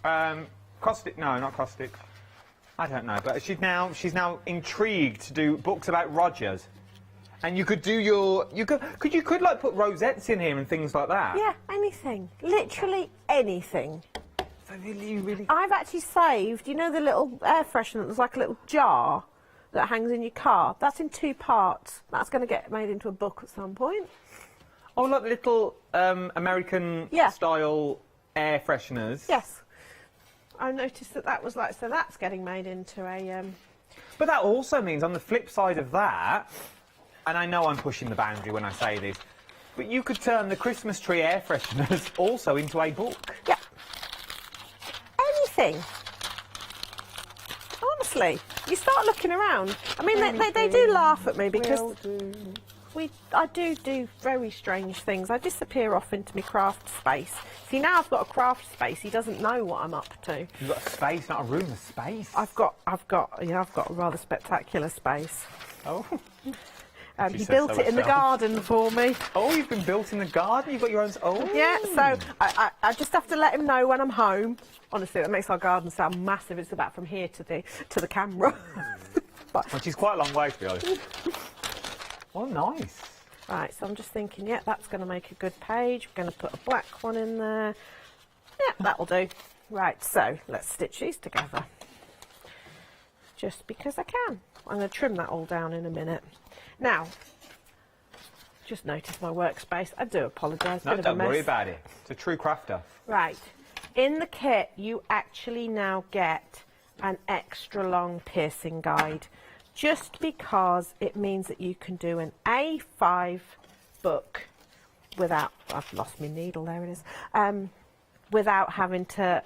Cross stick? No, not cross stick. I don't know, but she's now intrigued to do books about Rogers. And you could do you could like put rosettes in here and things like that. Yeah, anything. Literally anything. So really... I've actually saved, you know, the little air freshener that's like a little jar that hangs in your car? That's in 2 parts. That's going to get made into a book at some point. Oh, like little American-style air fresheners? Yes. I noticed that was like, so that's getting made into a... But that also means, on the flip side of that, and I know I'm pushing the boundary when I say this, but you could turn the Christmas tree air fresheners also into a book. Yeah. Anything. Honestly, you start looking around. I mean, they do laugh at me because I do very strange things. I disappear off into my craft space. See, now I've got a craft space. He doesn't know what I'm up to. You've got a space, not a room, a space. I've got a rather spectacular space. Oh. He built it in the garden for me. Oh, you've been built in the garden? You've got your own... Oh! Yeah, so I just have to let him know when I'm home. Honestly, that makes our garden sound massive. It's about from here to the camera. Which is quite a long way, to be honest. Oh, nice. Right, so I'm just thinking, yeah, that's going to make a good page. We're going to put a black one in there. Yeah, that'll do. Right, so let's stitch these together. Just because I can. I'm going to trim that all down in a minute. Now, just noticed my workspace. I do apologise. No, don't worry about it. It's a true crafter. Right. In the kit, you actually now get an extra long piercing guide, just because it means that you can do an A5 book without, I've lost my needle, there it is, without having to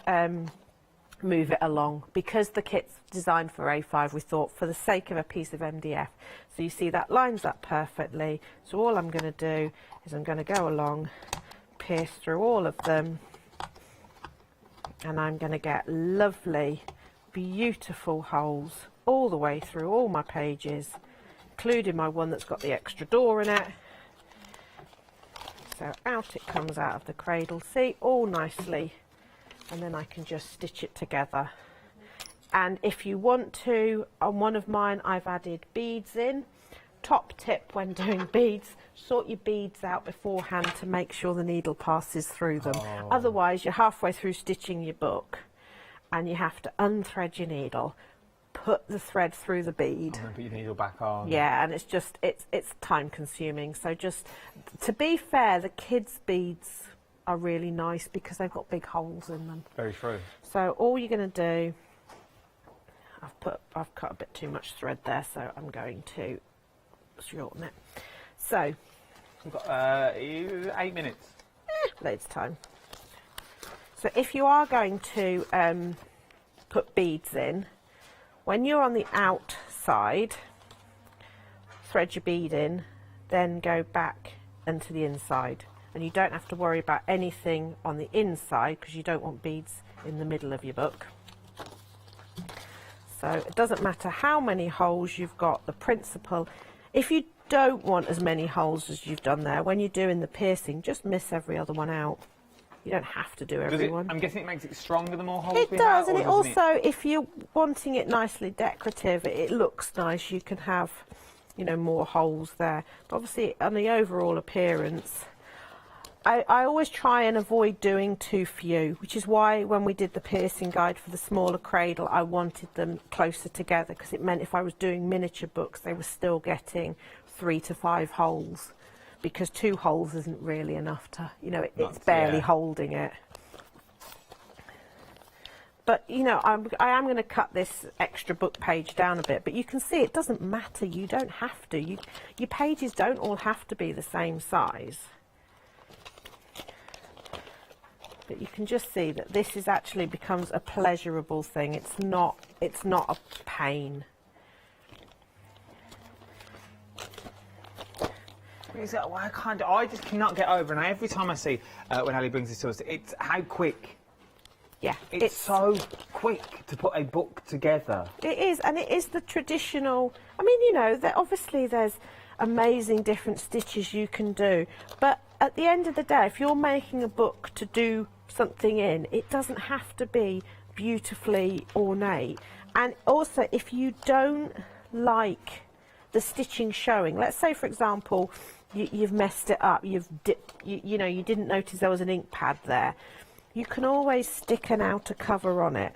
move it along. Because the kit's designed for A5, we thought for the sake of a piece of MDF. So you see that lines up perfectly. So all I'm going to do is I'm going to go along, pierce through all of them, and I'm going to get lovely, beautiful holes all the way through all my pages, including my one that's got the extra door in it. So out it comes out of the cradle, see, all nicely, and then I can just stitch it together. And if you want to, on one of mine I've added beads in. Top tip when doing beads, sort your beads out beforehand to make sure the needle passes through them. Otherwise you're halfway through stitching your book and you have to unthread your needle, put the thread through the bead. And then put your needle back on. Yeah, and it's just, it's time consuming. So just, to be fair, the kids' beads are really nice because they've got big holes in them. Very true. So all you're going to do, I've cut a bit too much thread there, so I'm going to shorten it. So we've got 8 minutes. Loads of time. So if you are going to put beads in, when you're on the outside, thread your bead in, then go back into the inside. And you don't have to worry about anything on the inside because you don't want beads in the middle of your book. So it doesn't matter how many holes you've got, the principle. If you don't want as many holes as you've done there, when you're doing the piercing, just miss every other one out. You don't have to do every one. I'm guessing it makes it stronger the more holes It we does, have, and it also, if you're wanting it nicely decorative, it looks nice. You can have, you know, more holes there. But obviously, on the overall appearance, I always try and avoid doing too few, which is why when we did the piercing guide for the smaller cradle, I wanted them closer together because it meant if I was doing miniature books, they were still getting 3 to 5 holes, because 2 holes isn't really enough to, you know, it's barely holding it. But, you know, I am going to cut this extra book page down a bit, but you can see it doesn't matter. You don't have to. Your pages don't all have to be the same size. But you can just see that this is actually becomes a pleasurable thing. It's not a pain. I just cannot get over, and every time I see when Ali brings this to us, it's how quick. Yeah, it's so quick to put a book together. It is, and it is the traditional. I mean, you know, obviously there's amazing different stitches you can do, but at the end of the day, if you're making a book to do something in, it doesn't have to be beautifully ornate. And also, if you don't like the stitching showing, let's say for example you've messed it up, you know, you didn't notice there was an ink pad there, you can always stick an outer cover on it